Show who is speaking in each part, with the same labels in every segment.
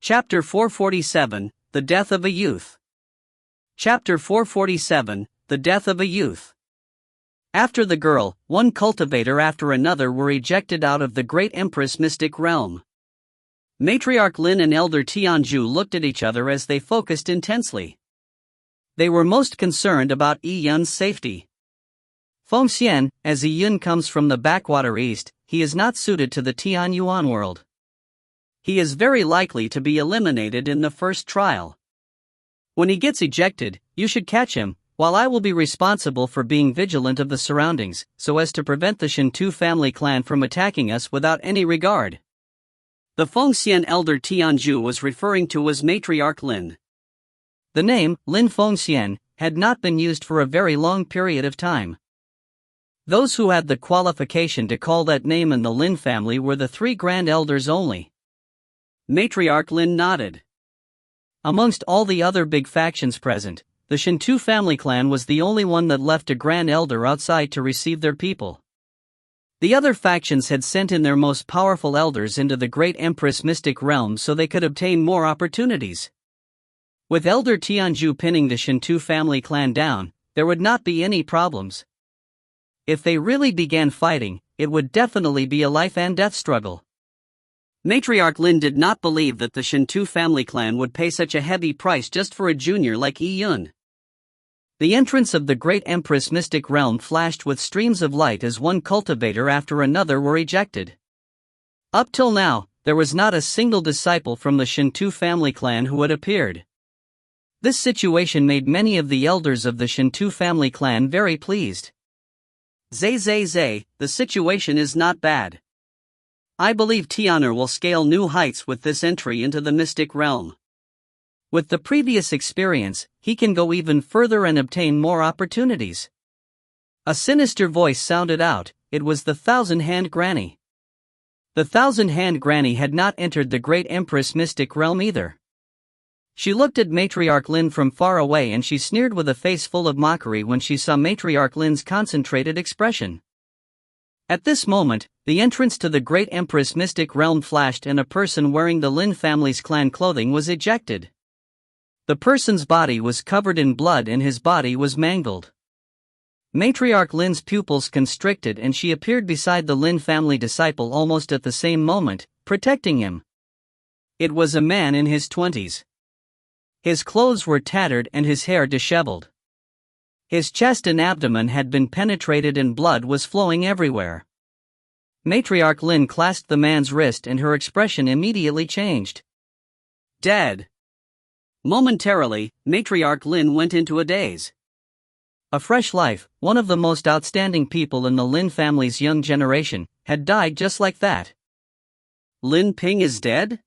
Speaker 1: Chapter 447, The Death of a Youth. Chapter 447, The Death of a Youth. After the girl, one cultivator after another were ejected out of the great Empress mystic realm. Matriarch Lin and Elder Tianju looked at each other as they focused intensely. They were most concerned about Yi Yun's safety. Feng Xian, as Yi Yun comes from the backwater east, he is not suited to the Tianyuan world. He is very likely to be eliminated in the first trial. When he gets ejected, you should catch him, while I will be responsible for being vigilant of the surroundings, so as to prevent the Shintu family clan from attacking us without any regard. The Feng Xian Elder Tianju was referring to as Matriarch Lin. The name, Lin Feng Xian, had not been used for a very long period of time. Those who had the qualification to call that name in the Lin family were the three grand elders only. Matriarch Lin nodded. Amongst all the other big factions present, the Shintu family clan was the only one that left a grand elder outside to receive their people. The other factions had sent in their most powerful elders into the great Empress mystic realm so they could obtain more opportunities. With Elder Tianju pinning the Shintu family clan down, there would not be any problems. If they really began fighting, it would definitely be a life and death struggle. Matriarch Lin did not believe that the Shintu family clan would pay such a heavy price just for a junior like Yi Yun. The entrance of the great Empress mystic realm flashed with streams of light as one cultivator after another were ejected. Up till now, there was not a single disciple from the Shintu family clan who had appeared. This situation made many of the elders of the Shintu family clan very pleased. Zay, the situation is not bad. I believe Tian'er will scale new heights with this entry into the mystic realm. With the previous experience, he can go even further and obtain more opportunities. A sinister voice sounded out. It was the Thousand-Hand Granny. The Thousand-Hand Granny had not entered the great Empress mystic realm either. She looked at Matriarch Lin from far away and she sneered with a face full of mockery when she saw Matriarch Lin's concentrated expression. At this moment, the entrance to the great Empress mystic realm flashed and a person wearing the Lin family's clan clothing was ejected. The person's body was covered in blood and his body was mangled. Matriarch Lin's pupils constricted and she appeared beside the Lin family disciple almost at the same moment, protecting him. It was a man in his 20s. His clothes were tattered and his hair disheveled. His chest and abdomen had been penetrated and blood was flowing everywhere. Matriarch Lin clasped the man's wrist and her expression immediately changed. Dead. Momentarily, Matriarch Lin went into a daze. A fresh life, one of the most outstanding people in the Lin family's young generation, had died just like that. Lin Ping is dead?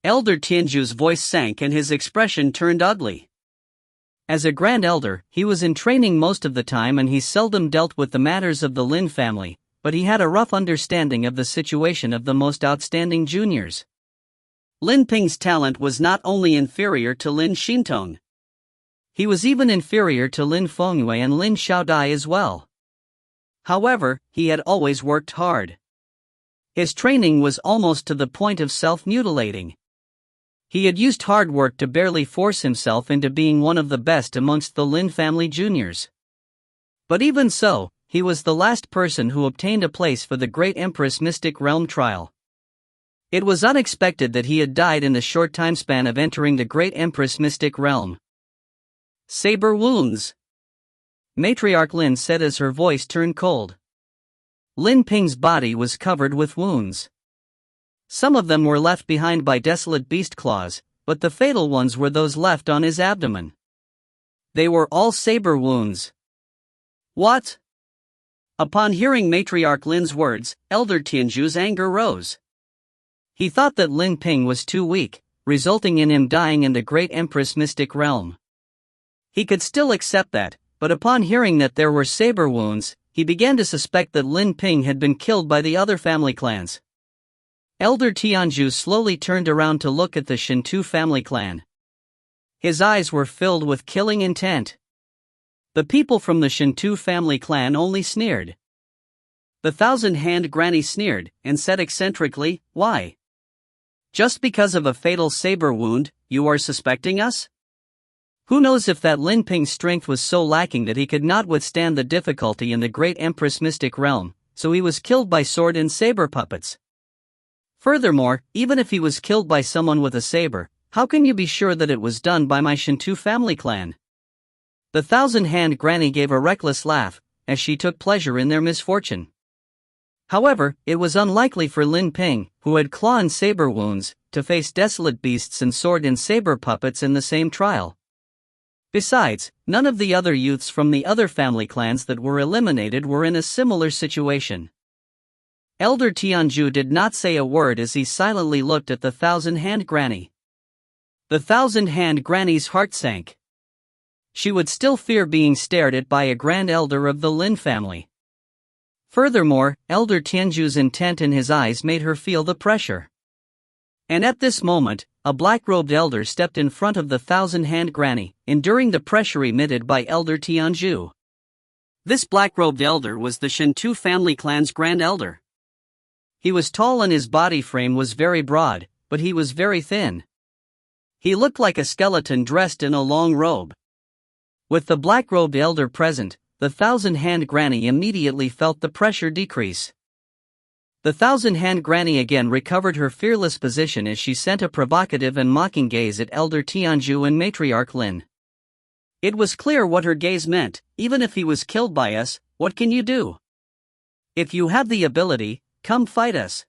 Speaker 1: Elder Tianju's voice sank and his expression turned ugly. As a grand elder, he was in training most of the time and he seldom dealt with the matters of the Lin family, but he had a rough understanding of the situation of the most outstanding juniors. Lin Ping's talent was not only inferior to Lin Xintong. He was even inferior to Lin Fengyue and Lin Xiaodai as well. However, he had always worked hard. His training was almost to the point of self-mutilating. He had used hard work to barely force himself into being one of the best amongst the Lin family juniors. But even so, he was the last person who obtained a place for the great Empress mystic realm trial. It was unexpected that he had died in the short time span of entering the great Empress mystic realm. Saber wounds. Matriarch Lin said as her voice turned cold. Lin Ping's body was covered with wounds. Some of them were left behind by desolate beast claws, but the fatal ones were those left on his abdomen. They were all saber wounds. What? Upon hearing Matriarch Lin's words, Elder Tianju's anger rose. He thought that Lin Ping was too weak, resulting in him dying in the great Empress mystic realm. He could still accept that, but upon hearing that there were saber wounds, he began to suspect that Lin Ping had been killed by the other family clans. Elder Tianju slowly turned around to look at the Shintu family clan. His eyes were filled with killing intent. The people from the Shintu family clan only sneered. The Thousand-Hand Granny sneered, and said eccentrically, "Why? Just because of a fatal saber wound, you are suspecting us? Who knows if that Lin Ping's strength was so lacking that he could not withstand the difficulty in the great Empress mystic realm, so he was killed by sword and saber puppets. Furthermore, even if he was killed by someone with a saber, how can you be sure that it was done by my Shintu family clan? The thousand-hand granny gave a reckless laugh, as she took pleasure in their misfortune. However, it was unlikely for Lin Ping, who had claw and saber wounds, to face desolate beasts and sword and saber puppets in the same trial. Besides, none of the other youths from the other family clans that were eliminated were in a similar situation. Elder Tianju did not say a word as he silently looked at the thousand-hand granny. The thousand-hand granny's heart sank. She would still fear being stared at by a grand elder of the Lin family. Furthermore, Elder Tianju's intent in his eyes made her feel the pressure. And at this moment, a black-robed elder stepped in front of the thousand-hand granny, enduring the pressure emitted by Elder Tianju. This black-robed elder was the Shintu family clan's grand elder. He was tall and his body frame was very broad, but he was very thin. He looked like a skeleton dressed in a long robe. With the black-robed elder present, the thousand-hand granny immediately felt the pressure decrease. The thousand-hand granny again recovered her fearless position as she sent a provocative and mocking gaze at Elder Tianju and Matriarch Lin. It was clear what her gaze meant. Even if he was killed by us, what can you do? If you have the ability, come fight us.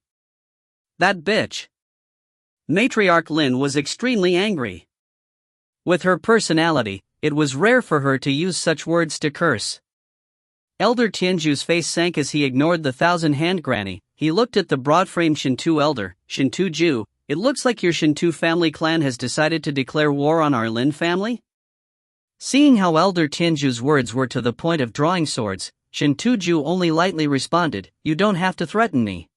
Speaker 1: That bitch. Matriarch Lin was extremely angry. With her personality, it was rare for her to use such words to curse. Elder Tianju's face sank as he ignored the thousand-hand granny. He looked at the broad-framed Shintu elder. Shintu Ju, it looks like your Shintu family clan has decided to declare war on our Lin family? Seeing how Elder Tianju's words were to the point of drawing swords, Shintu Ju only lightly responded, "You don't have to threaten me.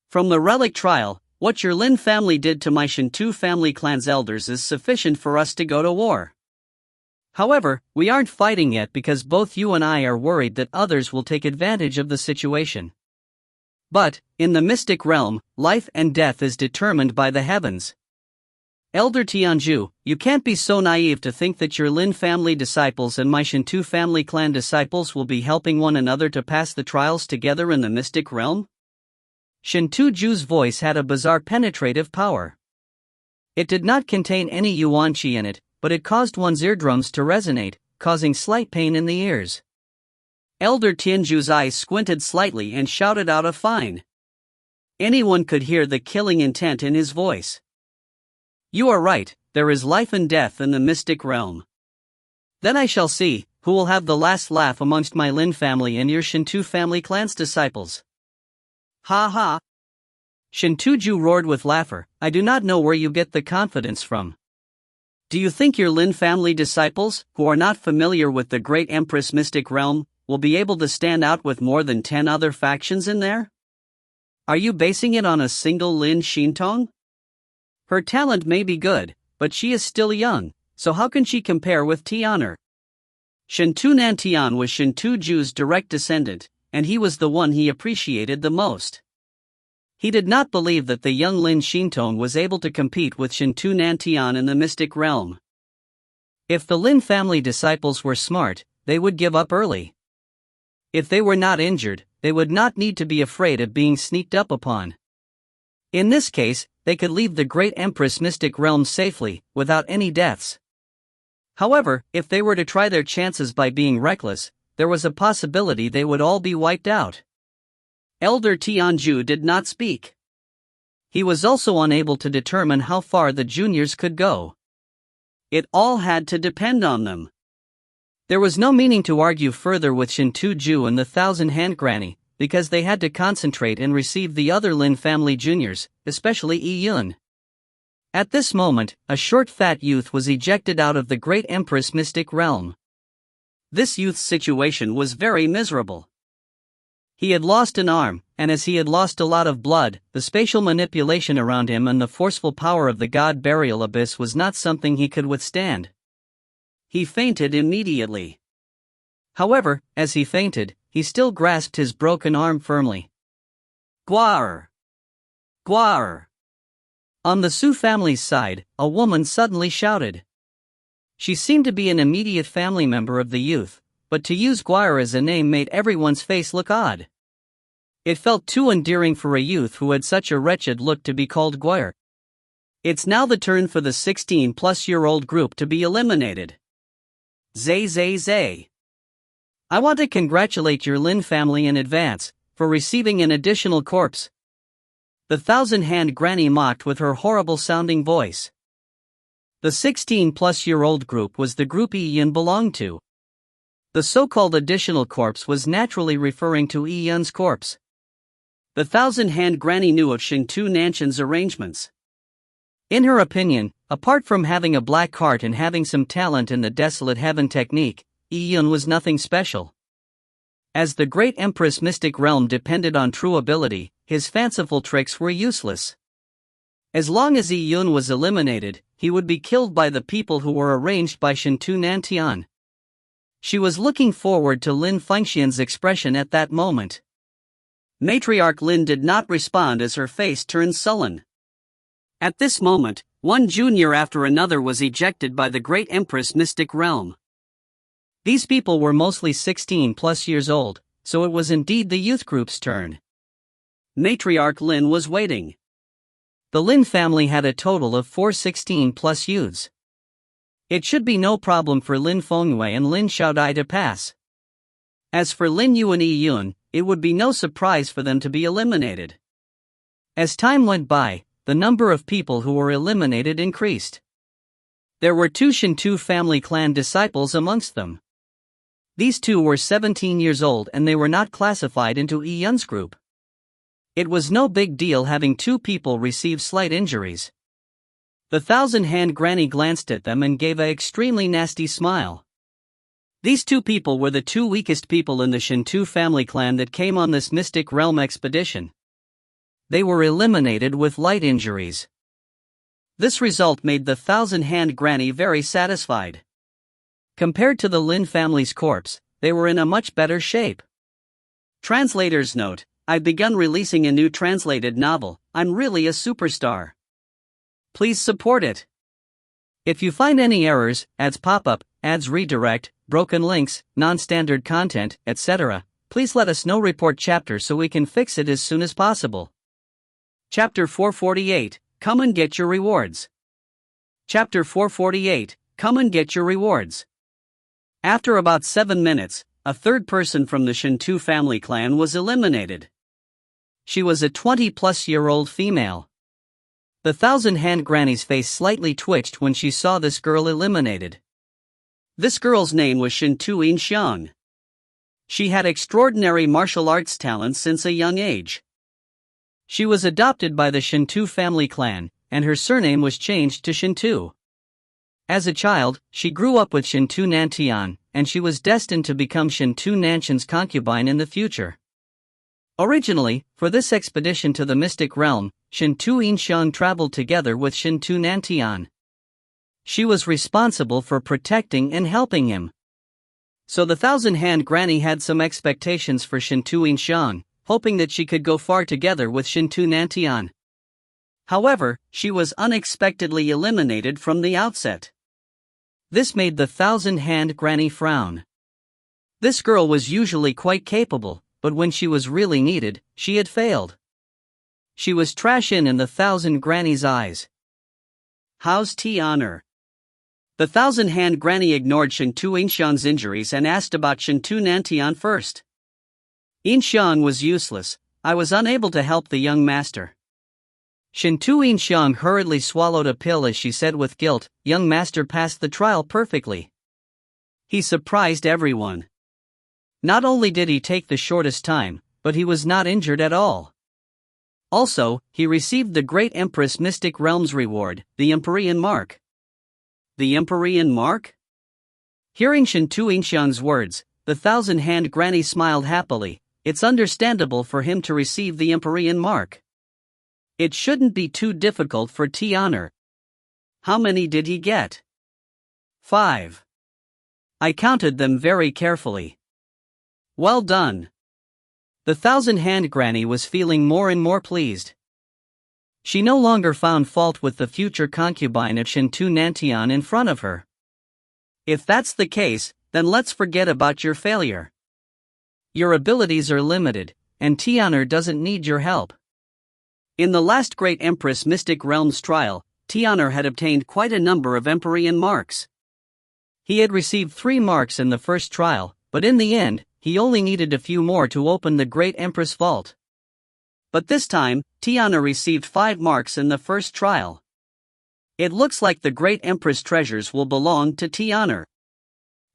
Speaker 1: From the relic trial, what your Lin family did to my Shintu family clan's elders is sufficient for us to go to war. However, we aren't fighting yet because both you and I are worried that others will take advantage of the situation. But, in the mystic realm, life and death is determined by the heavens. Elder Tianju, you can't be so naive to think that your Lin family disciples and my Shintu family clan disciples will be helping one another to pass the trials together in the mystic realm?" Shintu Ju's voice had a bizarre penetrative power. It did not contain any yuan qi in it, but it caused one's eardrums to resonate, causing slight pain in the ears. Elder Tianju's eyes squinted slightly and shouted out a fine. Anyone could hear the killing intent in his voice. "You are right, there is life and death in the mystic realm. Then I shall see who will have the last laugh amongst my Lin family and your Shintu family clan's disciples." Ha ha! Shintu Ju roared with laughter. "I do not know where you get the confidence from. Do you think your Lin family disciples, who are not familiar with the great Empress mystic realm, will be able to stand out with more than 10 other factions in there? Are you basing it on a single Lin Xintong? Her talent may be good, but she is still young, so how can she compare with Tianer?" Shintu Nantian was Shintu Ju's direct descendant, and he was the one he appreciated the most. He did not believe that the young Lin Xintong was able to compete with Shintu Nantian in the mystic realm. If the Lin family disciples were smart, they would give up early. If they were not injured, they would not need to be afraid of being sneaked up upon. In this case, they could leave the great Empress mystic realm safely, without any deaths. However, if they were to try their chances by being reckless, there was a possibility they would all be wiped out. Elder Tianju did not speak. He was also unable to determine how far the juniors could go. It all had to depend on them. There was no meaning to argue further with Shintu Ju and the thousand-hand granny, because they had to concentrate and receive the other Lin family juniors, especially Yi Yun. At this moment, a short fat youth was ejected out of the great Empress mystic realm. This youth's situation was very miserable. He had lost an arm, and as he had lost a lot of blood, the spatial manipulation around him and the forceful power of the god burial abyss was not something he could withstand. He fainted immediately. However, as he fainted, he still grasped his broken arm firmly. "Gwar! Gwar!" On the Su family's side, a woman suddenly shouted. She seemed to be an immediate family member of the youth, but to use Guire as a name made everyone's face look odd. It felt too endearing for a youth who had such a wretched look to be called Guire. It's now the turn for the 16-plus-year-old group to be eliminated. Zay. I want to congratulate your Lin family in advance for receiving an additional corpse. The thousand-hand granny mocked with her horrible-sounding voice. The 16-plus-year-old group was the group Yi-Yun belonged to. The so-called additional corpse was naturally referring to Yi-Yun's corpse. The thousand-hand granny knew of Shintu Nanshan's arrangements. In her opinion, apart from having a black heart and having some talent in the desolate heaven technique, Yi-Yun was nothing special. As the great Empress mystic realm depended on true ability, his fanciful tricks were useless. As long as Yi-Yun was eliminated, he would be killed by the people who were arranged by Shintu Nantian. She was looking forward to Lin Fengxian's expression at that moment. Matriarch Lin did not respond as her face turned sullen. At this moment, one junior after another was ejected by the great Empress mystic realm. These people were mostly 16-plus years old, so it was indeed the youth group's turn. Matriarch Lin was waiting. The Lin family had a total of 4 16-plus youths. It should be no problem for Lin Fengyue and Lin Xiaodai to pass. As for Lin Yu and Yi-Yun, it would be no surprise for them to be eliminated. As time went by, the number of people who were eliminated increased. There were 2 Shintu family clan disciples amongst them. These 2 were 17 years old and they were not classified into Yi-Yun's group. It was no big deal having 2 people receive slight injuries. The thousand-hand granny glanced at them and gave an extremely nasty smile. These 2 people were the 2 weakest people in the Shintu family clan that came on this mystic realm expedition. They were eliminated with light injuries. This result made the thousand-hand granny very satisfied. Compared to the Lin family's corpse, they were in a much better shape. Translator's note: I've begun releasing a new translated novel, I'm really a superstar. Please support it. If you find any errors, ads pop up, ads redirect, broken links, non-standard content, etc., please let us know. Report chapter so we can fix it as soon as possible. Chapter 448, Come and get your rewards. Chapter 448, Come and get your rewards. After about 7 minutes, a third person from the Shintu family clan was eliminated. She was a 20-plus-year-old female. The thousand-hand granny's face slightly twitched when she saw this girl eliminated. This girl's name was Shintu Inxiang. She had extraordinary martial arts talent since a young age. She was adopted by the Shintu family clan, and her surname was changed to Shintu. As a child, she grew up with Shintu Nantian, and she was destined to become Shintu Nanshan's concubine in the future. Originally, for this expedition to the mystic realm, Shintu Inxiang traveled together with Shintu Nantian. She was responsible for protecting and helping him. So the thousand-hand granny had some expectations for Shintu Inxiang, hoping that she could go far together with Shintu Nantian. However, she was unexpectedly eliminated from the outset. This made the thousand-hand granny frown. This girl was usually quite capable, but when she was really needed, she had failed. She was trash in the thousand granny's eyes. How's tea honor? The thousand-hand granny ignored Shintu Inxiang's injuries and asked about Shintu Nantian first. Inxiang was useless, I was unable to help the young master. Shintu Inxiang hurriedly swallowed a pill as she said with guilt, young master passed the trial perfectly. He surprised everyone. Not only did he take the shortest time, but he was not injured at all. Also, he received the Great Empress Mystic Realm's reward, the Empyrean Mark. The Empyrean Mark? Hearing Shintu Inxiang's words, the thousand-hand granny smiled happily. It's understandable for him to receive the Empyrean Mark. It shouldn't be too difficult for tea honor. How many did he get? 5. I counted them very carefully. Well done. The thousand-hand granny was feeling more and more pleased. She no longer found fault with the future concubine of Shintu Nantian in front of her. If that's the case, then let's forget about your failure. Your abilities are limited, and Tian'er doesn't need your help. In the last Great Empress Mystic Realms trial, Tian'er had obtained quite a number of Empyrean marks. He had received 3 marks in the first trial, but in the end, he only needed a few more to open the Great Empress Vault. But this time, Tian'er received 5 marks in the first trial. It looks like the Great Empress treasures will belong to Tian'er.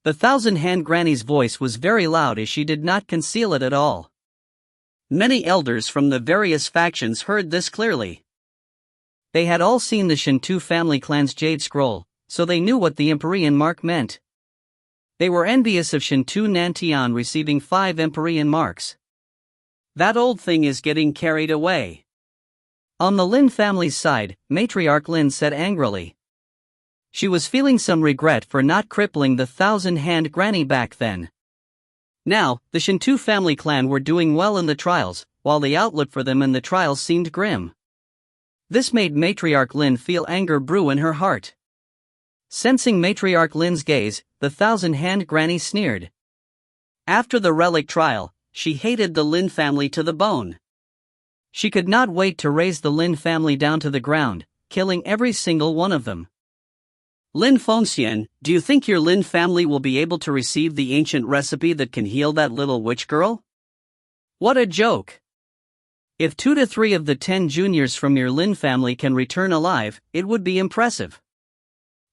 Speaker 1: The Thousand-Hand Granny's voice was very loud as she did not conceal it at all. Many elders from the various factions heard this clearly. They had all seen the Shintu family clan's Jade Scroll, so they knew what the Empyrean mark meant. They were envious of Shintu Nantian receiving 5 Empyrean marks. That old thing is getting carried away. On the Lin family's side, Matriarch Lin said angrily. She was feeling some regret for not crippling the Thousand-Hand Granny back then. Now, the Shintu family clan were doing well in the trials, while the outlook for them in the trials seemed grim. This made Matriarch Lin feel anger brew in her heart. Sensing Matriarch Lin's gaze, the Thousand-Hand Granny sneered. After the relic trial, she hated the Lin family to the bone. She could not wait to raze the Lin family down to the ground, killing every single one of them. Lin Fengxian, do you think your Lin family will be able to receive the ancient recipe that can heal that little witch girl? What a joke! If 2 to 3 of the 10 juniors from your Lin family can return alive, it would be impressive.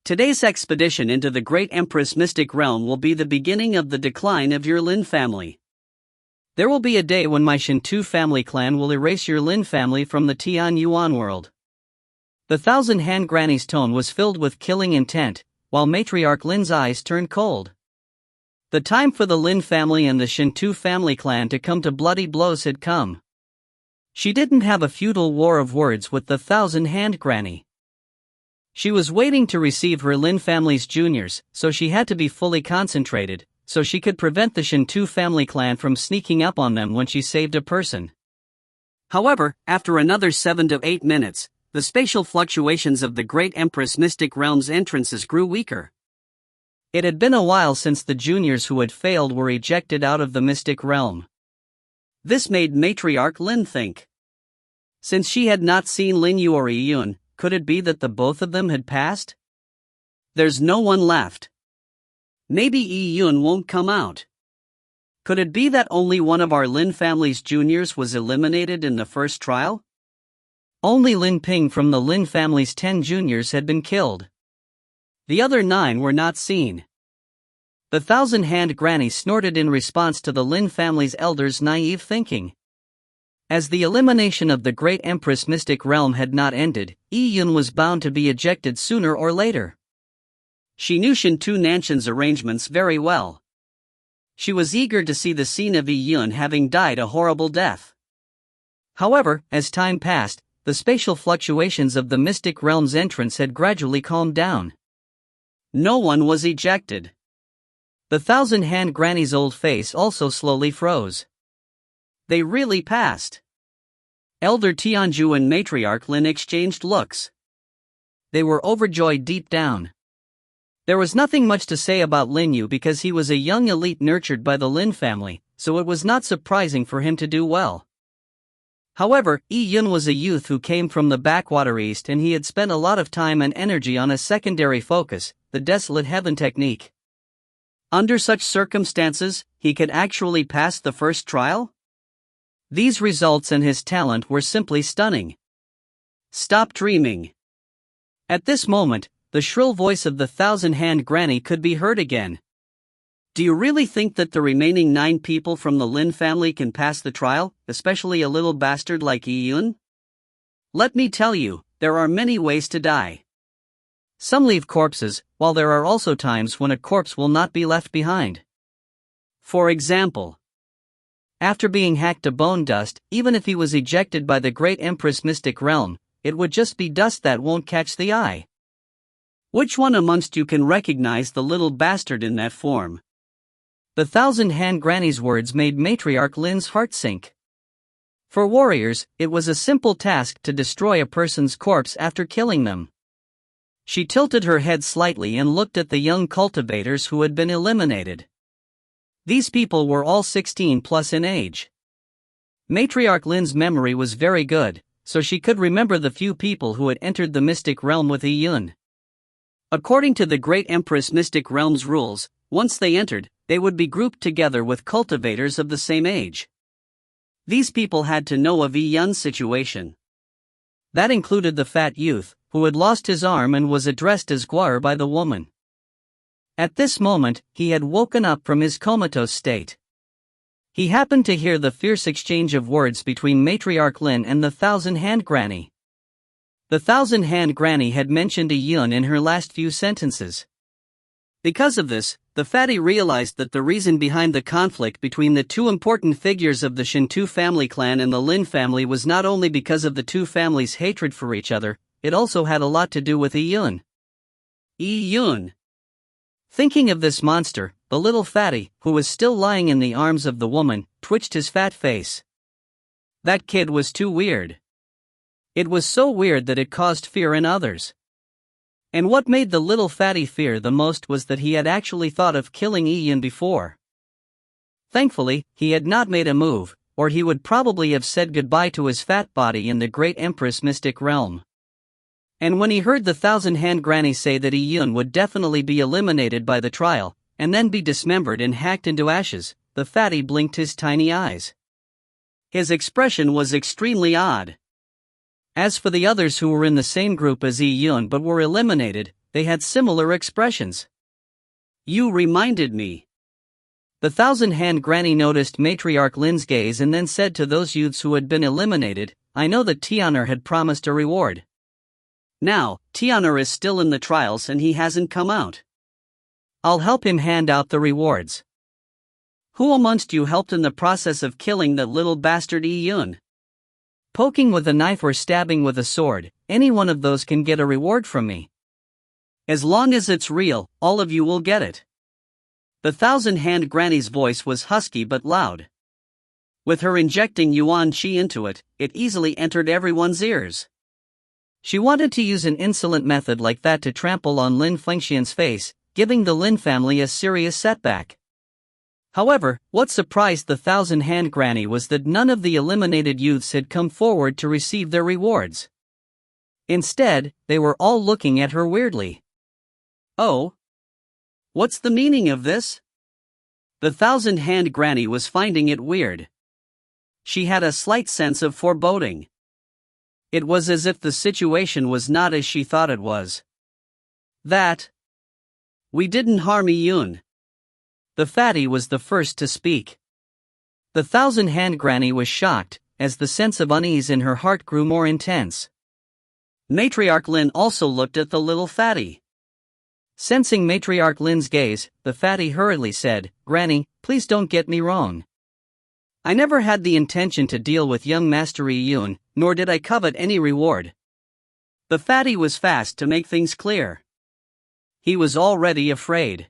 Speaker 1: Today's expedition into the Great Empress Mystic Realm will be the beginning of the decline of your Lin family. There will be a day when my Shintu family clan will erase your Lin family from the Tian Yuan world. The Thousand-Hand Granny's tone was filled with killing intent, while Matriarch Lin's eyes turned cold. The time for the Lin family and the Shintu family clan to come to bloody blows had come. She didn't have a futile war of words with the Thousand-Hand Granny. She was waiting to receive her Lin family's juniors, so she had to be fully concentrated, so she could prevent the Shintu family clan from sneaking up on them when she saved a person. However, after another 7 to 8 minutes, the spatial fluctuations of the Great Empress Mystic Realm's entrances grew weaker. It had been a while since the juniors who had failed were ejected out of the Mystic Realm. This made Matriarch Lin think. Since she had not seen Lin Yu or Yi Yun, could it be that the both of them had passed? There's no one left. Maybe Yi Yun won't come out. Could it be that only one of our Lin family's juniors was eliminated in the first trial? Only Lin Ping from the Lin family's 10 juniors had been killed. The other 9 were not seen. The Thousand-Hand Granny snorted in response to the Lin family's elders' naive thinking. As the elimination of the Great Empress Mystic Realm had not ended, Yi Yun was bound to be ejected sooner or later. She knew Shintu Nanshan's arrangements very well. She was eager to see the scene of Yi Yun having died a horrible death. However, as time passed, the spatial fluctuations of the Mystic Realm's entrance had gradually calmed down. No one was ejected. The Thousand-Hand Granny's old face also slowly froze. They really passed. Elder Tianju and Matriarch Lin exchanged looks. They were overjoyed deep down. There was nothing much to say about Lin Yu because he was a young elite nurtured by the Lin family, so it was not surprising for him to do well. However, Yi Yun was a youth who came from the backwater east and he had spent a lot of time and energy on a secondary focus, the Desolate Heaven technique. Under such circumstances, he could actually pass the first trial? These results and his talent were simply stunning. Stop dreaming. At this moment, the shrill voice of the Thousand-Hand Granny could be heard again. Do you really think that the remaining 9 people from the Lin family can pass the trial, especially a little bastard like Yi Yun? Let me tell you, there are many ways to die. Some leave corpses, while there are also times when a corpse will not be left behind. For example, after being hacked to bone dust, even if he was ejected by the Great Empress Mystic Realm, it would just be dust that won't catch the eye. Which one amongst you can recognize the little bastard in that form? The Thousand-Hand Granny's words made Matriarch Lin's heart sink. For warriors, it was a simple task to destroy a person's corpse after killing them. She tilted her head slightly and looked at the young cultivators who had been eliminated. These people were all 16 plus in age. Matriarch Lin's memory was very good, so she could remember the few people who had entered the mystic realm with Yun. According to the Great Empress Mystic Realm's rules, once they entered, they would be grouped together with cultivators of the same age. These people had to know of Yun's situation. That included the fat youth, who had lost his arm and was addressed as Guar by the woman. At this moment, he had woken up from his comatose state. He happened to hear the fierce exchange of words between Matriarch Lin and the Thousand-Hand Granny. The Thousand-Hand Granny had mentioned Yun in her last few sentences. Because of this, the fatty realized that the reason behind the conflict between the two important figures of the Shintu family clan and the Lin family was not only because of the two families' hatred for each other, it also had a lot to do with Yun. Yun. Thinking of this monster, the little fatty, who was still lying in the arms of the woman, twitched his fat face. That kid was too weird. It was so weird that it caused fear in others. And what made the little fatty fear the most was that he had actually thought of killing Yun before. Thankfully, he had not made a move, or he would probably have said goodbye to his fat body in the Great Empress Mystic Realm. And when he heard the Thousand-Hand Granny say that Yun would definitely be eliminated by the trial, and then be dismembered and hacked into ashes, the fatty blinked his tiny eyes. His expression was extremely odd. As for the others who were in the same group as Yun but were eliminated, they had similar expressions. You reminded me. The Thousand-Hand Granny noticed Matriarch Lin's gaze and then said to those youths who had been eliminated, I know that Tian'er had promised a reward. Now, Tian'er is still in the trials and he hasn't come out. I'll help him hand out the rewards. Who amongst you helped in the process of killing that little bastard Yun? Poking with a knife or stabbing with a sword, any one of those can get a reward from me. As long as it's real, all of you will get it. The Thousand-Hand Granny's voice was husky but loud. With her injecting Yuan Qi into it, it easily entered everyone's ears. She wanted to use an insolent method like that to trample on Lin Fengxian's face, giving the Lin family a serious setback. However, what surprised the Thousand-Hand Granny was that none of the eliminated youths had come forward to receive their rewards. Instead, they were all looking at her weirdly. Oh? What's the meaning of this? The Thousand-Hand Granny was finding it weird. She had a slight sense of foreboding. It was as if the situation was not as she thought it was. We didn't harm Yun. The fatty was the first to speak. The Thousand-Hand Granny was shocked, as the sense of unease in her heart grew more intense. Matriarch Lin also looked at the little fatty. Sensing Matriarch Lin's gaze, the fatty hurriedly said, Granny, please don't get me wrong. I never had the intention to deal with young Master Yun, nor did I covet any reward. The fatty was fast to make things clear. He was already afraid.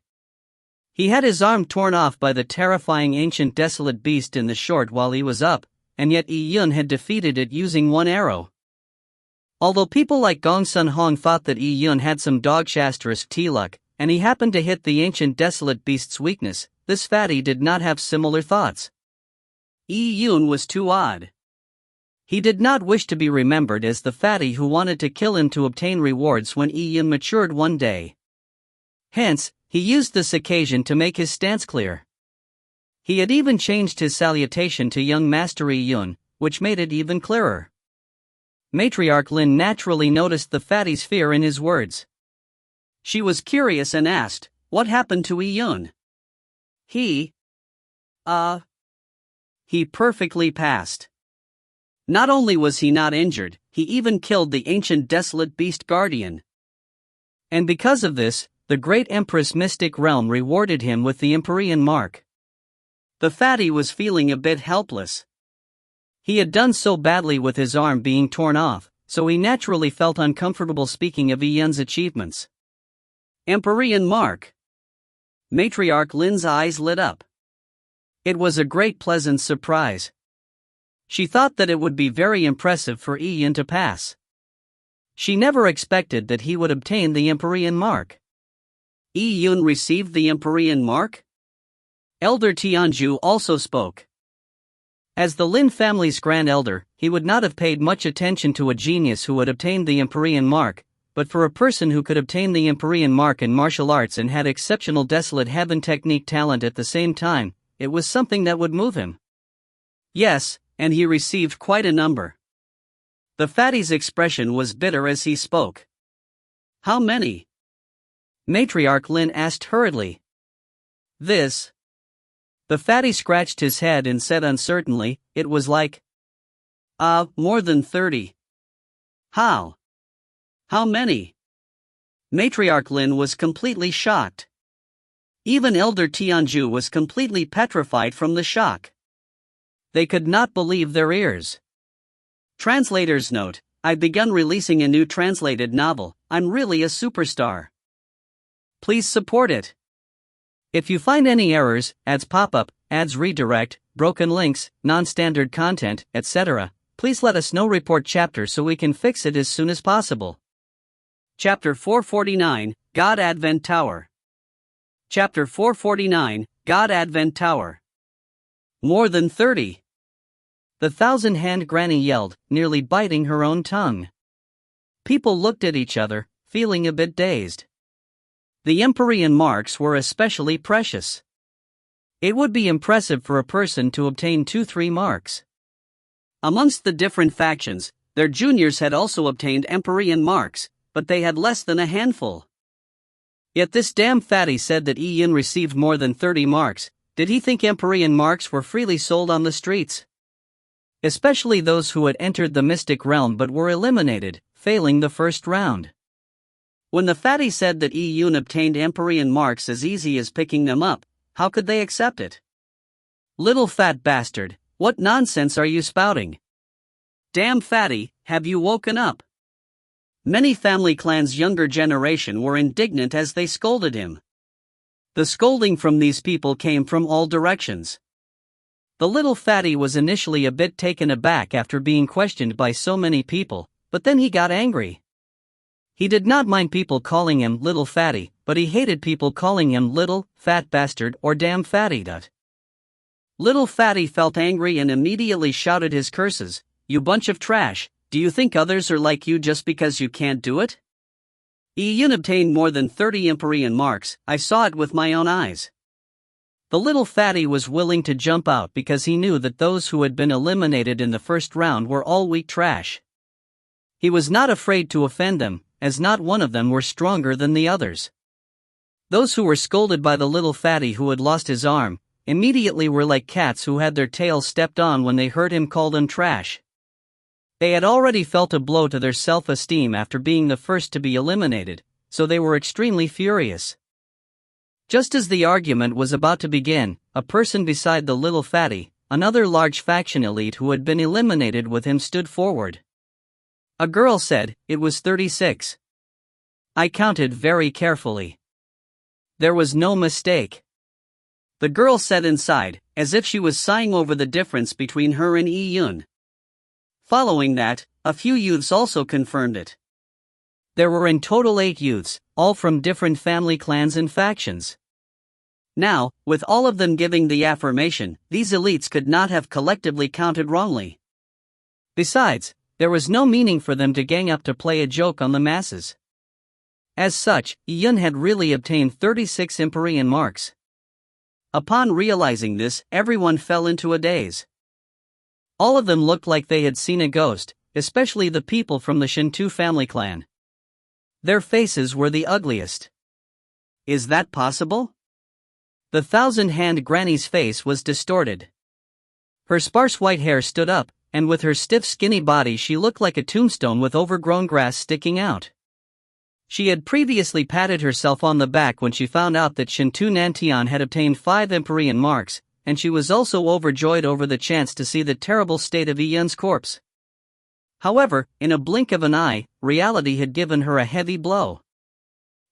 Speaker 1: He had his arm torn off by the terrifying ancient desolate beast in the short while he was up, and yet Yun had defeated it using one arrow. Although people like Gong Sun Hong thought that Yun had some dog-shasterisk T-luck, and he happened to hit the ancient desolate beast's weakness, this fatty did not have similar thoughts. Yun was too odd. He did not wish to be remembered as the fatty who wanted to kill him to obtain rewards when Yun matured one day. Hence, he used this occasion to make his stance clear. He had even changed his salutation to young Master Yun, which made it even clearer. Matriarch Lin naturally noticed the fatty's fear in his words. She was curious and asked, what happened to Yun? He perfectly passed. Not only was he not injured, he even killed the ancient desolate beast guardian. And because of this, the Great Empress Mystic Realm rewarded him with the Empyrean mark. The fatty was feeling a bit helpless. He had done so badly with his arm being torn off, so he naturally felt uncomfortable speaking of Yun's achievements. Empyrean mark. Matriarch Lin's eyes lit up. It was a great pleasant surprise. She thought that it would be very impressive for Yun to pass. She never expected that he would obtain the Empyrean mark. Yun received the Empyrean mark? Elder Tianju also spoke. As the Lin family's grand elder, he would not have paid much attention to a genius who had obtained the Empyrean mark, but for a person who could obtain the Empyrean mark in martial arts and had exceptional desolate heaven technique talent at the same time, it was something that would move him. Yes, and he received quite a number. The fatty's expression was bitter as he spoke. How many? Matriarch Lin asked hurriedly. This. The fatty scratched his head and said uncertainly, it was like, more than 30. How? How many? Matriarch Lin was completely shocked. Even Elder Tianju was completely petrified from the shock. They could not believe their ears. Translator's note: I've begun releasing a new translated novel. I'm really a superstar. Please support it. If you find any errors, ads pop up, ads redirect, broken links, non-standard content, etc., please let us know. Report chapter so we can fix it as soon as possible. Chapter 449, God Advent Tower. Chapter 449, God Advent Tower. More than 30. The thousand-hand granny yelled, nearly biting her own tongue. People looked at each other, feeling a bit dazed. The Empyrean marks were especially precious. It would be impressive for a person to obtain 2-3 marks. Amongst the different factions, their juniors had also obtained Empyrean marks, but they had less than a handful. Yet this damn fatty said that Yun received more than 30 marks. Did he think Empyrean marks were freely sold on the streets? Especially those who had entered the mystic realm but were eliminated, failing the first round. When the fatty said that Yun obtained Empyrean marks as easy as picking them up, how could they accept it? Little fat bastard, what nonsense are you spouting? Damn fatty, have you woken up? Many family clans' younger generation were indignant as they scolded him. The scolding from these people came from all directions. The little fatty was initially a bit taken aback after being questioned by so many people, but then he got angry. He did not mind people calling him little fatty, but he hated people calling him little, fat bastard or damn fatty. Little fatty felt angry and immediately shouted his curses. You bunch of trash, do you think others are like you just because you can't do it? Yun obtained more than 30 Empyrean marks, I saw it with my own eyes. The little fatty was willing to jump out because he knew that those who had been eliminated in the first round were all weak trash. He was not afraid to offend them, as not one of them were stronger than the others. Those who were scolded by the little fatty who had lost his arm, immediately were like cats who had their tails stepped on when they heard him call them trash. They had already felt a blow to their self-esteem after being the first to be eliminated, so they were extremely furious. Just as the argument was about to begin, a person beside the little fatty, another large faction elite who had been eliminated with him, stood forward. A girl said, it was 36. I counted very carefully. There was no mistake. The girl said inside, as if she was sighing over the difference between her and Yun. Following that, a few youths also confirmed it. There were in total 8 youths, all from different family clans and factions. Now, with all of them giving the affirmation, these elites could not have collectively counted wrongly. Besides, there was no meaning for them to gang up to play a joke on the masses. As such, Yun had really obtained 36 Empyrean marks. Upon realizing this, everyone fell into a daze. All of them looked like they had seen a ghost, especially the people from the Shintu family clan. Their faces were the ugliest. Is that possible? The thousand-hand granny's face was distorted. Her sparse white hair stood up, and with her stiff skinny body she looked like a tombstone with overgrown grass sticking out. She had previously patted herself on the back when she found out that Shintu Nantian had obtained 5 Empyrean marks, and she was also overjoyed over the chance to see the terrible state of Yun's corpse. However, in a blink of an eye, reality had given her a heavy blow.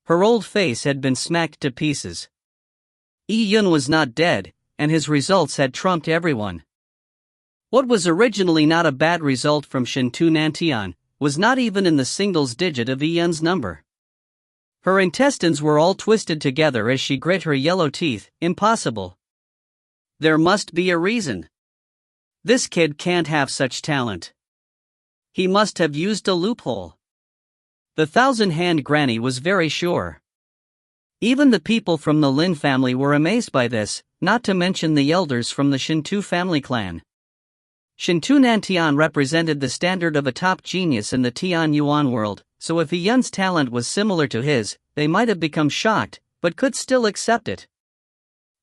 Speaker 1: Her old face had been smacked to pieces. Yun was not dead, and his results had trumped everyone. What was originally not a bad result from Shintu Nantian was not even in the singles digit of Yun's number. Her intestines were all twisted together as she grit her yellow teeth. Impossible. There must be a reason. This kid can't have such talent. He must have used a loophole. The thousand-hand granny was very sure. Even the people from the Lin family were amazed by this, not to mention the elders from the Shintu family clan. Shintu Nantian represented the standard of a top genius in the Tian Yuan world, so if Yun's talent was similar to his, they might have become shocked, but could still accept it.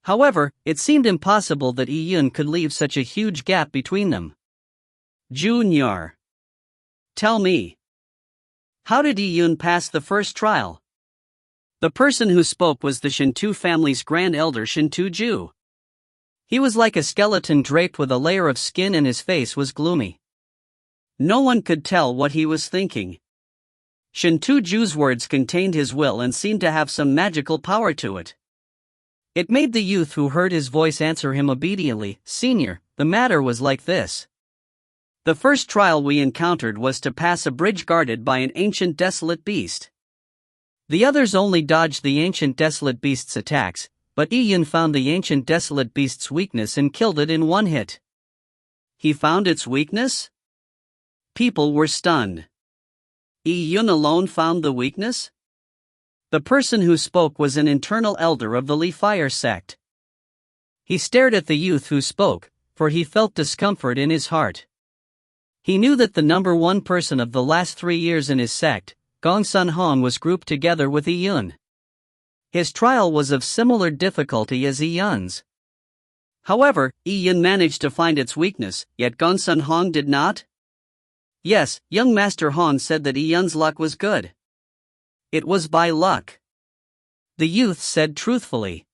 Speaker 1: However, it seemed impossible that Yun could leave such a huge gap between them. Junior. Tell me. How did Yun pass the first trial? The person who spoke was the Shintu family's grand elder Shintu Ju. He was like a skeleton draped with a layer of skin and his face was gloomy. No one could tell what he was thinking. Shintu Ju's words contained his will and seemed to have some magical power to it. It made the youth who heard his voice answer him obediently, "Senior, the matter was like this. The first trial we encountered was to pass a bridge guarded by an ancient desolate beast. The others only dodged the ancient desolate beast's attacks, but Yun found the ancient desolate beast's weakness and killed it in one hit." He found its weakness? People were stunned. Yun alone found the weakness? The person who spoke was an internal elder of the Li Fire sect. He stared at the youth who spoke, for he felt discomfort in his heart. He knew that the number one person of the last 3 years in his sect, Gongsun Hong, was grouped together with Yun. His trial was of similar difficulty as Yun's. However, Yun managed to find its weakness, yet Gongsun Hong did not? Yes, young Master Hong said that Yun's luck was good. It was by luck. The youth said truthfully.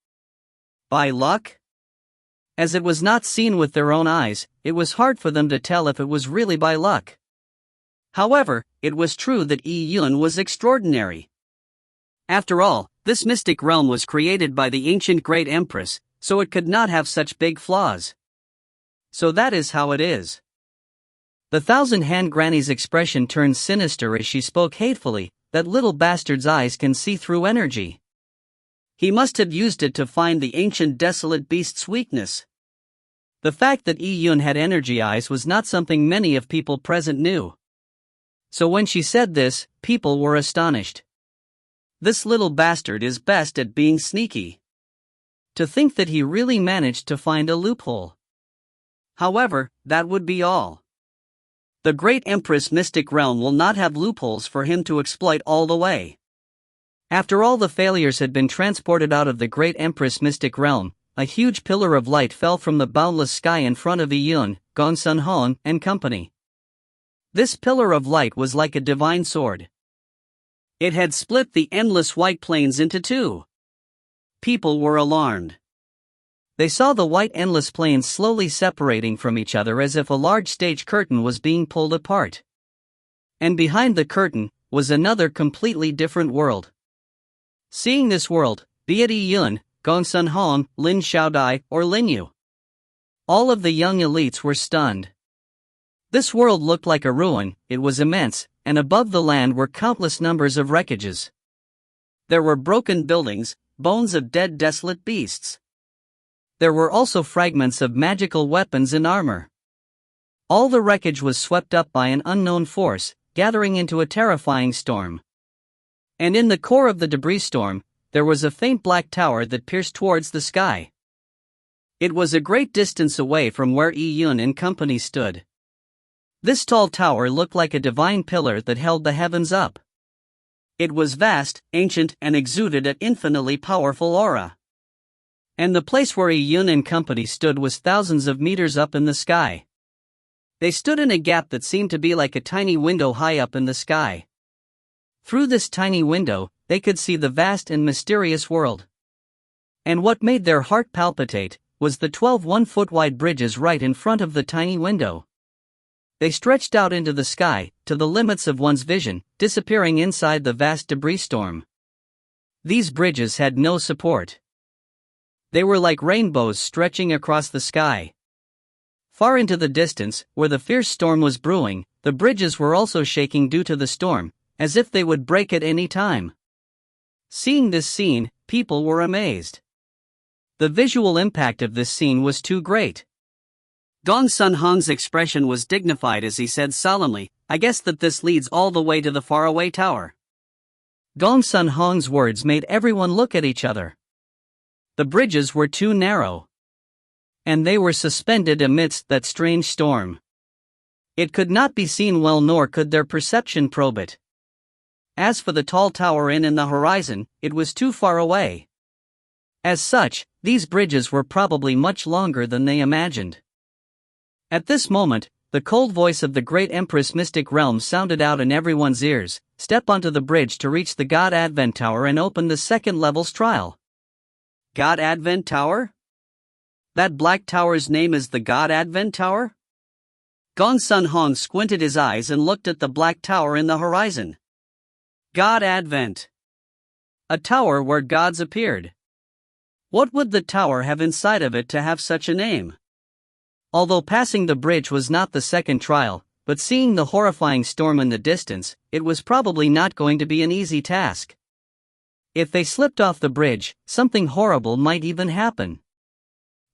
Speaker 1: By luck? As it was not seen with their own eyes, it was hard for them to tell if it was really by luck. However, it was true that Yun was extraordinary. After all, this mystic realm was created by the ancient great empress, so it could not have such big flaws. So that is how it is. The thousand-hand granny's expression turned sinister as she spoke hatefully. That little bastard's eyes can see through energy. He must have used it to find the ancient desolate beast's weakness. The fact that Yun had energy eyes was not something many of people present knew. So when she said this, people were astonished. This little bastard is best at being sneaky. To think that he really managed to find a loophole. However, that would be all. The great Empress mystic realm will not have loopholes for him to exploit all the way. After all the failures had been transported out of the great Empress mystic realm, a huge pillar of light fell from the boundless sky in front of Yun, Gongsun Hong, and company. This pillar of light was like a divine sword. It had split the endless white plains into two. People were alarmed. They saw the white endless plains slowly separating from each other as if a large stage curtain was being pulled apart. And behind the curtain was another completely different world. Seeing this world, be it Yun, Gongsun Hong, Lin Xiaodai, or Lin Yu, all of the young elites were stunned. This world looked like a ruin, it was immense, and above the land were countless numbers of wreckages. There were broken buildings, bones of dead desolate beasts. There were also fragments of magical weapons and armor. All the wreckage was swept up by an unknown force, gathering into a terrifying storm. And in the core of the debris storm, there was a faint black tower that pierced towards the sky. It was a great distance away from where Yun and company stood. This tall tower looked like a divine pillar that held the heavens up. It was vast, ancient, and exuded an infinitely powerful aura. And the place where Yun and company stood was thousands of meters up in the sky. They stood in a gap that seemed to be like a tiny window high up in the sky. Through this tiny window, they could see the vast and mysterious world. And what made their heart palpitate was the 12 one-foot-wide bridges right in front of the tiny window. They stretched out into the sky, to the limits of one's vision, disappearing inside the vast debris storm. These bridges had no support. They were like rainbows stretching across the sky. Far into the distance, where the fierce storm was brewing, the bridges were also shaking due to the storm, as if they would break at any time. Seeing this scene, people were amazed. The visual impact of this scene was too great. Gongsun Hong's expression was dignified as he said solemnly, "I guess that this leads all the way to the faraway tower." Gongsun Hong's words made everyone look at each other. The bridges were too narrow, and they were suspended amidst that strange storm. It could not be seen well, nor could their perception probe it. As for the tall tower in the horizon, it was too far away. As such, these bridges were probably much longer than they imagined. At this moment, the cold voice of the great Empress Mystic Realm sounded out in everyone's ears: "Step onto the bridge to reach the God Advent Tower and open the second level's trial." God Advent Tower? That black tower's name is the God Advent Tower? Gongsun Hong squinted his eyes and looked at the black tower in the horizon. God Advent. A tower where gods appeared. What would the tower have inside of it to have such a name? Although passing the bridge was not the second trial, but seeing the horrifying storm in the distance, it was probably not going to be an easy task. If they slipped off the bridge, something horrible might even happen.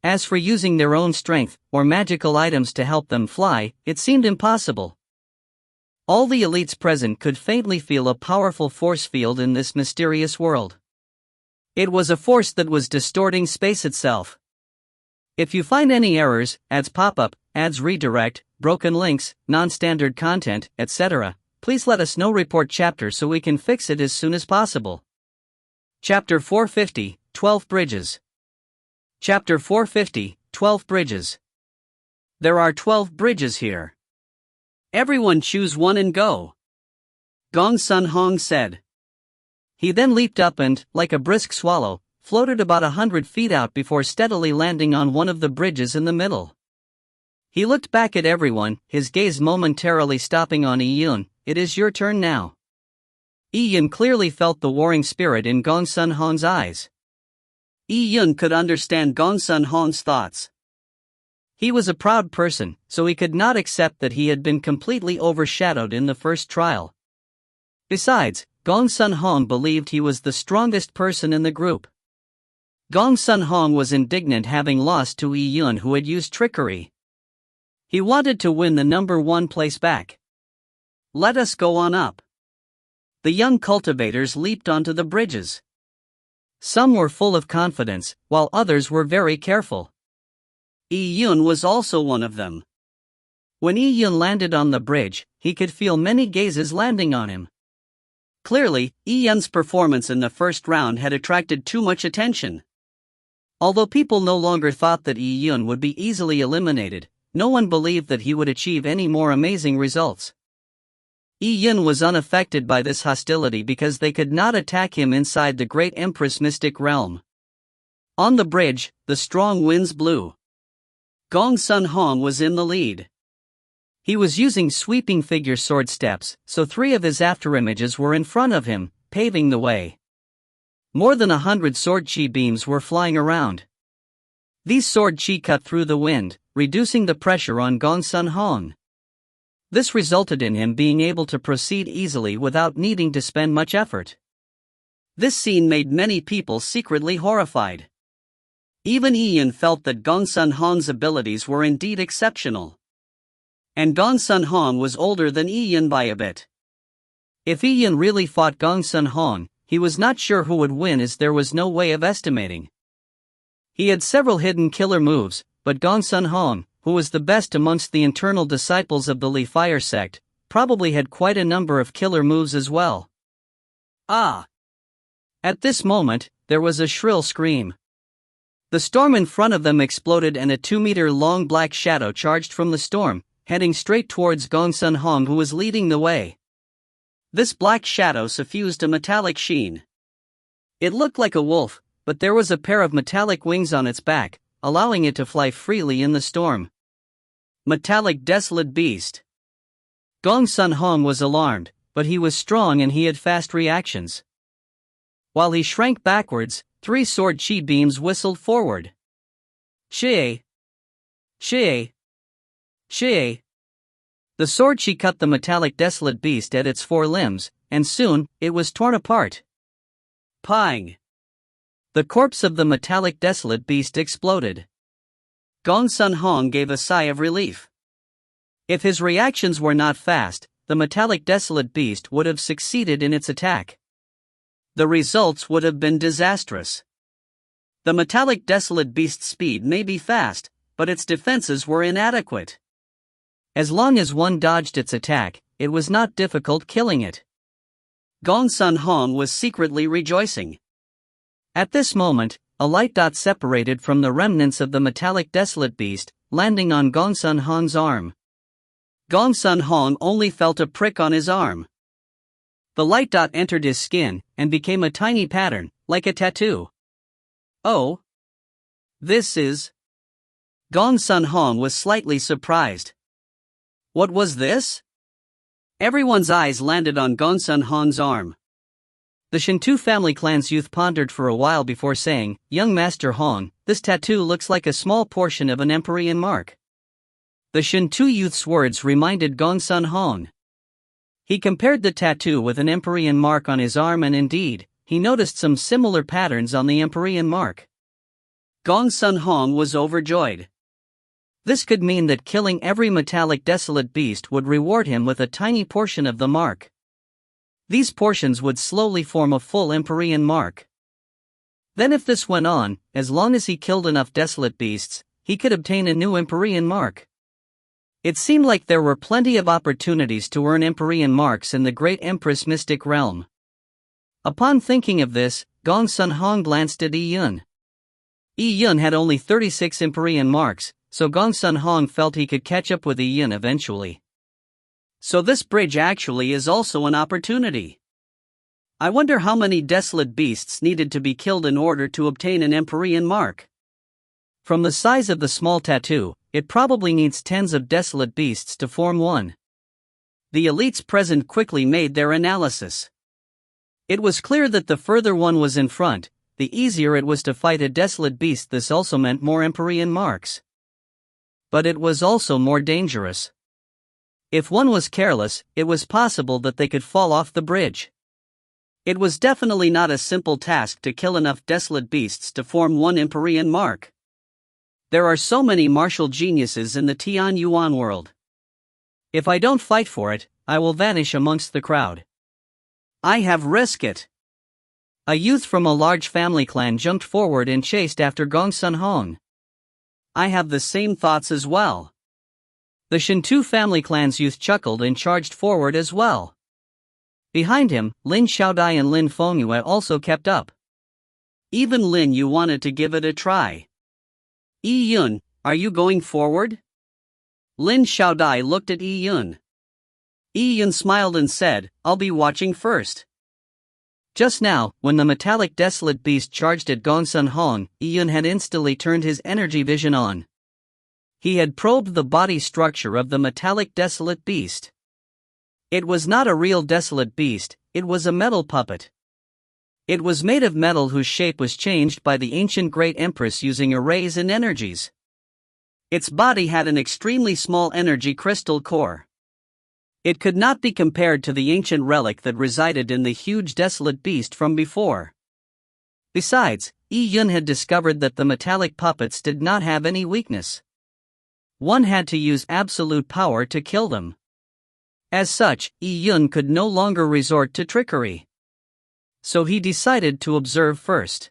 Speaker 1: As for using their own strength, or magical items to help them fly, it seemed impossible. All the elites present could faintly feel a powerful force field in this mysterious world. It was a force that was distorting space itself. If you find any errors, ads pop up, ads redirect, broken links, non-standard content, etc., please let us know. Report chapter so we can fix it as soon as possible. Chapter 450, 12 Bridges. Chapter 450, 12 Bridges. There are 12 bridges here. Everyone choose one and go, Gongsun Hong said. He then leaped up and, like a brisk swallow, floated about 100 feet out before steadily landing on one of the bridges in the middle. He looked back at everyone, his gaze momentarily stopping on Yi-Yun. "It is your turn now." Yi-Yun clearly felt the warring spirit in Gongsun Hong's eyes. Yi-Yun could understand Gongsun Hong's thoughts. He was a proud person, so he could not accept that he had been completely overshadowed in the first trial. Besides, Gongsun Hong believed he was the strongest person in the group. Gongsun Hong was indignant having lost to Yi-Yun, who had used trickery. He wanted to win the number 1 place back. "Let us go on up." The young cultivators leaped onto the bridges. Some were full of confidence, while others were very careful. Yi-Yun was also one of them. When Yi-Yun landed on the bridge, he could feel many gazes landing on him. Clearly, Yi-Yun's performance in the first round had attracted too much attention. Although people no longer thought that Yi-Yun would be easily eliminated, no one believed that he would achieve any more amazing results. Yi-Yun was unaffected by this hostility because they could not attack him inside the great Empress Mystic Realm. On the bridge, the strong winds blew. Gongsun Hong was in the lead. He was using sweeping figure sword steps, so 3 of his afterimages were in front of him, paving the way. More than 100 sword chi beams were flying around. These sword chi cut through the wind, reducing the pressure on Gongsun Hong. This resulted in him being able to proceed easily without needing to spend much effort. This scene made many people secretly horrified. Even Yi-Yun felt that Gongsun Hong's abilities were indeed exceptional. And Gongsun Hong was older than Yi-Yun by a bit. If Yi-Yun really fought Gongsun Hong, he was not sure who would win, as there was no way of estimating. He had several hidden killer moves, but Gongsun Hong, who was the best amongst the internal disciples of the Li Fire sect, probably had quite a number of killer moves as well. Ah! At this moment, there was a shrill scream. The storm in front of them exploded and a 2-meter-long black shadow charged from the storm, heading straight towards Gongsun Hong, who was leading the way. This black shadow suffused a metallic sheen. It looked like a wolf, but there was a pair of metallic wings on its back, allowing it to fly freely in the storm. Metallic desolate beast. Gongsun Hong was alarmed, but he was strong and he had fast reactions. While he shrank backwards, 3 sword chi beams whistled forward. Shie! Shie! She. The sword she cut the metallic desolate beast at its four limbs, and soon, it was torn apart. Pang. The corpse of the metallic desolate beast exploded. Gong Sun Hong gave a sigh of relief. If his reactions were not fast, the metallic desolate beast would have succeeded in its attack. The results would have been disastrous. The metallic desolate beast's speed may be fast, but its defenses were inadequate. As long as one dodged its attack, it was not difficult killing it. Gong Sun Hong was secretly rejoicing. At this moment, a light dot separated from the remnants of the metallic desolate beast, landing on Gong Sun Hong's arm. Gong Sun Hong only felt a prick on his arm. The light dot entered his skin, and became a tiny pattern, like a tattoo. Oh. This is... Gong Sun Hong was slightly surprised. What was this? Everyone's eyes landed on Gong Sun Hong's arm. The Shintu family clan's youth pondered for a while before saying, "Young Master Hong, this tattoo looks like a small portion of an Empyrean mark." The Shintu youth's words reminded Gong Sun Hong. He compared the tattoo with an Empyrean mark on his arm, and indeed, he noticed some similar patterns on the Empyrean mark. Gong Sun Hong was overjoyed. This could mean that killing every metallic desolate beast would reward him with a tiny portion of the mark. These portions would slowly form a full Empyrean mark. Then if this went on, as long as he killed enough desolate beasts, he could obtain a new Empyrean mark. It seemed like there were plenty of opportunities to earn Empyrean marks in the Great Empress Mystic Realm. Upon thinking of this, Gong Sun Hong glanced at Yi Yun. Yi Yun had only 36 Empyrean marks, so Gong Sun Hong felt he could catch up with Yi Yun eventually. So this bridge actually is also an opportunity. I wonder how many desolate beasts needed to be killed in order to obtain an Empyrean mark. From the size of the small tattoo, it probably needs tens of desolate beasts to form one. The elites present quickly made their analysis. It was clear that the further one was in front, the easier it was to fight a desolate beast. This also meant more Empyrean marks. But it was also more dangerous. If one was careless, it was possible that they could fall off the bridge. It was definitely not a simple task to kill enough desolate beasts to form one Empyrean mark. There are so many martial geniuses in the Tian Yuan world. If I don't fight for it, I will vanish amongst the crowd. I have risked it. A youth from a large family clan jumped forward and chased after Gong Sun Hong. I have the same thoughts as well. The Shintu family clan's youth chuckled and charged forward as well. Behind him, Lin Xiaodai and Lin Fengyue also kept up. Even Lin Yu wanted to give it a try. Yi Yun, are you going forward? Lin Xiaodai looked at Yi Yun. Yi Yun smiled and said, "I'll be watching first." Just now, when the metallic desolate beast charged at Gong Sun Hong, Yi Yun had instantly turned his energy vision on. He had probed the body structure of the metallic desolate beast. It was not a real desolate beast, it was a metal puppet. It was made of metal whose shape was changed by the ancient Great Empress using arrays and energies. Its body had an extremely small energy crystal core. It could not be compared to the ancient relic that resided in the huge desolate beast from before. Besides, Yi Yun had discovered that the metallic puppets did not have any weakness. One had to use absolute power to kill them. As such, Yi Yun could no longer resort to trickery. So he decided to observe first.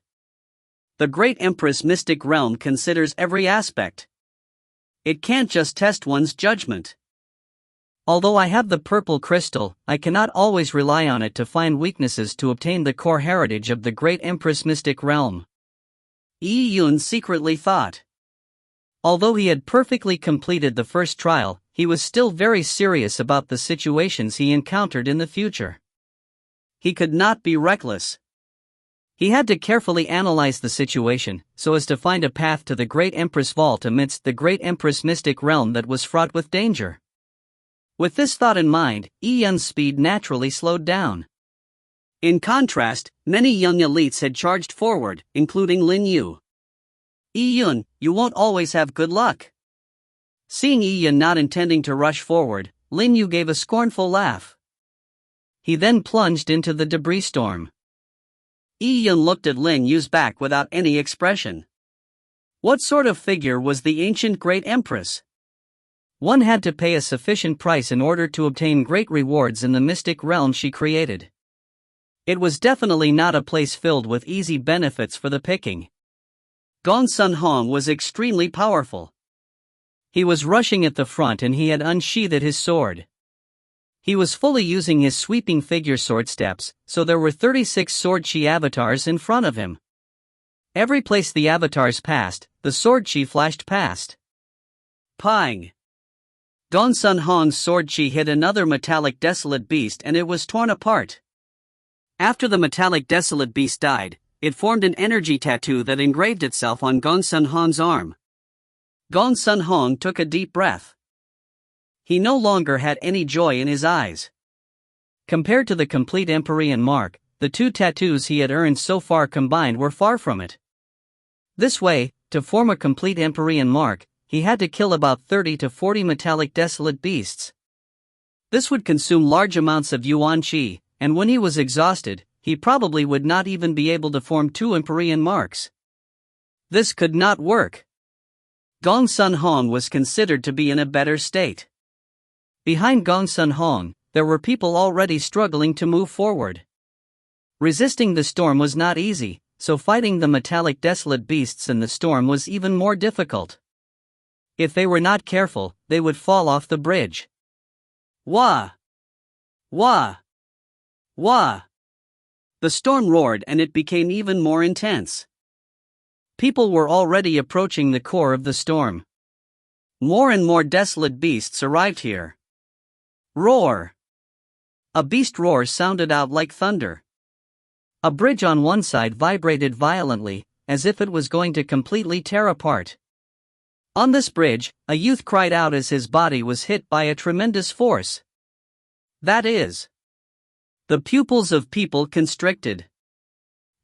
Speaker 1: The Great Empress Mystic Realm considers every aspect. It can't just test one's judgment. Although I have the purple crystal, I cannot always rely on it to find weaknesses to obtain the core heritage of the Great Empress Mystic Realm. Yi Yun secretly thought. Although he had perfectly completed the first trial, he was still very serious about the situations he encountered in the future. He could not be reckless. He had to carefully analyze the situation, so as to find a path to the Great Empress Vault amidst the Great Empress Mystic Realm that was fraught with danger. With this thought in mind, Yi Yun's speed naturally slowed down. In contrast, many young elites had charged forward, including Lin Yu. Yi Yun, you won't always have good luck. Seeing Yi-Yun not intending to rush forward, Lin Yu gave a scornful laugh. He then plunged into the debris storm. Yi-Yun looked at Lin Yu's back without any expression. What sort of figure was the ancient great empress? One had to pay a sufficient price in order to obtain great rewards in the mystic realm she created. It was definitely not a place filled with easy benefits for the picking. Gong Sun Hong was extremely powerful. He was rushing at the front and he had unsheathed his sword. He was fully using his sweeping figure sword steps, so there were 36 sword chi avatars in front of him. Every place the avatars passed, the sword chi flashed past. Pang! Gong Sun Hong's sword chi hit another metallic desolate beast and it was torn apart. After the metallic desolate beast died, it formed an energy tattoo that engraved itself on Gong Sun Hong's arm. Gong Sun Hong took a deep breath. He no longer had any joy in his eyes. Compared to the complete Empyrean mark, the two tattoos he had earned so far combined were far from it. This way, to form a complete Empyrean mark, he had to kill about 30 to 40 metallic desolate beasts. This would consume large amounts of yuan qi, and when he was exhausted, he probably would not even be able to form two Empyrean marks. This could not work. Gong Sun Hong was considered to be in a better state. Behind Gong Sun Hong, there were people already struggling to move forward. Resisting the storm was not easy, so fighting the metallic desolate beasts in the storm was even more difficult. If they were not careful, they would fall off the bridge. Wah! Wah! Wah! The storm roared and it became even more intense. People were already approaching the core of the storm. More and more desolate beasts arrived here. Roar! A beast roar sounded out like thunder. A bridge on one side vibrated violently, as if it was going to completely tear apart. On this bridge, a youth cried out as his body was hit by a tremendous force. That is. The pupils of people constricted.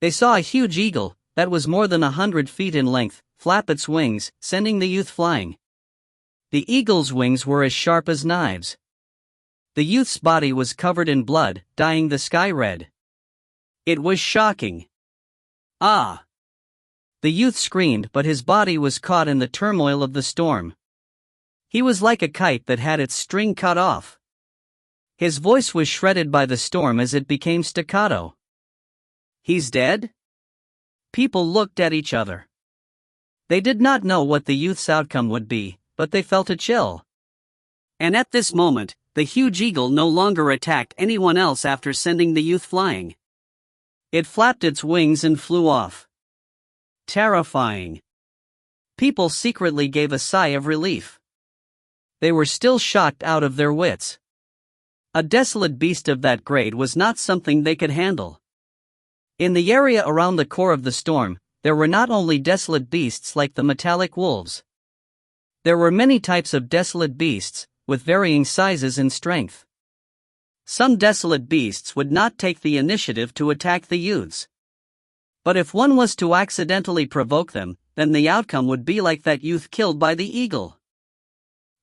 Speaker 1: They saw a huge eagle, that was more than 100 feet in length, flap its wings, sending the youth flying. The eagle's wings were as sharp as knives. The youth's body was covered in blood, dyeing the sky red. It was shocking. Ah! The youth screamed, but his body was caught in the turmoil of the storm. He was like a kite that had its string cut off. His voice was shredded by the storm as it became staccato. He's dead? People looked at each other. They did not know what the youth's outcome would be, but they felt a chill. And at this moment, the huge eagle no longer attacked anyone else after sending the youth flying. It flapped its wings and flew off. Terrifying. People secretly gave a sigh of relief. They were still shocked out of their wits. A desolate beast of that grade was not something they could handle. In the area around the core of the storm, there were not only desolate beasts like the metallic wolves. There were many types of desolate beasts, with varying sizes and strength. Some desolate beasts would not take the initiative to attack the youths. But if one was to accidentally provoke them, then the outcome would be like that youth killed by the eagle.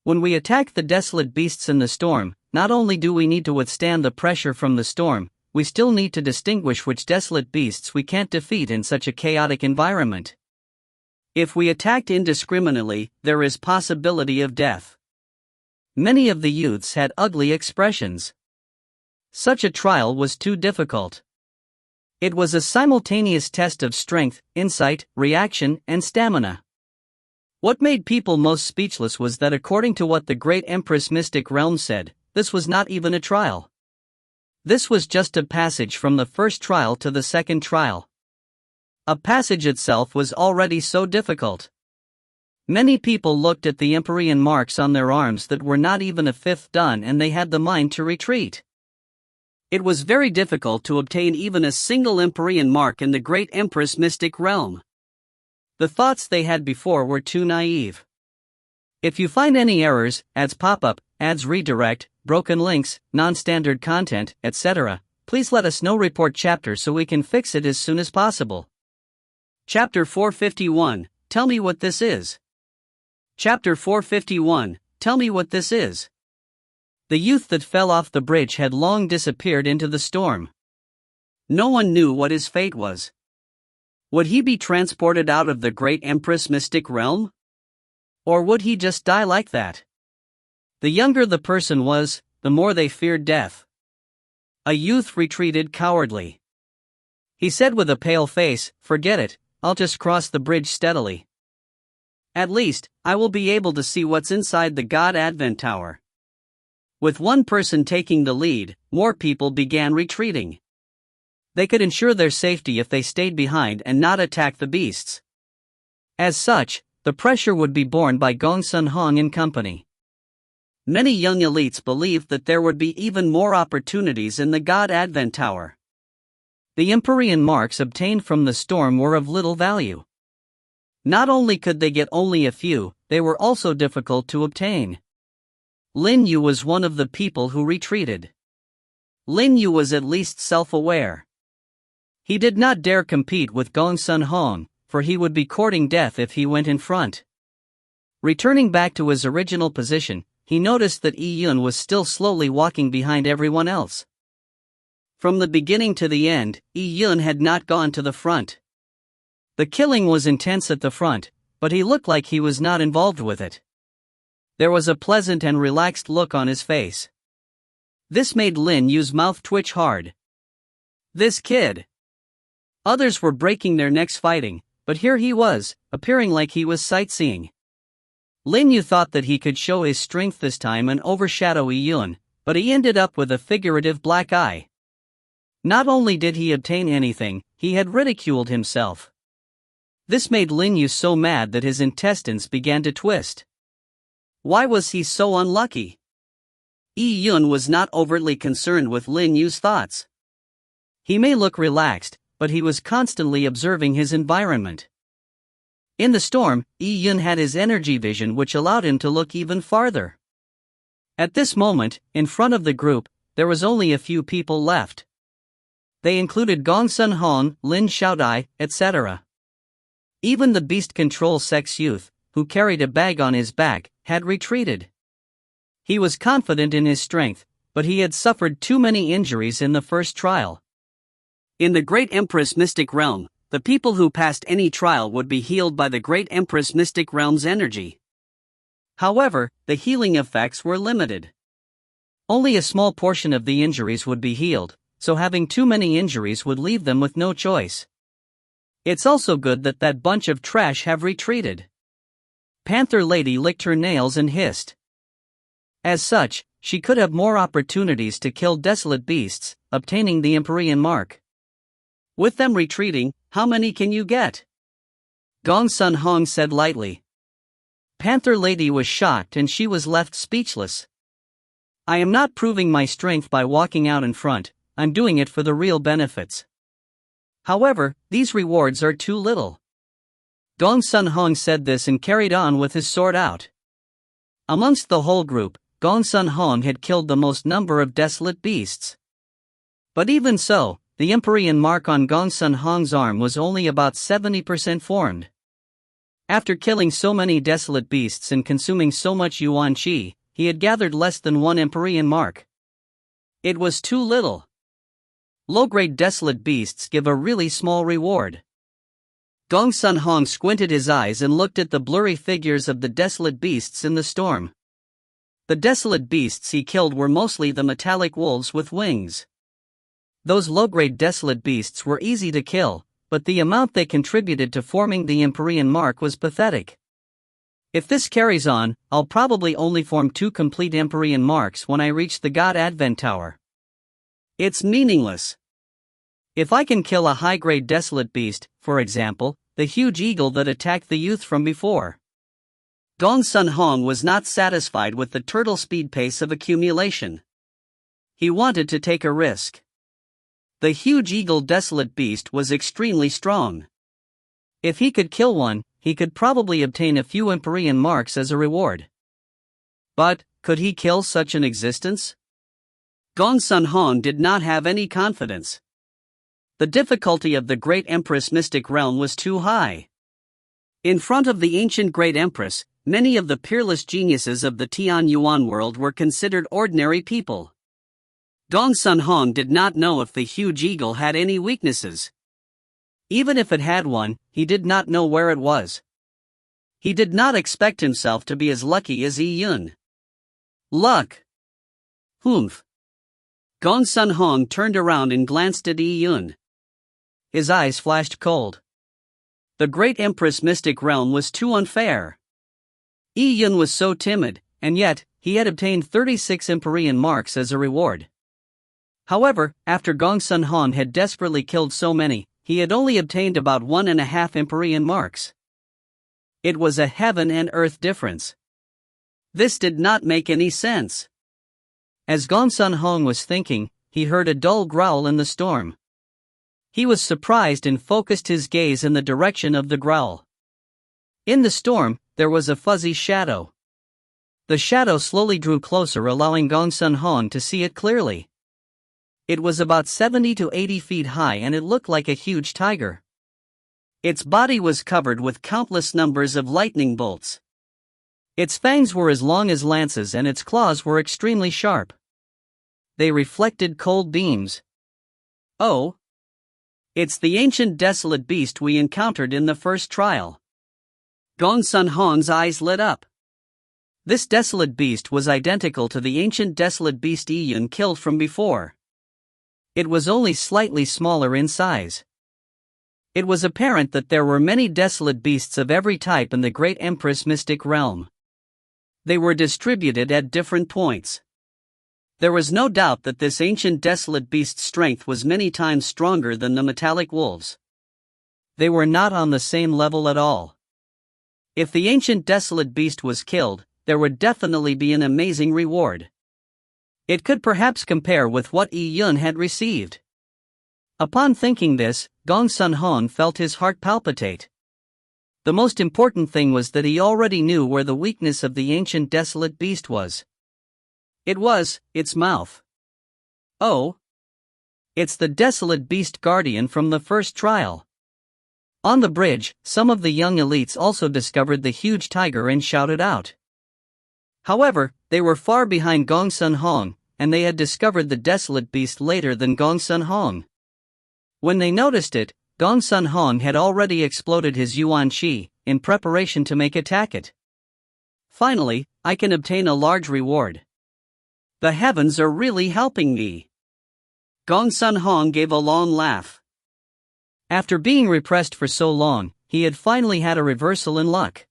Speaker 1: When we attack the desolate beasts in the storm, not only do we need to withstand the pressure from the storm, we still need to distinguish which desolate beasts we can't defeat in such a chaotic environment. If we attacked indiscriminately, there is possibility of death. Many of the youths had ugly expressions. Such a trial was too difficult. It was a simultaneous test of strength, insight, reaction, and stamina. What made people most speechless was that according to what the great Empress Mystic Realm said, this was not even a trial. This was just a passage from the first trial to the second trial. A passage itself was already so difficult. Many people looked at the Empyrean marks on their arms that were not even a fifth done and they had the mind to retreat. It was very difficult to obtain even a single Empyrean mark in the great Empress Mystic Realm. The thoughts they had before were too naive. If you find any errors, ads pop up, ads redirect, broken links, non-standard content, etc., please let us know. Report chapter so we can fix it as soon as possible. Chapter 451, Tell me what this is. Chapter 451, Tell me what this is. The youth that fell off the bridge had long disappeared into the storm. No one knew what his fate was. Would he be transported out of the great Empress mystic realm? Or would he just die like that? The younger the person was, the more they feared death. A youth retreated cowardly. He said with a pale face, "Forget it, I'll just cross the bridge steadily. At least, I will be able to see what's inside the God Advent Tower." With one person taking the lead, more people began retreating. They could ensure their safety if they stayed behind and not attack the beasts. As such, the pressure would be borne by Gongsun Hong and company. Many young elites believed that there would be even more opportunities in the God Advent Tower. The Empyrean marks obtained from the storm were of little value. Not only could they get only a few, they were also difficult to obtain. Lin Yu was one of the people who retreated. Lin Yu was at least self-aware. He did not dare compete with Gongsun Hong, for he would be courting death if he went in front. Returning back to his original position, he noticed that Yi Yun was still slowly walking behind everyone else. From the beginning to the end, Yi Yun had not gone to the front. The killing was intense at the front, but he looked like he was not involved with it. There was a pleasant and relaxed look on his face. This made Lin Yu's mouth twitch hard. This kid! Others were breaking their necks fighting, but here he was, appearing like he was sightseeing. Lin Yu thought that he could show his strength this time and overshadow Yi Yun, but he ended up with a figurative black eye. Not only did he obtain anything, he had ridiculed himself. This made Lin Yu so mad that his intestines began to twist. Why was he so unlucky? Yi Yun was not overtly concerned with Lin Yu's thoughts. He may look relaxed, but he was constantly observing his environment. In the storm, Yi Yun had his energy vision which allowed him to look even farther. At this moment, in front of the group, there was only a few people left. They included Gongsun Hong, Lin Xiaodai, etc. Even the beast control sex youth, who carried a bag on his back, had retreated. He was confident in his strength, but he had suffered too many injuries in the first trial. In the Great Empress Mystic Realm, the people who passed any trial would be healed by the Great Empress Mystic Realm's energy. However, the healing effects were limited. Only a small portion of the injuries would be healed, so having too many injuries would leave them with no choice. It's also good that that bunch of trash have retreated. Panther Lady licked her nails and hissed. As such, she could have more opportunities to kill desolate beasts, obtaining the Empyrean mark. With them retreating, how many can you get? Gongsun Hong said lightly. Panther Lady was shocked and she was left speechless. I am not proving my strength by walking out in front, I'm doing it for the real benefits. However, these rewards are too little. Gongsun Hong said this and carried on with his sword out. Amongst the whole group, Gongsun Hong had killed the most number of desolate beasts. But even so, the Empyrean mark on Gongsun Hong's arm was only about 70% formed. After killing so many desolate beasts and consuming so much yuan qi, he had gathered less than one Empyrean mark. It was too little. Low-grade desolate beasts give a really small reward. Gongsun Hong squinted his eyes and looked at the blurry figures of the desolate beasts in the storm. The desolate beasts he killed were mostly the metallic wolves with wings. Those low-grade desolate beasts were easy to kill, but the amount they contributed to forming the Empyrean mark was pathetic. If this carries on, I'll probably only form 2 complete Empyrean marks when I reach the God Advent Tower. It's meaningless. If I can kill a high-grade desolate beast, for example, the huge eagle that attacked the youth from before. Gongsun Hong was not satisfied with the turtle speed pace of accumulation. He wanted to take a risk. The huge eagle desolate beast was extremely strong. If he could kill one, he could probably obtain a few Empyrean marks as a reward. But, could he kill such an existence? Gongsun Hong did not have any confidence. The difficulty of the Great Empress Mystic Realm was too high. In front of the ancient Great Empress, many of the peerless geniuses of the Tian Yuan world were considered ordinary people. Gong Sun Hong did not know if the huge eagle had any weaknesses. Even if it had one, he did not know where it was. He did not expect himself to be as lucky as Yi Yun. Luck. Humph. Gong Sun Hong turned around and glanced at Yi Yun. His eyes flashed cold. The great Empress Mystic Realm was too unfair. Yi Yun was so timid, and yet, he had obtained 36 Empyrean marks as a reward. However, after Gong Sun Hong had desperately killed so many, he had only obtained about 1.5 Empyrean marks. It was a heaven and earth difference. This did not make any sense. As Gong Sun Hong was thinking, he heard a dull growl in the storm. He was surprised and focused his gaze in the direction of the growl. In the storm, there was a fuzzy shadow. The shadow slowly drew closer, allowing Gong Sun Hong to see it clearly. It was about 70 to 80 feet high and it looked like a huge tiger. Its body was covered with countless numbers of lightning bolts. Its fangs were as long as lances and its claws were extremely sharp. They reflected cold beams. Oh! It's the ancient desolate beast we encountered in the first trial. Gong Sun Hong's eyes lit up. This desolate beast was identical to the ancient desolate beast Yi Yun killed from before. It was only slightly smaller in size. It was apparent that there were many desolate beasts of every type in the great Empress Mystic Realm. They were distributed at different points. There was no doubt that this ancient desolate beast's strength was many times stronger than the metallic wolves. They were not on the same level at all. If the ancient desolate beast was killed, there would definitely be an amazing reward. It could perhaps compare with what Yi Yun had received. Upon thinking this, Gong Sun Hong felt his heart palpitate. The most important thing was that he already knew where the weakness of the ancient desolate beast was. It was its mouth. Oh! It's the desolate beast guardian from the first trial. On the bridge, some of the young elites also discovered the huge tiger and shouted out. However, they were far behind Gong Sun Hong, and they had discovered the desolate beast later than Gong Sun Hong. When they noticed it, Gong Sun Hong had already exploded his Yuan Qi, in preparation to attack it. Finally, I can obtain a large reward. The heavens are really helping me. Gong Sun Hong gave a long laugh. After being repressed for so long, he had finally had a reversal in luck.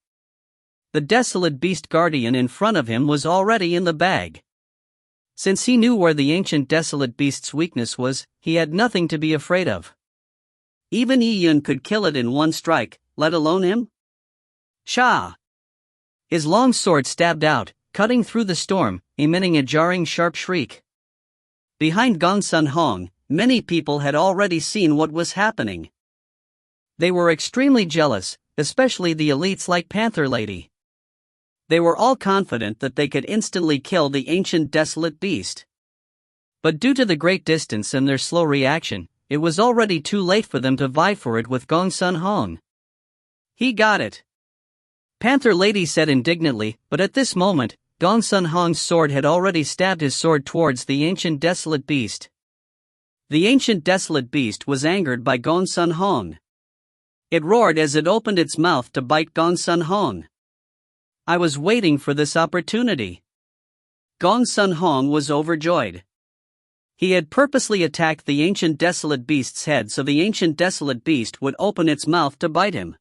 Speaker 1: The desolate beast guardian in front of him was already in the bag. Since he knew where the ancient desolate beast's weakness was, he had nothing to be afraid of. Even Yi Yun could kill it in one strike, let alone him? Sha! His long sword stabbed out, cutting through the storm, emitting a jarring sharp shriek. Behind Gong Sun Hong, many people had already seen what was happening. They were extremely jealous, especially the elites like Panther Lady. They were all confident that they could instantly kill the ancient desolate beast. But due to the great distance and their slow reaction, it was already too late for them to vie for it with Gong Sun Hong. He got it. Panther Lady said indignantly, but at this moment, Gong Sun Hong's sword had already stabbed his sword towards the ancient desolate beast. The ancient desolate beast was angered by Gong Sun Hong. It roared as it opened its mouth to bite Gong Sun Hong. I was waiting for this opportunity. Gong Sun Hong was overjoyed. He had purposely attacked the ancient desolate beast's head so the ancient desolate beast would open its mouth to bite him.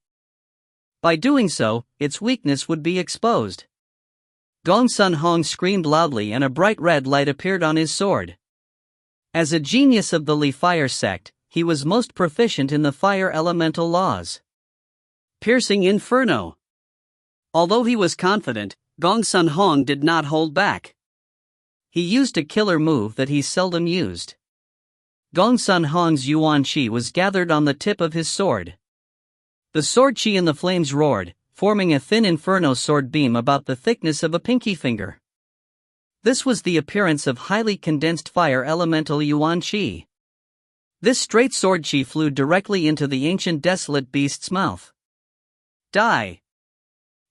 Speaker 1: By doing so, its weakness would be exposed. Gong Sun Hong screamed loudly and a bright red light appeared on his sword. As a genius of the Li Fire sect, he was most proficient in the fire elemental laws. Piercing Inferno. Although he was confident, Gong Sun Hong did not hold back. He used a killer move that he seldom used. Gong Sun Hong's Yuan Qi was gathered on the tip of his sword. The sword Qi in the flames roared, forming a thin inferno sword beam about the thickness of a pinky finger. This was the appearance of highly condensed fire elemental Yuan Qi. This straight sword Qi flew directly into the ancient desolate beast's mouth. Die!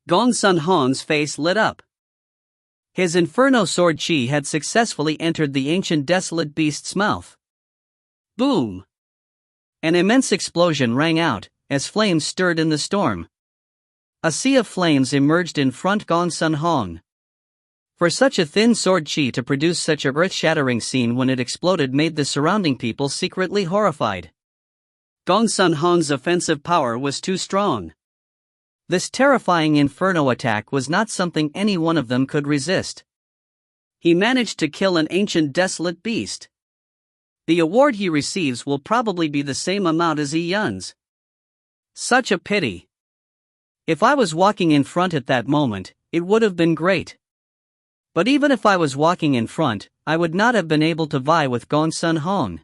Speaker 1: Gong Sun Hong's face lit up. His Inferno Sword Chi had successfully entered the ancient desolate beast's mouth. Boom! An immense explosion rang out, as flames stirred in the storm. A sea of flames emerged in front Gong Sun Hong. For such a thin sword chi to produce such a earth-shattering scene when it exploded made the surrounding people secretly horrified. Gong Sun Hong's offensive power was too strong. This terrifying inferno attack was not something any one of them could resist. He managed to kill an ancient desolate beast. The award he receives will probably be the same amount as Yi Yun's. Such a pity. If I was walking in front at that moment, it would have been great. But even if I was walking in front, I would not have been able to vie with Gong Sun Hong.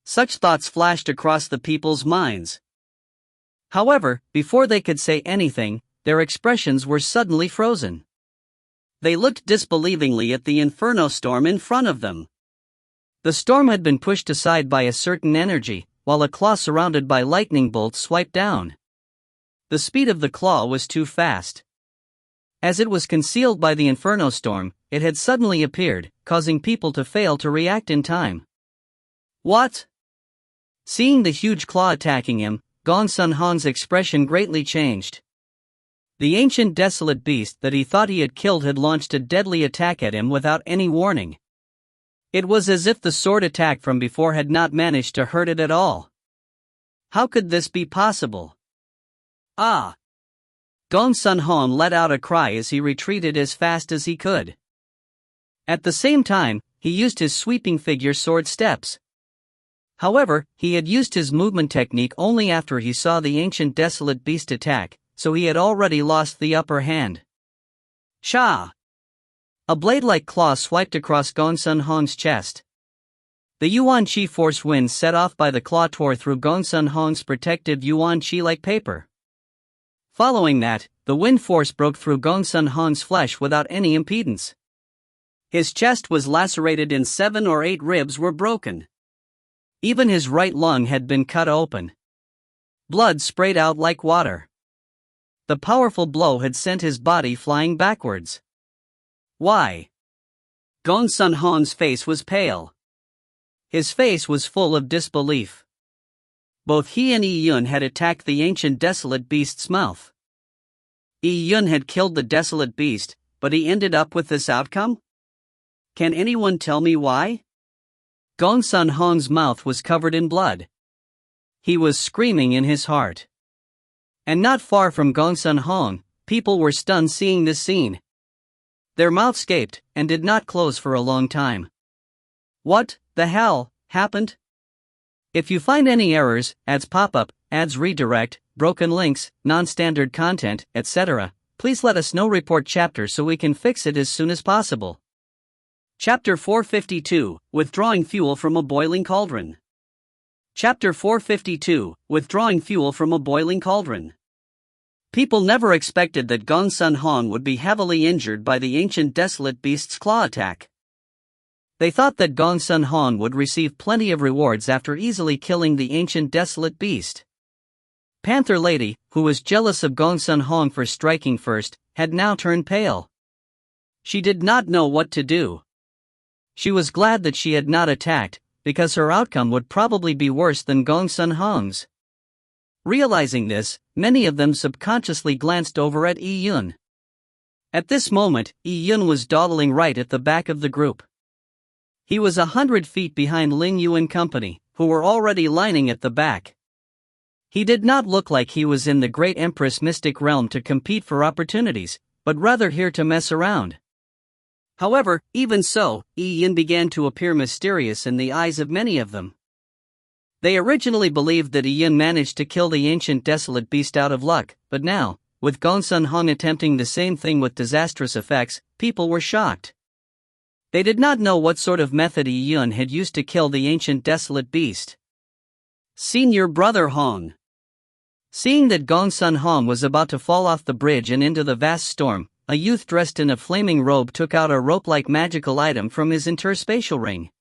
Speaker 1: Such thoughts flashed across the people's minds. However, before they could say anything, their expressions were suddenly frozen. They looked disbelievingly at the inferno storm in front of them. The storm had been pushed aside by a certain energy, while a claw surrounded by lightning bolts swiped down. The speed of the claw was too fast. As it was concealed by the inferno storm, it had suddenly appeared, causing people to fail to react in time. What? Seeing the huge claw attacking him, Gong Sun Hong's expression greatly changed. The ancient desolate beast that he thought he had killed had launched a deadly attack at him without any warning. It was as if the sword attack from before had not managed to hurt it at all. How could this be possible? Ah! Gong Sun Hong let out a cry as he retreated as fast as he could. At the same time, he used his sweeping figure sword steps. However, he had used his movement technique only after he saw the ancient desolate beast attack, so he had already lost the upper hand. Sha! A blade-like claw swiped across Gong Sun Hong's chest. The Yuan Qi force wind set off by the claw tore through Gong Sun Hong's protective Yuan Qi like paper. Following that, the wind force broke through Gong Sun Hong's flesh without any impedance. His chest was lacerated and 7 or 8 ribs were broken. Even his right lung had been cut open. Blood sprayed out like water. The powerful blow had sent his body flying backwards. Why? Gong Sun Hong's face was pale. His face was full of disbelief. Both he and Yi Yun had attacked the ancient desolate beast's mouth. Yi Yun had killed the desolate beast, but he ended up with this outcome? Can anyone tell me why? Gong Sun Hong's mouth was covered in blood. He was screaming in his heart. And not far from Gong Sun Hong, people were stunned seeing this scene. Their mouths gaped and did not close for a long time. What the hell happened? If you find any errors, ads pop up, ads redirect, broken links, non-standard content, etc., please let us know. Report chapter so we can fix it as soon as possible. Chapter 452, Withdrawing Fuel from a Boiling Cauldron. Chapter 452, Withdrawing Fuel from a Boiling Cauldron. People never expected that Gong Sun Hong would be heavily injured by the ancient desolate beast's claw attack. They thought that Gong Sun Hong would receive plenty of rewards after easily killing the ancient desolate beast. Panther Lady, who was jealous of Gong Sun Hong for striking first, had now turned pale. She did not know what to do. She was glad that she had not attacked, because her outcome would probably be worse than Gong Sun Hong's. Realizing this, many of them subconsciously glanced over at Yi Yun. At this moment, Yi Yun was dawdling right at the back of the group. He was 100 feet behind Ling Yu and company, who were already lining at the back. He did not look like he was in the Great Empress Mystic Realm to compete for opportunities, but rather here to mess around. However, even so, Yi Yun began to appear mysterious in the eyes of many of them. They originally believed that Yi Yun managed to kill the ancient desolate beast out of luck, but now, with Gong Sun Hong attempting the same thing with disastrous effects, people were shocked. They did not know what sort of method Yi Yun had used to kill the ancient desolate beast. Senior Brother Hong. Seeing that Gong Sun Hong was about to fall off the bridge and into the vast storm, a youth dressed in a flaming robe took out a rope-like magical item from his interspatial ring.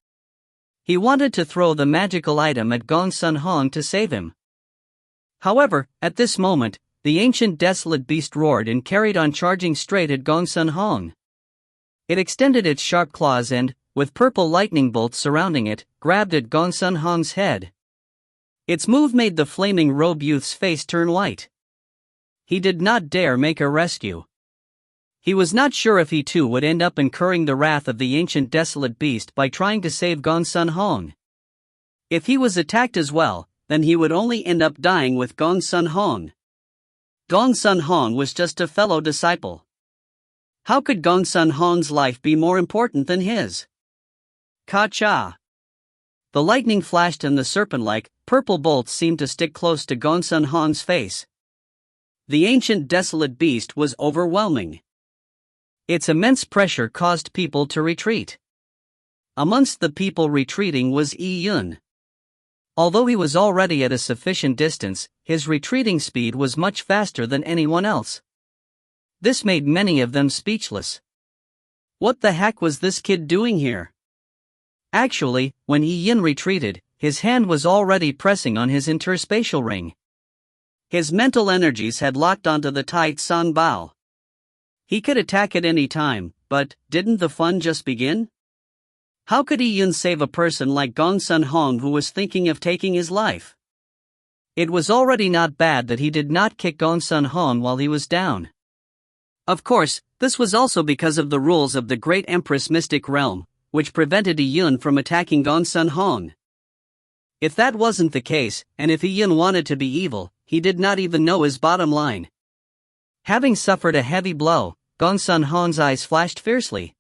Speaker 1: He wanted to throw the magical item at Gong Sun Hong to save him. However, at this moment, the ancient desolate beast roared and carried on, charging straight at Gong Sun Hong. It extended its sharp claws and, with purple lightning bolts surrounding it, grabbed at Gong Sun Hong's head. Its move made the flaming robe youth's face turn white. He did not dare make a rescue. He was not sure if he too would end up incurring the wrath of the ancient desolate beast by trying to save Gong Sun Hong. If he was attacked as well, then he would only end up dying with Gong Sun Hong. Gong Sun Hong was just a fellow disciple. How could Gong Sun Hong's life be more important than his? Ka-cha! The lightning flashed and the serpent-like, purple bolts seemed to stick close to Gong Sun Hong's face. The ancient desolate beast was overwhelming. Its immense pressure caused people to retreat. Amongst the people retreating was Yi Yun. Although he was already at a sufficient distance, his retreating speed was much faster than anyone else. This made many of them speechless. What the heck was this kid doing here? Actually, when Yi Yun retreated, his hand was already pressing on his interspatial ring. His mental energies had locked onto the tight San Bao. He could attack at any time, but didn't the fun just begin? How could Yi Yun save a person like Gong Sun Hong who was thinking of taking his life? It was already not bad that he did not kick Gong Sun Hong while he was down. Of course, this was also because of the rules of the Great Empress Mystic Realm, which prevented Yi Yun from attacking Gong Sun Hong. If that wasn't the case, and if Yi Yun wanted to be evil, he did not even know his bottom line. Having suffered a heavy blow, Gong Sun Hong's eyes flashed fiercely.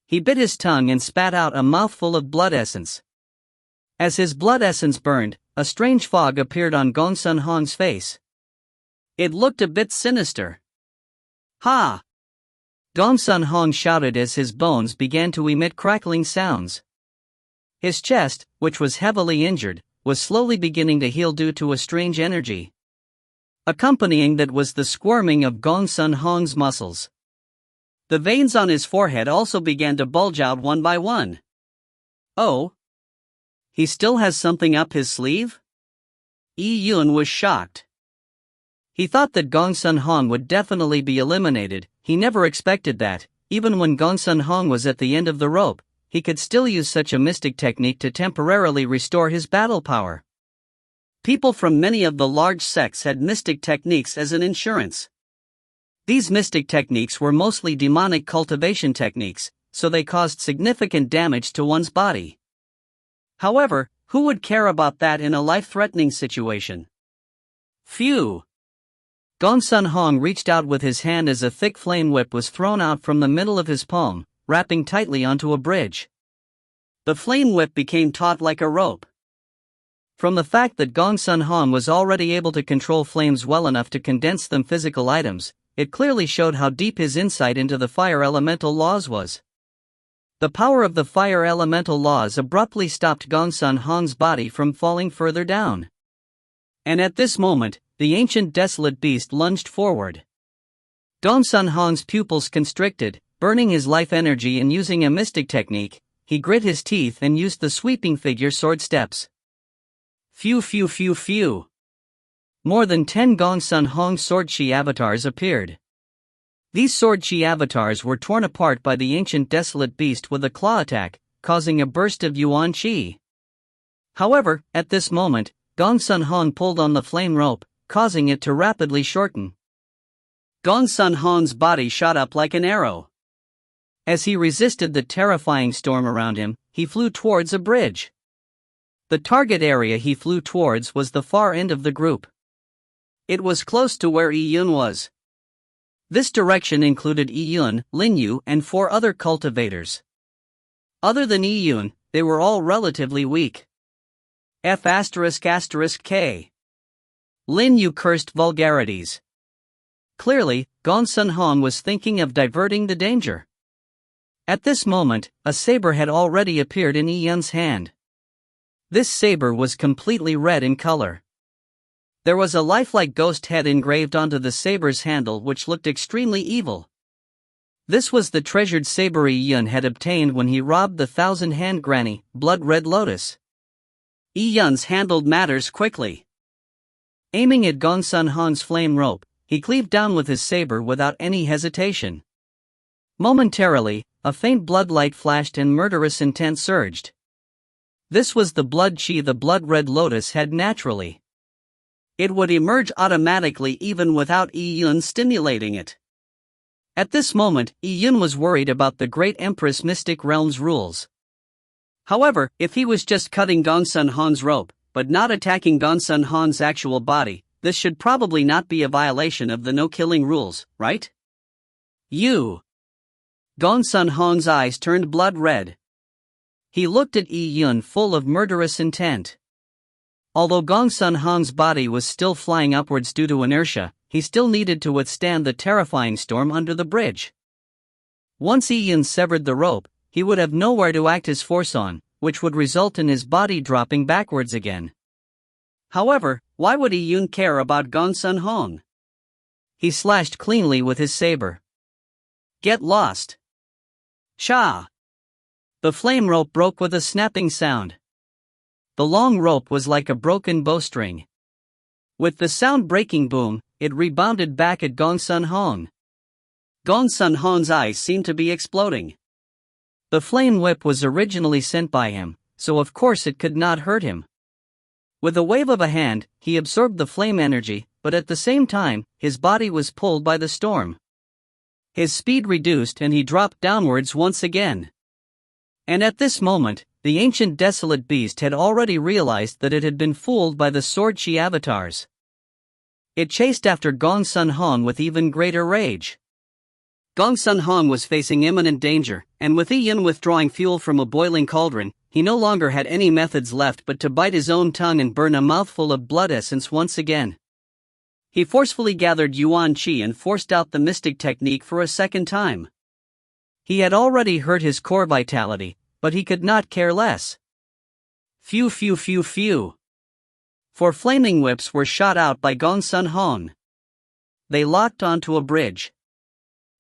Speaker 1: He bit his tongue and spat out a mouthful of blood essence. As his blood essence burned, a strange fog appeared on Gong Sun Hong's face. It looked a bit sinister. Ha! Gong Sun Hong shouted as his bones began to emit crackling sounds. His chest, which was heavily injured, was slowly beginning to heal due to a strange energy. Accompanying that was the squirming of Gong Sun Hong's muscles. The veins on his forehead also began to bulge out one by one. Oh? He still has something up his sleeve? Yi Yun was shocked. He thought that Gong Sun Hong would definitely be eliminated. He never expected that, even when Gong Sun Hong was at the end of the rope, he could still use such a mystic technique to temporarily restore his battle power. People from many of the large sects had mystic techniques as an insurance. These mystic techniques were mostly demonic cultivation techniques, so they caused significant damage to one's body. However, who would care about that in a life-threatening situation? Phew! Gong Sun Hong reached out with his hand as a thick flame whip was thrown out from the middle of his palm, wrapping tightly onto a bridge. The flame whip became taut like a rope. From the fact that Gong Sun Hong was already able to control flames well enough to condense them physical items, it clearly showed how deep his insight into the fire elemental laws was. The power of the fire elemental laws abruptly stopped Gong Sun Hong's body from falling further down. And at this moment, the ancient desolate beast lunged forward. Gong Sun Hong's pupils constricted, burning his life energy and using a mystic technique, he grit his teeth and used the sweeping figure sword steps. Phew phew phew phew. More than 10 Gong Sun Hong sword chi avatars appeared. These sword chi avatars were torn apart by the ancient desolate beast with a claw attack, causing a burst of yuan chi. However, at this moment, Gong Sun Hong pulled on the flame rope, causing it to rapidly shorten. Gong Sun Hong's body shot up like an arrow. As he resisted the terrifying storm around him, he flew towards a bridge. The target area he flew towards was the far end of the group. It was close to where Yi Yun was. This direction included Yi Yun, Lin Yu, and 4 other cultivators. Other than Yi Yun, they were all relatively weak. F***K. Lin Yu cursed vulgarities. Clearly, Gong Sun Hong was thinking of diverting the danger. At this moment, a saber had already appeared in Yi Yun's hand. This saber was completely red in color. There was a lifelike ghost head engraved onto the saber's handle which looked extremely evil. This was the treasured saber Yi Yun had obtained when he robbed the 1,000-hand granny, Blood Red Lotus. Yi Yun's handled matters quickly. Aiming at Gongsun Han's flame rope, he cleaved down with his saber without any hesitation. Momentarily, a faint blood light flashed and murderous intent surged. This was the blood chi the blood-red lotus had naturally. It would emerge automatically even without Yi Yun stimulating it. At this moment, Yi Yun was worried about the great Empress Mystic Realm's rules. However, if he was just cutting Gongsun Han's rope, but not attacking Gongsun Han's actual body, this should probably not be a violation of the no-killing rules, right? Gongsun Han's eyes turned blood red. He looked at Yi Yun full of murderous intent. Although Gongsun Han's body was still flying upwards due to inertia, he still needed to withstand the terrifying storm under the bridge. Once Yi Yun severed the rope, he would have nowhere to act his force on, which would result in his body dropping backwards again. However, why would Yi Yun care about Gongsun Han? He slashed cleanly with his saber. Get lost! Cha! The flame rope broke with a snapping sound. The long rope was like a broken bowstring. With the sound-breaking boom, it rebounded back at Gongsun Han. Gongsun Han's eyes seemed to be exploding. The flame whip was originally sent by him, so of course it could not hurt him. With a wave of a hand, he absorbed the flame energy, but at the same time, his body was pulled by the storm. His speed reduced and he dropped downwards once again. And at this moment, the ancient desolate beast had already realized that it had been fooled by the sword chi avatars. It chased after Gongsun Han with even greater rage. Gongsun Han was facing imminent danger, and with Yi Yun withdrawing fuel from a boiling cauldron, he no longer had any methods left but to bite his own tongue and burn a mouthful of blood essence once again. He forcefully gathered Yuan Qi and forced out the mystic technique for a second time. He had already hurt his core vitality, but he could not care less. Phew phew phew phew. 4 flaming whips were shot out by Gongsun Han. They locked onto a bridge.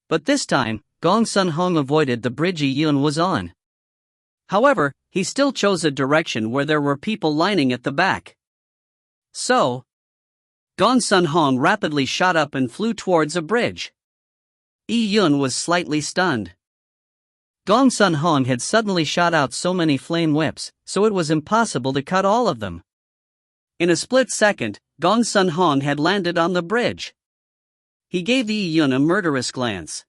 Speaker 1: But this time, Gongsun Han avoided the bridge Yi Yun was on. However, he still chose a direction where there were people lining at the back. So, Gongsun Han rapidly shot up and flew towards a bridge. Yi Yun was slightly stunned. Gongsun Han had suddenly shot out so many flame whips, so it was impossible to cut all of them. In a split second, Gongsun Han had landed on the bridge. He gave Yi Yun a murderous glance.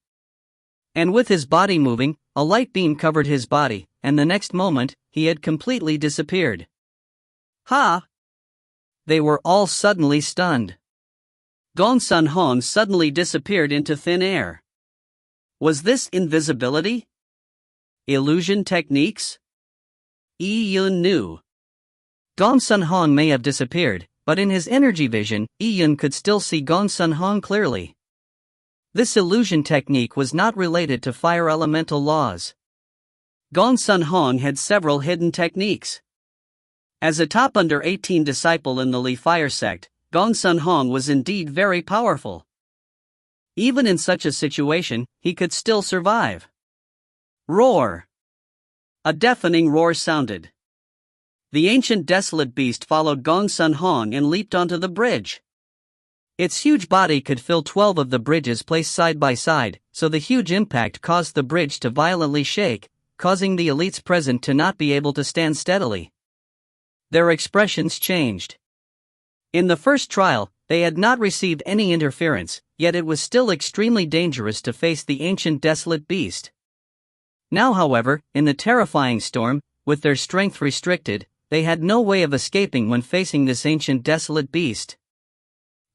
Speaker 1: And with his body moving, a light beam covered his body, and the next moment, he had completely disappeared. Ha! They were all suddenly stunned. Gongsun Han suddenly disappeared into thin air. Was this invisibility? Illusion techniques? Yi Yun knew. Gongsun Han may have disappeared, but in his energy vision, Yi Yun could still see Gongsun Han clearly. This illusion technique was not related to fire elemental laws. Gongsun Han had several hidden techniques. As a top under 18 disciple in the Li Fire sect, Gongsun Han was indeed very powerful. Even in such a situation, he could still survive. Roar! A deafening roar sounded. The ancient desolate beast followed Gongsun Han and leaped onto the bridge. Its huge body could fill 12 of the bridges placed side by side, so the huge impact caused the bridge to violently shake, causing the elites present to not be able to stand steadily. Their expressions changed. In the first trial, they had not received any interference, yet it was still extremely dangerous to face the ancient desolate beast. Now, however, in the terrifying storm, with their strength restricted, they had no way of escaping when facing this ancient desolate beast.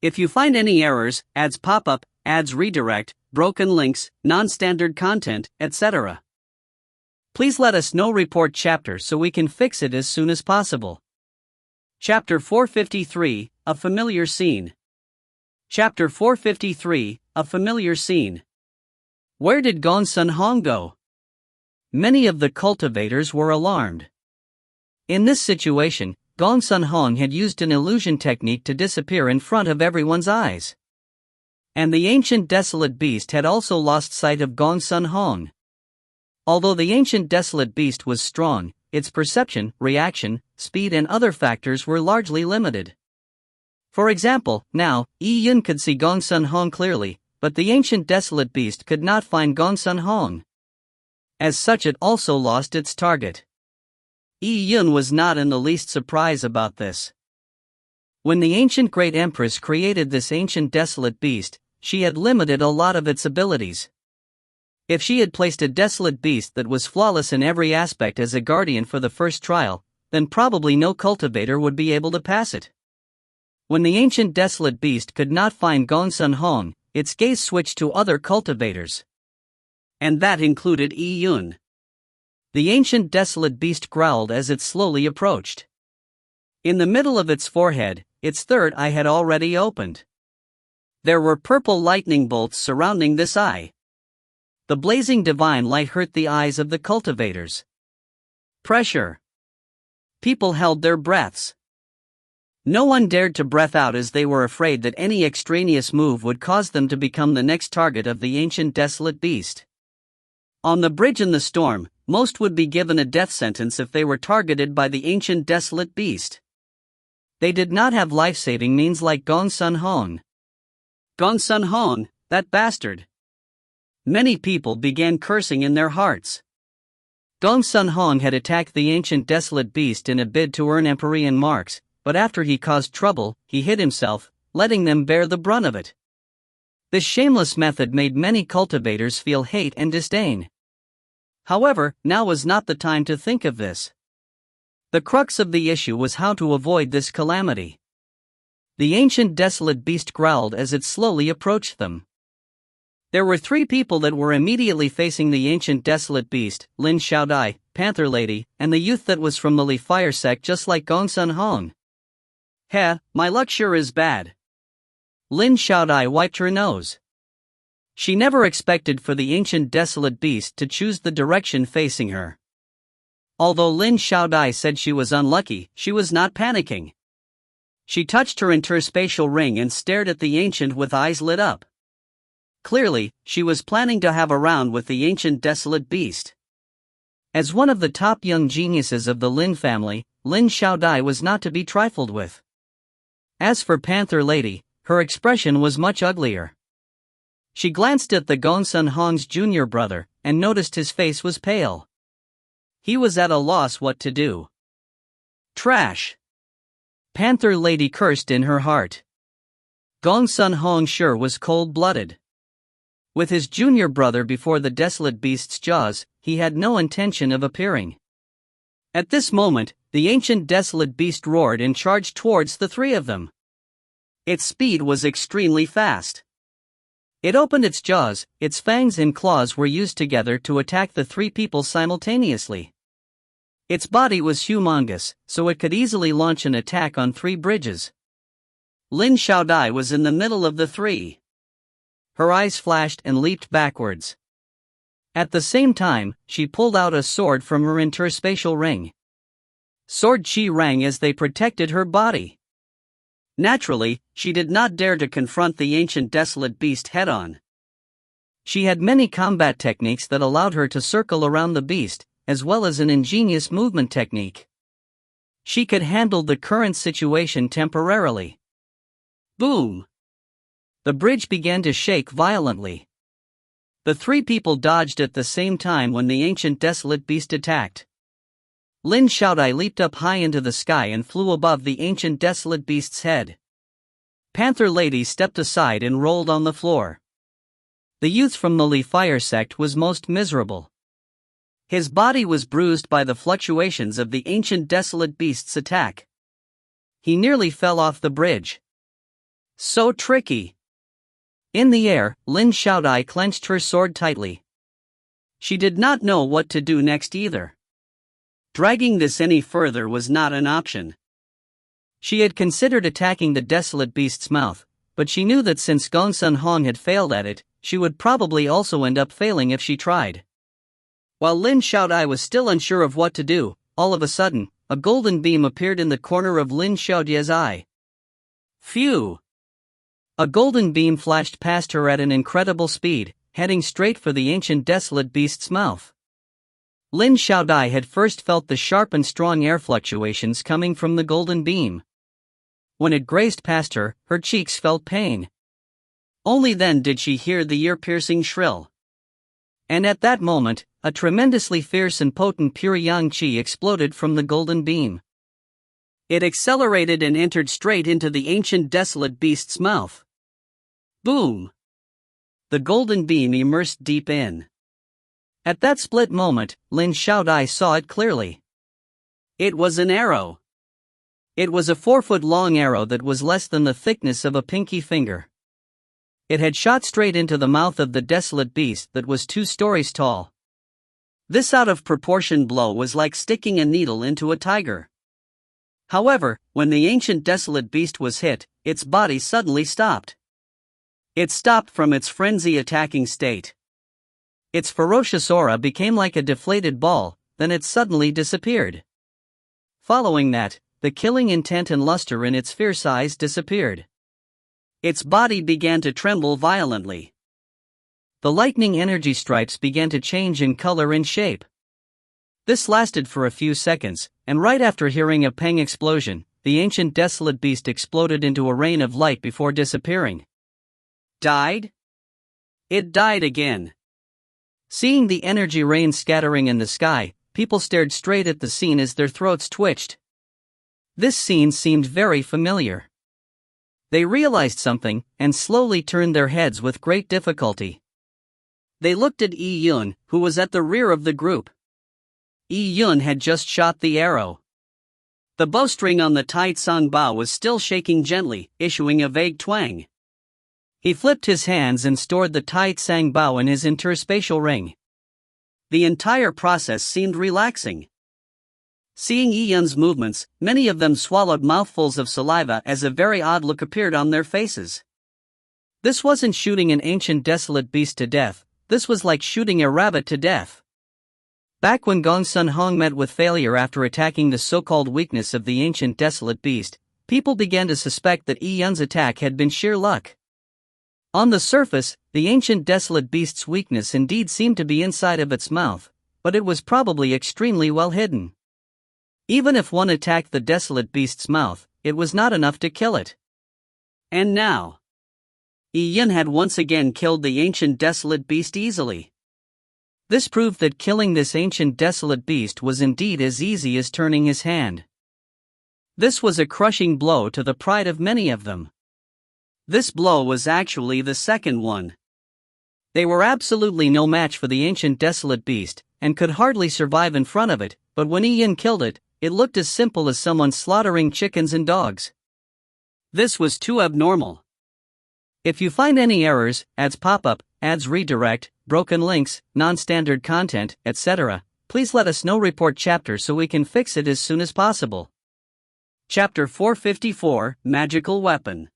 Speaker 1: If you find any errors, ads pop up, ads redirect, broken links, non-standard content, etc., please let us know. Report chapter so we can fix it as soon as possible. Chapter 453, A Familiar Scene. Chapter 453, A Familiar Scene. Where did Gongsun Han go? Many of the cultivators were alarmed. In this situation, Gongsun Han had used an illusion technique to disappear in front of everyone's eyes. And the ancient desolate beast had also lost sight of Gongsun Han. Although the ancient desolate beast was strong, its perception, reaction, speed and other factors were largely limited. For example, now, Yi Yun could see Gong Sun Hong clearly, but the ancient desolate beast could not find Gong Sun Hong. As such, it also lost its target. Yi Yun was not in the least surprised about this. When the ancient great empress created this ancient desolate beast, she had limited a lot of its abilities. If she had placed a desolate beast that was flawless in every aspect as a guardian for the first trial, then probably no cultivator would be able to pass it. When the ancient desolate beast could not find Gong Sun Hong, its gaze switched to other cultivators. And that included Yi Yun. The ancient desolate beast growled as it slowly approached. In the middle of its forehead, its third eye had already opened. There were purple lightning bolts surrounding this eye. The blazing divine light hurt the eyes of the cultivators. Pressure. People held their breaths. No one dared to breath out as they were afraid that any extraneous move would cause them to become the next target of the ancient desolate beast. On the bridge in the storm, most would be given a death sentence if they were targeted by the ancient desolate beast. They did not have life-saving means like Gong Sun Hong. Gong Sun Hong, that bastard. Many people began cursing in their hearts. Gong Sun Hong had attacked the ancient desolate beast in a bid to earn Empyrean marks, but after he caused trouble, he hid himself, letting them bear the brunt of it. This shameless method made many cultivators feel hate and disdain. However, now was not the time to think of this. The crux of the issue was how to avoid this calamity. The ancient desolate beast growled as it slowly approached them. There were 3 people that were immediately facing the ancient desolate beast: Lin Xiaodai, Panther Lady, and the youth that was from the Li Fire sect just like Gong Sun Hong. Heh, my luck sure is bad. Lin Xiaodai wiped her nose. She never expected for the ancient desolate beast to choose the direction facing her. Although Lin Xiaodai said she was unlucky, she was not panicking. She touched her interspatial ring and stared at the ancient with eyes lit up. Clearly, she was planning to have a round with the ancient desolate beast. As one of the top young geniuses of the Lin family, Lin Xiaodai was not to be trifled with. As for Panther Lady, her expression was much uglier. She glanced at the Gong Sun Hong's junior brother, and noticed his face was pale. He was at a loss what to do. Trash! Panther Lady cursed in her heart. Gong Sun Hong sure was cold-blooded. With his junior brother before the desolate beast's jaws, he had no intention of appearing. At this moment, the ancient desolate beast roared and charged towards the 3 of them. Its speed was extremely fast. It opened its jaws, its fangs and claws were used together to attack the 3 people simultaneously. Its body was humongous, so it could easily launch an attack on 3 bridges. Lin Xiaodai was in the middle of the 3. Her eyes flashed and leaped backwards. At the same time, she pulled out a sword from her interspatial ring. Sword chi rang as they protected her body. Naturally, she did not dare to confront the ancient desolate beast head-on. She had many combat techniques that allowed her to circle around the beast, as well as an ingenious movement technique. She could handle the current situation temporarily. Boom! The bridge began to shake violently. The 3 people dodged at the same time when the ancient desolate beast attacked. Lin Xiaodai leaped up high into the sky and flew above the ancient desolate beast's head. Panther Lady stepped aside and rolled on the floor. The youth from the Li Fire sect was most miserable. His body was bruised by the fluctuations of the ancient desolate beast's attack. He nearly fell off the bridge. So tricky. In the air, Lin Xiaodai clenched her sword tightly. She did not know what to do next either. Dragging this any further was not an option. She had considered attacking the desolate beast's mouth, but she knew that since Gong Sun Hong had failed at it, she would probably also end up failing if she tried. While Lin Xiaodai was still unsure of what to do, all of a sudden, a golden beam appeared in the corner of Lin Xiaodia's eye. Phew! A golden beam flashed past her at an incredible speed, heading straight for the ancient desolate beast's mouth. Lin Xiaodai had first felt the sharp and strong air fluctuations coming from the golden beam. When it grazed past her, her cheeks felt pain. Only then did she hear the ear-piercing shrill. And at that moment, a tremendously fierce and potent pure yang qi exploded from the golden beam. It accelerated and entered straight into the ancient desolate beast's mouth. Boom! The golden beam immersed deep in. At that split moment, Lin Xiaodai saw it clearly. It was an arrow. It was a 4-foot-long arrow that was less than the thickness of a pinky finger. It had shot straight into the mouth of the desolate beast that was 2 stories tall. This out-of-proportion blow was like sticking a needle into a tiger. However, when the ancient desolate beast was hit, its body suddenly stopped. It stopped from its frenzy-attacking state. Its ferocious aura became like a deflated ball, then it suddenly disappeared. Following that, the killing intent and luster in its fierce eyes disappeared. Its body began to tremble violently. The lightning energy stripes began to change in color and shape. This lasted for a few seconds, and right after hearing a pang explosion, the ancient desolate beast exploded into a rain of light before disappearing. Died? It died again. Seeing the energy rain scattering in the sky, people stared straight at the scene as their throats twitched. This scene seemed very familiar. They realized something, and slowly turned their heads with great difficulty. They looked at Yi Yun, who was at the rear of the group. Yi Yun had just shot the arrow. The bowstring on the Tai Tsang bow was still shaking gently, issuing a vague twang. He flipped his hands and stored the Tai Tsang bow in his interspatial ring. The entire process seemed relaxing. Seeing Yi Yun's movements, many of them swallowed mouthfuls of saliva as a very odd look appeared on their faces. This wasn't shooting an ancient desolate beast to death, this was like shooting a rabbit to death. Back when Gong Sun Hong met with failure after attacking the so-called weakness of the ancient desolate beast, people began to suspect that Yi Yun's attack had been sheer luck. On the surface, the ancient desolate beast's weakness indeed seemed to be inside of its mouth, but it was probably extremely well hidden. Even if one attacked the desolate beast's mouth, it was not enough to kill it. And now, Yi Yun had once again killed the ancient desolate beast easily. This proved that killing this ancient desolate beast was indeed as easy as turning his hand. This was a crushing blow to the pride of many of them. This blow was actually the second one. They were absolutely no match for the ancient desolate beast, and could hardly survive in front of it, but when Yi Yun killed it, it looked as simple as someone slaughtering chickens and dogs. This was too abnormal. If you find any errors, ads pop up, ads redirect, broken links, non-standard content, etc., please let us know. Report chapter so we can fix it as soon as possible. Chapter 454, Magical Weapon.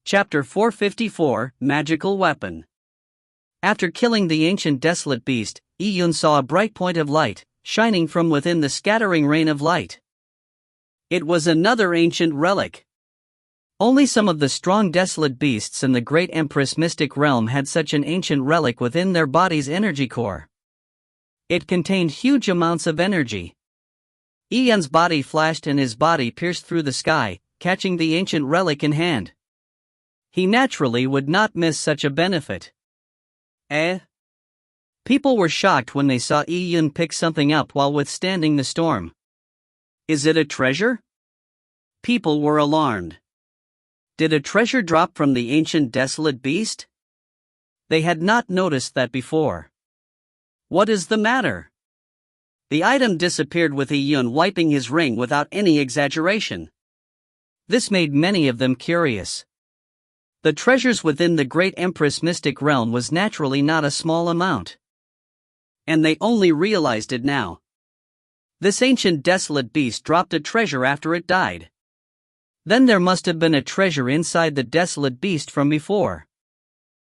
Speaker 1: Chapter 454, Magical Weapon. After killing the ancient desolate beast, Yi Yun saw a bright point of light, shining from within the scattering rain of light. It was another ancient relic. Only some of the strong desolate beasts in the great Empress mystic realm had such an ancient relic within their body's energy core. It contained huge amounts of energy. Yi Yun's body flashed and his body pierced through the sky, catching the ancient relic in hand. He naturally would not miss such a benefit. People were shocked when they saw Yi Yun pick something up while withstanding the storm. Is it a treasure? People were alarmed. Did a treasure drop from the ancient desolate beast? They had not noticed that before. What is the matter? The item disappeared with Yi Yun wiping his ring without any exaggeration. This made many of them curious. The treasures within the great Empress mystic realm was naturally not a small amount. And they only realized it now. This ancient desolate beast dropped a treasure after it died. Then there must have been a treasure inside the desolate beast from before.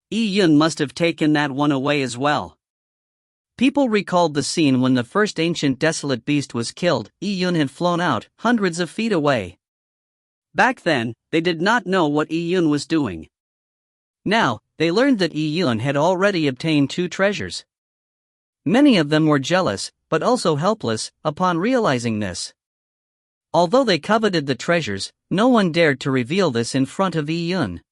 Speaker 1: Yi Yun must have taken that one away as well. People recalled the scene when the first ancient desolate beast was killed. Yi Yun had flown out, hundreds of feet away. Back then, they did not know what Yi Yun was doing. Now, they learned that Yi Yun had already obtained 2 treasures. Many of them were jealous, but also helpless, upon realizing this. Although they coveted the treasures, no one dared to reveal this in front of Yi Yun.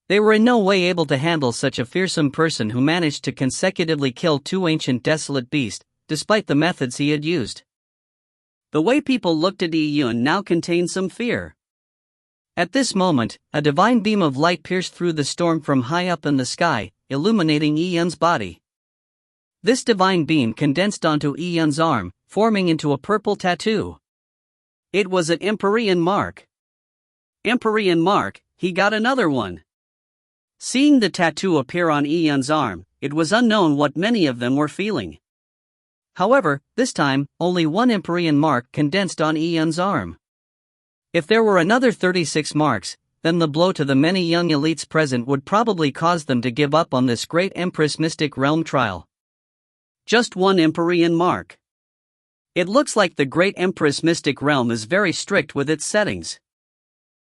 Speaker 1: They were in no way able to handle such a fearsome person who managed to consecutively kill 2 ancient desolate beasts, despite the methods he had used. The way people looked at Yi Yun now contained some fear. At this moment, a divine beam of light pierced through the storm from high up in the sky, illuminating Yi Yun's body. This divine beam condensed onto Yi Yun's arm, forming into a purple tattoo. It was an Empyrean mark. Empyrean mark, he got another one. Seeing the tattoo appear on Yi Yun's arm, it was unknown what many of them were feeling. However, this time, only one Empyrean mark condensed on Yi Yun's arm. If there were another 36 marks, then the blow to the many young elites present would probably cause them to give up on this great Empress Mystic Realm trial. Just one Empyrean mark. It looks like the great Empress Mystic Realm is very strict with its settings.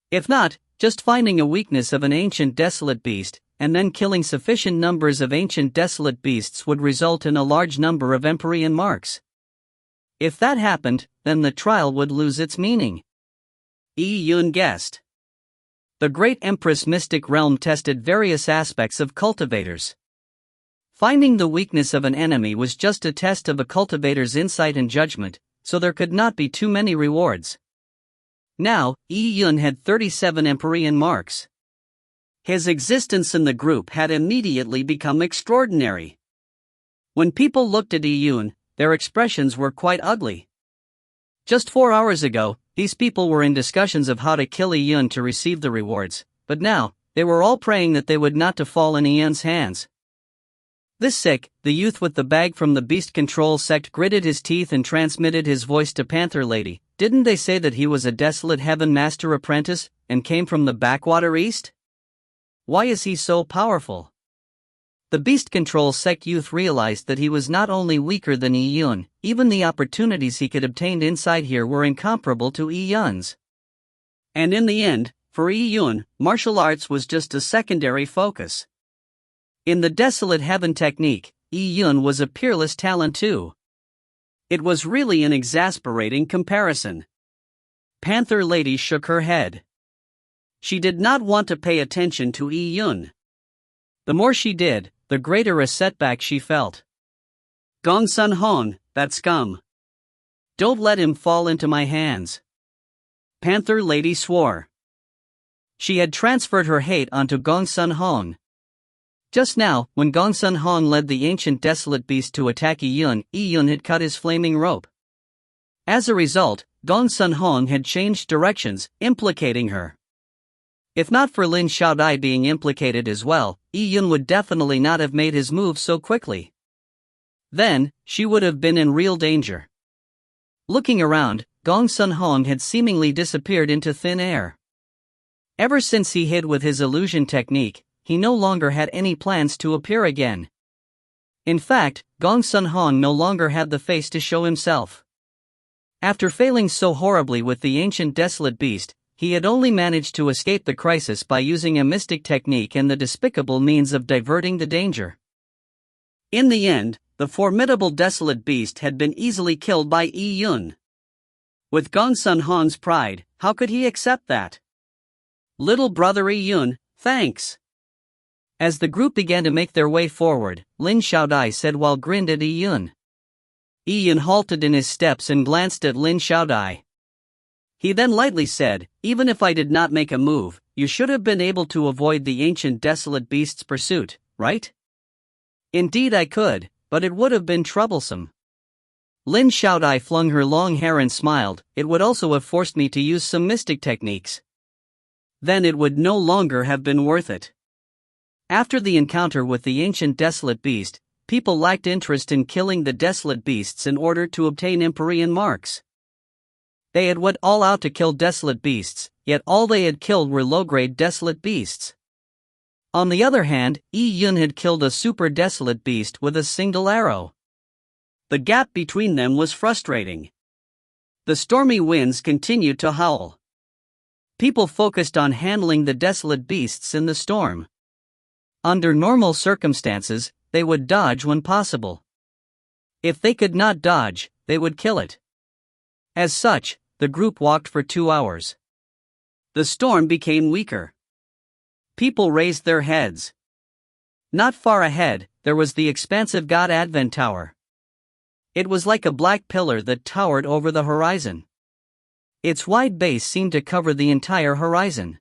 Speaker 1: If not, just finding a weakness of an ancient desolate beast, and then killing sufficient numbers of ancient desolate beasts would result in a large number of Empyrean marks. If that happened, then the trial would lose its meaning. Yi Yun guessed. The great Empress Mystic Realm tested various aspects of cultivators. Finding the weakness of an enemy was just a test of a cultivator's insight and judgment, so there could not be too many rewards. Now, Yi Yun had 37 Empyrean marks. His existence in the group had immediately become extraordinary. When people looked at Yi Yun, their expressions were quite ugly. Just 4 hours ago, these people were in discussions of how to kill Yi Yun to receive the rewards, but now, they were all praying that they would not to fall in Yi Yun's hands. This sick, the youth with the bag from the beast control sect gritted his teeth and transmitted his voice to Panther Lady. Didn't they say that he was a desolate heaven master apprentice, and came from the backwater east? Why is he so powerful? The beast control sect youth realized that he was not only weaker than Yi Yun, even the opportunities he could obtain inside here were incomparable to Yi Yun's. And in the end, for Yi Yun, martial arts was just a secondary focus. In the desolate heaven technique, Yi Yun was a peerless talent too. It was really an exasperating comparison. Panther Lady shook her head. She did not want to pay attention to Yi Yun. The more she did, the greater a setback she felt. Gong Sun Hong, that scum. Don't let him fall into my hands. Panther Lady swore. She had transferred her hate onto Gong Sun Hong. Just now, when Gong Sun Hong led the ancient desolate beast to attack Yi Yun had cut his flaming rope. As a result, Gong Sun Hong had changed directions, implicating her. If not for Lin Xiaodai being implicated as well, Yi Yun would definitely not have made his move so quickly. Then, she would have been in real danger. Looking around, Gong Sun Hong had seemingly disappeared into thin air. Ever since he hid with his illusion technique, he no longer had any plans to appear again. In fact, Gong Sun Hong no longer had the face to show himself. After failing so horribly with the ancient desolate beast, he had only managed to escape the crisis by using a mystic technique and the despicable means of diverting the danger. In the end, the formidable desolate beast had been easily killed by Yi Yun. With Gong Sun Hong's pride, how could he accept that? Little brother Yi Yun, thanks. As the group began to make their way forward, Lin Xiaodai said while grinned at Yi Yun. Yi Yun halted in his steps and glanced at Lin Xiaodai. He then lightly said, "Even if I did not make a move, you should have been able to avoid the ancient desolate beast's pursuit, right?" "Indeed I could, but it would have been troublesome." Lin Xiaodai flung her long hair and smiled. "It would also have forced me to use some mystic techniques. Then it would no longer have been worth it." After the encounter with the ancient desolate beast, people lacked interest in killing the desolate beasts in order to obtain Empyrean marks. They had went all out to kill desolate beasts, yet all they had killed were low-grade desolate beasts. On the other hand, Yi Yun had killed a super desolate beast with a single arrow. The gap between them was frustrating. The stormy winds continued to howl. People focused on handling the desolate beasts in the storm. Under normal circumstances, they would dodge when possible. If they could not dodge, they would kill it. As such, the group walked for 2 hours. The storm became weaker. People raised their heads. Not far ahead, there was the expansive God Advent Tower. It was like a black pillar that towered over the horizon. Its wide base seemed to cover the entire horizon.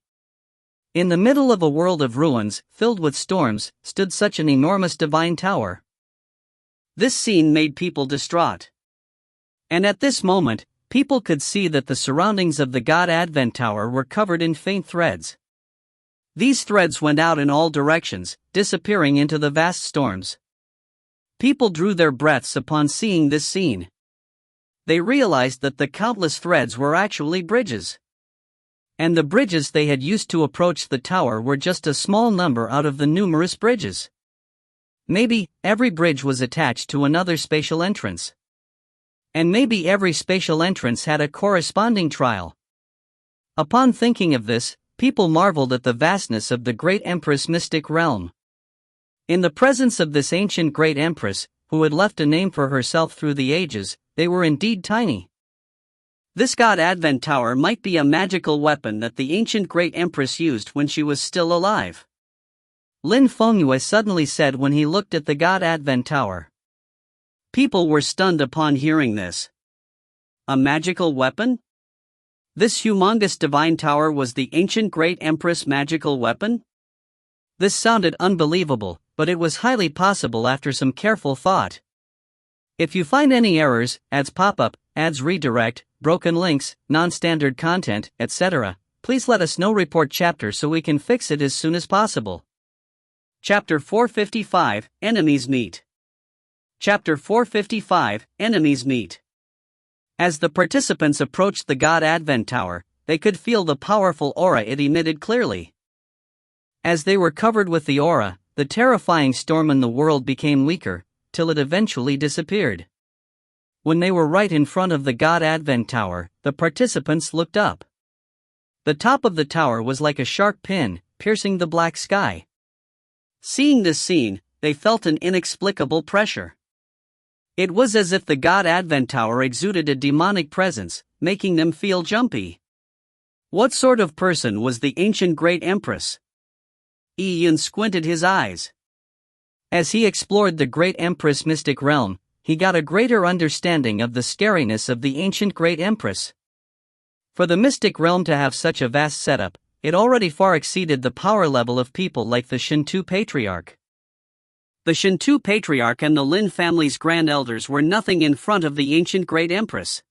Speaker 1: In the middle of a world of ruins, filled with storms, stood such an enormous divine tower. This scene made people distraught. And at this moment, people could see that the surroundings of the God Advent Tower were covered in faint threads. These threads went out in all directions, disappearing into the vast storms. People drew their breaths upon seeing this scene. They realized that the countless threads were actually bridges. And the bridges they had used to approach the tower were just a small number out of the numerous bridges. Maybe every bridge was attached to another spatial entrance. And maybe every spatial entrance had a corresponding trial. Upon thinking of this, people marveled at the vastness of the great Empress mystic realm. In the presence of this ancient great Empress, who had left a name for herself through the ages, they were indeed tiny. This God Advent Tower might be a magical weapon that the ancient great Empress used when she was still alive. Lin Fengyue suddenly said when he looked at the God Advent Tower. People were stunned upon hearing this. A magical weapon? This humongous divine tower was the ancient great Empress' magical weapon? This sounded unbelievable, but it was highly possible after some careful thought. If you find any errors, ads pop up, ads redirect, broken links, non-standard content, etc., please let us know. Report chapter so we can fix it as soon as possible. Chapter 455, Enemies Meet. Chapter 455, Enemies Meet. As the participants approached the God Advent Tower, they could feel the powerful aura it emitted clearly. As they were covered with the aura, the terrifying storm in the world became weaker, till it eventually disappeared. When they were right in front of the God Advent Tower, the participants looked up. The top of the tower was like a sharp pin, piercing the black sky. Seeing this scene, they felt an inexplicable pressure. It was as if the God Advent Tower exuded a demonic presence, making them feel jumpy. What sort of person was the ancient great Empress? Ian squinted his eyes. As he explored the great Empress mystic realm, he got a greater understanding of the scariness of the ancient great Empress. For the mystic realm to have such a vast setup, it already far exceeded the power level of people like the Shinto Patriarch. The Shinto Patriarch and the Lin family's grand elders were nothing in front of the ancient great Empress.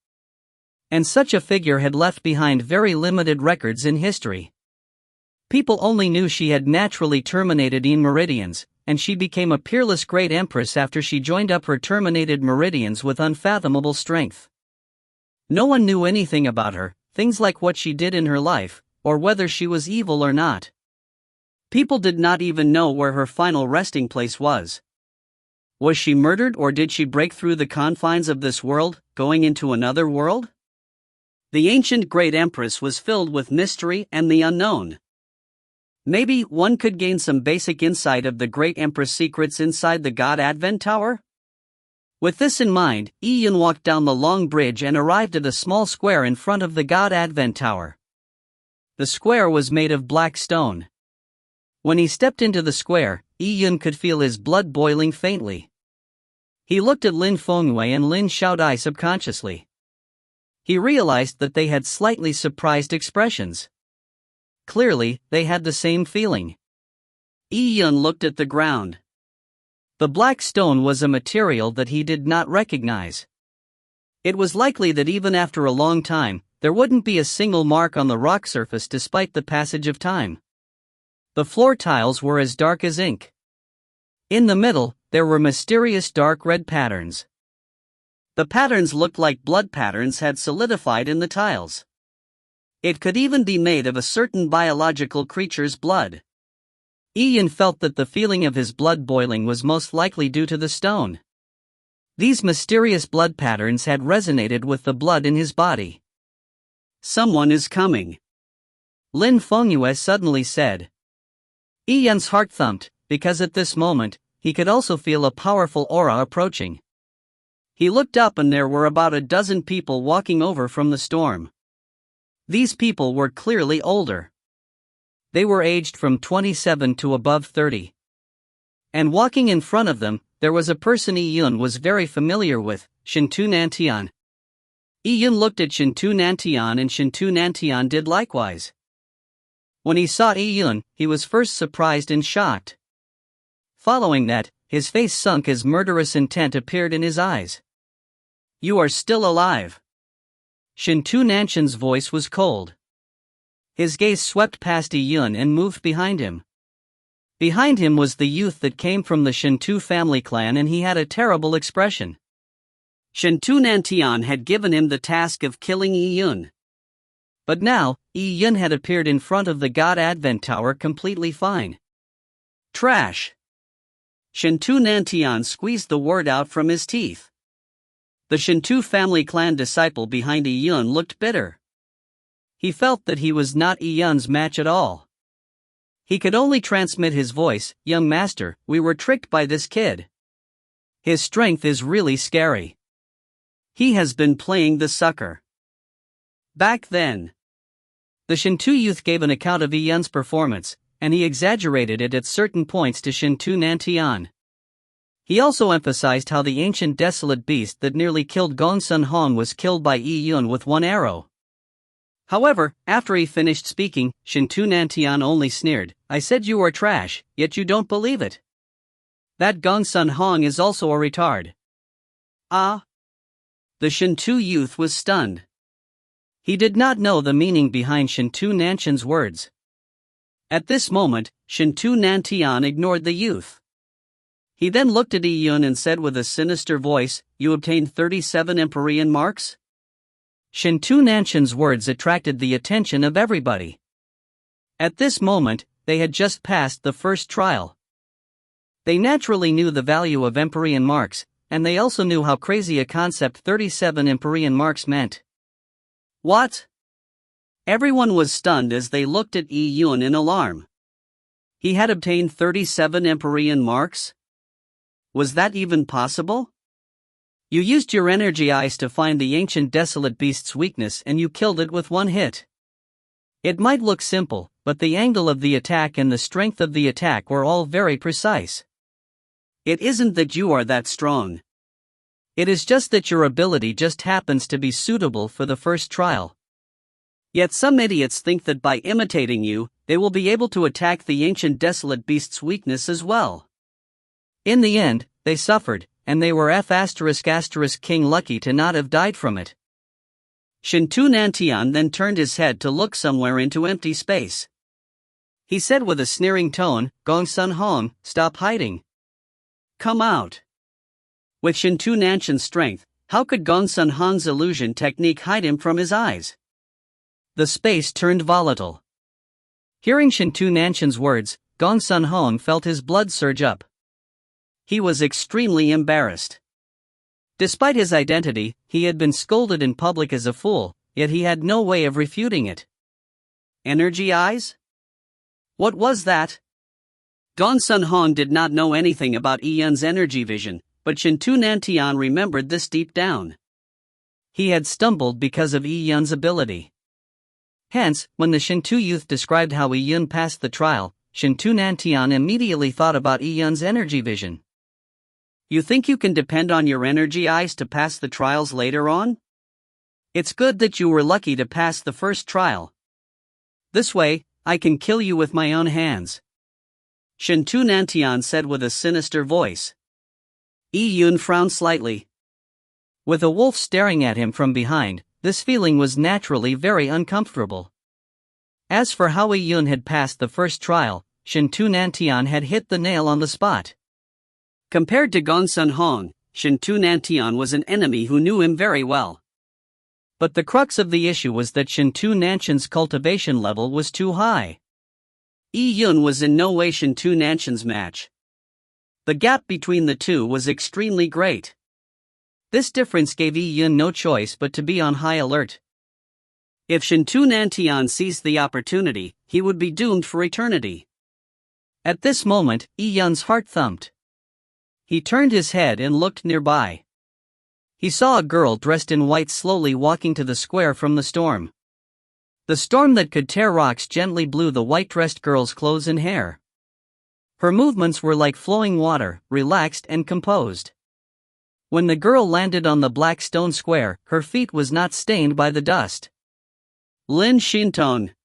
Speaker 1: And such a figure had left behind very limited records in history. People only knew she had naturally terminated in meridians, and she became a peerless great Empress after she joined up her terminated meridians with unfathomable strength. No one knew anything about her, things like what she did in her life, or whether she was evil or not. People did not even know where her final resting place was. Was she murdered, or did she break through the confines of this world, going into another world? The ancient great Empress was filled with mystery and the unknown. Maybe one could gain some basic insight of the great Empress' secrets inside the God Advent Tower? With this in mind, Ian walked down the long bridge and arrived at a small square in front of the God Advent Tower. The square was made of black stone. When he stepped into the square, Ian could feel his blood boiling faintly. He looked at Lin Fengyue and Lin Xiaodai subconsciously. He realized that they had slightly surprised expressions. Clearly, they had the same feeling. Ian looked at the ground. The black stone was a material that he did not recognize. It was likely that even after a long time, there wouldn't be a single mark on the rock surface despite the passage of time. The floor tiles were as dark as ink. In the middle, there were mysterious dark red patterns. The patterns looked like blood patterns had solidified in the tiles. It could even be made of a certain biological creature's blood. Ian felt that the feeling of his blood boiling was most likely due to the stone. These mysterious blood patterns had resonated with the blood in his body. Someone is coming, Lin Fengyue suddenly said. Ian's heart thumped, because at this moment, he could also feel a powerful aura approaching. He looked up and there were about a dozen people walking over from the storm. These people were clearly older. They were aged from 27 to above 30. And walking in front of them, there was a person Yun was very familiar with, Shintu Nantian. Yun looked at Shintu Nantian and Shintu Nantian did likewise. When he saw Yun, he was first surprised and shocked. Following that, his face sunk as murderous intent appeared in his eyes. "You are still alive." Shintu Nantian's voice was cold. His gaze swept past Yun and moved behind him. Behind him was the youth that came from the Shintu family clan, and he had a terrible expression. Shintu Nantian had given him the task of killing Yun. But now, Yun had appeared in front of the God Advent Tower completely fine. Trash. Shintu Nantian squeezed the word out from his teeth. The Shintu family clan disciple behind Yun looked bitter. He felt that he was not Yun's match at all. He could only transmit his voice, "Young master, we were tricked by this kid. His strength is really scary. He has been playing the sucker." Back then, the Shintu youth gave an account of Yun's performance, and he exaggerated it at certain points to Shintu Nantian. He also emphasized how the ancient desolate beast that nearly killed Gongsun Hong was killed by Yun with one arrow. However, after he finished speaking, Shintu Nantian only sneered, "I said you are trash, yet you don't believe it. That Gongsun Hong is also a retard." Ah! The Shintu youth was stunned. He did not know the meaning behind Shintu Nantian's words. At this moment, Shintu Nantian ignored the youth. He then looked at Yun and said with a sinister voice, "You obtained 37 Empyrean marks?" Shintu Nantian's words attracted the attention of everybody. At this moment, they had just passed the first trial. They naturally knew the value of Empyrean marks, and they also knew how crazy a concept 37 Empyrean marks meant. What? Everyone was stunned as they looked at Yun in alarm. He had obtained 37 Empyrean marks? Was that even possible? You used your energy eyes to find the ancient desolate beast's weakness and you killed it with one hit. It might look simple, but the angle of the attack and the strength of the attack were all very precise. It isn't that you are that strong. It is just that your ability just happens to be suitable for the first trial. Yet some idiots think that by imitating you, they will be able to attack the ancient desolate beast's weakness as well. In the end, they suffered, and they were ***King lucky to not have died from it. Shintu Nantian then turned his head to look somewhere into empty space. He said with a sneering tone, "Gongsun Hong, stop hiding. Come out." With Shintu Nantian's strength, how could Gongsun Hong's illusion technique hide him from his eyes? The space turned volatile. Hearing Shintu Nantian's words, Gongsun Hong felt his blood surge up. He was extremely embarrassed. Despite his identity, he had been scolded in public as a fool, yet he had no way of refuting it. Energy eyes? What was that? Gongsun Hong did not know anything about Yun's energy vision, but Shintu Nantian remembered this deep down. He had stumbled because of Yun's ability. Hence, when the Shintu youth described how Yun passed the trial, Shintu Nantian immediately thought about Yun's energy vision. You think you can depend on your energy eyes to pass the trials later on? It's good that you were lucky to pass the first trial. This way, I can kill you with my own hands. Shintu Nantian said with a sinister voice. Yun frowned slightly. With a wolf staring at him from behind, this feeling was naturally very uncomfortable. As for how Yun had passed the first trial, Shintu Nantian had hit the nail on the spot. Compared to Gongsun Hong, Shintu Nantian was an enemy who knew him very well. But the crux of the issue was that Shintu Nantian's cultivation level was too high. Yun was in no way Shintu Nantian's match. The gap between the two was extremely great. This difference gave Yun no choice but to be on high alert. If Shintu Nantian seized the opportunity, he would be doomed for eternity. At this moment, Yun's heart thumped. He turned his head and looked nearby. He saw a girl dressed in white slowly walking to the square from the storm. The storm that could tear rocks gently blew the white-dressed girl's clothes and hair. Her movements were like flowing water, relaxed and composed. When the girl landed on the black stone square, her feet was not stained by the dust. Lin Shintong.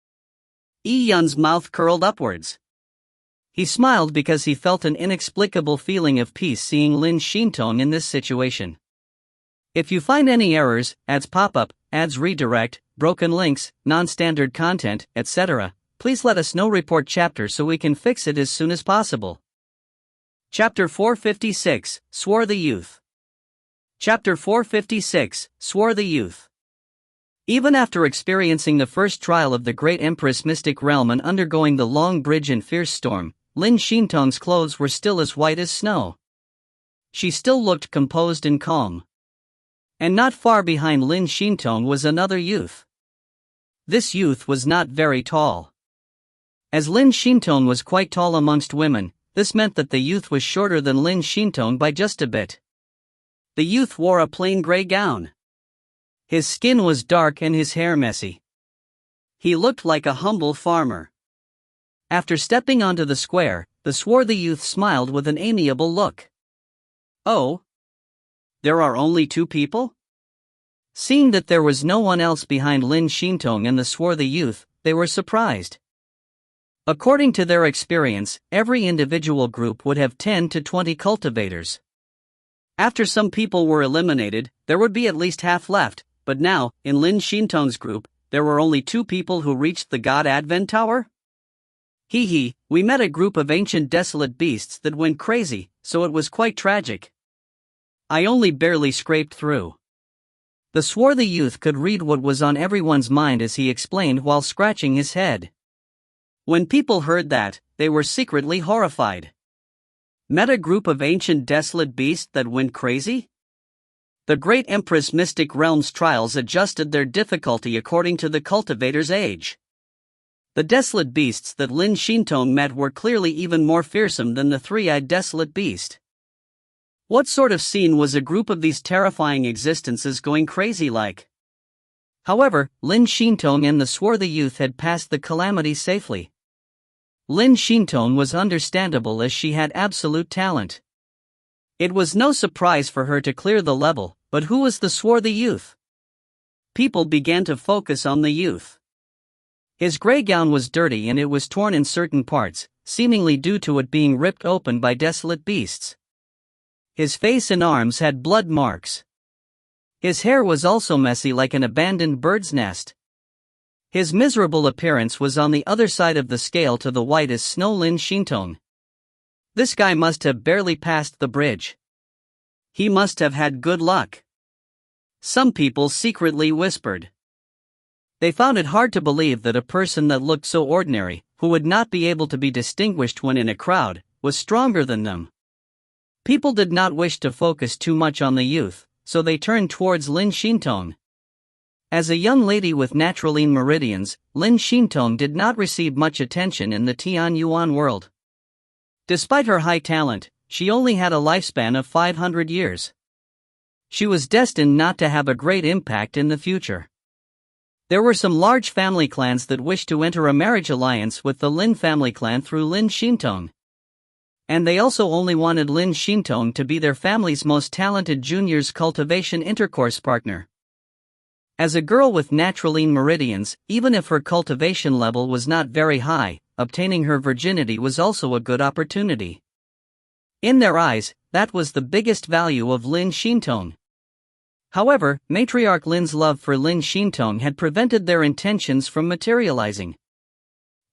Speaker 1: Yun's mouth curled upwards. He smiled because he felt an inexplicable feeling of peace seeing Lin Shintong in this situation. If you find any errors, ads pop up, ads redirect, broken links, non-standard content, etc., please let us know. Report chapter so we can fix it as soon as possible. Chapter 456, Swore the Youth. Chapter 456, Swore the Youth. Even after experiencing the first trial of the great Empress Mystic Realm and undergoing the long bridge and fierce storm, Lin Shintong's clothes were still as white as snow. She still looked composed and calm. And not far behind Lin Shintong was another youth. This youth was not very tall. As Lin Shintong was quite tall amongst women, this meant that the youth was shorter than Lin Shintong by just a bit. The youth wore a plain gray gown. His skin was dark and his hair messy. He looked like a humble farmer. After stepping onto the square, the swarthy youth smiled with an amiable look. Oh? There are only two people? Seeing that there was no one else behind Lin Shintong and the swarthy youth, they were surprised. According to their experience, every individual group would have 10 to 20 cultivators. After some people were eliminated, there would be at least half left, but now, in Lin Shintong's group, there were only 2 people who reached the God Advent Tower? We met a group of ancient desolate beasts that went crazy, so it was quite tragic. I only barely scraped through. The swarthy youth could read what was on everyone's mind as he explained while scratching his head. When people heard that, they were secretly horrified. Met a group of ancient desolate beasts that went crazy? The great Empress Mystic Realm's trials adjusted their difficulty according to the cultivator's age. The desolate beasts that Lin Shintong met were clearly even more fearsome than the three-eyed desolate beast. What sort of scene was a group of these terrifying existences going crazy like? However, Lin Shintong and the swarthy youth had passed the calamity safely. Lin Shintong was understandable as she had absolute talent. It was no surprise for her to clear the level, but who was the swarthy youth? People began to focus on the youth. His gray gown was dirty and it was torn in certain parts, seemingly due to it being ripped open by desolate beasts. His face and arms had blood marks. His hair was also messy like an abandoned bird's nest. His miserable appearance was on the other side of the scale to the white as snow Lin Shintong. This guy must have barely passed the bridge. He must have had good luck. Some people secretly whispered. They found it hard to believe that a person that looked so ordinary, who would not be able to be distinguished when in a crowd, was stronger than them. People did not wish to focus too much on the youth, so they turned towards Lin Shintong. As a young lady with naturalene meridians, Lin Shintong did not receive much attention in the Tianyuan world. Despite her high talent, she only had a lifespan of 500 years. She was destined not to have a great impact in the future. There were some large family clans that wished to enter a marriage alliance with the Lin family clan through Lin Shintong. And they also only wanted Lin Shintong to be their family's most talented junior's cultivation intercourse partner. As a girl with naturalene meridians, even if her cultivation level was not very high, obtaining her virginity was also a good opportunity. In their eyes, that was the biggest value of Lin Shintong. However, Matriarch Lin's love for Lin Shintong had prevented their intentions from materializing.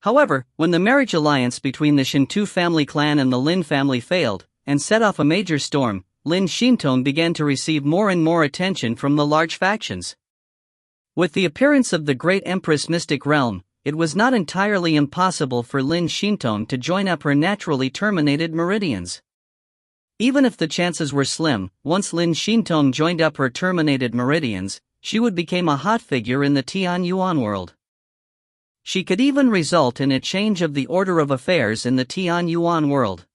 Speaker 1: However, when the marriage alliance between the Shintu family clan and the Lin family failed, and set off a major storm, Lin Shintong began to receive more and more attention from the large factions. With the appearance of the great Empress Mystic Realm, it was not entirely impossible for Lin Shintong to join up her naturally terminated meridians. Even if the chances were slim, once Lin Shintong joined up her terminated meridians, she would become a hot figure in the Tianyuan world. She could even result in a change of the order of affairs in the Tianyuan world.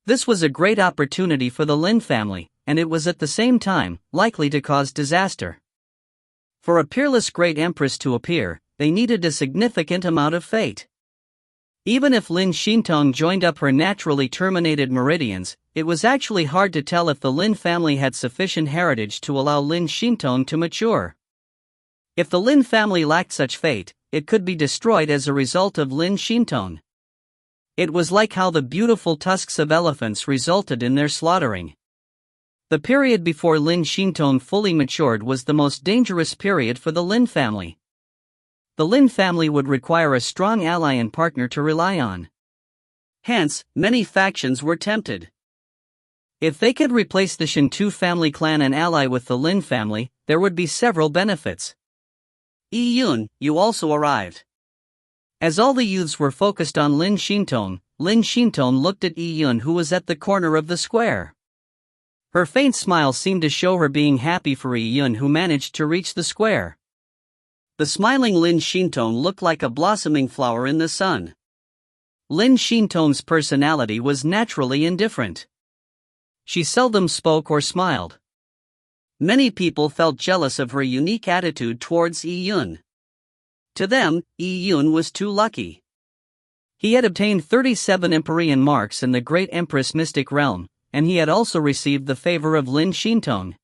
Speaker 1: This was a great opportunity for the Lin family, and it was at the same time likely to cause disaster. For a peerless great empress to appear, they needed a significant amount of fate. Even if Lin Xintong joined up her naturally terminated meridians, it was actually hard to tell if the Lin family had sufficient heritage to allow Lin Xintong to mature. If the Lin family lacked such fate, it could be destroyed as a result of Lin Xintong. It was like how the beautiful tusks of elephants resulted in their slaughtering. The period before Lin Xintong fully matured was the most dangerous period for the Lin family. The Lin family would require a strong ally and partner to rely on. Hence, many factions were tempted. If they could replace the Shintu family clan and ally with the Lin family, there would be several benefits. Yi Yun, you also arrived. As all the youths were focused on Lin Xintong looked at Yi Yun, who was at the corner of the square. Her faint smile seemed to show her being happy for Yi Yun, who managed to reach the square. The smiling Lin Xintong looked like a blossoming flower in the sun. Lin Xintong's personality was naturally indifferent. She seldom spoke or smiled. Many people felt jealous of her unique attitude towards Yi Yun. To them, Yi Yun was too lucky. He had obtained 37 Empyrean marks in the Great Empress Mystic Realm, and he had also received the favor of Lin Xintong.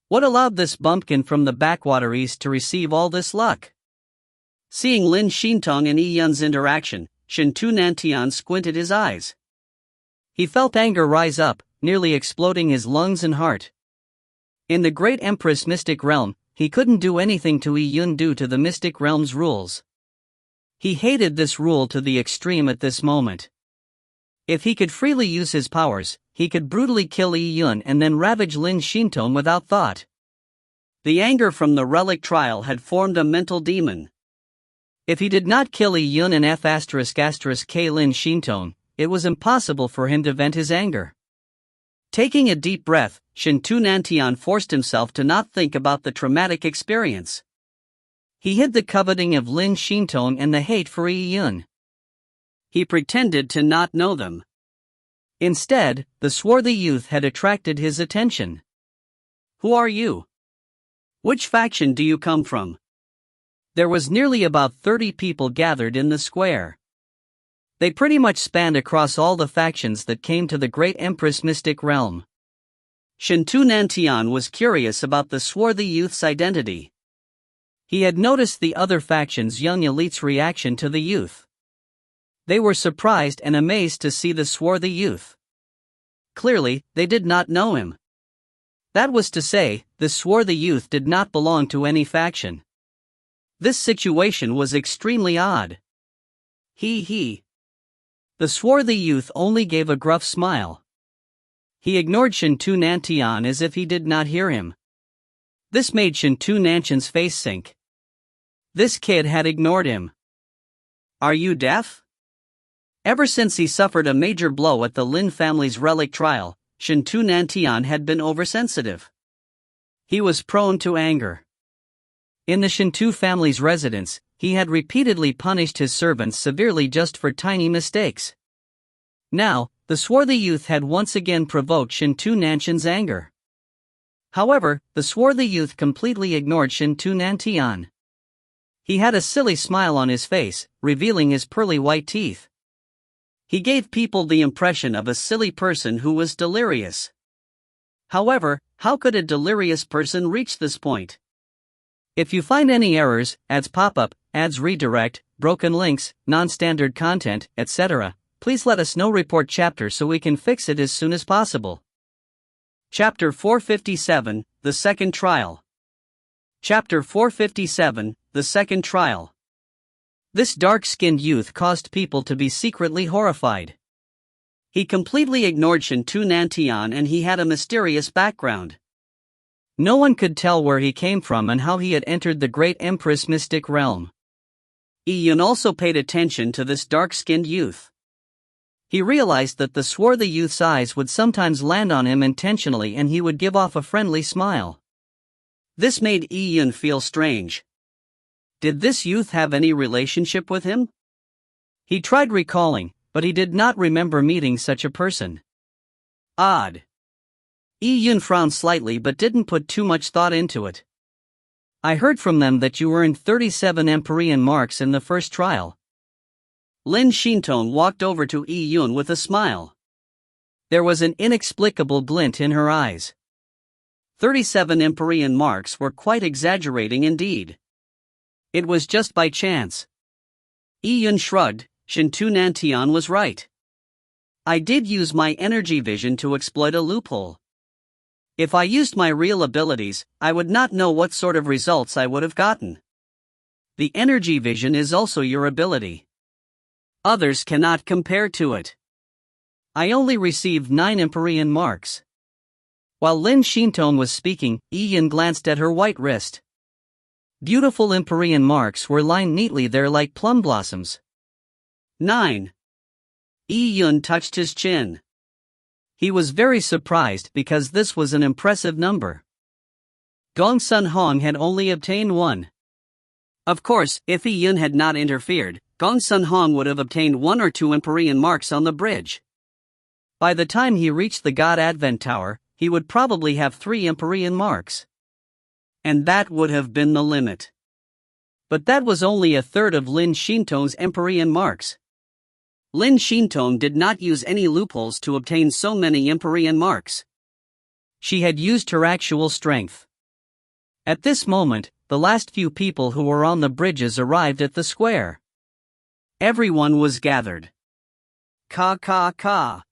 Speaker 1: What allowed this bumpkin from the backwater east to receive all this luck? Seeing Lin Xintong and Yi Yun's interaction, Shintu Nantian squinted his eyes. He felt anger rise up, nearly exploding his lungs and heart. In the Great Empress Mystic Realm, he couldn't do anything to Yi Yun due to the Mystic Realm's rules. He hated this rule to the extreme at this moment. If he could freely use his powers, he could brutally kill Yi Yun and then ravage Lin Xintong without thought. The anger from the relic trial had formed a mental demon. If he did not kill Yi Yun and F***K Lin Xintong, it was impossible for him to vent his anger. Taking a deep breath, Shintu Nantian forced himself to not think about the traumatic experience. He hid the coveting of Lin Xintong and the hate for Yi Yun. He pretended to not know them. Instead, the swarthy youth had attracted his attention. Who are you? Which faction do you come from? There was nearly about 30 people gathered in the square. They pretty much spanned across all the factions that came to the Great Empress Mystic Realm. Shintu Nantian was curious about the swarthy youth's identity. He had noticed the other factions' young elites' reaction to the youth. They were surprised and amazed to see the swarthy youth. Clearly, they did not know him. That was to say, the swarthy youth did not belong to any faction. This situation was extremely odd. He. The swarthy youth only gave a gruff smile. He ignored Shintu Nantian as if he did not hear him. This made Shintu Nantian's face sink. This kid had ignored him. Are you deaf? Ever since he suffered a major blow at the Lin family's relic trial, Shintu Nantian had been oversensitive. He was prone to anger. In the Shintu family's residence, he had repeatedly punished his servants severely just for tiny mistakes. Now, the swarthy youth had once again provoked Shintu Nantian's anger. However, the swarthy youth completely ignored Shintu Nantian. He had a silly smile on his face, revealing his pearly white teeth. He gave people the impression of a silly person who was delirious. However, how could a delirious person reach this point? If you find any errors, ads pop up, ads redirect, broken links, non-standard content, etc., please let us know. Report chapter so we can fix it as soon as possible. Chapter 457, The Second Trial. Chapter 457, The Second Trial. This dark-skinned youth caused people to be secretly horrified. He completely ignored Shintu Nantian and he had a mysterious background. No one could tell where he came from and how he had entered the Great Empress Mystic Realm. Yi Yun also paid attention to this dark-skinned youth. He realized that the swarthy youth's eyes would sometimes land on him intentionally and he would give off a friendly smile. This made Yi Yun feel strange. Did this youth have any relationship with him? He tried recalling, but he did not remember meeting such a person. Odd. Yi Yun frowned slightly but didn't put too much thought into it. I heard from them that you earned 37 Empyrean marks in the first trial. Lin Shintong walked over to Yi Yun with a smile. There was an inexplicable glint in her eyes. 37 Empyrean marks were quite exaggerating indeed. It was just by chance. Yi Yun shrugged. Shintu Nantian was right. I did use my energy vision to exploit a loophole. If I used my real abilities, I would not know what sort of results I would have gotten. The energy vision is also your ability. Others cannot compare to it. I only received 9 Empyrean marks. While Lin Shintong was speaking, Yi Yun glanced at her white wrist. Beautiful Empyrean marks were lined neatly there like plum blossoms. 9. Yi Yun touched his chin. He was very surprised because this was an impressive number. Gong Sun Hong had only obtained 1. Of course, if Yi Yun had not interfered, Gong Sun Hong would have obtained 1 or 2 Empyrean marks on the bridge. By the time he reached the God Advent Tower, he would probably have 3 Empyrean marks. And that would have been the limit. But that was only a third of Lin Shintong's Empyrean marks. Lin Shintong did not use any loopholes to obtain so many Empyrean marks. She had used her actual strength. At this moment, the last few people who were on the bridges arrived at the square. Everyone was gathered. Ka ka ka.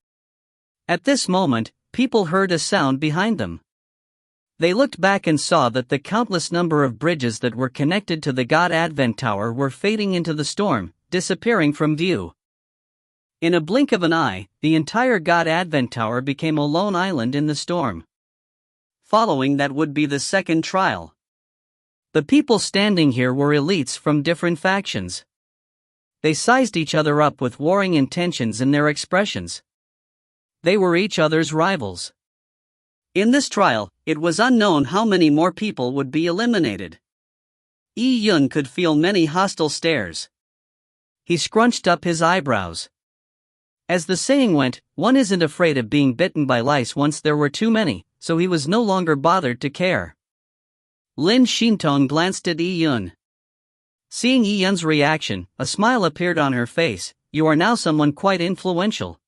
Speaker 1: At this moment, people heard a sound behind them. They looked back and saw that the countless number of bridges that were connected to the God Advent Tower were fading into the storm, disappearing from view. In a blink of an eye, the entire God Advent Tower became a lone island in the storm. Following that would be the second trial. The people standing here were elites from different factions. They sized each other up with warring intentions in their expressions. They were each other's rivals. In this trial, it was unknown how many more people would be eliminated. Yi Yun could feel many hostile stares. He scrunched up his eyebrows. As the saying went, one isn't afraid of being bitten by lice once there were too many, so he was no longer bothered to care. Lin Shintong glanced at Yi Yun. Seeing Yi Yun's reaction, a smile appeared on her face. You are now someone quite influential.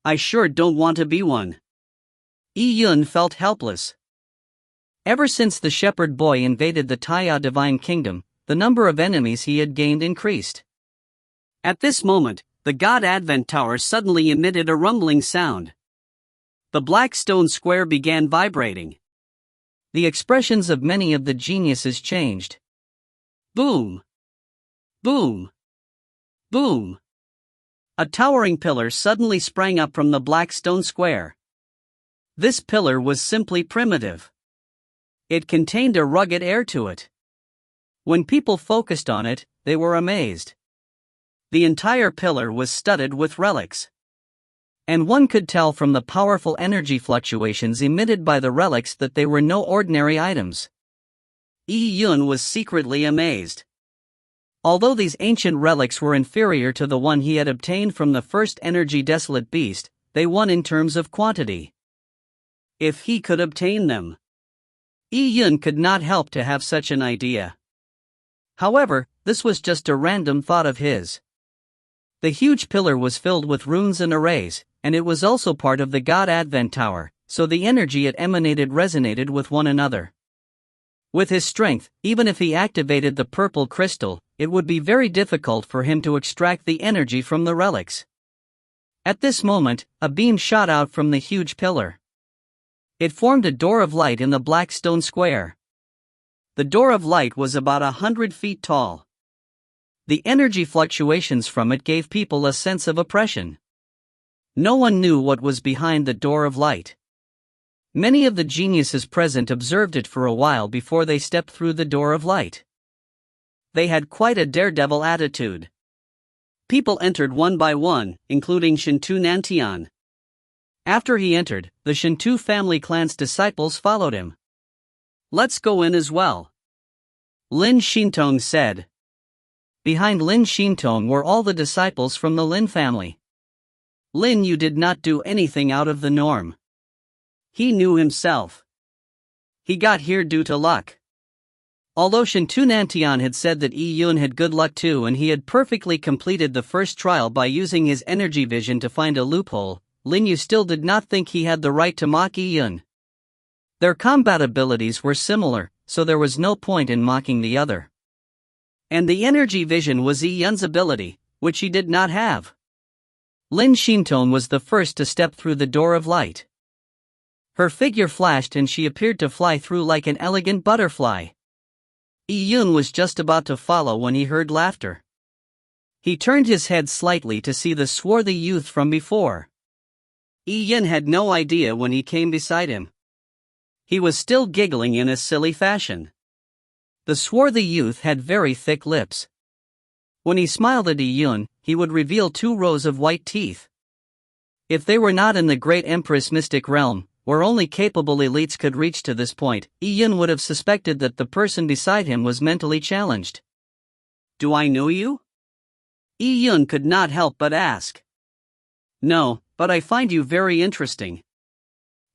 Speaker 1: I sure don't want to be one. Yi Yun felt helpless. Ever since the shepherd boy invaded the Taya Divine Kingdom, the number of enemies he had gained increased. At this moment, the God Advent Tower suddenly emitted a rumbling sound. The black stone square began vibrating. The expressions of many of the geniuses changed. Boom! Boom! Boom! A towering pillar suddenly sprang up from the black stone square. This pillar was simply primitive. It contained a rugged air to it. When people focused on it, they were amazed. The entire pillar was studded with relics. And one could tell from the powerful energy fluctuations emitted by the relics that they were no ordinary items. Yi Yun was secretly amazed. Although these ancient relics were inferior to the one he had obtained from the first energy desolate beast, they won in terms of quantity. If he could obtain them. Yi Yun could not help to have such an idea. However, this was just a random thought of his. The huge pillar was filled with runes and arrays, and it was also part of the God Advent Tower, so the energy it emanated resonated with one another. With his strength, even if he activated the purple crystal, it would be very difficult for him to extract the energy from the relics. At this moment, a beam shot out from the huge pillar. It formed a door of light in the black stone square. The door of light was about 100 feet tall. The energy fluctuations from it gave people a sense of oppression. No one knew what was behind the door of light. Many of the geniuses present observed it for a while before they stepped through the door of light. They had quite a daredevil attitude. People entered one by one, including Shintu Nantian. After he entered, the Shintu family clan's disciples followed him. Let's go in as well. Lin Shintong said. Behind Lin Shintong were all the disciples from the Lin family. Lin Yu did not do anything out of the norm. He knew himself. He got here due to luck. Although Shintunantian had said that Yun had good luck too and he had perfectly completed the first trial by using his energy vision to find a loophole, Lin Yu still did not think he had the right to mock Yun. Their combat abilities were similar, so there was no point in mocking the other. And the energy vision was Yun's ability, which he did not have. Lin Shintone was the first to step through the door of light. Her figure flashed and she appeared to fly through like an elegant butterfly. Yun was just about to follow when he heard laughter. He turned his head slightly to see the swarthy youth from before. Yun had no idea when he came beside him. He was still giggling in a silly fashion. The swarthy youth had very thick lips. When he smiled at Yun, he would reveal 2 rows of white teeth. If they were not in the Great Empress Mystic Realm, where only capable elites could reach to this point, Yun would have suspected that the person beside him was mentally challenged. "Do I know you?" Yun could not help but ask. "No, but I find you very interesting."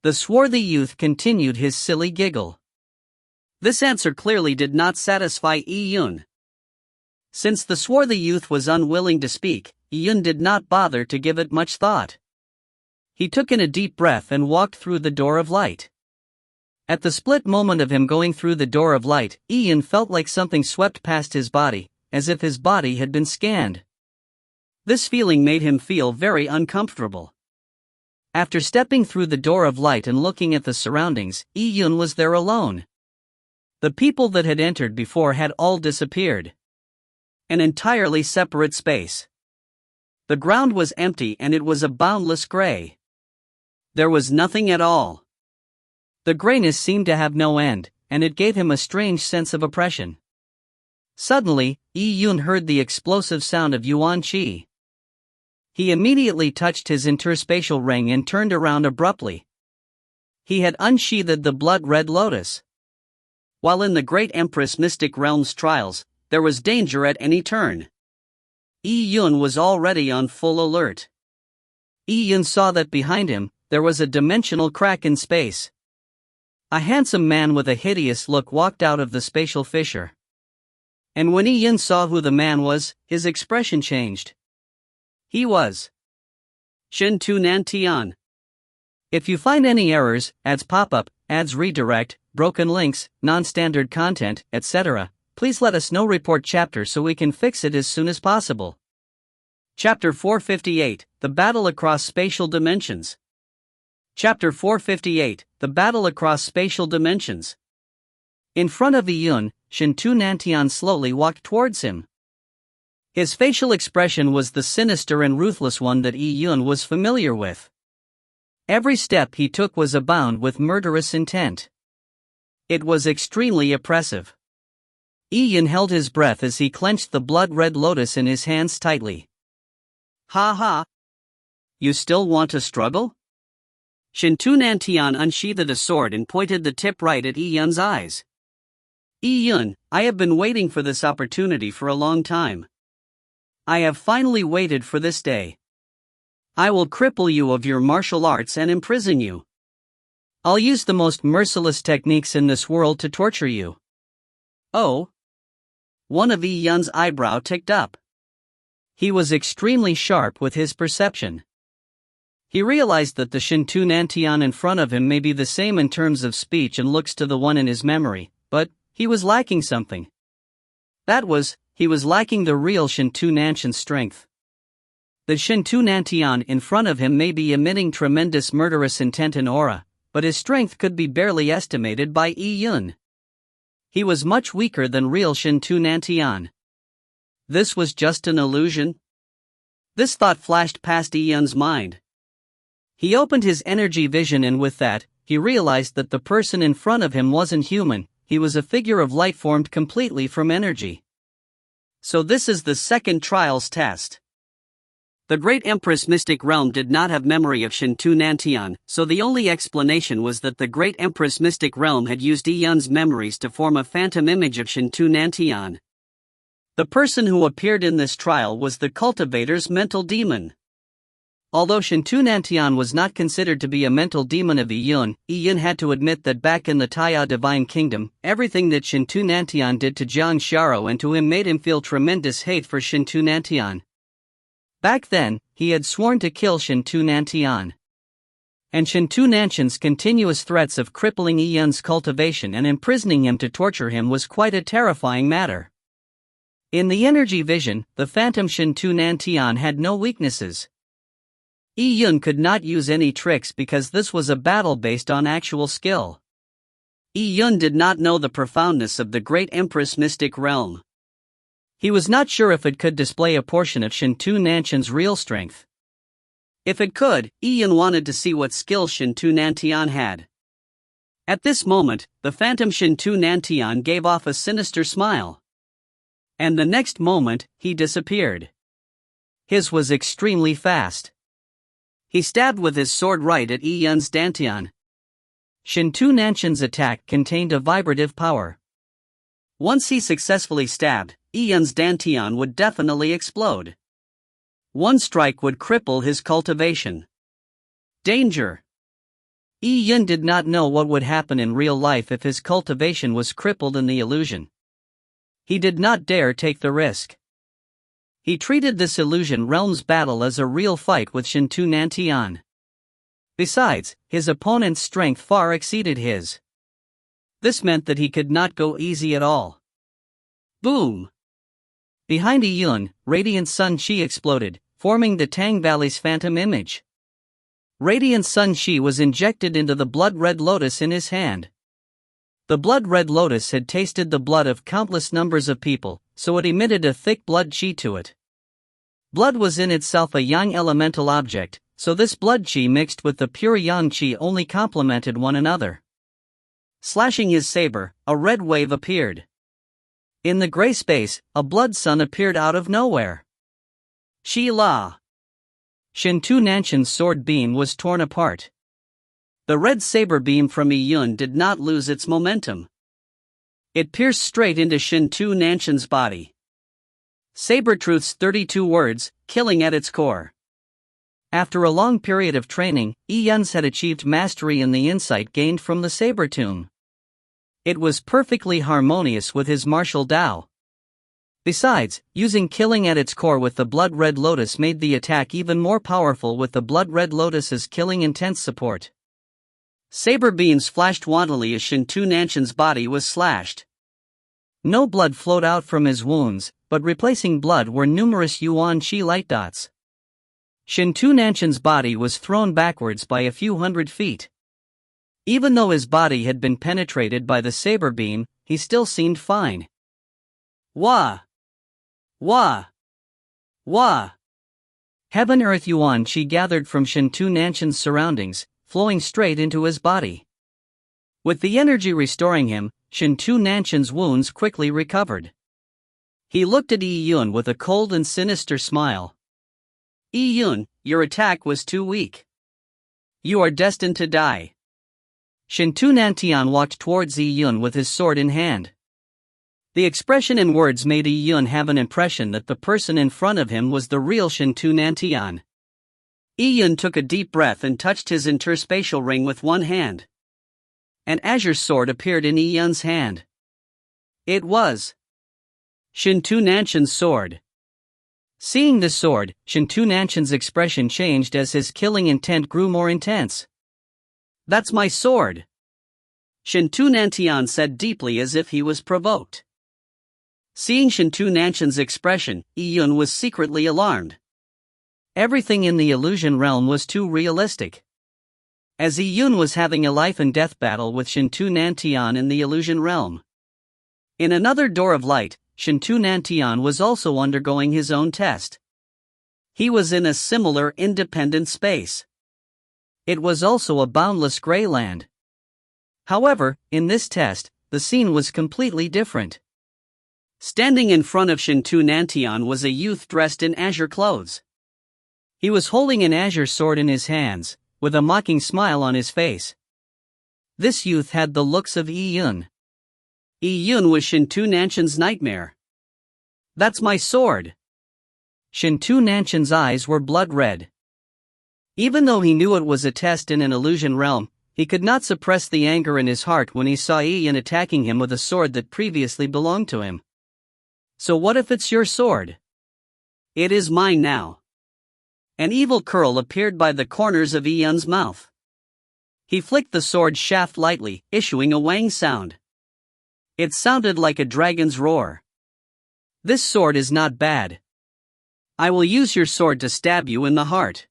Speaker 1: The swarthy youth continued his silly giggle. This answer clearly did not satisfy Yun. Since the swarthy youth was unwilling to speak, Yun did not bother to give it much thought. He took in a deep breath and walked through the door of light. At the split moment of him going through the door of light, Yun felt like something swept past his body, as if his body had been scanned. This feeling made him feel very uncomfortable. After stepping through the door of light and looking at the surroundings, Yun was there alone. The people that had entered before had all disappeared. An entirely separate space. The ground was empty and it was a boundless gray. There was nothing at all. The grayness seemed to have no end, and it gave him a strange sense of oppression. Suddenly, Yun heard the explosive sound of Yuan Qi. He immediately touched his interspatial ring and turned around abruptly. He had unsheathed the blood-red lotus. While in the Great Empress Mystic Realm's trials, there was danger at any turn. Yun was already on full alert. Yun saw that behind him, there was a dimensional crack in space. A handsome man with a hideous look walked out of the spatial fissure. And when Yun saw who the man was, his expression changed. He was Shintunantian. If you find any errors, ads pop-up, ads redirect, broken links, non-standard content, etc., please let us know. Report chapter so we can fix it as soon as possible. Chapter 458, The Battle Across Spatial Dimensions. Chapter 458, The Battle Across Spatial Dimensions. In front of Yun, Shintunantian slowly walked towards him. His facial expression was the sinister and ruthless one that Yun was familiar with. Every step he took was abound with murderous intent. It was extremely oppressive. Yun held his breath as he clenched the blood-red lotus in his hands tightly. "Ha ha! You still want to struggle?" Shintunantian unsheathed a sword and pointed the tip right at Yun's eyes. "Yun, I have been waiting for this opportunity for a long time. I have finally waited for this day. I will cripple you of your martial arts and imprison you. I'll use the most merciless techniques in this world to torture you." "Oh?" One of Yun's eyebrow ticked up. He was extremely sharp with his perception. He realized that the Shintunantian in front of him may be the same in terms of speech and looks to the one in his memory, but he was lacking something. That was, he was lacking the real Shintunantian's strength. The Shintunantian in front of him may be emitting tremendous murderous intent and aura, but his strength could be barely estimated by Yun. He was much weaker than real Shintunantian. This was just an illusion? This thought flashed past Yun's mind. He opened his energy vision and with that, he realized that the person in front of him wasn't human, he was a figure of light formed completely from energy. So this is the second trials test. The Great Empress Mystic Realm did not have memory of Shintunantian, so the only explanation was that the Great Empress Mystic Realm had used Yun's memories to form a phantom image of Shintunantian. The person who appeared in this trial was the cultivator's mental demon. Although Shintu Nantian was not considered to be a mental demon of Yi Yun had to admit that back in the Taya Divine Kingdom, everything that Shintu Nantian did to Jiang Xiaro and to him made him feel tremendous hate for Shintu Nantian. Back then, he had sworn to kill Shintu Nantian. And Shintu Nantian's continuous threats of crippling Yi Yun's cultivation and imprisoning him to torture him was quite a terrifying matter. In the energy vision, the phantom Shintu Nantian had no weaknesses. Yi Yun could not use any tricks because this was a battle based on actual skill. Yi Yun did not know the profoundness of the great Empress mystic realm. He was not sure if it could display a portion of Shintu Nantian's real strength. If it could, Yi Yun wanted to see what skill Shintu Nantian had. At this moment, the phantom Shintu Nantian gave off a sinister smile. And the next moment, he disappeared. His was extremely fast. He stabbed with his sword right at Yi Yun's dantian. Shintu Nantian's attack contained a vibrative power. Once he successfully stabbed, Yi Yun's dantian would definitely explode. One strike would cripple his cultivation. Danger! Yi Yun did not know what would happen in real life if his cultivation was crippled in the illusion. He did not dare take the risk. He treated this illusion realm's battle as a real fight with Shintu Nantian. Besides, his opponent's strength far exceeded his. This meant that he could not go easy at all. Boom! Behind Yi Yun, Radiant Sun Shi exploded, forming the Tang Valley's phantom image. Radiant Sun Shi was injected into the blood-red lotus in his hand. The blood-red lotus had tasted the blood of countless numbers of people, so it emitted a thick blood qi to it. Blood was in itself a yang elemental object, so this blood qi mixed with the pure yang qi only complemented one another. Slashing his saber, a red wave appeared. In the gray space, a blood sun appeared out of nowhere. Shi La. Shintu Nantian's sword beam was torn apart. The red saber beam from Yi Yun did not lose its momentum. It pierced straight into Shintu Nantian's body. Saber Truth's 32 words, killing at its core. After a long period of training, Yi Yun's had achieved mastery in the insight gained from the saber tomb. It was perfectly harmonious with his martial Tao. Besides, using killing at its core with the blood-red lotus made the attack even more powerful with the blood-red lotus's killing intense support. Saber beams flashed wantonly as Shintu Nantian's body was slashed. No blood flowed out from his wounds, but replacing blood were numerous Yuan Qi light dots. Shintu Nantian's body was thrown backwards by a few hundred feet. Even though his body had been penetrated by the saber beam, he still seemed fine. Wah! Wah! Wah! Heaven Earth Yuan Qi gathered from Shintu Nantian's surroundings, flowing straight into his body. With the energy restoring him, Shintu Nantian's wounds quickly recovered. He looked at Yi Yun with a cold and sinister smile. Yi Yun, your attack was too weak. You are destined to die. Shintu Nantian walked towards Yi Yun with his sword in hand. The expression and words made Yi Yun have an impression that the person in front of him was the real Shintu Nantian. Yi Yun took a deep breath and touched his interspatial ring with one hand. An azure sword appeared in Yi Yun's hand. It was Shintu Nantian's sword. Seeing the sword, Shintu Nantian's expression changed as his killing intent grew more intense. That's my sword! Shintu Nantian said deeply as if he was provoked. Seeing Shintu Nantian's expression, Yi Yun was secretly alarmed. Everything in the illusion realm was too realistic. As Yi Yun was having a life and death battle with Shintu Nantian in the illusion realm. In another door of light, Shintu Nantian was also undergoing his own test. He was in a similar independent space. It was also a boundless gray land. However, in this test, the scene was completely different. Standing in front of Shintu Nantian was a youth dressed in azure clothes. He was holding an azure sword in his hands, with a mocking smile on his face. This youth had the looks of Yi Yun. Yi Yun was Shintu Nantian's nightmare. That's my sword! Shintu Nantian's eyes were blood red. Even though he knew it was a test in an illusion realm, he could not suppress the anger in his heart when he saw Ian attacking him with a sword that previously belonged to him. So what if it's your sword? It is mine now. An evil curl appeared by the corners of Ian's mouth. He flicked the sword shaft lightly, issuing a wang sound. It sounded like a dragon's roar. This sword is not bad. I will use your sword to stab you in the heart.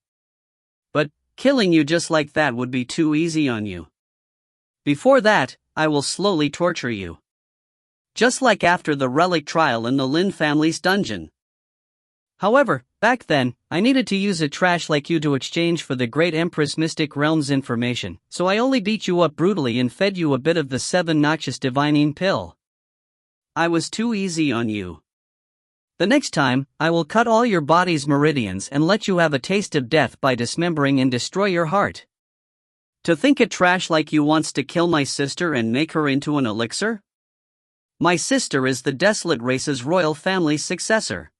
Speaker 1: But killing you just like that would be too easy on you. Before that, I will slowly torture you. Just like after the relic trial in the Lin family's dungeon. However, back then, I needed to use a trash like you to exchange for the Great Empress Mystic Realm's information, so I only beat you up brutally and fed you a bit of the 7 noxious divining pill. I was too easy on you. The next time, I will cut all your body's meridians and let you have a taste of death by dismembering and destroy your heart. To think a trash like you wants to kill my sister and make her into an elixir? My sister is the Desolate Race's royal family's successor.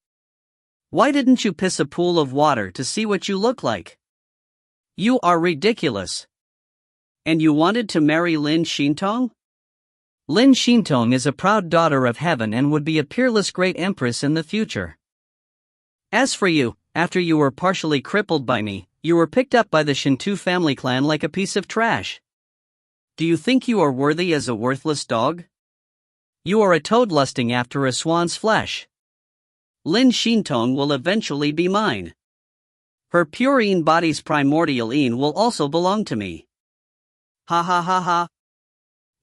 Speaker 1: Why didn't you piss a pool of water to see what you look like? You are ridiculous. And you wanted to marry Lin Shintong? Lin Shintong is a proud daughter of heaven and would be a peerless great empress in the future. As for you, after you were partially crippled by me, you were picked up by the Shintu family clan like a piece of trash. Do you think you are worthy as a worthless dog? You are a toad lusting after a swan's flesh. Lin Shintong will eventually be mine. Her purine body's primordial Yin will also belong to me. Ha ha ha ha.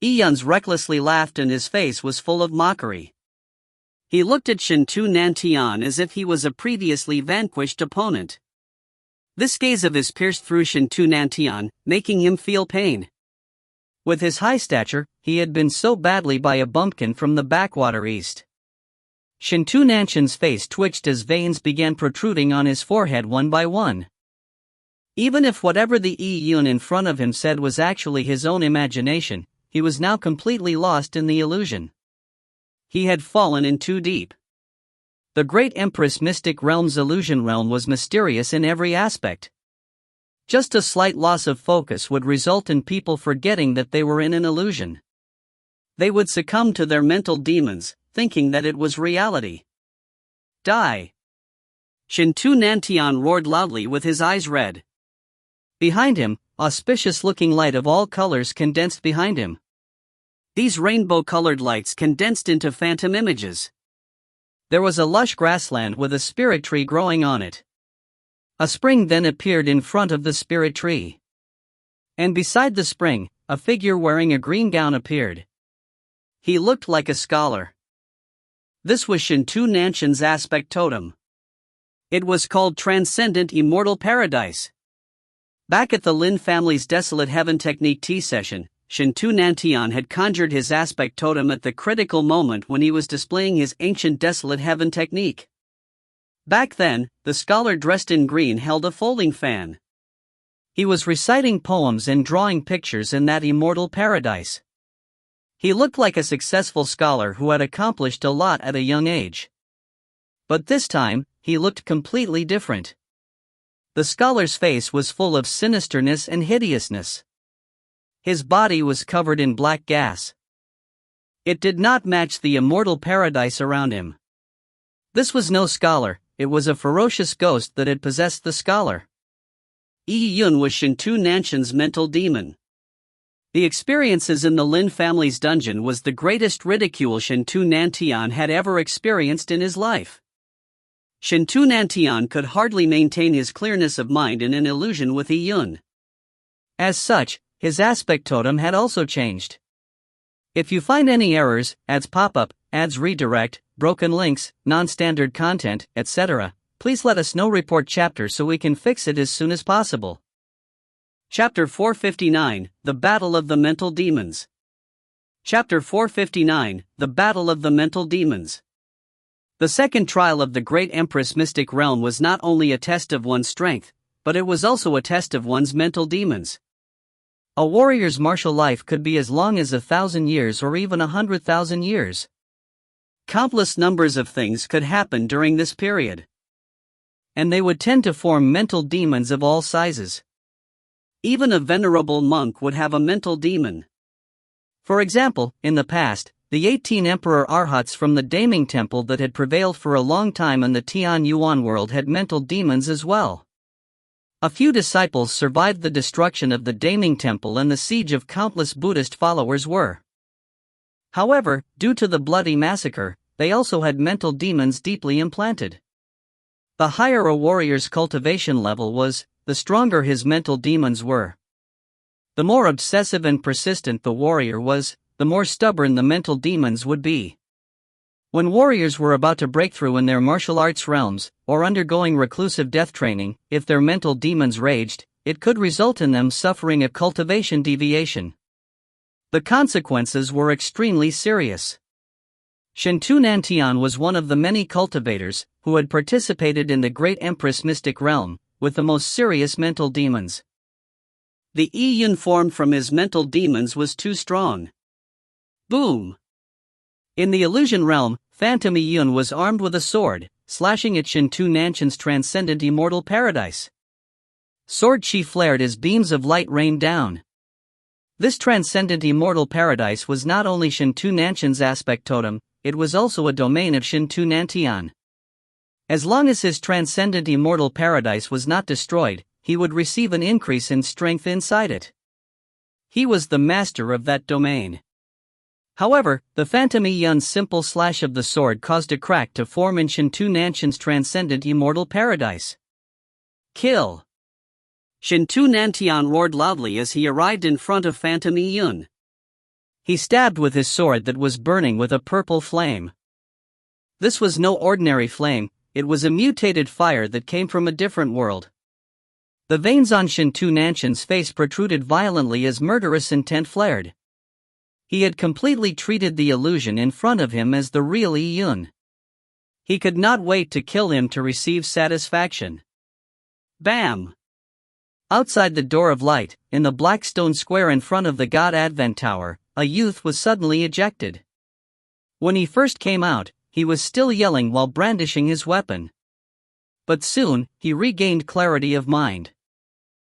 Speaker 1: Ian's recklessly laughed and his face was full of mockery. He looked at Shintu Nantian as if he was a previously vanquished opponent. This gaze of his pierced through Shintu Nantian, making him feel pain. With his high stature, he had been so badly by a bumpkin from the backwater east. Shintu Nanshan's face twitched as veins began protruding on his forehead one by one. Even if whatever the Yun in front of him said was actually his own imagination, he was now completely lost in the illusion. He had fallen in too deep. The Great Empress Mystic Realm's illusion realm was mysterious in every aspect. Just a slight loss of focus would result in people forgetting that they were in an illusion. They would succumb to their mental demons, thinking that it was reality. Die! Shintu Nantian roared loudly with his eyes red. Behind him, auspicious-looking light of all colors condensed behind him. These rainbow-colored lights condensed into phantom images. There was a lush grassland with a spirit tree growing on it. A spring then appeared in front of the spirit tree. And beside the spring, a figure wearing a green gown appeared. He looked like a scholar. This was Shintu Nanshan's aspect totem. It was called Transcendent Immortal Paradise. Back at the Lin family's Desolate Heaven Technique tea session, Shintu Nantian had conjured his aspect totem at the critical moment when he was displaying his ancient Desolate Heaven technique. Back then, the scholar dressed in green held a folding fan. He was reciting poems and drawing pictures in that immortal paradise. He looked like a successful scholar who had accomplished a lot at a young age. But this time, he looked completely different. The scholar's face was full of sinisterness and hideousness. His body was covered in black gas. It did not match the immortal paradise around him. This was no scholar, it was a ferocious ghost that had possessed the scholar. Yun was Shintu Nanshan's mental demon. The experiences in the Lin family's dungeon was the greatest ridicule Shintu Nantian had ever experienced in his life. Shintu Nantian could hardly maintain his clearness of mind in an illusion with Yun. As such, his aspect totem had also changed. If you find any errors, ads pop up, ads redirect, broken links, non-standard content, etc., please let us know. Report chapter so we can fix it as soon as possible. Chapter 459, The Battle of the Mental Demons. Chapter 459, The Battle of the Mental Demons. The second trial of the Great Empress Mystic Realm was not only a test of one's strength, but it was also a test of one's mental demons. A warrior's martial life could be as long as 1,000 years or even 100,000 years. Countless numbers of things could happen during this period. and they would tend to form mental demons of all sizes. Even a venerable monk would have a mental demon. For example, in the past, the 18 emperor arhats from the Daming temple that had prevailed for a long time in the Tian Yuan world had mental demons as well. A few disciples survived the destruction of the Daming temple and the siege of countless Buddhist followers were. However, due to the bloody massacre, they also had mental demons deeply implanted. The higher a warrior's cultivation level was, the stronger his mental demons were. The more obsessive and persistent the warrior was, the more stubborn the mental demons would be. When warriors were about to break through in their martial arts realms, or undergoing reclusive death training, if their mental demons raged, it could result in them suffering a cultivation deviation. The consequences were extremely serious. Shintu Nantian was one of the many cultivators who had participated in the Great Empress mystic realm, with the most serious mental demons. The Yun formed from his mental demons was too strong. Boom! In the illusion realm, Phantom Yun was armed with a sword, slashing at Shintu Nantian's transcendent immortal paradise. Sword chi flared as beams of light rained down. This transcendent immortal paradise was not only Shintu Nantian's aspect totem, it was also a domain of Shintu Nantian. As long as his transcendent immortal paradise was not destroyed, he would receive an increase in strength inside it. He was the master of that domain. However, the Phantom Yun's simple slash of the sword caused a crack to form in Shintu Nantian's transcendent immortal paradise. Kill! Shintu Nantian roared loudly as he arrived in front of Phantom Yun. He stabbed with his sword that was burning with a purple flame. This was no ordinary flame, it was a mutated fire that came from a different world. The veins on Shintu Nantian's face protruded violently as murderous intent flared. He had completely treated the illusion in front of him as the real Yun. He could not wait to kill him to receive satisfaction. Bam! Outside the door of light, in the black stone square in front of the God Advent Tower, a youth was suddenly ejected. When he first came out, he was still yelling while brandishing his weapon. But soon, he regained clarity of mind.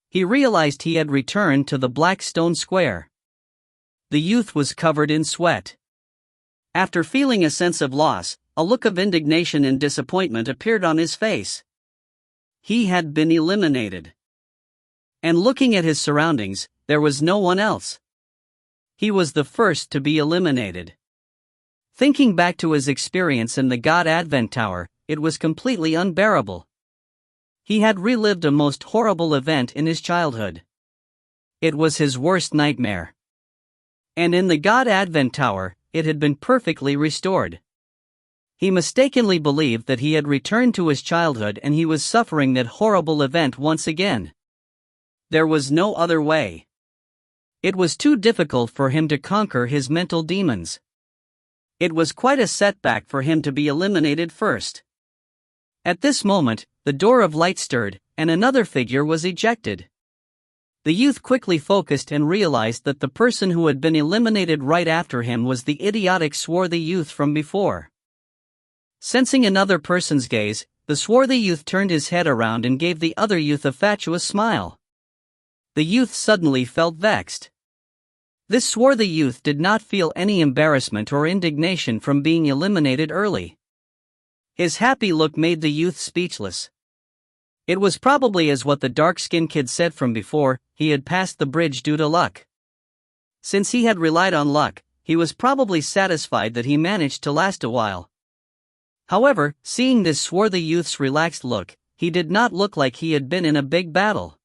Speaker 1: He realized he had returned to the black stone square. The youth was covered in sweat. After feeling a sense of loss, a look of indignation and disappointment appeared on his face. He had been eliminated. And looking at his surroundings, there was no one else. He was the first to be eliminated. Thinking back to his experience in the God Advent Tower, it was completely unbearable. He had relived a most horrible event in his childhood. It was his worst nightmare. And in the God Advent Tower, it had been perfectly restored. He mistakenly believed that he had returned to his childhood and he was suffering that horrible event once again. There was no other way. It was too difficult for him to conquer his mental demons. It was quite a setback for him to be eliminated first. At this moment, the door of light stirred, and another figure was ejected. The youth quickly focused and realized that the person who had been eliminated right after him was the idiotic swarthy youth from before. Sensing another person's gaze, the swarthy youth turned his head around and gave the other youth a fatuous smile. The youth suddenly felt vexed. This swarthy youth did not feel any embarrassment or indignation from being eliminated early. His happy look made the youth speechless. It was probably as what the dark-skinned kid said from before, he had passed the bridge due to luck. Since he had relied on luck, he was probably satisfied that he managed to last a while. However, seeing this swarthy youth's relaxed look, he did not look like he had been in a big battle.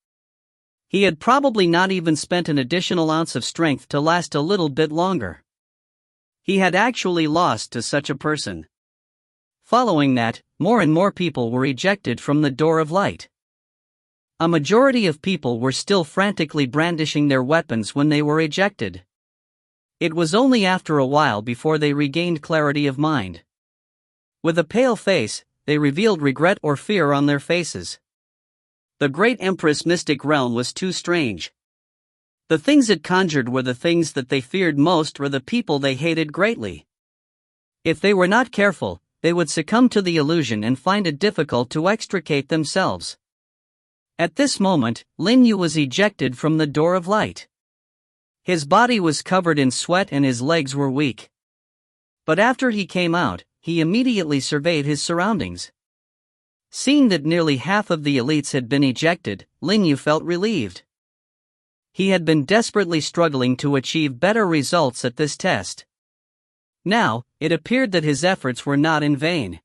Speaker 1: He had probably not even spent an additional ounce of strength to last a little bit longer. He had actually lost to such a person. Following that, more and more people were ejected from the door of light. A majority of people were still frantically brandishing their weapons when they were ejected. It was only after a while before they regained clarity of mind. With a pale face, they revealed regret or fear on their faces. The Great Empress mystic realm was too strange. The things it conjured were the things that they feared most or the people they hated greatly. If they were not careful, they would succumb to the illusion and find it difficult to extricate themselves. At this moment, Lin Yu was ejected from the door of light. His body was covered in sweat and his legs were weak. But after he came out, he immediately surveyed his surroundings. Seeing that nearly half of the elites had been ejected, Lin Yu felt relieved. He had been desperately struggling to achieve better results at this test. Now, it appeared that his efforts were not in vain.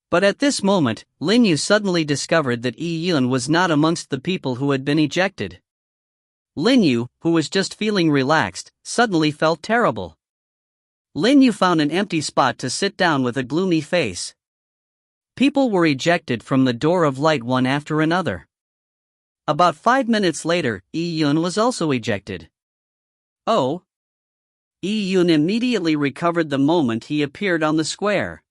Speaker 1: But at this moment, Lin Yu suddenly discovered that Yi Yun was not amongst the people who had been ejected. Lin Yu, who was just feeling relaxed, suddenly felt terrible. Lin Yu found an empty spot to sit down with a gloomy face. People were ejected from the door of light one after another. About 5 minutes later, Yi Yun was also ejected. Oh! Yi Yun immediately recovered the moment he appeared on the square.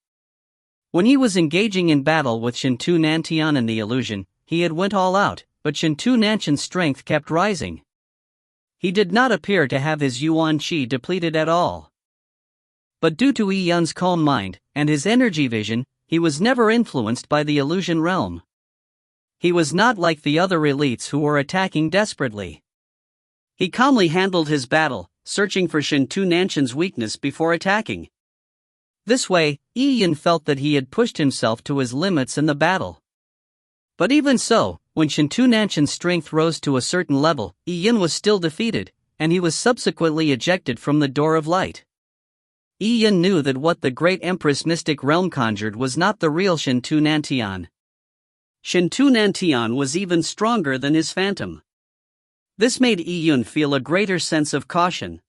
Speaker 1: When he was engaging in battle with Shintu Nantian and the illusion, he had went all out, but Shintu Nantian's strength kept rising. He did not appear to have his Yuan Qi depleted at all. But due to Yi Yun's calm mind, and his energy vision, he was never influenced by the illusion realm. He was not like the other elites who were attacking desperately. He calmly handled his battle, searching for Shintu Nantian's weakness before attacking. This way, Yi Yun felt that he had pushed himself to his limits in the battle. But even so, when Shintu Nantian's strength rose to a certain level, Yi Yun was still defeated, and he was subsequently ejected from the door of light. Yi Yun knew that what the great Empress Mystic Realm conjured was not the real Shintu Nantian. Shintu Nantian was even stronger than his phantom. This made Yi Yun feel a greater sense of caution.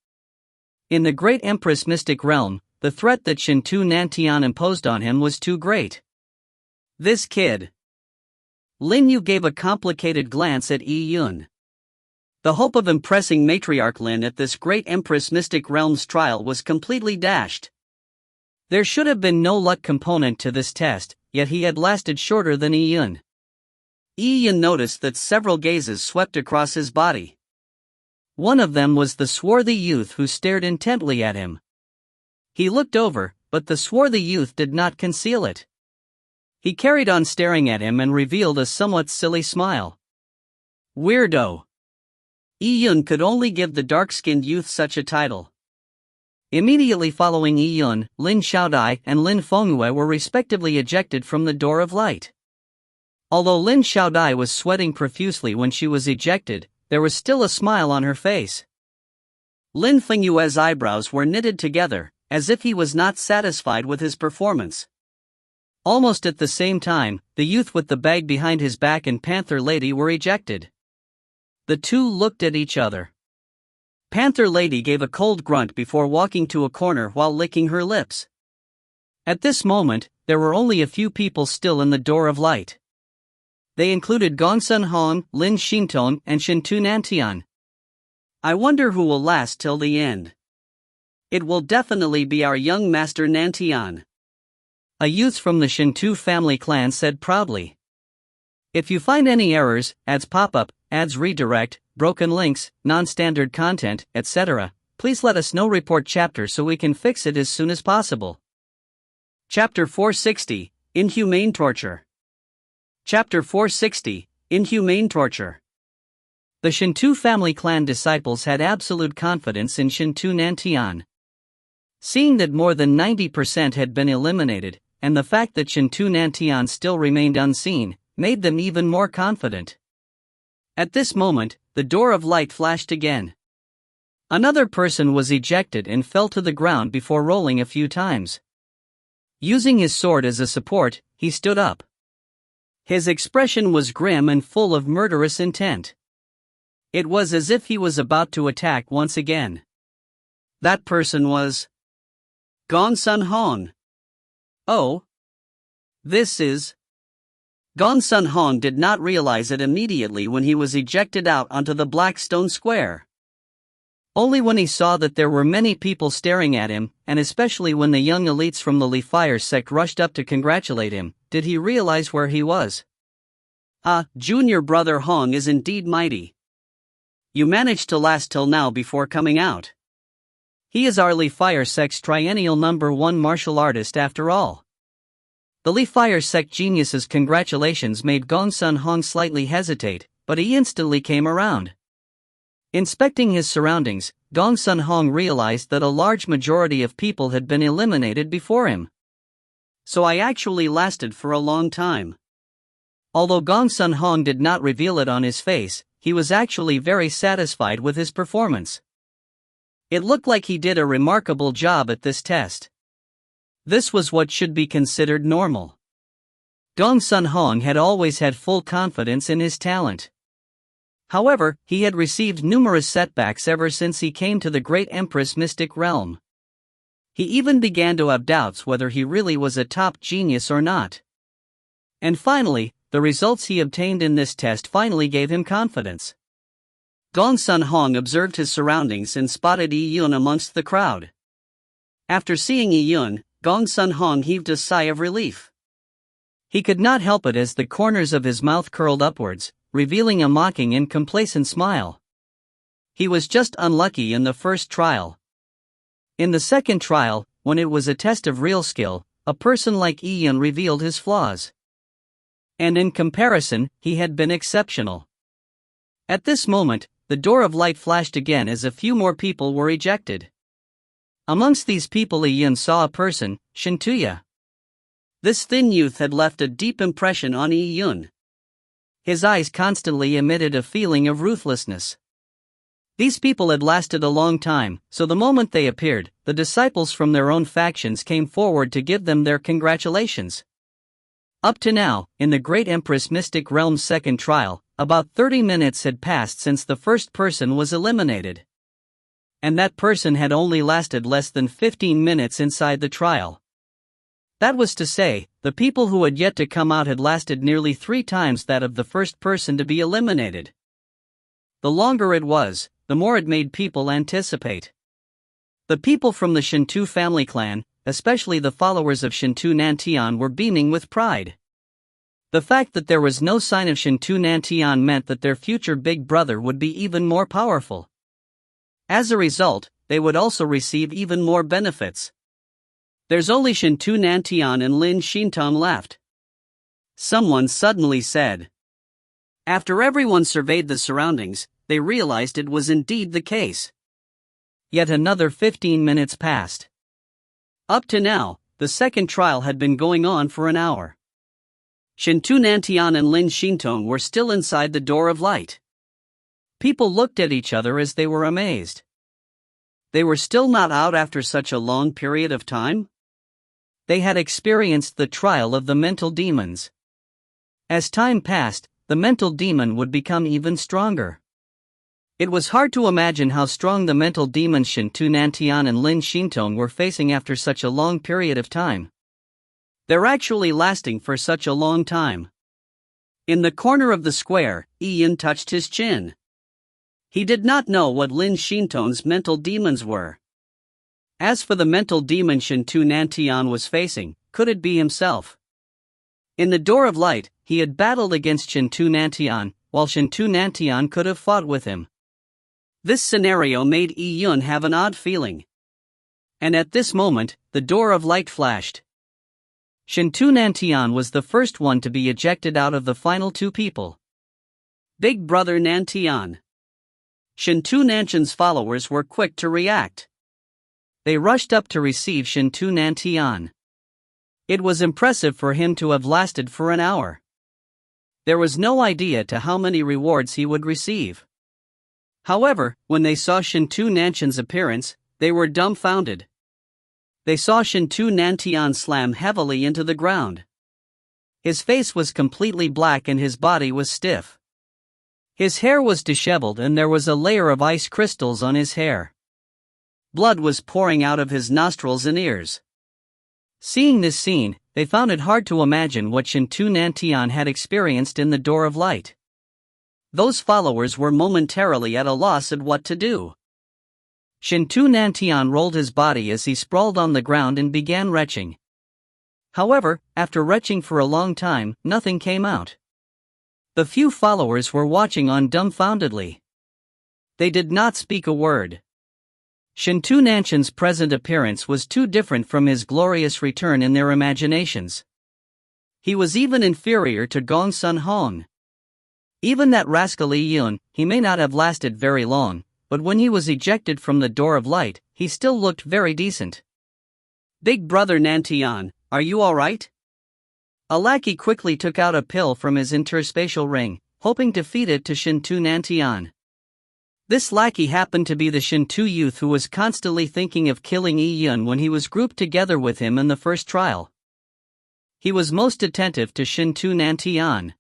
Speaker 1: In the great Empress Mystic Realm, the threat that Shintu Nantian imposed on him was too great. This kid. Lin Yu gave a complicated glance at Yi Yun. The hope of impressing Matriarch Lin at this great Empress Mystic Realm's trial was completely dashed. There should have been no luck component to this test, yet he had lasted shorter than Yi Yun. Yi Yun noticed that several gazes swept across his body. One of them was the swarthy youth who stared intently at him. He looked over, but the swarthy youth did not conceal it. He carried on staring at him and revealed a somewhat silly smile. Weirdo. Yi Yun could only give the dark-skinned youth such a title. Immediately following Yi Yun, Lin Xiaodai and Lin Fengyue were respectively ejected from the door of light. Although Lin Xiaodai was sweating profusely when she was ejected, there was still a smile on her face. Lin Fengyue's eyebrows were knitted together, as if he was not satisfied with his performance. Almost at the same time, the youth with the bag behind his back and Panther Lady were ejected. The two looked at each other. Panther Lady gave a cold grunt before walking to a corner while licking her lips. At this moment, there were only a few people still in the door of light. They included Gongsun Hong, Lin Xintong, and Shintu Nantian. I wonder who will last till the end. It will definitely be our young master Nantian. A youth from the Shintu family clan said proudly. If you find any errors, ads pop up, ads redirect, broken links, non-standard content, etc., please let us know. Report chapter so we can fix it as soon as possible. Chapter 460, Inhumane Torture. Chapter 460, Inhumane Torture. The Shintu family clan disciples had absolute confidence in Shintu Nantian. Seeing that more than 90% had been eliminated, and the fact that Shintu Nantian still remained unseen, made them even more confident. At this moment, the door of light flashed again. Another person was ejected and fell to the ground before rolling a few times. Using his sword as a support, he stood up. His expression was grim and full of murderous intent. It was as if he was about to attack once again. That person was Gongsun Hong. Oh. This is... Gongsun Hong did not realize it immediately when he was ejected out onto the black stone square. Only when he saw that there were many people staring at him, and especially when the young elites from the Li Fire sect rushed up to congratulate him, did he realize where he was. Ah, junior brother Hong is indeed mighty. You managed to last till now before coming out. He is our Li Fire sect's triennial #1 martial artist after all. The Li Fire Sect genius's congratulations made Gongsun Hong slightly hesitate, but he instantly came around. Inspecting his surroundings, Gongsun Hong realized that a large majority of people had been eliminated before him. So I actually lasted for a long time. Although Gongsun Hong did not reveal it on his face, he was actually very satisfied with his performance. It looked like he did a remarkable job at this test. This was what should be considered normal. Gongsun Hong had always had full confidence in his talent. However, he had received numerous setbacks ever since he came to the Great Empress Mystic Realm. He even began to have doubts whether he really was a top genius or not. And finally, the results he obtained in this test finally gave him confidence. Gongsun Hong observed his surroundings and spotted Yi Yun amongst the crowd. After seeing Yi Yun, Gongsun Hong heaved a sigh of relief. He could not help it as the corners of his mouth curled upwards, revealing a mocking and complacent smile. He was just unlucky in the first trial. In the second trial, when it was a test of real skill, a person like Yi Yun revealed his flaws. And in comparison, he had been exceptional. At this moment, the door of light flashed again as a few more people were ejected. Amongst these people Yi Yun saw a person, Shintuya. This thin youth had left a deep impression on Yi Yun. His eyes constantly emitted a feeling of ruthlessness. These people had lasted a long time, so the moment they appeared, the disciples from their own factions came forward to give them their congratulations. Up to now, in the Great Empress Mystic Realm's second trial, about 30 minutes had passed since the first person was eliminated. And that person had only lasted less than 15 minutes inside the trial. That was to say, the people who had yet to come out had lasted nearly 3 times that of the first person to be eliminated. The longer it was, the more it made people anticipate. The people from the Shintu family clan, especially the followers of Shintu Nantian, were beaming with pride. The fact that there was no sign of Shintu Nantian meant that their future big brother would be even more powerful. As a result, they would also receive even more benefits. There's only Shintu Nantian and Lin Xintong left. Someone suddenly said. After everyone surveyed the surroundings, they realized it was indeed the case. Yet another 15 minutes passed. Up to now, the second trial had been going on for an hour. Shintu Nantian and Lin Xintong were still inside the door of light. People looked at each other as they were amazed. They were still not out after such a long period of time? They had experienced the trial of the mental demons. As time passed, the mental demon would become even stronger. It was hard to imagine how strong the mental demons Shintu Nantian and Lin Xintong were facing after such a long period of time. They're actually lasting for such a long time. In the corner of the square, Yi Yun touched his chin. He did not know what Lin Xintong's mental demons were. As for the mental demon Shintu Nantian was facing, could it be himself? In the door of light, he had battled against Shintu Nantian, while Shintu Nantian could have fought with him. This scenario made Yi Yun have an odd feeling. And at this moment, the door of light flashed. Shintu Nantian was the first one to be ejected out of the final 2 people. Big Brother Nantian. Shintu Nantian's followers were quick to react. They rushed up to receive Shintu Nantian. It was impressive for him to have lasted for an hour. There was no idea to how many rewards he would receive. However, when they saw Shintu Nantian's appearance, they were dumbfounded. They saw Shintu Nantian slam heavily into the ground. His face was completely black and his body was stiff. His hair was disheveled and there was a layer of ice crystals on his hair. Blood was pouring out of his nostrils and ears. Seeing this scene, they found it hard to imagine what Shintu Nantian had experienced in the door of light. Those followers were momentarily at a loss at what to do. Shintu Nantian rolled his body as he sprawled on the ground and began retching. However, after retching for a long time, nothing came out. The few followers were watching on dumbfoundedly. They did not speak a word. Shintu Nantian's present appearance was too different from his glorious return in their imaginations. He was even inferior to Gong Sun Hong. Even that rascal Yi Yun, he may not have lasted very long, but when he was ejected from the door of light, he still looked very decent. Big brother Nantian, are you alright? A lackey quickly took out a pill from his interspatial ring, hoping to feed it to Shintu Nantian. This lackey happened to be the Shintu youth who was constantly thinking of killing Yi Yun when he was grouped together with him in the first trial. He was most attentive to Shintu Nantian.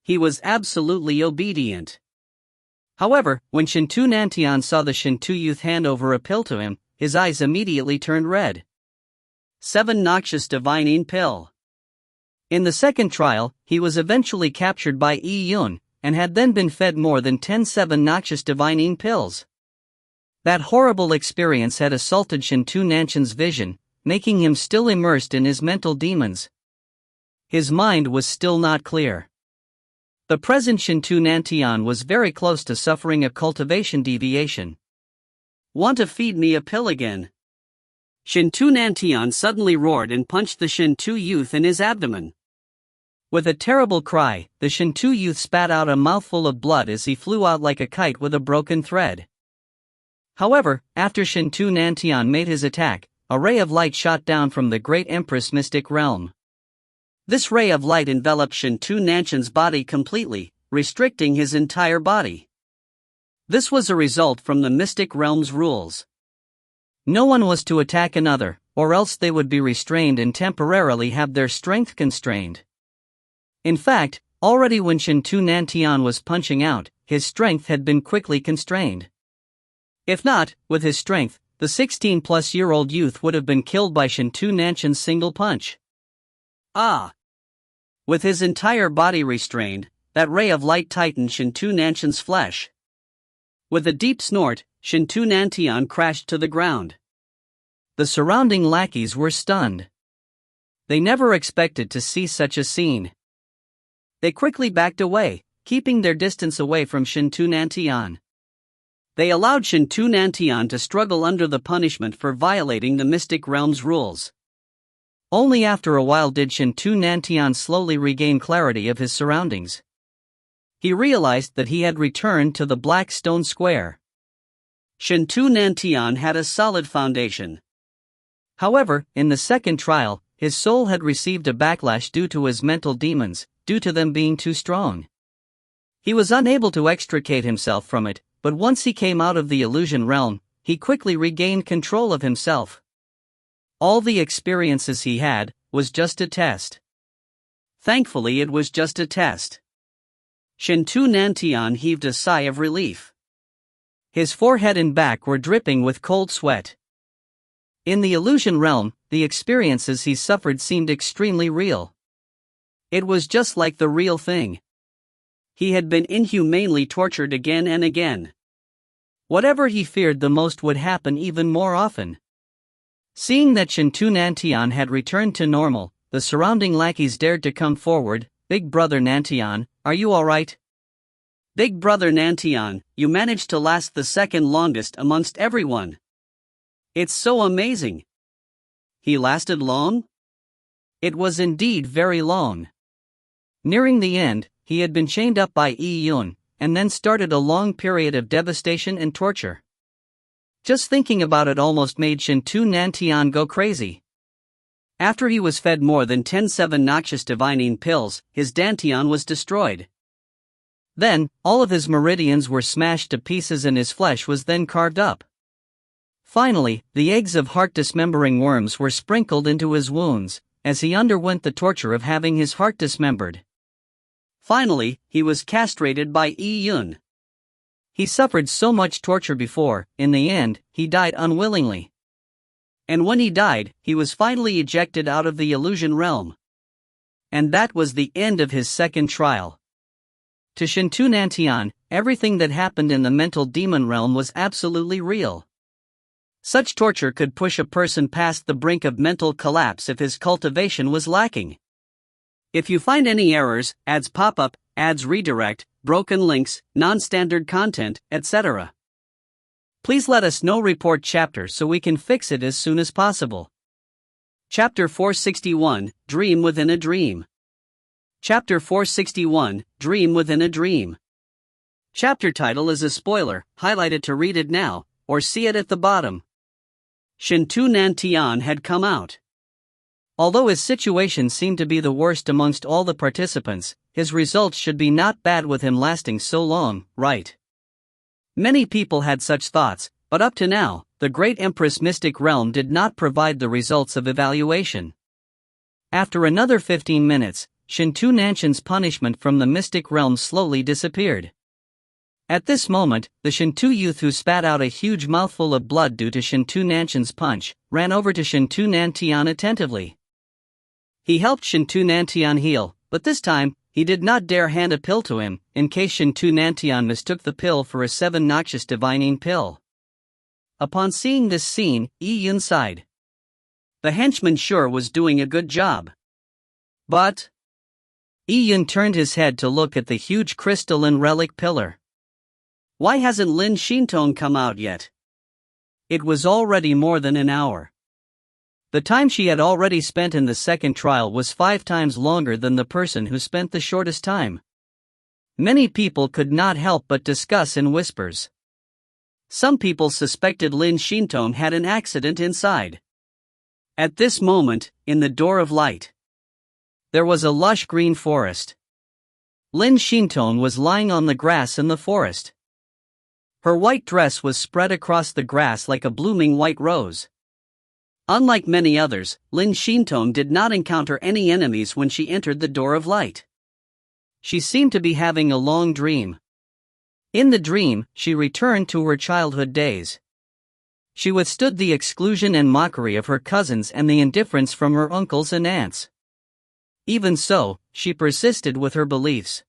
Speaker 1: He was absolutely obedient. However, when Shintu Nantian saw the Shintu youth hand over a pill to him, his eyes immediately turned red. 7 noxious divining pill. In the second trial, he was eventually captured by Yi Yun, and had then been fed more than 10 7 noxious divining pills. That horrible experience had assaulted Shintu Nantian's vision, making him still immersed in his mental demons. His mind was still not clear. The present Shintu Nantian was very close to suffering a cultivation deviation. Want to feed me a pill again? Shintu Nantian suddenly roared and punched the Shintu youth in his abdomen. With a terrible cry, the Shintu youth spat out a mouthful of blood as he flew out like a kite with a broken thread. However, after Shintu Nantian made his attack, a ray of light shot down from the great Empress mystic realm. This ray of light enveloped Shintu Nantian's body completely, restricting his entire body. This was a result from the mystic realm's rules. No one was to attack another, or else they would be restrained and temporarily have their strength constrained. In fact, already when Shintu Nantian was punching out, his strength had been quickly constrained. If not, with his strength, the 16-plus-year-old youth would have been killed by Shintu Nantian's single punch. Ah! With his entire body restrained, that ray of light tightened Shintu Nantian's flesh. With a deep snort, Shintu Nantian crashed to the ground. The surrounding lackeys were stunned. They never expected to see such a scene. They quickly backed away, keeping their distance away from Shintu Nantian. They allowed Shintu Nantian to struggle under the punishment for violating the mystic realm's rules. Only after a while did Shintu Nantian slowly regain clarity of his surroundings. He realized that he had returned to the black stone square. Shintu Nantian had a solid foundation. However, in the second trial, his soul had received a backlash due to his mental demons, due to them being too strong. He was unable to extricate himself from it, but once he came out of the illusion realm, he quickly regained control of himself. All the experiences he had was just a test. Thankfully, it was just a test. Shintu Nantian heaved a sigh of relief. His forehead and back were dripping with cold sweat. In the illusion realm, the experiences he suffered seemed extremely real. It was just like the real thing. He had been inhumanely tortured again and again. Whatever he feared the most would happen even more often. Seeing that Shintu Nantian had returned to normal, the surrounding lackeys dared to come forward. Big brother Nantian, are you alright? Big brother Nantian, you managed to last the second longest amongst everyone. It's so amazing. He lasted long? It was indeed very long. Nearing the end, he had been chained up by Yi Yun, and then started a long period of devastation and torture. Just thinking about it almost made Shintu Nantian go crazy. After he was fed more than 10 7 noxious divining pills, his dantian was destroyed. Then, all of his meridians were smashed to pieces and his flesh was then carved up. Finally, the eggs of heart dismembering worms were sprinkled into his wounds, as he underwent the torture of having his heart dismembered. Finally, he was castrated by Yi Yun. He suffered so much torture before, in the end, he died unwillingly. And when he died, he was finally ejected out of the illusion realm. And that was the end of his second trial. To Shintu Nantian, everything that happened in the mental demon realm was absolutely real. Such torture could push a person past the brink of mental collapse if his cultivation was lacking. If you find any errors, ads pop up, ads redirect, broken links, non-standard content, etc., please let us know. Report chapter so we can fix it as soon as possible. Chapter 461, Dream Within a Dream. Chapter 461, Dream Within a Dream. Chapter title is a spoiler, highlight it to read it now, or see it at the bottom. Shintu Nantian had come out. Although his situation seemed to be the worst amongst all the participants, his results should be not bad with him lasting so long, right? Many people had such thoughts, but up to now, the great Empress Mystic Realm did not provide the results of evaluation. After another 15 minutes, Shintu Nanshan's punishment from the Mystic Realm slowly disappeared. At this moment, the Shintu youth who spat out a huge mouthful of blood due to Shintu Nanshan's punch, ran over to Shintu Nantian attentively. He helped Shintu Nantian heal, but this time, he did not dare hand a pill to him, in case Shintu Nantian mistook the pill for a 7 noxious divining pill. Upon seeing this scene, Yi-Yun sighed. The henchman sure was doing a good job. But Yi-Yun turned his head to look at the huge crystalline relic pillar. Why hasn't Lin Shintong come out yet? It was already more than an hour. The time she had already spent in the second trial was 5 times longer than the person who spent the shortest time. Many people could not help but discuss in whispers. Some people suspected Lin Shintong had an accident inside. At this moment, in the Door of Light, there was a lush green forest. Lin Shintong was lying on the grass in the forest. Her white dress was spread across the grass like a blooming white rose. Unlike many others, Lin Shintong did not encounter any enemies when she entered the Door of Light. She seemed to be having a long dream. In the dream, she returned to her childhood days. She withstood the exclusion and mockery of her cousins and the indifference from her uncles and aunts. Even so, she persisted with her beliefs.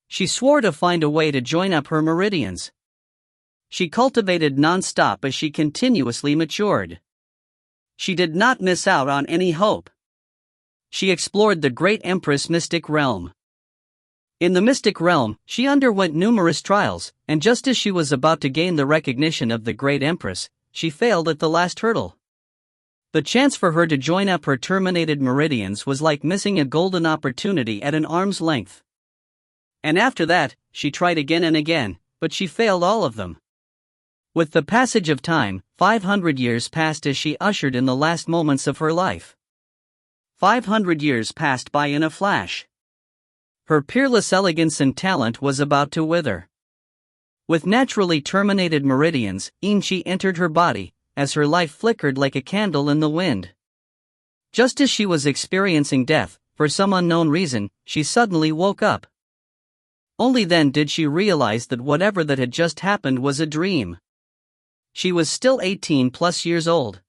Speaker 1: She swore to find a way to join up her meridians. She cultivated non-stop as she continuously matured. She did not miss out on any hope. She explored the great Empress Mystic Realm. In the Mystic Realm, she underwent numerous trials, and just as she was about to gain the recognition of the Great Empress, she failed at the last hurdle. The chance for her to join up her terminated meridians was like missing a golden opportunity at an arm's length. And after that, she tried again and again, but she failed all of them. With the passage of time, 500 years passed as she ushered in the last moments of her life. 500 years passed by in a flash. Her peerless elegance and talent was about to wither. With naturally terminated meridians, Yin-Chi entered her body, as her life flickered like a candle in the wind. Just as she was experiencing death, for some unknown reason, she suddenly woke up. Only then did she realize that whatever that had just happened was a dream. She was still 18 plus years old.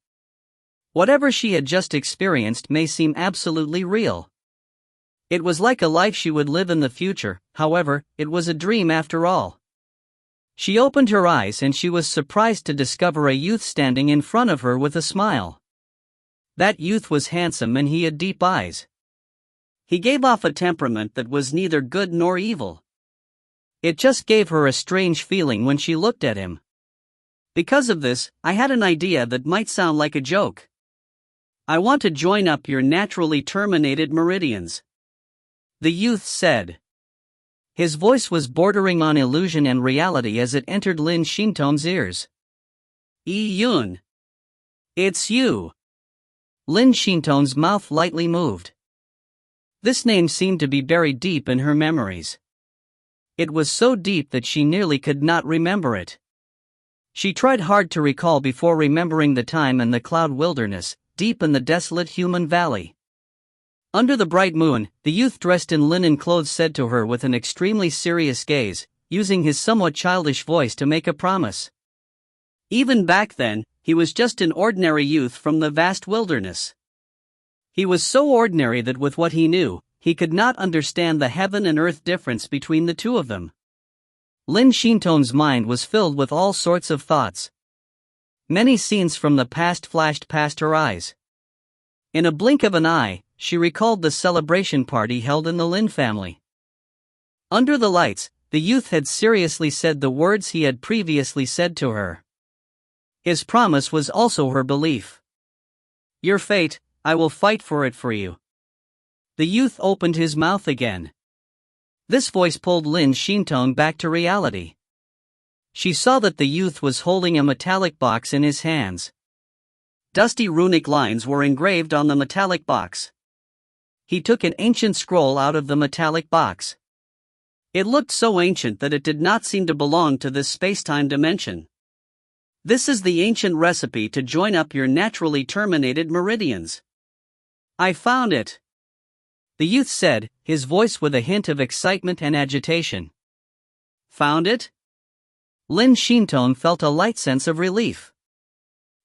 Speaker 1: Whatever she had just experienced may seem absolutely real. It was like a life she would live in the future, however, it was a dream after all. She opened her eyes and she was surprised to discover a youth standing in front of her with a smile. That youth was handsome and he had deep eyes. He gave off a temperament that was neither good nor evil. It just gave her a strange feeling when she looked at him. Because of this, I had an idea that might sound like a joke. I want to join up your naturally terminated meridians, the youth said. His voice was bordering on illusion and reality as it entered Lin Shintong's ears. Yi-Yun. It's you. Lin Shintong's mouth lightly moved. This name seemed to be buried deep in her memories. It was so deep that she nearly could not remember it. She tried hard to recall before remembering the time in the cloud wilderness, deep in the desolate human valley. Under the bright moon, the youth dressed in linen clothes said to her with an extremely serious gaze, using his somewhat childish voice to make a promise. Even back then, he was just an ordinary youth from the vast wilderness. He was so ordinary that with what he knew, he could not understand the heaven and earth difference between the two of them. Lin Shintong's mind was filled with all sorts of thoughts. Many scenes from the past flashed past her eyes. In a blink of an eye, she recalled the celebration party held in the Lin family. Under the lights, the youth had seriously said the words he had previously said to her. His promise was also her belief. Your fate, I will fight for it for you." The youth opened his mouth again. This voice pulled Lin Shintong back to reality. She saw that the youth was holding a metallic box in his hands. Dusty runic lines were engraved on the metallic box. He took an ancient scroll out of the metallic box. It looked so ancient that it did not seem to belong to this space-time dimension. "This is the ancient recipe to join up your naturally terminated meridians. I found it," the youth said, his voice with a hint of excitement and agitation. "Found it?" Lin Shintong felt a light sense of relief.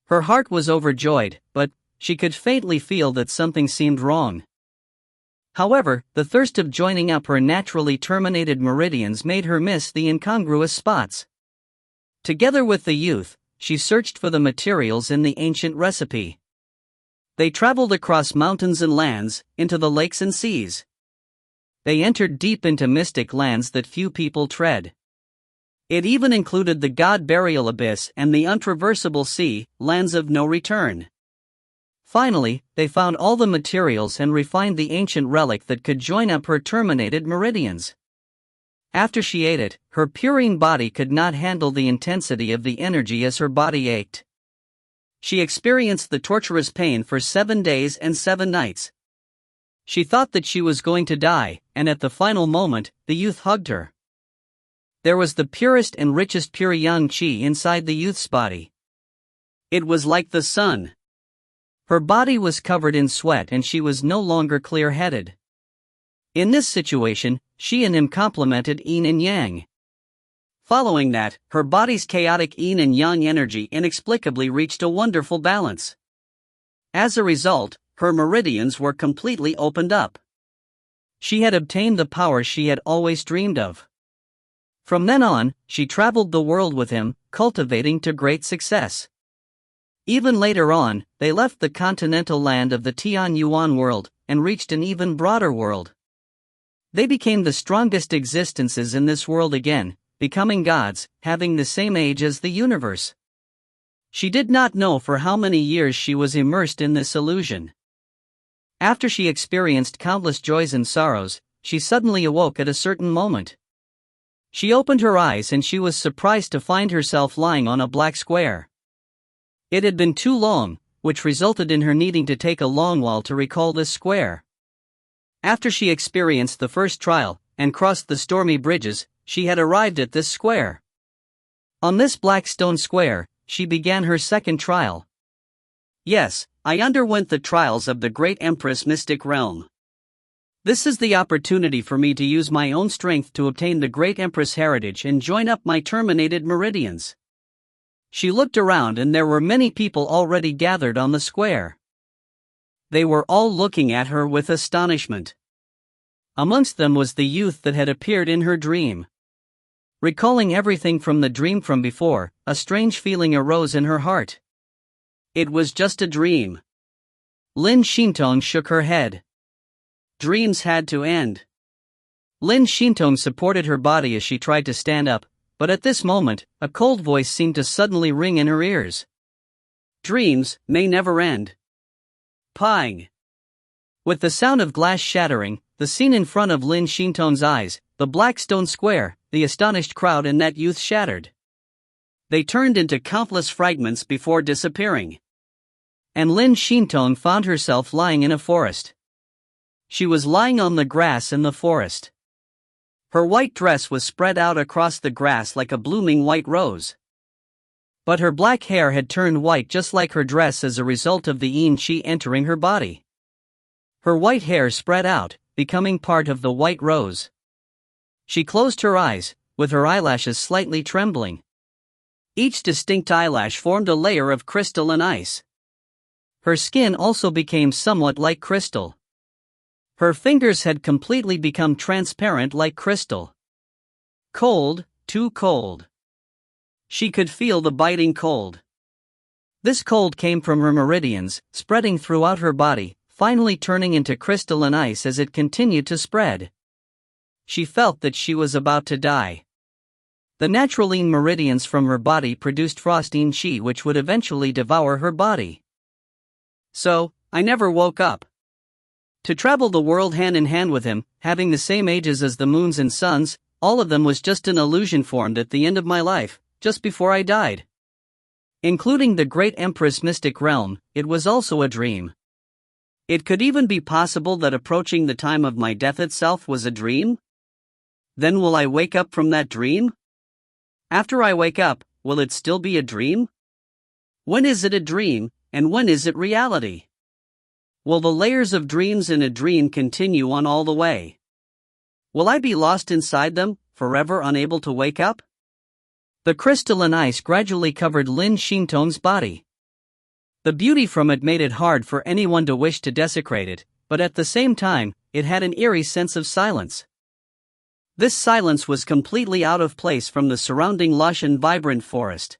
Speaker 1: Her heart was overjoyed, but she could faintly feel that something seemed wrong. However, the thirst of joining up her naturally terminated meridians made her miss the incongruous spots. Together with the youth, she searched for the materials in the ancient recipe. They traveled across mountains and lands, into the lakes and seas. They entered deep into mystic lands that few people tread. It even included the God Burial Abyss and the untraversable sea, lands of no return. Finally, they found all the materials and refined the ancient relic that could join up her terminated meridians. After she ate it, her purine body could not handle the intensity of the energy as her body ached. She experienced the torturous pain for 7 days and 7 nights. She thought that she was going to die, and at the final moment, the youth hugged her. There was the purest and richest pure yang qi inside the youth's body. It was like the sun. Her body was covered in sweat and she was no longer clear-headed. In this situation, she and him complemented yin and yang. Following that, her body's chaotic yin and yang energy inexplicably reached a wonderful balance. As a result, her meridians were completely opened up. She had obtained the power she had always dreamed of. From then on, she traveled the world with him, cultivating to great success. Even later on, they left the continental land of the Tian Yuan world, and reached an even broader world. They became the strongest existences in this world again, becoming gods, having the same age as the universe. She did not know for how many years she was immersed in this illusion. After she experienced countless joys and sorrows, she suddenly awoke at a certain moment. She opened her eyes and she was surprised to find herself lying on a black square. It had been too long, which resulted in her needing to take a long while to recall this square. After she experienced the first trial, and crossed the stormy bridges, she had arrived at this square. On this black stone square, she began her second trial. "Yes, I underwent the trials of the great Empress Mystic Realm. This is the opportunity for me to use my own strength to obtain the great Empress heritage and join up my terminated meridians." She looked around and there were many people already gathered on the square. They were all looking at her with astonishment. Amongst them was the youth that had appeared in her dream. Recalling everything from the dream from before, a strange feeling arose in her heart. It was just a dream. Lin Shintong shook her head. Dreams had to end. Lin Shintong supported her body as she tried to stand up, but at this moment, a cold voice seemed to suddenly ring in her ears. Dreams may never end. Pang! With the sound of glass shattering, the scene in front of Lin Shintong's eyes, the black stone square, the astonished crowd and that youth shattered. They turned into countless fragments before disappearing. And Lin Shintong found herself lying in a forest. She was lying on the grass in the forest. Her white dress was spread out across the grass like a blooming white rose. But her black hair had turned white just like her dress as a result of the yin qi entering her body. Her white hair spread out, becoming part of the white rose. She closed her eyes, with her eyelashes slightly trembling. Each distinct eyelash formed a layer of crystalline ice. Her skin also became somewhat like crystal. Her fingers had completely become transparent like crystal. Cold, too cold. She could feel the biting cold. This cold came from her meridians, spreading throughout her body, finally turning into crystalline ice as it continued to spread. She felt that she was about to die. The natural yin meridians from her body produced frost yin qi which would eventually devour her body. So, I never woke up. To travel the world hand in hand with him, having the same ages as the moons and suns, all of them was just an illusion formed at the end of my life, just before I died. Including the great Empress mystic realm, it was also a dream. It could even be possible that approaching the time of my death itself was a dream? Then will I wake up from that dream? After I wake up, will it still be a dream? When is it a dream, and when is it reality? Will the layers of dreams in a dream continue on all the way? Will I be lost inside them, forever unable to wake up? The crystalline ice gradually covered Lin Shinton's body. The beauty from it made it hard for anyone to wish to desecrate it, but at the same time, it had an eerie sense of silence. This silence was completely out of place from the surrounding lush and vibrant forest.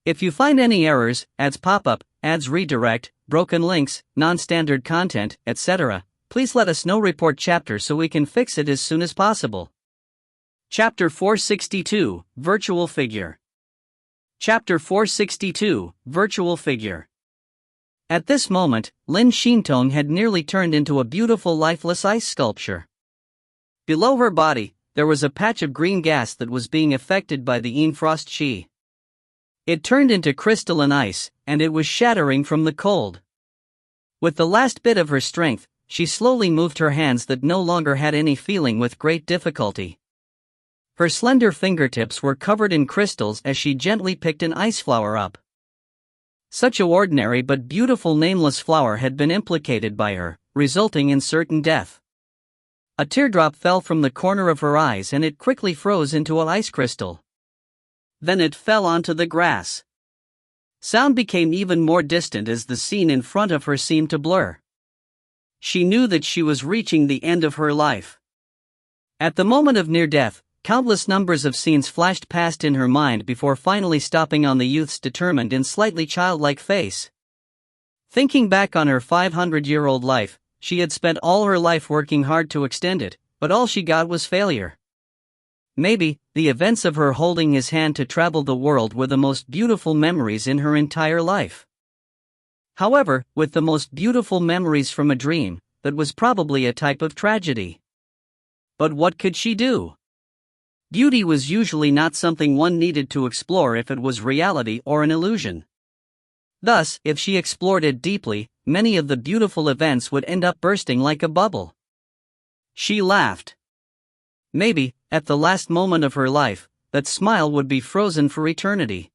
Speaker 1: If you find any errors, ads pop up, ads redirect, broken links, non-standard content, etc., please let us know. Report chapter so we can fix it as soon as possible. Chapter 462, Virtual Figure. Chapter 462, Virtual Figure. At this moment, Lin Shinton had nearly turned into a beautiful lifeless ice sculpture. Below her body, there was a patch of green gas that was being affected by the Yin Frost Chi. It turned into crystalline ice, and it was shattering from the cold. With the last bit of her strength, she slowly moved her hands that no longer had any feeling with great difficulty. Her slender fingertips were covered in crystals as she gently picked an ice flower up. Such an ordinary but beautiful nameless flower had been implicated by her, resulting in certain death. A teardrop fell from the corner of her eyes and it quickly froze into an ice crystal. Then it fell onto the grass. Sound became even more distant as the scene in front of her seemed to blur. She knew that she was reaching the end of her life. At the moment of near death, countless numbers of scenes flashed past in her mind before finally stopping on the youth's determined and slightly childlike face. Thinking back on her 500-year-old life, she had spent all her life working hard to extend it, but all she got was failure. Maybe, the events of her holding his hand to travel the world were the most beautiful memories in her entire life. However, with the most beautiful memories from a dream, that was probably a type of tragedy. But what could she do? Beauty was usually not something one needed to explore if it was reality or an illusion. Thus, if she explored it deeply, many of the beautiful events would end up bursting like a bubble. She laughed. Maybe, at the last moment of her life, that smile would be frozen for eternity.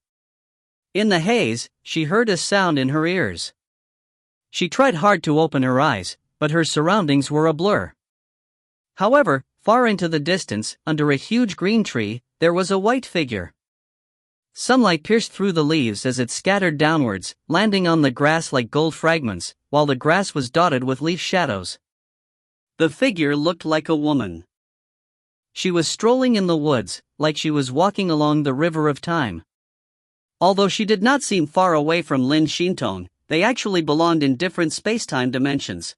Speaker 1: In the haze, she heard a sound in her ears. She tried hard to open her eyes, but her surroundings were a blur. However, far into the distance, under a huge green tree, there was a white figure. Sunlight pierced through the leaves as it scattered downwards, landing on the grass like gold fragments, while the grass was dotted with leaf shadows. The figure looked like a woman. She was strolling in the woods, like she was walking along the river of time. Although she did not seem far away from Lin Shinton, they actually belonged in different space-time dimensions.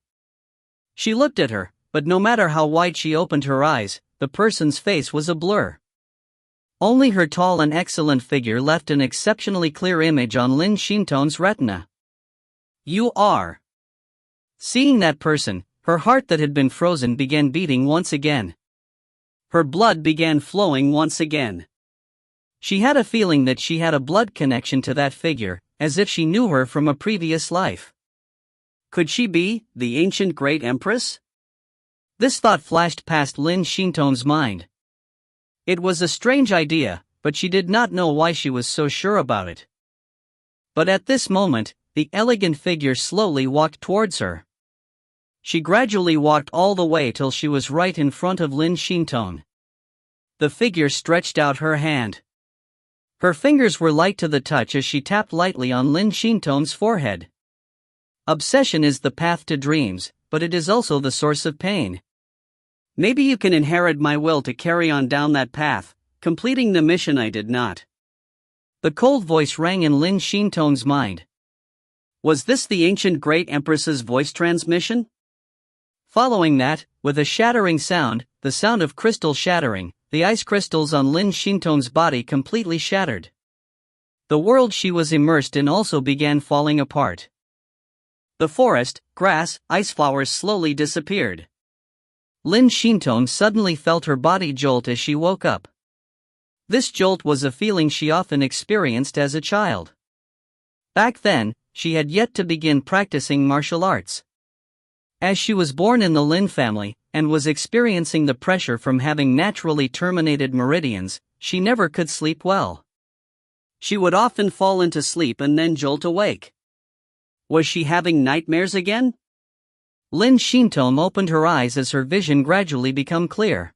Speaker 1: She looked at her, but no matter how wide she opened her eyes, the person's face was a blur. Only her tall and excellent figure left an exceptionally clear image on Lin Shinton's retina. You are. Seeing that person, her heart that had been frozen began beating once again. Her blood began flowing once again. She had a feeling that she had a blood connection to that figure, as if she knew her from a previous life. Could she be the ancient great empress? This thought flashed past Lin Shinton's mind. It was a strange idea, but she did not know why she was so sure about it. But at this moment, the elegant figure slowly walked towards her. She gradually walked all the way till she was right in front of Lin Shinton. The figure stretched out her hand. Her fingers were light to the touch as she tapped lightly on Lin Shinton's forehead. Obsession is the path to dreams, but it is also the source of pain. Maybe you can inherit my will to carry on down that path, completing the mission I did not. The cold voice rang in Lin Shinton's mind. Was this the ancient great empress's voice transmission? Following that, with a shattering sound, the sound of crystal shattering, the ice crystals on Lin Shinton's body completely shattered. The world she was immersed in also began falling apart. The forest, grass, ice flowers slowly disappeared. Lin Shintong suddenly felt her body jolt as she woke up. This jolt was a feeling she often experienced as a child. Back then, she had yet to begin practicing martial arts. As she was born in the Lin family, and was experiencing the pressure from having naturally terminated meridians, she never could sleep well. She would often fall into sleep and then jolt awake. Was she having nightmares again? Lin Shintong opened her eyes as her vision gradually became clear.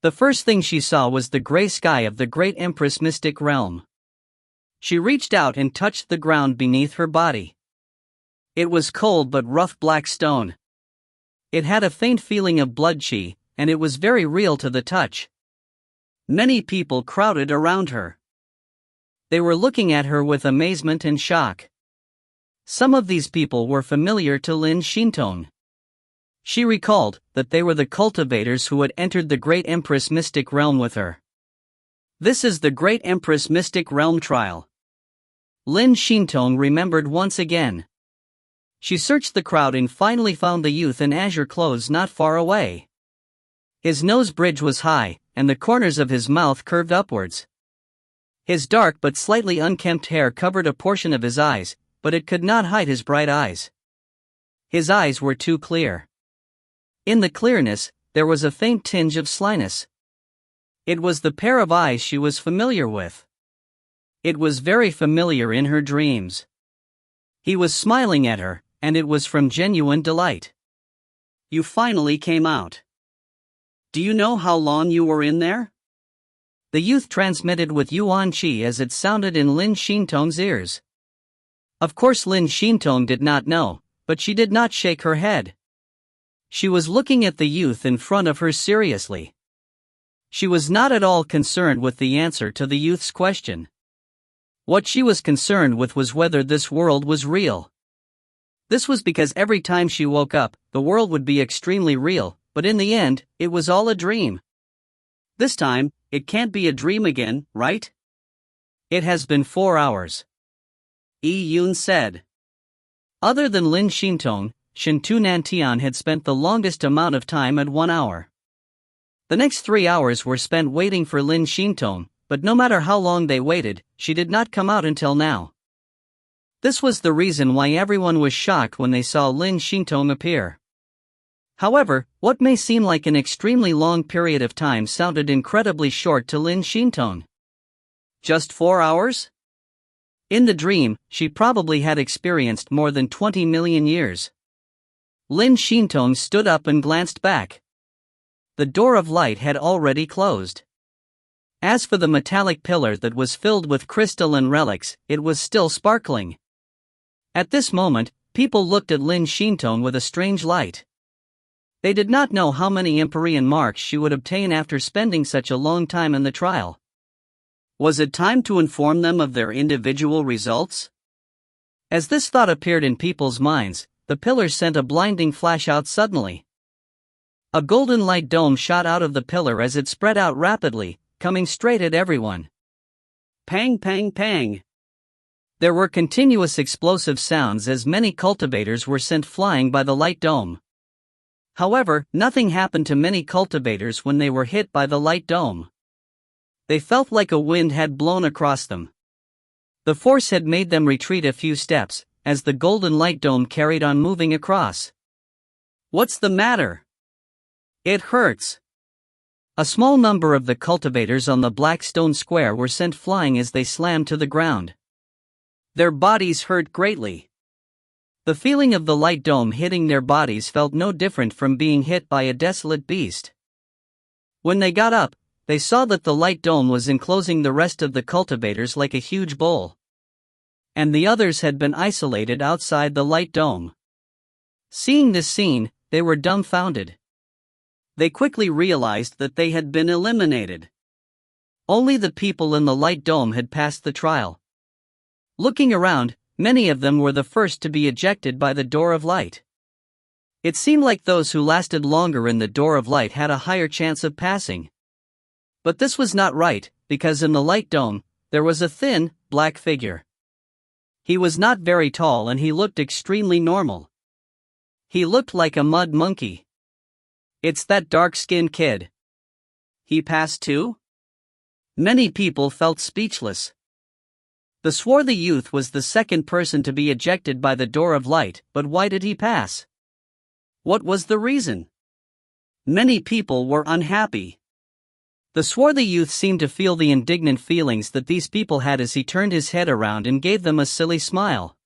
Speaker 1: The first thing she saw was the gray sky of the great Empress mystic realm. She reached out and touched the ground beneath her body. It was cold but rough black stone. It had a faint feeling of blood qi, and it was very real to the touch. Many people crowded around her. They were looking at her with amazement and shock. Some of these people were familiar to Lin Shintong. She recalled that they were the cultivators who had entered the Great Empress Mystic Realm with her. This is the Great Empress Mystic Realm trial. Lin Shintong remembered once again. She searched the crowd and finally found the youth in azure clothes not far away. His nose bridge was high, and the corners of his mouth curved upwards. His dark but slightly unkempt hair covered a portion of his eyes, but it could not hide his bright eyes. His eyes were too clear. In the clearness, there was a faint tinge of slyness. It was the pair of eyes she was familiar with. It was very familiar in her dreams. He was smiling at her, and it was from genuine delight. You finally came out. Do you know how long you were in there? The youth transmitted with Yuan Qi as it sounded in Lin Shintong's ears. Of course Lin Shintong did not know, but she did not shake her head. She was looking at the youth in front of her seriously. She was not at all concerned with the answer to the youth's question. What she was concerned with was whether this world was real. This was because every time she woke up, the world would be extremely real, but in the end, it was all a dream. This time, it can't be a dream again, right? It has been 4 hours. Yi Yun said. Other than Lin Shintong, Shintu Nantian had spent the longest amount of time at 1 hour. The next 3 hours were spent waiting for Lin Shintong, but no matter how long they waited, she did not come out until now. This was the reason why everyone was shocked when they saw Lin Shintong appear. However, what may seem like an extremely long period of time sounded incredibly short to Lin Shintong. Just 4 hours? In the dream, she probably had experienced more than 20 million years. Lin Shintong stood up and glanced back. The door of light had already closed. As for the metallic pillar that was filled with crystal and relics, it was still sparkling. At this moment, people looked at Lin Shintong with a strange light. They did not know how many Empyrean marks she would obtain after spending such a long time in the trial. Was it time to inform them of their individual results? As this thought appeared in people's minds, the pillar sent a blinding flash out suddenly. A golden light dome shot out of the pillar as it spread out rapidly, coming straight at everyone. Pang, pang, pang. There were continuous explosive sounds as many cultivators were sent flying by the light dome. However, nothing happened to many cultivators when they were hit by the light dome. They felt like a wind had blown across them. The force had made them retreat a few steps, as the golden light dome carried on moving across. What's the matter? It hurts. A small number of the cultivators on the black stone square were sent flying as they slammed to the ground. Their bodies hurt greatly. The feeling of the light dome hitting their bodies felt no different from being hit by a desolate beast. When they got up, they saw that the light dome was enclosing the rest of the cultivators like a huge bowl. And the others had been isolated outside the light dome. Seeing this scene, they were dumbfounded. They quickly realized that they had been eliminated. Only the people in the light dome had passed the trial. Looking around, many of them were the first to be ejected by the door of light. It seemed like those who lasted longer in the door of light had a higher chance of passing. But this was not right, because in the light dome, there was a thin, black figure. He was not very tall and he looked extremely normal. He looked like a mud monkey. It's that dark-skinned kid. He passed too? Many people felt speechless. The swarthy youth was the second person to be ejected by the door of light, but why did he pass? What was the reason? Many people were unhappy. The swarthy youth seemed to feel the indignant feelings that these people had as he turned his head around and gave them a silly smile.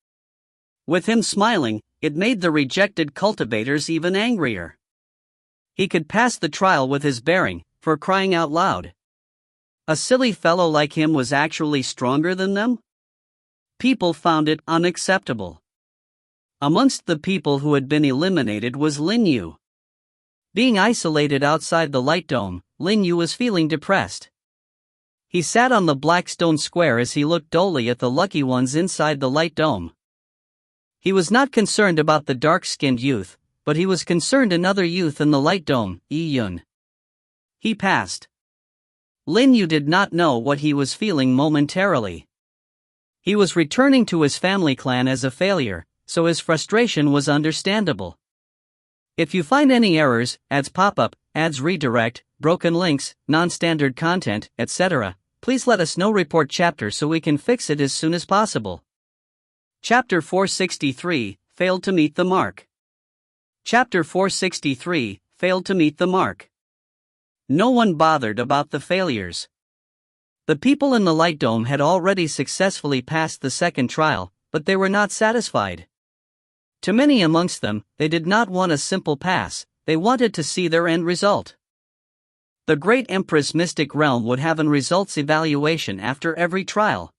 Speaker 1: With him smiling, it made the rejected cultivators even angrier. He could pass the trial with his bearing, for crying out loud. A silly fellow like him was actually stronger than them? People found it unacceptable. Amongst the people who had been eliminated was Lin Yu. Being isolated outside the light dome, Lin Yu was feeling depressed. He sat on the black stone square as he looked dully at the lucky ones inside the light dome. He was not concerned about the dark-skinned youth, but he was concerned another youth in the light dome, Yi-Yun. He passed. Lin Yu did not know what he was feeling momentarily. He was returning to his family clan as a failure, so his frustration was understandable. If you find any errors, ads pop up, ads redirect, broken links, non-standard content, etc., please let us know. Report chapter so we can fix it as soon as possible. Chapter 463, Failed to Meet the Mark. Chapter 463, Failed to Meet the Mark. No one bothered about the failures. The people in the light dome had already successfully passed the second trial, but they were not satisfied. To many amongst them, they did not want a simple pass, they wanted to see their end result. The Great Empress Mystic Realm would have an results evaluation after every trial.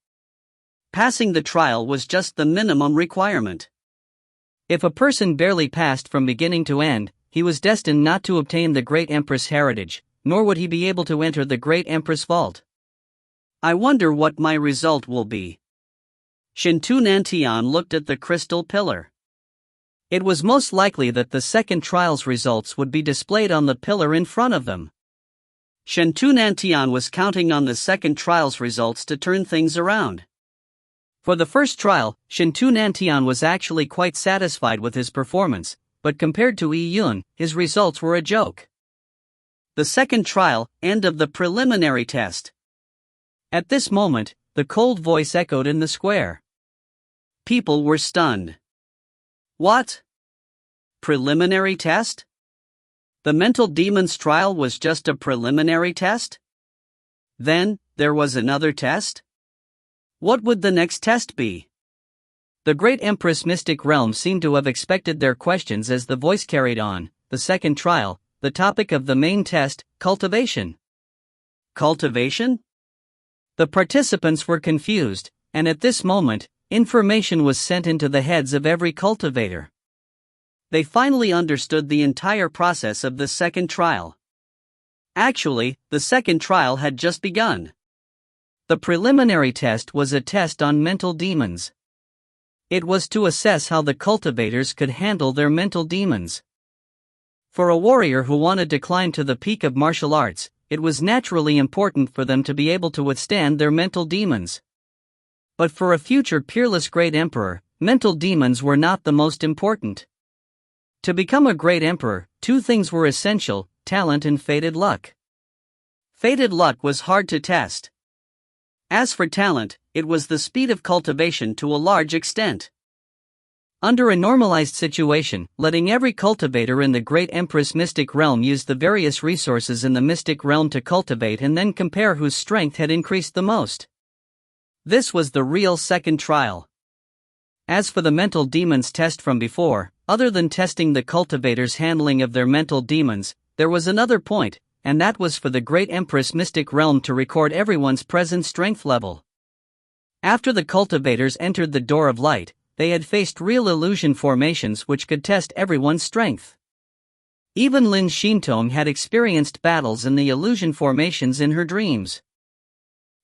Speaker 1: Passing the trial was just the minimum requirement. If a person barely passed from beginning to end, he was destined not to obtain the Great Empress heritage, nor would he be able to enter the Great Empress vault. I wonder what my result will be. Shintu Nantian looked at the crystal pillar. It was most likely that the second trial's results would be displayed on the pillar in front of them. Shintu Nantian was counting on the second trial's results to turn things around. For the first trial, Shintu Nantian was actually quite satisfied with his performance, but compared to Yi-Yun, his results were a joke. The second trial, end of the preliminary test. At this moment, the cold voice echoed in the square. People were stunned. What? Preliminary test? The mental demons trial was just a preliminary test? Then, there was another test? What would the next test be? The Great Empress Mystic Realm seemed to have expected their questions as the voice carried on. The second trial, the topic of the main test, cultivation. Cultivation? The participants were confused, and at this moment, information was sent into the heads of every cultivator. They finally understood the entire process of the second trial. Actually, the second trial had just begun. The preliminary test was a test on mental demons. It was to assess how the cultivators could handle their mental demons. For a warrior who wanted to climb to the peak of martial arts, it was naturally important for them to be able to withstand their mental demons. But for a future peerless great emperor, mental demons were not the most important. To become a great emperor, two things were essential: talent and fated luck. Fated luck was hard to test. As for talent, it was the speed of cultivation to a large extent. Under a normalized situation, letting every cultivator in the Great Empress Mystic Realm use the various resources in the Mystic Realm to cultivate and then compare whose strength had increased the most. This was the real second trial. As for the mental demons test from before, other than testing the cultivators' handling of their mental demons, there was another point, and that was for the Great Empress Mystic Realm to record everyone's present strength level. After the cultivators entered the Door of Light, they had faced real illusion formations which could test everyone's strength. Even Lin Shintong had experienced battles in the illusion formations in her dreams.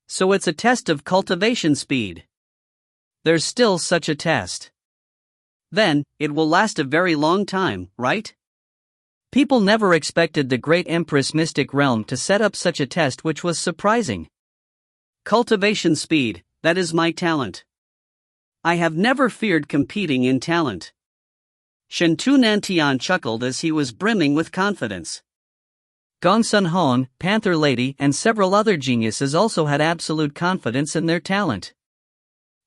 Speaker 1: So it's a test of cultivation speed. There's still such a test. Then, it will last a very long time, right? People never expected the Great Empress Mystic Realm to set up such a test, which was surprising. Cultivation speed, that is my talent. I have never feared competing in talent. Shentu Nantian chuckled as he was brimming with confidence. Gong Sun Hon, Panther Lady, and several other geniuses also had absolute confidence in their talent.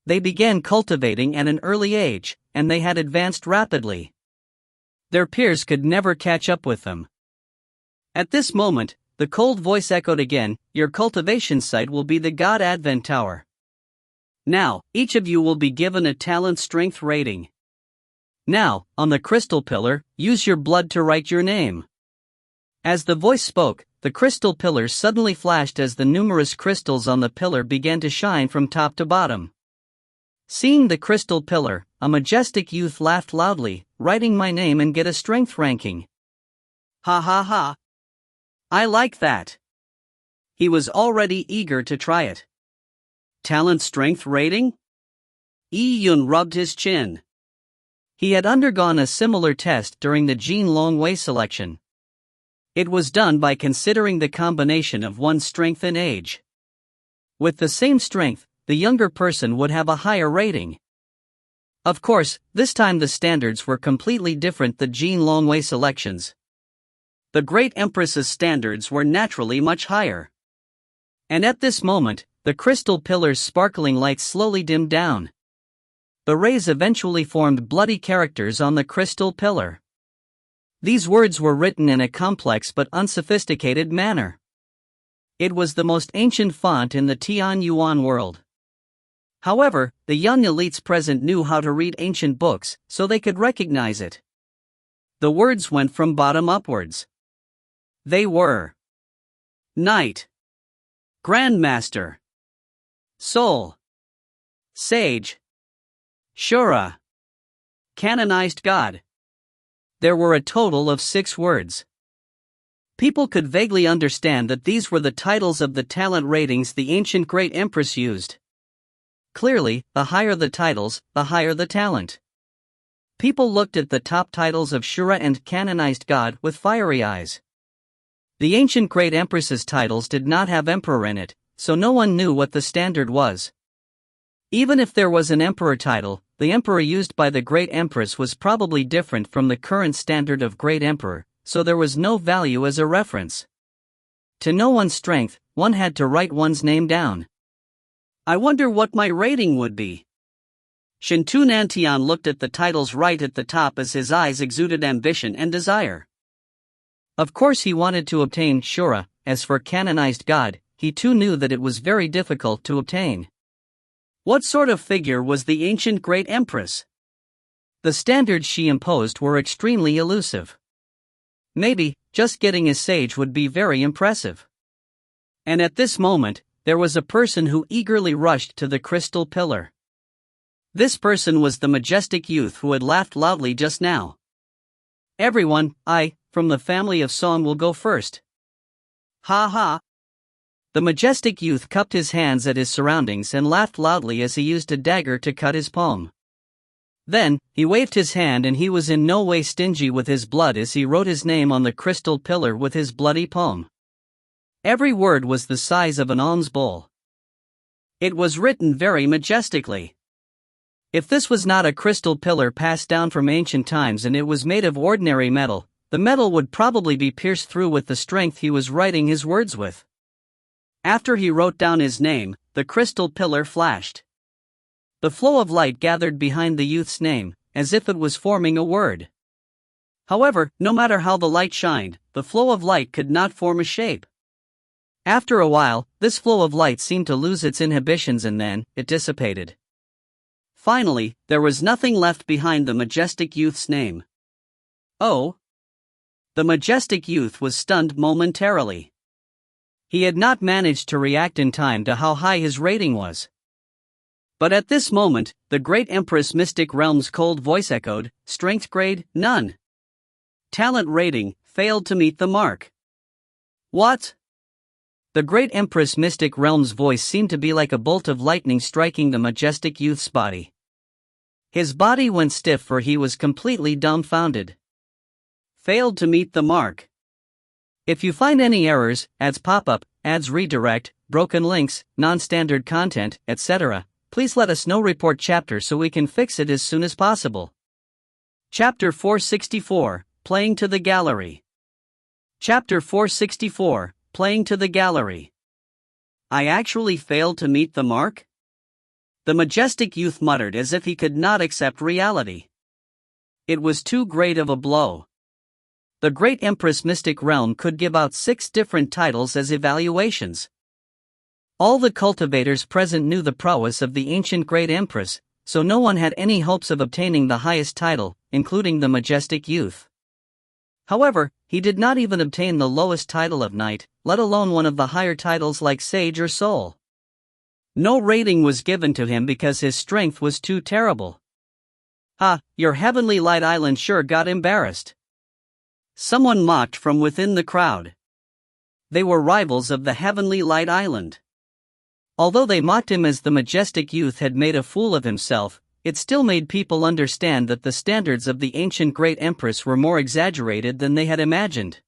Speaker 1: They began cultivating at an early age, and they had advanced rapidly. Their peers could never catch up with them. At this moment, the cold voice echoed again, "Your cultivation site will be the God Advent Tower. Now, each of you will be given a talent strength rating. Now, on the crystal pillar, use your blood to write your name." As the voice spoke, the crystal pillar suddenly flashed as the numerous crystals on the pillar began to shine from top to bottom. Seeing the crystal pillar, a majestic youth laughed loudly, "Writing my name and get a strength ranking. Ha ha ha. I like that." He was already eager to try it. Talent strength rating? Yi Yun rubbed his chin. He had undergone a similar test during the Jin Longwei selection. It was done by considering the combination of one's strength and age. With the same strength, the younger person would have a higher rating. Of course, this time the standards were completely different than the Jin Longwei selections. The Great Empress's standards were naturally much higher. And at this moment, the crystal pillar's sparkling light slowly dimmed down. The rays eventually formed bloody characters on the crystal pillar. These words were written in a complex but unsophisticated manner. It was the most ancient font in the Tian Yuan world. However, the young elites present knew how to read ancient books, so they could recognize it. The words went from bottom upwards. They were Knight, Grandmaster, Soul, Sage, Shura, Canonized God. There were a total of 6 words. People could vaguely understand that these were the titles of the talent ratings the ancient Great Empress used. Clearly, the higher the titles, the higher the talent. People looked at the top titles of Shura and Canonized God with fiery eyes. The ancient Great Empress's titles did not have emperor in it, so no one knew what the standard was. Even if there was an emperor title, the emperor used by the Great Empress was probably different from the current standard of Great Emperor, so there was no value as a reference. To know one's strength, one had to write one's name down. I wonder what my rating would be. Shintu Nantian looked at the titles right at the top as his eyes exuded ambition and desire. Of course he wanted to obtain Shura. As for Canonized God, he too knew that it was very difficult to obtain. What sort of figure was the ancient Great Empress? The standards she imposed were extremely elusive. Maybe, just getting a sage would be very impressive. And at this moment, there was a person who eagerly rushed to the crystal pillar. This person was the majestic youth who had laughed loudly just now. "Everyone, from the family of Song will go first." Ha ha. The majestic youth cupped his hands at his surroundings and laughed loudly as he used a dagger to cut his palm. Then, he waved his hand, and he was in no way stingy with his blood as he wrote his name on the crystal pillar with his bloody palm. Every word was the size of an alms bowl. It was written very majestically. If this was not a crystal pillar passed down from ancient times and it was made of ordinary metal, the metal would probably be pierced through with the strength he was writing his words with. After he wrote down his name, the crystal pillar flashed. The flow of light gathered behind the youth's name, as if it was forming a word. However, no matter how the light shined, the flow of light could not form a shape. After a while, this flow of light seemed to lose its inhibitions and then, it dissipated. Finally, there was nothing left behind the majestic youth's name. Oh! The majestic youth was stunned momentarily. He had not managed to react in time to how high his rating was. But at this moment, the Great Empress Mystic Realm's cold voice echoed, "Strength grade, none. Talent rating, failed to meet the mark." What? The Great Empress Mystic Realm's voice seemed to be like a bolt of lightning striking the majestic youth's body. His body went stiff for he was completely dumbfounded. Failed to meet the mark. If you find any errors, ads pop up, ads redirect, broken links, non-standard content, etc., please let us know report chapter so we can fix it as soon as possible. Chapter 464, Playing to the Gallery. Chapter 464, Playing to the Gallery. I actually failed to meet the mark? The majestic youth muttered as if he could not accept reality. It was too great of a blow. The great Empress Mystic Realm could give out 6 different titles as evaluations. All the cultivators present knew the prowess of the ancient Great Empress, so no one had any hopes of obtaining the highest title, including the majestic youth. However, he did not even obtain the lowest title of Knight, let alone one of the higher titles like Sage or Soul. No rating was given to him because his strength was too terrible. Your Heavenly Light Island sure got embarrassed. Someone mocked from within the crowd. They were rivals of the Heavenly Light Island. Although they mocked him as the majestic youth had made a fool of himself, it still made people understand that the standards of the ancient Great Empress were more exaggerated than they had imagined.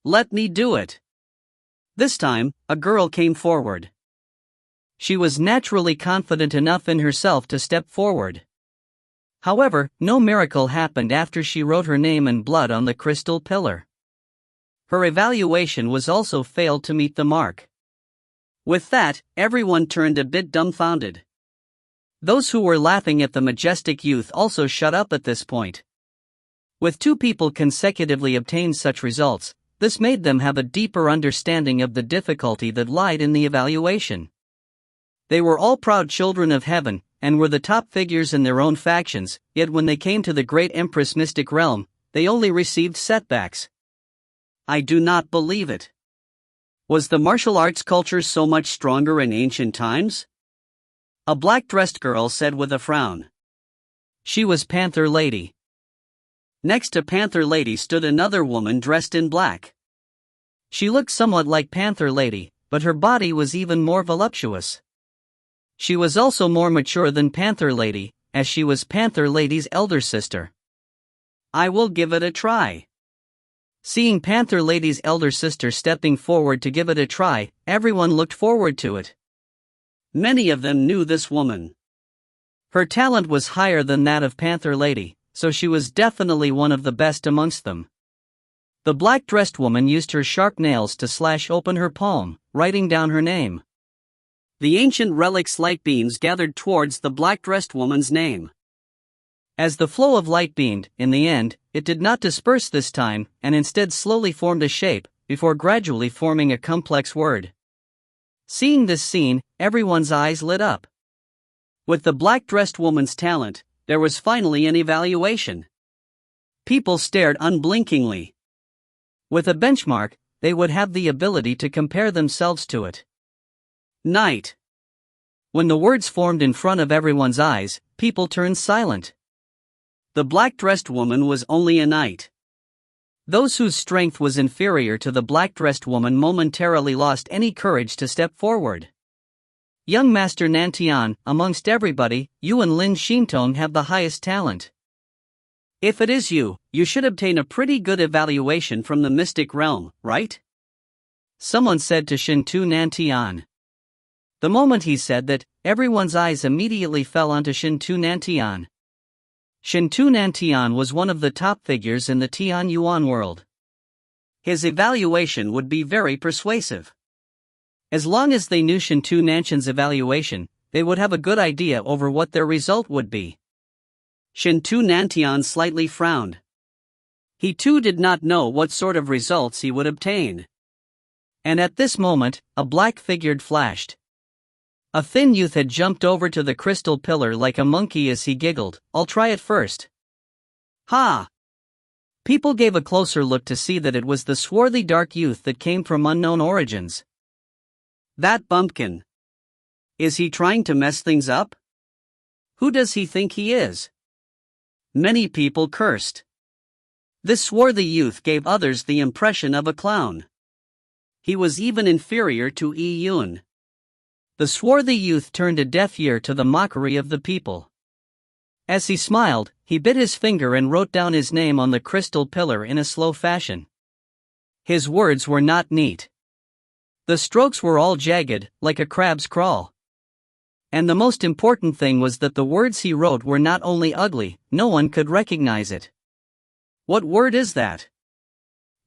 Speaker 1: Let me do it. This time, a girl came forward. She was naturally confident enough in herself to step forward. However, no miracle happened after she wrote her name in blood on the crystal pillar. Her evaluation was also failed to meet the mark. With that, everyone turned a bit dumbfounded. Those who were laughing at the majestic youth also shut up at this point. With 2 people consecutively obtained such results, this made them have a deeper understanding of the difficulty that lied in the evaluation. They were all proud children of heaven, and were the top figures in their own factions, yet when they came to the Great Empress Mystic Realm, they only received setbacks. I do not believe it. Was the martial arts culture so much stronger in ancient times? A black-dressed girl said with a frown. She was Panther Lady. Next to Panther Lady stood another woman dressed in black. She looked somewhat like Panther Lady, but her body was even more voluptuous. She was also more mature than Panther Lady, as she was Panther Lady's elder sister. I will give it a try. Seeing Panther Lady's elder sister stepping forward to give it a try, everyone looked forward to it. Many of them knew this woman. Her talent was higher than that of Panther Lady, so she was definitely one of the best amongst them. The black-dressed woman used her sharp nails to slash open her palm, writing down her name. The ancient relic's light beams gathered towards the black-dressed woman's name. As the flow of light beamed, in the end, it did not disperse this time, and instead slowly formed a shape, before gradually forming a complex word. Seeing this scene, everyone's eyes lit up. With the black-dressed woman's talent, there was finally an evaluation. People stared unblinkingly. With a benchmark, they would have the ability to compare themselves to it. Night. When the words formed in front of everyone's eyes, people turned silent. The black-dressed woman was only a knight. Those whose strength was inferior to the black-dressed woman momentarily lost any courage to step forward. Young Master Nantian, amongst everybody, you and Lin Shintong have the highest talent. If it is you, you should obtain a pretty good evaluation from the mystic realm, right? Someone said to Shintu Nantian. The moment he said that, everyone's eyes immediately fell onto Shintu Nantian. Shintu Nantian was one of the top figures in the Tian Yuan world. His evaluation would be very persuasive. As long as they knew Shintu Nantian's evaluation, they would have a good idea over what their result would be. Shintu Nantian slightly frowned. He too did not know what sort of results he would obtain. And at this moment, a black figure flashed. A thin youth had jumped over to the crystal pillar like a monkey as he giggled. I'll try it first. Ha! People gave a closer look to see that it was the swarthy dark youth that came from unknown origins. That bumpkin. Is he trying to mess things up? Who does he think he is? Many people cursed. This swarthy youth gave others the impression of a clown. He was even inferior to Yi Yun. The swarthy youth turned a deaf ear to the mockery of the people. As he smiled, he bit his finger and wrote down his name on the crystal pillar in a slow fashion. His words were not neat. The strokes were all jagged, like a crab's crawl. And the most important thing was that the words he wrote were not only ugly, no one could recognize it. What word is that?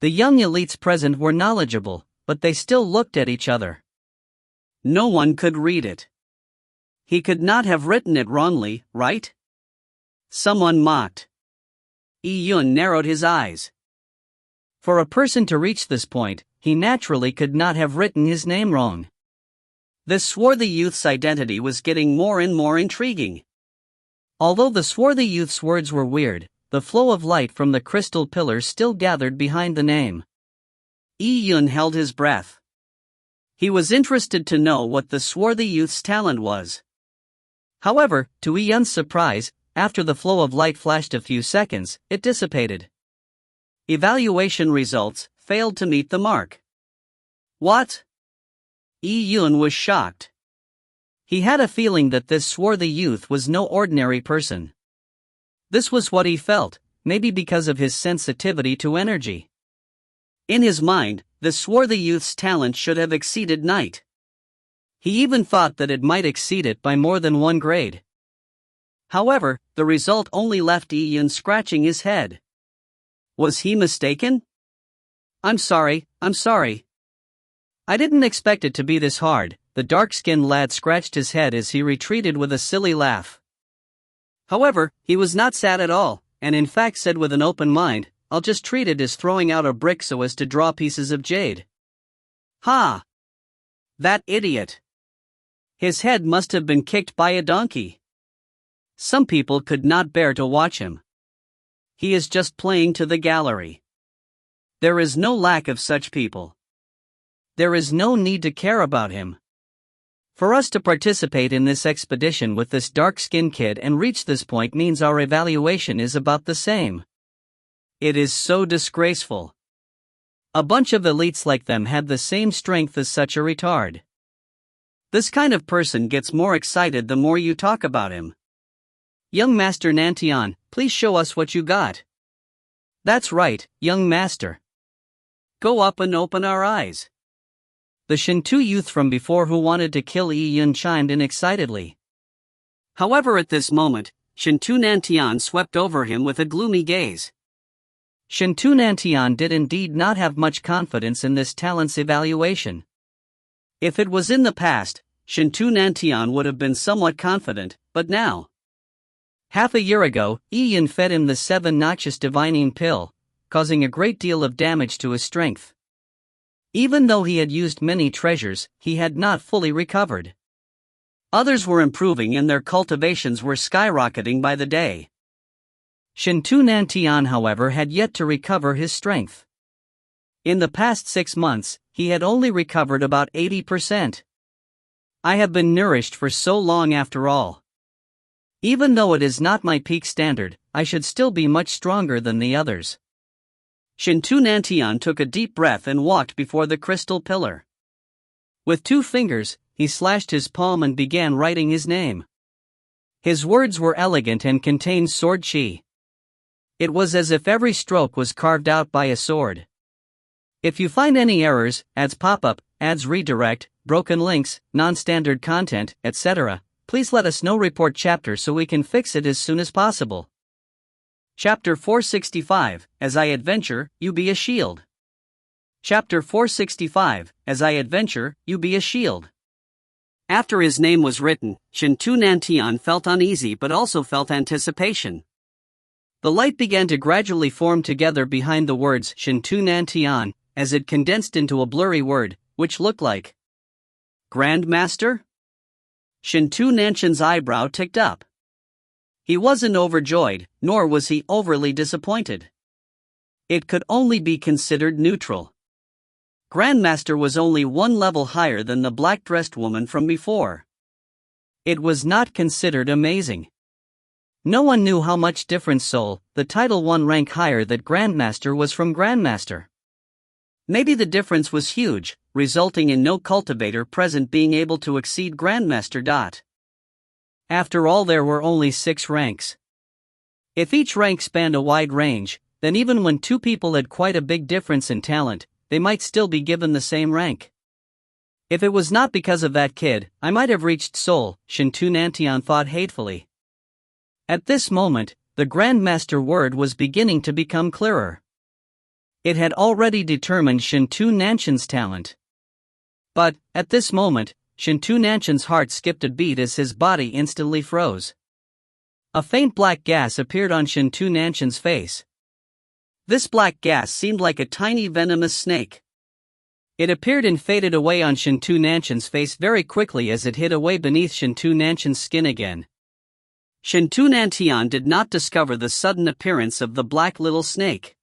Speaker 1: The young elites present were knowledgeable, but they still looked at each other. No one could read it. He could not have written it wrongly, right? Someone mocked. Yun narrowed his eyes. For a person to reach this point, he naturally could not have written his name wrong. This swarthy youth's identity was getting more and more intriguing. Although the swarthy youth's words were weird, the flow of light from the crystal pillars still gathered behind the name. Yun held his breath. He was interested to know what the swarthy youth's talent was. However, to Yun's surprise, after the flow of light flashed a few seconds, it dissipated. Evaluation results failed to meet the mark. What? Yun was shocked. He had a feeling that this swarthy youth was no ordinary person. This was what he felt, maybe because of his sensitivity to energy. In his mind, the swarthy youth's talent should have exceeded night. He even thought that it might exceed it by more than 1 grade. However, the result only left Yun scratching his head. Was he mistaken? I'm sorry. I didn't expect it to be this hard, the dark-skinned lad scratched his head as he retreated with a silly laugh. However, he was not sad at all, and in fact said with an open mind, I'll just treat it as throwing out a brick so as to draw pieces of jade. Ha! That idiot! His head must have been kicked by a donkey. Some people could not bear to watch him. He is just playing to the gallery. There is no lack of such people. There is no need to care about him. For us to participate in this expedition with this dark-skinned kid and reach this point means our evaluation is about the same. It is so disgraceful. A bunch of elites like them had the same strength as such a retard. This kind of person gets more excited the more you talk about him. Young Master Nantian, please show us what you got. That's right, young master. Go up and open our eyes. The Shinto youth from before who wanted to kill Yun chimed in excitedly. However, at this moment, Shinto Nantian swept over him with a gloomy gaze. Shinto Nantian did indeed not have much confidence in this talent's evaluation. If it was in the past, Shinto Nantian would have been somewhat confident, but now. Half a year ago, Yun fed him the 7-noxious divining pill, causing a great deal of damage to his strength. Even though he had used many treasures, he had not fully recovered. Others were improving and their cultivations were skyrocketing by the day. Shinto Nantian, however, had yet to recover his strength. In the past 6 months, he had only recovered about 80%. I have been nourished for so long after all. Even though it is not my peak standard, I should still be much stronger than the others. Shinto Nantian took a deep breath and walked before the crystal pillar. With 2 fingers, he slashed his palm and began writing his name. His words were elegant and contained sword chi. It was as if every stroke was carved out by a sword. If you find any errors, ads pop-up, ads redirect, broken links, non-standard content, etc., please let us know. Report chapter so we can fix it as soon as possible. Chapter 465, As I Adventure, You Be a Shield. Chapter 465, As I Adventure, You Be a Shield. After his name was written, Shinto Nantian felt uneasy but also felt anticipation. The light began to gradually form together behind the words Shinto Nantian, as it condensed into a blurry word, which looked like Grandmaster? Shinto Nantian's eyebrow ticked up. He wasn't overjoyed, nor was he overly disappointed. It could only be considered neutral. Grandmaster was only 1 level higher than the black-dressed woman from before. It was not considered amazing. No one knew how much difference Soul, the title 1 rank higher that Grandmaster was from Grandmaster. Maybe the difference was huge, resulting in no cultivator present being able to exceed Grandmaster. After all, there were only 6 ranks. If each rank spanned a wide range, then even when 2 people had quite a big difference in talent, they might still be given the same rank. If it was not because of that kid, I might have reached Seoul, Shintu Nantian thought hatefully. At this moment, the Grandmaster word was beginning to become clearer. It had already determined Shintu Nanshan's talent. But, at this moment, Shintu Nanshan's heart skipped a beat as his body instantly froze. A faint black gas appeared on Shintu Nanshan's face. This black gas seemed like a tiny venomous snake. It appeared and faded away on Shintu Nanshan's face very quickly as it hid away beneath Shintu Nanshan's skin again. Shintu Nantian did not discover the sudden appearance of the black little snake.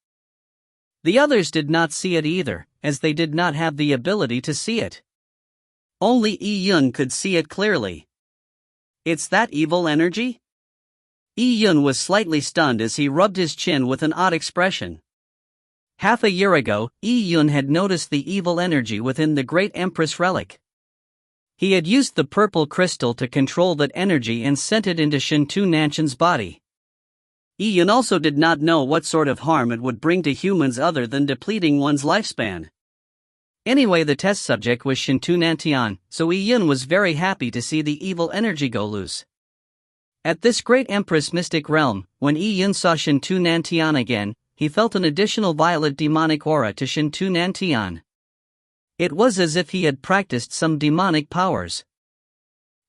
Speaker 1: The others did not see it either, as they did not have the ability to see it. Only Yi-Yun could see it clearly. It's that evil energy? Yi-Yun was slightly stunned as he rubbed his chin with an odd expression. Half a year ago, Yi-Yun had noticed the evil energy within the Great Empress relic. He had used the purple crystal to control that energy and sent it into Shintu Nanshan's body. Yi-Yun also did not know what sort of harm it would bring to humans other than depleting one's lifespan. Anyway, the test subject was Shintu Nantian, so Yi-Yun was very happy to see the evil energy go loose. At this Great Empress mystic realm, when Yi-Yun saw Shintu Nantian again, he felt an additional violet demonic aura to Shintu Nantian. It was as if he had practiced some demonic powers.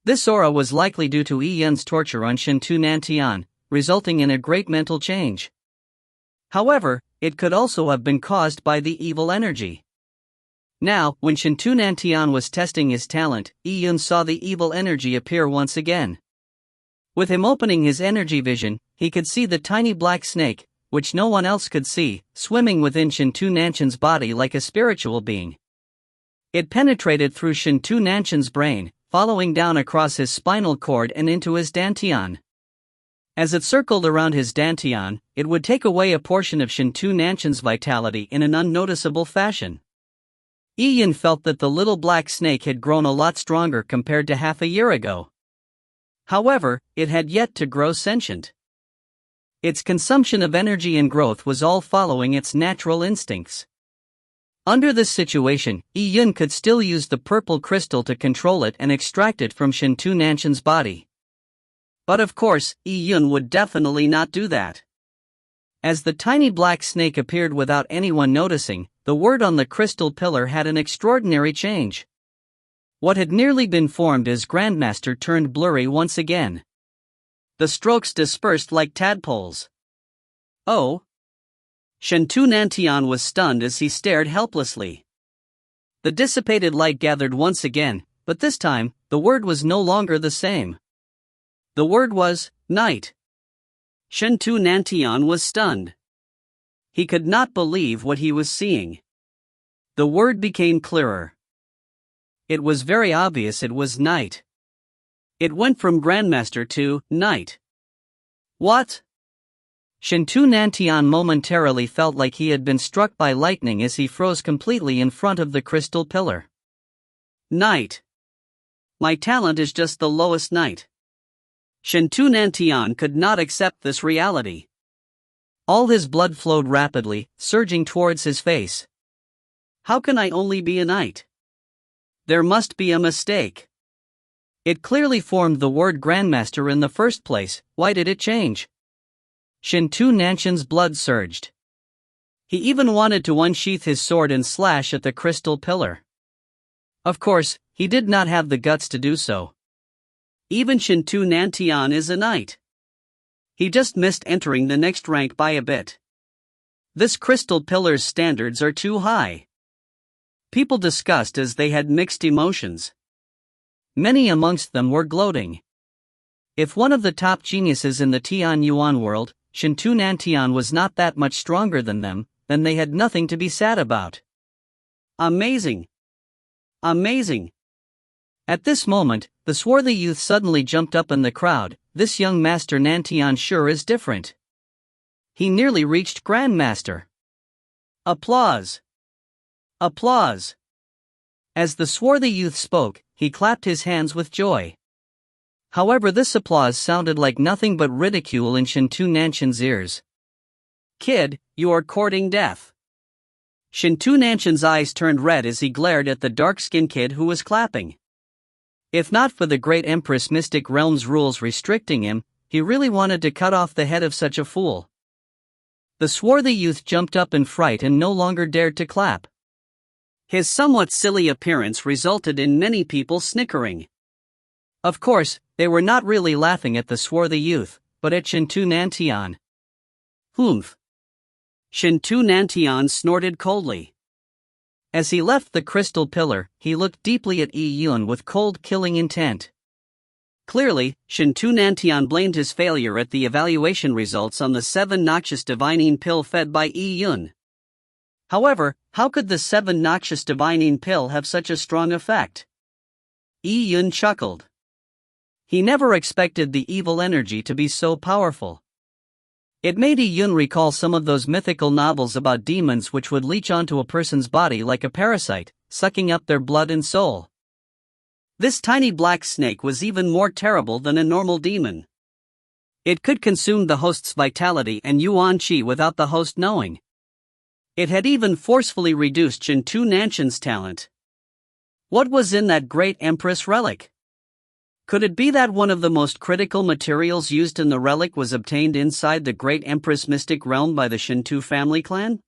Speaker 1: This aura was likely due to Yi-Yun's torture on Shintu Nantian, resulting in a great mental change. However, it could also have been caused by the evil energy. Now, when Shintu Nantian was testing his talent, Yi-Yun saw the evil energy appear once again. With him opening his energy vision, he could see the tiny black snake, which no one else could see, swimming within Shintu Nanshan's body like a spiritual being. It penetrated through Shintu Nanshan's brain, following down across his spinal cord and into his dantian. As it circled around his dantian, it would take away a portion of Shintu Nanshan's vitality in an unnoticeable fashion. Yi-Yun felt that the little black snake had grown a lot stronger compared to half a year ago. However, it had yet to grow sentient. Its consumption of energy and growth was all following its natural instincts. Under this situation, Yi-Yun could still use the purple crystal to control it and extract it from Shintu Nanshan's body. But of course, Yi-Yun would definitely not do that. As the tiny black snake appeared without anyone noticing, the word on the crystal pillar had an extraordinary change. What had nearly been formed as Grandmaster turned blurry once again. The strokes dispersed like tadpoles. Oh! Shintu Nantian was stunned as he stared helplessly. The dissipated light gathered once again, but this time, the word was no longer the same. The word was, night. Shintu Nantian was stunned. He could not believe what he was seeing. The word became clearer. It was very obvious it was night. It went from Grandmaster to night. What? Shintu Nantian momentarily felt like he had been struck by lightning as he froze completely in front of the crystal pillar. Night. My talent is just the lowest night. Shintu Nantian could not accept this reality. All his blood flowed rapidly, surging towards his face. How can I only be a knight? There must be a mistake. It clearly formed the word Grandmaster in the first place. Why did it change? Shintu Nanshan's blood surged. He even wanted to unsheath his sword and slash at the crystal pillar. Of course, he did not have the guts to do so. Even Shintu Nantian is a knight. He just missed entering the next rank by a bit. This crystal pillar's standards are too high. People discussed as they had mixed emotions. Many amongst them were gloating. If one of the top geniuses in the Tian Yuan world, Shintu Nantian, was not that much stronger than them, then they had nothing to be sad about. Amazing! Amazing! At this moment, the swarthy youth suddenly jumped up in the crowd. This young Master Nantian sure is different. He nearly reached Grandmaster. Applause! Applause! As the swarthy youth spoke, he clapped his hands with joy. However, this applause sounded like nothing but ridicule in Shintu Nanshan's ears. Kid, you are courting death. Shintu Nanshan's eyes turned red as he glared at the dark-skinned kid who was clapping. If not for the great Empress Mystic Realm's rules restricting him, he really wanted to cut off the head of such a fool. The swarthy youth jumped up in fright and no longer dared to clap. His somewhat silly appearance resulted in many people snickering. Of course, they were not really laughing at the swarthy youth, but at Shintu Nantian. Humph! Shintu Nantian snorted coldly. As he left the crystal pillar, he looked deeply at Yi Yun with cold, killing intent. Clearly, Shintu Nantian blamed his failure at the evaluation results on the 7 noxious divining pill fed by Yi Yun. However, how could the 7 noxious divining pill have such a strong effect? Yi Yun chuckled. He never expected the evil energy to be so powerful. It made Yi Yun recall some of those mythical novels about demons which would leech onto a person's body like a parasite, sucking up their blood and soul. This tiny black snake was even more terrible than a normal demon. It could consume the host's vitality and yuan qi without the host knowing. It had even forcefully reduced Shintu Nanshan's talent. What was in that great Empress relic? Could it be that one of the most critical materials used in the relic was obtained inside the great Empress Mystic Realm by the Shintu family clan?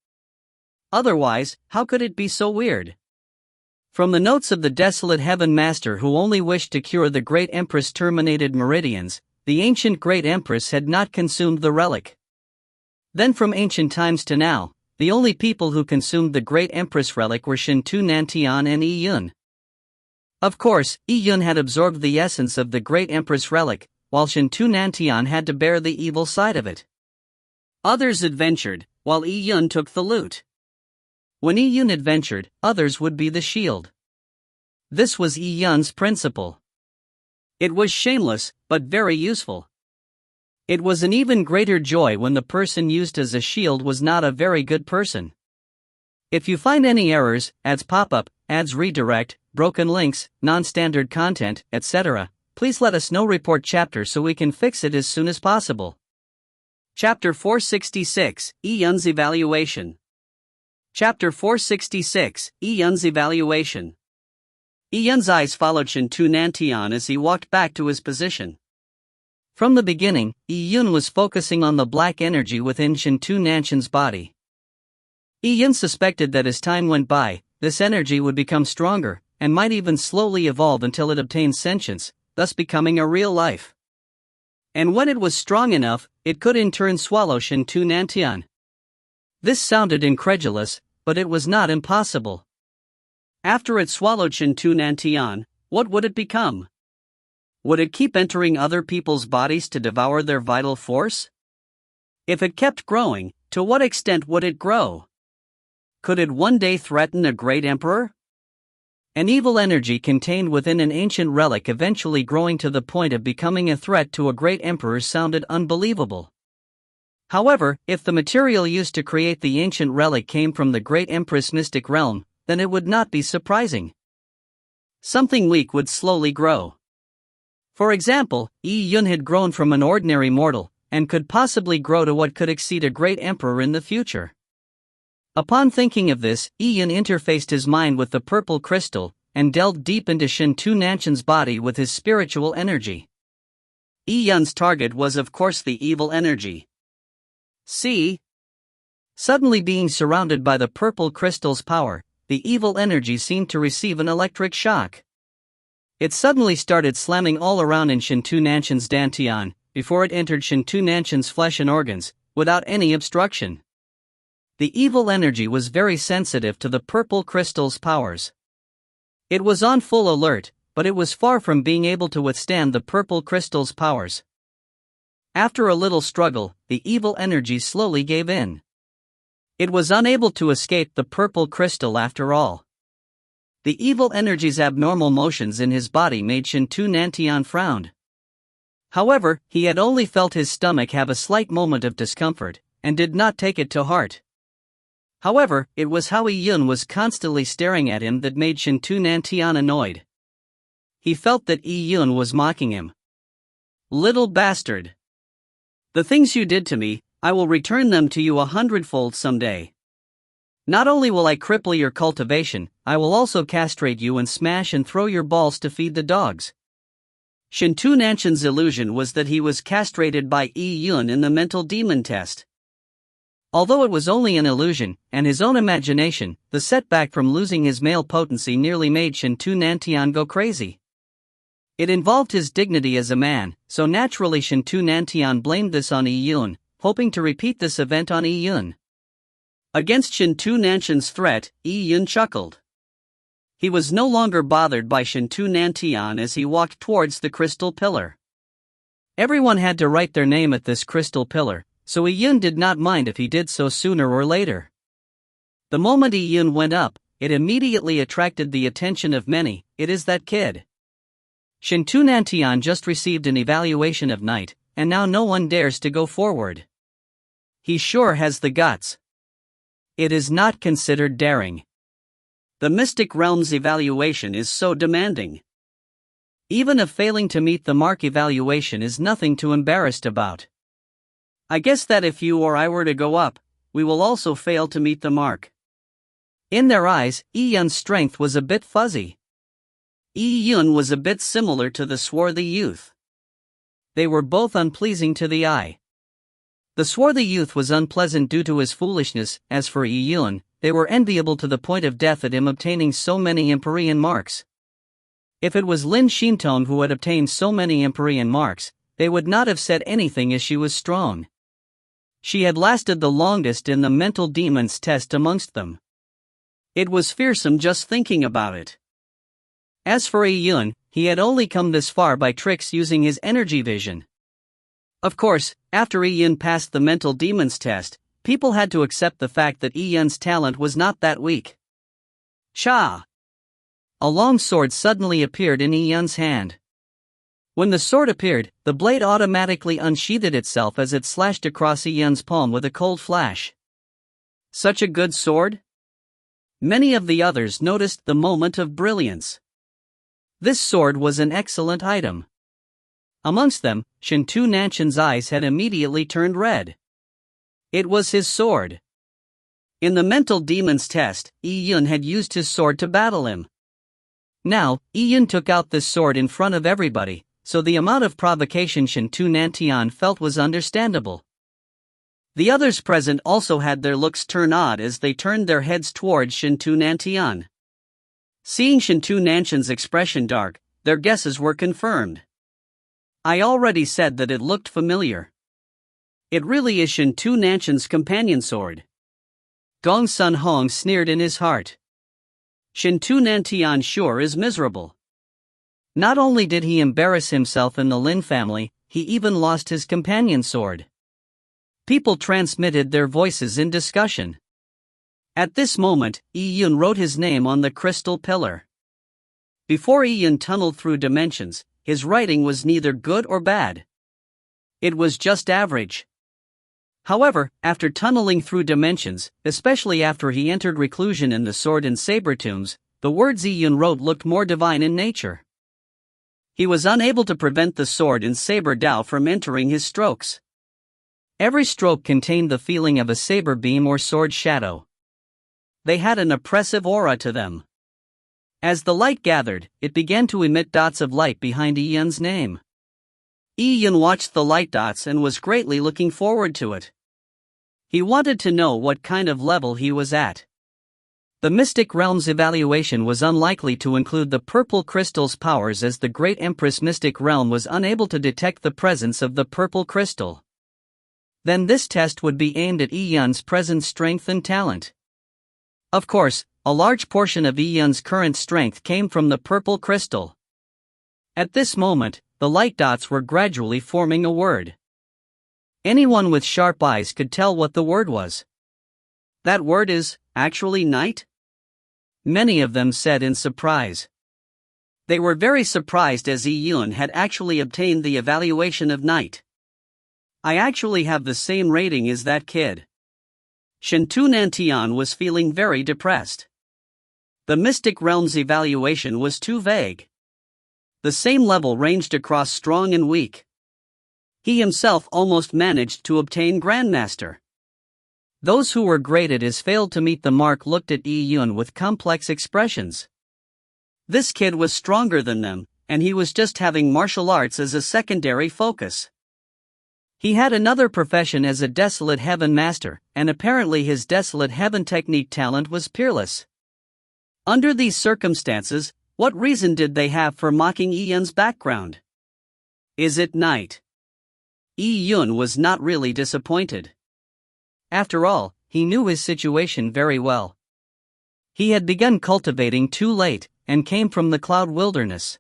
Speaker 1: Otherwise, how could it be so weird? From the notes of the desolate Heaven Master who only wished to cure the great Empress' terminated meridians, the ancient great Empress had not consumed the relic. Then from ancient times to now, the only people who consumed the great Empress relic were Shintu Nantian and Yi Yun. Of course, Yi Yun had absorbed the essence of the great Empress relic, while Shintu Nantian had to bear the evil side of it. Others adventured, while Yi Yun took the loot. When Yi Yun adventured, others would be the shield. This was Yi Yun's principle. It was shameless, but very useful. It was an even greater joy when the person used as a shield was not a very good person. If you find any errors, ads pop up, ads redirect, broken links, non-standard content, etc., please let us know. Report chapter so we can fix it as soon as possible. Chapter 466, Yi Yun's Evaluation. Chapter 466, Yi Yun's Evaluation. Yi Yun's eyes followed Shintu Nantian as he walked back to his position. From the beginning, Yi Yun was focusing on the black energy within Shintu Nanshan's body. Yi Yun suspected that as time went by, this energy would become stronger, and might even slowly evolve until it obtained sentience, thus becoming a real life. And when it was strong enough, it could in turn swallow Shintu Nantian. This sounded incredulous, but it was not impossible. After it swallowed Shintu Nantian, what would it become? Would it keep entering other people's bodies to devour their vital force? If it kept growing, to what extent would it grow? Could it one day threaten a great emperor? An evil energy contained within an ancient relic eventually growing to the point of becoming a threat to a great emperor sounded unbelievable. However, if the material used to create the ancient relic came from the great Empress Mystic Realm, then it would not be surprising. Something weak would slowly grow. For example, Yi Yun had grown from an ordinary mortal, and could possibly grow to what could exceed a great emperor in the future. Upon thinking of this, Yi Yun interfaced his mind with the purple crystal, and delved deep into Shintu Nanshan's body with his spiritual energy. Yi Yun's target was of course the evil energy. See? Suddenly being surrounded by the purple crystal's power, the evil energy seemed to receive an electric shock. It suddenly started slamming all around in Shintu Nanshan's dantian, before it entered Shintu Nanshan's flesh and organs, without any obstruction. The evil energy was very sensitive to the purple crystal's powers. It was on full alert, but it was far from being able to withstand the purple crystal's powers. After a little struggle, the evil energy slowly gave in. It was unable to escape the purple crystal after all. The evil energy's abnormal motions in his body made Shintu Nantian frown. However, he had only felt his stomach have a slight moment of discomfort, and did not take it to heart. However, it was how Yi Yun was constantly staring at him that made Shintu Nantian annoyed. He felt that Yi Yun was mocking him. Little bastard! The things you did to me, I will return them to you 100-fold someday. Not only will I cripple your cultivation, I will also castrate you and smash and throw your balls to feed the dogs. Shintu Nanshan's illusion was that he was castrated by Yi Yun in the mental demon test. Although it was only an illusion, and his own imagination, the setback from losing his male potency nearly made Shintu Nantian go crazy. It involved his dignity as a man, so naturally Shintu Nantian blamed this on Yi Yun, hoping to repeat this event on Yi Yun. Against Shintu Nanshan's threat, Yi Yun chuckled. He was no longer bothered by Shintu Nantian as he walked towards the crystal pillar. Everyone had to write their name at this crystal pillar, so Yi Yun did not mind if he did so sooner or later. The moment Yi Yun went up, it immediately attracted the attention of many. It is that kid. Shintu Nantian just received an evaluation of night, and now no one dares to go forward. He sure has the guts. It is not considered daring. The mystic realm's evaluation is so demanding. Even if failing to meet the mark evaluation is nothing to embarrassed about. I guess that if you or I were to go up, we will also fail to meet the mark. In their eyes, Yi Yun's strength was a bit fuzzy. Yi Yun was a bit similar to the swarthy youth. They were both unpleasing to the eye. The swarthy youth was unpleasant due to his foolishness. As for Yi Yun, they were enviable to the point of death at him obtaining so many Empyrean marks. If it was Lin Shintong who had obtained so many Empyrean marks, they would not have said anything as she was strong. She had lasted the longest in the mental demons test amongst them. It was fearsome just thinking about it. As for Yi Yun, he had only come this far by tricks using his energy vision. Of course, after Yi Yun passed the mental demons test, people had to accept the fact that Yi Yun's talent was not that weak. Cha! A long sword suddenly appeared in Yi Yun's hand. When the sword appeared, the blade automatically unsheathed itself as it slashed across Yi Yun's palm with a cold flash. Such a good sword? Many of the others noticed the moment of brilliance. This sword was an excellent item. Amongst them, Shintu Nanshan's eyes had immediately turned red. It was his sword. In the mental demons test, Yi Yun had used his sword to battle him. Now, Yi Yun took out this sword in front of everybody, so the amount of provocation Shintu Nantian felt was understandable. The others present also had their looks turn odd as they turned their heads towards Shintu Nantian. Seeing Shintu Nanshan's expression dark, their guesses were confirmed. I already said that it looked familiar. It really is Shintu Nanshan's companion sword. Gong Sun Hong sneered in his heart. Shintu Nantian sure is miserable. Not only did he embarrass himself in the Lin family, he even lost his companion sword. People transmitted their voices in discussion. At this moment, Yi Yun wrote his name on the crystal pillar. Before Yi Yun tunneled through dimensions, his writing was neither good or bad. It was just average. However, after tunneling through dimensions, especially after he entered reclusion in the sword and saber tombs, the words Yi Yun wrote looked more divine in nature. He was unable to prevent the sword and saber Dao from entering his strokes. Every stroke contained the feeling of a saber beam or sword shadow. They had an oppressive aura to them. As the light gathered, it began to emit dots of light behind Yi Yun's name. Yi Yun watched the light dots and was greatly looking forward to it. He wanted to know what kind of level he was at. The Mystic Realm's evaluation was unlikely to include the purple crystal's powers as the Great Empress Mystic Realm was unable to detect the presence of the purple crystal. Then this test would be aimed at Yi Yun's present strength and talent. Of course, a large portion of Yi Yun's current strength came from the purple crystal. At this moment, the light dots were gradually forming a word. Anyone with sharp eyes could tell what the word was. That word is, actually, night? Many of them said in surprise. They were very surprised as Yi Yun had actually obtained the evaluation of night. I actually have the same rating as that kid. Shintu Nantian was feeling very depressed. The Mystic Realm's evaluation was too vague. The same level ranged across strong and weak. He himself almost managed to obtain Grandmaster. Those who were graded as failed to meet the mark looked at Yi-Yun with complex expressions. This kid was stronger than them, and he was just having martial arts as a secondary focus. He had another profession as a desolate heaven master, and apparently his desolate heaven technique talent was peerless. Under these circumstances, what reason did they have for mocking Yi-Yun's background? Is it night? Yi-Yun was not really disappointed. After all, he knew his situation very well. He had begun cultivating too late, and came from the cloud wilderness.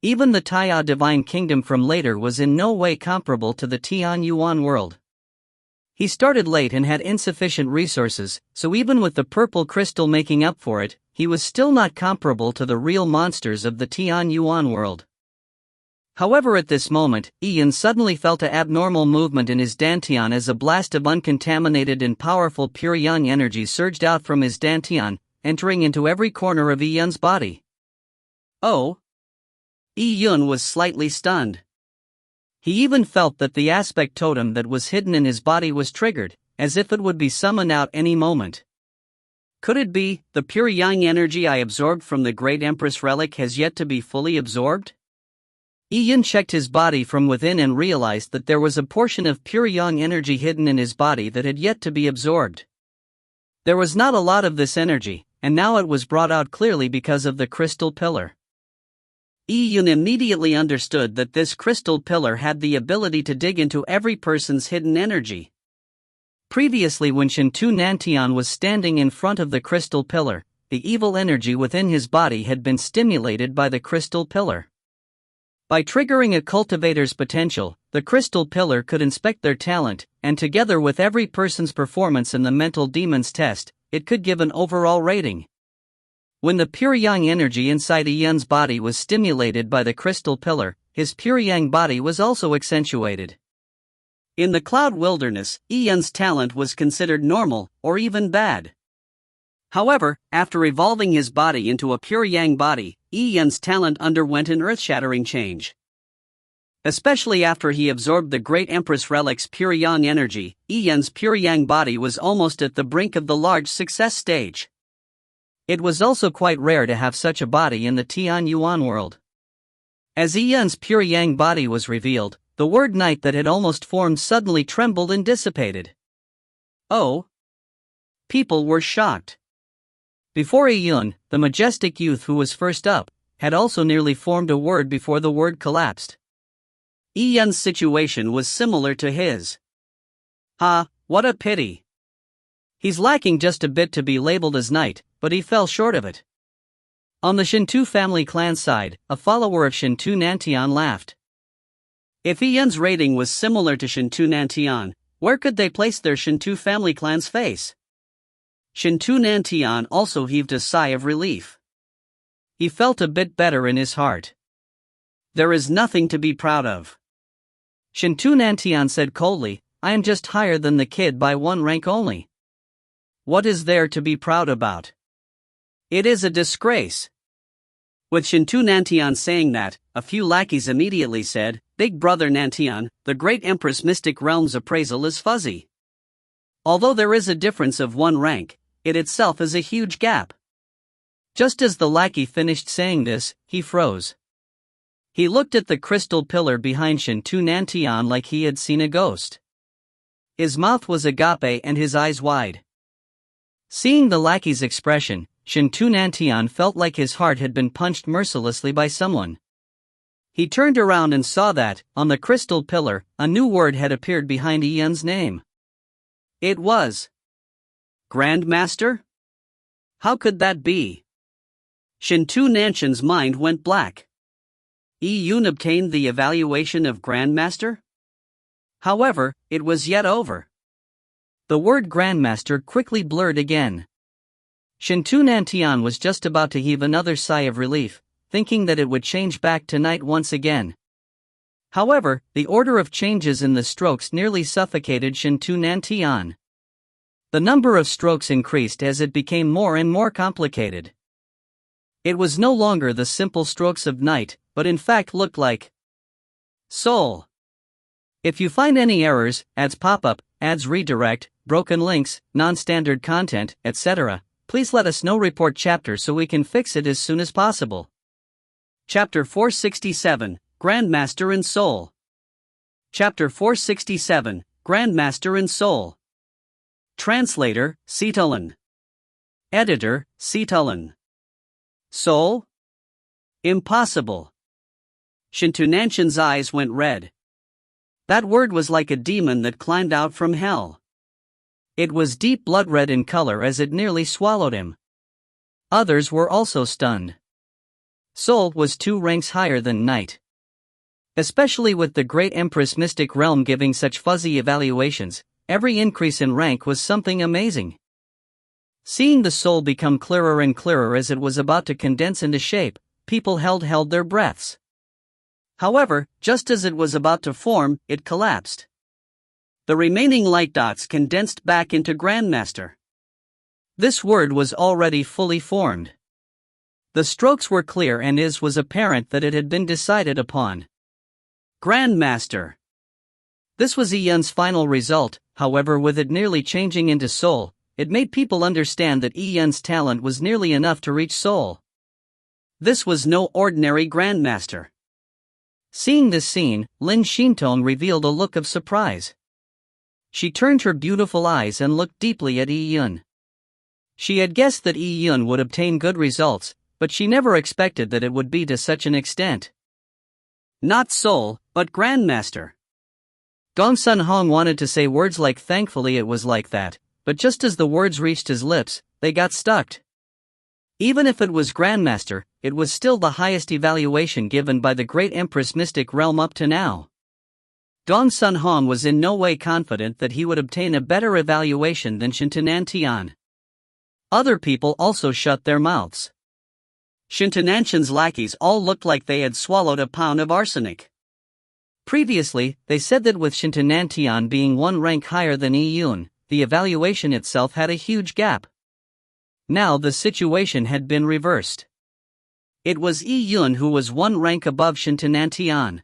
Speaker 1: Even the Taya divine kingdom from later was in no way comparable to the Tian Yuan world. He started late and had insufficient resources, so even with the purple crystal making up for it, he was still not comparable to the real monsters of the Tian Yuan world. However, at this moment, Yi-Yun suddenly felt an abnormal movement in his dantian as a blast of uncontaminated and powerful pure yang energy surged out from his dantian, entering into every corner of Yi-Yun's body. Oh! Yi-Yun was slightly stunned. He even felt that the aspect totem that was hidden in his body was triggered, as if it would be summoned out any moment. Could it be, the pure yang energy I absorbed from the Great Empress relic has yet to be fully absorbed? Yi-Yun checked his body from within and realized that there was a portion of pure yang energy hidden in his body that had yet to be absorbed. There was not a lot of this energy, and now it was brought out clearly because of the crystal pillar. Yi-Yun immediately understood that this crystal pillar had the ability to dig into every person's hidden energy. Previously, when Shintu Nantian was standing in front of the crystal pillar, the evil energy within his body had been stimulated by the crystal pillar. By triggering a cultivator's potential, the crystal pillar could inspect their talent, and together with every person's performance in the mental demons test, it could give an overall rating. When the pure yang energy inside Yi-Yun's body was stimulated by the crystal pillar, his pure yang body was also accentuated. In the cloud wilderness, Yi-Yun's talent was considered normal, or even bad. However, after evolving his body into a pure yang body, Yi-Yun's talent underwent an earth-shattering change. Especially after he absorbed the Great Empress Relic's pure yang energy, Yi-Yun's pure yang body was almost at the brink of the large success stage. It was also quite rare to have such a body in the Tian Yuan world. As Yi-Yun's pure yang body was revealed, the word night that had almost formed suddenly trembled and dissipated. Oh! People were shocked. Before Yi-Yun, the majestic youth who was first up, had also nearly formed a word before the word collapsed. Yi-Yun's situation was similar to his. What a pity. He's lacking just a bit to be labeled as knight, but he fell short of it. On the Shintu family clan side, a follower of Shintu Nantian laughed. If Yi-Yun's rating was similar to Shintu Nantian, where could they place their Shintu family clan's face? Shintu Nantian also heaved a sigh of relief. He felt a bit better in his heart. There is nothing to be proud of. Shintu Nantian said coldly, I am just higher than the kid by one rank only. What is there to be proud about? It is a disgrace. With Shintu Nantian saying that, a few lackeys immediately said, Big brother Nantian, the Great Empress Mystic Realm's appraisal is fuzzy. Although there is a difference of one rank, it itself is a huge gap. Just as the lackey finished saying this, he froze. He looked at the crystal pillar behind Shintu Nantian like he had seen a ghost. His mouth was agape and his eyes wide. Seeing the lackey's expression, Shintu Nantian felt like his heart had been punched mercilessly by someone. He turned around and saw that, on the crystal pillar, a new word had appeared behind Yi-Yun's name. It was Grandmaster? How could that be? Shintu Nantian's mind went black. Yi-Yun obtained the evaluation of Grandmaster? However, it was yet over. The word Grandmaster quickly blurred again. Shintu Nantian was just about to heave another sigh of relief, thinking that it would change back to night once again. However, the order of changes in the strokes nearly suffocated Shintu Nantian. The number of strokes increased as it became more and more complicated. It was no longer the simple strokes of night, but in fact looked like soul. If you find any errors, ads pop up, ads redirect, broken links, non-standard content, etc., please let us know. Report chapter so we can fix it as soon as possible. Chapter 467, Grandmaster in Soul. Chapter 467, Grandmaster in Soul. Translator, Seetulin. Editor, Seetulin. Soul? Impossible. Shintunanshan's eyes went red. That word was like a demon that climbed out from hell. It was deep blood red in color as it nearly swallowed him. Others were also stunned. Soul was 2 ranks higher than Knight. Especially with the great Empress Mystic Realm giving such fuzzy evaluations, every increase in rank was something amazing. Seeing the soul become clearer and clearer as it was about to condense into shape, people held their breaths. However, just as it was about to form, it collapsed. The remaining light dots condensed back into Grandmaster. This word was already fully formed. The strokes were clear and it was apparent that it had been decided upon. Grandmaster. This was Yun's final result, however, with it nearly changing into Soul, it made people understand that Yun's talent was nearly enough to reach Soul. This was no ordinary Grandmaster. Seeing this scene, Lin Shintong revealed a look of surprise. She turned her beautiful eyes and looked deeply at Yun. She had guessed that Yun would obtain good results, but she never expected that it would be to such an extent. Not Soul, but Grandmaster. Gong Sun Hong wanted to say words like thankfully it was like that, but just as the words reached his lips, they got stuck. Even if it was Grandmaster, it was still the highest evaluation given by the great Empress Mystic Realm up to now. Gong Sun Hong was in no way confident that he would obtain a better evaluation than Shintunan Tian. Other people also shut their mouths. Shintunanshan's lackeys all looked like they had swallowed a pound of arsenic. Previously, they said that with Shintunan Tian being 1 rank higher than Yun, the evaluation itself had a huge gap. Now the situation had been reversed. It was Yun who was 1 rank above Shintunan Tian.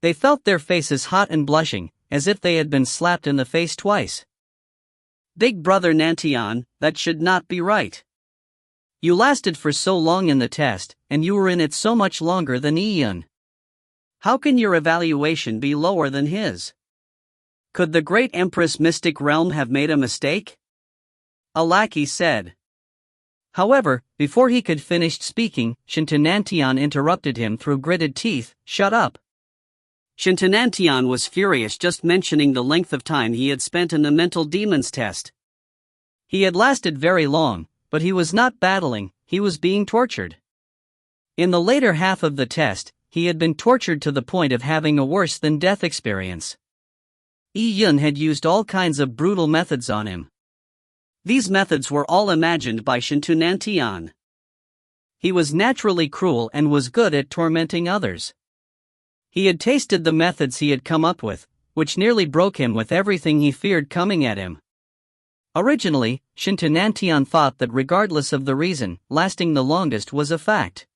Speaker 1: They felt their faces hot and blushing, as if they had been slapped in the face twice. Big brother Nantian, that should not be right. You lasted for so long in the test, and you were in it so much longer than Yun. How can your evaluation be lower than his? Could the great Empress Mystic Realm have made a mistake? A lackey said. However, before he could finish speaking, Shintunan Tian interrupted him through gritted teeth, "Shut up." Shintunan Tian was furious just mentioning the length of time he had spent in the mental demons test. He had lasted very long, but he was not battling, he was being tortured. In the later half of the test, he had been tortured to the point of having a worse-than-death experience. Yun had used all kinds of brutal methods on him. These methods were all imagined by Shintunan Tian. He was naturally cruel and was good at tormenting others. He had tasted the methods he had come up with, which nearly broke him with everything he feared coming at him. Originally, Shintunan Tian thought that regardless of the reason, lasting the longest was a fact.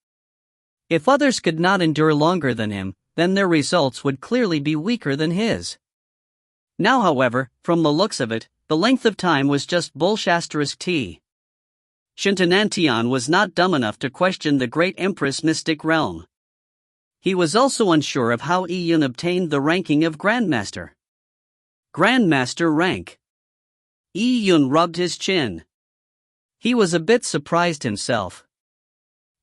Speaker 1: If others could not endure longer than him, then their results would clearly be weaker than his. Now however, from the looks of it, the length of time was just bullshit. Shintunan Tian was not dumb enough to question the great Empress Mystic Realm. He was also unsure of how Yun obtained the ranking of Grandmaster. Grandmaster rank. Yun rubbed his chin. He was a bit surprised himself.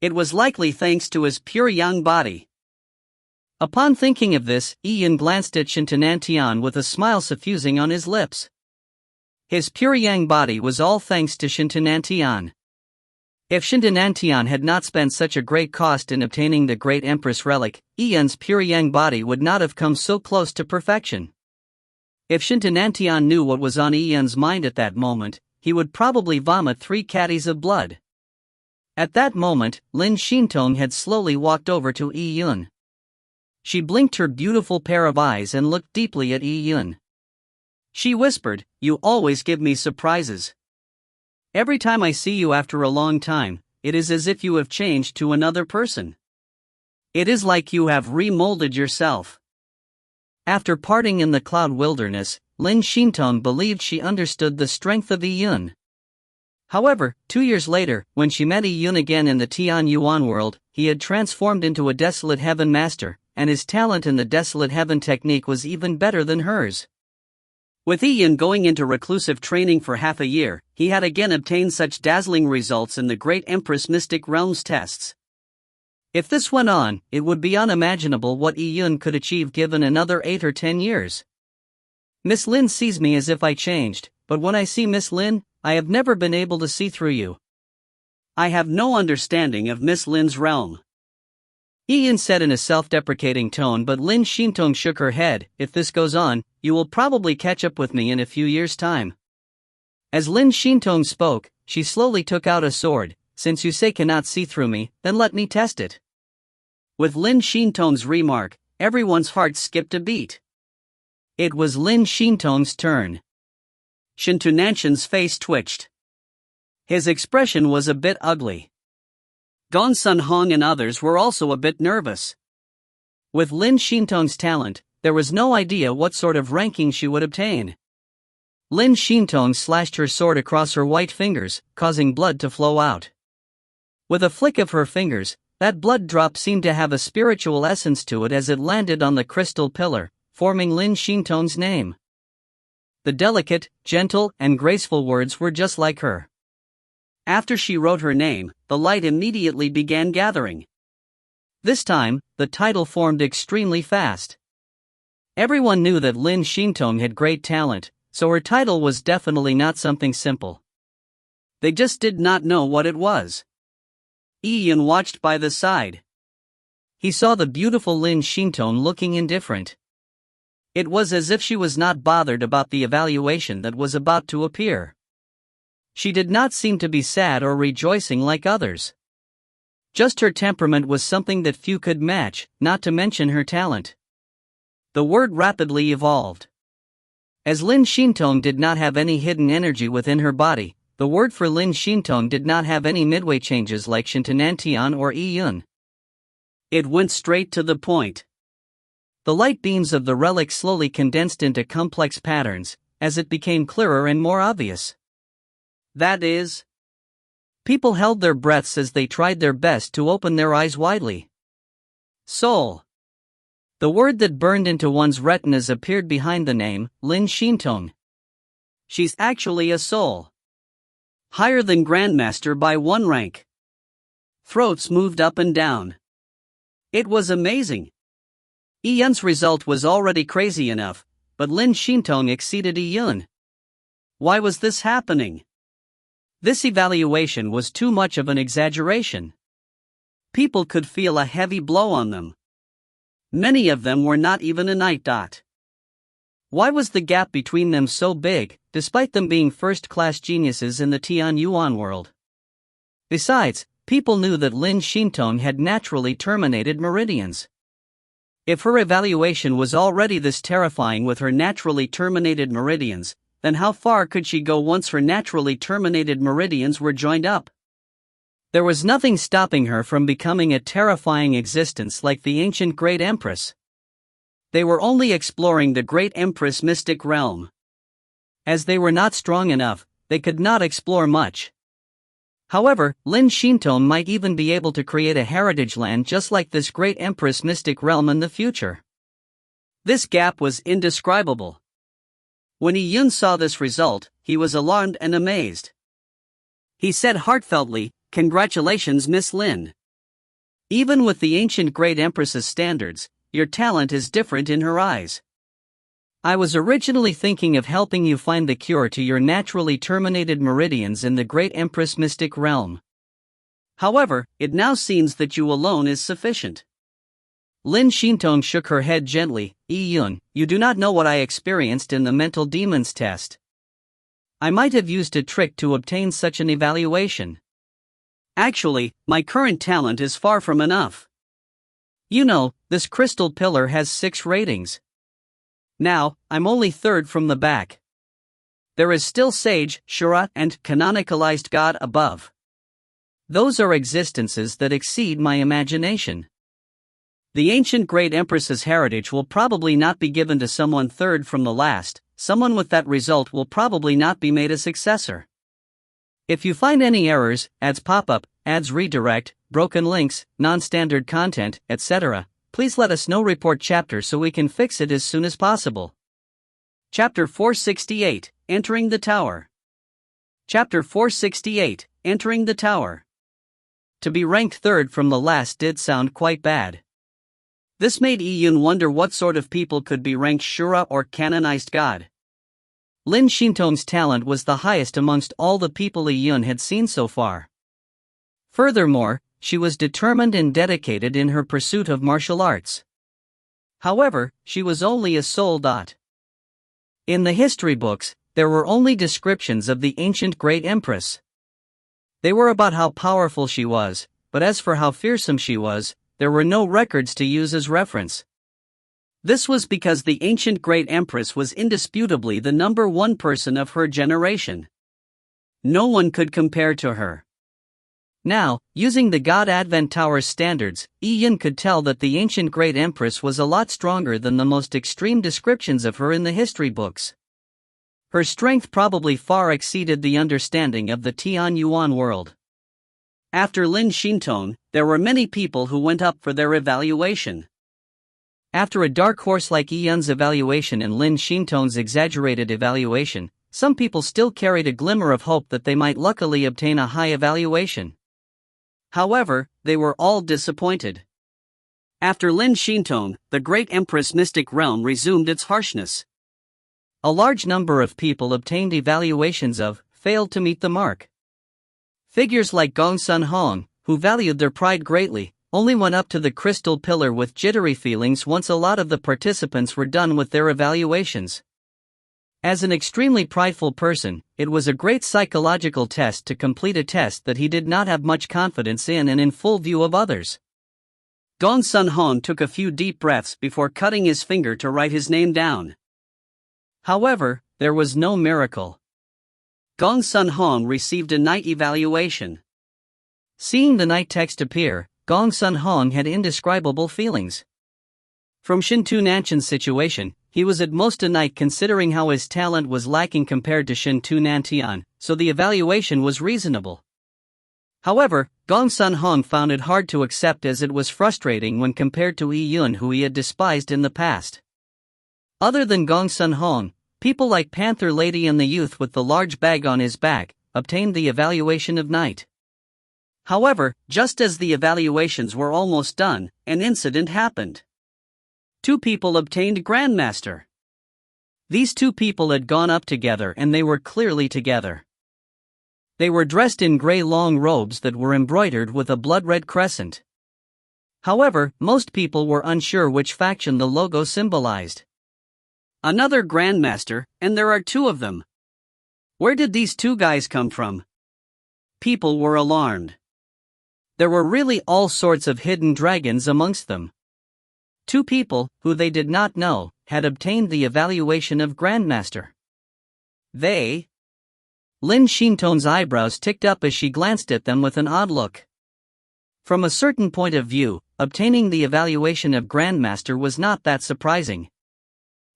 Speaker 1: It was likely thanks to his pure yang body. Upon thinking of this, Yun glanced at Shintunan Tian with a smile suffusing on his lips. His pure yang body was all thanks to Shintunan Tian. If Shintunan Tian had not spent such a great cost in obtaining the great Empress relic, Yun's pure yang body would not have come so close to perfection. If Shintunan Tian knew what was on Yun's mind at that moment, he would probably vomit 3 caddies of blood. At that moment, Lin Shintong had slowly walked over to Yun. She blinked her beautiful pair of eyes and looked deeply at Yun. She whispered, "You always give me surprises. Every time I see you after a long time, it is as if you have changed to another person. It is like you have remolded yourself." After parting in the cloud wilderness, Lin Xintong believed she understood the strength of Yi Yun. However, 2 years later, when she met Yi Yun again in the Tian Yuan world, he had transformed into a Desolate Heaven master, and his talent in the Desolate Heaven technique was even better than hers. With Yi Yun going into reclusive training for half a year, he had again obtained such dazzling results in the Great Empress Mystic Realms tests. If this went on, it would be unimaginable what Yi Yun could achieve given another 8 or 10 years. Miss Lin sees me as if I changed, but when I see Miss Lin, I have never been able to see through you. I have no understanding of Miss Lin's realm. Yi Yun said in a self-deprecating tone, but Lin Xintong shook her head. If this goes on, you will probably catch up with me in a few years' time. As Lin Xintong spoke, she slowly took out a sword. Since you say cannot see through me, then let me test it. With Lin Xintong's remark, everyone's heart skipped a beat. It was Lin Xintong's turn. Shen Tunanshan's face twitched. His expression was a bit ugly. Gong Sun Hong and others were also a bit nervous. With Lin Xintong's talent, there was no idea what sort of ranking she would obtain. Lin Xintong slashed her sword across her white fingers, causing blood to flow out. With a flick of her fingers, that blood drop seemed to have a spiritual essence to it as it landed on the crystal pillar, forming Lin Xintong's name. The delicate, gentle, and graceful words were just like her. After she wrote her name, the light immediately began gathering. This time, the title formed extremely fast. Everyone knew that Lin Xintong had great talent, so her title was definitely not something simple. They just did not know what it was. Yi Yun watched by the side. He saw the beautiful Lin Xintong looking indifferent. It was as if she was not bothered about the evaluation that was about to appear. She did not seem to be sad or rejoicing like others. Just her temperament was something that few could match, not to mention her talent. The word rapidly evolved. As Lin Xintong did not have any hidden energy within her body, the word for Lin Xintong did not have any midway changes like Shintanantian or Yi Yun. It went straight to the point. The light beams of the relic slowly condensed into complex patterns, as it became clearer and more obvious. That is, people held their breaths as they tried their best to open their eyes widely. Soul. The word that burned into one's retinas appeared behind the name, Lin Xintong. She's actually a soul. Higher than Grandmaster by 1 rank. Throats moved up and down. It was amazing. Yi Yun's result was already crazy enough, but Lin Xintong exceeded Yi Yun. Why was this happening? This evaluation was too much of an exaggeration. People could feel a heavy blow on them. Many of them were not even a night dot. Why was the gap between them so big, despite them being first-class geniuses in the Tian Yuan world? Besides, people knew that Lin Xintong had naturally terminated meridians. If her evaluation was already this terrifying with her naturally terminated meridians, then how far could she go once her naturally terminated meridians were joined up? There was nothing stopping her from becoming a terrifying existence like the ancient Great Empress. They were only exploring the Great Empress mystic realm. As they were not strong enough, they could not explore much. However, Lin Xintong might even be able to create a heritage land just like this Great Empress mystic realm in the future. This gap was indescribable. When Yi Yun saw this result, he was alarmed and amazed. He said heartfeltly, "Congratulations, Miss Lin. Even with the ancient Great Empress's standards, your talent is different in her eyes. I was originally thinking of helping you find the cure to your naturally terminated meridians in the Great Empress mystic realm. However, it now seems that you alone is sufficient." Lin Xintong shook her head gently. "Yi Yun, you do not know what I experienced in the mental demons test. I might have used a trick to obtain such an evaluation. Actually, my current talent is far from enough. You know, this crystal pillar has 6 ratings. Now, I'm only 3rd from the back. There is still Sage, Shura, and Canonicalized God above. Those are existences that exceed my imagination. The ancient Great Empress's heritage will probably not be given to someone 3rd from the last, someone with that result will probably not be made a successor. If you find any errors, ads pop up, ads redirect, broken links, non-standard content, etc., please let us know. Report chapter so we can fix it as soon as possible. Chapter 468, Entering the Tower. Chapter 468, Entering the Tower. To be ranked third from the last did sound quite bad. This made Iyun wonder what sort of people could be ranked Shura or canonized god. Lin Shinton's talent was the highest amongst all the people Iyun had seen so far. Furthermore, she was determined and dedicated in her pursuit of martial arts. However, she was only a soul. In the history books, there were only descriptions of the ancient great empress. They were about how powerful she was, but as for how fearsome she was, there were no records to use as reference. This was because the ancient great empress was indisputably the number one person of her generation. No one could compare to her. Now, using the God Advent Tower's standards, Iyun could tell that the ancient great empress was a lot stronger than the most extreme descriptions of her in the history books. Her strength probably far exceeded the understanding of the Tian Yuan world. After Lin Shinton, there were many people who went up for their evaluation. After a dark horse like Iyun's evaluation and Lin Shinton's exaggerated evaluation, some people still carried a glimmer of hope that they might luckily obtain a high evaluation. However, they were all disappointed. After Lin Shinton, the great empress mystic realm resumed its harshness. A large number of people obtained evaluations of, failed to meet the mark. Figures like Gong Sun Hong, who valued their pride greatly, only went up to the crystal pillar with jittery feelings once a lot of the participants were done with their evaluations. As an extremely prideful person, it was a great psychological test to complete a test that he did not have much confidence in and in full view of others. Gong Sun Hong took a few deep breaths before cutting his finger to write his name down. However, there was no miracle. Gong Sun Hong received a night evaluation. Seeing the night text appear, Gong Sun Hong had indescribable feelings. From Shintu Nanchan's situation, he was at most a knight considering how his talent was lacking compared to Shintu Nantian, so the evaluation was reasonable. However, Gong Sun Hong found it hard to accept as it was frustrating when compared to Iyun, who he had despised in the past. Other than Gong Sun Hong, people like Panther Lady and the youth with the large bag on his back obtained the evaluation of knight. However, just as the evaluations were almost done, an incident happened. Two people obtained Grandmaster. These two people had gone up together and they were clearly together. They were dressed in gray long robes that were embroidered with a blood-red crescent. However, most people were unsure which faction the logo symbolized. Another Grandmaster, and there are two of them. Where did these two guys come from? People were alarmed. There were really all sorts of hidden dragons amongst them. Two people, who they did not know, had obtained the evaluation of Grandmaster. They? Lin Shinton's eyebrows ticked up as she glanced at them with an odd look. From a certain point of view, obtaining the evaluation of Grandmaster was not that surprising.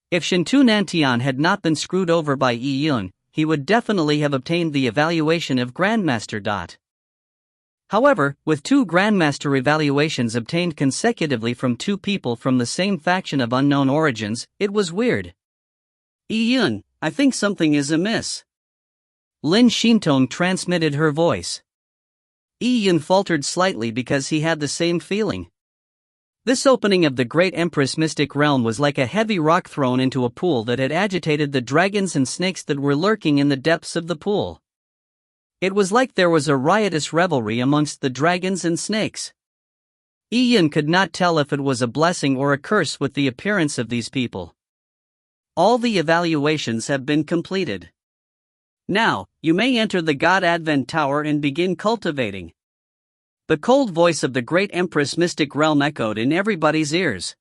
Speaker 1: If Shintu Nantian had not been screwed over by Iyun, he would definitely have obtained the evaluation of Grandmaster. However, with two Grandmaster evaluations obtained consecutively from two people from the same faction of unknown origins, it was weird. Iyun, I think something is amiss. Lin Shinton transmitted her voice. Iyun faltered slightly because he had the same feeling. This opening of the great Empress mystic realm was like a heavy rock thrown into a pool that had agitated the dragons and snakes that were lurking in the depths of the pool. It was like there was a riotous revelry amongst the dragons and snakes. Iyun could not tell if it was a blessing or a curse with the appearance of these people. All the evaluations have been completed. Now, you may enter the God Advent Tower and begin cultivating. The cold voice of the great Empress mystic realm echoed in everybody's ears.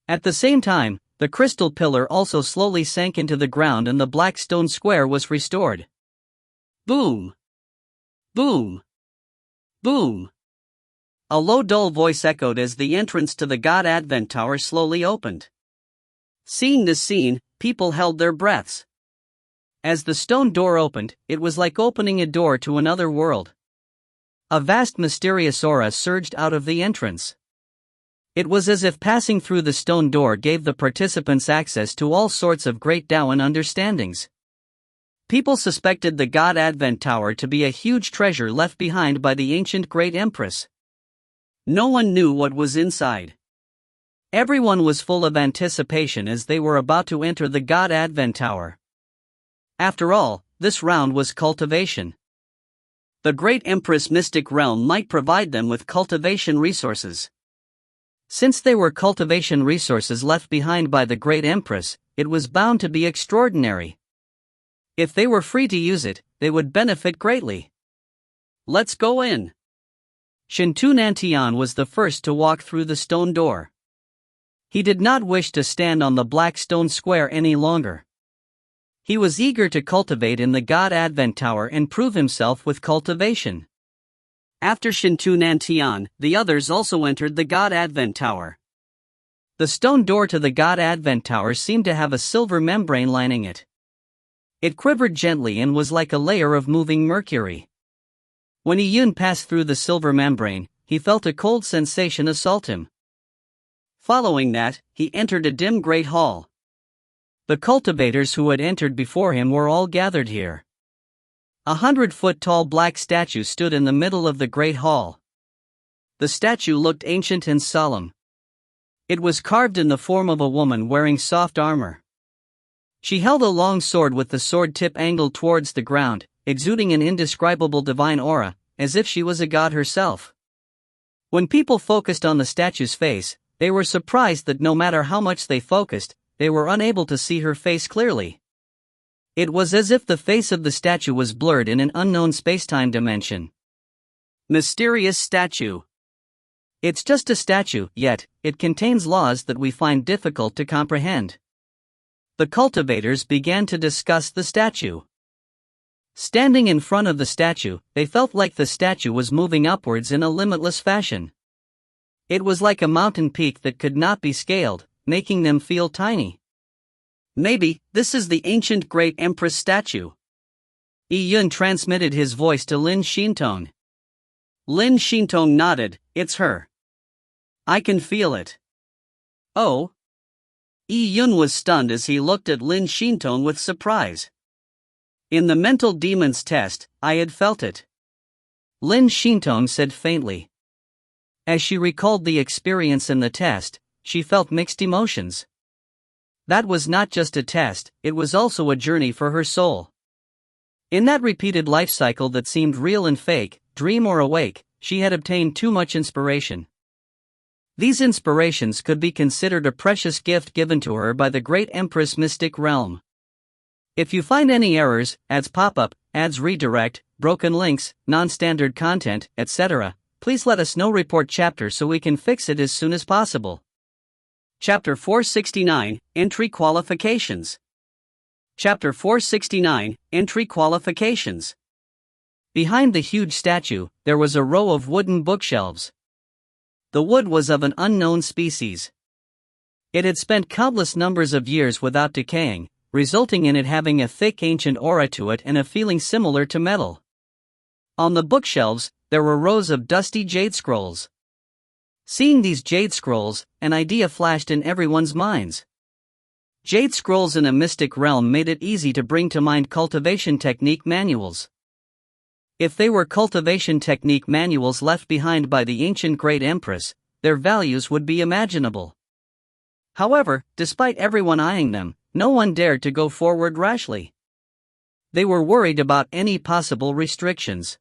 Speaker 1: At the same time, the crystal pillar also slowly sank into the ground and the black stone square was restored. Boom! Boom! Boom! A low dull voice echoed as the entrance to the God Advent Tower slowly opened. Seeing this scene, people held their breaths. As the stone door opened, it was like opening a door to another world. A vast mysterious aura surged out of the entrance. It was as if passing through the stone door gave the participants access to all sorts of great Taoan understandings. People suspected the God Advent Tower to be a huge treasure left behind by the ancient Great Empress. No one knew what was inside. Everyone was full of anticipation as they were about to enter the God Advent Tower. After all, this round was cultivation. The Great Empress Mystic Realm might provide them with cultivation resources. Since they were cultivation resources left behind by the Great Empress, it was bound to be extraordinary. If they were free to use it, they would benefit greatly. Let's go in. Shintu Nantian was the first to walk through the stone door. He did not wish to stand on the black stone square any longer. He was eager to cultivate in the God Advent Tower and prove himself with cultivation. After Shintu Nantian, the others also entered the God Advent Tower. The stone door to the God Advent Tower seemed to have a silver membrane lining it. It quivered gently and was like a layer of moving mercury. When Yun passed through the silver membrane, he felt a cold sensation assault him. Following that, he entered a dim great hall. The cultivators who had entered before him were all gathered here. 100-foot-tall black statue stood in the middle of the great hall. The statue looked ancient and solemn. It was carved in the form of a woman wearing soft armor. She held a long sword with the sword tip angled towards the ground, exuding an indescribable divine aura, as if she was a god herself. When people focused on the statue's face, they were surprised that no matter how much they focused, they were unable to see her face clearly. It was as if the face of the statue was blurred in an unknown spacetime dimension. Mysterious statue. It's just a statue, yet it contains laws that we find difficult to comprehend. The cultivators began to discuss the statue. Standing in front of the statue, they felt like the statue was moving upwards in a limitless fashion. It was like a mountain peak that could not be scaled, making them feel tiny. Maybe this is the ancient Great Empress statue. Yun transmitted his voice to Lin Shintong. Lin Shintong nodded. It's her. I can feel it. Oh? Yun was stunned as he looked at Lin Shintong with surprise. In the mental demons test, I had felt it. Lin Shintong said faintly. As she recalled the experience in the test, she felt mixed emotions. That was not just a test, it was also a journey for her soul. In that repeated life cycle that seemed real and fake, dream or awake, she had obtained too much inspiration. These inspirations could be considered a precious gift given to her by the Great Empress Mystic Realm. If you find any errors, ads pop up, ads redirect, broken links, non-standard content, etc., please let us know. Report chapter so we can fix it as soon as possible. Chapter 469, Entry Qualifications. Chapter 469, Entry Qualifications. Behind the huge statue, there was a row of wooden bookshelves. The wood was of an unknown species. It had spent countless numbers of years without decaying, resulting in it having a thick ancient aura to it and a feeling similar to metal. On the bookshelves, there were rows of dusty jade scrolls. Seeing these jade scrolls, an idea flashed in everyone's minds. Jade scrolls in a mystic realm made it easy to bring to mind cultivation technique manuals. If they were cultivation technique manuals left behind by the ancient Great Empress, their values would be imaginable. However, despite everyone eyeing them, no one dared to go forward rashly. They were worried about any possible restrictions.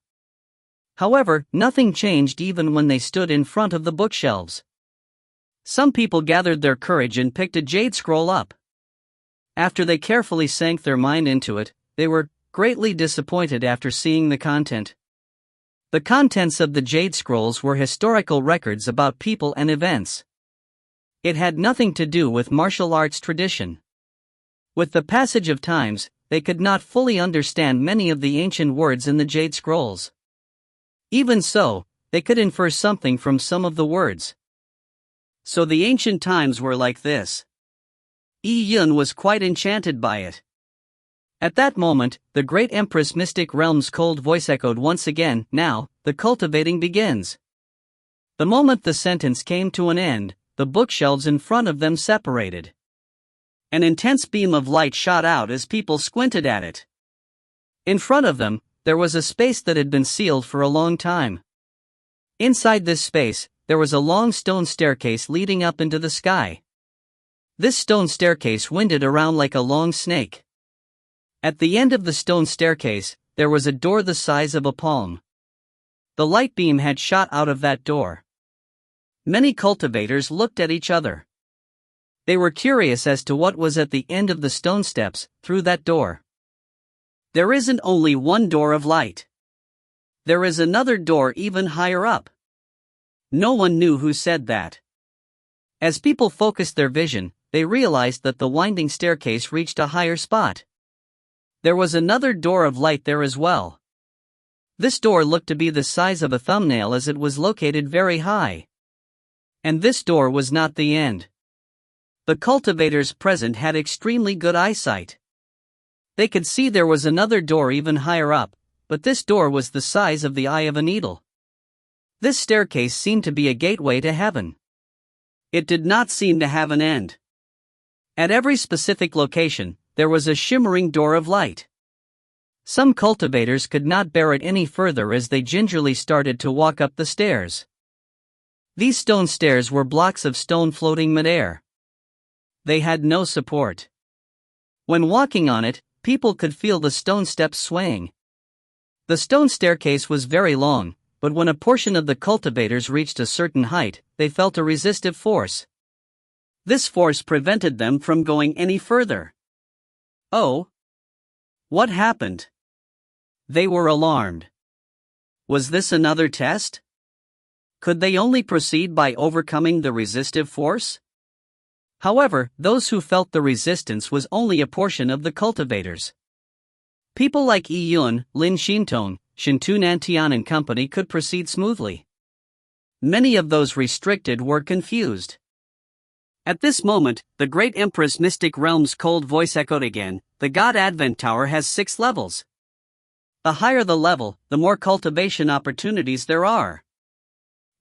Speaker 1: However, nothing changed even when they stood in front of the bookshelves. Some people gathered their courage and picked a jade scroll up. After they carefully sank their mind into it, they were greatly disappointed after seeing the content. The contents of the jade scrolls were historical records about people and events. It had nothing to do with martial arts tradition. With the passage of times, they could not fully understand many of the ancient words in the jade scrolls. Even so, they could infer something from some of the words. So the ancient times were like this. Yi Yun was quite enchanted by it. At that moment, the great Empress Mystic Realm's cold voice echoed once again, "Now, the cultivating begins." The moment the sentence came to an end, the bookshelves in front of them separated. An intense beam of light shot out as people squinted at it. In front of them, there was a space that had been sealed for a long time. Inside this space, there was a long stone staircase leading up into the sky. This stone staircase winded around like a long snake. At the end of the stone staircase, there was a door the size of a palm. The light beam had shot out of that door. Many cultivators looked at each other. They were curious as to what was at the end of the stone steps, through that door. There isn't only one door of light. There is another door even higher up. No one knew who said that. As people focused their vision, they realized that the winding staircase reached a higher spot. There was another door of light there as well. This door looked to be the size of a thumbnail as it was located very high. And this door was not the end. The cultivators present had extremely good eyesight. They could see there was another door even higher up, but this door was the size of the eye of a needle. This staircase seemed to be a gateway to heaven. It did not seem to have an end. At every specific location, there was a shimmering door of light. Some cultivators could not bear it any further as they gingerly started to walk up the stairs. These stone stairs were blocks of stone floating midair. They had no support. When walking on it, people could feel the stone steps swaying. The stone staircase was very long, but when a portion of the cultivators reached a certain height, they felt a resistive force. This force prevented them from going any further. Oh! What happened? They were alarmed. Was this another test? Could they only proceed by overcoming the resistive force? However, those who felt the resistance was only a portion of the cultivators. People like Yi Yun, Lin Xintong, Shintu Nantian and company could proceed smoothly. Many of those restricted were confused. At this moment, the great Empress Mystic Realm's cold voice echoed again, "The God Advent Tower has 6 levels. The higher the level, the more cultivation opportunities there are.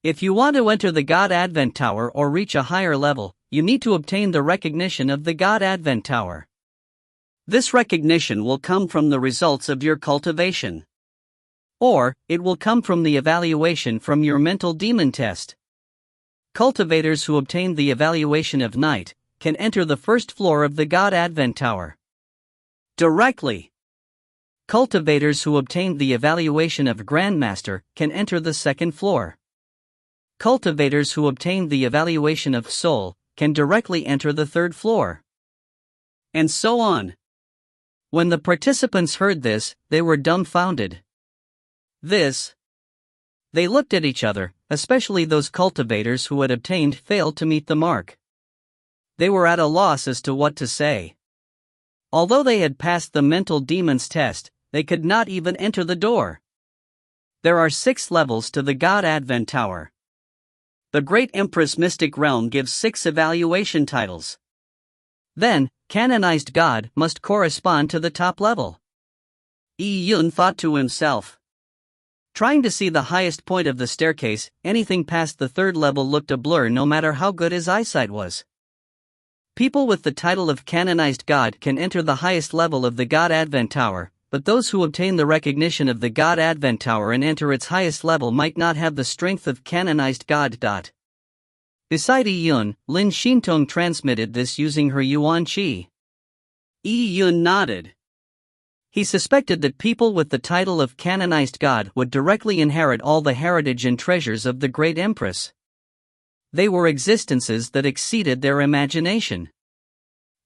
Speaker 1: If you want to enter the God Advent Tower or reach a higher level, you need to obtain the recognition of the God Advent Tower. This recognition will come from the results of your cultivation. Or, it will come from the evaluation from your mental demon test. Cultivators who obtain the evaluation of Knight can enter the first floor of the God Advent Tower directly. Cultivators who obtain the evaluation of Grandmaster can enter the second floor. Cultivators who obtain the evaluation of Soul can directly enter the third floor. And so on. When the participants heard this, they were dumbfounded. They looked at each other, especially those cultivators who had obtained failed to meet the mark. They were at a loss as to what to say. Although they had passed the mental demons test, they could not even enter the door. There are 6 levels to the God Advent Tower. The Great Empress Mystic Realm gives 6 evaluation titles. Then, canonized God must correspond to the top level. Yi Yun thought to himself. Trying to see the highest point of the staircase, anything past the 3rd level looked a blur no matter how good his eyesight was. People with the title of canonized God can enter the highest level of the God Advent Tower, but those who obtain the recognition of the God Advent Tower and enter its highest level might not have the strength of canonized God. Beside Yi Yun, Lin Xintong transmitted this using her Yuan Qi. Yi Yun nodded. He suspected that people with the title of canonized God would directly inherit all the heritage and treasures of the Great Empress. They were existences that exceeded their imagination.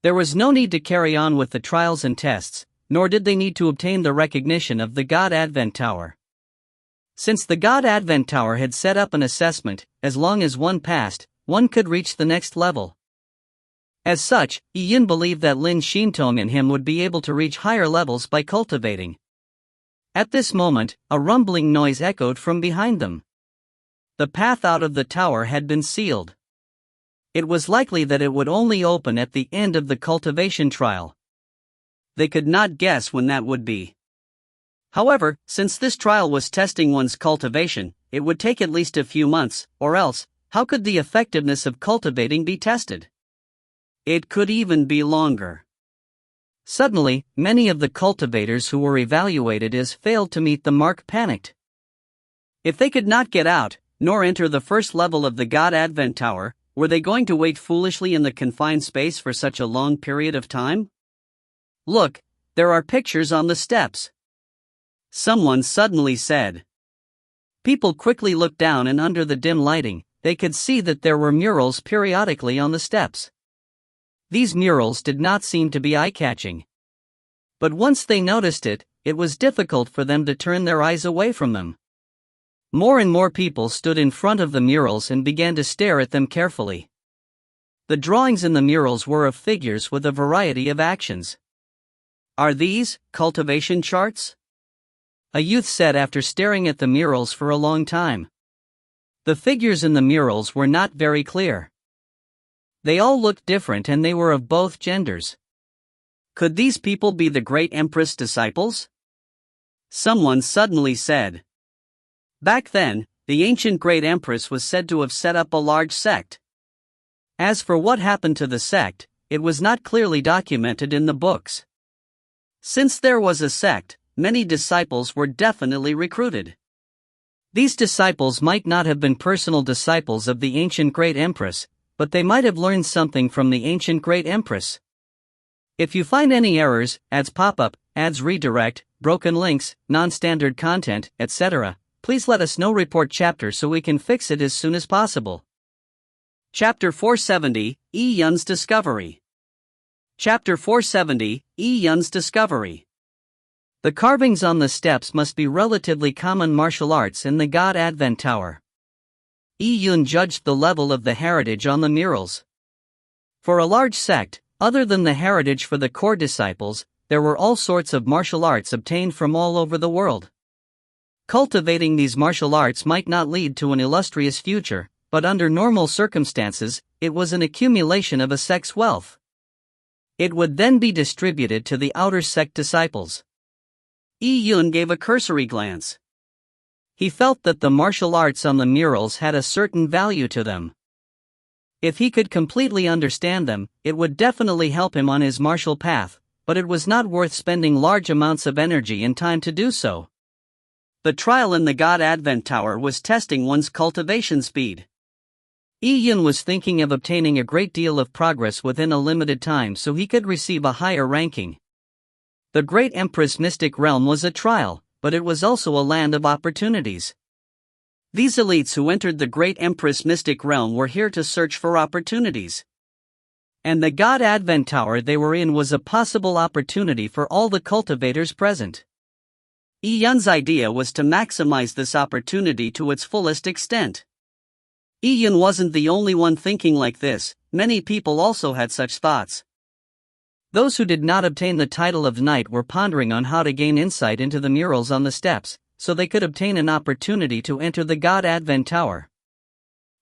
Speaker 1: There was no need to carry on with the trials and tests, nor did they need to obtain the recognition of the God Advent Tower. Since the God Advent Tower had set up an assessment, as long as one passed, one could reach the next level. As such, Yi Yun believed that Lin Xintong and him would be able to reach higher levels by cultivating. At this moment, a rumbling noise echoed from behind them. The path out of the tower had been sealed. It was likely that it would only open at the end of the cultivation trial. They could not guess when that would be. However, since this trial was testing one's cultivation, it would take at least a few months, or else, how could the effectiveness of cultivating be tested? It could even be longer. Suddenly, many of the cultivators who were evaluated as failed to meet the mark panicked. If they could not get out, nor enter the first level of the God Advent Tower, were they going to wait foolishly in the confined space for such a long period of time? Look, there are pictures on the steps. Someone suddenly said. People quickly looked down, and under the dim lighting, they could see that there were murals periodically on the steps. These murals did not seem to be eye-catching. But once they noticed it, it was difficult for them to turn their eyes away from them. More and more people stood in front of the murals and began to stare at them carefully. The drawings in the murals were of figures with a variety of actions. Are these cultivation charts? A youth said after staring at the murals for a long time. The figures in the murals were not very clear. They all looked different and they were of both genders. Could these people be the great Empress disciples? Someone suddenly said. Back then, the ancient great Empress was said to have set up a large sect. As for what happened to the sect, it was not clearly documented in the books. Since there was a sect, many disciples were definitely recruited. These disciples might not have been personal disciples of the ancient great Empress, but they might have learned something from the ancient great Empress. If you find any errors, ads pop up, ads redirect, broken links, non-standard content, etc., please let us know. Report chapter so we can fix it as soon as possible. Chapter 470, Yi Yun's Discovery. Chapter 470, Yi Yun's Discovery. The carvings on the steps must be relatively common martial arts in the God Advent Tower. Yi Yun judged the level of the heritage on the murals. For a large sect, other than the heritage for the core disciples, there were all sorts of martial arts obtained from all over the world. Cultivating these martial arts might not lead to an illustrious future, but under normal circumstances, it was an accumulation of a sect's wealth. It would then be distributed to the outer sect disciples. Yi Yun gave a cursory glance. He felt that the martial arts on the murals had a certain value to them. If he could completely understand them, it would definitely help him on his martial path, but it was not worth spending large amounts of energy and time to do so. The trial in the God Advent Tower was testing one's cultivation speed. Yi Yun was thinking of obtaining a great deal of progress within a limited time so he could receive a higher ranking. The Great Empress Mystic Realm was a trial, but it was also a land of opportunities. These elites who entered the Great Empress Mystic Realm were here to search for opportunities. And the God Advent Tower they were in was a possible opportunity for all the cultivators present. Yi Yun's idea was to maximize this opportunity to its fullest extent. Yi Yun wasn't the only one thinking like this, many people also had such thoughts. Those who did not obtain the title of knight were pondering on how to gain insight into the murals on the steps, so they could obtain an opportunity to enter the God Advent Tower.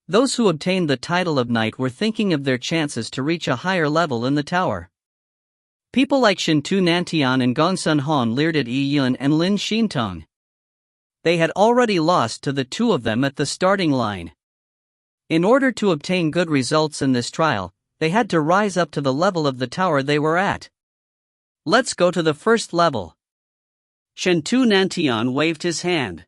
Speaker 1: Those who obtained the title of knight were thinking of their chances to reach a higher level in the tower. People like Shintu Nantian and Gongsun Han leered at Yi Yun and Lin Xintong. They had already lost to the two of them at the starting line. In order to obtain good results in this trial, they had to rise up to the level of the tower they were at. Let's go to the first level. Shintu Nantian waved his hand.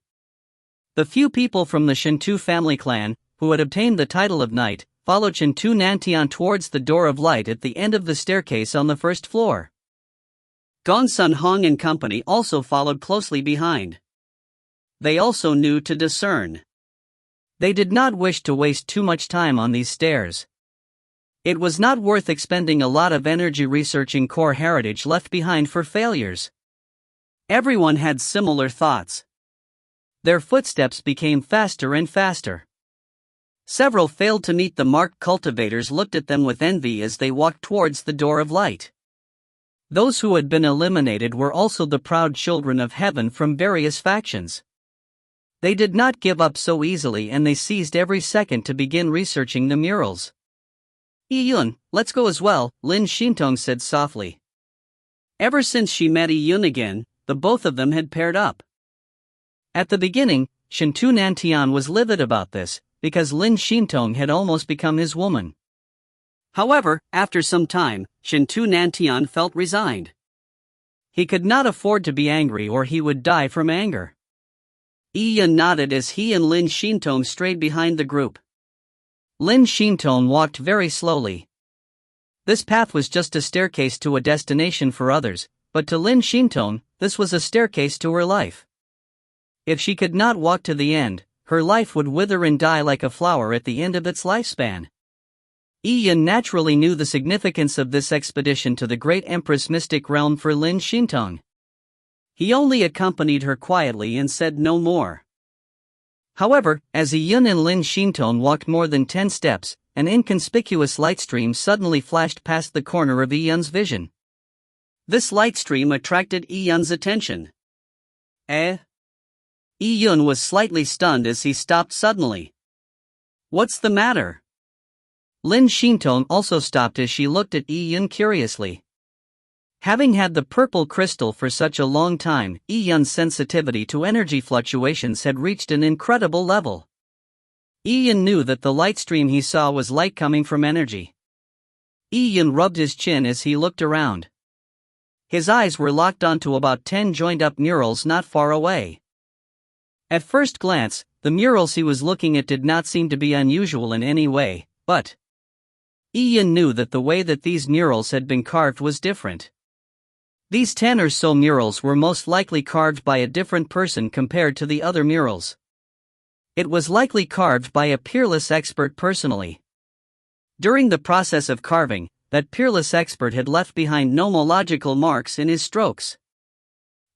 Speaker 1: The few people from the Shintu family clan, who had obtained the title of knight, followed Shintu Nantian towards the door of light at the end of the staircase on the first floor. Gongsun Hong and company also followed closely behind. They also knew to discern. They did not wish to waste too much time on these stairs. It was not worth expending a lot of energy researching core heritage left behind for failures. Everyone had similar thoughts. Their footsteps became faster and faster. Several failed to meet the mark. Cultivators looked at them with envy as they walked towards the door of light. Those who had been eliminated were also the proud children of heaven from various factions. They did not give up so easily and they seized every second to begin researching the murals. Yi-yun, let's go as well, Lin Shintong said softly. Ever since she met Yi-yun again, the both of them had paired up. At the beginning, Shintu Nantian was livid about this, because Lin Shintong had almost become his woman. However, after some time, Shintu Nantian felt resigned. He could not afford to be angry or he would die from anger. Yi-yun nodded as he and Lin Shintong strayed behind the group. Lin Shintong walked very slowly. This path was just a staircase to a destination for others, but to Lin Shintong, this was a staircase to her life. If she could not walk to the end, her life would wither and die like a flower at the end of its lifespan. Yi-yun naturally knew the significance of this expedition to the great Empress Mystic Realm for Lin Shintong. He only accompanied her quietly and said no more. However, as Yi-yun and Lin Shintong walked more than 10 steps, an inconspicuous light stream suddenly flashed past the corner of Yi-yun's vision. This light stream attracted Yi-yun's attention. Yi-yun was slightly stunned as he stopped suddenly. What's the matter? Lin Shintong also stopped as she looked at Yi-yun curiously. Having had the purple crystal for such a long time, Yi-yun's sensitivity to energy fluctuations had reached an incredible level. Yi-yun knew that the light stream he saw was light coming from energy. Yi-yun rubbed his chin as he looked around. His eyes were locked onto about 10 joined-up murals not far away. At first glance, the murals he was looking at did not seem to be unusual in any way, but Yi-yun knew that the way that these murals had been carved was different. These 10 or so murals were most likely carved by a different person compared to the other murals. It was likely carved by a peerless expert personally. During the process of carving, that peerless expert had left behind nomological marks in his strokes.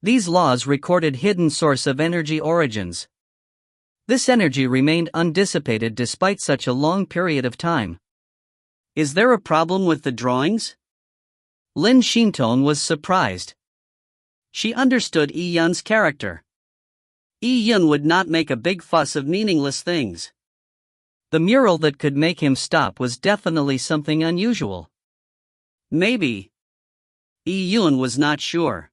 Speaker 1: These laws recorded hidden source of energy origins. This energy remained undissipated despite such a long period of time. Is there a problem with the drawings? Lin Shintong was surprised. She understood Yi-yun's character. Yi-yun would not make a big fuss of meaningless things. The mural that could make him stop was definitely something unusual. Maybe. Yi-yun was not sure.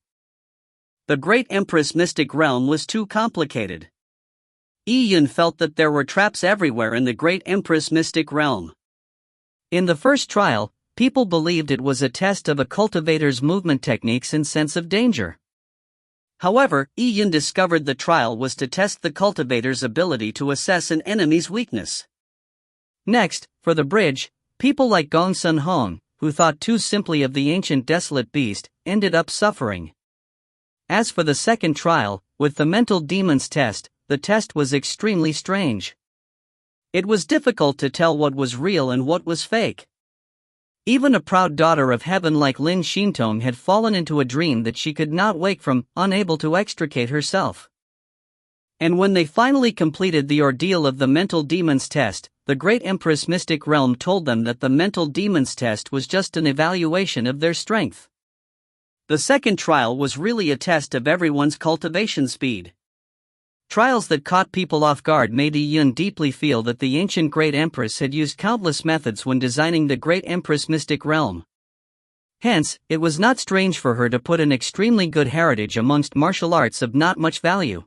Speaker 1: The Great Empress Mystic Realm was too complicated. Yi-yun felt that there were traps everywhere in the Great Empress Mystic Realm. In the first trial, people believed it was a test of a cultivator's movement techniques and sense of danger. However, Yi-yun discovered the trial was to test the cultivator's ability to assess an enemy's weakness. Next, for the bridge, people like Gong Sun Hong, who thought too simply of the ancient desolate beast, ended up suffering. As for the second trial, with the mental demons test, the test was extremely strange. It was difficult to tell what was real and what was fake. Even a proud daughter of heaven like Lin Shintong had fallen into a dream that she could not wake from, unable to extricate herself. And when they finally completed the ordeal of the mental demons test, the Great Empress Mystic Realm told them that the mental demons test was just an evaluation of their strength. The second trial was really a test of everyone's cultivation speed. Trials that caught people off guard made Yi-yun deeply feel that the ancient Great Empress had used countless methods when designing the Great Empress Mystic Realm. Hence, it was not strange for her to put an extremely good heritage amongst martial arts of not much value.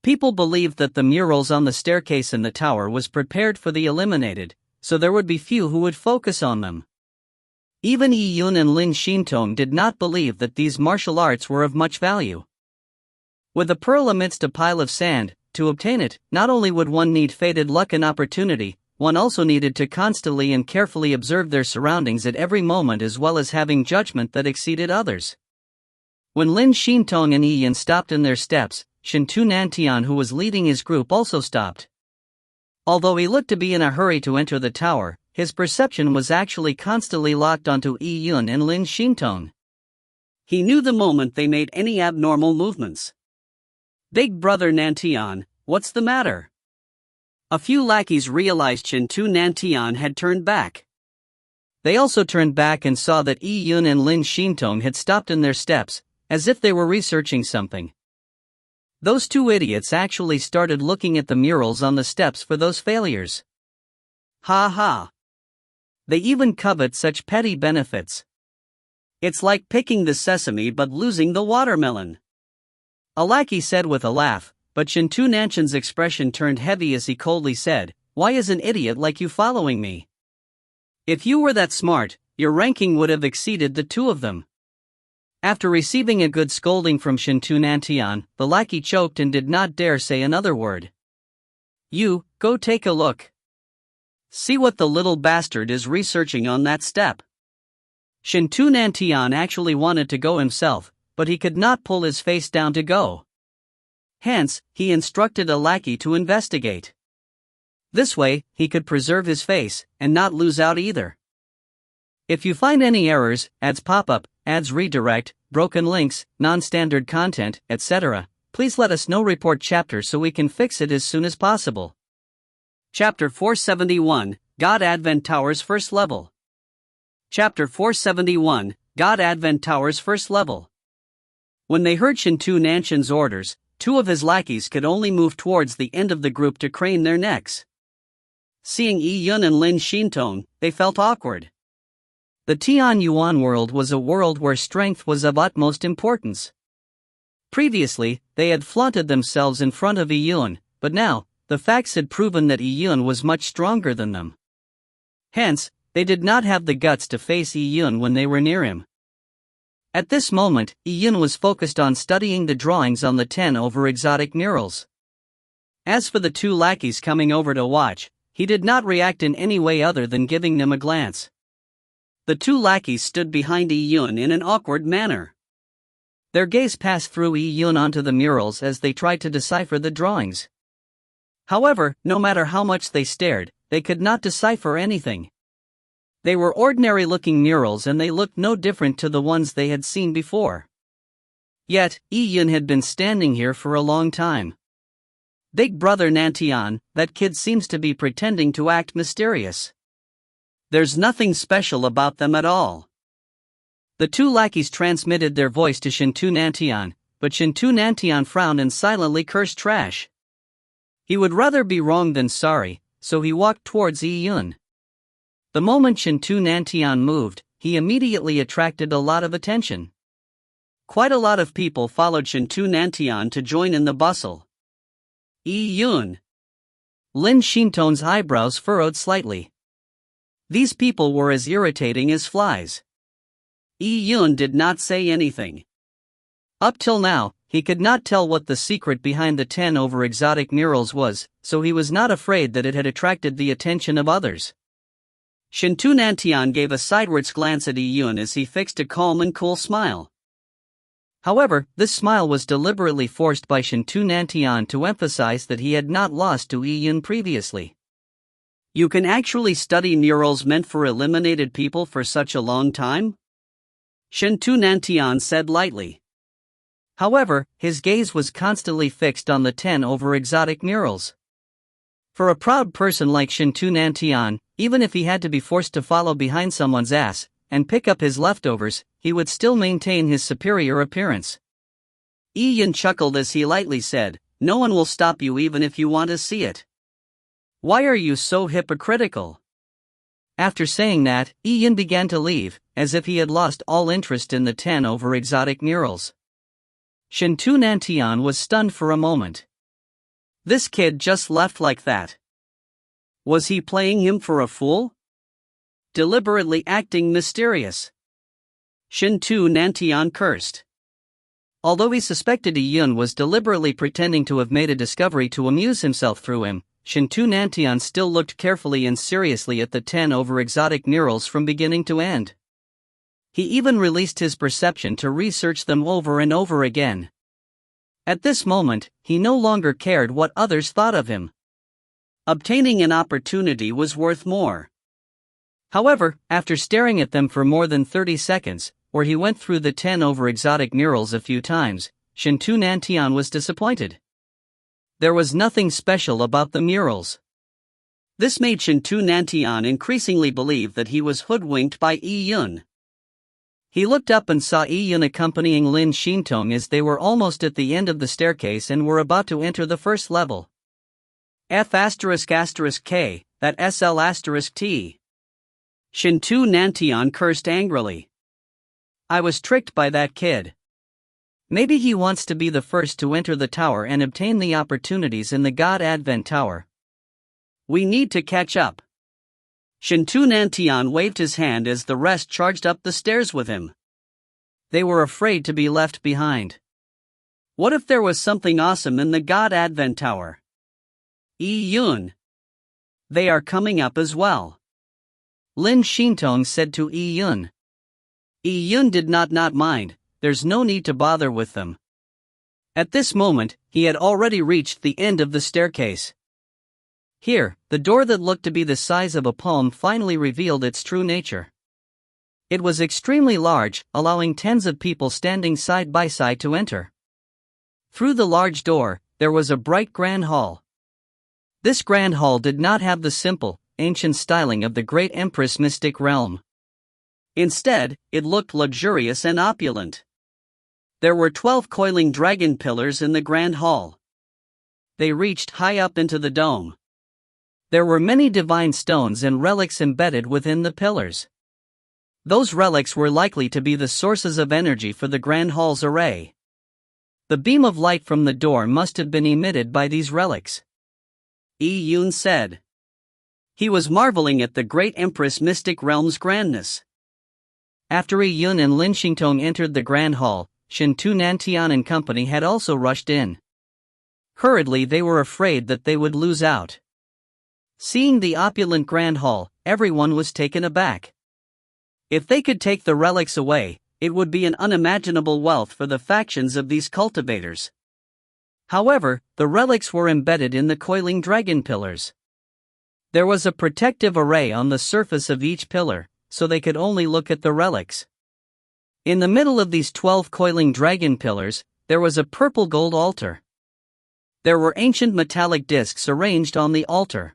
Speaker 1: People believed that the murals on the staircase in the tower was prepared for the eliminated, so there would be few who would focus on them. Even Yi-yun and Lin Shintong did not believe that these martial arts were of much value. With a pearl amidst a pile of sand, to obtain it, not only would one need fated luck and opportunity, one also needed to constantly and carefully observe their surroundings at every moment as well as having judgment that exceeded others. When Lin Shintong and Yi-yun stopped in their steps, Shintu Nantian, who was leading his group, also stopped. Although he looked to be in a hurry to enter the tower, his perception was actually constantly locked onto Yi-yun and Lin Shintong. He knew the moment they made any abnormal movements. Big brother Nantian, what's the matter? A few lackeys realized Shintu Nantian had turned back. They also turned back and saw that Yi-yun and Lin Shintong had stopped in their steps, as if they were researching something. Those two idiots actually started looking at the murals on the steps for those failures. Ha ha. They even covet such petty benefits. It's like picking the sesame but losing the watermelon. A lackey said with a laugh, but Shintu Nanchan's expression turned heavy as he coldly said, "Why is an idiot like you following me? If you were that smart, your ranking would have exceeded the two of them." After receiving a good scolding from Shintu Nantian, the lackey choked and did not dare say another word. "You, go take a look. See what the little bastard is researching on that step." Shintu Nantian actually wanted to go himself, but he could not pull his face down to go. Hence, he instructed a lackey to investigate. This way, he could preserve his face, and not lose out either. If you find any errors, ads pop up, ads redirect, broken links, non-standard content, etc., please let us know. Report chapter so we can fix it as soon as possible. Chapter 471, God Advent Tower's First Level. Chapter 471, God Advent Tower's First Level. When they heard Shintu Nanchan's orders, two of his lackeys could only move towards the end of the group to crane their necks. Seeing Yi Yun and Lin Shintong, they felt awkward. The Tian Yuan world was a world where strength was of utmost importance. Previously, they had flaunted themselves in front of Yi Yun, but now, the facts had proven that Yi Yun was much stronger than them. Hence, they did not have the guts to face Yi Yun when they were near him. At this moment, Yi Yun was focused on studying the drawings on the 10 over exotic murals. As for the two lackeys coming over to watch, he did not react in any way other than giving them a glance. The two lackeys stood behind Yi Yun in an awkward manner. Their gaze passed through Yi Yun onto the murals as they tried to decipher the drawings. However, no matter how much they stared, they could not decipher anything. They were ordinary-looking murals and they looked no different to the ones they had seen before. Yet, Yi Yun had been standing here for a long time. Big brother Nantian, that kid seems to be pretending to act mysterious. There's nothing special about them at all. The two lackeys transmitted their voice to Shintu Nantian, but Shintu Nantian frowned and silently cursed trash. He would rather be wrong than sorry, so he walked towards Yi Yun. The moment Shintu Nantian moved, he immediately attracted a lot of attention. Quite a lot of people followed Shintu Nantian to join in the bustle. Yi Yun. Lin Shintong's eyebrows furrowed slightly. These people were as irritating as flies. Yi Yun did not say anything. Up till now, he could not tell what the secret behind the 10 over exotic murals was, so he was not afraid that it had attracted the attention of others. Shintu Nantian gave a sideways glance at Yi Yun as he fixed a calm and cool smile. However, this smile was deliberately forced by Shintu Nantian to emphasize that he had not lost to Yi Yun previously. You can actually study murals meant for eliminated people for such a long time? Shintu Nantian said lightly. However, his gaze was constantly fixed on the 10 over exotic murals. For a proud person like Shintu Nantian, even if he had to be forced to follow behind someone's ass and pick up his leftovers, he would still maintain his superior appearance. Yi Yun chuckled as he lightly said, "No one will stop you even if you want to see it. Why are you so hypocritical?" After saying that, Yi Yun began to leave, as if he had lost all interest in the 10 over exotic murals. Shintu Nantian was stunned for a moment. This kid just left like that. Was he playing him for a fool? Deliberately acting mysterious? Shintu Nantian cursed. Although he suspected Yi Yun was deliberately pretending to have made a discovery to amuse himself through him, Shintu Nantian still looked carefully and seriously at the 10 over exotic murals from beginning to end. He even released his perception to research them over and over again. At this moment, he no longer cared what others thought of him. Obtaining an opportunity was worth more. However, after staring at them for more than 30 seconds, where he went through the 10 over exotic murals a few times, Shintu Nantian was disappointed. There was nothing special about the murals. This made Shintu Nantian increasingly believe that he was hoodwinked by Yi Yun. He looked up and saw Yi Yun accompanying Lin Shintong as they were almost at the end of the staircase and were about to enter the first level. F***K, that SL*T. Shintu Nantian cursed angrily. I was tricked by that kid. Maybe he wants to be the first to enter the tower and obtain the opportunities in the God Advent Tower. We need to catch up. Shintu Nantian waved his hand as the rest charged up the stairs with him. They were afraid to be left behind. What if there was something awesome in the God Advent Tower? Yi Yun. They are coming up as well. Lin Xintong said to Yi Yun. Yi Yun did not mind, there's no need to bother with them. At this moment, he had already reached the end of the staircase. Here, the door that looked to be the size of a palm finally revealed its true nature. It was extremely large, allowing tens of people standing side by side to enter. Through the large door, there was a bright grand hall. This grand hall did not have the simple, ancient styling of the great Empress mystic realm. Instead, it looked luxurious and opulent. There were 12 coiling dragon pillars in the grand hall. They reached high up into the dome. There were many divine stones and relics embedded within the pillars. Those relics were likely to be the sources of energy for the grand hall's array. The beam of light from the door must have been emitted by these relics. Yi Yun said. He was marveling at the great Empress mystic realm's grandness. After Yi Yun and Lin Xingtong entered the grand hall, Shintu Nantian and company had also rushed in. Hurriedly they were afraid that they would lose out. Seeing the opulent grand hall, everyone was taken aback. If they could take the relics away, it would be an unimaginable wealth for the factions of these cultivators. However, the relics were embedded in the coiling dragon pillars. There was a protective array on the surface of each pillar, so they could only look at the relics. In the middle of these 12 coiling dragon pillars, there was a purple gold altar. There were ancient metallic discs arranged on the altar.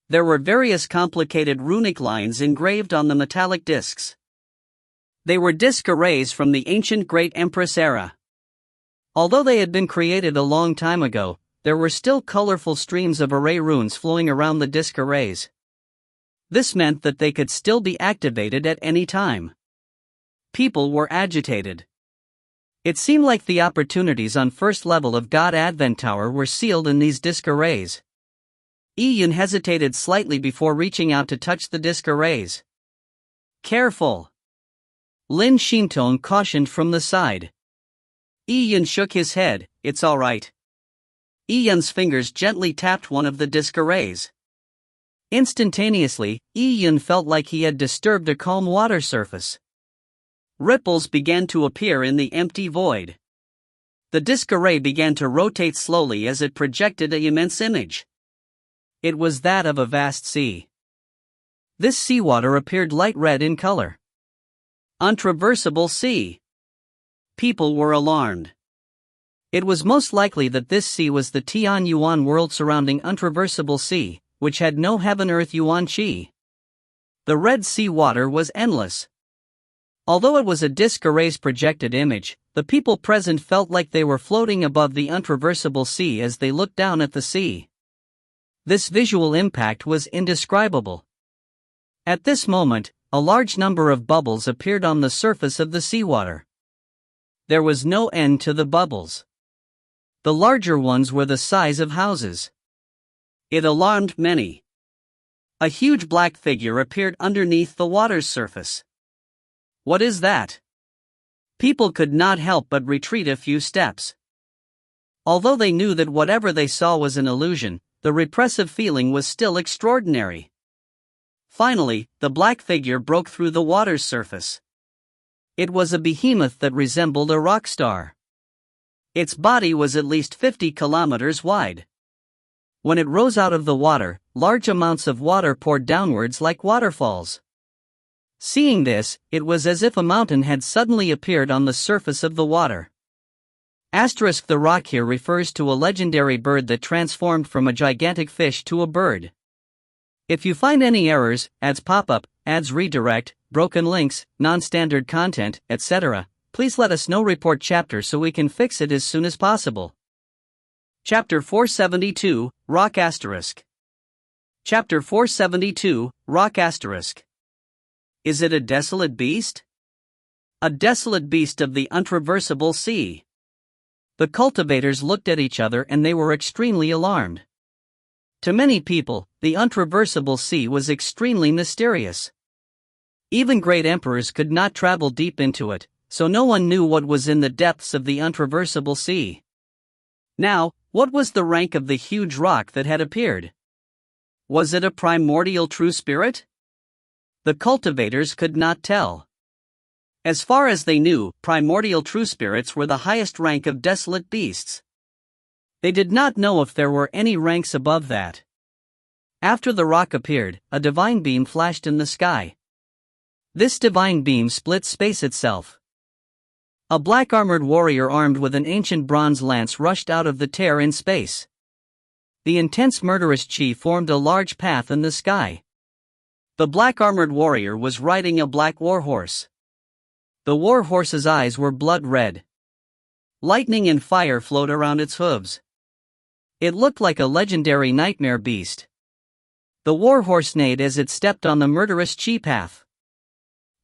Speaker 1: There were various complicated runic lines engraved on the metallic discs. They were disc arrays from the ancient Great Empress era. Although they had been created a long time ago, there were still colorful streams of array runes flowing around the disc arrays. This meant that they could still be activated at any time. People were agitated. It seemed like the opportunities on first level of God Advent Tower were sealed in these disc arrays. Yi Yun hesitated slightly before reaching out to touch the disc arrays. Careful! Lin Xintong cautioned from the side. Yi Yun shook his head, it's alright. Yi Yun's fingers gently tapped one of the disc arrays. Instantaneously, Yi Yun felt like he had disturbed a calm water surface. Ripples began to appear in the empty void. The disc array began to rotate slowly as it projected an immense image. It was that of a vast sea. This seawater appeared light red in color. Untraversable sea. People were alarmed. It was most likely that this sea was the Tian Yuan world surrounding untraversable sea, which had no heaven-earth Yuan Qi. The red sea water was endless. Although it was a disc array's projected image, the people present felt like they were floating above the untraversable sea as they looked down at the sea. This visual impact was indescribable. At this moment, a large number of bubbles appeared on the surface of the seawater. There was no end to the bubbles. The larger ones were the size of houses. It alarmed many. A huge black figure appeared underneath the water's surface. What is that? People could not help but retreat a few steps. Although they knew that whatever they saw was an illusion, the repressive feeling was still extraordinary. Finally, the black figure broke through the water's surface. It was a behemoth that resembled a rock star. Its body was at least 50 kilometers wide. When it rose out of the water, large amounts of water poured downwards like waterfalls. Seeing this, it was as if a mountain had suddenly appeared on the surface of the water. The rock here refers to a legendary bird that transformed from a gigantic fish to a bird. If you find any errors, ads pop up, ads redirect, broken links, non-standard content, etc., please let us know. Report chapter so we can fix it as soon as possible. Chapter 472, Rock Asterisk. Chapter 472, Rock Asterisk. Is it a desolate beast? A desolate beast of the untraversable sea. The cultivators looked at each other and they were extremely alarmed. To many people, the untraversable sea was extremely mysterious. Even great emperors could not travel deep into it, so no one knew what was in the depths of the untraversable sea. Now, what was the rank of the huge rock that had appeared? Was it a primordial true spirit? The cultivators could not tell. As far as they knew, primordial true spirits were the highest rank of desolate beasts. They did not know if there were any ranks above that. After the rock appeared, a divine beam flashed in the sky. This divine beam split space itself. A black-armored warrior armed with an ancient bronze lance rushed out of the tear in space. The intense murderous chi formed a large path in the sky. The black-armored warrior was riding a black warhorse. The warhorse's eyes were blood red. Lightning and fire flowed around its hooves. It looked like a legendary nightmare beast. The warhorse neighed as it stepped on the murderous chi path.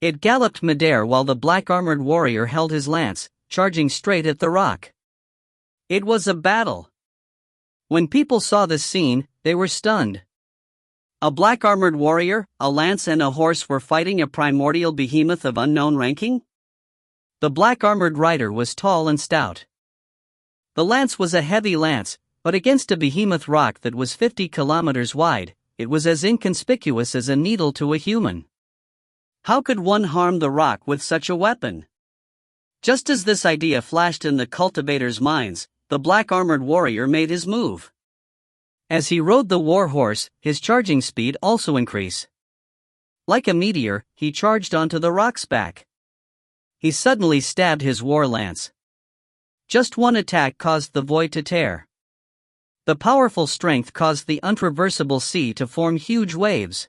Speaker 1: It galloped midair while the black-armored warrior held his lance, charging straight at the rock. It was a battle. When people saw this scene, they were stunned. A black-armored warrior, a lance and a horse were fighting a primordial behemoth of unknown ranking? The black-armored rider was tall and stout. The lance was a heavy lance, but against a behemoth rock that was 50 kilometers wide, it was as inconspicuous as a needle to a human. How could one harm the rock with such a weapon? Just as this idea flashed in the cultivators' minds, the black-armored warrior made his move. As he rode the war horse, his charging speed also increased. Like a meteor, he charged onto the rock's back. He suddenly stabbed his war lance. Just one attack caused the void to tear. The powerful strength caused the untraversable sea to form huge waves.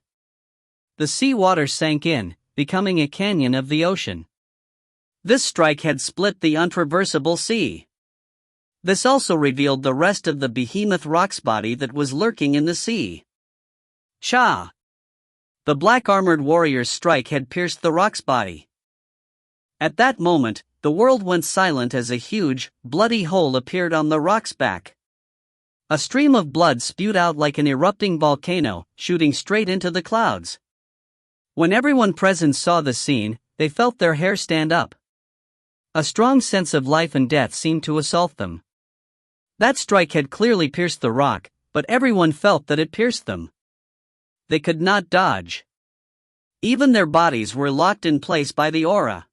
Speaker 1: The sea water sank in, becoming a canyon of the ocean. This strike had split the untraversable sea. This also revealed the rest of the behemoth rock's body that was lurking in the sea. Cha! The black-armored warrior's strike had pierced the rock's body. At that moment, the world went silent as a huge, bloody hole appeared on the rock's back. A stream of blood spewed out like an erupting volcano, shooting straight into the clouds. When everyone present saw the scene, they felt their hair stand up. A strong sense of life and death seemed to assault them. That strike had clearly pierced the rock, but everyone felt that it pierced them. They could not dodge. Even their bodies were locked in place by the aura.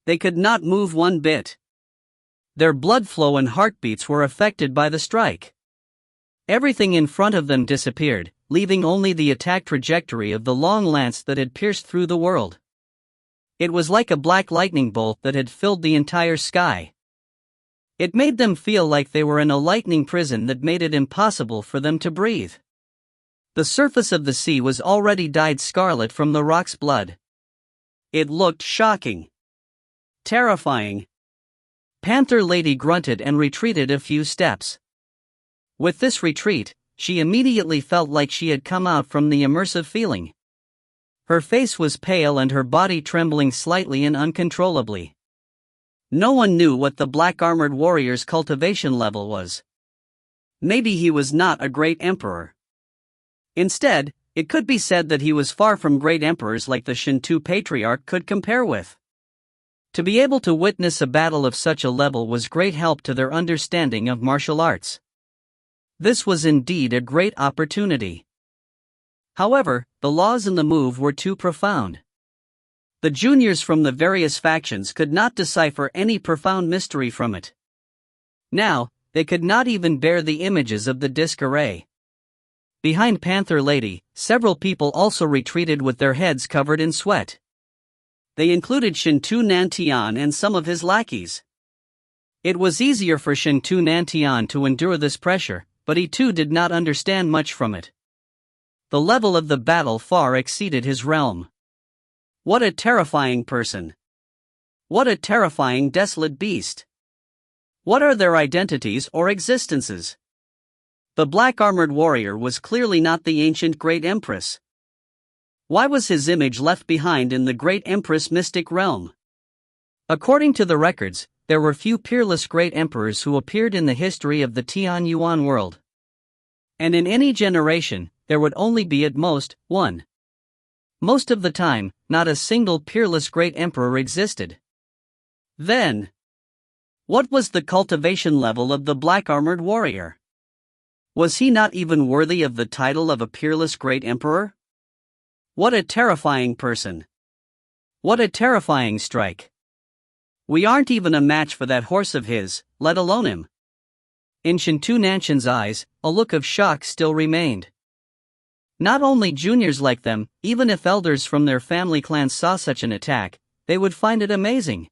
Speaker 1: They could not move one bit. Their blood flow and heartbeats were affected by the strike. Everything in front of them disappeared, leaving only the attack trajectory of the long lance that had pierced through the world. It was like a black lightning bolt that had filled the entire sky. It made them feel like they were in a lightning prison that made it impossible for them to breathe. The surface of the sea was already dyed scarlet from the rock's blood. It looked shocking. Terrifying. Panther Lady grunted and retreated a few steps. With this retreat, she immediately felt like she had come out from the immersive feeling. Her face was pale and her body trembling slightly and uncontrollably. No one knew what the black-armored warrior's cultivation level was. Maybe he was not a great emperor. Instead, it could be said that he was far from great emperors like the Shinto patriarch could compare with. To be able to witness a battle of such a level was great help to their understanding of martial arts. This was indeed a great opportunity. However, the laws in the move were too profound. The juniors from the various factions could not decipher any profound mystery from it. Now, they could not even bear the images of the disc array. Behind Panther Lady, several people also retreated with their heads covered in sweat. They included Shinto Nantian and some of his lackeys. It was easier for Shinto Nantian to endure this pressure, but he too did not understand much from it. The level of the battle far exceeded his realm. What a terrifying person! What a terrifying desolate beast! What are their identities or existences? The black-armored warrior was clearly not the ancient great empress. Why was his image left behind in the great empress mystic realm? According to the records, there were few peerless great emperors who appeared in the history of the Tianyuan world. And in any generation, there would only be at most one. Most of the time, not a single peerless great emperor existed. Then, what was the cultivation level of the black-armored warrior? Was he not even worthy of the title of a peerless great emperor? What a terrifying person. What a terrifying strike. We aren't even a match for that horse of his, let alone him. In Shintu Nanshan's eyes, a look of shock still remained. Not only juniors like them, even if elders from their family clans saw such an attack, they would find it amazing.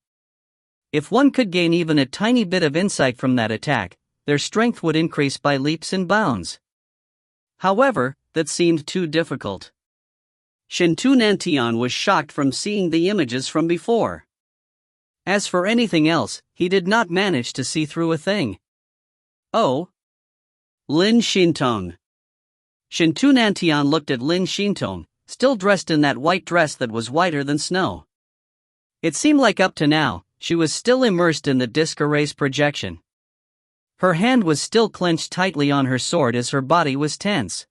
Speaker 1: If one could gain even a tiny bit of insight from that attack, their strength would increase by leaps and bounds. However, that seemed too difficult. Shintu Nantian was shocked from seeing the images from before. As for anything else, he did not manage to see through a thing. Oh. Lin Shintong. Shintu Nantian looked at Lin Shintong, still dressed in that white dress that was whiter than snow. It seemed like up to now, she was still immersed in the disc array's projection. Her hand was still clenched tightly on her sword as her body was tense.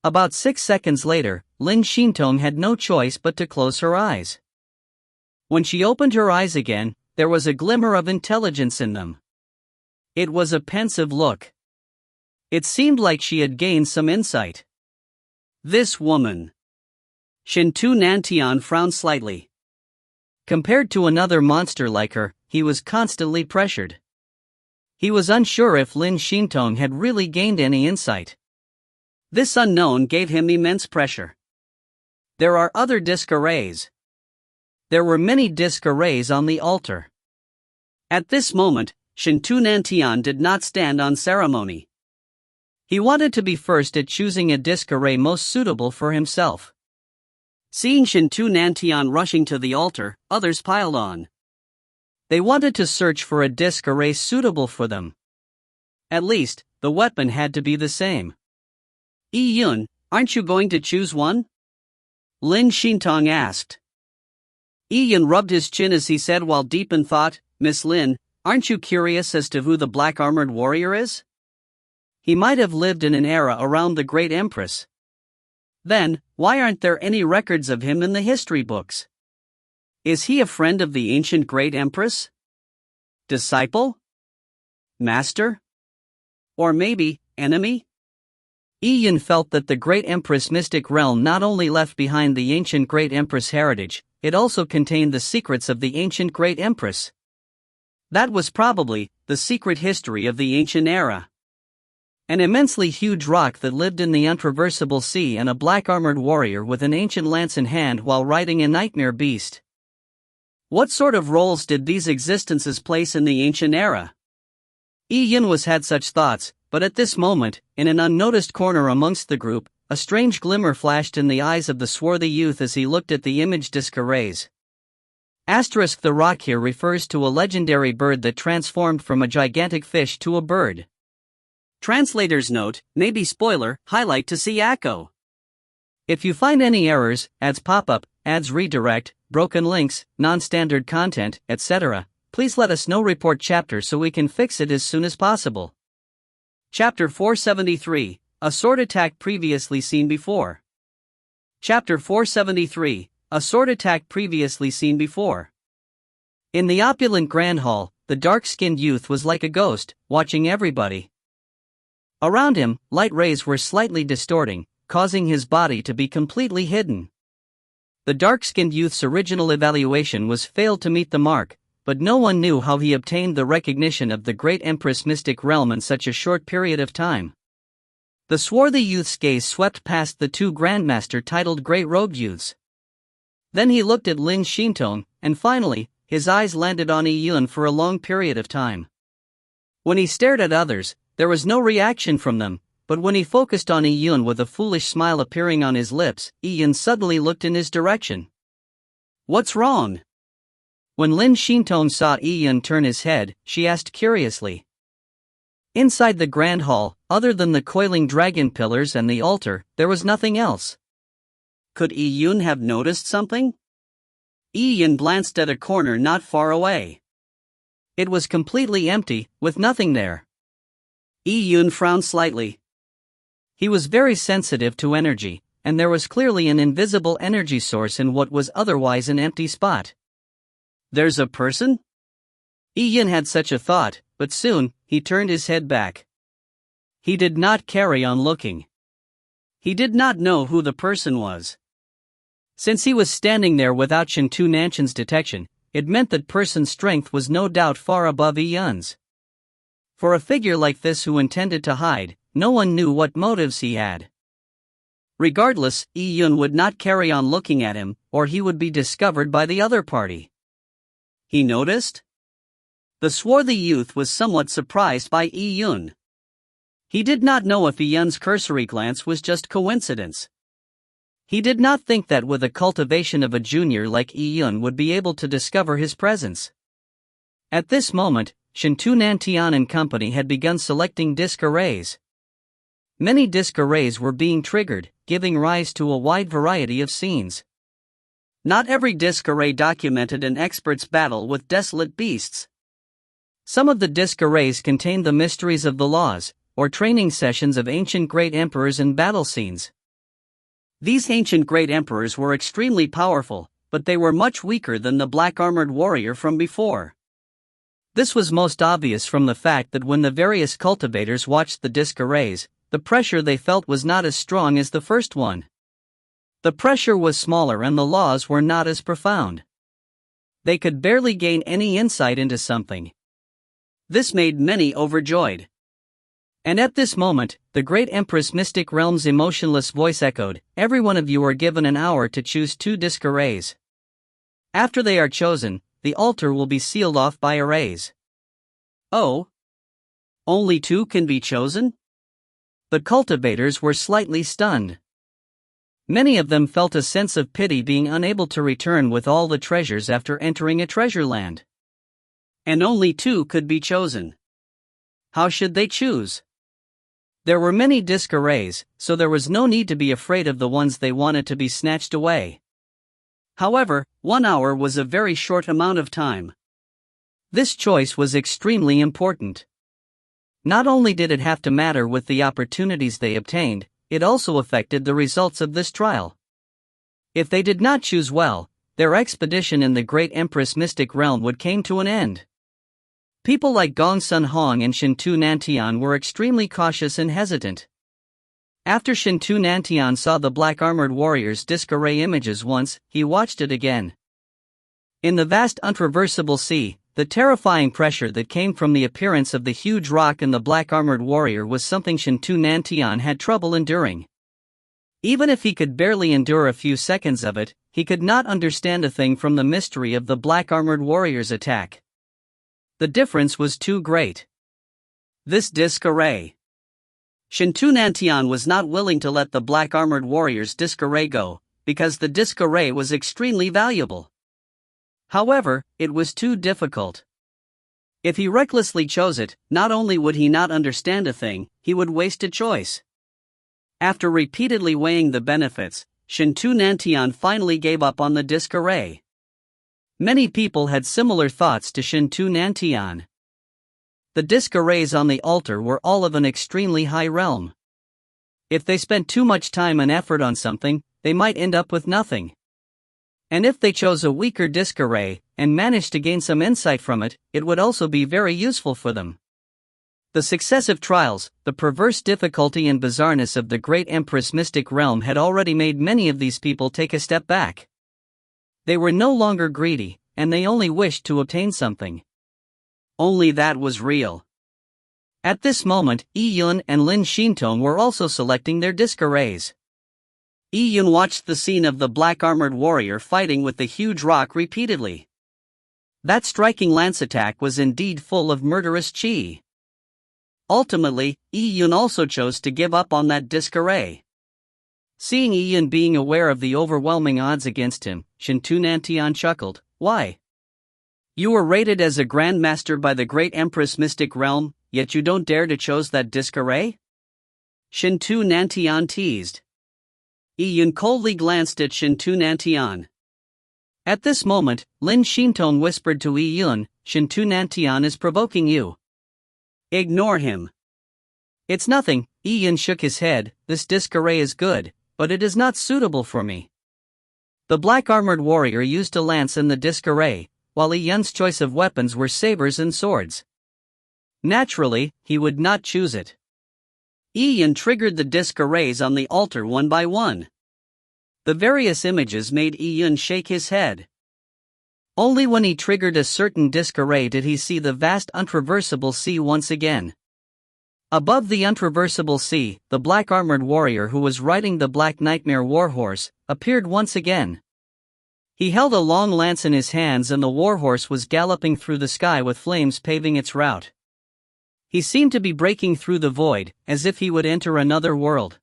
Speaker 1: About 6 seconds later, Lin Shintong had no choice but to close her eyes. When she opened her eyes again, there was a glimmer of intelligence in them. It was a pensive look. It seemed like she had gained some insight. This woman. Shintu Nantian frowned slightly. Compared to another monster like her, he was constantly pressured. He was unsure if Lin Shintong had really gained any insight. This unknown gave him immense pressure. There are other disc arrays. There were many disc arrays on the altar. At this moment, Shintu Nantian did not stand on ceremony. He wanted to be first at choosing a disc array most suitable for himself. Seeing Shintu Nantian rushing to the altar, others piled on. They wanted to search for a disc array suitable for them. At least, the weapon had to be the same. Yi Yun, aren't you going to choose one? Lin Shintong asked. Yi Yun rubbed his chin as he said while deep in thought, Miss Lin, aren't you curious as to who the black-armored warrior is? He might have lived in an era around the Great Empress. Then, why aren't there any records of him in the history books? Is he a friend of the ancient Great Empress? Disciple? Master? Or maybe, enemy? Yi Yun felt that the Great Empress mystic realm not only left behind the ancient Great Empress heritage, it also contained the secrets of the ancient Great Empress. That was probably the secret history of the ancient era. An immensely huge rock that lived in the untraversable sea and a black-armored warrior with an ancient lance in hand while riding a nightmare beast. What sort of roles did these existences place in the ancient era? Yi Yun had such thoughts, but at this moment, in an unnoticed corner amongst the group, a strange glimmer flashed in the eyes of the swarthy youth as he looked at the image disc arrays. The rock here refers to a legendary bird that transformed from a gigantic fish to a bird. Translator's note, maybe spoiler, highlight to see Echo. If you find any errors, ads pop up, ads redirect, broken links, non-standard content, etc., please let us know. Report chapter so we can fix it as soon as possible. Chapter 473, A Sword Attack Previously Seen Before. Chapter 473, A Sword Attack Previously Seen Before. In the opulent grand hall, the dark-skinned youth was like a ghost, watching everybody. Around him, light rays were slightly distorting, causing his body to be completely hidden. The dark-skinned youth's original evaluation was failed to meet the mark, but no one knew how he obtained the recognition of the Great Empress mystic realm in such a short period of time. The swarthy youth's gaze swept past the two grandmaster-titled Great Rogue youths. Then he looked at Lin Shintong, and finally, his eyes landed on Yi Yun for a long period of time. When he stared at others, there was no reaction from them, but when he focused on Yi Yun with a foolish smile appearing on his lips, Yi Yun suddenly looked in his direction. What's wrong? When Lin Shintong saw Yi Yun turn his head, she asked curiously. Inside the grand hall, other than the coiling dragon pillars and the altar, there was nothing else. Could Yi Yun have noticed something? Yi Yun glanced at a corner not far away. It was completely empty, with nothing there. Yi Yun frowned slightly. He was very sensitive to energy, and there was clearly an invisible energy source in what was otherwise an empty spot. There's a person? Yi Yun had such a thought, but soon, he turned his head back. He did not carry on looking. He did not know who the person was. Since he was standing there without Shintu Nanchan's detection, it meant that person's strength was no doubt far above Yi Yun's. For a figure like this who intended to hide, no one knew what motives he had. Regardless, Yi Yun would not carry on looking at him, or he would be discovered by the other party. He noticed? The swarthy youth was somewhat surprised by Yi Yun. He did not know if Yi Yun's cursory glance was just coincidence. He did not think that with the cultivation of a junior like Yi Yun would be able to discover his presence. At this moment, Shintu Nantian and company had begun selecting disc arrays. Many disc arrays were being triggered, giving rise to a wide variety of scenes. Not every disc array documented an expert's battle with desolate beasts. Some of the disc arrays contained the mysteries of the laws, or training sessions of ancient great emperors and battle scenes. These ancient great emperors were extremely powerful, but they were much weaker than the black-armored warrior from before. This was most obvious from the fact that when the various cultivators watched the disc arrays, the pressure they felt was not as strong as the first one. The pressure was smaller and the laws were not as profound. They could barely gain any insight into something. This made many overjoyed. And at this moment, the great Empress Mystic Realm's emotionless voice echoed, "Every one of you are given an hour to choose 2 disc arrays. After they are chosen, the altar will be sealed off by arrays." Oh? Only 2 can be chosen? The cultivators were slightly stunned. Many of them felt a sense of pity being unable to return with all the treasures after entering a treasure land. And only 2 could be chosen. How should they choose? There were many disc arrays, so there was no need to be afraid of the ones they wanted to be snatched away. However, 1 hour was a very short amount of time. This choice was extremely important. Not only did it have to matter with the opportunities they obtained, it also affected the results of this trial. If they did not choose well, their expedition in the great Empress Mystic Realm would come to an end. People like Gong Sun Hong and Shintu Nantian were extremely cautious and hesitant. After Shintu Nantian saw the black-armored warrior's disc array images once, he watched it again. In the vast untraversable sea, the terrifying pressure that came from the appearance of the huge rock and the black-armored warrior was something Shintu Nantian had trouble enduring. Even if he could barely endure a few seconds of it, he could not understand a thing from the mystery of the black-armored warrior's attack. The difference was too great. This disc array. Shintu Nantian was not willing to let the black-armored warrior's disc array go, because the disc array was extremely valuable. However, it was too difficult. If he recklessly chose it, not only would he not understand a thing, he would waste a choice. After repeatedly weighing the benefits, Shintu Nantian finally gave up on the disc array. Many people had similar thoughts to Shintu Nantian. The disc arrays on the altar were all of an extremely high realm. If they spent too much time and effort on something, they might end up with nothing. And if they chose a weaker disc array, and managed to gain some insight from it, it would also be very useful for them. The successive trials, the perverse difficulty and bizarreness of the great Empress Mystic Realm had already made many of these people take a step back. They were no longer greedy, and they only wished to obtain something. Only that was real. At this moment, Yi Yun and Lin Xintong were also selecting their disc arrays. Yi Yun watched the scene of the black-armored warrior fighting with the huge rock repeatedly. That striking lance attack was indeed full of murderous chi. Ultimately, Yi Yun also chose to give up on that disc array. Seeing Yi Yun being aware of the overwhelming odds against him, Shintu Nantian chuckled, "Why? You were rated as a grandmaster by the great Empress Mystic Realm, yet you don't dare to choose that disc array?" Shintu Nantian teased. Yun coldly glanced at Shintu Nantian. At this moment, Lin Shintong whispered to Yun, Shintu Nantian is provoking you. Ignore him. It's nothing, Yun shook his head, this disc array is good, but it is not suitable for me. The black-armored warrior used a lance in the disc array, while Yun's choice of weapons were sabers and swords. Naturally, he would not choose it. Yun triggered the disc arrays on the altar one by one. The various images made Yun shake his head. Only when he triggered a certain disc array did he see the vast untraversable sea once again. Above the untraversable sea, the black-armored warrior who was riding the Black Nightmare warhorse appeared once again. He held a long lance in his hands and the warhorse was galloping through the sky with flames paving its route. He seemed to be breaking through the void, as if he would enter another world.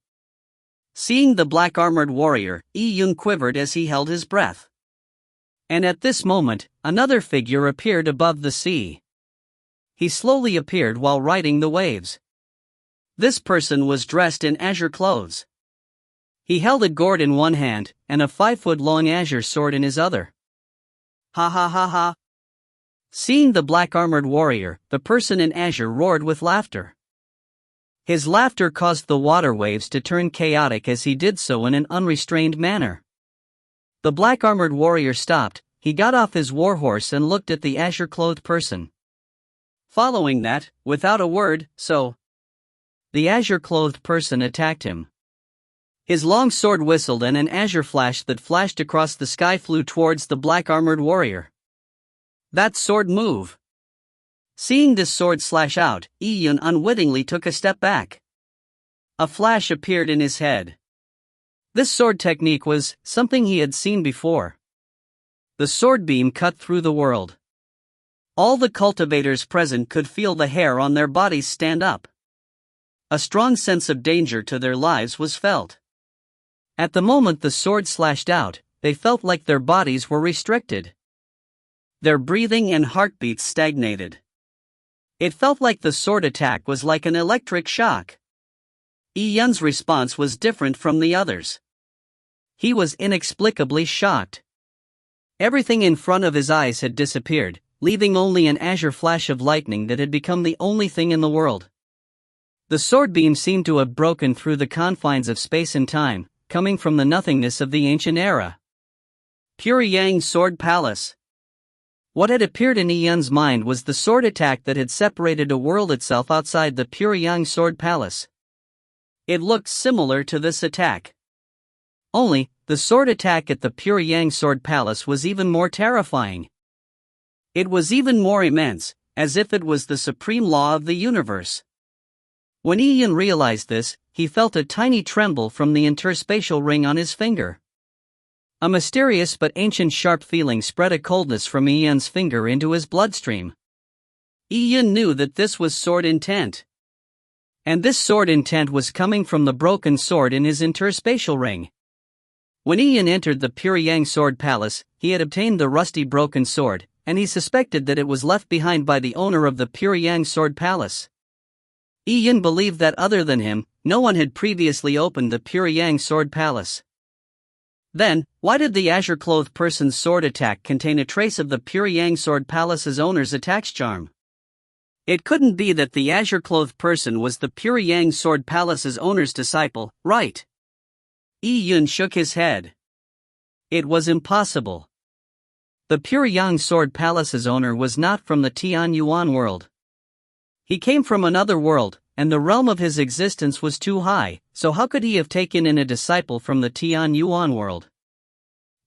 Speaker 1: Seeing the black-armored warrior, Yun quivered as he held his breath. And at this moment, another figure appeared above the sea. He slowly appeared while riding the waves. This person was dressed in azure clothes. He held a gourd in one hand, and a 5-foot-long azure sword in his other. Ha ha ha ha. Seeing the black-armored warrior, the person in azure roared with laughter. His laughter caused the water waves to turn chaotic as he did so in an unrestrained manner. The black-armored warrior stopped, he got off his warhorse and looked at the azure-clothed person. Following that, without a word, the azure-clothed person attacked him. His long sword whistled and an azure flash that flashed across the sky flew towards the black-armored warrior. That sword move. Seeing this sword slash out, Yun unwittingly took a step back. A flash appeared in his head. This sword technique was something he had seen before. The sword beam cut through the world. All the cultivators present could feel the hair on their bodies stand up. A strong sense of danger to their lives was felt. At the moment the sword slashed out, they felt like their bodies were restricted. Their breathing and heartbeats stagnated. It felt like the sword attack was like an electric shock. Yun's response was different from the others. He was inexplicably shocked. Everything in front of his eyes had disappeared, leaving only an azure flash of lightning that had become the only thing in the world. The sword beam seemed to have broken through the confines of space and time, coming from the nothingness of the ancient era. Pure Yang Sword Palace. What had appeared in Yun's mind was the sword attack that had separated a world itself outside the Pure Yang Sword Palace. It looked similar to this attack. Only, the sword attack at the Pure Yang Sword Palace was even more terrifying. It was even more immense, as if it was the supreme law of the universe. When Yun realized this, he felt a tiny tremble from the interspatial ring on his finger. A mysterious but ancient sharp feeling spread a coldness from Yun's finger into his bloodstream. Yun knew that this was sword intent. And this sword intent was coming from the broken sword in his interspatial ring. When Yun entered the Pure Yang Sword Palace, he had obtained the rusty broken sword, and he suspected that it was left behind by the owner of the Pure Yang Sword Palace. Yun believed that other than him, no one had previously opened the Pure Yang Sword Palace. Then, why did the azure-clothed person's sword attack contain a trace of the Pure Yang Sword Palace's owner's attack's charm? It couldn't be that the azure-clothed person was the Pure Yang Sword Palace's owner's disciple, right? Yun shook his head. It was impossible. The Pure Yang Sword Palace's owner was not from the Tian Yuan world. He came from another world, and the realm of his existence was too high, so how could he have taken in a disciple from the Tian Yuan world?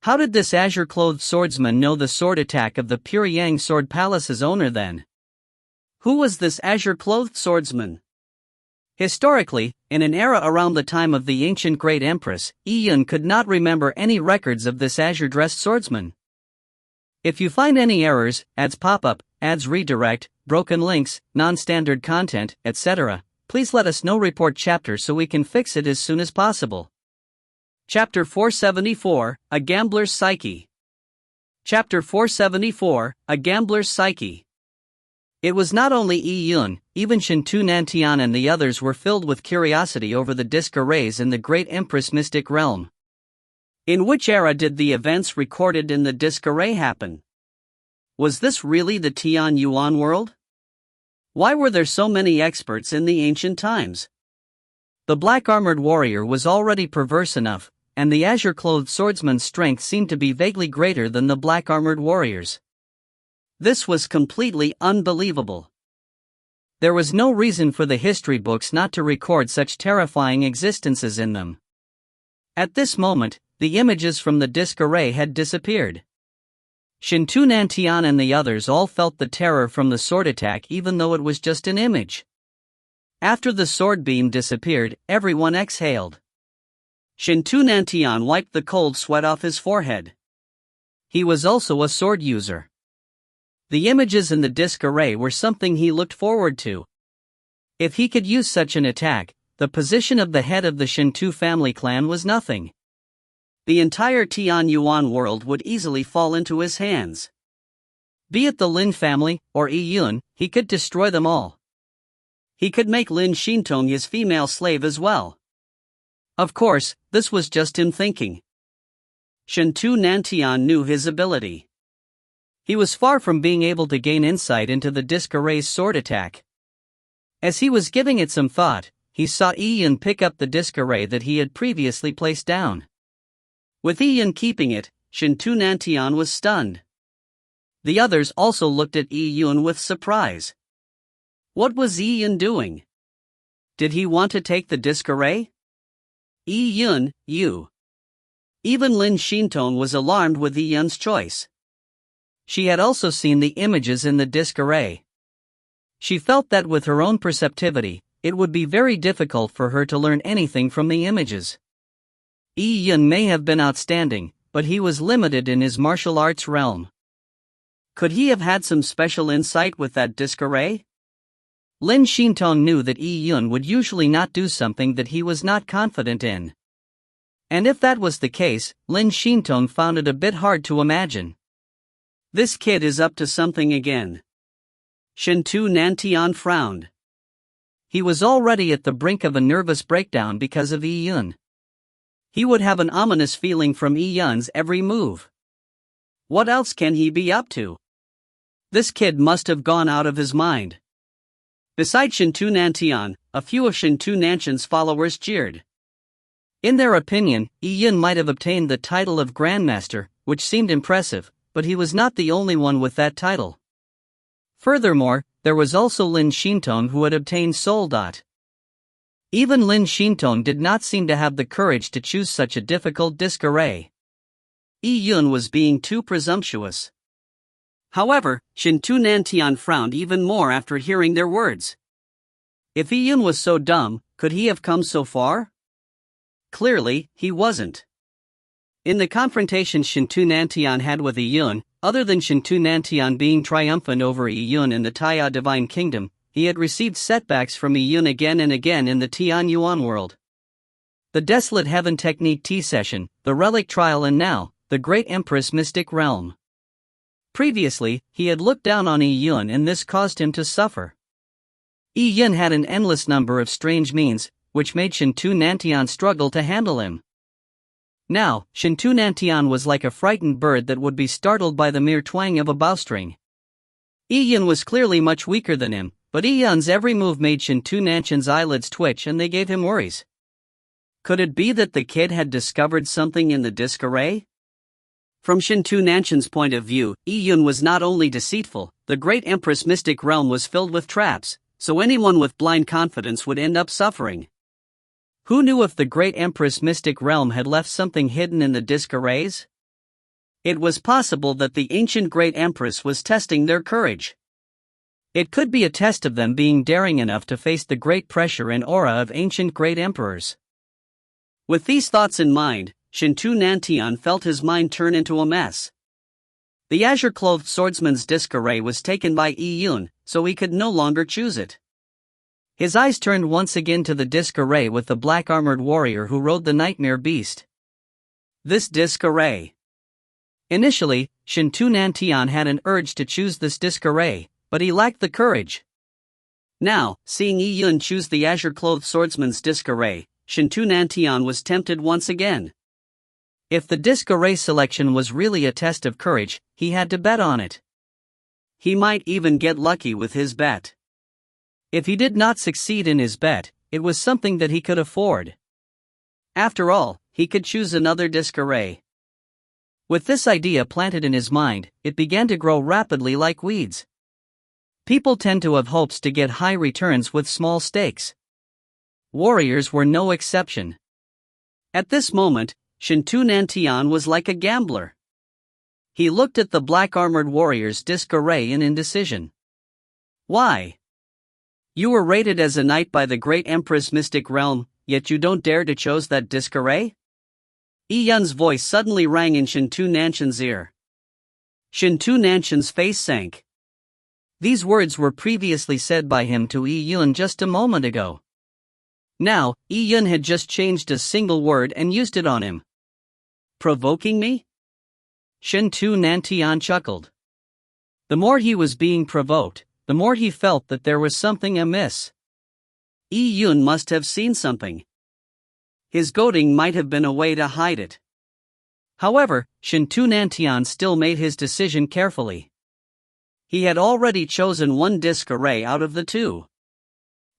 Speaker 1: How did this azure-clothed swordsman know the sword attack of the Pure Yang Sword Palace's owner then? Who was this azure-clothed swordsman? Historically, in an era around the time of the ancient Great Empress, Yun could not remember any records of this azure-dressed swordsman. If you find any errors, ads pop up, ads redirect, broken links, non-standard content, etc., please let us know. Report chapter so we can fix it as soon as possible. Chapter 474, A Gambler's Psyche. Chapter 474, A Gambler's Psyche. It was not only Yi Yun, even Shintu Nantian and the others were filled with curiosity over the disc arrays in the Great Empress Mystic Realm. In which era did the events recorded in the disc array happen? Was this really the Tian Yuan world? Why were there so many experts in the ancient times? The black-armored warrior was already perverse enough, and the azure-clothed swordsman's strength seemed to be vaguely greater than the black-armored warrior's. This was completely unbelievable. There was no reason for the history books not to record such terrifying existences in them. At this moment, the images from the disc array had disappeared. Shintu Nantian and the others all felt the terror from the sword attack even though it was just an image. After the sword beam disappeared, everyone exhaled. Shintu Nantian wiped the cold sweat off his forehead. He was also a sword user. The images in the disc array were something he looked forward to. If he could use such an attack, the position of the head of the Shintu family clan was nothing. The entire Tian Yuan world would easily fall into his hands. Be it the Lin family, or Yi Yun, he could destroy them all. He could make Lin Xintong his female slave as well. Of course, this was just him thinking. Shintu Nantian knew his ability. He was far from being able to gain insight into the disc array's sword attack. As he was giving it some thought, he saw Yi Yun pick up the disc array that he had previously placed down. With Yi Yun keeping it, Shintu Nantian was stunned. The others also looked at Yi Yun with surprise. What was Yi Yun doing? Did he want to take the disc array? Yi Yun, you. Even Lin Xintong was alarmed with Yi Yun's choice. She had also seen the images in the disc array. She felt that with her own perceptivity, it would be very difficult for her to learn anything from the images. Yi Yun may have been outstanding, but he was limited in his martial arts realm. Could he have had some special insight with that disc array? Lin Xintong knew that Yi Yun would usually not do something that he was not confident in. And if that was the case, Lin Xintong found it a bit hard to imagine. This kid is up to something again. Shintu Nantian frowned. He was already at the brink of a nervous breakdown because of Yi Yun. He would have an ominous feeling from Yi Yun's every move. What else can he be up to? This kid must have gone out of his mind. Besides Shintu Nantian, a few of Shintu Nantian's followers jeered. In their opinion, Yi Yun might have obtained the title of Grandmaster, which seemed impressive, but he was not the only one with that title. Furthermore, there was also Lin Xintong who had obtained Soul Dot. Even Lin Xintong did not seem to have the courage to choose such a difficult disc array. Yi Yun was being too presumptuous. However, Shintu Nantian frowned even more after hearing their words. If Yi Yun was so dumb, could he have come so far? Clearly, he wasn't. In the confrontation Shintu Nantian had with Yi Yun, other than Shintu Nantian being triumphant over Yi Yun in the Taya Divine Kingdom, he had received setbacks from Yi Yun again and again in the Tian Yuan world. The Desolate Heaven Technique T-Session, the Relic Trial and now, the Great Empress Mystic Realm. Previously, he had looked down on Yi Yun and this caused him to suffer. Yi Yun had an endless number of strange means, which made Shintu Nantian struggle to handle him. Now, Shintu Nantian was like a frightened bird that would be startled by the mere twang of a bowstring. Yi Yun was clearly much weaker than him, but Yi Yun's every move made Shintu Nantian's eyelids twitch and they gave him worries. Could it be that the kid had discovered something in the disc array? From Shintu Nantian's point of view, Yi Yun was not only deceitful, the Great Empress Mystic Realm was filled with traps, so anyone with blind confidence would end up suffering. Who knew if the Great Empress Mystic Realm had left something hidden in the disc arrays? It was possible that the ancient Great Empress was testing their courage. It could be a test of them being daring enough to face the great pressure and aura of ancient great emperors. With these thoughts in mind, Shintu Nantian felt his mind turn into a mess. The azure-clothed swordsman's disc array was taken by Yi Yun, so he could no longer choose it. His eyes turned once again to the disc array with the black-armored warrior who rode the nightmare beast. This disc array. Initially, Shintu Nantian had an urge to choose this disc array, but he lacked the courage. Now, seeing Yi Yun choose the azure-clothed swordsman's disc array, Shintu Nantian was tempted once again. If the disc array selection was really a test of courage, he had to bet on it. He might even get lucky with his bet. If he did not succeed in his bet, it was something that he could afford. After all, he could choose another disc array. With this idea planted in his mind, it began to grow rapidly like weeds. People tend to have hopes to get high returns with small stakes. Warriors were no exception. At this moment, Shintu Nantian was like a gambler. He looked at the black-armored warrior's disc array in indecision. Why? You were rated as a knight by the great Empress Mystic Realm, yet you don't dare to choose that disc array? Yi Yun's voice suddenly rang in Shintu Nantian's ear. Shintu Nantian's face sank. These words were previously said by him to Yi Yun just a moment ago. Now, Yi Yun had just changed a single word and used it on him. Provoking me? Shintu Nantian chuckled. The more he was being provoked, the more he felt that there was something amiss. Yi Yun must have seen something. His goading might have been a way to hide it. However, Shintu Nantian still made his decision carefully. He had already chosen one disc array out of the two.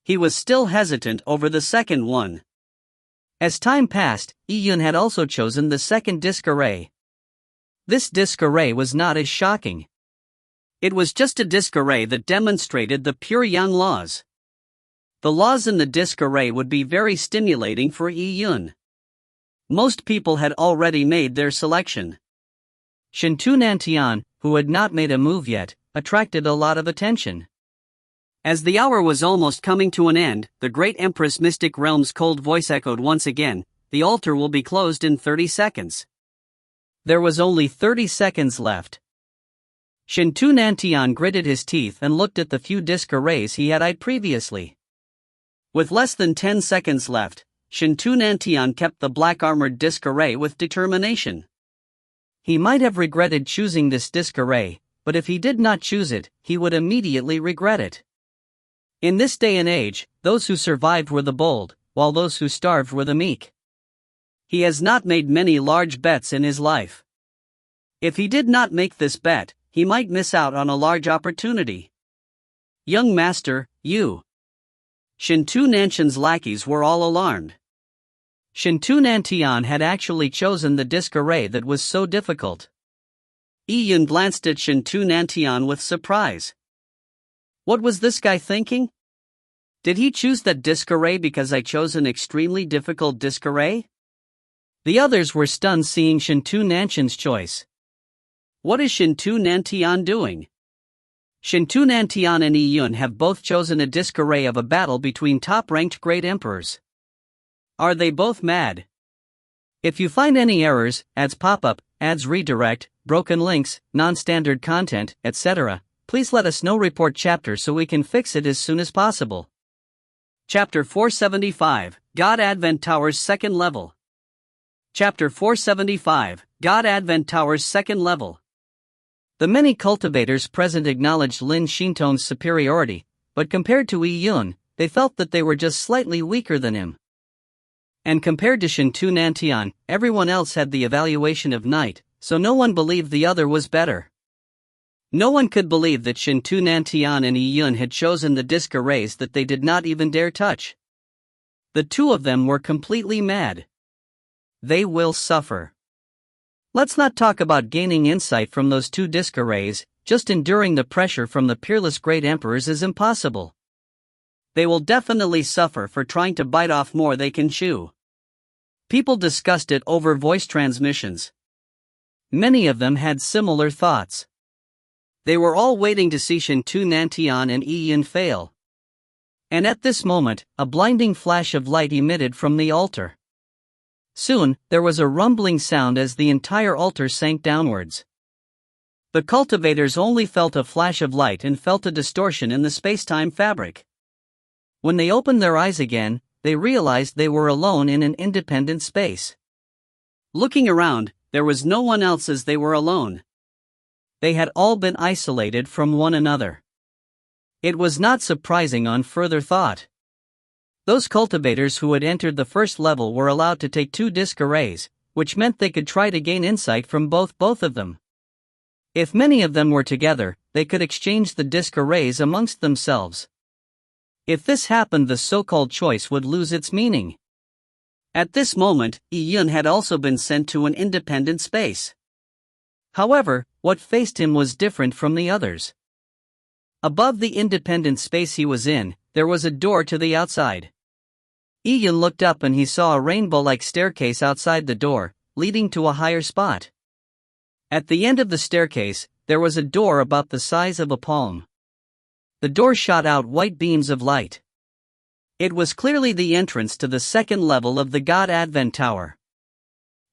Speaker 1: He was still hesitant over the second one. As time passed, Yi Yun had also chosen the second disc array. This disc array was not as shocking. It was just a disc array that demonstrated the pure yang laws. The laws in the disc array would be very stimulating for Yi Yun. Most people had already made their selection. Shintu Nantian, who had not made a move yet, attracted a lot of attention. As the hour was almost coming to an end, the great Empress Mystic Realm's cold voice echoed once again, "The altar will be closed in 30 seconds. There was only 30 seconds left. Shintu Nantian gritted his teeth and looked at the few disc arrays he had eyed previously. With less than 10 seconds left, Shintu Nantian kept the black-armored disc array with determination. He might have regretted choosing this disc array, but if he did not choose it, he would immediately regret it. In this day and age, those who survived were the bold, while those who starved were the meek. He has not made many large bets in his life. If he did not make this bet, he might miss out on a large opportunity. Young master, you. Shintu Nantian's lackeys were all alarmed. Shintu Nantian had actually chosen the disc array that was so difficult. Yi Yun glanced at Shintu Nantian with surprise. What was this guy thinking? Did he choose that disc array because I chose an extremely difficult disc array? The others were stunned seeing Shintu Nantian's choice. What is Shintu Nantian doing? Shintu Nantian and Yi Yun have both chosen a disc array of a battle between top-ranked great emperors. Are they both mad? If you find any errors, ads pop up, ads redirect, broken links, non-standard content, etc., please let us know. Report chapter so we can fix it as soon as possible. Chapter 475, God Advent Tower's Second Level. Chapter 475, God Advent Tower's Second Level. The many cultivators present acknowledged Lin Xintong's superiority, but compared to Yi Yun, they felt that they were just slightly weaker than him. And compared to Shintu Nantian, everyone else had the evaluation of knight, so no one believed the other was better. No one could believe that Shintu Nantian and Yi Yun had chosen the disc arrays that they did not even dare touch. The two of them were completely mad. They will suffer. Let's not talk about gaining insight from those two disc arrays, just enduring the pressure from the peerless great emperors is impossible. They will definitely suffer for trying to bite off more they can chew. People discussed it over voice transmissions. Many of them had similar thoughts. They were all waiting to see Shintu Nantian and Yi Yun fail. And at this moment, a blinding flash of light emitted from the altar. Soon, there was a rumbling sound as the entire altar sank downwards. The cultivators only felt a flash of light and felt a distortion in the space-time fabric. When they opened their eyes again, they realized they were alone in an independent space. Looking around, there was no one else as they were alone. They had all been isolated from one another. It was not surprising on further thought. Those cultivators who had entered the first level were allowed to take 2 disc arrays, which meant they could try to gain insight from both of them. If many of them were together, they could exchange the disc arrays amongst themselves. If this happened, the so-called choice would lose its meaning. At this moment, Yi-Yun had also been sent to an independent space. However, what faced him was different from the others. Above the independent space he was in, there was a door to the outside. Yi-Yun looked up and he saw a rainbow-like staircase outside the door, leading to a higher spot. At the end of the staircase, there was a door about the size of a palm. The door shot out white beams of light. It was clearly the entrance to the second level of the God Advent Tower.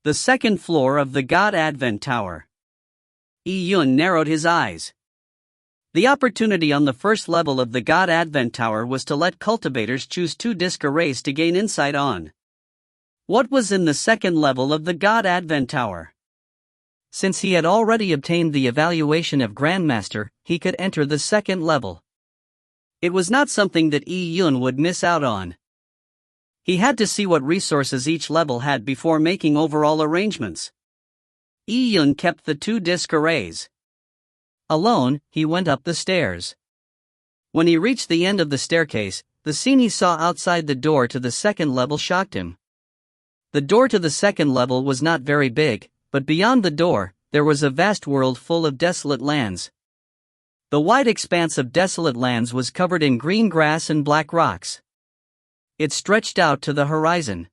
Speaker 1: The second floor of the God Advent Tower. Yi-Yun narrowed his eyes. The opportunity on the first level of the God Advent Tower was to let cultivators choose 2 disc arrays to gain insight on. What was in the second level of the God Advent Tower? Since he had already obtained the evaluation of Grandmaster, he could enter the second level. It was not something that Yi-Yun would miss out on. He had to see what resources each level had before making overall arrangements. Yi-Yun kept the 2 disc arrays. Alone, he went up the stairs. When he reached the end of the staircase, the scene he saw outside the door to the second level shocked him. The door to the second level was not very big, but beyond the door, there was a vast world full of desolate lands. The wide expanse of desolate lands was covered in green grass and black rocks. It stretched out to the horizon.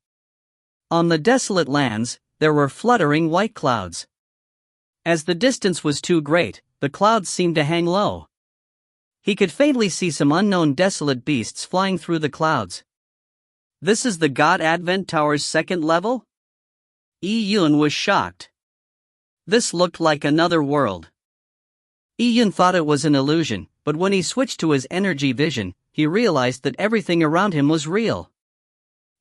Speaker 1: On the desolate lands, there were fluttering white clouds. As the distance was too great, the clouds seemed to hang low. He could faintly see some unknown desolate beasts flying through the clouds. This is the God Advent Tower's second level? Yi-Yun was shocked. This looked like another world. Yi-Yun thought it was an illusion, but when he switched to his energy vision, he realized that everything around him was real.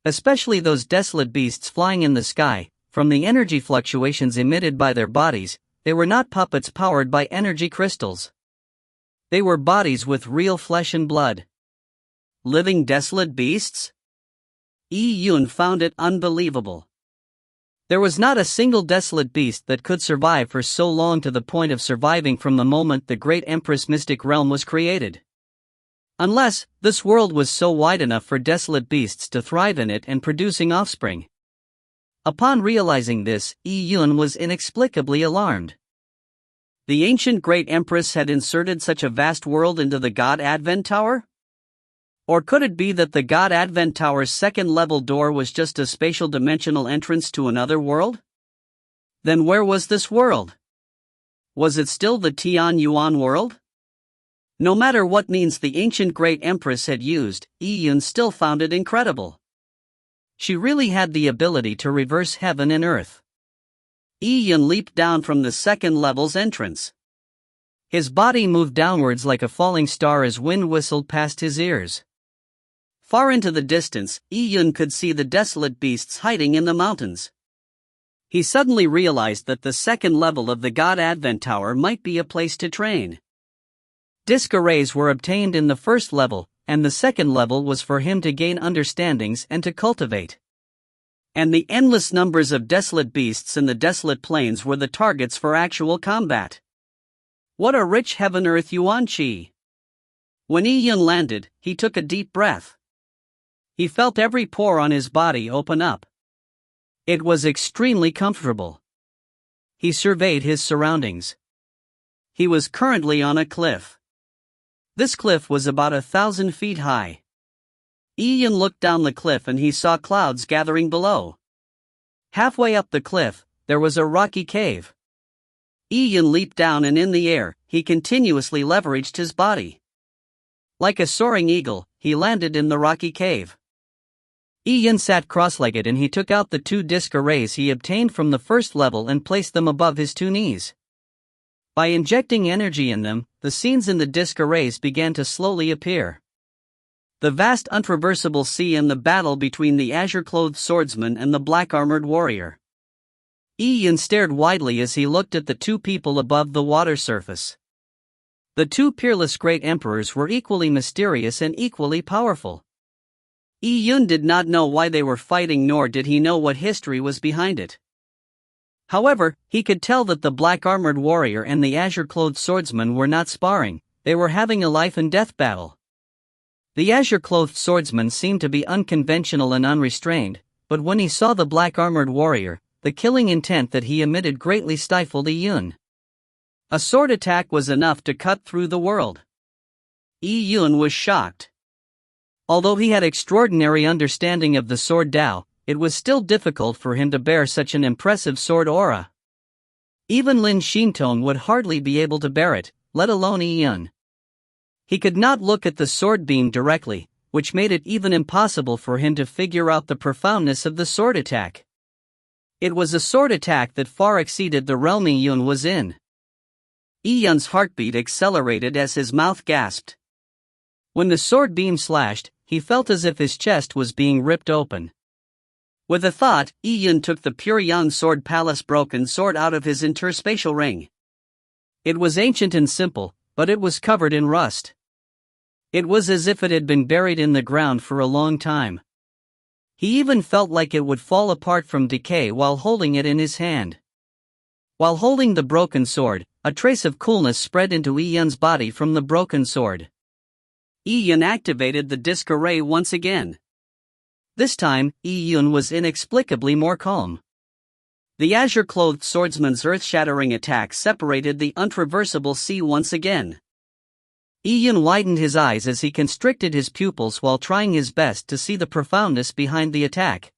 Speaker 1: Especially those desolate beasts flying in the sky. From the energy fluctuations emitted by their bodies, they were not puppets powered by energy crystals. They were bodies with real flesh and blood. Living desolate beasts? Yi-Yun found it unbelievable. There was not a single desolate beast that could survive for so long, to the point of surviving from the moment the great Empress mystic realm was created. Unless, this world was so wide enough for desolate beasts to thrive in it and producing offspring. Upon realizing this, Yi-Yun was inexplicably alarmed. The ancient Great Empress had inserted such a vast world into the God Advent Tower? Or could it be that the God Advent Tower's second level door was just a spatial dimensional entrance to another world? Then where was this world? Was it still the Tian Yuan world? No matter what means the ancient Great Empress had used, Yi-Yun still found it incredible. She really had the ability to reverse heaven and earth. Yi-Yun leaped down from the second level's entrance. His body moved downwards like a falling star as wind whistled past his ears. Far into the distance, Yi-Yun could see the desolate beasts hiding in the mountains. He suddenly realized that the second level of the God Advent Tower might be a place to train. Disc arrays were obtained in the first level, and the second level was for him to gain understandings and to cultivate. And the endless numbers of desolate beasts in the desolate plains were the targets for actual combat. What a rich heaven-earth yuan qi! When Yi-Yun landed, he took a deep breath. He felt every pore on his body open up. It was extremely comfortable. He surveyed his surroundings. He was currently on a cliff. This cliff was about 1,000 feet high. Yi-Yun looked down the cliff and he saw clouds gathering below. Halfway up the cliff, there was a rocky cave. Yi-Yun leaped down, and in the air, he continuously leveraged his body. Like a soaring eagle, he landed in the rocky cave. Yi-Yun sat cross-legged and he took out the 2 disc arrays he obtained from the first level and placed them above his 2 knees. By injecting energy in them, the scenes in the disc arrays began to slowly appear. The vast untraversable sea and the battle between the azure-clothed swordsman and the black-armored warrior. Yi-Yun stared widely as he looked at the 2 people above the water surface. The two peerless great emperors were equally mysterious and equally powerful. Yi Yun did not know why they were fighting, nor did he know what history was behind it. However, he could tell that the black-armored warrior and the azure-clothed swordsman were not sparring, they were having a life-and-death battle. The azure-clothed swordsman seemed to be unconventional and unrestrained, but when he saw the black-armored warrior, the killing intent that he emitted greatly stifled Yi Yun. A sword attack was enough to cut through the world. Yi Yun was shocked. Although he had extraordinary understanding of the sword Tao, it was still difficult for him to bear such an impressive sword aura. Even Lin Xintong would hardly be able to bear it, let alone Yi Yun. He could not look at the sword beam directly, which made it even impossible for him to figure out the profoundness of the sword attack. It was a sword attack that far exceeded the realm Yi Yun was in. Yi Yun's heartbeat accelerated as his mouth gasped. When the sword beam slashed, he felt as if his chest was being ripped open. With a thought, Yi Yun took the pure Yang Sword Palace broken sword out of his interspatial ring. It was ancient and simple, but it was covered in rust. It was as if it had been buried in the ground for a long time. He even felt like it would fall apart from decay while holding it in his hand. While holding the broken sword, a trace of coolness spread into Yi Yun's body from the broken sword. Yi Yun activated the disc array once again. This time, Yi Yun was inexplicably more calm. The azure-clothed swordsman's earth-shattering attack separated the untraversable sea once again. Yi Yun widened his eyes as he constricted his pupils while trying his best to see the profoundness behind the attack.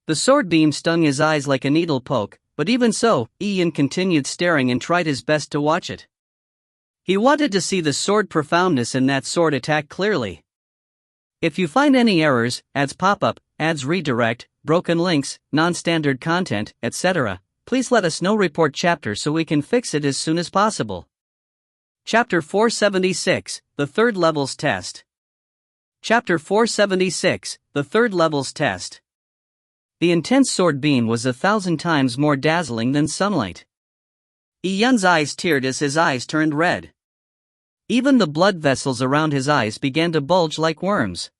Speaker 1: The sword beam stung his eyes like a needle poke, but even so, Yi Yun continued staring and tried his best to watch it. He wanted to see the sword profoundness in that sword attack clearly. If you find any errors, ads pop up, ads redirect, broken links, non-standard content, etc., please let us know. Report chapter so we can fix it as soon as possible. Chapter 476, The Third Levels Test. Chapter 476, The Third Levels Test. The intense sword beam was 1,000 times more dazzling than sunlight. Yi Yun's eyes teared as his eyes turned red. Even the blood vessels around his eyes began to bulge like worms.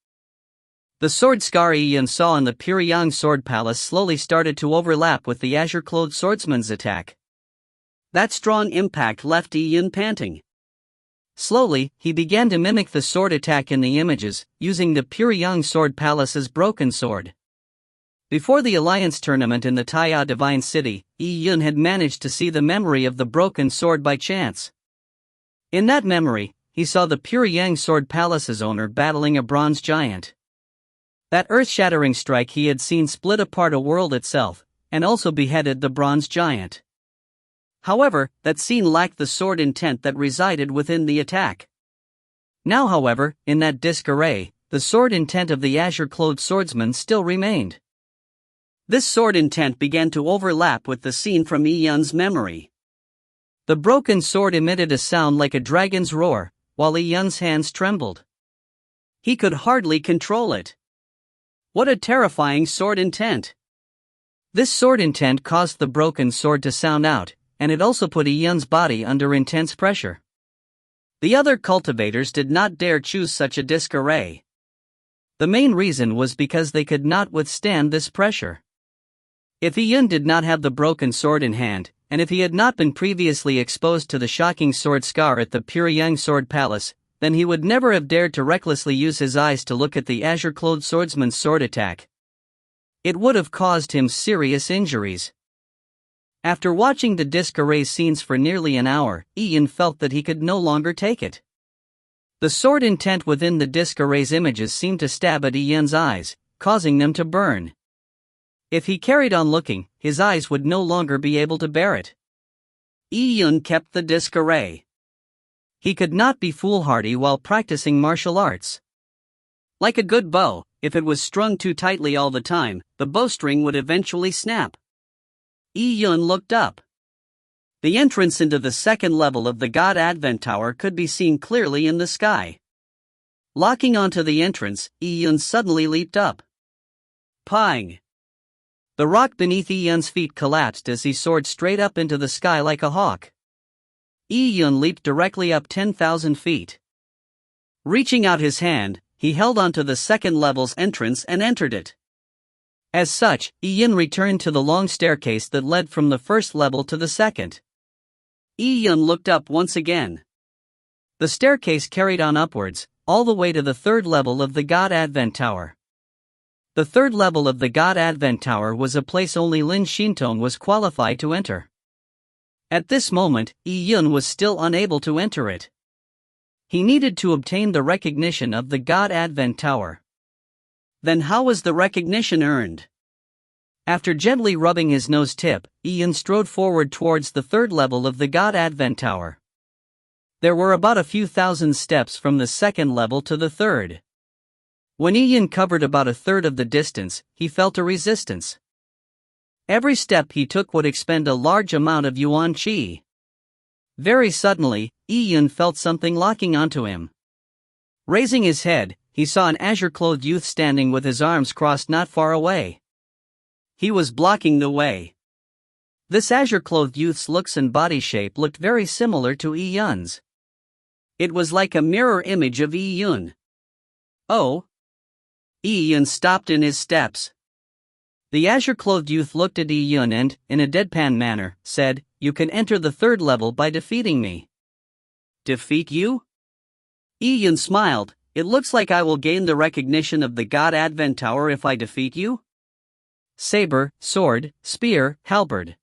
Speaker 1: The sword scar Yi Yun saw in the pure Yang Sword Palace slowly started to overlap with the azure-clothed swordsman's attack. That strong impact left Yi Yun panting. Slowly, he began to mimic the sword attack in the images, using the pure Yang Sword Palace's broken sword. Before the Alliance tournament in the Taya Divine City, Yi Yun had managed to see the memory of the broken sword by chance. In that memory, he saw the pure Yang Sword Palace's owner battling a bronze giant. That earth-shattering strike he had seen split apart a world itself, and also beheaded the bronze giant. However, that scene lacked the sword intent that resided within the attack. Now, however, in that disc array, the sword intent of the azure-clothed swordsman still remained. This sword intent began to overlap with the scene from Yi Yun's memory. The broken sword emitted a sound like a dragon's roar, while Yi Yun's hands trembled. He could hardly control it. What a terrifying sword intent! This sword intent caused the broken sword to sound out, and it also put Yi Yun's body under intense pressure. The other cultivators did not dare choose such a disc array. The main reason was because they could not withstand this pressure. If Yi Yun did not have the broken sword in hand, and if he had not been previously exposed to the shocking sword scar at the pure Yang Sword Palace, then he would never have dared to recklessly use his eyes to look at the azure-clothed swordsman's sword attack. It would have caused him serious injuries. After watching the disc array scenes for nearly an hour, Yi Yun felt that he could no longer take it. The sword intent within the disc array's images seemed to stab at Yi Yun's eyes, causing them to burn. If he carried on looking, his eyes would no longer be able to bear it. Yi Yun kept the disc array. He could not be foolhardy while practicing martial arts. Like a good bow, if it was strung too tightly all the time, the bowstring would eventually snap. Yi Yun looked up. The entrance into the second level of the God Advent Tower could be seen clearly in the sky. Locking onto the entrance, Yi Yun suddenly leaped up. Pang! The rock beneath Yi Yun's feet collapsed as he soared straight up into the sky like a hawk. Yi Yun leaped directly up 10,000 feet. Reaching out his hand, he held onto the second level's entrance and entered it. As such, Yi Yun returned to the long staircase that led from the first level to the second. Yi Yun looked up once again. The staircase carried on upwards, all the way to the third level of the God Advent Tower. The third level of the God Advent Tower was a place only Lin Xintong was qualified to enter. At this moment, Yi Yun was still unable to enter it. He needed to obtain the recognition of the God Advent Tower. Then how was the recognition earned? After gently rubbing his nose tip, Yi Yun strode forward towards the third level of the God Advent Tower. There were about a few thousand steps from the second level to the third. When Yi Yun covered about a third of the distance, he felt a resistance. Every step he took would expend a large amount of yuan qi. Very suddenly, Yi Yun felt something locking onto him. Raising his head, he saw an azure-clothed youth standing with his arms crossed not far away. He was blocking the way. This azure-clothed youth's looks and body shape looked very similar to Yi Yun's. It was like a mirror image of Yi Yun. Oh! Yi Yun stopped in his steps. The azure-clothed youth looked at Yi Yun and, in a deadpan manner, said, "You can enter the third level by defeating me." Defeat you? Yi Yun smiled. "It looks like I will gain the recognition of the God Advent Tower if I defeat you." Saber, sword, spear, halberd.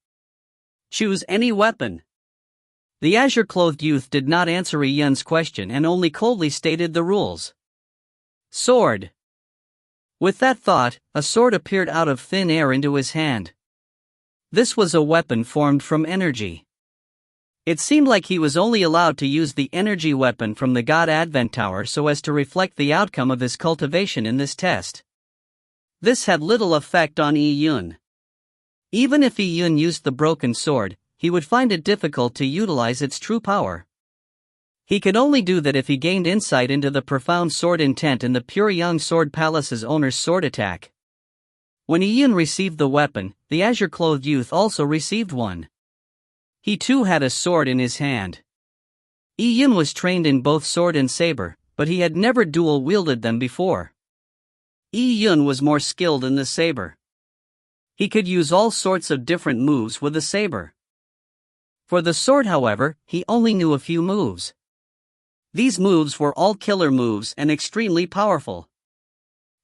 Speaker 1: Choose any weapon. The azure-clothed youth did not answer Yi Yun's question and only coldly stated the rules. Sword. With that thought, a sword appeared out of thin air into his hand. This was a weapon formed from energy. It seemed like he was only allowed to use the energy weapon from the God Advent Tower so as to reflect the outcome of his cultivation in this test. This had little effect on Yi Yun. Even if Yi Yun used the broken sword, he would find it difficult to utilize its true power. He could only do that if he gained insight into the profound sword intent in the Puryang Sword Palace's owner's sword attack. When Yi Yun received the weapon, the azure-clothed youth also received one. He too had a sword in his hand. Yi Yun was trained in both sword and saber, but he had never dual-wielded them before. Yi Yun was more skilled in the saber. He could use all sorts of different moves with the saber. For the sword, however, he only knew a few moves. These moves were all killer moves and extremely powerful.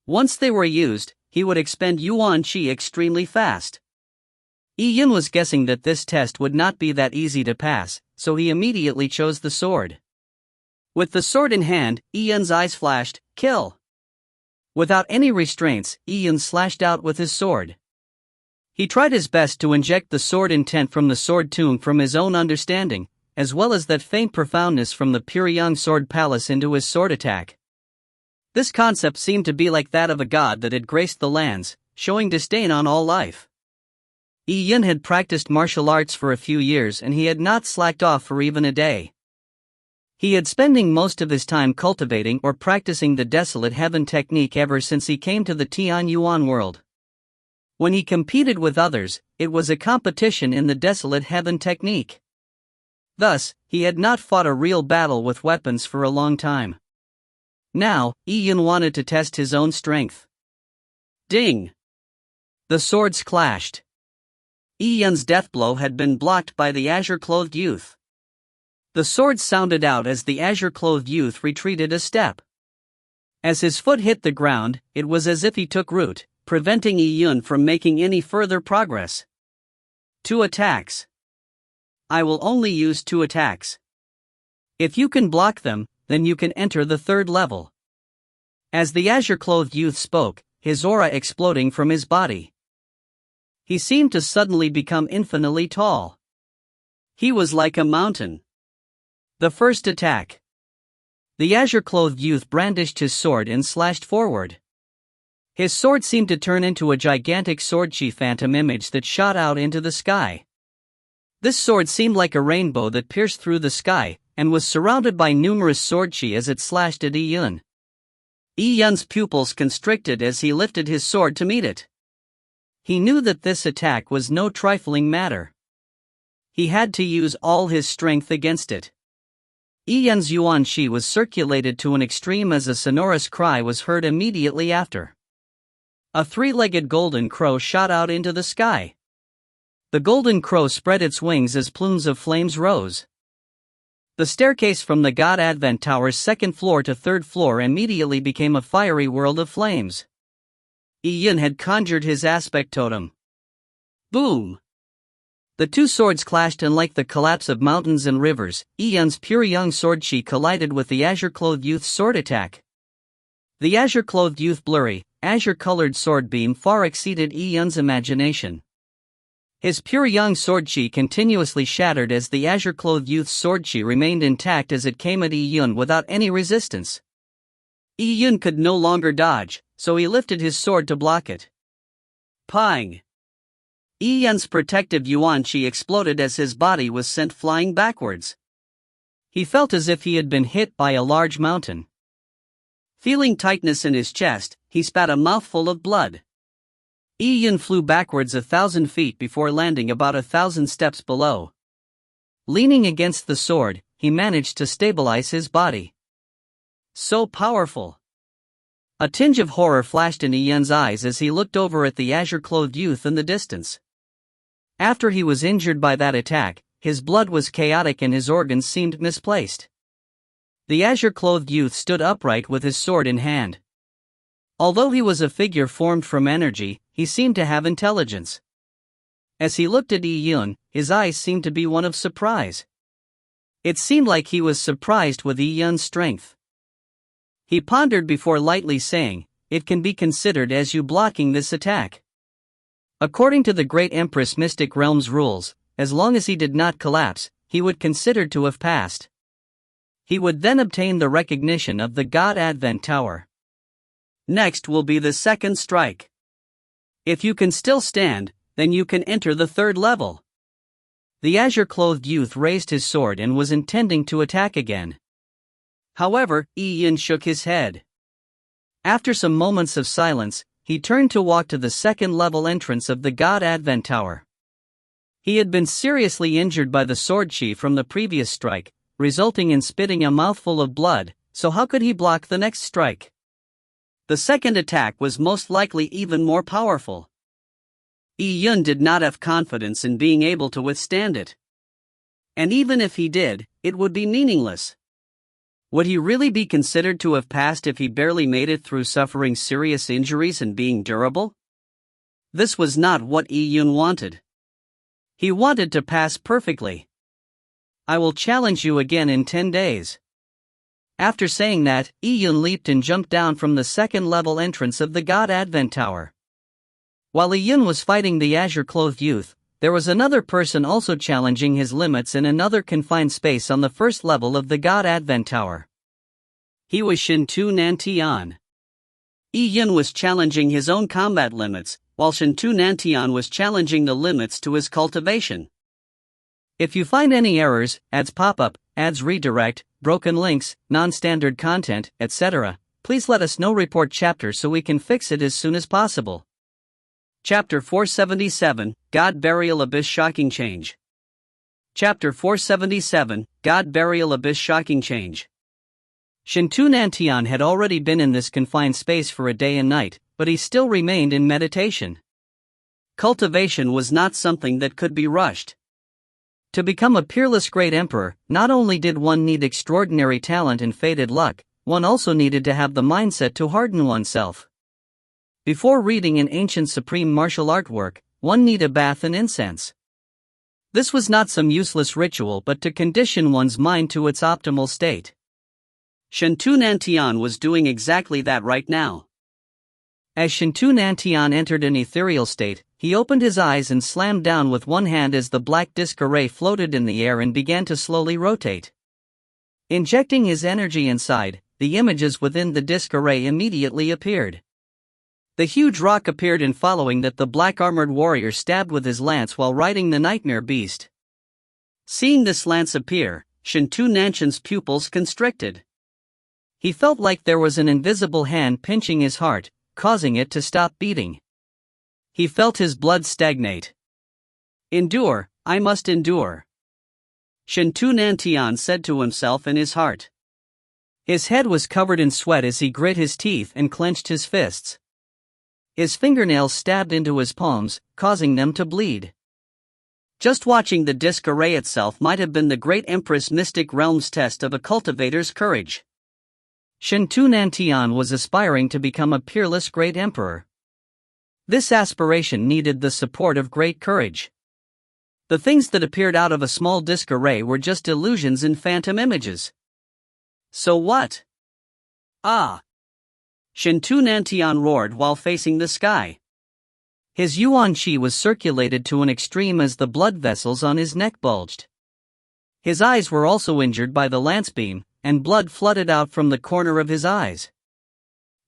Speaker 1: Once they were used, he would expend yuan qi extremely fast. Yi Yun was guessing that this test would not be that easy to pass, so he immediately chose the sword. With the sword in hand, Yi Yun's eyes flashed, "Kill!" Without any restraints, Yi Yun slashed out with his sword. He tried his best to inject the sword intent from the sword tune from his own understanding, as well as that faint profoundness from the Puryang Sword Palace into his sword attack. This concept seemed to be like that of a god that had graced the lands, showing disdain on all life. Yi Yun had practiced martial arts for a few years and he had not slacked off for even a day. He had spending most of his time cultivating or practicing the Desolate Heaven technique ever since he came to the Tianyuan world. When he competed with others, it was a competition in the Desolate Heaven technique. Thus, he had not fought a real battle with weapons for a long time. Now, Yi Yun wanted to test his own strength. Ding! The swords clashed. Yi Yun's death blow had been blocked by the azure-clothed youth. The swords sounded out as the azure-clothed youth retreated a step. As his foot hit the ground, it was as if he took root, preventing Yi Yun from making any further progress. 2 attacks. I will only use 2 attacks. If you can block them, then you can enter the third level. As the azure-clothed youth spoke, his aura exploding from his body. He seemed to suddenly become infinitely tall. He was like a mountain. The first attack. The azure-clothed youth brandished his sword and slashed forward. His sword seemed to turn into a gigantic sword-chi phantom image that shot out into the sky. This sword seemed like a rainbow that pierced through the sky, and was surrounded by numerous sword-chi as it slashed at Yi Yun. Yi Yun's pupils constricted as he lifted his sword to meet it. He knew that this attack was no trifling matter. He had to use all his strength against it. Yi Yun's yuan qi was circulated to an extreme as a sonorous cry was heard immediately after. A three-legged golden crow shot out into the sky. The golden crow spread its wings as plumes of flames rose. The staircase from the God Advent Tower's second floor to third floor immediately became a fiery world of flames. Yi Yun had conjured his aspect totem. Boom! The two swords clashed, and like the collapse of mountains and rivers, Yi Yun's pure young sword qi collided with the azure-clothed youth's sword attack. The azure-clothed youth's blurry, azure-colored sword beam far exceeded Yi Yun's imagination. His pure young sword qi continuously shattered as the azure-clothed youth's sword qi remained intact as it came at Yi Yun without any resistance. Yi Yun could no longer dodge, so he lifted his sword to block it. Pang! Yi Yun's protective yuan qi exploded as his body was sent flying backwards. He felt as if he had been hit by a large mountain. Feeling tightness in his chest, he spat a mouthful of blood. Yi Yun flew backwards 1,000 feet before landing about 1,000 steps below. Leaning against the sword, he managed to stabilize his body. So powerful! A tinge of horror flashed in Yi Yun's eyes as he looked over at the azure-clothed youth in the distance. After he was injured by that attack, his blood was chaotic and his organs seemed misplaced. The azure-clothed youth stood upright with his sword in hand. Although he was a figure formed from energy, he seemed to have intelligence. As he looked at Yi Yun, his eyes seemed to be one of surprise. It seemed like he was surprised with Yi Yun's strength. He pondered before lightly saying, "It can be considered as you blocking this attack." According to the Great Empress Mystic Realm's rules, as long as he did not collapse, he would consider to have passed. He would then obtain the recognition of the God Advent Tower. Next will be the second strike. If you can still stand, then you can enter the third level. The azure-clothed youth raised his sword and was intending to attack again. However, Yi Yun shook his head. After some moments of silence, he turned to walk to the second-level entrance of the God Advent Tower. He had been seriously injured by the sword qi from the previous strike, resulting in spitting a mouthful of blood, so how could he block the next strike? The second attack was most likely even more powerful. Yi Yun did not have confidence in being able to withstand it. And even if he did, it would be meaningless. Would he really be considered to have passed if he barely made it through suffering serious injuries and being durable? This was not what Yi Yun wanted. He wanted to pass perfectly. "I will challenge you again in 10 days. After saying that, Yi Yun leaped and jumped down from the second-level entrance of the God Advent Tower. While Yi Yun was fighting the azure-clothed youth, there was another person also challenging his limits in another confined space on the first level of the God Advent Tower. He was Shintu Nantian. Yi Yun was challenging his own combat limits, while Shintu Nantian was challenging the limits to his cultivation. If you find any errors, ads pop up, ads redirect, broken links, non-standard content, etc., please let us know. Report chapter so we can fix it as soon as possible. Chapter 477, God Burial Abyss Shocking Change. Chapter 477, God Burial Abyss Shocking Change. Shintu Nantian had already been in this confined space for a day and night, but he still remained in meditation. Cultivation was not something that could be rushed. To become a peerless great emperor, not only did one need extraordinary talent and fated luck, one also needed to have the mindset to harden oneself. Before reading an ancient supreme martial art work, one need a bath and incense. This was not some useless ritual but to condition one's mind to its optimal state. Shintu Nantian was doing exactly that right now. As Shintu Nantian entered an ethereal state, he opened his eyes and slammed down with one hand as the black disc array floated in the air and began to slowly rotate. Injecting his energy inside, the images within the disc array immediately appeared. The huge rock appeared, and following that the black-armored warrior stabbed with his lance while riding the nightmare beast. Seeing this lance appear, Shintu Nantian's pupils constricted. He felt like there was an invisible hand pinching his heart, causing it to stop beating. He felt his blood stagnate. "Endure, I must endure," Shintu Nantian said to himself in his heart. His head was covered in sweat as he grit his teeth and clenched his fists. His fingernails stabbed into his palms, causing them to bleed. Just watching the disc array itself might have been the great Empress Mystic Realm's test of a cultivator's courage. Shintu Nantian was aspiring to become a peerless great emperor. This aspiration needed the support of great courage. The things that appeared out of a small disc array were just illusions and phantom images. So what? Ah! Shintu Nantian roared while facing the sky. His yuan qi was circulated to an extreme as the blood vessels on his neck bulged. His eyes were also injured by the lance beam, and blood flooded out from the corner of his eyes.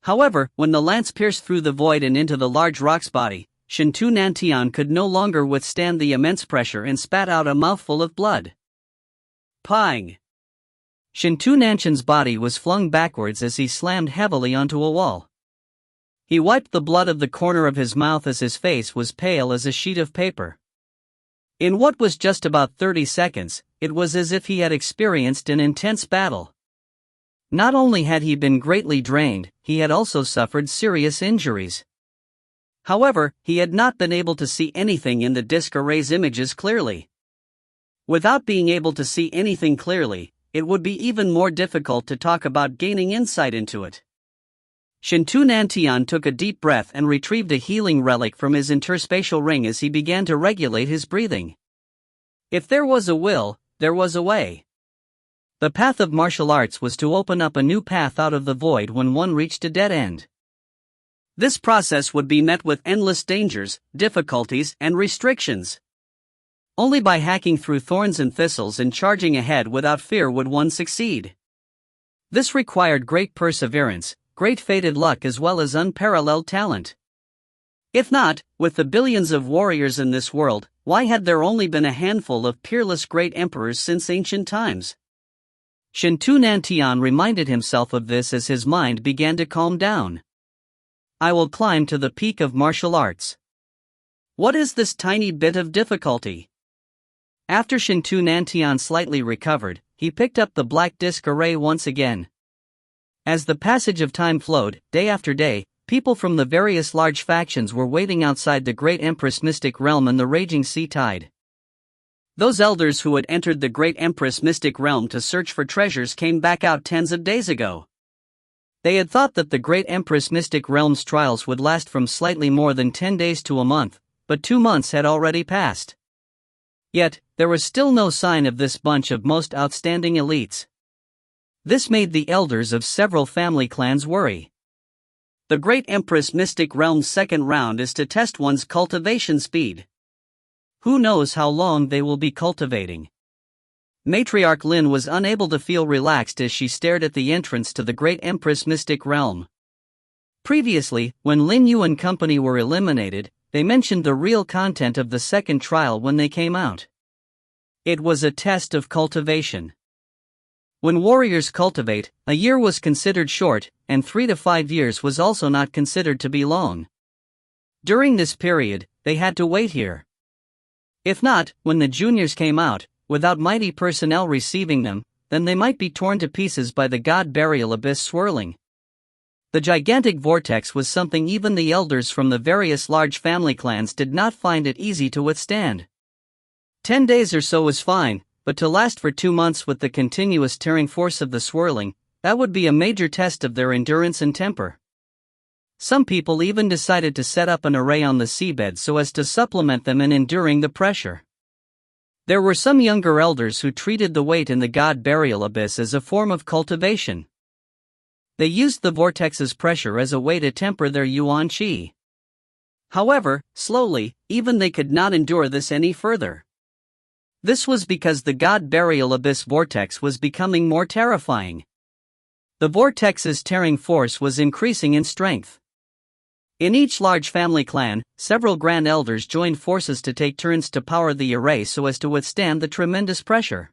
Speaker 1: However, when the lance pierced through the void and into the large rock's body, Shintu Nantian could no longer withstand the immense pressure and spat out a mouthful of blood. Pang! Shintu Nantian's body was flung backwards as he slammed heavily onto a wall. He wiped the blood of the corner of his mouth as his face was pale as a sheet of paper. In what was just about 30 seconds, it was as if he had experienced an intense battle. Not only had he been greatly drained, he had also suffered serious injuries. However, he had not been able to see anything in the disc array's images clearly. Without being able to see anything clearly, it would be even more difficult to talk about gaining insight into it. Shintu Nantian took a deep breath and retrieved a healing relic from his interspatial ring as he began to regulate his breathing. If there was a will, there was a way. The path of martial arts was to open up a new path out of the void when one reached a dead end. This process would be met with endless dangers, difficulties, and restrictions. Only by hacking through thorns and thistles and charging ahead without fear would one succeed. This required great perseverance, great fated luck as well as unparalleled talent. If not, with the billions of warriors in this world, why had there only been a handful of peerless great emperors since ancient times? Shintu Nantian reminded himself of this as his mind began to calm down. I will climb to the peak of martial arts. What is this tiny bit of difficulty? After Shintu Nantian slightly recovered, he picked up the black disc array once again. As the passage of time flowed, day after day, people from the various large factions were waiting outside the great Empress Mystic Realm in the raging sea tide. Those elders who had entered the great Empress Mystic Realm to search for treasures came back out tens of days ago. They had thought that the great Empress Mystic Realm's trials would last from slightly more than 10 days to a month, but 2 months had already passed. Yet, there was still no sign of this bunch of most outstanding elites. This made the elders of several family clans worry. The great Empress Mystic Realm's second round is to test one's cultivation speed. Who knows how long they will be cultivating? Matriarch Lin was unable to feel relaxed as she stared at the entrance to the great Empress Mystic Realm. Previously, when Lin Yu and company were eliminated, they mentioned the real content of the second trial when they came out. It was a test of cultivation. When warriors cultivate, a year was considered short, and 3 to 5 years was also not considered to be long. During this period, they had to wait here. If not, when the juniors came out, without mighty personnel receiving them, then they might be torn to pieces by the god burial abyss swirling. The gigantic vortex was something even the elders from the various large family clans did not find it easy to withstand. 10 days or so was fine, but to last for 2 months with the continuous tearing force of the swirling, that would be a major test of their endurance and temper. Some people even decided to set up an array on the seabed so as to supplement them in enduring the pressure. There were some younger elders who treated the weight in the god burial abyss as a form of cultivation. They used the vortex's pressure as a way to temper their yuan qi. However, slowly, even they could not endure this any further. This was because the god burial abyss vortex was becoming more terrifying. The vortex's tearing force was increasing in strength. In each large family clan, several grand elders joined forces to take turns to power the array so as to withstand the tremendous pressure.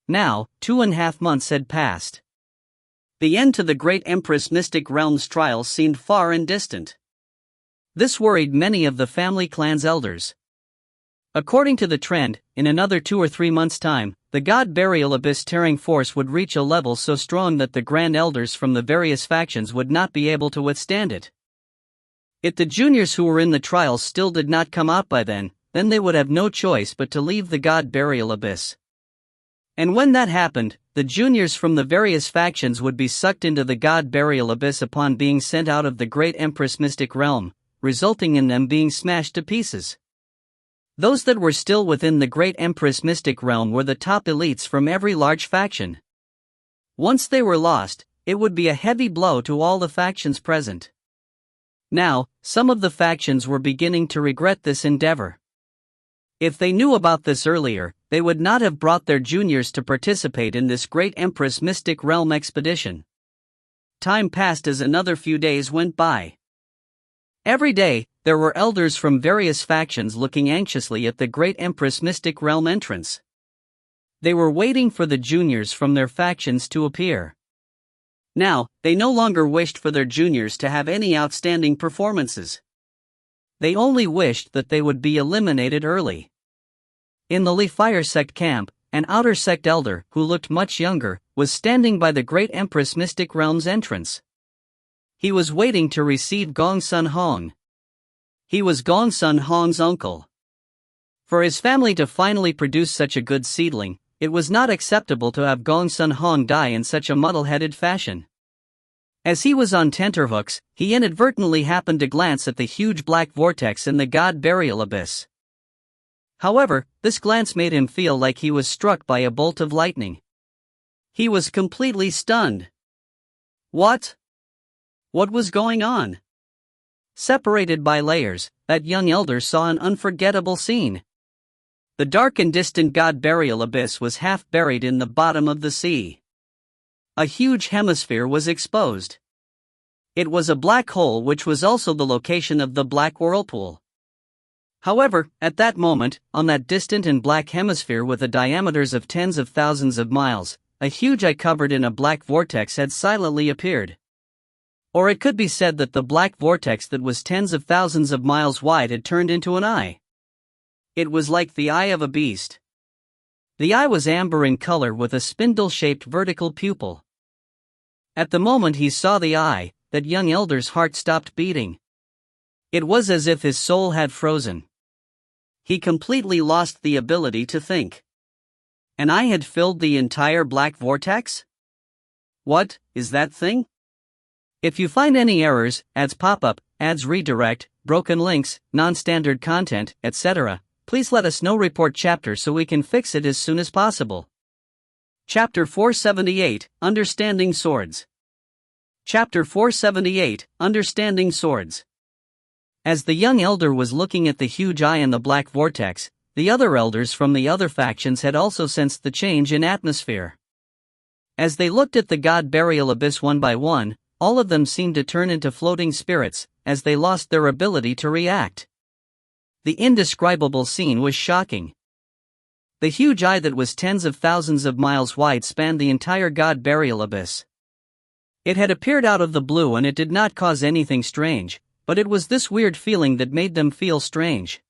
Speaker 1: Now, 2.5 months had passed. The end to the great Empress Mystic Realm's trials seemed far and distant. This worried many of the family clan's elders. According to the trend, in another 2 or 3 months' time, the God Burial Abyss tearing force would reach a level so strong that the Grand Elders from the various factions would not be able to withstand it. If the juniors who were in the trials still did not come out by then they would have no choice but to leave the God Burial Abyss. And when that happened, the juniors from the various factions would be sucked into the God Burial Abyss upon being sent out of the Great Empress Mystic Realm, resulting in them being smashed to pieces. Those that were still within the Great Empress Mystic Realm were the top elites from every large faction. Once they were lost, it would be a heavy blow to all the factions present. Now, some of the factions were beginning to regret this endeavor. If they knew about this earlier, they would not have brought their juniors to participate in this Great Empress Mystic Realm expedition. Time passed as another few days went by. Every day, there were elders from various factions looking anxiously at the Great Empress Mystic Realm entrance. They were waiting for the juniors from their factions to appear. Now, they no longer wished for their juniors to have any outstanding performances. They only wished that they would be eliminated early. In the Fire Sect camp, an outer sect elder, who looked much younger, was standing by the Great Empress Mystic Realm's entrance. He was waiting to receive Gong Sun Hong. He was Gong Sun Hong's uncle. For his family to finally produce such a good seedling, it was not acceptable to have Gong Sun Hong die in such a muddle-headed fashion. As he was on tenterhooks, he inadvertently happened to glance at the huge black vortex in the God Burial Abyss. However, this glance made him feel like he was struck by a bolt of lightning. He was completely stunned. What? What was going on? Separated by layers, that young elder saw an unforgettable scene. The dark and distant God Burial Abyss was half buried in the bottom of the sea. A huge hemisphere was exposed. It was a black hole, which was also the location of the black whirlpool. However, at that moment, on that distant and black hemisphere with the diameters of tens of thousands of miles, a huge eye covered in a black vortex had silently appeared. Or it could be said that the black vortex that was tens of thousands of miles wide had turned into an eye. It was like the eye of a beast. The eye was amber in color with a spindle-shaped vertical pupil. At the moment he saw the eye, that young elder's heart stopped beating. It was as if his soul had frozen. He completely lost the ability to think. An eye had filled the entire black vortex? What is that thing? If you find any errors, ads pop up, ads redirect, broken links, non-standard content, etc., please let us know. Report chapter so we can fix it as soon as possible. Chapter 478, Understanding Swords. Chapter 478, Understanding Swords. As the young elder was looking at the huge eye in the black vortex, the other elders from the other factions had also sensed the change in atmosphere. As they looked at the God Burial Abyss one by one, all of them seemed to turn into floating spirits, as they lost their ability to react. The indescribable scene was shocking. The huge eye that was tens of thousands of miles wide spanned the entire God Burial Abyss. It had appeared out of the blue and it did not cause anything strange, but it was this weird feeling that made them feel strange.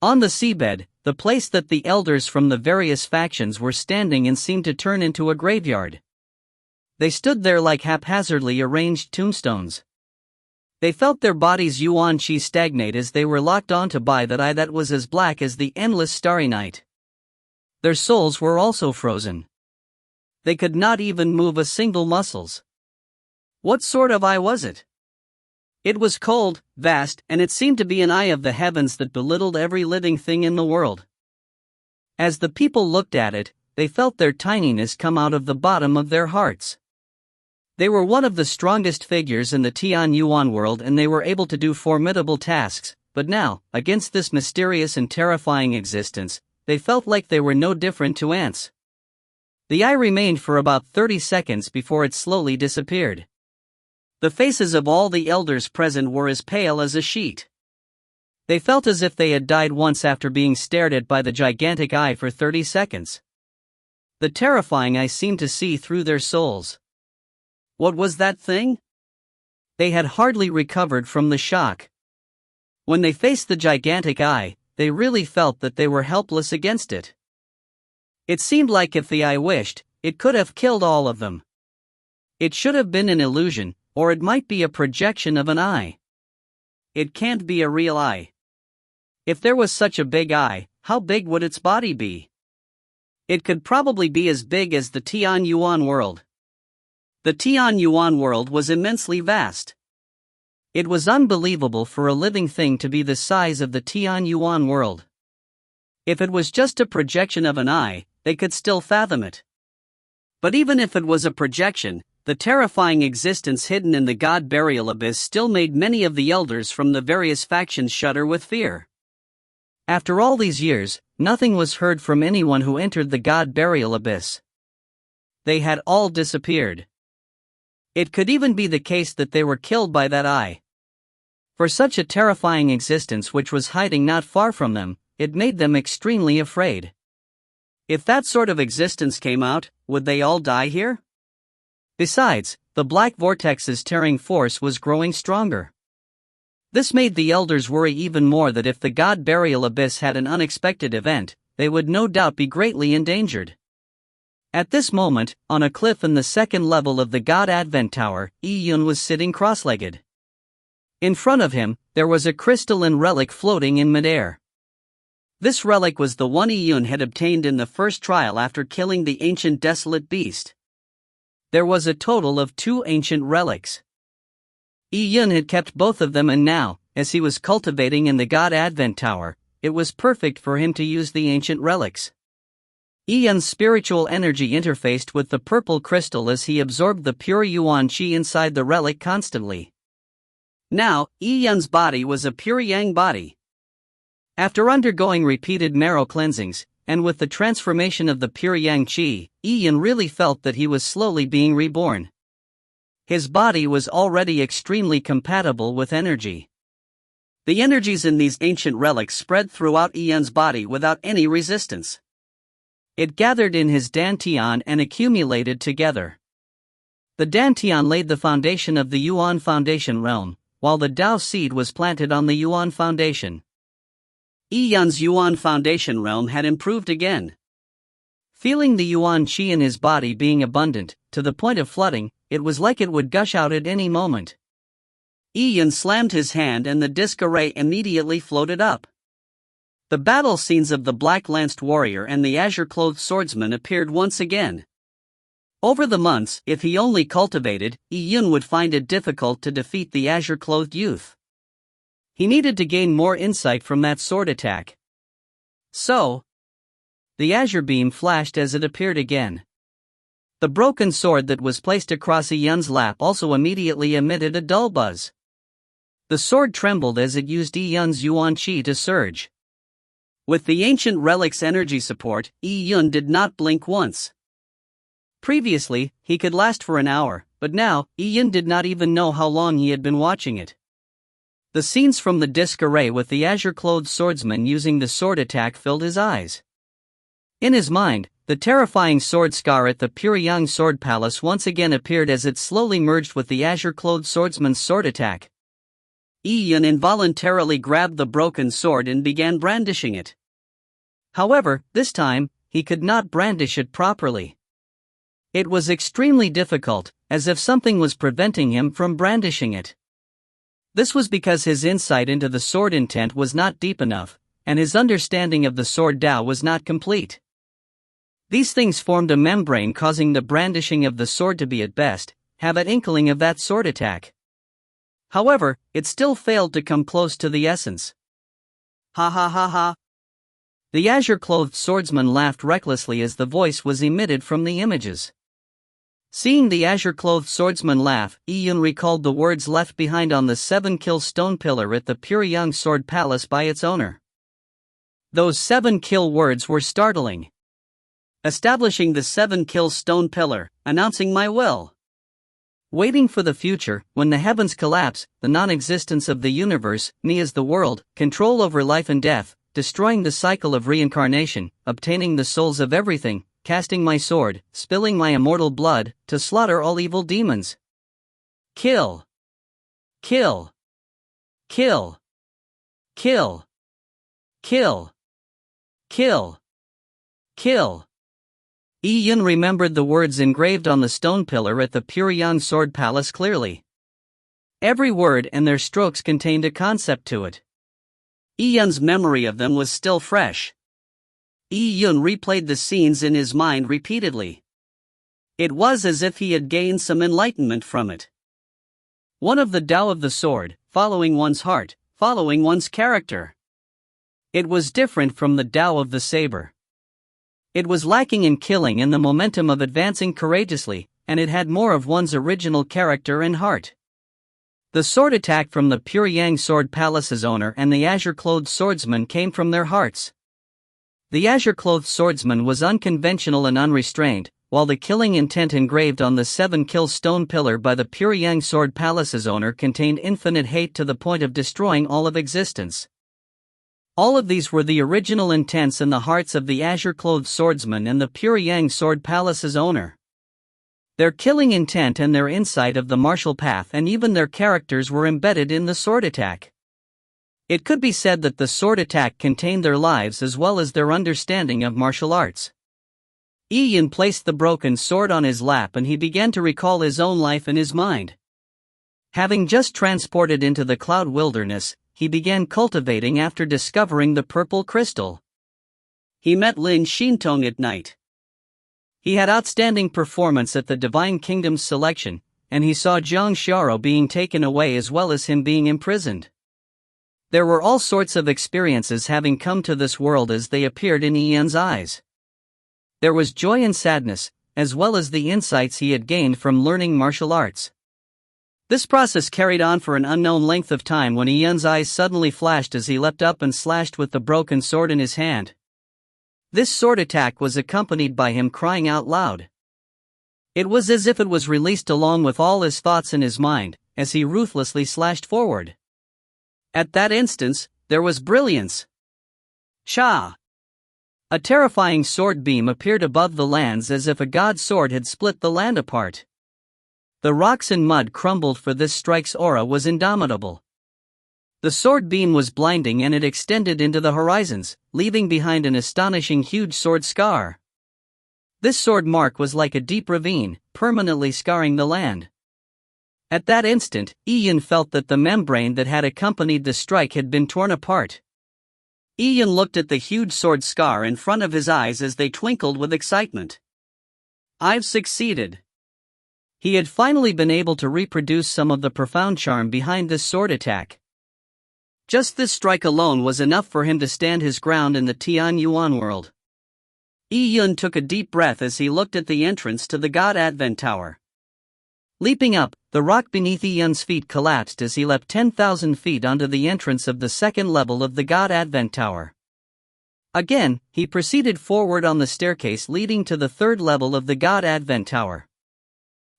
Speaker 1: On the seabed, the place that the elders from the various factions were standing in seemed to turn into a graveyard. They stood there like haphazardly arranged tombstones. They felt their bodies yuan qi stagnate as they were locked onto by that eye that was as black as the endless starry night. Their souls were also frozen. They could not even move a single muscles. What sort of eye was it? It was cold, vast, and it seemed to be an eye of the heavens that belittled every living thing in the world. As the people looked at it, they felt their tininess come out of the bottom of their hearts. They were one of the strongest figures in the Tian Yuan world and they were able to do formidable tasks, but now, against this mysterious and terrifying existence, they felt like they were no different to ants. The eye remained for about 30 seconds before it slowly disappeared. The faces of all the elders present were as pale as a sheet. They felt as if they had died once after being stared at by the gigantic eye for 30 seconds. The terrifying eye seemed to see through their souls. What was that thing? They had hardly recovered from the shock. When they faced the gigantic eye, they really felt that they were helpless against it. It seemed like if the eye wished, it could have killed all of them. It should have been an illusion, or it might be a projection of an eye. It can't be a real eye. If there was such a big eye, how big would its body be? It could probably be as big as the Tian Yuan world. The Tian Yuan world was immensely vast. It was unbelievable for a living thing to be the size of the Tian Yuan world. If it was just a projection of an eye, they could still fathom it. But even if it was a projection, the terrifying existence hidden in the God burial abyss still made many of the elders from the various factions shudder with fear. After all these years, nothing was heard from anyone who entered the God burial abyss. They had all disappeared. It could even be the case that they were killed by that eye. For such a terrifying existence which was hiding not far from them, it made them extremely afraid. If that sort of existence came out, would they all die here? Besides, the black vortex's tearing force was growing stronger. This made the elders worry even more that if the God burial abyss had an unexpected event, they would no doubt be greatly endangered. At this moment, on a cliff in the second level of the God Advent Tower, Yi-Yun was sitting cross-legged. In front of him, there was a crystalline relic floating in midair. This relic was the one Yi-Yun had obtained in the first trial after killing the ancient desolate beast. There was a total of 2 ancient relics. Yi-Yun had kept both of them, and now, as he was cultivating in the God Advent Tower, it was perfect for him to use the ancient relics. Yi-Yun's spiritual energy interfaced with the purple crystal as he absorbed the pure Yuan Qi inside the relic constantly. Now, Yi-Yun's body was a pure Yang body. After undergoing repeated marrow cleansings, and with the transformation of the pure Yang Qi, Yi-Yun really felt that he was slowly being reborn. His body was already extremely compatible with energy. The energies in these ancient relics spread throughout Yi-Yun's body without any resistance. It gathered in his Dantian and accumulated together. The Dantian laid the foundation of the Yuan Foundation realm, while the Tao seed was planted on the Yuan Foundation. Yi-Yun's Yuan Foundation realm had improved again. Feeling the Yuan Qi in his body being abundant, to the point of flooding, it was like it would gush out at any moment. Yi-Yun slammed his hand and the disc array immediately floated up. The battle scenes of the black-lanced warrior and the azure-clothed swordsman appeared once again. Over the months, if he only cultivated, Yi-Yun would find it difficult to defeat the azure-clothed youth. He needed to gain more insight from that sword attack. So, the azure beam flashed as it appeared again. The broken sword that was placed across Yi-Yun's lap also immediately emitted a dull buzz. The sword trembled as it used Yi-Yun's Yuan Qi to surge. With the ancient relic's energy support, Yi-Yun did not blink once. Previously, he could last for an hour, but now, Yi-Yun did not even know how long he had been watching it. The scenes from the disc array with the azure-clothed swordsman using the sword attack filled his eyes. In his mind, the terrifying sword scar at the Pureyang Sword Palace once again appeared as it slowly merged with the azure-clothed swordsman's sword attack. Yi-Yun involuntarily grabbed the broken sword and began brandishing it. However, this time, he could not brandish it properly. It was extremely difficult, as if something was preventing him from brandishing it. This was because his insight into the sword intent was not deep enough, and his understanding of the sword Tao was not complete. These things formed a membrane causing the brandishing of the sword to be at best, have an inkling of that sword attack. However, it still failed to come close to the essence. Ha ha ha ha. The azure-clothed swordsman laughed recklessly as the voice was emitted from the images. Seeing the azure-clothed swordsman laugh, Yi-Yun recalled the words left behind on the 7-kill stone pillar at the Pureyang Sword Palace by its owner. Those 7-kill words were startling. Establishing the 7-kill stone pillar, announcing my will. Waiting for the future, when the heavens collapse, the non-existence of the universe, me as the world, control over life and death, destroying the cycle of reincarnation, obtaining the souls of everything, casting my sword, spilling my immortal blood, to slaughter all evil demons. Kill. Kill. Kill. Kill. Kill! Kill! Kill! Yi Yun remembered the words engraved on the stone pillar at the Puryang Sword Palace clearly. Every word and their strokes contained a concept to it. Yi Yun's memory of them was still fresh. Yi Yun replayed the scenes in his mind repeatedly. It was as if he had gained some enlightenment from it. One of the Tao of the sword, following one's heart, following one's character. It was different from the Tao of the saber. It was lacking in killing and the momentum of advancing courageously, and it had more of one's original character and heart. The sword attack from the Puryang Sword Palace's owner and the azure-clothed swordsman came from their hearts. The azure-clothed swordsman was unconventional and unrestrained, while the killing intent engraved on the 7-kill stone pillar by the Puryang Sword Palace's owner contained infinite hate to the point of destroying all of existence. All of these were the original intents in the hearts of the azure-clothed swordsman and the Puryang Sword Palace's owner. Their killing intent and their insight of the martial path and even their characters were embedded in the sword attack. It could be said that the sword attack contained their lives as well as their understanding of martial arts. Yi Yun placed the broken sword on his lap and he began to recall his own life in his mind. Having just transported into the cloud wilderness, he began cultivating after discovering the purple crystal. He met Lin Xintong at night. He had outstanding performance at the Divine Kingdom's selection, and he saw Jiang Xiaro being taken away as well as him being imprisoned. There were all sorts of experiences having come to this world as they appeared in Yi Yun's eyes. There was joy and sadness, as well as the insights he had gained from learning martial arts. This process carried on for an unknown length of time when Yi Yun's eyes suddenly flashed as he leapt up and slashed with the broken sword in his hand. This sword attack was accompanied by him crying out loud. It was as if it was released along with all his thoughts in his mind, as he ruthlessly slashed forward. At that instance, there was brilliance. Sha! A terrifying sword beam appeared above the lands as if a god's sword had split the land apart. The rocks and mud crumbled, for this strike's aura was indomitable. The sword beam was blinding and it extended into the horizons, leaving behind an astonishing huge sword scar. This sword mark was like a deep ravine, permanently scarring the land. At that instant, Yi Yun felt that the membrane that had accompanied the strike had been torn apart. Yi Yun looked at the huge sword scar in front of his eyes as they twinkled with excitement. I've succeeded. He had finally been able to reproduce some of the profound charm behind this sword attack. Just this strike alone was enough for him to stand his ground in the Tian Yuan world. Yi Yun took a deep breath as he looked at the entrance to the God Advent Tower. Leaping up, the rock beneath Yi Yun's feet collapsed as he leapt 10,000 feet onto the entrance of the second level of the God Advent Tower. Again, he proceeded forward on the staircase leading to the third level of the God Advent Tower.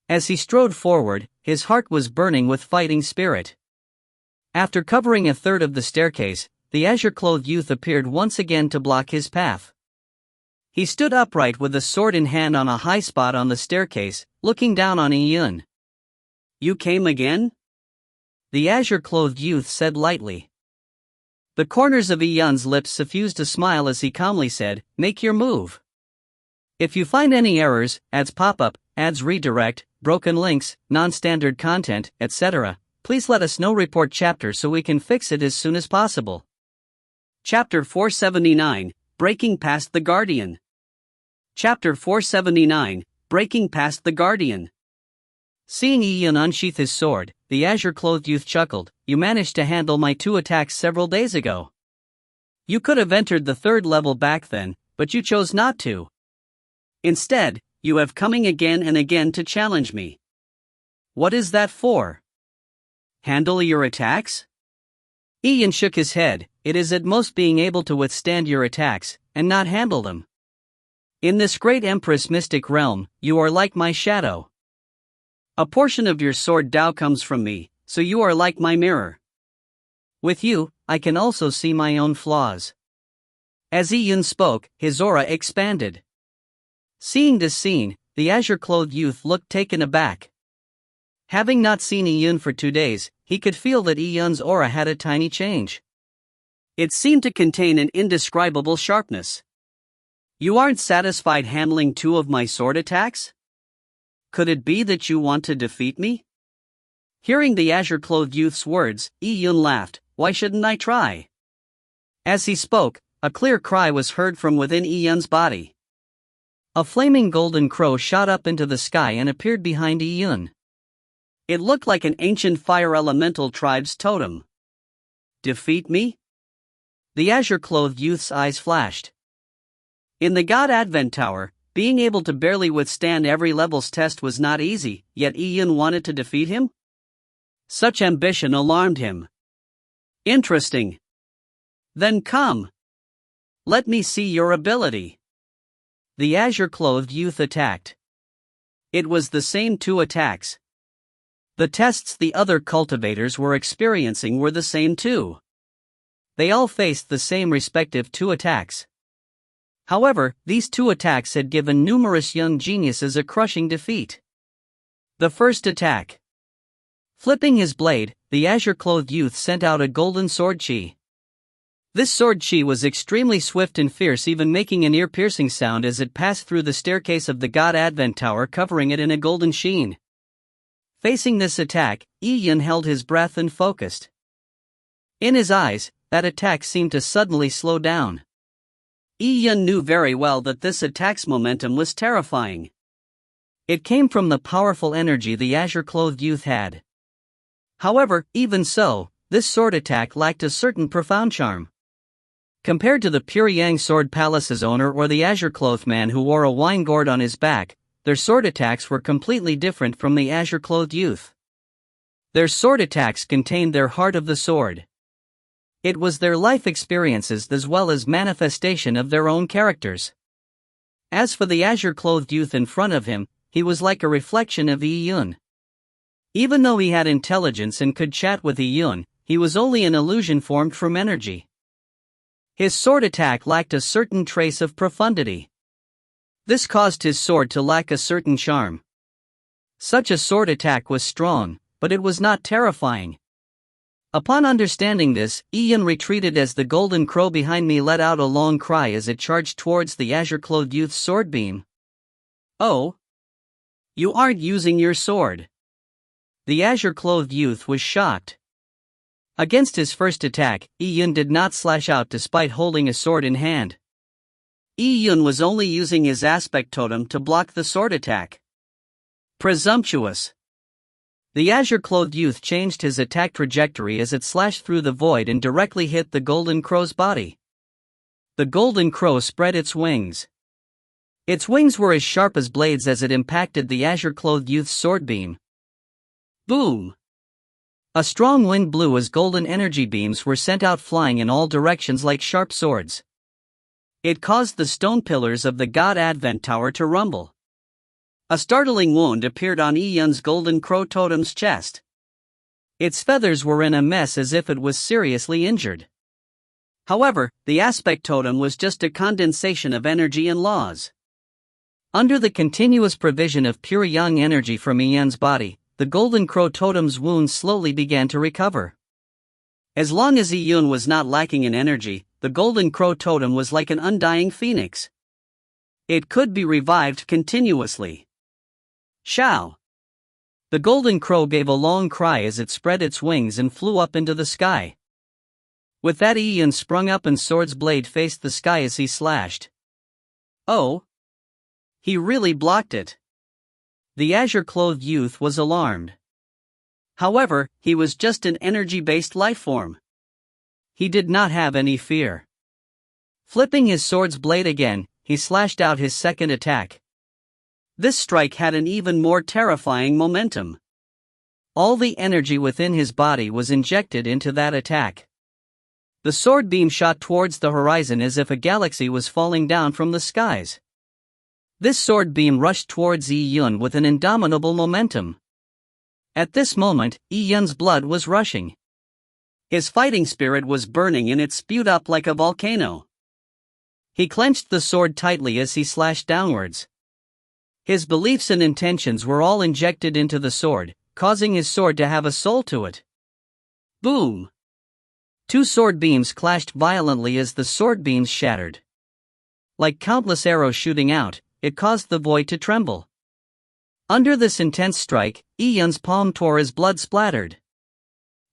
Speaker 1: As he strode forward, his heart was burning with fighting spirit. After covering a third of the staircase, the azure-clothed youth appeared once again to block his path. He stood upright with a sword in hand on a high spot on the staircase, looking down on Yi Yun. You came again? The azure-clothed youth said lightly. The corners of Yi Yun's lips suffused a smile as he calmly said, Make your move. If you find any errors, ads pop up, ads redirect, broken links, non-standard content, etc., please let us know. Report chapter so we can fix it as soon as possible. Chapter 479, Breaking Past the Guardian. Chapter 479, Breaking Past the Guardian. Seeing Yi Yun unsheath his sword, the azure-clothed youth chuckled. You managed to handle my 2 attacks several days ago. You could have entered the 3rd level back then, but you chose not to. Instead, you have coming again and again to challenge me. What is that for? Handle your attacks? Yi Yun shook his head. It is at most being able to withstand your attacks, and not handle them. In this great Empress mystic realm, you are like my shadow. A portion of your sword Tao comes from me, so you are like my mirror. With you, I can also see my own flaws. As Yi Yun spoke, his aura expanded. Seeing this scene, the azure-clothed youth looked taken aback. Having not seen Yi Yun for 2 days, he could feel that Yi Yun's aura had a tiny change. It seemed to contain an indescribable sharpness. You aren't satisfied handling 2 of my sword attacks? Could it be that you want to defeat me? Hearing the azure-clothed youth's words, Yi-Yun laughed. Why shouldn't I try? As he spoke, a clear cry was heard from within Yi-Yun's body. A flaming golden crow shot up into the sky and appeared behind Yi-Yun. It looked like an ancient fire elemental tribe's totem. Defeat me? The azure-clothed youth's eyes flashed. In the God Advent Tower, being able to barely withstand every level's test was not easy, yet Yi-Yun wanted to defeat him? Such ambition alarmed him. Interesting. Then come. Let me see your ability. The azure-clothed youth attacked. It was the same 2 attacks. The tests the other cultivators were experiencing were the same too. They all faced the same respective 2 attacks. However, these 2 attacks had given numerous young geniuses a crushing defeat. The first attack. Flipping his blade, the azure-clothed youth sent out a golden sword chi. This sword chi was extremely swift and fierce, even making an ear-piercing sound as it passed through the staircase of the God Advent Tower, covering it in a golden sheen. Facing this attack, Yi-Yun held his breath and focused. In his eyes, that attack seemed to suddenly slow down. Yi-Yun knew very well that this attack's momentum was terrifying. It came from the powerful energy the azure-clothed youth had. However, even so, this sword attack lacked a certain profound charm. Compared to the Pure Yang Sword Palace's owner or the azure-clothed man who wore a wine gourd on his back, their sword attacks were completely different from the azure-clothed youth. Their sword attacks contained their heart of the sword. It was their life experiences as well as manifestation of their own characters. As for the azure-clothed youth in front of him, he was like a reflection of Yi-Yun. Even though he had intelligence and could chat with Yi-Yun, he was only an illusion formed from energy. His sword attack lacked a certain trace of profundity. This caused his sword to lack a certain charm. Such a sword attack was strong, but it was not terrifying. Upon understanding this, Yi-Yun retreated as the golden crow behind me let out a long cry as it charged towards the azure-clothed youth's sword beam. Oh? You aren't using your sword. The azure-clothed youth was shocked. Against his first attack, Yi-Yun did not slash out despite holding a sword in hand. Yi-Yun was only using his aspect totem to block the sword attack. Presumptuous. The azure-clothed youth changed his attack trajectory as it slashed through the void and directly hit the golden crow's body. The golden crow spread its wings. Its wings were as sharp as blades as it impacted the azure-clothed youth's sword beam. Boom! A strong wind blew as golden energy beams were sent out flying in all directions like sharp swords. It caused the stone pillars of the God Advent Tower to rumble. A startling wound appeared on Yi-Yun's golden crow totem's chest. Its feathers were in a mess as if it was seriously injured. However, the aspect totem was just a condensation of energy and laws. Under the continuous provision of pure yang energy from Yi-Yun's body, the golden crow totem's wounds slowly began to recover. As long as Yi-Yun was not lacking in energy, the golden crow totem was like an undying phoenix. It could be revived continuously. Shao! The golden crow gave a long cry as it spread its wings and flew up into the sky. With that, Yi-Yun sprung up and sword's blade faced the sky as he slashed. Oh! He really blocked it. The azure-clothed youth was alarmed. However, he was just an energy-based lifeform. He did not have any fear. Flipping his sword's blade again, he slashed out his second attack. This strike had an even more terrifying momentum. All the energy within his body was injected into that attack. The sword beam shot towards the horizon as if a galaxy was falling down from the skies. This sword beam rushed towards Yi-Yun with an indomitable momentum. At this moment, Yi-Yun's blood was rushing. His fighting spirit was burning and it spewed up like a volcano. He clenched the sword tightly as he slashed downwards. His beliefs and intentions were all injected into the sword, causing his sword to have a soul to it. Boom! Two sword beams clashed violently as the sword beams shattered. Like countless arrows shooting out, it caused the void to tremble. Under this intense strike, Yi Yun's palm tore as blood splattered.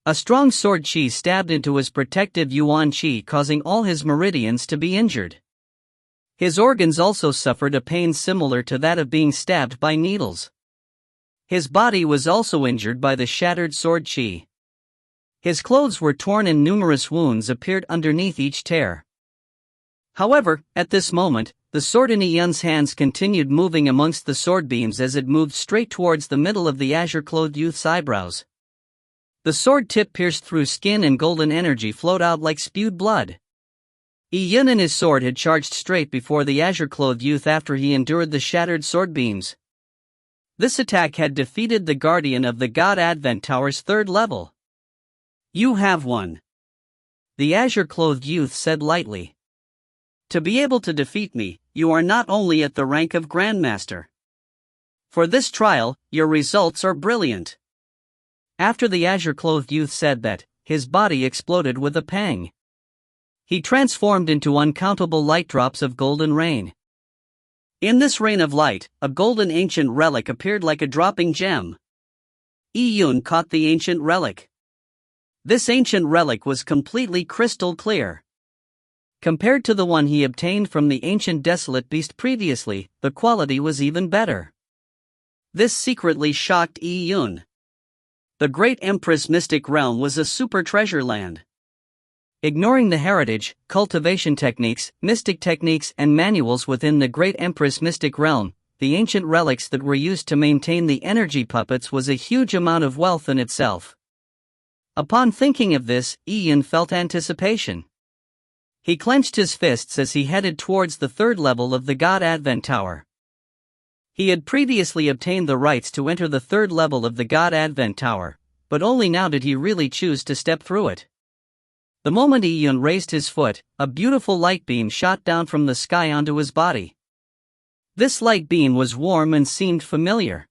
Speaker 1: A strong sword chi stabbed into his protective yuan chi, causing all his meridians to be injured. His organs also suffered a pain similar to that of being stabbed by needles. His body was also injured by the shattered sword chi. His clothes were torn and numerous wounds appeared underneath each tear. However, at this moment, the sword in Yi Yun's hands continued moving amongst the sword beams as it moved straight towards the middle of the azure-clothed youth's eyebrows. The sword tip pierced through skin and golden energy flowed out like spewed blood. Yi Yun and his sword had charged straight before the azure-clothed youth after he endured the shattered sword beams. This attack had defeated the guardian of the God Advent Tower's third level. "You have won," the azure-clothed youth said lightly. "To be able to defeat me, you are not only at the rank of Grandmaster. For this trial, your results are brilliant." After the azure-clothed youth said that, his body exploded with a pang. He transformed into uncountable light drops of golden rain. In this rain of light, a golden ancient relic appeared like a dropping gem. Yi Yun caught the ancient relic. This ancient relic was completely crystal clear. Compared to the one he obtained from the ancient desolate beast previously, the quality was even better. This secretly shocked Yi Yun. The Great Empress Mystic Realm was a super treasure land. Ignoring the heritage, cultivation techniques, mystic techniques and manuals within the Great Empress Mystic Realm, the ancient relics that were used to maintain the energy puppets was a huge amount of wealth in itself. Upon thinking of this, Yi Yun felt anticipation. He clenched his fists as he headed towards the third level of the God Advent Tower. He had previously obtained the rights to enter the third level of the God Advent Tower, but only now did he really choose to step through it. The moment Yi Yun raised his foot, a beautiful light beam shot down from the sky onto his body. This light beam was warm and seemed familiar.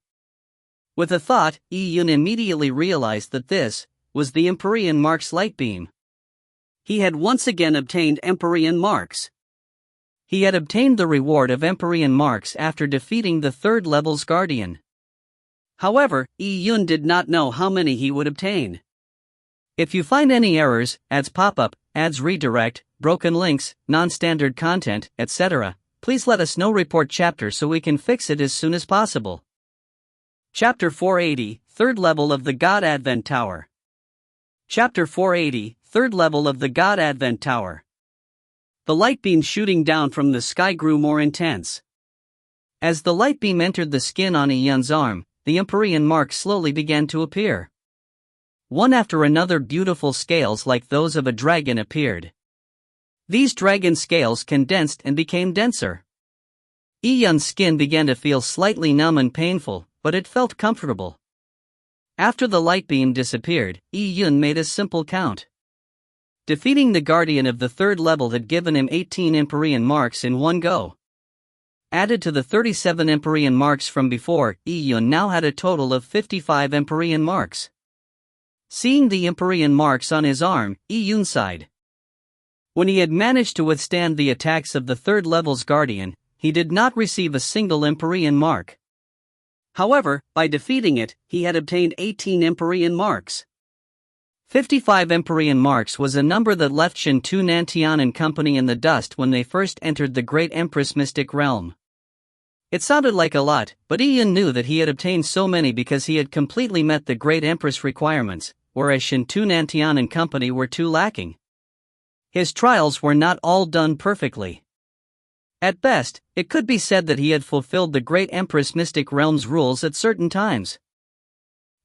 Speaker 1: With a thought, Yi Yun immediately realized that this was the Empyrean Mark's light beam. He had once again obtained Empyrean Marks. He had obtained the reward of Empyrean Marks after defeating the third level's guardian. However, Yi Yun did not know how many he would obtain. If you find any errors, ads pop up, ads redirect, broken links, non-standard content, etc., please let us know. Report chapter so we can fix it as soon as possible. Chapter 480, Third Level of the God Advent Tower. Chapter 480, Third Level of the God Advent Tower. The light beam shooting down from the sky grew more intense. As the light beam entered the skin on Yi Yun's arm, the Empyrean marks slowly began to appear. One after another beautiful scales like those of a dragon appeared. These dragon scales condensed and became denser. Yi Yun's skin began to feel slightly numb and painful, but it felt comfortable. After the light beam disappeared, Yi Yun made a simple count. Defeating the guardian of the third level had given him 18 Empyrean marks in one go. Added to the 37 Empyrean marks from before, Yi Yun now had a total of 55 Empyrean marks. Seeing the Empyrean marks on his arm, Yi Yun sighed. When he had managed to withstand the attacks of the third level's guardian, he did not receive a single Empyrean mark. However, by defeating it, he had obtained 18 Empyrean marks. 55 Empyrean marks was a number that left Shin Tu Nantian and company in the dust when they first entered the Great Empress Mystic Realm. It sounded like a lot, but Yi Yun knew that he had obtained so many because he had completely met the Great Empress requirements, whereas Shin Tu Nantian and company were too lacking. His trials were not all done perfectly. At best, it could be said that he had fulfilled the Great Empress Mystic Realm's rules at certain times.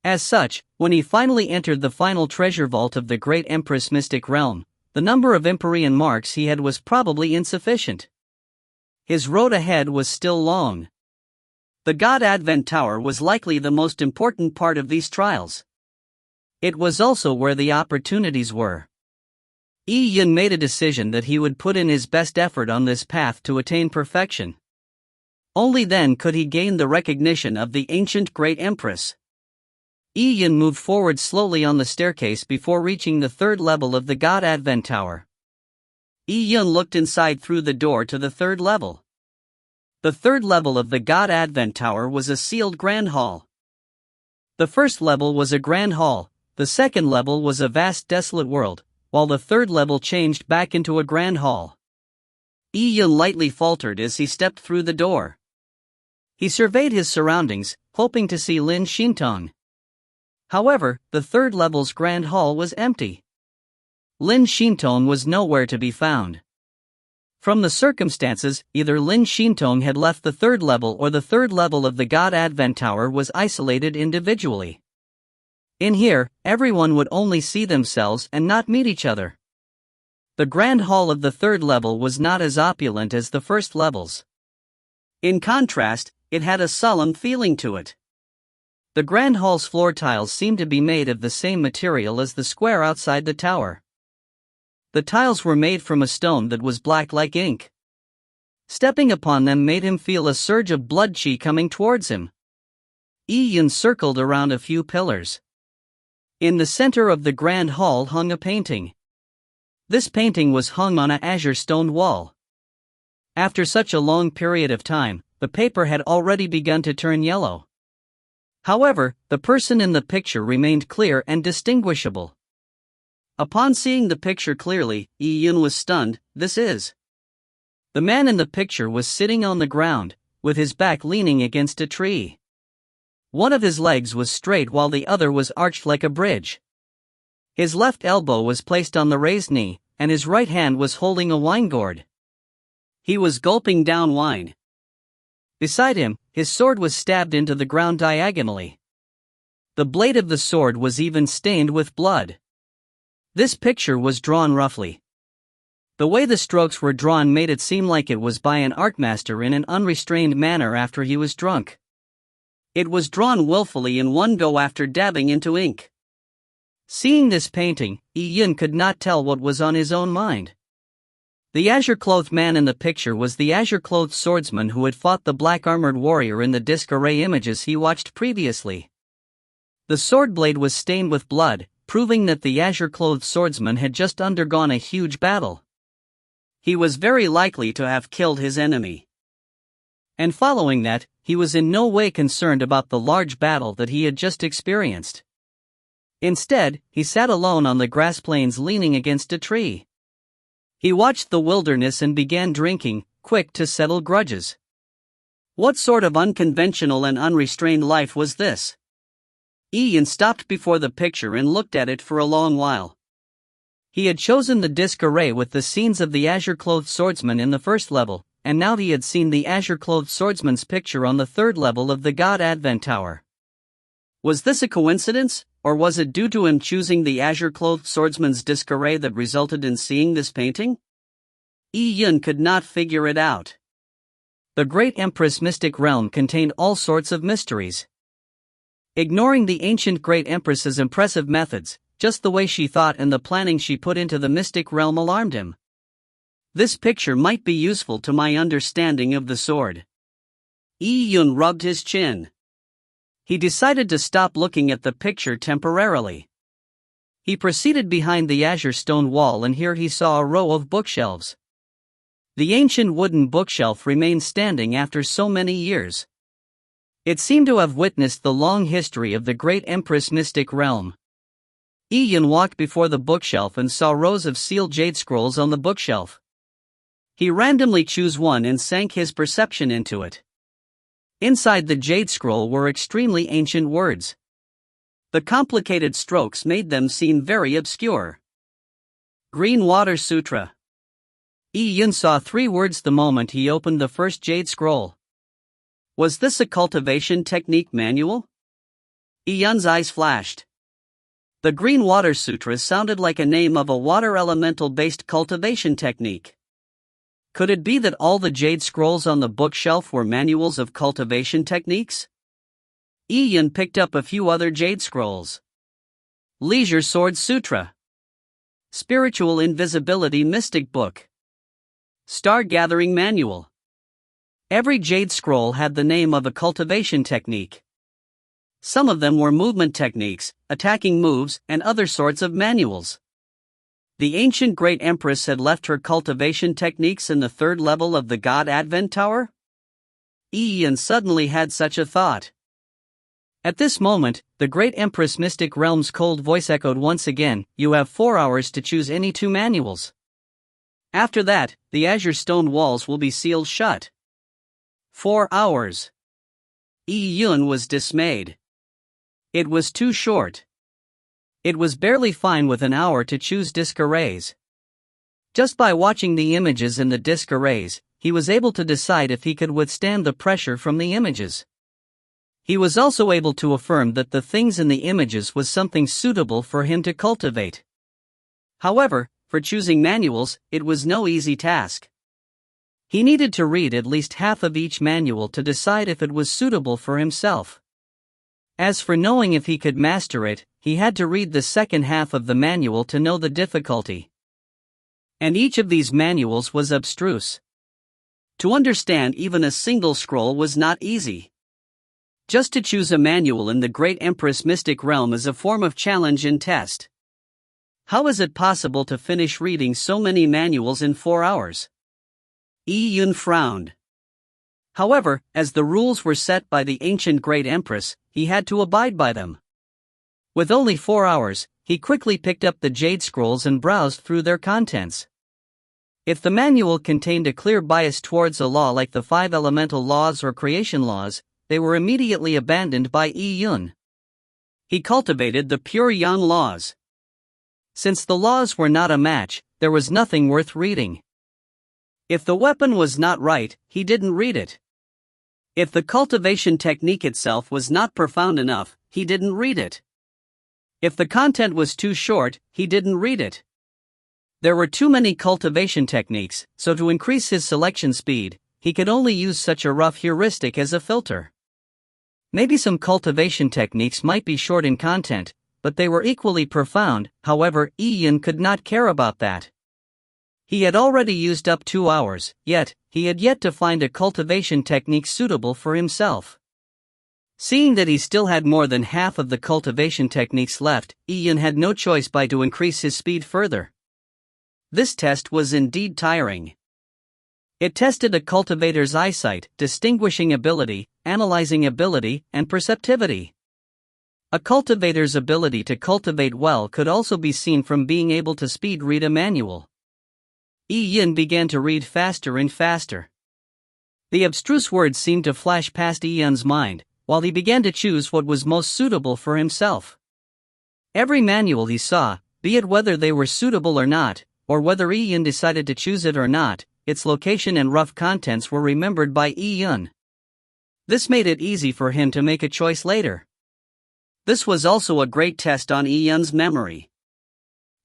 Speaker 1: As such, when he finally entered the final treasure vault of the Great Empress Mystic Realm, the number of Empyrean marks he had was probably insufficient. His road ahead was still long. The God Advent Tower was likely the most important part of these trials. It was also where the opportunities were. Yi Yun made a decision that he would put in his best effort on this path to attain perfection. Only then could he gain the recognition of the ancient Great Empress. Yi-Yun moved forward slowly on the staircase before reaching the third level of the God Advent Tower. Yi-Yun looked inside through the door to the third level. The third level of the God Advent Tower was a sealed grand hall. The first level was a grand hall, the second level was a vast desolate world, while the third level changed back into a grand hall. Yi-Yun lightly faltered as he stepped through the door. He surveyed his surroundings, hoping to see Lin Xintong. However, the third level's grand hall was empty. Lin Xintong was nowhere to be found. From the circumstances, either Lin Xintong had left the third level or the third level of the God Advent Tower was isolated individually. In here, everyone would only see themselves and not meet each other. The grand hall of the third level was not as opulent as the first levels. In contrast, it had a solemn feeling to it. The grand hall's floor tiles seemed to be made of the same material as the square outside the tower. The tiles were made from a stone that was black like ink. Stepping upon them made him feel a surge of blood chi coming towards him. Yi-Yun circled around a few pillars. In the center of the grand hall hung a painting. This painting was hung on an azure stone wall. After such a long period of time, the paper had already begun to turn yellow. However, the person in the picture remained clear and distinguishable. Upon seeing the picture clearly, Yi-Yun was stunned. This is. The man in the picture was sitting on the ground, with his back leaning against a tree. One of his legs was straight while the other was arched like a bridge. His left elbow was placed on the raised knee, and his right hand was holding a wine gourd. He was gulping down wine. Beside him, his sword was stabbed into the ground diagonally. The blade of the sword was even stained with blood. This picture was drawn roughly. The way the strokes were drawn made it seem like it was by an art master in an unrestrained manner after he was drunk. It was drawn willfully in one go after dabbing into ink. Seeing this painting, Yi-Yun could not tell what was on his own mind. The azure-clothed man in the picture was the azure-clothed swordsman who had fought the black-armored warrior in the disc array images he watched previously. The sword blade was stained with blood, proving that the azure-clothed swordsman had just undergone a huge battle. He was very likely to have killed his enemy. And following that, he was in no way concerned about the large battle that he had just experienced. Instead, he sat alone on the grass plains leaning against a tree. He watched the wilderness and began drinking, quick to settle grudges. What sort of unconventional and unrestrained life was this? Yi-Yun stopped before the picture and looked at it for a long while. He had chosen the disc array with the scenes of the azure-clothed swordsman in the first level, and now he had seen the azure-clothed swordsman's picture on the third level of the God Advent Tower. Was this a coincidence, or was it due to him choosing the azure-clothed swordsman's disc array that resulted in seeing this painting? Yi-Yun could not figure it out. The Great Empress Mystic Realm contained all sorts of mysteries. Ignoring the ancient Great Empress's impressive methods, just the way she thought and the planning she put into the mystic realm alarmed him. This picture might be useful to my understanding of the sword. Yi-Yun rubbed his chin. He decided to stop looking at the picture temporarily. He proceeded behind the azure stone wall, and here he saw a row of bookshelves. The ancient wooden bookshelf remained standing after so many years. It seemed to have witnessed the long history of the Great Empress Mystic Realm. Yi-Yun walked before the bookshelf and saw rows of sealed jade scrolls on the bookshelf. He randomly chose one and sank his perception into it. Inside the jade scroll were extremely ancient words. The complicated strokes made them seem very obscure. Green Water Sutra. Yi-Yun saw 3 words the moment he opened the first jade scroll. Was this a cultivation technique manual? Yi-Yun's eyes flashed. The Green Water Sutra sounded like a name of a water elemental-based cultivation technique. Could it be that all the jade scrolls on the bookshelf were manuals of cultivation techniques? Yi-Yun picked up a few other jade scrolls. Leisure Sword Sutra. Spiritual Invisibility Mystic Book. Star Gathering Manual. Every jade scroll had the name of a cultivation technique. Some of them were movement techniques, attacking moves, and other sorts of manuals. The ancient Great Empress had left her cultivation techniques in the third level of the God Advent Tower? Ian suddenly had such a thought. At this moment, the Great Empress Mystic Realm's cold voice echoed once again, "You have 4 hours to choose any 2 manuals. After that, the azure stone walls will be sealed shut." 4 hours. Yun was dismayed. It was too short. It was barely fine with an hour to choose disc arrays. Just by watching the images in the disc arrays, he was able to decide if he could withstand the pressure from the images. He was also able to affirm that the things in the images was something suitable for him to cultivate. However, for choosing manuals, it was no easy task. He needed to read at least half of each manual to decide if it was suitable for himself. As for knowing if he could master it, he had to read the second half of the manual to know the difficulty. And each of these manuals was abstruse. To understand even a single scroll was not easy. Just to choose a manual in the Great Empress Mystic Realm is a form of challenge and test. How is it possible to finish reading so many manuals in 4 hours? Yun frowned. However, as the rules were set by the ancient Great Empress, he had to abide by them. With only 4 hours, he quickly picked up the Jade Scrolls and browsed through their contents. If the manual contained a clear bias towards a law like the 5 elemental laws or creation laws, they were immediately abandoned by Yun. He cultivated the pure Yan laws. Since the laws were not a match, there was nothing worth reading. If the weapon was not right, he didn't read it. If the cultivation technique itself was not profound enough, he didn't read it. If the content was too short, he didn't read it. There were too many cultivation techniques, so to increase his selection speed, he could only use such a rough heuristic as a filter. Maybe some cultivation techniques might be short in content, but they were equally profound. However, Ian could not care about that. He had already used up 2 hours, yet, he had yet to find a cultivation technique suitable for himself. Seeing that he still had more than half of the cultivation techniques left, Ian had no choice but to increase his speed further. This test was indeed tiring. It tested a cultivator's eyesight, distinguishing ability, analyzing ability, and perceptivity. A cultivator's ability to cultivate well could also be seen from being able to speed read a manual. Ian began to read faster and faster. The abstruse words seemed to flash past Ian's mind, while he began to choose what was most suitable for himself. Every manual he saw, be it whether they were suitable or not, or whether Ian decided to choose it or not, its location and rough contents were remembered by Ian. This made it easy for him to make a choice later. This was also a great test on Ian's memory.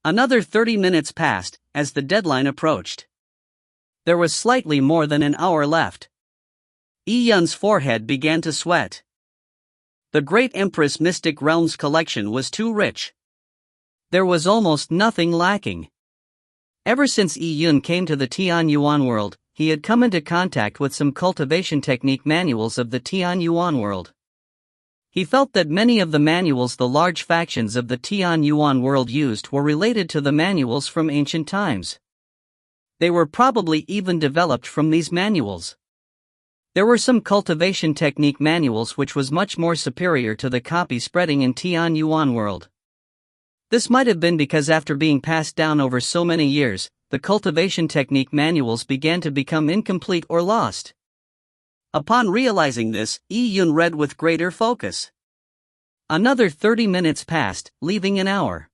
Speaker 1: Another 30 minutes passed, as the deadline approached. There was slightly more than an hour left. Ian's forehead began to sweat. The Great Empress Mystic Realms collection was too rich. There was almost nothing lacking. Ever since Yun came to the Tian Yuan world, he had come into contact with some cultivation technique manuals of the Tian Yuan world. He felt that many of the manuals the large factions of the Tian Yuan world used were related to the manuals from ancient times. They were probably even developed from these manuals. There were some cultivation technique manuals which was much more superior to the copy spreading in Tian Yuan world. This might have been because after being passed down over so many years, the cultivation technique manuals began to become incomplete or lost. Upon realizing this, Yun read with greater focus. Another 30 minutes passed, leaving an hour.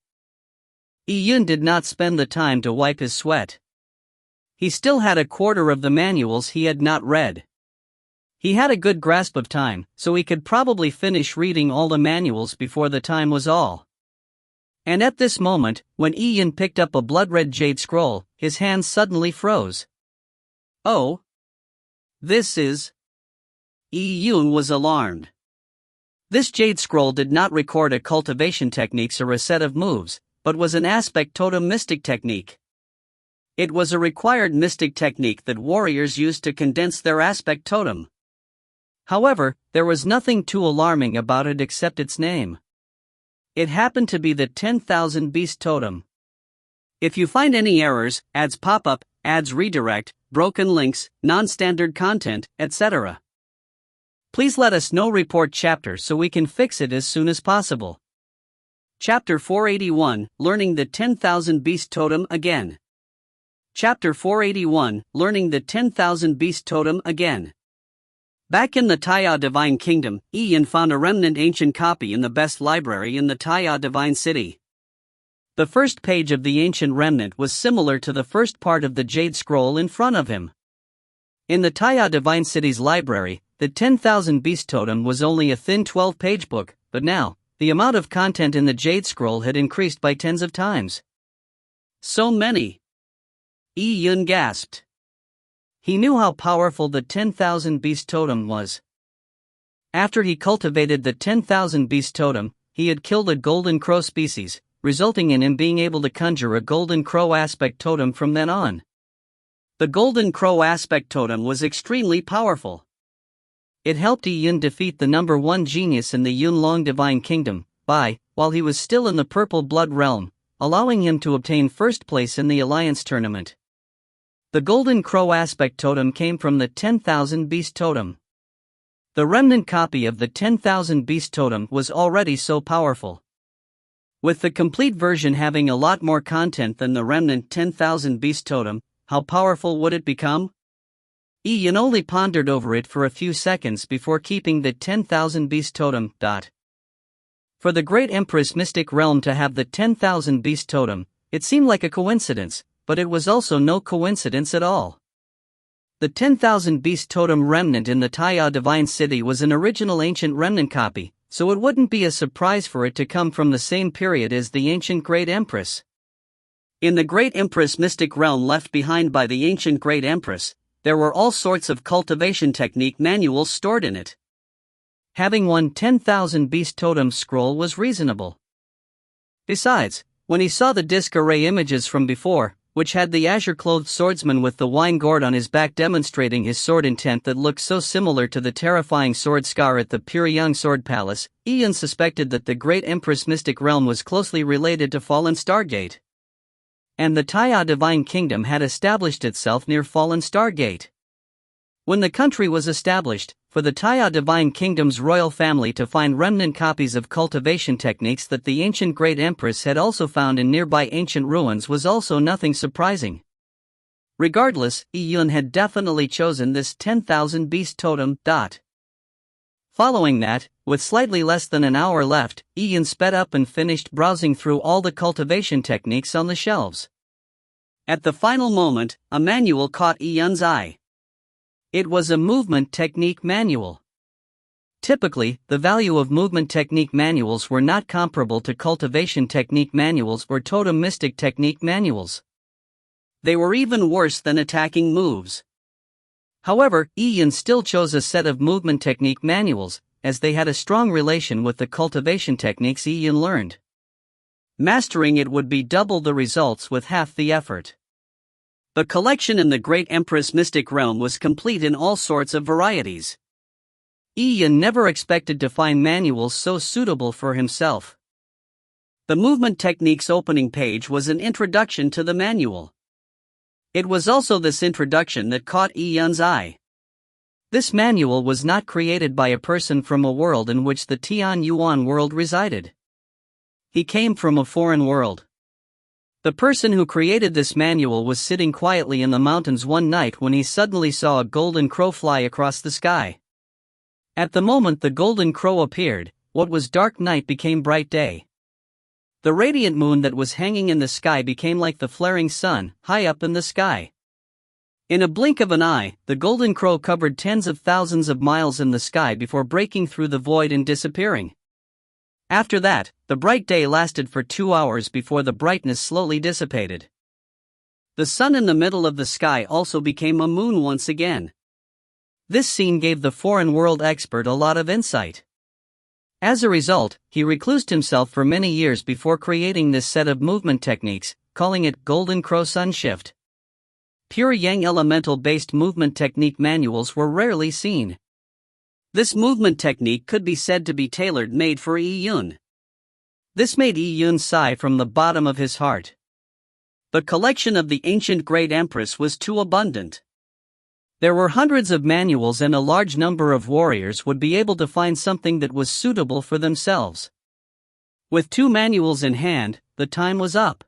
Speaker 1: Yun did not spend the time to wipe his sweat. He still had a quarter of the manuals he had not read. He had a good grasp of time, so he could probably finish reading all the manuals before the time was all. And at this moment, when Yun picked up a blood-red jade scroll, his hands suddenly froze. Oh! This is... Yun was alarmed. This jade scroll did not record a cultivation techniques or a set of moves, but was an aspect totem mystic technique. It was a required mystic technique that warriors used to condense their aspect totem. However, there was nothing too alarming about it except its name. It happened to be the 10,000 Beast Totem. If you find any errors, ads pop up, ads redirect, broken links, non-standard content, etc., please let us know. Report chapter so we can fix it as soon as possible. Chapter 481, Learning the 10,000 Beast Totem Again. Chapter 481, Learning the 10,000 Beast Totem Again. Back in the Taya Divine Kingdom, Ian found a remnant ancient copy in the best library in the Taya Divine City. The first page of the ancient remnant was similar to the first part of the Jade Scroll in front of him. In the Taya Divine City's library, the 10,000 Beast Totem was only a thin 12-page book, but now, the amount of content in the Jade Scroll had increased by tens of times. So many! Ian gasped. He knew how powerful the 10,000 Beast Totem was. After he cultivated the 10,000 Beast Totem, he had killed a golden crow species, resulting in him being able to conjure a golden crow aspect totem from then on. The golden crow aspect totem was extremely powerful. It helped Ian defeat the number 1 genius in the Yunlong Divine Kingdom, while he was still in the Purple Blood Realm, allowing him to obtain first place in the Alliance Tournament. The golden crow aspect totem came from the 10,000 Beast Totem. The remnant copy of the 10,000 Beast Totem was already so powerful. With the complete version having a lot more content than the remnant 10,000 Beast Totem, how powerful would it become? Ian only pondered over it for a few seconds before keeping the 10,000 Beast Totem. For the Great Empress Mystic Realm to have the 10,000 Beast Totem, it seemed like a coincidence, but it was also no coincidence at all. The 10,000 Beast Totem remnant in the Taya Divine City was an original ancient remnant copy, so it wouldn't be a surprise for it to come from the same period as the ancient Great Empress. In the Great Empress Mystic Realm left behind by the ancient Great Empress, there were all sorts of cultivation technique manuals stored in it. Having one 10,000 Beast Totem scroll was reasonable. Besides, when he saw the disc array images from before, which had the azure-clothed swordsman with the wine gourd on his back demonstrating his sword intent that looked so similar to the terrifying sword scar at the Pyongyang Sword Palace, Ian suspected that the Great Empress Mystic Realm was closely related to Fallen Stargate. And the Taya Divine Kingdom had established itself near Fallen Stargate. When the country was established, for the Taya Divine Kingdom's royal family to find remnant copies of cultivation techniques that the ancient Great Empress had also found in nearby ancient ruins was also nothing surprising. Regardless, Ian had definitely chosen this 10,000 Beast Totem. Following that, with slightly less than an hour left, Ian sped up and finished browsing through all the cultivation techniques on the shelves. At the final moment, a manual caught Ian's eye. It was a movement technique manual. Typically, the value of movement technique manuals were not comparable to cultivation technique manuals or totem mystic technique manuals. They were even worse than attacking moves. However, Ian still chose a set of movement technique manuals, as they had a strong relation with the cultivation techniques Ian learned. Mastering it would be double the results with half the effort. The collection in the Great Empress Mystic Realm was complete in all sorts of varieties. Ian never expected to find manuals so suitable for himself. The movement techniques opening page was an introduction to the manual. It was also this introduction that caught Ian's eye. This manual was not created by a person from a world in which the Tian Yuan world resided. He came from a foreign world. The person who created this manual was sitting quietly in the mountains one night when he suddenly saw a golden crow fly across the sky. At the moment the golden crow appeared, what was dark night became bright day. The radiant moon that was hanging in the sky became like the flaring sun, high up in the sky. In a blink of an eye, the golden crow covered tens of thousands of miles in the sky before breaking through the void and disappearing. After that, the bright day lasted for 2 hours before the brightness slowly dissipated. The sun in the middle of the sky also became a moon once again. This scene gave the foreign world expert a lot of insight. As a result, he reclused himself for many years before creating this set of movement techniques, calling it Golden Crow Sun Shift. Pure Yang elemental-based movement technique manuals were rarely seen. This movement technique could be said to be tailor-made for Yi-Yun. This made Yi-Yun sigh from the bottom of his heart. The collection of the ancient great empress was too abundant. There were hundreds of manuals, and a large number of warriors would be able to find something that was suitable for themselves. With 2 manuals in hand, the time was up.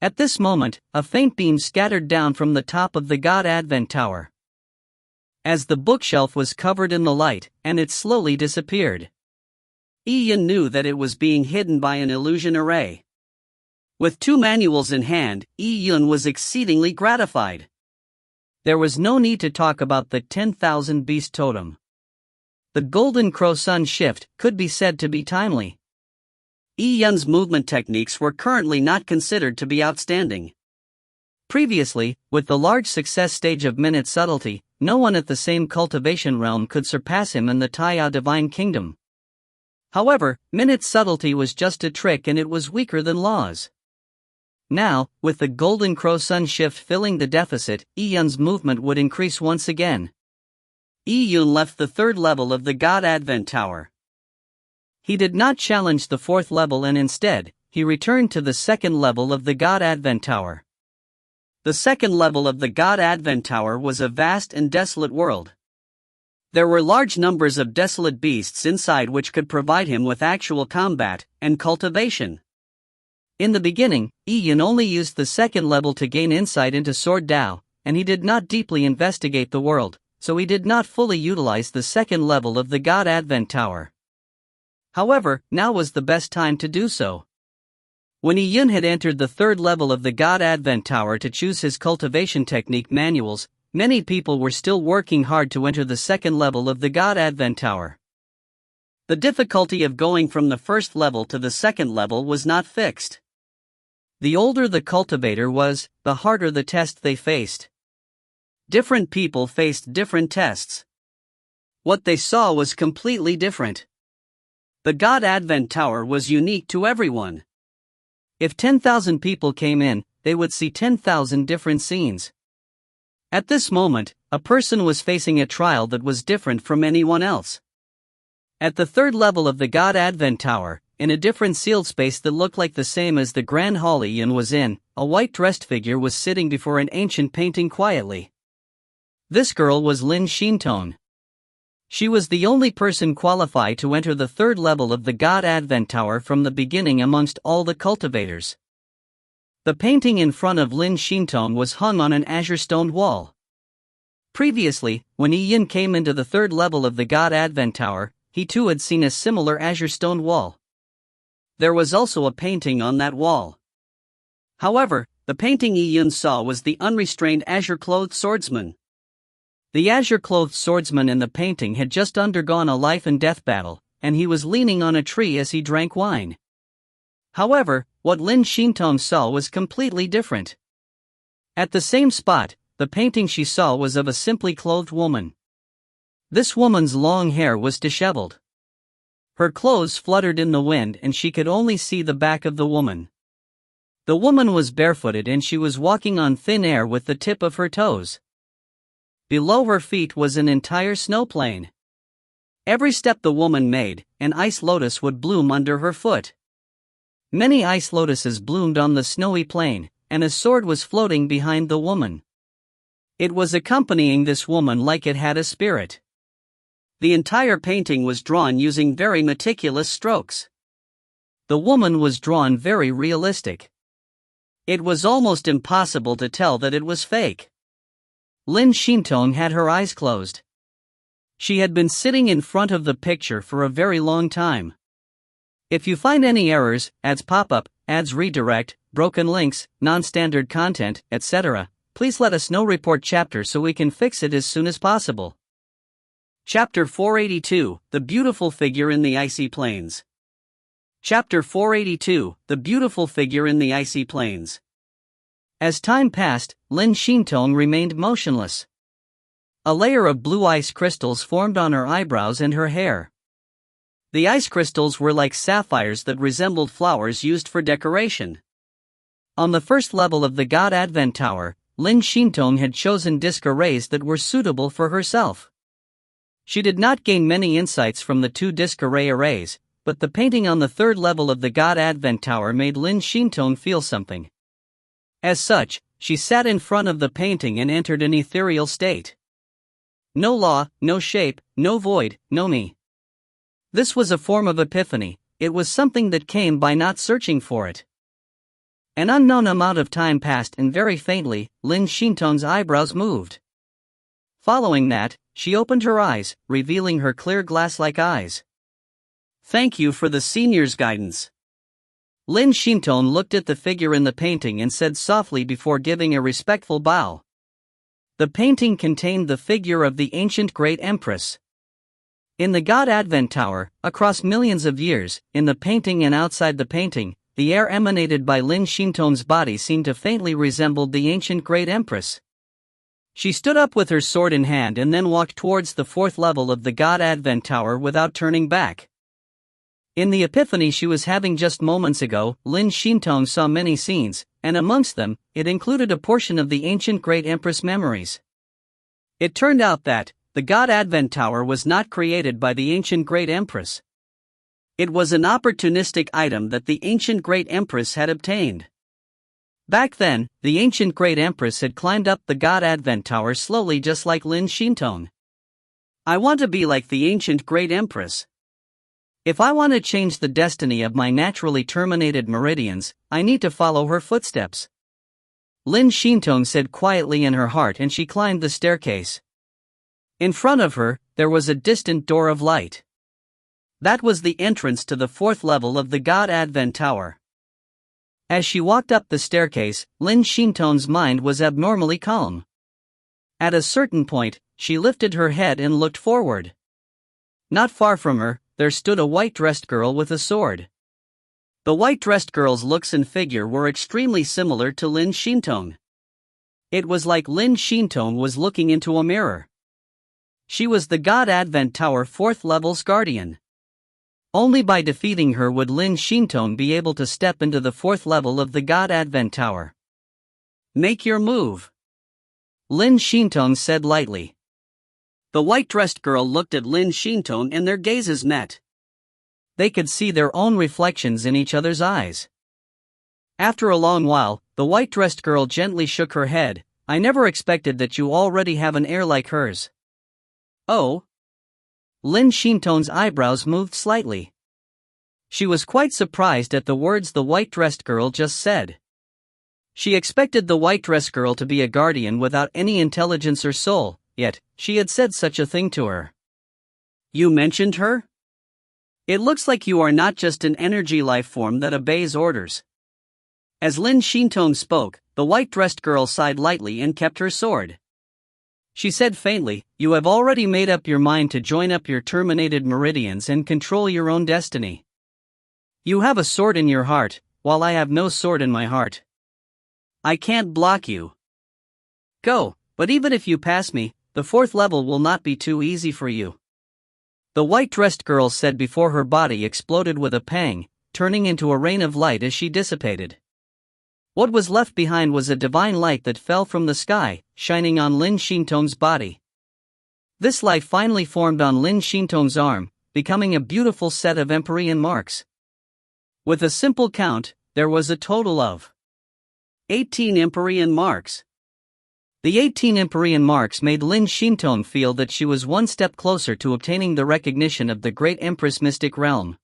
Speaker 1: At this moment, a faint beam scattered down from the top of the God Advent Tower. As the bookshelf was covered in the light, and it slowly disappeared. Yi-Yun knew that it was being hidden by an illusion array. With 2 manuals in hand, Yi-Yun was exceedingly gratified. There was no need to talk about the 10,000 beast totem. The Golden Crow Sun shift could be said to be timely. Yi-Yun's movement techniques were currently not considered to be outstanding. Previously, with the large success stage of Minute Subtlety, no one at the same cultivation realm could surpass him in the Taiya Divine Kingdom. However, Minute Subtlety was just a trick, and it was weaker than Law's. Now, with the Golden Crow Sun shift filling the deficit, Yi-Yun's movement would increase once again. Yi-Yun left the 3rd level of the God Advent Tower. He did not challenge the 4th level, and instead, he returned to the 2nd level of the God Advent Tower. The 2nd level of the God Advent Tower was a vast and desolate world. There were large numbers of desolate beasts inside which could provide him with actual combat and cultivation. In the beginning, Yi-Yun only used the 2nd level to gain insight into Sword Dao, and he did not deeply investigate the world, so he did not fully utilize the 2nd level of the God Advent Tower. However, now was the best time to do so. When Yi-Yun had entered the 3rd level of the God Advent Tower to choose his cultivation technique manuals, many people were still working hard to enter the 2nd level of the God Advent Tower. The difficulty of going from the 1st level to the 2nd level was not fixed. The older the cultivator was, the harder the test they faced. Different people faced different tests. What they saw was completely different. The God Advent Tower was unique to everyone. If 10,000 people came in, they would see 10,000 different scenes. At this moment, a person was facing a trial that was different from anyone else. At the 3rd level of the God Advent Tower, in a different sealed space that looked like the same as the Grand Hall Yi-Yun was in, a white-dressed figure was sitting before an ancient painting quietly. This girl was Lin Shintone. She was the only person qualified to enter the 3rd level of the God Advent Tower from the beginning amongst all the cultivators. The painting in front of Lin Shintone was hung on an azure stone wall. Previously, when Yi-Yun came into the 3rd level of the God Advent Tower, he too had seen a similar azure stone wall. There was also a painting on that wall. However, the painting Yi-Yun saw was the unrestrained azure-clothed swordsman. The azure-clothed swordsman in the painting had just undergone a life-and-death battle, and he was leaning on a tree as he drank wine. However, what Lin Shintong saw was completely different. At the same spot, the painting she saw was of a simply clothed woman. This woman's long hair was disheveled. Her clothes fluttered in the wind, and she could only see the back of the woman. The woman was barefooted, and she was walking on thin air with the tip of her toes. Below her feet was an entire snow plain. Every step the woman made, an ice lotus would bloom under her foot. Many ice lotuses bloomed on the snowy plain, and a sword was floating behind the woman. It was accompanying this woman like it had a spirit. The entire painting was drawn using very meticulous strokes. The woman was drawn very realistic. It was almost impossible to tell that it was fake. Lin Shintong had her eyes closed. She had been sitting in front of the picture for a very long time. If you find any errors, ads pop up, ads redirect, broken links, non-standard content, etc., please let us know. Report chapter so we can fix it as soon as possible. Chapter 482, The Beautiful Figure in the Icy Plains. Chapter 482, The Beautiful Figure in the Icy Plains. As time passed, Lin Shintong remained motionless. A layer of blue ice crystals formed on her eyebrows and her hair. The ice crystals were like sapphires that resembled flowers used for decoration. On the 1st level of the God Advent Tower, Lin Shintong had chosen disc arrays that were suitable for herself. She did not gain many insights from the two disc arrays, but the painting on the third level of the God Advent Tower made Lin Shintong feel something. As such, she sat in front of the painting and entered an ethereal state. No law, no shape, no void, no me. This was a form of epiphany. It was something that came by not searching for it. An unknown amount of time passed and very faintly, Lin Shintong's eyebrows moved. Following that, she opened her eyes, revealing her clear glass-like eyes. Thank you for the senior's guidance. Lin Shintong looked at the figure in the painting and said softly before giving a respectful bow. The painting contained the figure of the ancient great empress. In the God Advent Tower, across millions of years, in the painting and outside the painting, the air emanated by Lin Shintong's body seemed to faintly resemble the ancient great empress. She stood up with her sword in hand and then walked towards the fourth level of the God Advent Tower without turning back. In the epiphany she was having just moments ago, Lin Shintong saw many scenes, and amongst them, it included a portion of the ancient great empress memories. It turned out that the God Advent Tower was not created by the ancient great empress. It was an opportunistic item that the ancient great empress had obtained. Back then, the ancient great empress had climbed up the God Advent Tower slowly just like Lin Shintong. I want to be like the ancient great empress. If I want to change the destiny of my naturally terminated meridians, I need to follow her footsteps. Lin Shintong said quietly in her heart, and she climbed the staircase. In front of her, there was a distant door of light. That was the entrance to the fourth level of the God Advent Tower. As she walked up the staircase, Lin Shintong's mind was abnormally calm. At a certain point, she lifted her head and looked forward. Not far from her, there stood a white-dressed girl with a sword. The white-dressed girl's looks and figure were extremely similar to Lin Shintong. It was like Lin Shintong was looking into a mirror. She was the God Advent Tower fourth level's guardian. Only by defeating her would Lin Shintong be able to step into the fourth level of the God Advent Tower. Make your move, Lin Shintong said lightly. The white-dressed girl looked at Lin Shintong and their gazes met. They could see their own reflections in each other's eyes. After a long while, the white-dressed girl gently shook her head. I never expected that you already have an air like hers. Oh? Lin Shintong's eyebrows moved slightly. She was quite surprised at the words the white-dressed girl just said. She expected the white-dressed girl to be a guardian without any intelligence or soul, yet she had said such a thing to her. You mentioned her? It looks like you are not just an energy life form that obeys orders. As Lin Shintong spoke, the white-dressed girl sighed lightly and kept her sword. She said faintly, you have already made up your mind to join up your terminated meridians and control your own destiny. You have a sword in your heart, while I have no sword in my heart. I can't block you. Go, but even if you pass me, the fourth level will not be too easy for you. The white-dressed girl said before her body exploded with a pang, turning into a rain of light as she dissipated. What was left behind was a divine light that fell from the sky, shining on Lin Shintong's body. This light finally formed on Lin Shintong's arm, becoming a beautiful set of Empyrean marks. With a simple count, there was a total of 18 Empyrean marks. The 18 Empyrean marks made Lin Shintong feel that she was one step closer to obtaining the recognition of the great Empress Mystic Realm.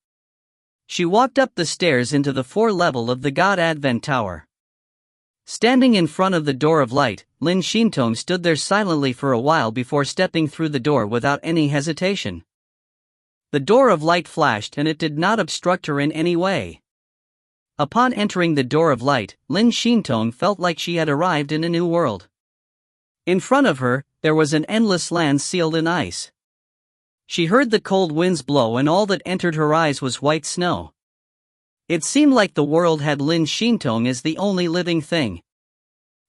Speaker 1: She walked up the stairs into the fourth level of the God Advent Tower. Standing in front of the door of light, Lin Shintong stood there silently for a while before stepping through the door without any hesitation. The door of light flashed and it did not obstruct her in any way. Upon entering the door of light, Lin Shintong felt like she had arrived in a new world. In front of her, there was an endless land sealed in ice. She heard the cold winds blow and all that entered her eyes was white snow. It seemed like the world had Lin Shintong as the only living thing.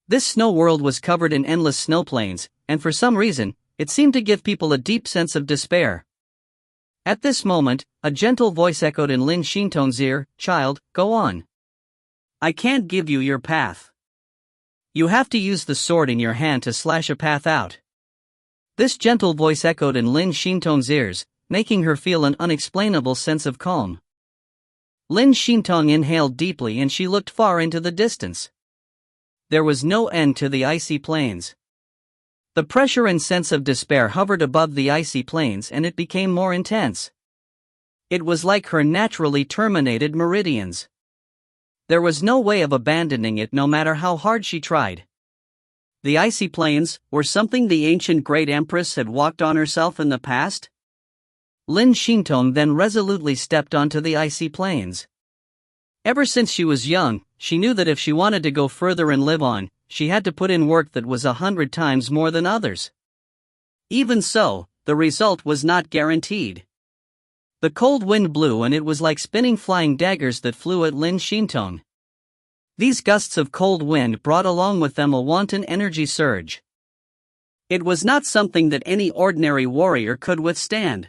Speaker 1: This snow world was covered in endless snow plains, and for some reason, it seemed to give people a deep sense of despair. At this moment, a gentle voice echoed in Lin Shintong's ear, "Child, go on. I can't give you your path. You have to use the sword in your hand to slash a path out." This gentle voice echoed in Lin Xintone's ears, making her feel an unexplainable sense of calm. Lin Xintong inhaled deeply and she looked far into the distance. There was no end to the icy plains. The pressure and sense of despair hovered above the icy plains and it became more intense. It was like her naturally terminated meridians. There was no way of abandoning it no matter how hard she tried. The icy plains were something the ancient great empress had walked on herself in the past? Lin Xintong then resolutely stepped onto the icy plains. Ever since she was young, she knew that if she wanted to go further and live on, she had to put in work that was 100 times more than others. Even so, the result was not guaranteed. The cold wind blew and it was like spinning flying daggers that flew at Lin Xintong. These gusts of cold wind brought along with them a wanton energy surge. It was not something that any ordinary warrior could withstand.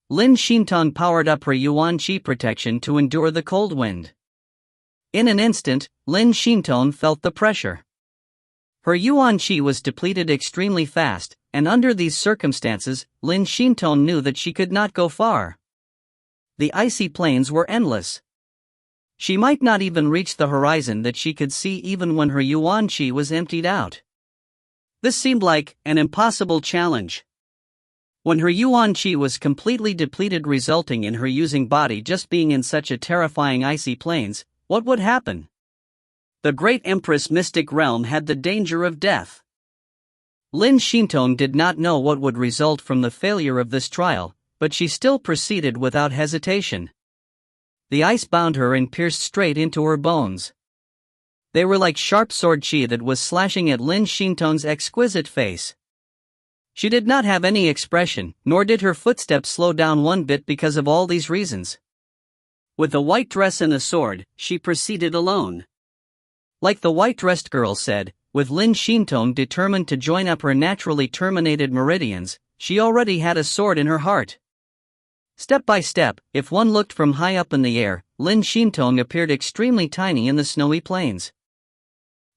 Speaker 1: Lin Xintong powered up her Yuan Qi protection to endure the cold wind. In an instant, Lin Xintong felt the pressure. Her Yuan Qi was depleted extremely fast, and under these circumstances, Lin Xintong knew that she could not go far. The icy plains were endless. She might not even reach the horizon that she could see even when her Yuan Qi was emptied out. This seemed like an impossible challenge. When her Yuan Qi was completely depleted, resulting in her using body just being in such a terrifying icy plains, what would happen? The great Empress mystic realm had the danger of death. Lin Xintong did not know what would result from the failure of this trial, but she still proceeded without hesitation. The ice bound her and pierced straight into her bones. They were like sharp sword qi that was slashing at Lin Xintong's exquisite face. She did not have any expression, nor did her footsteps slow down one bit because of all these reasons. With a white dress and a sword, she proceeded alone. Like the white-dressed girl said, with Lin Xintong determined to join up her naturally terminated meridians, she already had a sword in her heart. Step by step, if one looked from high up in the air, Lin Xintong appeared extremely tiny in the snowy plains.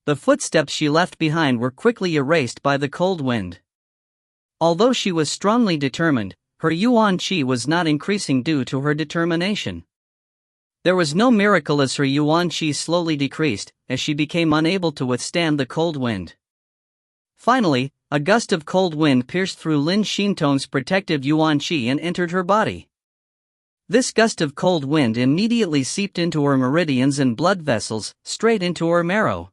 Speaker 1: The footsteps she left behind were quickly erased by the cold wind. Although she was strongly determined, her Yuan Qi was not increasing due to her determination. There was no miracle as her Yuan Qi slowly decreased, as she became unable to withstand the cold wind. Finally, a gust of cold wind pierced through Lin Xintong's protective Yuan Qi and entered her body. This gust of cold wind immediately seeped into her meridians and blood vessels, straight into her marrow.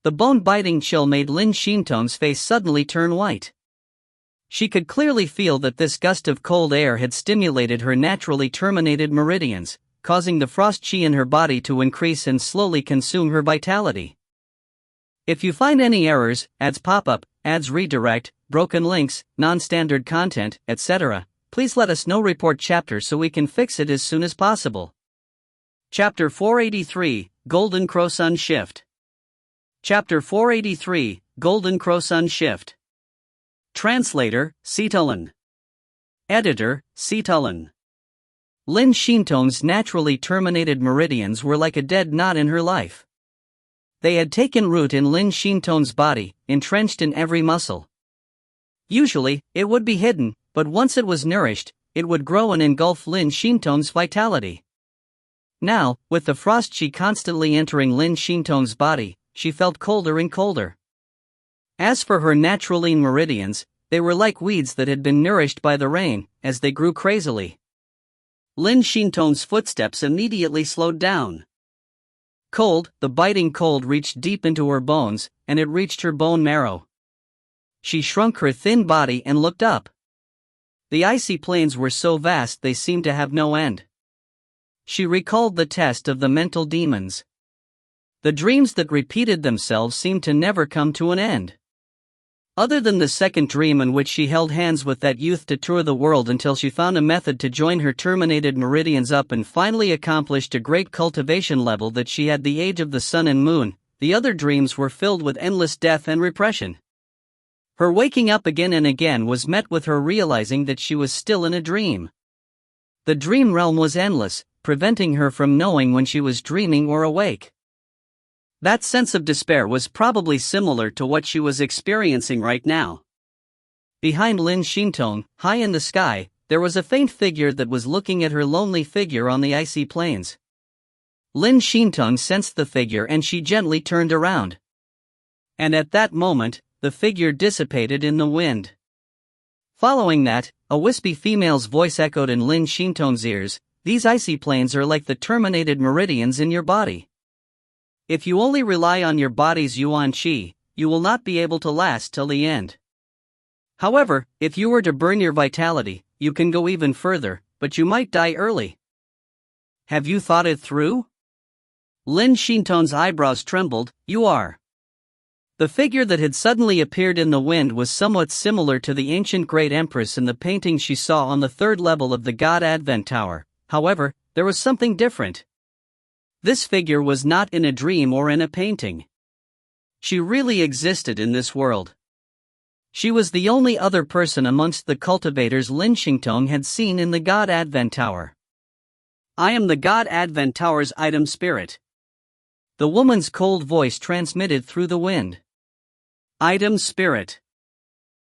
Speaker 1: The bone-biting chill made Lin Xintong's face suddenly turn white. She could clearly feel that this gust of cold air had stimulated her naturally terminated meridians, causing the frost qi in her body to increase and slowly consume her vitality. If you find any errors, ads pop up, ads redirect, broken links, non-standard content, etc., please let us know. Report chapter so we can fix it as soon as possible. Chapter 483, Golden Crow Sun Shift. Chapter 483, Golden Crow Sun Shift. Translator, Sitalan. Editor, Sitalan. Lin Xintong's naturally terminated meridians were like a dead knot in her life. They had taken root in Lin Xintong's body, entrenched in every muscle. Usually, it would be hidden, but once it was nourished, it would grow and engulf Lin Xintong's vitality. Now, with the frost qi constantly entering Lin Xintong's body, she felt colder and colder. As for her naturally meridians, they were like weeds that had been nourished by the rain, as they grew crazily. Lin Xintong's footsteps immediately slowed down. Cold, the biting cold reached deep into her bones, and it reached her bone marrow. She shrunk her thin body and looked up. The icy plains were so vast they seemed to have no end. She recalled the test of the mental demons. The dreams that repeated themselves seemed to never come to an end. Other than the second dream in which she held hands with that youth to tour the world until she found a method to join her terminated meridians up and finally accomplished a great cultivation level that she had the age of the sun and moon, the other dreams were filled with endless death and repression. Her waking up again and again was met with her realizing that she was still in a dream. The dream realm was endless, preventing her from knowing when she was dreaming or awake. That sense of despair was probably similar to what she was experiencing right now. Behind Lin Xintong, high in the sky, there was a faint figure that was looking at her lonely figure on the icy plains. Lin Xintong sensed the figure and she gently turned around. And at that moment, the figure dissipated in the wind. Following that, a wispy female's voice echoed in Lin Xintong's ears, "These icy plains are like the terminated meridians in your body. If you only rely on your body's yuan qi, you will not be able to last till the end. However, if you were to burn your vitality, you can go even further, but you might die early. Have you thought it through?" Lin Xintong's eyebrows trembled. "You are." The figure that had suddenly appeared in the wind was somewhat similar to the ancient Great Empress in the painting she saw on the third level of the God Advent Tower. However, there was something different. This figure was not in a dream or in a painting. She really existed in this world. She was the only other person amongst the cultivators Lin Xintong had seen in the God Advent Tower. "I am the God Advent Tower's item spirit." The woman's cold voice transmitted through the wind. Item spirit.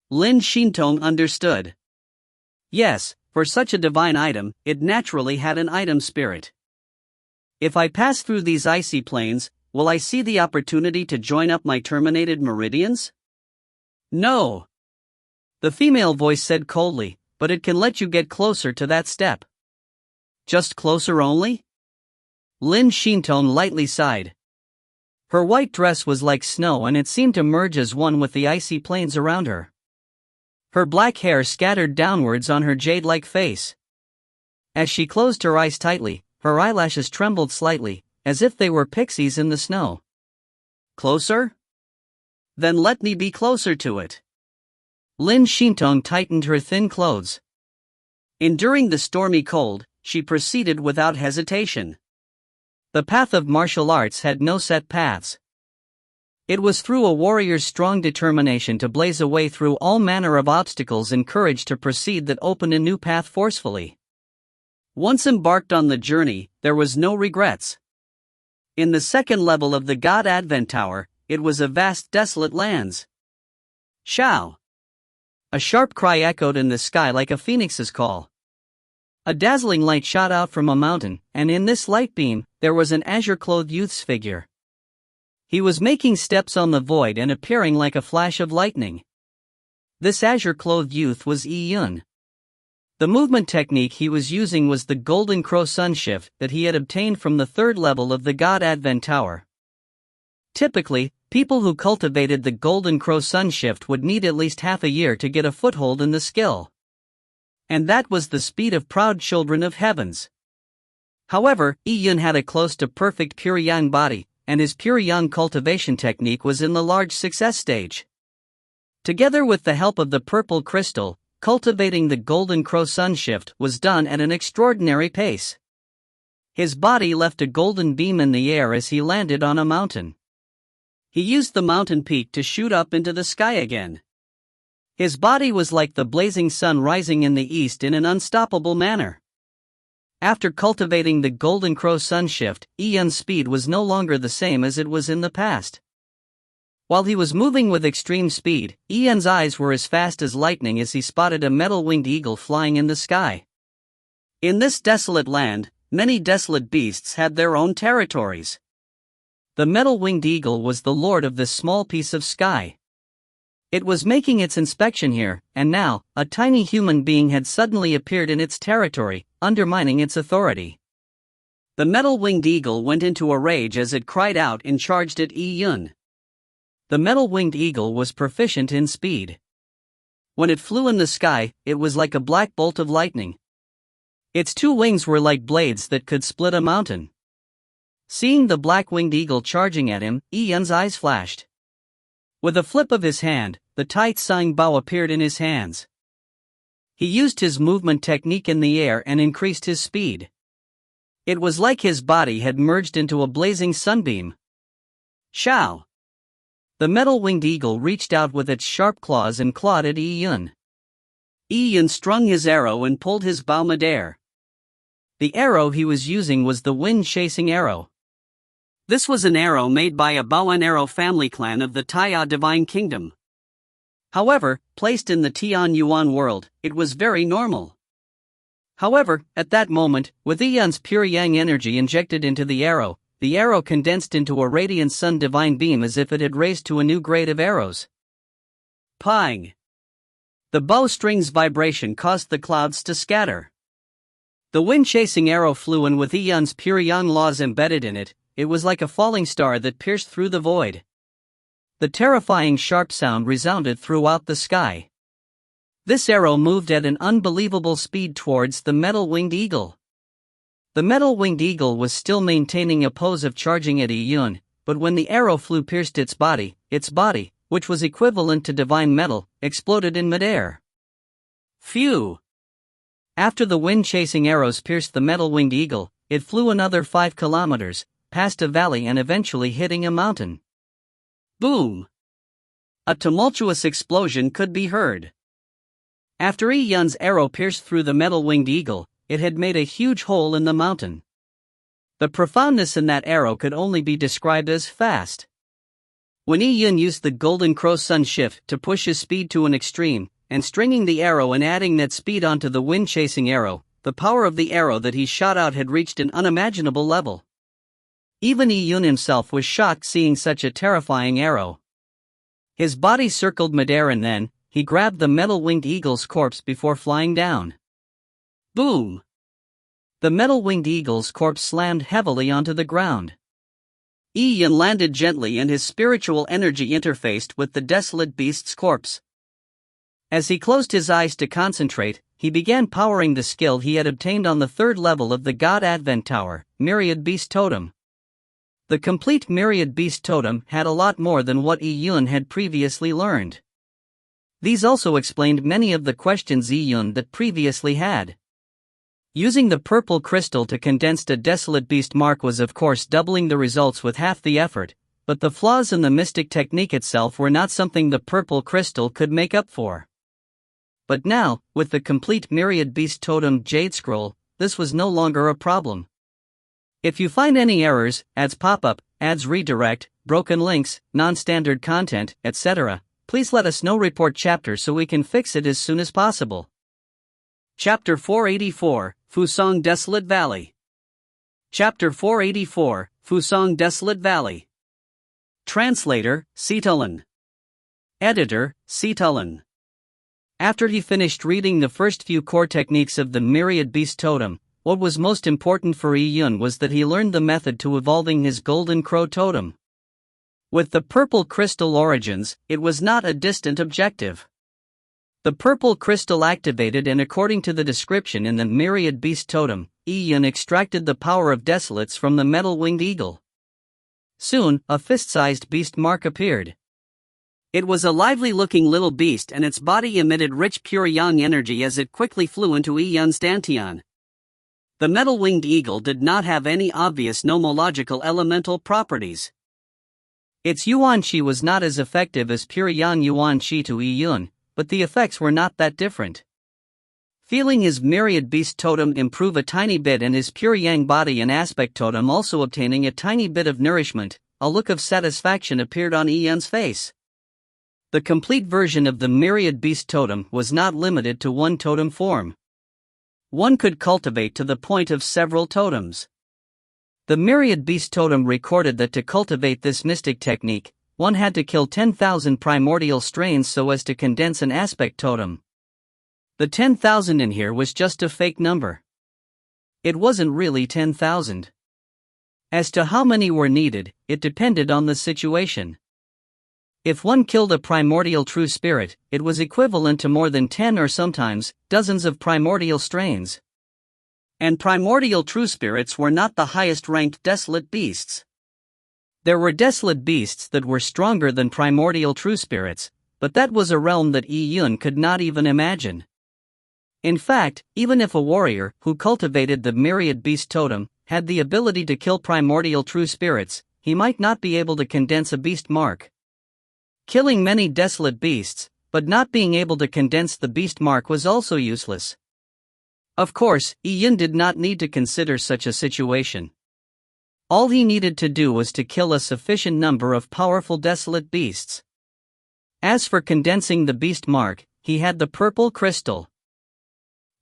Speaker 1: Lin Xintong understood. Yes, for such a divine item, it naturally had an item spirit. If I pass through these icy plains, will I see the opportunity to join up my terminated meridians? No. The female voice said coldly, but it can let you get closer to that step. Just closer only? Lin Xintong lightly sighed. Her white dress was like snow and it seemed to merge as one with the icy plains around her. Her black hair scattered downwards on her jade-like face. As she closed her eyes tightly, her eyelashes trembled slightly, as if they were pixies in the snow. Closer? Then let me be closer to it. Lin Xintong tightened her thin clothes. Enduring the stormy cold, she proceeded without hesitation. The path of martial arts had no set paths. It was through a warrior's strong determination to blaze a way through all manner of obstacles and courage to proceed that opened a new path forcefully. Once embarked on the journey, there was no regrets. In the second level of the God Advent Tower, it was a vast desolate lands. Shao! A sharp cry echoed in the sky like a phoenix's call. A dazzling light shot out from a mountain, and in this light beam, there was an azure-clothed youth's figure. He was making steps on the void and appearing like a flash of lightning. This azure-clothed youth was Yi Yun. The movement technique he was using was the Golden Crow Sun Shift that he had obtained from the third level of the God Advent Tower. Typically, people who cultivated the Golden Crow Sun Shift would need at least half a year to get a foothold in the skill. And that was the speed of proud children of heavens. However, Yi Yun had a close to perfect pure yang body, and his pure yang cultivation technique was in the large success stage. Together with the help of the purple crystal, cultivating the Golden Crow Sun Shift was done at an extraordinary pace. His body left a golden beam in the air as he landed on a mountain. He used the mountain peak to shoot up into the sky again. His body was like the blazing sun rising in the east in an unstoppable manner. After cultivating the Golden Crow Sun Shift, Yi Yun's speed was no longer the same as it was in the past. While he was moving with extreme speed, Yi Yun's eyes were as fast as lightning as he spotted a metal-winged eagle flying in the sky. In this desolate land, many desolate beasts had their own territories. The metal-winged eagle was the lord of this small piece of sky. It was making its inspection here, and now, a tiny human being had suddenly appeared in its territory, undermining its authority. The metal-winged eagle went into a rage as it cried out and charged at Yi Yun. The metal-winged eagle was proficient in speed. When it flew in the sky, it was like a black bolt of lightning. Its two wings were like blades that could split a mountain. Seeing the black-winged eagle charging at him, Yi Yun's eyes flashed. With a flip of his hand, the Tai Tsing bow appeared in his hands. He used his movement technique in the air and increased his speed. It was like his body had merged into a blazing sunbeam. Shao! The metal-winged eagle reached out with its sharp claws and clawed at Yi Yun. Yi Yun strung his arrow and pulled his bow midair. The arrow he was using was the wind-chasing arrow. This was an arrow made by a bow and arrow family clan of the Taiya Divine Kingdom. However, placed in the Tian Yuan world, it was very normal. However, at that moment, with Yun's pure yang energy injected into the arrow condensed into a radiant sun divine beam as if it had raised to a new grade of arrows. Pang! The bowstring's vibration caused the clouds to scatter. The wind-chasing arrow flew, and with Yun's pure yang laws embedded in it, it was like a falling star that pierced through the void. The terrifying sharp sound resounded throughout the sky. This arrow moved at an unbelievable speed towards the metal-winged eagle. The metal-winged eagle was still maintaining a pose of charging at Yun, but when the arrow pierced its body, which was equivalent to divine metal, exploded in midair. Phew! After the wind-chasing arrows pierced the metal-winged eagle, it flew another 5 kilometers, past a valley and eventually hitting a mountain. Boom! A tumultuous explosion could be heard. After Yun's arrow pierced through the metal-winged eagle, it had made a huge hole in the mountain. The profoundness in that arrow could only be described as fast. When Yun used the Golden Crow Sun Shift to push his speed to an extreme, and stringing the arrow and adding that speed onto the wind-chasing arrow, the power of the arrow that he shot out had reached an unimaginable level. Even Yun himself was shocked seeing such a terrifying arrow. His body circled midair and then, he grabbed the metal-winged eagle's corpse before flying down. Boom! The metal-winged eagle's corpse slammed heavily onto the ground. Yun landed gently and his spiritual energy interfaced with the desolate beast's corpse. As he closed his eyes to concentrate, he began powering the skill he had obtained on the 3rd level of the God Advent Tower, Myriad Beast Totem. The complete Myriad Beast Totem had a lot more than what Yun had previously learned. These also explained many of the questions Yun that previously had. Using the purple crystal to condense a desolate beast mark was of course doubling the results with half the effort, but the flaws in the mystic technique itself were not something the purple crystal could make up for. But now, with the complete Myriad Beast Totem Jade Scroll, this was no longer a problem. If you find any errors, ads pop-up, ads redirect, broken links, non-standard content, etc., please let us know. Report chapter so we can fix it as soon as possible. Chapter 484, Fusong Desolate Valley. Chapter 484, Fusong Desolate Valley. Translator, Sitalan. Editor, Sitalan. After he finished reading the first few core techniques of the Myriad Beast Totem, what was most important for Yun was that he learned the method to evolving his Golden Crow Totem. With the purple crystal origins, it was not a distant objective. The purple crystal activated, and according to the description in the Myriad Beast Totem, Yun extracted the power of desolates from the metal-winged eagle. Soon, a fist-sized beast mark appeared. It was a lively-looking little beast and its body emitted rich pure yang energy as it quickly flew into Yun's dantian. The metal-winged eagle did not have any obvious nomological elemental properties. Its yuan qi was not as effective as pure yang yuan qi to Yun, but the effects were not that different. Feeling his Myriad Beast Totem improve a tiny bit and his pure yang body and aspect totem also obtaining a tiny bit of nourishment, a look of satisfaction appeared on Yun's face. The complete version of the Myriad Beast Totem was not limited to one totem form. One could cultivate to the point of several totems. The Myriad Beast Totem recorded that to cultivate this mystic technique, one had to kill 10,000 primordial strains so as to condense an aspect totem. The 10,000 in here was just a fake number. It wasn't really 10,000. As to how many were needed, it depended on the situation. If one killed a primordial true spirit, it was equivalent to more than 10 or sometimes dozens of primordial strains. And primordial true spirits were not the highest-ranked desolate beasts. There were desolate beasts that were stronger than primordial true spirits, but that was a realm that Yun could not even imagine. In fact, even if a warrior who cultivated the Myriad Beast Totem had the ability to kill primordial true spirits, he might not be able to condense a beast mark. Killing many desolate beasts, but not being able to condense the beast mark was also useless. Of course, Yun did not need to consider such a situation. All he needed to do was to kill a sufficient number of powerful desolate beasts. As for condensing the beast mark, he had the purple crystal.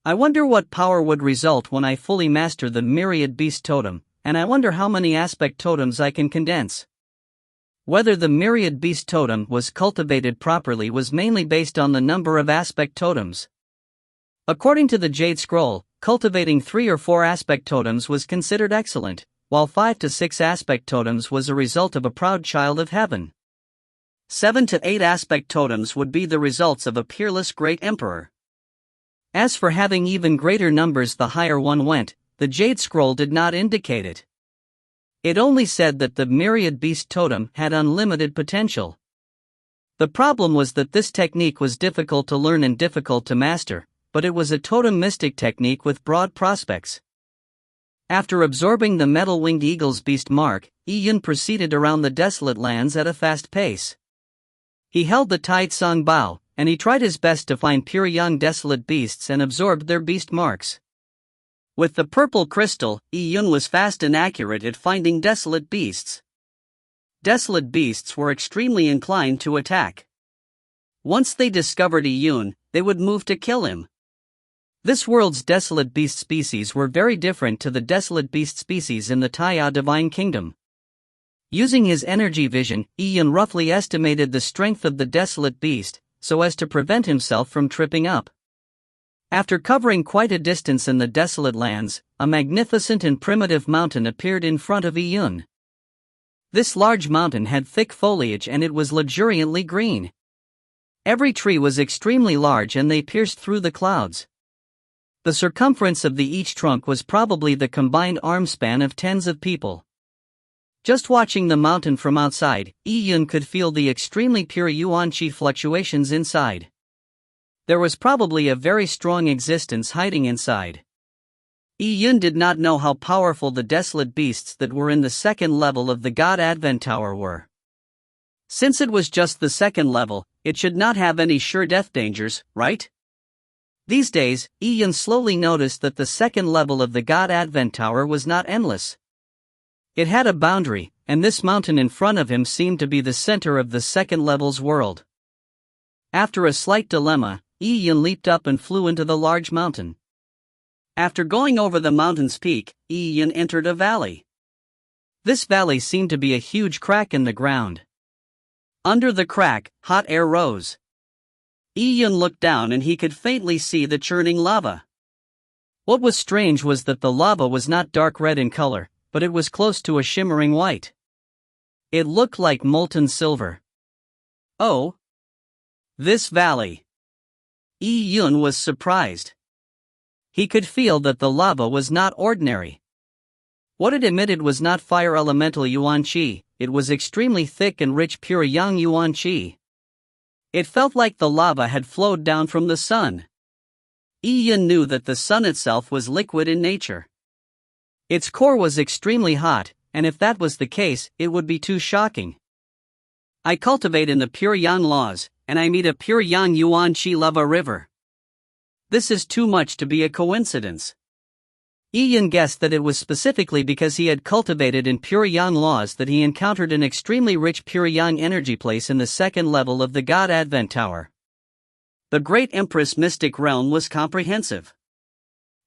Speaker 1: I wonder what power would result when I fully master the myriad beast totem, and I wonder how many aspect totems I can condense. Whether the myriad beast totem was cultivated properly was mainly based on the number of aspect totems. According to the Jade Scroll, cultivating 3 or 4 aspect totems was considered excellent, while 5 to 6 aspect totems was a result of a proud child of heaven. 7 to 8 aspect totems would be the results of a peerless great emperor. As for having even greater numbers the higher one went, the Jade Scroll did not indicate it. It only said that the myriad beast totem had unlimited potential. The problem was that this technique was difficult to learn and difficult to master, but it was a totem mystic technique with broad prospects. After absorbing the metal-winged eagle's beast mark, Yun proceeded around the desolate lands at a fast pace. He held the Tai Tsung bow, and he tried his best to find pure young desolate beasts and absorbed their beast marks. With the purple crystal, Yun was fast and accurate at finding desolate beasts. Desolate beasts were extremely inclined to attack. Once they discovered Yun, they would move to kill him. This world's desolate beast species were very different to the desolate beast species in the Taiya Divine Kingdom. Using his energy vision, Yun roughly estimated the strength of the desolate beast, so as to prevent himself from tripping up. After covering quite a distance in the desolate lands, a magnificent and primitive mountain appeared in front of Yun. This large mountain had thick foliage and it was luxuriantly green. Every tree was extremely large and they pierced through the clouds. The circumference of each trunk was probably the combined arm span of tens of people. Just watching the mountain from outside, Yun could feel the extremely pure yuan qi fluctuations inside. There was probably a very strong existence hiding inside. Yun did not know how powerful the desolate beasts that were in the second level of the God Advent Tower were. Since it was just the second level, it should not have any sure death dangers, right? These days, Yun slowly noticed that the second level of the God Advent Tower was not endless. It had a boundary, and this mountain in front of him seemed to be the center of the second level's world. After a slight dilemma, Yun leaped up and flew into the large mountain. After going over the mountain's peak, Yun entered a valley. This valley seemed to be a huge crack in the ground. Under the crack, hot air rose. Yun looked down and he could faintly see the churning lava. What was strange was that the lava was not dark red in color, but it was close to a shimmering white. It looked like molten silver. Oh! This valley! Yun was surprised. He could feel that the lava was not ordinary. What it emitted was not fire elemental yuan qi, it was extremely thick and rich pure yang yuan qi. It felt like the lava had flowed down from the sun. Yun knew that the sun itself was liquid in nature. Its core was extremely hot, and if that was the case, it would be too shocking. I cultivate in the pure yang laws, and I meet a pure yang yuan qi lava river. This is too much to be a coincidence. Yun guessed that it was specifically because he had cultivated in pure yang laws that he encountered an extremely rich pure yang energy place in the second level of the God Advent Tower. The Great Empress Mystic Realm was comprehensive.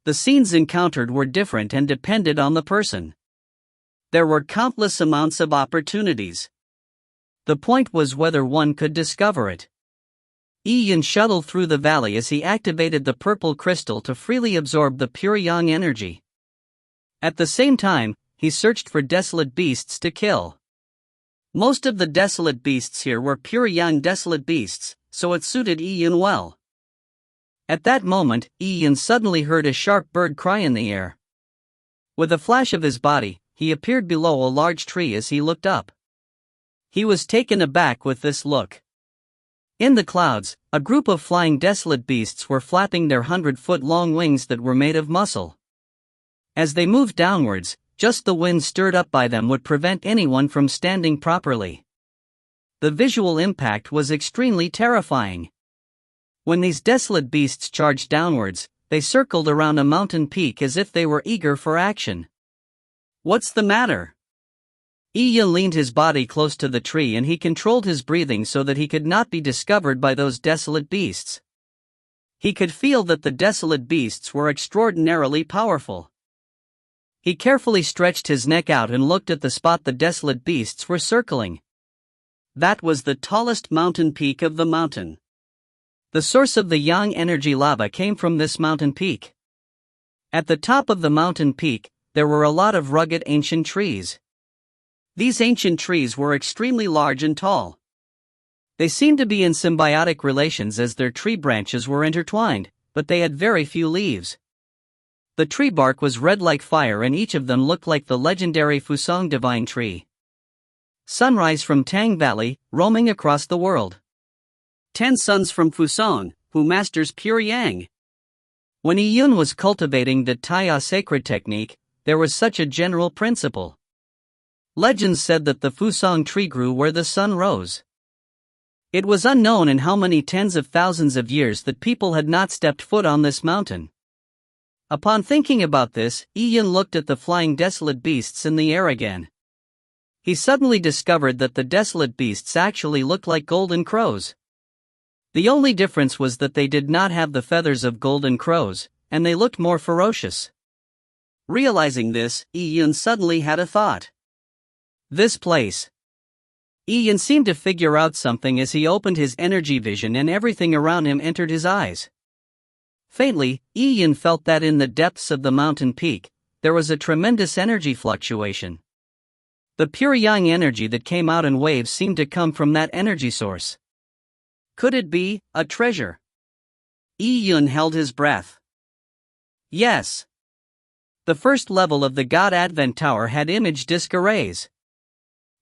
Speaker 1: The scenes encountered were different and depended on the person. There were countless amounts of opportunities. The point was whether one could discover it. Yun shuttled through the valley as he activated the purple crystal to freely absorb the pure yang energy. At the same time, he searched for desolate beasts to kill. Most of the desolate beasts here were pure yang desolate beasts, so it suited Yun well. At that moment, Yun suddenly heard a sharp bird cry in the air. With a flash of his body, he appeared below a large tree as he looked up. He was taken aback with this look. In the clouds, a group of flying desolate beasts were flapping their 100-foot-long wings that were made of muscle. As they moved downwards, just the wind stirred up by them would prevent anyone from standing properly. The visual impact was extremely terrifying. When these desolate beasts charged downwards, they circled around a mountain peak as if they were eager for action. "What's the matter?" Yi leaned his body close to the tree and he controlled his breathing so that he could not be discovered by those desolate beasts. He could feel that the desolate beasts were extraordinarily powerful. He carefully stretched his neck out and looked at the spot the desolate beasts were circling. That was the tallest mountain peak of the mountain. The source of the yang energy lava came from this mountain peak. At the top of the mountain peak, there were a lot of rugged ancient trees. These ancient trees were extremely large and tall. They seemed to be in symbiotic relations as their tree branches were intertwined, but they had very few leaves. The tree bark was red like fire and each of them looked like the legendary Fusang divine tree. Sunrise from Tang Valley, roaming across the world. 10 sons from Fusang, who masters pure yang. When Yun was cultivating the Taiya sacred technique, there was such a general principle. Legends said that the Fusang tree grew where the sun rose. It was unknown in how many tens of thousands of years that people had not stepped foot on this mountain. Upon thinking about this, Yun looked at the flying desolate beasts in the air again. He suddenly discovered that the desolate beasts actually looked like golden crows. The only difference was that they did not have the feathers of golden crows, and they looked more ferocious. Realizing this, Yun suddenly had a thought. This place. Ian seemed to figure out something as he opened his energy vision and everything around him entered his eyes. Faintly, Ian felt that in the depths of the mountain peak, there was a tremendous energy fluctuation. The pure yang energy that came out in waves seemed to come from that energy source. Could it be a treasure? Ian held his breath. Yes. The first level of the God Advent Tower had image disc arrays.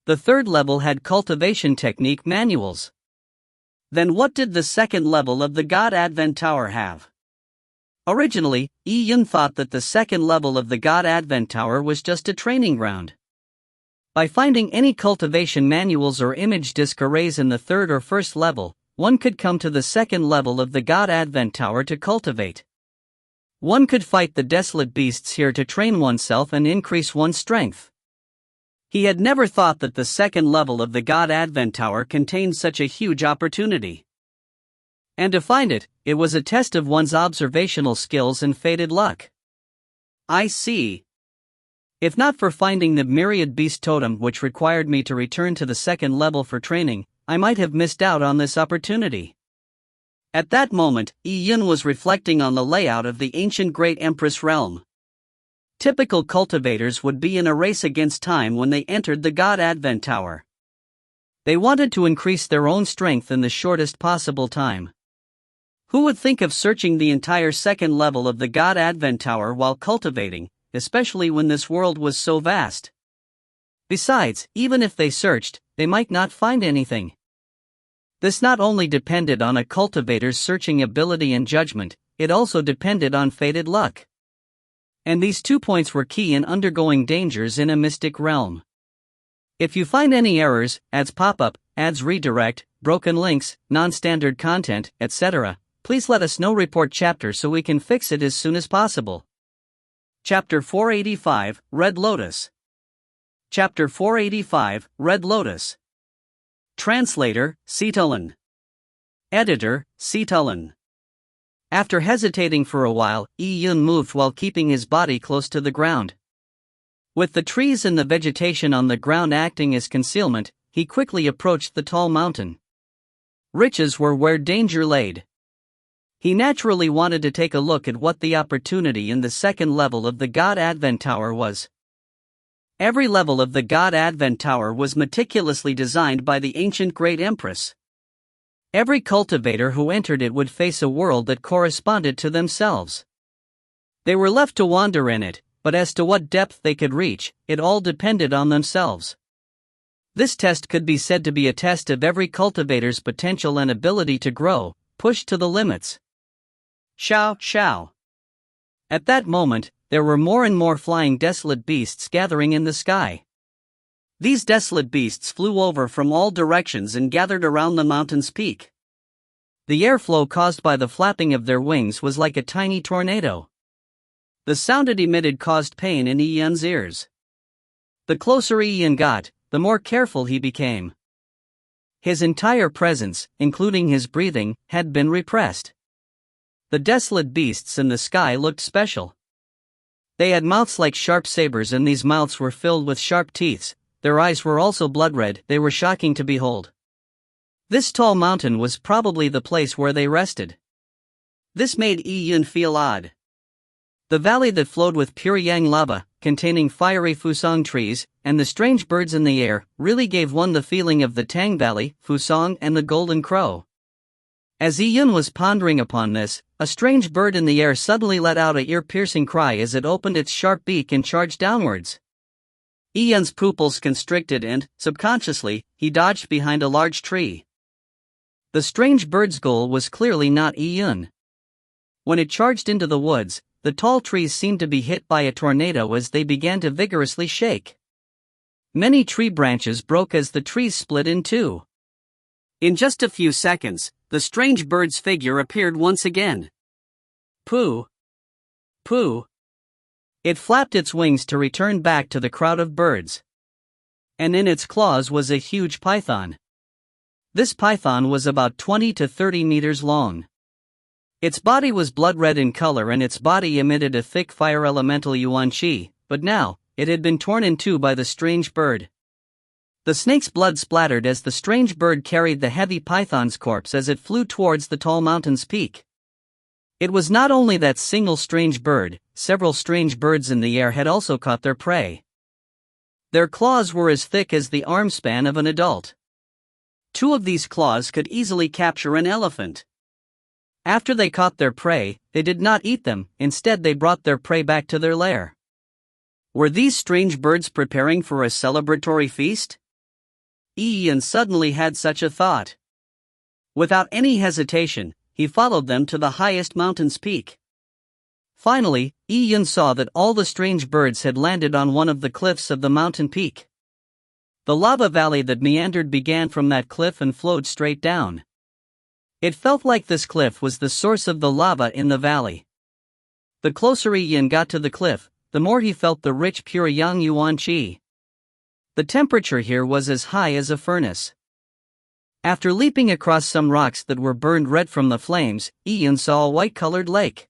Speaker 1: The third level had cultivation technique manuals. Then what did the second level of the God Advent Tower have? Originally, Ian thought that the second level of the God Advent Tower was just a training ground. By finding any cultivation manuals or image disc arrays in the third or first level, one could come to the second level of the God Advent Tower to cultivate. One could fight the desolate beasts here to train oneself and increase one's strength. He had never thought that the second level of the God Advent Tower contained such a huge opportunity. And to find it, it was a test of one's observational skills and fated luck. I see. If not for finding the myriad beast totem which required me to return to the second level for training, I might have missed out on this opportunity. At that moment, Yun was reflecting on the layout of the ancient Great Empress realm. Typical cultivators would be in a race against time when they entered the God Advent Tower. They wanted to increase their own strength in the shortest possible time. Who would think of searching the entire second level of the God Advent Tower while cultivating, especially when this world was so vast? Besides, even if they searched, they might not find anything. This not only depended on a cultivator's searching ability and judgment, it also depended on fated luck. And these 2 points were key in undergoing dangers in a mystic realm. If you find any errors, ads pop up, ads redirect, broken links, non-standard content, etc., please let us know. Report chapter so we can fix it as soon as possible. Chapter 485, Red Lotus. Chapter 485, Red Lotus. Translator, Sitalan. Editor, Sitalan. After hesitating for a while, Yun moved while keeping his body close to the ground. With the trees and the vegetation on the ground acting as concealment, he quickly approached the tall mountain. Riches were where danger laid. He naturally wanted to take a look at what the opportunity in the second level of the God Advent Tower was. Every level of the God Advent Tower was meticulously designed by the ancient Great Empress. Every cultivator who entered it would face a world that corresponded to themselves. They were left to wander in it, but as to what depth they could reach, it all depended on themselves. This test could be said to be a test of every cultivator's potential and ability to grow, pushed to the limits. Xiao, xiao. At that moment, there were more and more flying desolate beasts gathering in the sky. These desolate beasts flew over from all directions and gathered around the mountain's peak. The airflow caused by the flapping of their wings was like a tiny tornado. The sound it emitted caused pain in Ian's ears. The closer Ian got, the more careful he became. His entire presence, including his breathing, had been repressed. The desolate beasts in the sky looked special. They had mouths like sharp sabers, and these mouths were filled with sharp teeth. Their eyes were also blood-red. They were shocking to behold. This tall mountain was probably the place where they rested. This made Yi Yun feel odd. The valley that flowed with pure yang lava, containing fiery fusang trees, and the strange birds in the air, really gave one the feeling of the Tang Valley, Fusang, and the Golden Crow. As Yi Yun was pondering upon this, a strange bird in the air suddenly let out a ear-piercing cry as it opened its sharp beak and charged downwards. Yi Yun's pupils constricted and, subconsciously, he dodged behind a large tree. The strange bird's goal was clearly not Yi Yun. When it charged into the woods, the tall trees seemed to be hit by a tornado as they began to vigorously shake. Many tree branches broke as the trees split in two. In just a few seconds, the strange bird's figure appeared once again. Pooh! Pooh! It flapped its wings to return back to the crowd of birds. And in its claws was a huge python. This python was about 20 to 30 meters long. Its body was blood-red in color and its body emitted a thick fire elemental yuan qi, but now, it had been torn in two by the strange bird. The snake's blood splattered as the strange bird carried the heavy python's corpse as it flew towards the tall mountain's peak. It was not only that single strange bird, several strange birds in the air had also caught their prey. Their claws were as thick as the arm span of an adult. Two of these claws could easily capture an elephant. After they caught their prey, they did not eat them, instead they brought their prey back to their lair. Were these strange birds preparing for a celebratory feast? Yi Yun suddenly had such a thought. Without any hesitation, he followed them to the highest mountain's peak. Finally, Yi Yun saw that all the strange birds had landed on one of the cliffs of the mountain peak. The lava valley that meandered began from that cliff and flowed straight down. It felt like this cliff was the source of the lava in the valley. The closer Yi Yun got to the cliff, the more he felt the rich pure yang yuan qi. The temperature here was as high as a furnace. After leaping across some rocks that were burned red from the flames, Yi Yun saw a white-colored lake.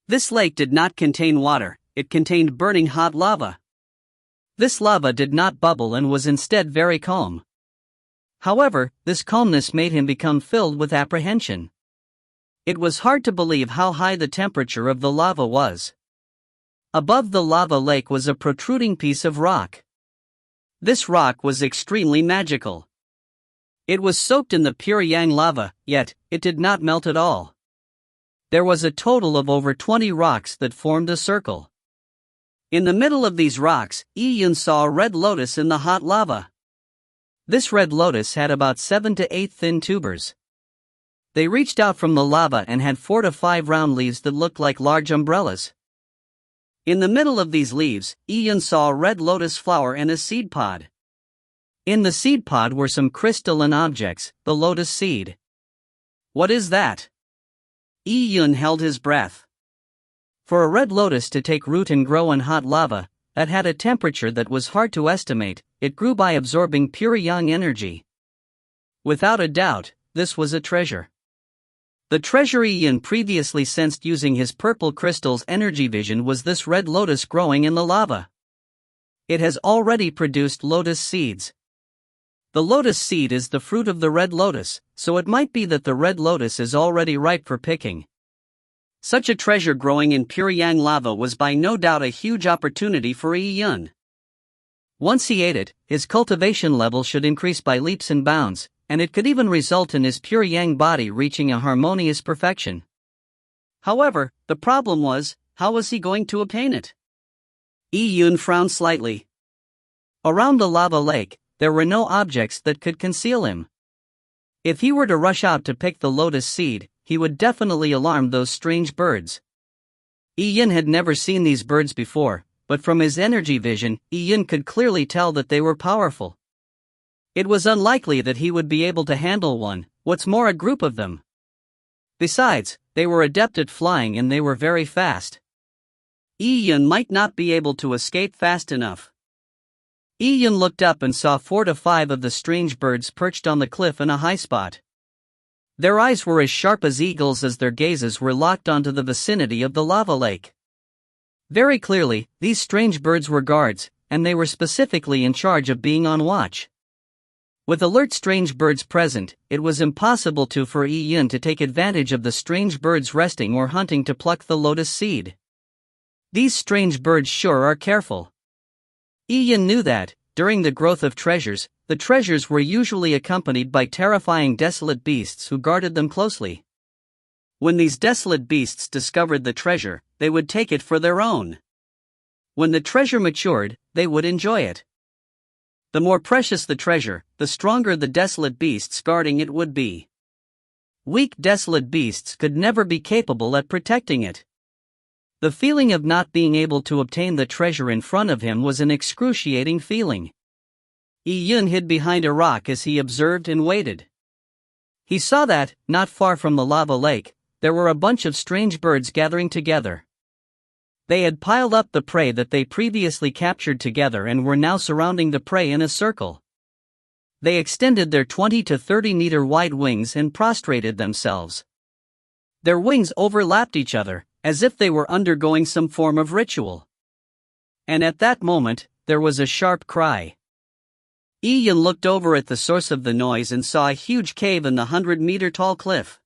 Speaker 1: This lake did not contain water, it contained burning hot lava. This lava did not bubble and was instead very calm. However, this calmness made him become filled with apprehension. It was hard to believe how high the temperature of the lava was. Above the lava lake was a protruding piece of rock. This rock was extremely magical. It was soaked in the pure yang lava, yet, it did not melt at all. There was a total of over 20 rocks that formed a circle. In the middle of these rocks, Yi Yun saw a red lotus in the hot lava. This red lotus had about 7 to 8 thin tubers. They reached out from the lava and had 4 to 5 round leaves that looked like large umbrellas. In the middle of these leaves, Yi Yun saw a red lotus flower and a seed pod. In the seed pod were some crystalline objects, the lotus seed. What is that? Yi Yun held his breath. For a red lotus to take root and grow in hot lava, that had a temperature that was hard to estimate, it grew by absorbing pure yang energy. Without a doubt, this was a treasure. The treasure Yi Yun previously sensed using his purple crystal's energy vision was this red lotus growing in the lava. It has already produced lotus seeds. The lotus seed is the fruit of the red lotus, so it might be that the red lotus is already ripe for picking. Such a treasure growing in pure yang lava was by no doubt a huge opportunity for Yi Yun. Once he ate it, his cultivation level should increase by leaps and bounds, and it could even result in his pure yang body reaching a harmonious perfection. However, the problem was, how was he going to obtain it? Yi Yun frowned slightly. Around the lava lake, there were no objects that could conceal him. If he were to rush out to pick the lotus seed, he would definitely alarm those strange birds. Yi Yun had never seen these birds before, but from his energy vision, Yi Yun could clearly tell that they were powerful. It was unlikely that he would be able to handle one, what's more a group of them. Besides, they were adept at flying and they were very fast. Yi Yun might not be able to escape fast enough. Yun looked up and saw 4 to 5 of the strange birds perched on the cliff in a high spot. Their eyes were as sharp as eagles as their gazes were locked onto the vicinity of the lava lake. Very clearly, these strange birds were guards, and they were specifically in charge of being on watch. With alert strange birds present, it was impossible for Yun to take advantage of the strange birds resting or hunting to pluck the lotus seed. These strange birds sure are careful. Yun knew that, during the growth of treasures, the treasures were usually accompanied by terrifying desolate beasts who guarded them closely. When these desolate beasts discovered the treasure, they would take it for their own. When the treasure matured, they would enjoy it. The more precious the treasure, the stronger the desolate beasts guarding it would be. Weak desolate beasts could never be capable at protecting it. The feeling of not being able to obtain the treasure in front of him was an excruciating feeling. Yun hid behind a rock as he observed and waited. He saw that, not far from the lava lake, there were a bunch of strange birds gathering together. They had piled up the prey that they previously captured together and were now surrounding the prey in a circle. They extended their 20 to 30 meter wide wings and prostrated themselves. Their wings overlapped each other, as if they were undergoing some form of ritual. And at that moment, there was a sharp cry. Yun looked over at the source of the noise and saw a huge cave in the 100-meter-tall cliff.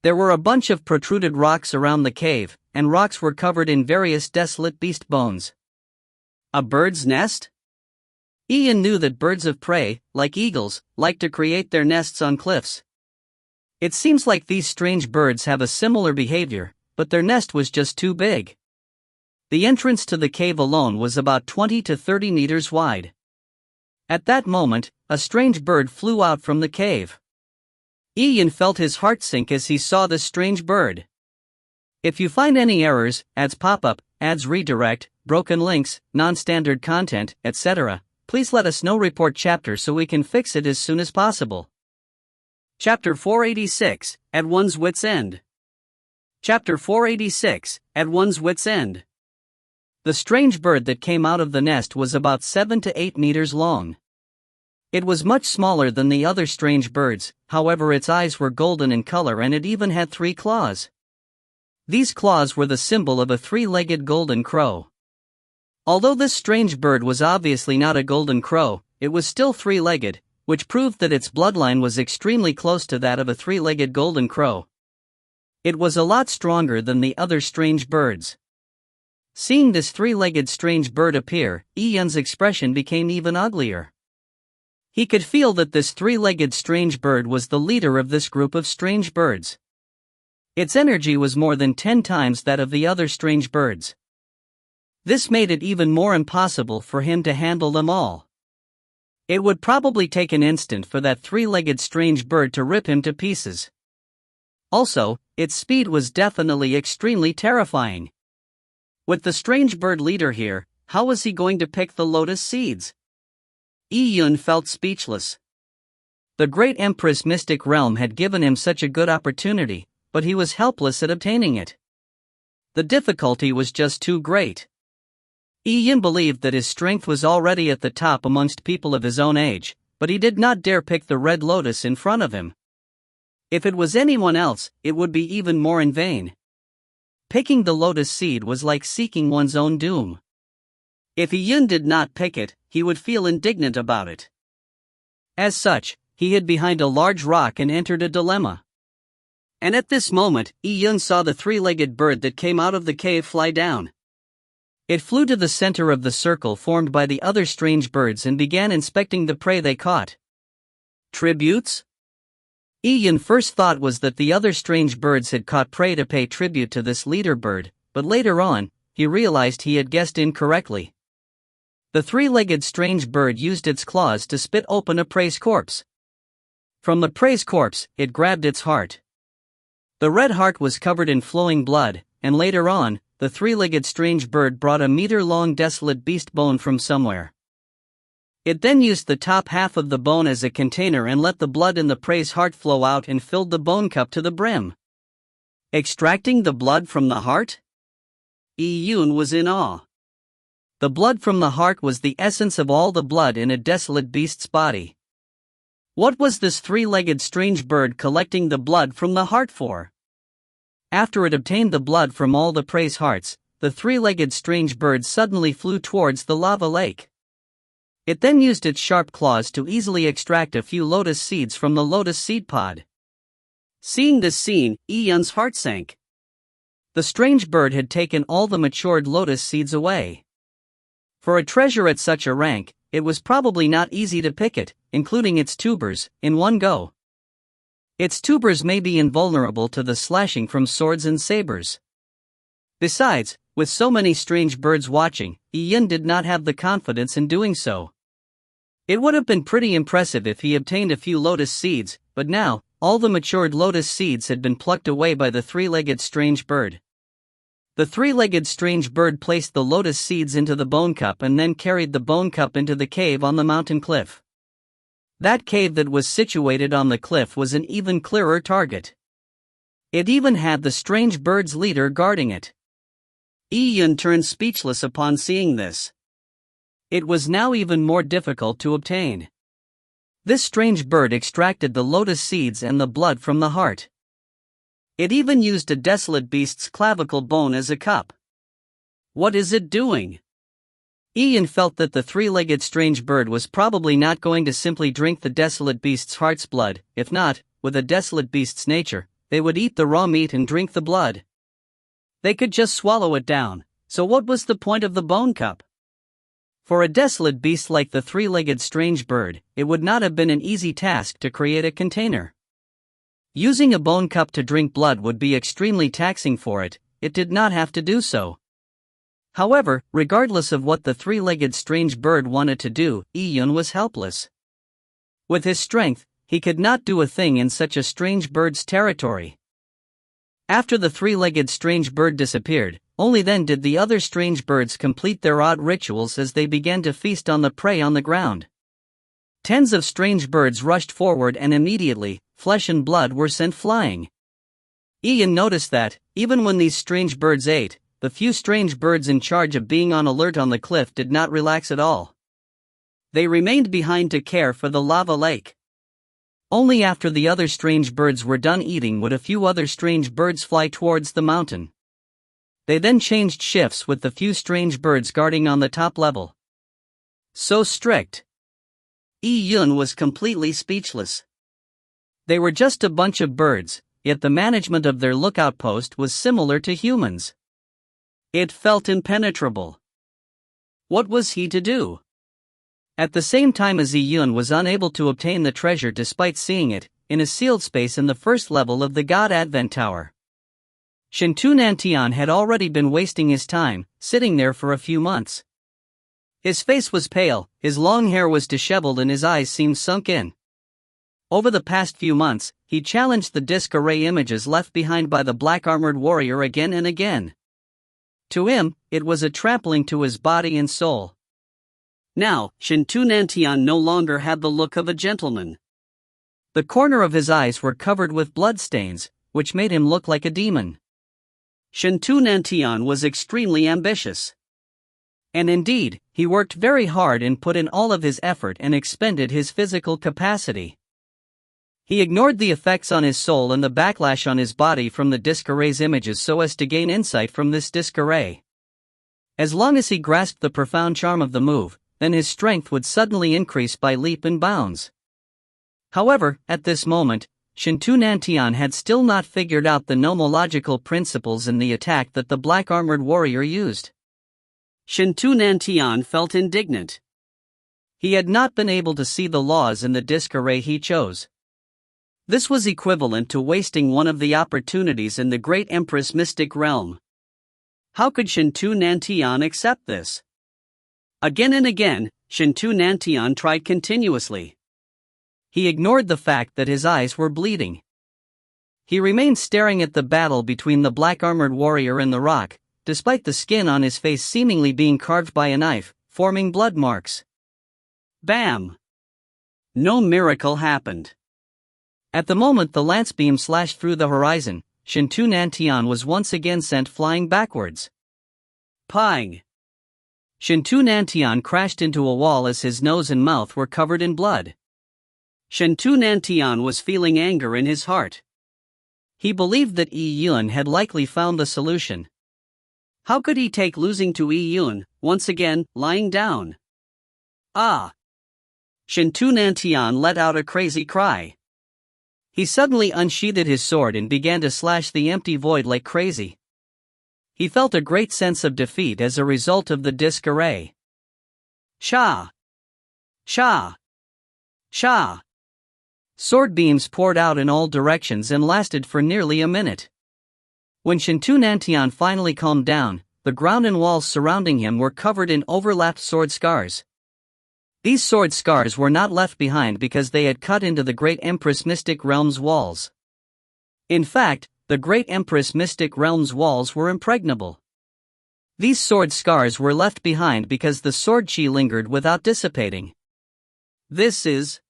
Speaker 1: There were a bunch of protruded rocks around the cave, and rocks were covered in various desolate beast bones. A bird's nest? Yun knew that birds of prey, like eagles, like to create their nests on cliffs. It seems like these strange birds have a similar behavior, but their nest was just too big. The entrance to the cave alone was about 20 to 30 meters wide. At that moment, a strange bird flew out from the cave. Yun felt his heart sink as he saw this strange bird. If you find any errors, ads pop up, ads redirect, broken links, non-standard content, etc., please let us know. Report chapter so we can fix it as soon as possible. Chapter 486, At One's Wit's End. Chapter 486, At One's Wit's End. The strange bird that came out of the nest was about 7 to 8 meters long. It was much smaller than the other strange birds, however its eyes were golden in color and it even had 3 claws. These claws were the symbol of a 3-legged golden crow. Although this strange bird was obviously not a golden crow, it was still 3-legged, which proved that its bloodline was extremely close to that of a 3-legged golden crow. It was a lot stronger than the other strange birds. Seeing this 3-legged strange bird appear, Yun's expression became even uglier. He could feel that this 3-legged strange bird was the leader of this group of strange birds. Its energy was more than 10 times that of the other strange birds. This made it even more impossible for him to handle them all. It would probably take an instant for that 3-legged strange bird to rip him to pieces. Also, its speed was definitely extremely terrifying. With the strange bird leader here, how was he going to pick the lotus seeds? Yun felt speechless. The great Empress Mystic Realm had given him such a good opportunity, but he was helpless at obtaining it. The difficulty was just too great. Yun believed that his strength was already at the top amongst people of his own age, but he did not dare pick the red lotus in front of him. If it was anyone else, it would be even more in vain. Picking the lotus seed was like seeking one's own doom. If Yun did not pick it, he would feel indignant about it. As such, he hid behind a large rock and entered a dilemma. And at this moment, Yun saw the 3-legged bird that came out of the cave fly down. It flew to the center of the circle formed by the other strange birds and began inspecting the prey they caught. Tributes? Yun's first thought was that the other strange birds had caught prey to pay tribute to this leader bird, but later on, he realized he had guessed incorrectly. The 3-legged strange bird used its claws to spit open a prey's corpse. From the prey's corpse, it grabbed its heart. The red heart was covered in flowing blood, and later on, the 3-legged strange bird brought a meter-long desolate beast bone from somewhere. It then used the top half of the bone as a container and let the blood in the prey's heart flow out and filled the bone cup to the brim. Extracting the blood from the heart? Yun was in awe. The blood from the heart was the essence of all the blood in a desolate beast's body. What was this three-legged strange bird collecting the blood from the heart for? After it obtained the blood from all the prey's hearts, the three-legged strange bird suddenly flew towards the lava lake. It then used its sharp claws to easily extract a few lotus seeds from the lotus seed pod. Seeing this scene, Yun's heart sank. The strange bird had taken all the matured lotus seeds away. For a treasure at such a rank, it was probably not easy to pick it, including its tubers, in one go. Its tubers may be invulnerable to the slashing from swords and sabers. Besides, with so many strange birds watching, Yun did not have the confidence in doing so. It would have been pretty impressive if he obtained a few lotus seeds, but now, all the matured lotus seeds had been plucked away by the three-legged strange bird. The three-legged strange bird placed the lotus seeds into the bone cup and then carried the bone cup into the cave on the mountain cliff. That cave that was situated on the cliff was an even clearer target. It even had the strange bird's leader guarding it. Yun turned speechless upon seeing this. It was now even more difficult to obtain. This strange bird extracted the lotus seeds and the blood from the heart. It even used a desolate beast's clavicle bone as a cup. What is it doing? Yun felt that the three-legged strange bird was probably not going to simply drink the desolate beast's heart's blood. If not, with a desolate beast's nature, they would eat the raw meat and drink the blood. They could just swallow it down, so what was the point of the bone cup? For a desolate beast like the three-legged strange bird, it would not have been an easy task to create a container. Using a bone cup to drink blood would be extremely taxing for it. It did not have to do so. However, regardless of what the three-legged strange bird wanted to do, Yun was helpless. With his strength, he could not do a thing in such a strange bird's territory. After the three-legged strange bird disappeared, only then did the other strange birds complete their odd rituals as they began to feast on the prey on the ground. Tens of strange birds rushed forward and immediately, flesh and blood were sent flying. Yun noticed that, even when these strange birds ate, the few strange birds in charge of being on alert on the cliff did not relax at all. They remained behind to care for the lava lake. Only after the other strange birds were done eating would a few other strange birds fly towards the mountain. They then changed shifts with the few strange birds guarding on the top level. So strict. Yun was completely speechless. They were just a bunch of birds, yet the management of their lookout post was similar to humans. It felt impenetrable. What was he to do? At the same time as Yun was unable to obtain the treasure despite seeing it, in a sealed space in the first level of the God Advent Tower. Shintu Nantian had already been wasting his time, sitting there for a few months. His face was pale, his long hair was disheveled and his eyes seemed sunk in. Over the past few months, he challenged the disc array images left behind by the black-armored warrior again and again. To him, it was a trampling to his body and soul. Now, Shintu Nantian no longer had the look of a gentleman. The corner of his eyes were covered with bloodstains, which made him look like a demon. Shintu Nantian was extremely ambitious. And indeed, he worked very hard and put in all of his effort and expended his physical capacity. He ignored the effects on his soul and the backlash on his body from the disc array's images so as to gain insight from this disc array. As long as he grasped the profound charm of the move, then his strength would suddenly increase by leap and bounds. However, at this moment, Shintu Nantian had still not figured out the nomological principles in the attack that the black-armored warrior used. Shintu Nantian felt indignant. He had not been able to see the laws in the disc array he chose. This was equivalent to wasting one of the opportunities in the great Empress mystic realm. How could Shintu Nantian accept this? Again and again, Shintu Nantian tried continuously. He ignored the fact that his eyes were bleeding. He remained staring at the battle between the black-armored warrior and the rock, despite the skin on his face seemingly being carved by a knife, forming blood marks. Bam! No miracle happened. At the moment the lance beam slashed through the horizon, Shintu Nantian was once again sent flying backwards. Pang! Shintu Nantian crashed into a wall as his nose and mouth were covered in blood. Shintu Nantian was feeling anger in his heart. He believed that Yi Yun had likely found the solution. How could he take losing to Yi Yun, once again, lying down? Ah! Shintu Nantian let out a crazy cry. He suddenly unsheathed his sword and began to slash the empty void like crazy. He felt a great sense of defeat as a result of the disc array. Sha! Sha! Sha! Sword beams poured out in all directions and lasted for nearly a minute. When Shintu Nantian finally calmed down, the ground and walls surrounding him were covered in overlapped sword scars. These sword scars were not left behind because they had cut into the Great Empress Mystic Realm's walls. In fact, the Great Empress Mystic Realm's walls were impregnable. These sword scars were left behind because the sword chi lingered without dissipating. This is...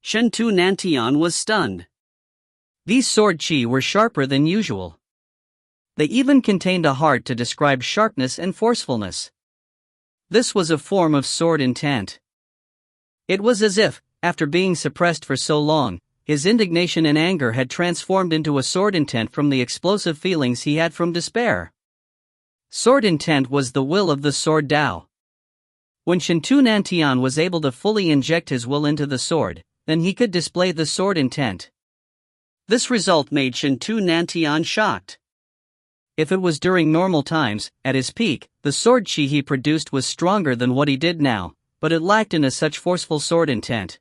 Speaker 1: Shintu Nantian was stunned. These sword chi were sharper than usual. They even contained a heart to describe sharpness and forcefulness. This was a form of sword intent. It was as if, after being suppressed for so long, his indignation and anger had transformed into a sword intent from the explosive feelings he had from despair. Sword intent was the will of the sword Tao. When Shintu Nantian was able to fully inject his will into the sword, then he could display the sword intent. This result made Shintu Nantian shocked. If it was during normal times, at his peak, the sword chi he produced was stronger than what he did now, but it lacked in such forceful sword intent.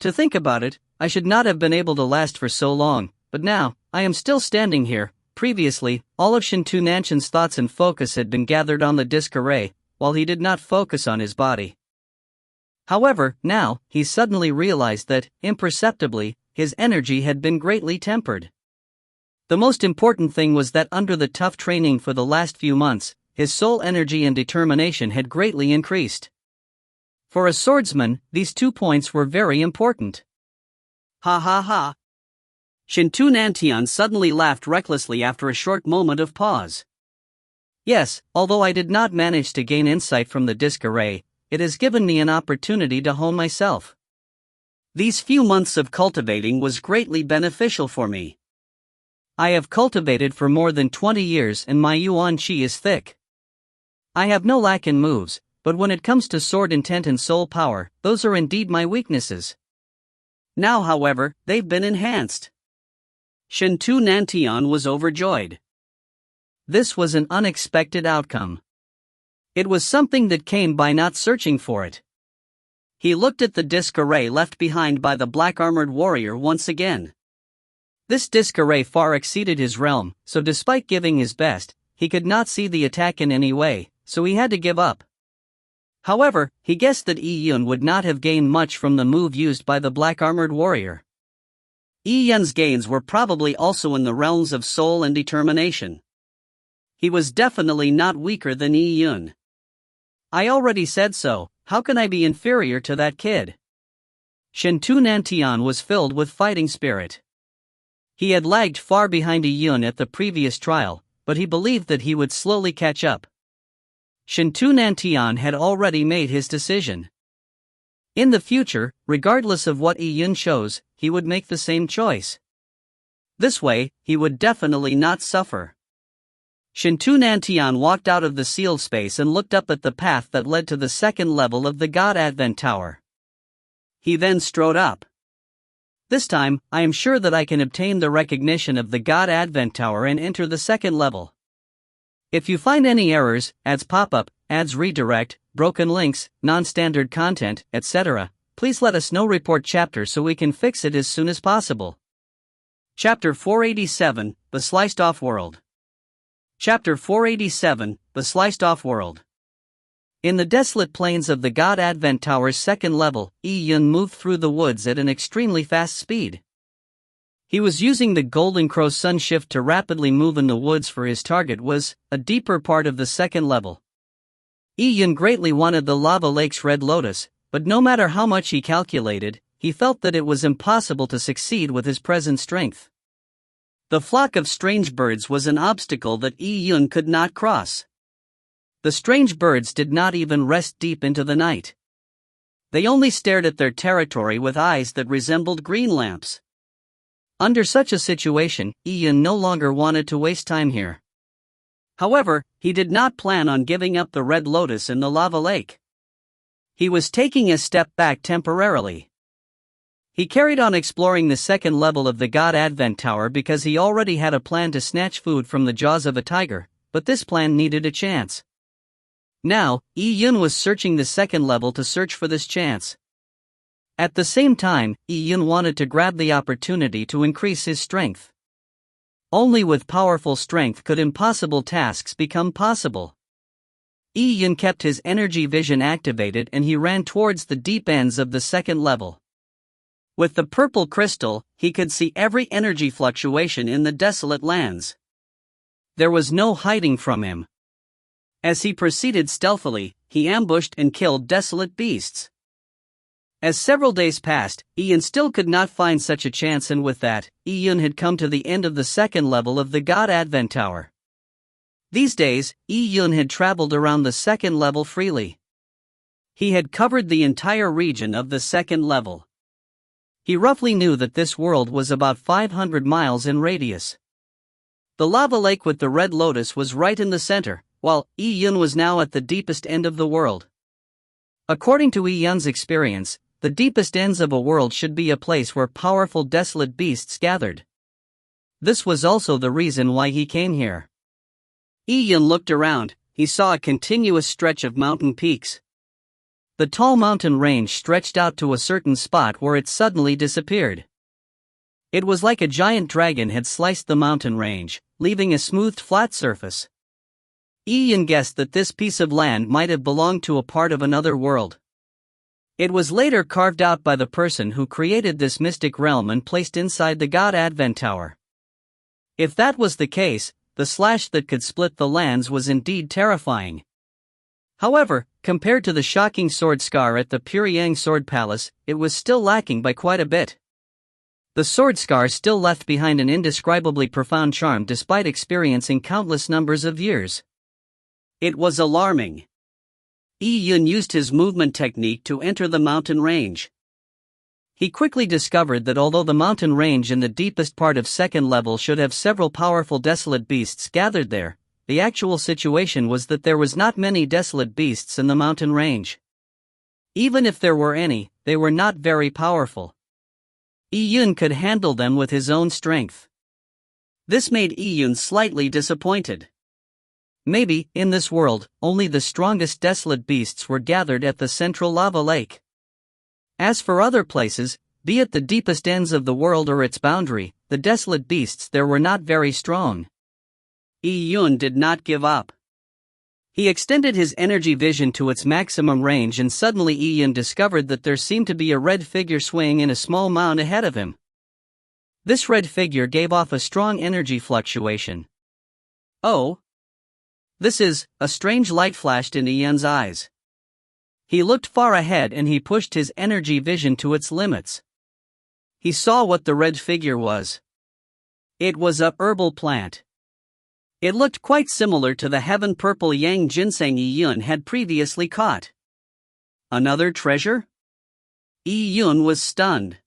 Speaker 1: To think about it, I should not have been able to last for so long, but now, I am still standing here. Previously, all of Shintu Nantian's thoughts and focus had been gathered on the disc array, while he did not focus on his body. However, now, he suddenly realized that, imperceptibly, his energy had been greatly tempered. The most important thing was that under the tough training for the last few months, his soul energy and determination had greatly increased. For a swordsman, these 2 points were very important. Ha ha ha! Shintu Nantian suddenly laughed recklessly after a short moment of pause. Yes, although I did not manage to gain insight from the disc array, it has given me an opportunity to hone myself. These few months of cultivating was greatly beneficial for me. I have cultivated for more than 20 years and my Yuan Qi is thick. I have no lack in moves, but when it comes to sword intent and soul power, those are indeed my weaknesses. Now, however, they've been enhanced. Shintu Nantian was overjoyed. This was an unexpected outcome. It was something that came by not searching for it. He looked at the disc array left behind by the black-armored warrior once again. This disc array far exceeded his realm, so despite giving his best, he could not see the attack in any way, so he had to give up. However, he guessed that Yi Yun would not have gained much from the move used by the black-armored warrior. Yi Yun's gains were probably also in the realms of soul and determination. He was definitely not weaker than Yi Yun. I already said so, how can I be inferior to that kid? Shintu Nantian was filled with fighting spirit. He had lagged far behind Yi Yun at the previous trial, but he believed that he would slowly catch up. Shintu Nantian had already made his decision. In the future, regardless of what Yi Yun chose, he would make the same choice. This way, he would definitely not suffer. Shintu Nantian walked out of the sealed space and looked up at the path that led to the second level of the God Advent Tower. He then strode up. This time, I am sure that I can obtain the recognition of the God Advent Tower and enter the second level. If you find any errors, ads pop-up, ads redirect, broken links, non-standard content, etc., please let us know. Report chapter so we can fix it as soon as possible. Chapter 487, The Sliced-Off World. Chapter 487, The Sliced-Off World. In the desolate plains of the God Advent Tower's second level, Yi Yun moved through the woods at an extremely fast speed. He was using the Golden Crow Sun Shift to rapidly move in the woods, for his target was a deeper part of the second level. Yi Yun greatly wanted the Lava Lake's Red Lotus, but no matter how much he calculated, he felt that it was impossible to succeed with his present strength. The flock of strange birds was an obstacle that Yi Yun could not cross. The strange birds did not even rest deep into the night. They only stared at their territory with eyes that resembled green lamps. Under such a situation, Ian no longer wanted to waste time here. However, he did not plan on giving up the red lotus in the lava lake. He was taking a step back temporarily. He carried on exploring the second level of the God Advent Tower because he already had a plan to snatch food from the jaws of a tiger, but this plan needed a chance. Now, Ian was searching the second level to search for this chance. At the same time, Ian wanted to grab the opportunity to increase his strength. Only with powerful strength could impossible tasks become possible. Ian kept his energy vision activated and he ran towards the deep ends of the second level. With the purple crystal, he could see every energy fluctuation in the desolate lands. There was no hiding from him. As he proceeded stealthily, he ambushed and killed desolate beasts. As several days passed, Ian still could not find such a chance, and with that, Ian had come to the end of the second level of the God Advent Tower. These days, Ian had traveled around the second level freely. He had covered the entire region of the second level. He roughly knew that this world was about 500 miles in radius. The lava lake with the red lotus was right in the center, while Ian was now at the deepest end of the world. According to Ian's experience, the deepest ends of a world should be a place where powerful desolate beasts gathered. This was also the reason why he came here. Ian looked around. He saw a continuous stretch of mountain peaks. The tall mountain range stretched out to a certain spot where it suddenly disappeared. It was like a giant dragon had sliced the mountain range, leaving a smoothed flat surface. Ian guessed that this piece of land might have belonged to a part of another world. It was later carved out by the person who created this mystic realm and placed inside the God Advent Tower. If that was the case, the slash that could split the lands was indeed terrifying. However, compared to the shocking sword scar at the Pyongyang Sword Palace, it was still lacking by quite a bit. The sword scar still left behind an indescribably profound charm despite experiencing countless numbers of years. It was alarming. Ian used his movement technique to enter the mountain range. He quickly discovered that although the mountain range in the deepest part of second level should have several powerful desolate beasts gathered there, the actual situation was that there was not many desolate beasts in the mountain range. Even if there were any, they were not very powerful. Ian could handle them with his own strength. This made Ian slightly disappointed. Maybe, in this world, only the strongest desolate beasts were gathered at the central lava lake. As for other places, be it the deepest ends of the world or its boundary, the desolate beasts there were not very strong. Ian did not give up. He extended his energy vision to its maximum range and suddenly Ian discovered that there seemed to be a red figure swaying in a small mound ahead of him. This red figure gave off a strong energy fluctuation. Oh! This is, a strange light flashed in Ian's eyes. He looked far ahead and he pushed his energy vision to its limits. He saw what the red figure was. It was a herbal plant. It looked quite similar to the heaven purple yang ginseng Ian had previously caught. Another treasure? Ian was stunned.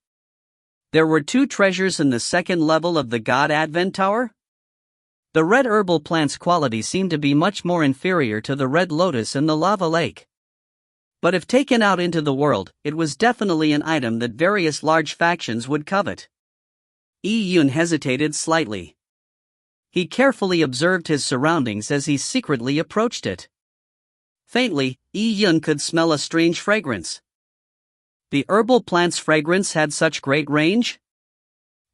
Speaker 1: There were 2 treasures in the second level of the God Advent Tower? The red herbal plant's quality seemed to be much more inferior to the red lotus in the lava lake. But if taken out into the world, it was definitely an item that various large factions would covet. Ian hesitated slightly. He carefully observed his surroundings as he secretly approached it. Faintly, Ian could smell a strange fragrance. The herbal plant's fragrance had such great range?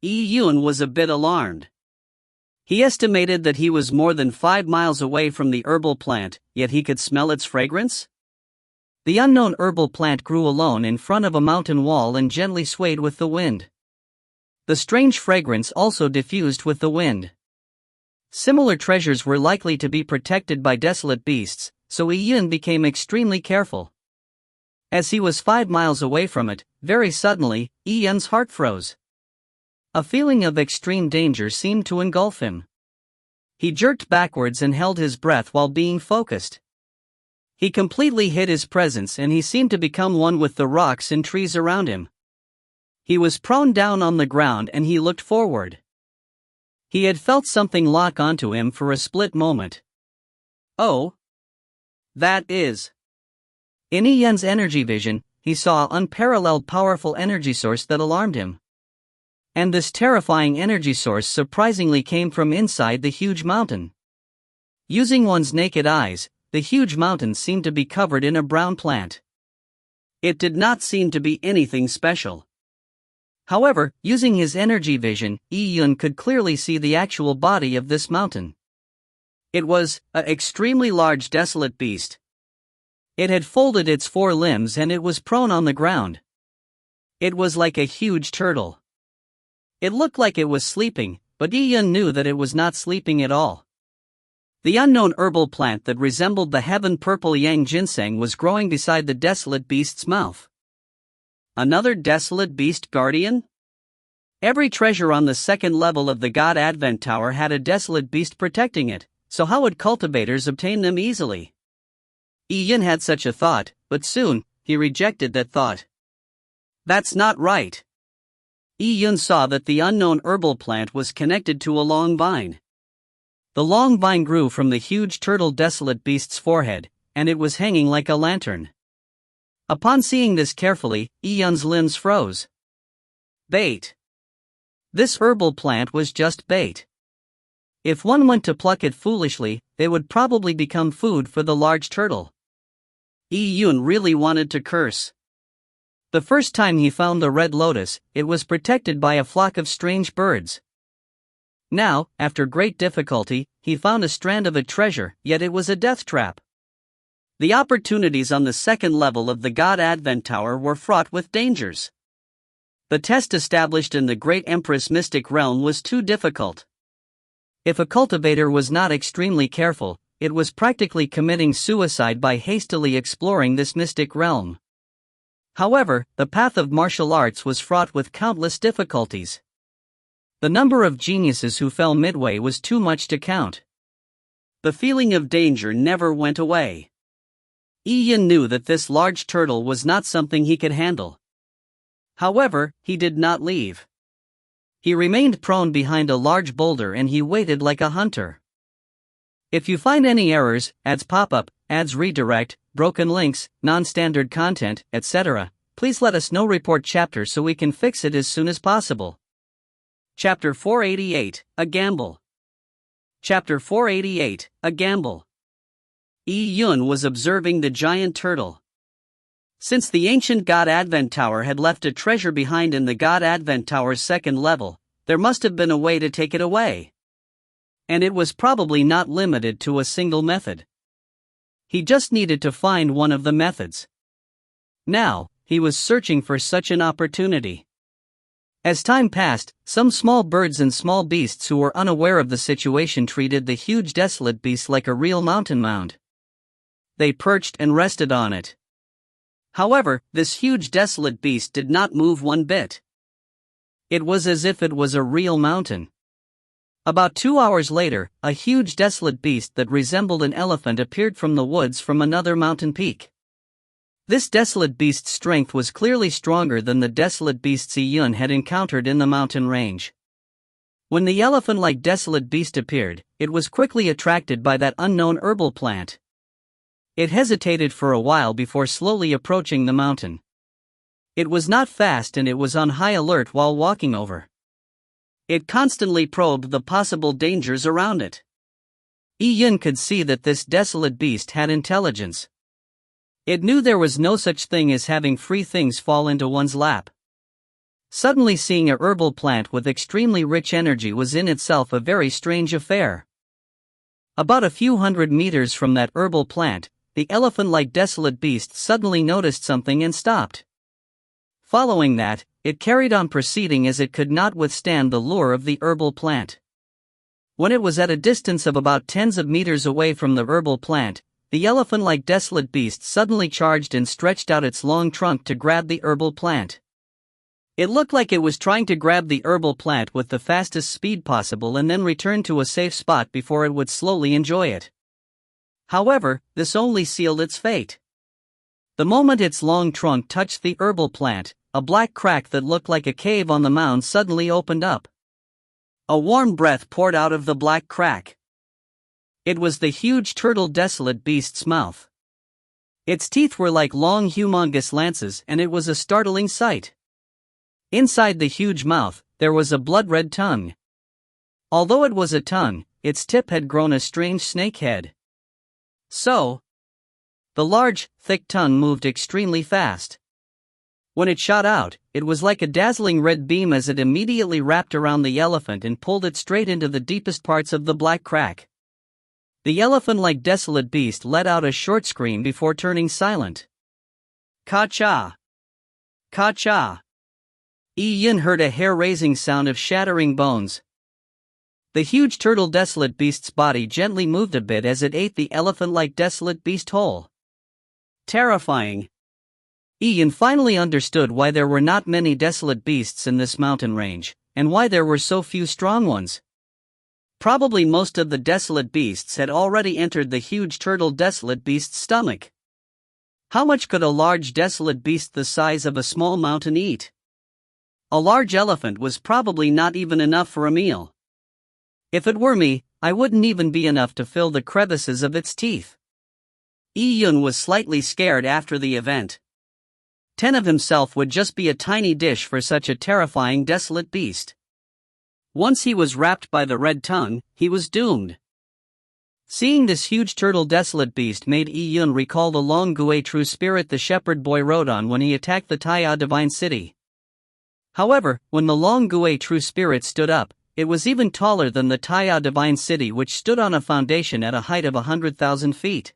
Speaker 1: Ian was a bit alarmed. He estimated that he was more than 5 miles away from the herbal plant, yet he could smell its fragrance? The unknown herbal plant grew alone in front of a mountain wall and gently swayed with the wind. The strange fragrance also diffused with the wind. Similar treasures were likely to be protected by desolate beasts, so Ian became extremely careful. As he was 5 miles away from it, very suddenly, Ian's heart froze. A feeling of extreme danger seemed to engulf him. He jerked backwards and held his breath while being focused. He completely hid his presence and he seemed to become one with the rocks and trees around him. He was prone down on the ground and he looked forward. He had felt something lock onto him for a split moment. Oh. That is. In Ian's energy vision, he saw an unparalleled powerful energy source that alarmed him. And this terrifying energy source surprisingly came from inside the huge mountain. Using one's naked eyes, the huge mountain seemed to be covered in a brown plant. It did not seem to be anything special. However, using his energy vision, Ian could clearly see the actual body of this mountain. It was an extremely large desolate beast. It had folded its 4 limbs and it was prone on the ground. It was like a huge turtle. It looked like it was sleeping, but Ian knew that it was not sleeping at all. The unknown herbal plant that resembled the heaven purple yang ginseng was growing beside the desolate beast's mouth. Another desolate beast guardian? Every treasure on the second level of the God Advent Tower had a desolate beast protecting it, so how would cultivators obtain them easily? Ian had such a thought, but soon, he rejected that thought. That's not right. Ian saw that the unknown herbal plant was connected to a long vine. The long vine grew from the huge turtle desolate beast's forehead, and it was hanging like a lantern. Upon seeing this carefully, Ian's limbs froze. Bait. This herbal plant was just bait. If one went to pluck it foolishly, it would probably become food for the large turtle. Ian really wanted to curse. The first time he found the red lotus, it was protected by a flock of strange birds. Now, after great difficulty, he found a strand of a treasure, yet it was a death trap. The opportunities on the second level of the God Advent Tower were fraught with dangers. The test established in the Great Empress Mystic Realm was too difficult. If a cultivator was not extremely careful, it was practically committing suicide by hastily exploring this mystic realm. However, the path of martial arts was fraught with countless difficulties. The number of geniuses who fell midway was too much to count. The feeling of danger never went away. Ian knew that this large turtle was not something he could handle. However, he did not leave. He remained prone behind a large boulder and he waited like a hunter. If you find any errors, ads pop up, ads redirect, broken links, non-standard content, etc., please let us know. Report chapter so we can fix it as soon as possible. Chapter 488, A Gamble. Chapter 488, A Gamble. Yun was observing the giant turtle. Since the ancient God Advent Tower had left a treasure behind in the God Advent Tower's second level, there must have been a way to take it away. And it was probably not limited to a single method. He just needed to find one of the methods. Now, he was searching for such an opportunity. As time passed, some small birds and small beasts who were unaware of the situation treated the huge desolate beast like a real mountain mound. They perched and rested on it. However, this huge desolate beast did not move one bit. It was as if it was a real mountain. About 2 hours later, a huge desolate beast that resembled an elephant appeared from the woods from another mountain peak. This desolate beast's strength was clearly stronger than the desolate beasts Yun had encountered in the mountain range. When the elephant-like desolate beast appeared, it was quickly attracted by that unknown herbal plant. It hesitated for a while before slowly approaching the mountain. It was not fast and it was on high alert while walking over. It constantly probed the possible dangers around it. Yun could see that this desolate beast had intelligence. It knew there was no such thing as having free things fall into one's lap. Suddenly seeing a herbal plant with extremely rich energy was in itself a very strange affair. About a few hundred meters from that herbal plant, the elephant-like desolate beast suddenly noticed something and stopped. Following that, it carried on proceeding as it could not withstand the lure of the herbal plant. When it was at a distance of about tens of meters away from the herbal plant, the elephant-like desolate beast suddenly charged and stretched out its long trunk to grab the herbal plant. It looked like it was trying to grab the herbal plant with the fastest speed possible and then return to a safe spot before it would slowly enjoy it. However, this only sealed its fate. The moment its long trunk touched the herbal plant, a black crack that looked like a cave on the mound suddenly opened up. A warm breath poured out of the black crack. It was the huge turtle desolate beast's mouth. Its teeth were like long humongous lances, and it was a startling sight. Inside the huge mouth, there was a blood-red tongue. Although it was a tongue, its tip had grown a strange snake head. The large, thick tongue moved extremely fast. When it shot out, it was like a dazzling red beam as it immediately wrapped around the elephant and pulled it straight into the deepest parts of the black crack. The elephant-like desolate beast let out a short scream before turning silent. Ka-cha! Ka-cha! Yi-Yun heard a hair-raising sound of shattering bones. The huge turtle desolate beast's body gently moved a bit as it ate the elephant-like desolate beast whole. Terrifying. Yi-Yun finally understood why there were not many desolate beasts in this mountain range, and why there were so few strong ones. Probably most of the desolate beasts had already entered the huge turtle desolate beast's stomach. How much could a large desolate beast the size of a small mountain eat? A large elephant was probably not even enough for a meal. If it were me, I wouldn't even be enough to fill the crevices of its teeth. Yi-Yun was slightly scared after the event. 10 of himself would just be a tiny dish for such a terrifying desolate beast. Once he was wrapped by the red tongue, he was doomed. Seeing this huge turtle desolate beast made Yi-Yun recall the long Gui true spirit the shepherd boy rode on when he attacked the Taya divine city. However, when the long Gui true spirit stood up, it was even taller than the Taya divine city, which stood on a foundation at a height of 100,000 feet.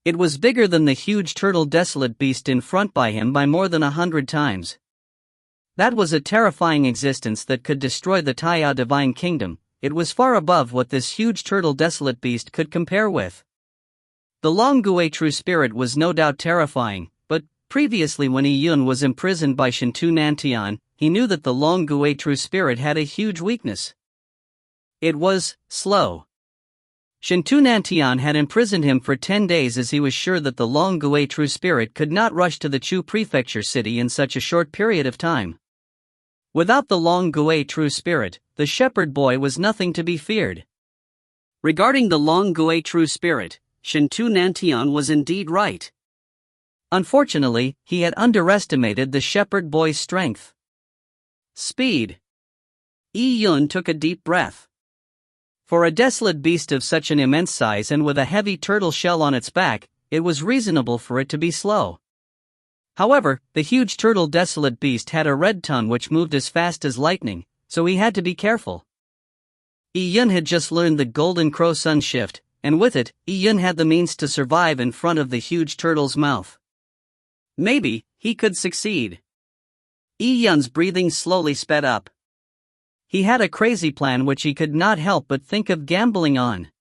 Speaker 1: It was bigger than the huge turtle desolate beast in front by him by more than 100 times. That was a terrifying existence that could destroy the Taya divine kingdom. It was far above what this huge turtle desolate beast could compare with. The long Gui true spirit was no doubt terrifying, but previously when Yi-Yun was imprisoned by Shintu Nantian, he knew that the long Gui true spirit had a huge weakness. It was slow. Shintu Nantian had imprisoned him for 10 days as he was sure that the long Gui true spirit could not rush to the Chu prefecture city in such a short period of time. Without the long Gui true spirit, the shepherd boy was nothing to be feared. Regarding the long Gui true spirit, Shintu Nantian was indeed right. Unfortunately, he had underestimated the shepherd boy's strength. Speed. Yi-Yun took a deep breath. For a desolate beast of such an immense size and with a heavy turtle shell on its back, it was reasonable for it to be slow. However, the huge turtle desolate beast had a red tongue which moved as fast as lightning, so he had to be careful. Yi-Yun had just learned the Golden Crow Sun Shift, and with it, Yi-Yun had the means to survive in front of the huge turtle's mouth. Maybe he could succeed. Yi-Yun's breathing slowly sped up. He had a crazy plan which he could not help but think of gambling on.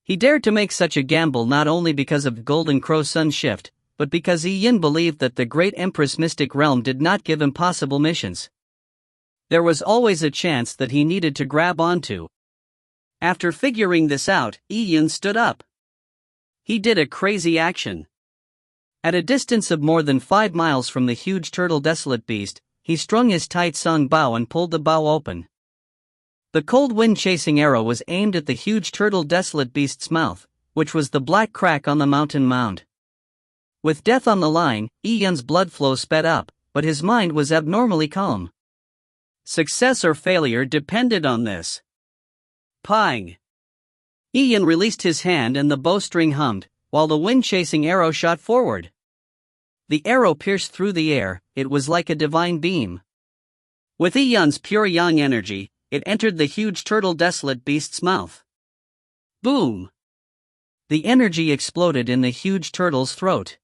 Speaker 1: He dared to make such a gamble not only because of Golden Crow Sun Shift, but because Yi-Yun believed that the great Empress Mystic Realm did not give impossible missions. There was always a chance that he needed to grab onto. After figuring this out, Yi-Yun stood up. He did a crazy action. At a distance of more than 5 miles from the huge turtle desolate beast, he strung his tight sung bow and pulled the bow open. The cold wind-chasing arrow was aimed at the huge turtle desolate beast's mouth, which was the black crack on the mountain mound. With death on the line, Yi-Yun's blood flow sped up, but his mind was abnormally calm. Success or failure depended on this. Pang! Yi-Yun released his hand and the bowstring hummed, while the wind-chasing arrow shot forward. The arrow pierced through the air. It was like a divine beam. With Yi-Yun's pure yang energy, it entered the huge turtle desolate beast's mouth. Boom! The energy exploded in the huge turtle's throat.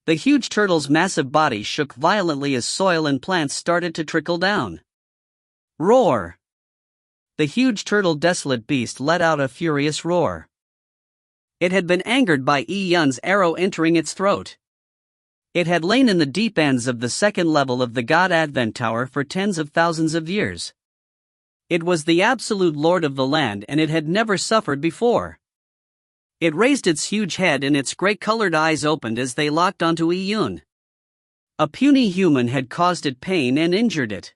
Speaker 1: The huge turtle's massive body shook violently as soil and plants started to trickle down. Roar! The huge turtle desolate beast let out a furious roar. It had been angered by Yi-Yun's arrow entering its throat. It had lain in the deep ends of the second level of the God Advent Tower for tens of thousands of years. It was the absolute lord of the land and it had never suffered before. It raised its huge head and its gray-colored eyes opened as they locked onto Iyun. A puny human had caused it pain and injured it.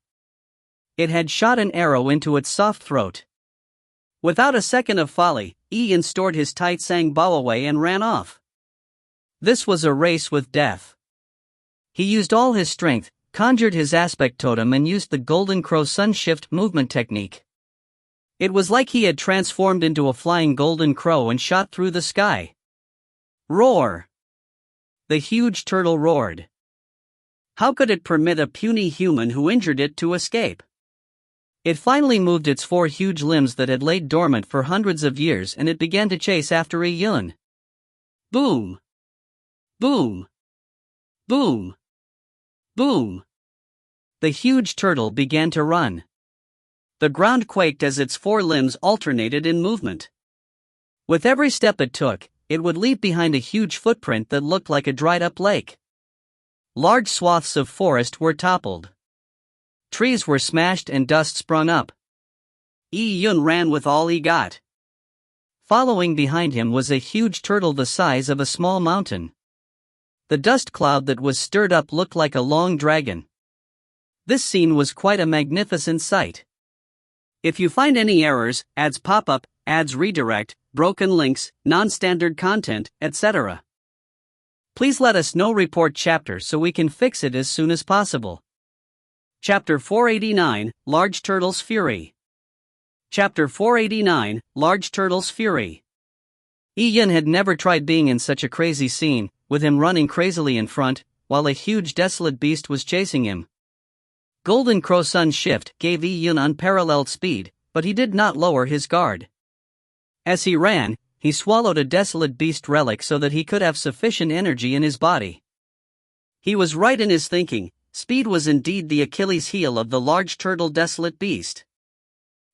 Speaker 1: It had shot an arrow into its soft throat. Without a second of folly, Iyun stored his Taitsang bow away and ran off. This was a race with death. He used all his strength, conjured his aspect totem and used the Golden Crow Sun Shift movement technique. It was like he had transformed into a flying golden crow and shot through the sky. Roar! The huge turtle roared. How could it permit a puny human who injured it to escape? It finally moved its 4 huge limbs that had laid dormant for hundreds of years and it began to chase after Iyun. Boom! Boom! Boom! Boom! The huge turtle began to run. The ground quaked as its 4 limbs alternated in movement. With every step it took, it would leave behind a huge footprint that looked like a dried-up lake. Large swaths of forest were toppled. Trees were smashed and dust sprung up. Iyun ran with all he got. Following behind him was a huge turtle the size of a small mountain. The dust cloud that was stirred up looked like a long dragon. This scene was quite a magnificent sight. If you find any errors, ads pop up, ads redirect, broken links, non-standard content, etc., please let us know. Report chapter so we can fix it as soon as possible. Chapter 489, Large Turtle's Fury. Chapter 489, Large Turtle's Fury. Iyun had never tried being in such a crazy scene, with him running crazily in front, while a huge desolate beast was chasing him. Golden Crow Sun Shift gave Iyun unparalleled speed, but he did not lower his guard. As he ran, he swallowed a desolate beast relic so that he could have sufficient energy in his body. He was right in his thinking, speed was indeed the Achilles heel of the large turtle desolate beast.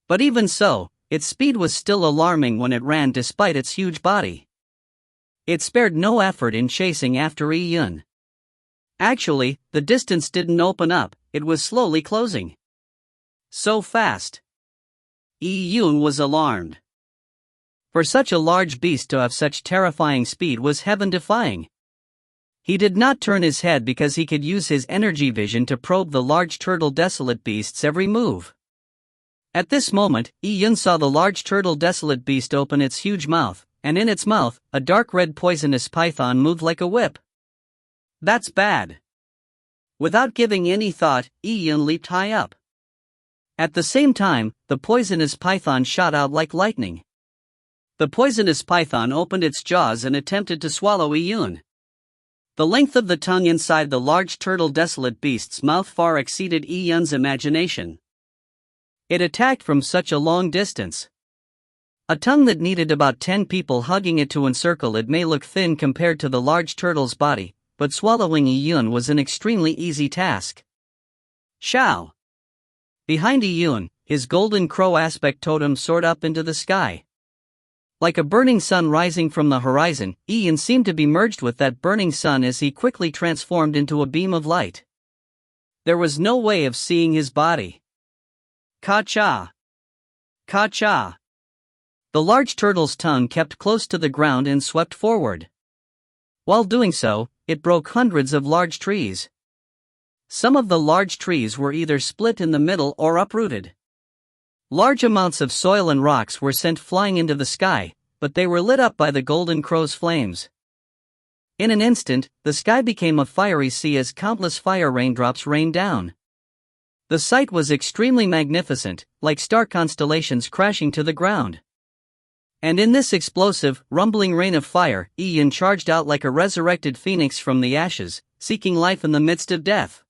Speaker 1: But even so, its speed was still alarming when it ran despite its huge body. It spared no effort in chasing after Iyun. Actually, the distance didn't open up, it was slowly closing. So fast. Iyun was alarmed. For such a large beast to have such terrifying speed was heaven-defying. He did not turn his head because he could use his energy vision to probe the large turtle desolate beast's every move. At this moment, Iyun saw the large turtle desolate beast open its huge mouth, and in its mouth, a dark red poisonous python moved like a whip. That's bad. Without giving any thought, Iyun leaped high up. At the same time, the poisonous python shot out like lightning. The poisonous python opened its jaws and attempted to swallow Iyun. The length of the tongue inside the large turtle desolate beast's mouth far exceeded Iyun's imagination. It attacked from such a long distance. A tongue that needed about 10 people hugging it to encircle it may look thin compared to the large turtle's body, but swallowing Iyun was an extremely easy task. Shao! Behind Iyun, his golden crow aspect totem soared up into the sky. Like a burning sun rising from the horizon, Iyun seemed to be merged with that burning sun as he quickly transformed into a beam of light. There was no way of seeing his body. Ka-cha! Ka-cha! The large turtle's tongue kept close to the ground and swept forward. While doing so, it broke hundreds of large trees. Some of the large trees were either split in the middle or uprooted. Large amounts of soil and rocks were sent flying into the sky, but they were lit up by the golden crow's flames. In an instant, the sky became a fiery sea as countless fire raindrops rained down. The sight was extremely magnificent, like star constellations crashing to the ground. And in this explosive, rumbling rain of fire, Iyun charged out like a resurrected phoenix from the ashes, seeking life in the midst of death.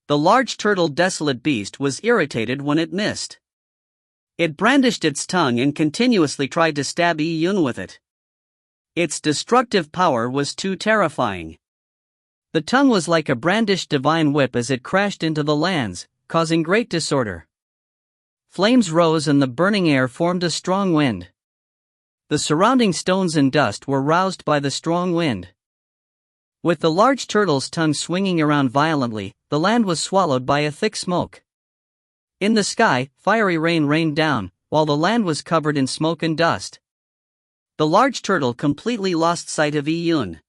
Speaker 1: The large turtle desolate beast was irritated when it missed. It brandished its tongue and continuously tried to stab Iyun with it. Its destructive power was too terrifying. The tongue was like a brandished divine whip as it crashed into the lands, causing great disorder. Flames rose and the burning air formed a strong wind. The surrounding stones and dust were roused by the strong wind. With the large turtle's tongue swinging around violently, the land was swallowed by a thick smoke. In the sky, fiery rain rained down, while the land was covered in smoke and dust. The large turtle completely lost sight of Iyun.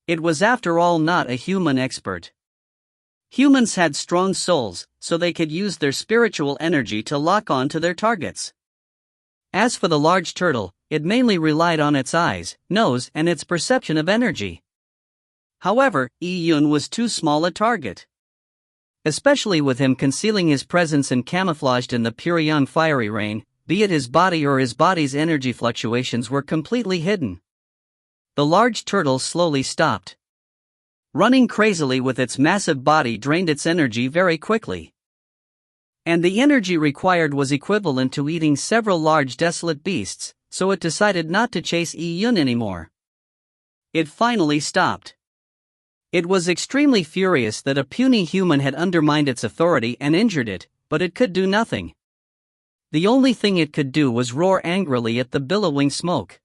Speaker 1: It was after all not a human expert. Humans had strong souls, so they could use their spiritual energy to lock on to their targets. As for the large turtle, it mainly relied on its eyes, nose, and its perception of energy. However, Iyun was too small a target. Especially with him concealing his presence and camouflaged in the pure young fiery rain, be it his body or his body's energy fluctuations were completely hidden. The large turtle slowly stopped. Running crazily with its massive body drained its energy very quickly. And the energy required was equivalent to eating several large desolate beasts, so it decided not to chase Iyun anymore. It finally stopped. It was extremely furious that a puny human had undermined its authority and injured it, but it could do nothing. The only thing it could do was roar angrily at the billowing smoke.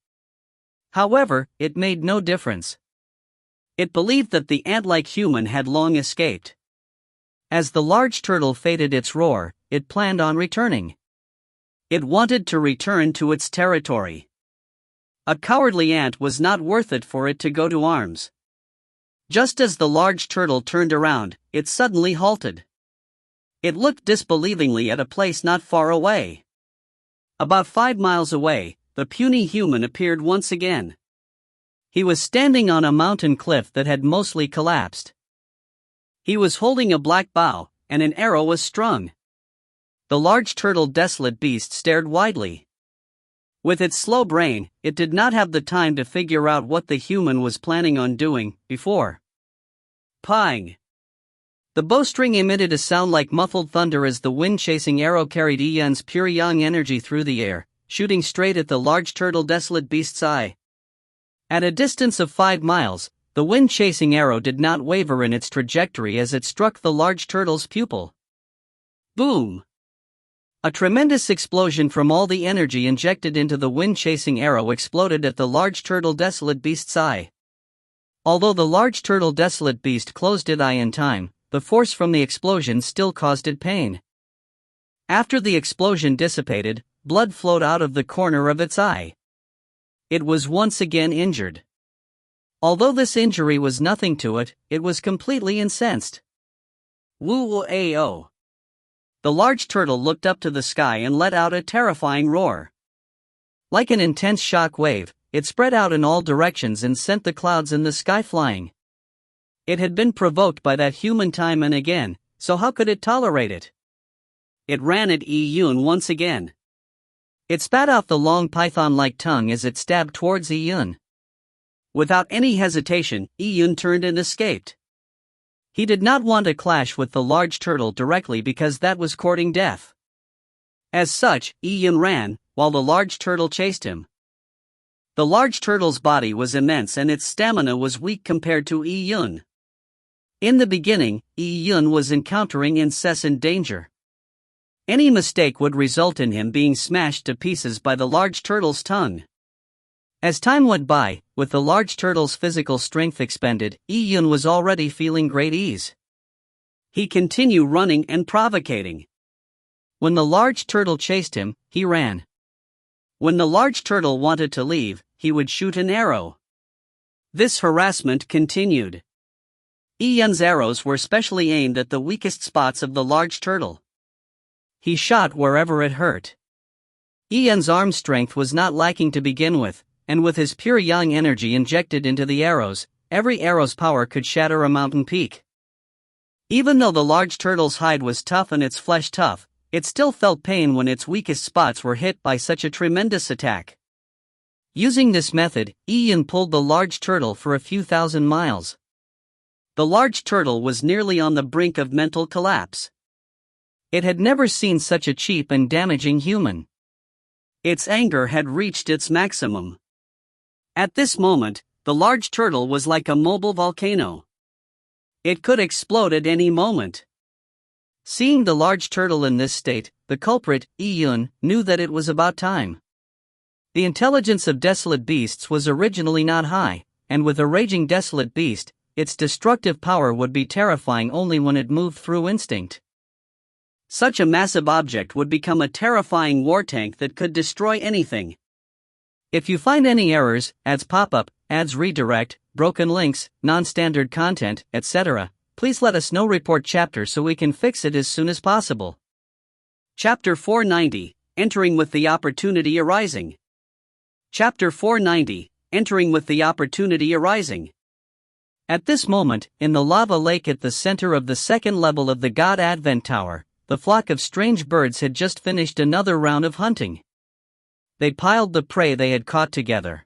Speaker 1: However, it made no difference. It believed that the ant-like human had long escaped. As the large turtle faded its roar, it planned on returning. It wanted to return to its territory. A cowardly ant was not worth it for it to go to arms. Just as the large turtle turned around, it suddenly halted. It looked disbelievingly at a place not far away. About 5 miles away, the puny human appeared once again. He was standing on a mountain cliff that had mostly collapsed. He was holding a black bow, and an arrow was strung. The large turtle desolate beast stared widely. With its slow brain, it did not have the time to figure out what the human was planning on doing before. Pang! The bowstring emitted a sound like muffled thunder as the wind-chasing arrow carried Iyun's pure yang energy through the air, shooting straight at the large turtle desolate beast's eye. At a distance of 5 miles, the wind-chasing arrow did not waver in its trajectory as it struck the large turtle's pupil. Boom! A tremendous explosion from all the energy injected into the wind-chasing arrow exploded at the large turtle desolate beast's eye. Although the large turtle desolate beast closed its eye in time, the force from the explosion still caused it pain. After the explosion dissipated, blood flowed out of the corner of its eye. It was once again injured. Although this injury was nothing to it, it was completely incensed. Woo-oh. The large turtle looked up to the sky and let out a terrifying roar. Like an intense shock wave, it spread out in all directions and sent the clouds in the sky flying. It had been provoked by that human time and again, so how could it tolerate it? It ran at Iyun once again. It spat out the long python-like tongue as it stabbed towards Iyun. Without any hesitation, Iyun turned and escaped. He did not want to clash with the large turtle directly because that was courting death. As such, Iyun ran, while the large turtle chased him. The large turtle's body was immense and its stamina was weak compared to Iyun. In the beginning, Iyun was encountering incessant danger. Any mistake would result in him being smashed to pieces by the large turtle's tongue. As time went by, with the large turtle's physical strength expended, Iyun was already feeling great ease. He continued running and provocating. When the large turtle chased him, he ran. When the large turtle wanted to leave, he would shoot an arrow. This harassment continued. Iyun's arrows were specially aimed at the weakest spots of the large turtle. He shot wherever it hurt. Iyun's arm strength was not lacking to begin with, and with his pure yang energy injected into the arrows, every arrow's power could shatter a mountain peak. Even though the large turtle's hide was tough and its flesh tough, it still felt pain when its weakest spots were hit by such a tremendous attack. Using this method, Iyun pulled the large turtle for a few thousand miles. The large turtle was nearly on the brink of mental collapse. It had never seen such a cheap and damaging human. Its anger had reached its maximum. At this moment, the large turtle was like a mobile volcano. It could explode at any moment. Seeing the large turtle in this state, the culprit, Iyun, knew that it was about time. The intelligence of desolate beasts was originally not high, and with a raging desolate beast, its destructive power would be terrifying only when it moved through instinct. Such a massive object would become a terrifying war tank that could destroy anything. If you find any errors, ads pop up, ads redirect, broken links, non-standard content, etc., please let us know. Report chapter so we can fix it as soon as possible. Chapter 490, Entering with the Opportunity Arising. Chapter 490, Entering with the Opportunity Arising. At this moment, in the lava lake at the center of the second level of the God Advent Tower, the flock of strange birds had just finished another round of hunting. They piled the prey they had caught together.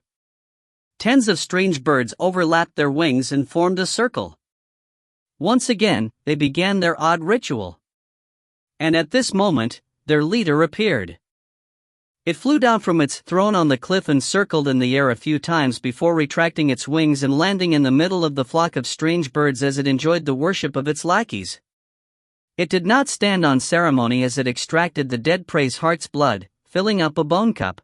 Speaker 1: Tens of strange birds overlapped their wings and formed a circle. Once again, they began their odd ritual. And at this moment, their leader appeared. It flew down from its throne on the cliff and circled in the air a few times before retracting its wings and landing in the middle of the flock of strange birds as it enjoyed the worship of its lackeys. It did not stand on ceremony as it extracted the dead prey's heart's blood, filling up a bone cup.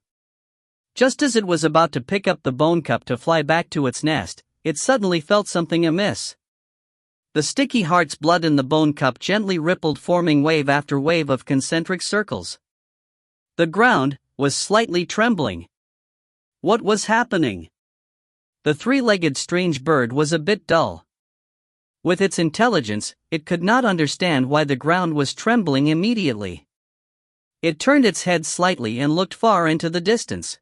Speaker 1: Just as it was about to pick up the bone cup to fly back to its nest, it suddenly felt something amiss. The sticky heart's blood in the bone cup gently rippled, forming wave after wave of concentric circles. The ground was slightly trembling. What was happening? The three-legged strange bird was a bit dull. With its intelligence, it could not understand why the ground was trembling immediately. It turned its head slightly and looked far into the distance.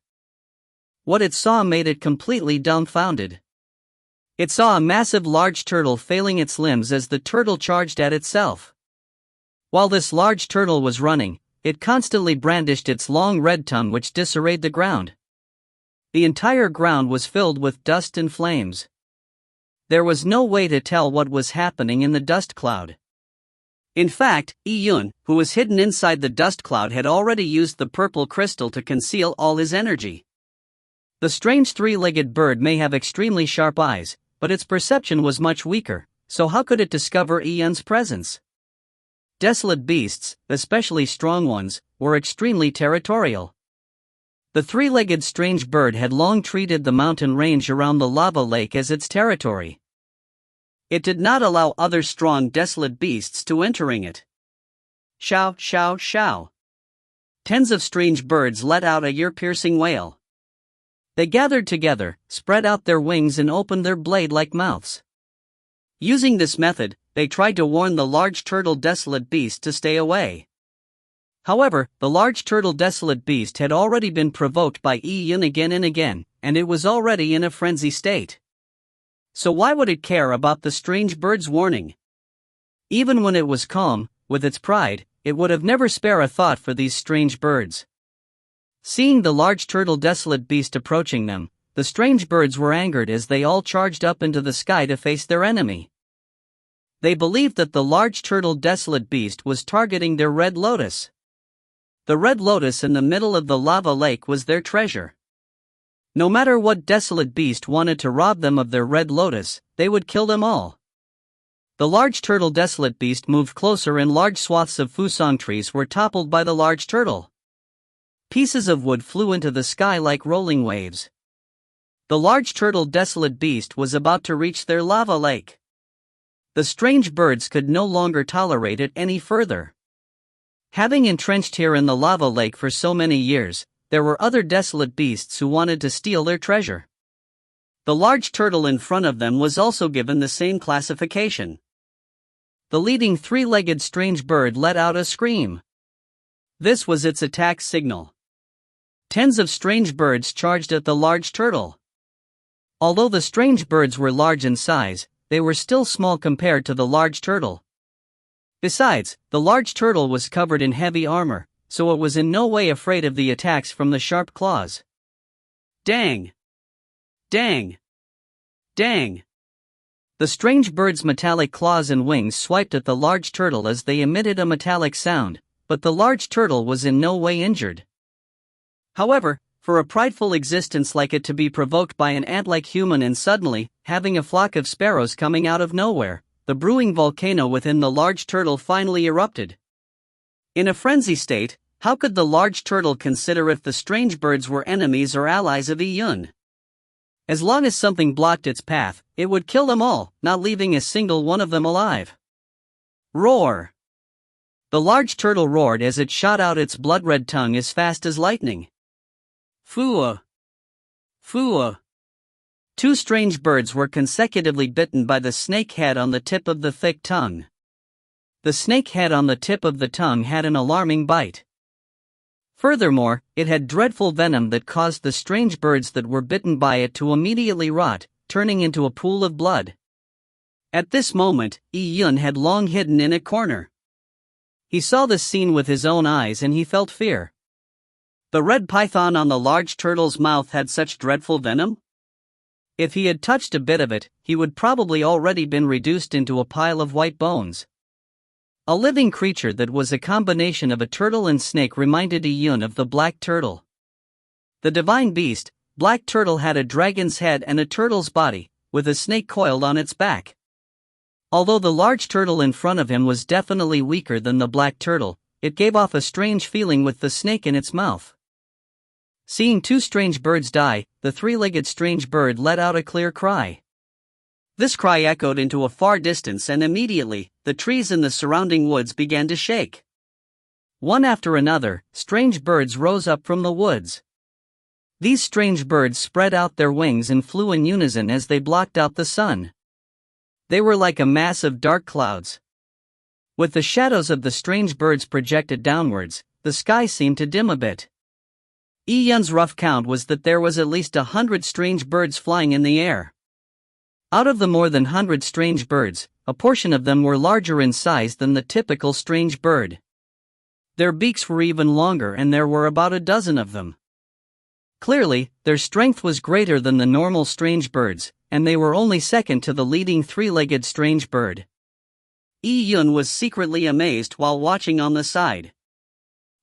Speaker 1: What it saw made it completely dumbfounded. It saw a massive large turtle failing its limbs as the turtle charged at itself. While this large turtle was running, it constantly brandished its long red tongue which disarrayed the ground. The entire ground was filled with dust and flames. There was no way to tell what was happening in the dust cloud. In fact, Yun, who was hidden inside the dust cloud, had already used the purple crystal to conceal all his energy. The strange three-legged bird may have extremely sharp eyes, but its perception was much weaker, so how could it discover Yun's presence? Desolate beasts, especially strong ones, were extremely territorial. The three-legged strange bird had long treated the mountain range around the lava lake as its territory. It did not allow other strong, desolate beasts to entering it. Shout, shout, shout. Tens of strange birds let out a ear-piercing wail. They gathered together, spread out their wings and opened their blade-like mouths. Using this method, they tried to warn the large turtle desolate beast to stay away. However, the large turtle desolate beast had already been provoked by Yun again and again, and it was already in a frenzy state. So why would it care about the strange bird's warning? Even when it was calm, with its pride, it would have never spared a thought for these strange birds. Seeing the large turtle desolate beast approaching them, the strange birds were angered as they all charged up into the sky to face their enemy. They believed that the large turtle desolate beast was targeting their red lotus. The red lotus in the middle of the lava lake was their treasure. No matter what desolate beast wanted to rob them of their red lotus, they would kill them all. The large turtle desolate beast moved closer and large swaths of fusang trees were toppled by the large turtle. Pieces of wood flew into the sky like rolling waves. The large turtle desolate beast was about to reach their lava lake. The strange birds could no longer tolerate it any further. Having entrenched here in the lava lake for so many years, there were other desolate beasts who wanted to steal their treasure. The large turtle in front of them was also given the same classification. The leading three-legged strange bird let out a scream. This was its attack signal. Tens of strange birds charged at the large turtle. Although the strange birds were large in size, they were still small compared to the large turtle. Besides, the large turtle was covered in heavy armor, so it was in no way afraid of the attacks from the sharp claws. Dang! Dang! Dang! The strange bird's metallic claws and wings swiped at the large turtle as they emitted a metallic sound, but the large turtle was in no way injured. However, for a prideful existence like it to be provoked by an ant-like human and suddenly, having a flock of sparrows coming out of nowhere, the brewing volcano within the large turtle finally erupted. In a frenzy state, how could the large turtle consider if the strange birds were enemies or allies of Yun? As long as something blocked its path, it would kill them all, not leaving a single one of them alive. Roar! The large turtle roared as it shot out its blood-red tongue as fast as lightning. Fua! Fua. Two strange birds were consecutively bitten by the snake head on the tip of the thick tongue. The snake head on the tip of the tongue had an alarming bite. Furthermore, it had dreadful venom that caused the strange birds that were bitten by it to immediately rot, turning into a pool of blood. At this moment, Yun had long hidden in a corner. He saw this scene with his own eyes and he felt fear. The red python on the large turtle's mouth had such dreadful venom? If he had touched a bit of it, he would probably already been reduced into a pile of white bones. A living creature that was a combination of a turtle and snake reminded Yun of the black turtle. The divine beast, Black Turtle, had a dragon's head and a turtle's body, with a snake coiled on its back. Although the large turtle in front of him was definitely weaker than the black turtle, it gave off a strange feeling with the snake in its mouth. Seeing two strange birds die, the three-legged strange bird let out a clear cry. This cry echoed into a far distance, and immediately, the trees in the surrounding woods began to shake. One after another, strange birds rose up from the woods. These strange birds spread out their wings and flew in unison as they blocked out the sun. They were like a mass of dark clouds. With the shadows of the strange birds projected downwards, the sky seemed to dim a bit. Yun's rough count was that there was at least 100 strange birds flying in the air. Out of the more than 100 strange birds, a portion of them were larger in size than the typical strange bird. Their beaks were even longer, and there were about a dozen of them. Clearly, their strength was greater than the normal strange birds, and they were only second to the leading three-legged strange bird. Yun was secretly amazed while watching on the side.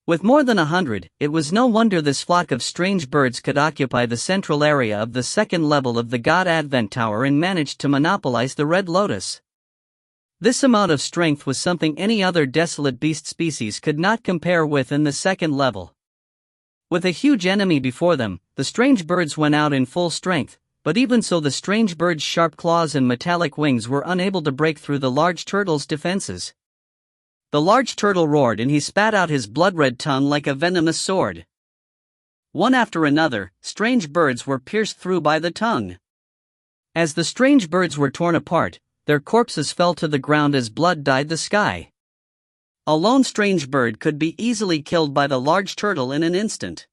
Speaker 1: With more than 100, it was no wonder this flock of strange birds could occupy the central area of the second level of the God Advent Tower and managed to monopolize the Red Lotus. This amount of strength was something any other desolate beast species could not compare with in the second level. With a huge enemy before them, the strange birds went out in full strength, but even so the strange bird's sharp claws and metallic wings were unable to break through the large turtle's defenses. The large turtle roared and he spat out his blood-red tongue like a venomous sword. One after another, strange birds were pierced through by the tongue. As the strange birds were torn apart, their corpses fell to the ground as blood dyed the sky. A lone strange bird could be easily killed by the large turtle in an instant.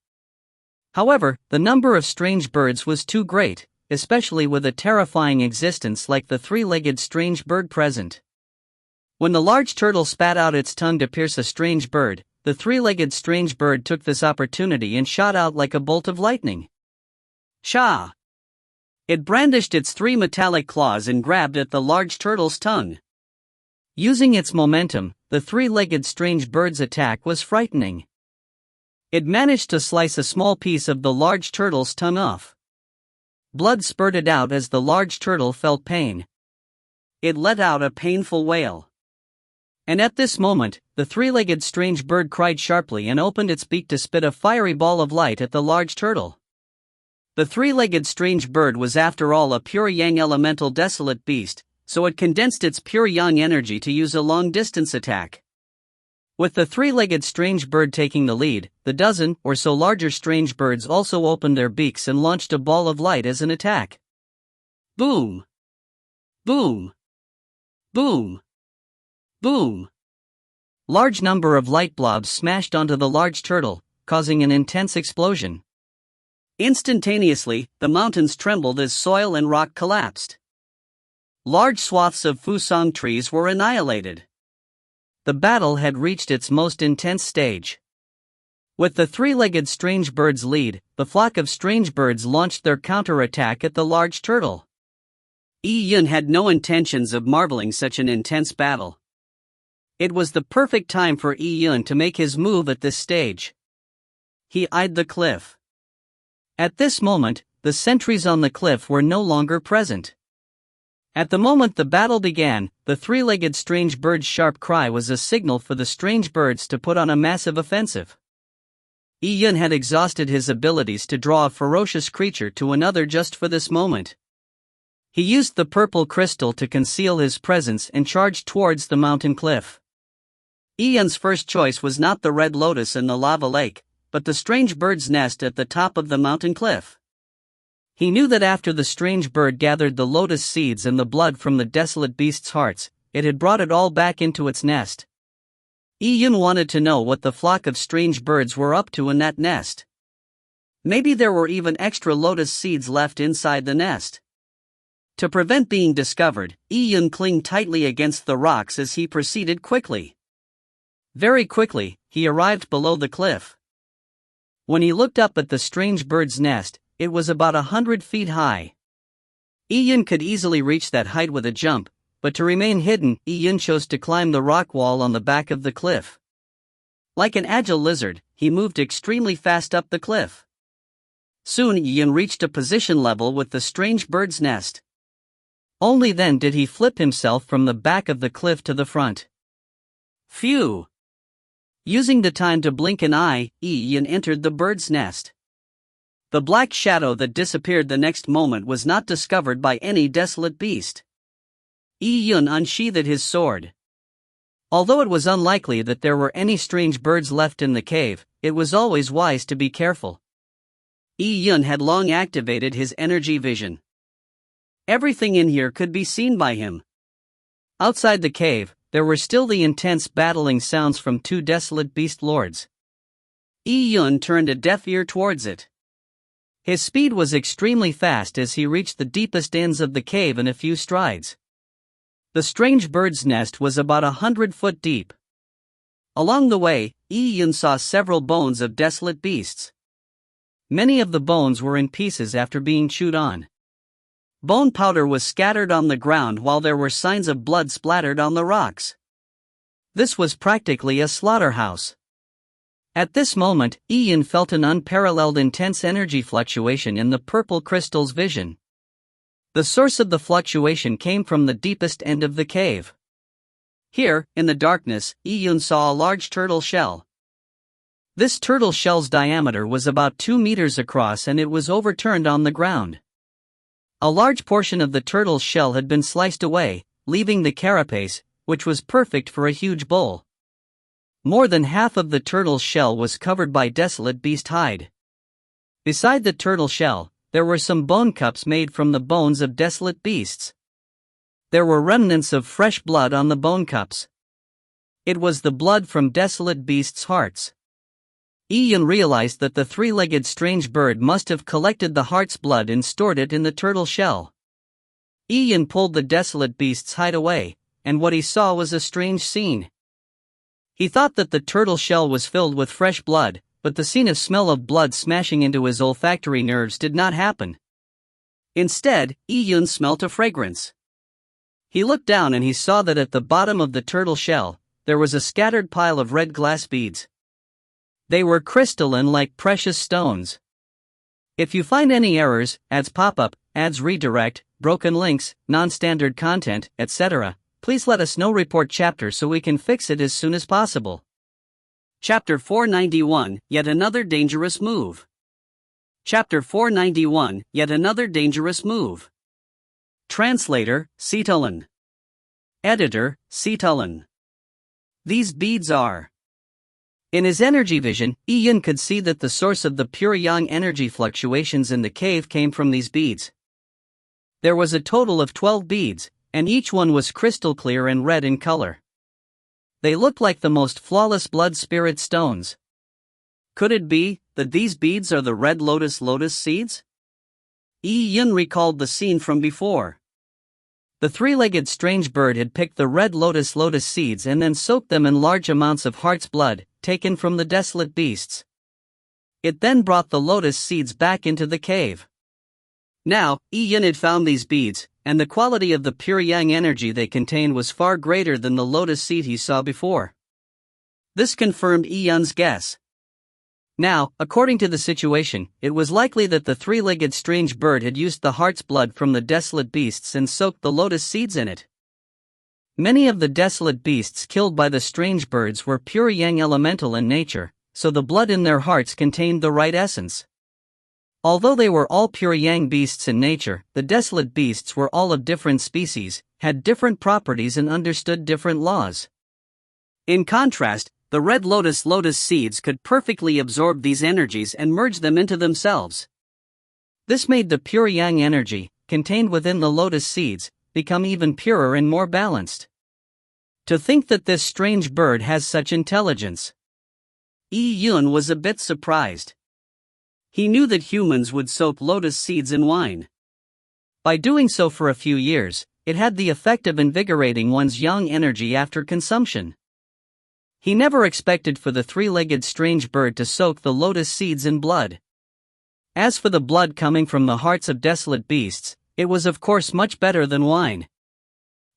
Speaker 1: However, the number of strange birds was too great, especially with a terrifying existence like the three-legged strange bird present. When the large turtle spat out its tongue to pierce a strange bird, the three-legged strange bird took this opportunity and shot out like a bolt of lightning. Shah! It brandished its three metallic claws and grabbed at the large turtle's tongue. Using its momentum, the three-legged strange bird's attack was frightening. It managed to slice a small piece of the large turtle's tongue off. Blood spurted out as the large turtle felt pain. It let out a painful wail. And at this moment, the three-legged strange bird cried sharply and opened its beak to spit a fiery ball of light at the large turtle. The three-legged strange bird was after all a pure yang elemental desolate beast, so it condensed its pure yang energy to use a long-distance attack. With the three-legged strange bird taking the lead, the dozen or so larger strange birds also opened their beaks and launched a ball of light as an attack. Boom! Boom! Boom! Boom! Large number of light blobs smashed onto the large turtle, causing an intense explosion. Instantaneously, the mountains trembled as soil and rock collapsed. Large swaths of fusang trees were annihilated. The battle had reached its most intense stage. With the three-legged strange bird's lead, the flock of strange birds launched their counterattack at the large turtle. Yun had no intentions of marveling such an intense battle. It was the perfect time for Yun to make his move at this stage. He eyed the cliff. At this moment, the sentries on the cliff were no longer present. At the moment the battle began, the three-legged strange bird's sharp cry was a signal for the strange birds to put on a massive offensive. Yun had exhausted his abilities to draw a ferocious creature to another just for this moment. He used the purple crystal to conceal his presence and charged towards the mountain cliff. Yun's first choice was not the red lotus and the lava lake, but the strange bird's nest at the top of the mountain cliff. He knew that after the strange bird gathered the lotus seeds and the blood from the desolate beasts' hearts, it had brought it all back into its nest. Yun wanted to know what the flock of strange birds were up to in that nest. Maybe there were even extra lotus seeds left inside the nest. To prevent being discovered, Yun clung tightly against the rocks as he proceeded quickly. Very quickly, he arrived below the cliff. When he looked up at the strange bird's nest, it was about 100 feet high. Yun could easily reach that height with a jump, but to remain hidden, Yun chose to climb the rock wall on the back of the cliff. Like an agile lizard, he moved extremely fast up the cliff. Soon Yun reached a position level with the strange bird's nest. Only then did he flip himself from the back of the cliff to the front. Phew! Using the time to blink an eye, Yun entered the bird's nest. The black shadow that disappeared the next moment was not discovered by any desolate beast. Yun unsheathed his sword. Although it was unlikely that there were any strange birds left in the cave, it was always wise to be careful. Yun had long activated his energy vision. Everything in here could be seen by him. Outside the cave, there were still the intense battling sounds from two desolate beast lords. Yun turned a deaf ear towards it. His speed was extremely fast as he reached the deepest ends of the cave in a few strides. The strange bird's nest was about 100 foot deep. Along the way, Yun saw several bones of desolate beasts. Many of the bones were in pieces after being chewed on. Bone powder was scattered on the ground while there were signs of blood splattered on the rocks. This was practically a slaughterhouse. At this moment, Yun felt an unparalleled intense energy fluctuation in the purple crystal's vision. The source of the fluctuation came from the deepest end of the cave. Here, in the darkness, Yun saw a large turtle shell. This turtle shell's diameter was about 2 meters across and it was overturned on the ground. A large portion of the turtle's shell had been sliced away, leaving the carapace, which was perfect for a huge bull. More than half of the turtle's shell was covered by desolate beast hide. Beside the turtle shell, there were some bone cups made from the bones of desolate beasts. There were remnants of fresh blood on the bone cups. It was the blood from desolate beasts' hearts. Yun realized that the three-legged strange bird must have collected the heart's blood and stored it in the turtle shell. Yun pulled the desolate beast's hide away, and what he saw was a strange scene. He thought that the turtle shell was filled with fresh blood, but the scene of smell of blood smashing into his olfactory nerves did not happen. Instead, Yun smelt a fragrance. He looked down and he saw that at the bottom of the turtle shell, there was a scattered pile of red glass beads. They were crystalline like precious stones. If you find any errors, ads pop up, ads redirect, broken links, non-standard content, etc., please let us know. Report chapter so we can fix it as soon as possible. Chapter 491, Yet Another Dangerous Move. Chapter 491, Yet Another Dangerous Move. Translator, Seetulin. Editor, Seetulin. These beads are. In his energy vision, Yun could see that the source of the pure yang energy fluctuations in the cave came from these beads. There was a total of 12 beads, and each one was crystal clear and red in color. They looked like the most flawless blood spirit stones. Could it be that these beads are the red lotus seeds? Yun recalled the scene from before. The three-legged strange bird had picked the red lotus seeds and then soaked them in large amounts of heart's blood, taken from the desolate beasts. It then brought the lotus seeds back into the cave. Now, Yun had found these beads, and the quality of the pure yang energy they contained was far greater than the lotus seed he saw before. This confirmed Yun's guess. Now, according to the situation, it was likely that the three-legged strange bird had used the heart's blood from the desolate beasts and soaked the lotus seeds in it. Many of the desolate beasts killed by the strange birds were pure yang elemental in nature, so the blood in their hearts contained the right essence. Although they were all pure yang beasts in nature, the desolate beasts were all of different species, had different properties and understood different laws. In contrast, the red lotus seeds could perfectly absorb these energies and merge them into themselves. This made the pure yang energy, contained within the lotus seeds, become even purer and more balanced. To think that this strange bird has such intelligence. Yi Yun was a bit surprised. He knew that humans would soak lotus seeds in wine. By doing so for a few years, it had the effect of invigorating one's yang energy after consumption. He never expected for the three-legged strange bird to soak the lotus seeds in blood. As for the blood coming from the hearts of desolate beasts, it was of course much better than wine.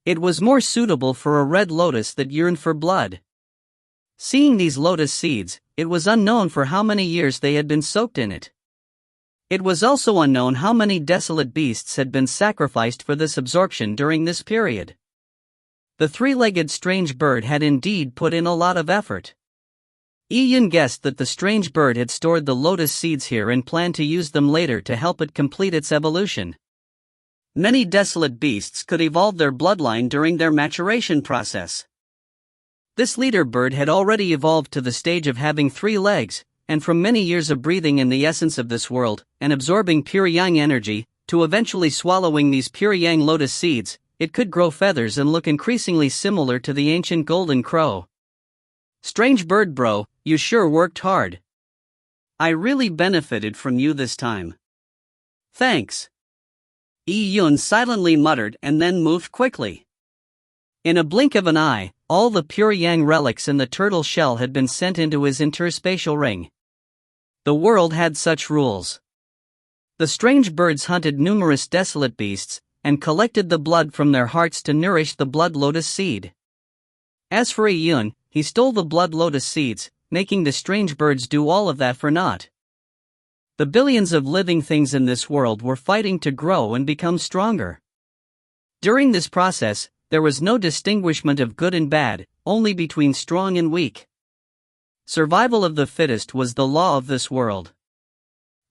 Speaker 1: It was more suitable for a red lotus that yearned for blood. Seeing these lotus seeds, it was unknown for how many years they had been soaked in it. It was also unknown how many desolate beasts had been sacrificed for this absorption during this period. The three-legged strange bird had indeed put in a lot of effort. Yi Yun guessed that the strange bird had stored the lotus seeds here and planned to use them later to help it complete its evolution. Many desolate beasts could evolve their bloodline during their maturation process. This leader bird had already evolved to the stage of having 3 legs, and from many years of breathing in the essence of this world, and absorbing pure yang energy, to eventually swallowing these pure yang lotus seeds, it could grow feathers and look increasingly similar to the ancient golden crow. Strange bird bro, you sure worked hard. I really benefited from you this time. Thanks. Yi Yun silently muttered and then moved quickly. In a blink of an eye, all the pure yang relics in the turtle shell had been sent into his interspatial ring. The world had such rules. The strange birds hunted numerous desolate beasts, and collected the blood from their hearts to nourish the blood lotus seed. As for Yi Yun, he stole the blood lotus seeds, making the strange birds do all of that for naught. The billions of living things in this world were fighting to grow and become stronger. During this process, there was no distinguishment of good and bad, only between strong and weak. Survival of the fittest was the law of this world.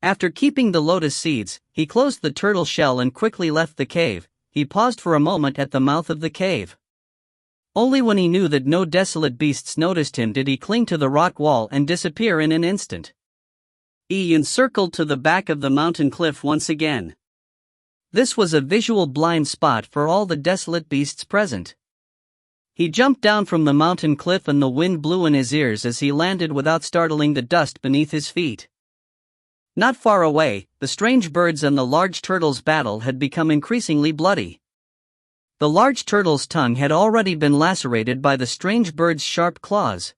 Speaker 1: After keeping the lotus seeds, he closed the turtle shell and quickly left the cave. He paused for a moment at the mouth of the cave. Only when he knew that no desolate beasts noticed him did he cling to the rock wall and disappear in an instant. Yi Yun circled to the back of the mountain cliff once again. This was a visual blind spot for all the desolate beasts present. He jumped down from the mountain cliff and the wind blew in his ears as he landed without startling the dust beneath his feet. Not far away, the strange birds and the large turtle's battle had become increasingly bloody. The large turtle's tongue had already been lacerated by the strange bird's sharp claws.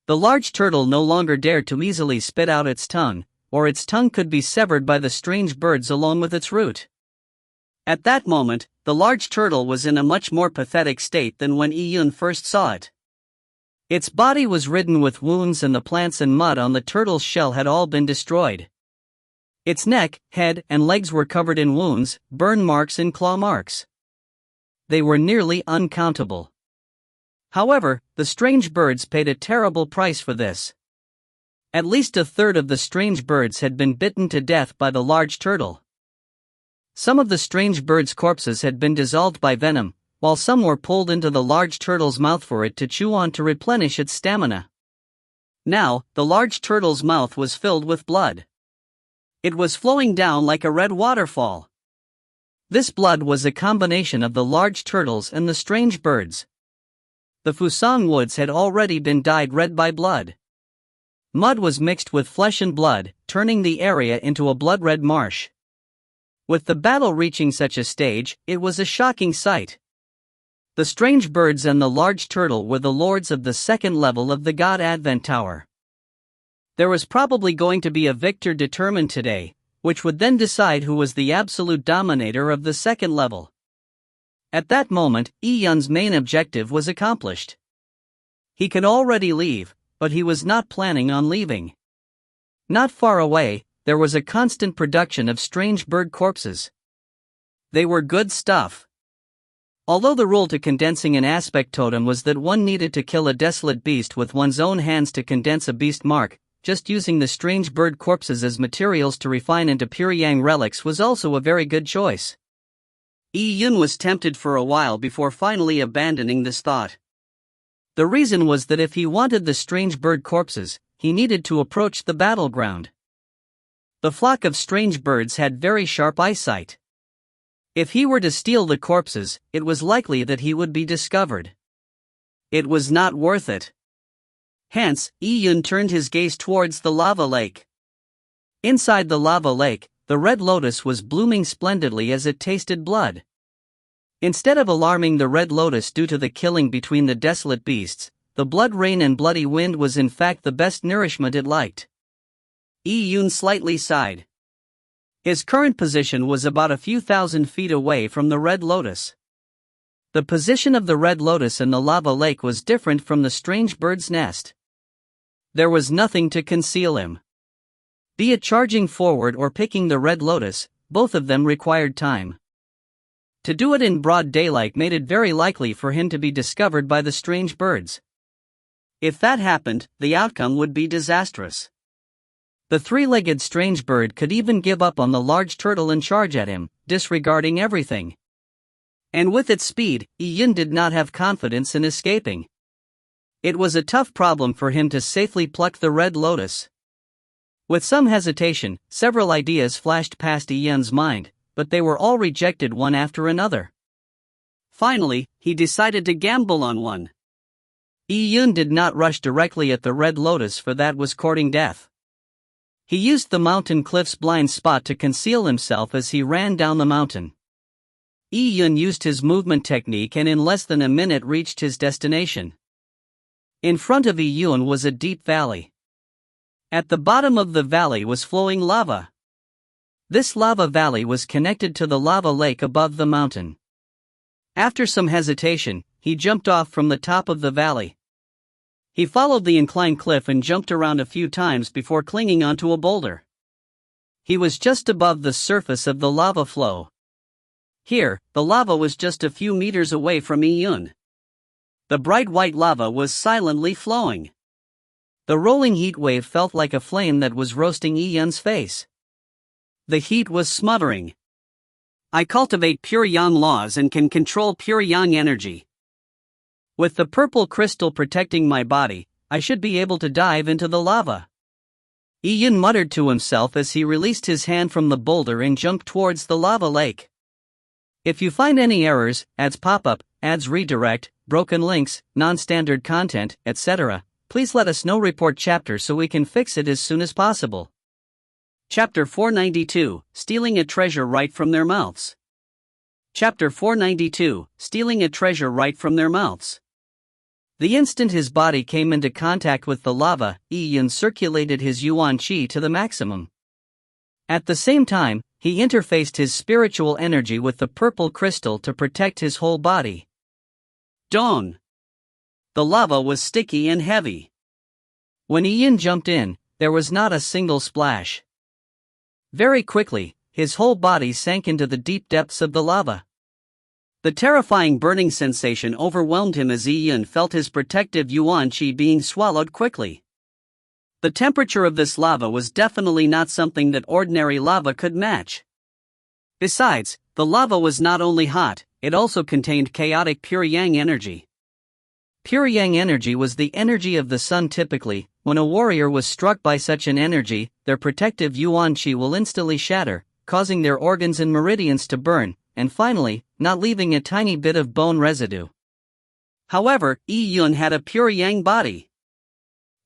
Speaker 1: The large turtle no longer dared to easily spit out its tongue, or its tongue could be severed by the strange birds along with its root. At that moment, the large turtle was in a much more pathetic state than when Yi Yun first saw it. Its body was ridden with wounds and the plants and mud on the turtle's shell had all been destroyed. Its neck, head, and legs were covered in wounds, burn marks and claw marks. They were nearly uncountable. However, the strange birds paid a terrible price for this. At least a third of the strange birds had been bitten to death by the large turtle. Some of the strange birds' corpses had been dissolved by venom, while some were pulled into the large turtle's mouth for it to chew on to replenish its stamina. Now, the large turtle's mouth was filled with blood. It was flowing down like a red waterfall. This blood was a combination of the large turtles and the strange birds. The Fusang woods had already been dyed red by blood. Mud was mixed with flesh and blood, turning the area into a blood-red marsh. With the battle reaching such a stage, it was a shocking sight. The strange birds and the large turtle were the lords of the second level of the God Advent Tower. There was probably going to be a victor determined today, which would then decide who was the absolute dominator of the second level. At that moment, Yi Yun's main objective was accomplished. He could already leave, but he was not planning on leaving. Not far away, there was a constant production of strange bird corpses. They were good stuff. Although the rule to condensing an aspect totem was that one needed to kill a desolate beast with one's own hands to condense a beast mark, just using the strange bird corpses as materials to refine into pure yang relics was also a very good choice. Yi Yun was tempted for a while before finally abandoning this thought. The reason was that if he wanted the strange bird corpses, he needed to approach the battleground. The flock of strange birds had very sharp eyesight. If he were to steal the corpses, it was likely that he would be discovered. It was not worth it. Hence, Yi-Yun turned his gaze towards the lava lake. Inside the lava lake, the red lotus was blooming splendidly as it tasted blood. Instead of alarming the red lotus due to the killing between the desolate beasts, the blood rain and bloody wind was in fact the best nourishment it liked. Yi-Yun slightly sighed. His current position was about a few thousand feet away from the red lotus. The position of the red lotus in the lava lake was different from the strange bird's nest. There was nothing to conceal him. Be it charging forward or picking the red lotus, both of them required time. To do it in broad daylight made it very likely for him to be discovered by the strange birds. If that happened, the outcome would be disastrous. The three-legged strange bird could even give up on the large turtle and charge at him, disregarding everything. And with its speed, Yi-Yun did not have confidence in escaping. It was a tough problem for him to safely pluck the red lotus. With some hesitation, several ideas flashed past Yi-Yun's mind, but they were all rejected one after another. Finally, he decided to gamble on one. Yi-Yun did not rush directly at the red lotus, for that was courting death. He used the mountain cliff's blind spot to conceal himself as he ran down the mountain. Yi-Yun used his movement technique and in less than a minute reached his destination. In front of Yi-Yun was a deep valley. At the bottom of the valley was flowing lava. This lava valley was connected to the lava lake above the mountain. After some hesitation, he jumped off from the top of the valley. He followed the inclined cliff and jumped around a few times before clinging onto a boulder. He was just above the surface of the lava flow. Here, the lava was just a few meters away from Yi-Yun. The bright white lava was silently flowing. The rolling heat wave felt like a flame that was roasting Yi-Yun's face. The heat was smothering. I cultivate pure yang laws and can control pure yang energy. With the purple crystal protecting my body, I should be able to dive into the lava. Yi-Yun muttered to himself as he released his hand from the boulder and jumped towards the lava lake. If you find any errors, ads pop up, ads redirect, broken links, non-standard content, etc., please let us know. Report chapter so we can fix it as soon as possible. Chapter 492, Stealing a Treasure Right from Their Mouths. Chapter 492, Stealing a Treasure Right from Their Mouths. The instant his body came into contact with the lava, Yi-Yun circulated his yuan qi to the maximum. At the same time, he interfaced his spiritual energy with the purple crystal to protect his whole body. Dawn. The lava was sticky and heavy. When Yi-Yun jumped in, there was not a single splash. Very quickly, his whole body sank into the deep depths of the lava. The terrifying burning sensation overwhelmed him as Yi-Yun felt his protective yuan qi being swallowed quickly. The temperature of this lava was definitely not something that ordinary lava could match. Besides, the lava was not only hot, it also contained chaotic pure yang energy. Pure yang energy was the energy of the sun. Typically, when a warrior was struck by such an energy, their protective yuan qi will instantly shatter, causing their organs and meridians to burn, and finally, not leaving a tiny bit of bone residue. However, Yi-Yun had a pure yang body.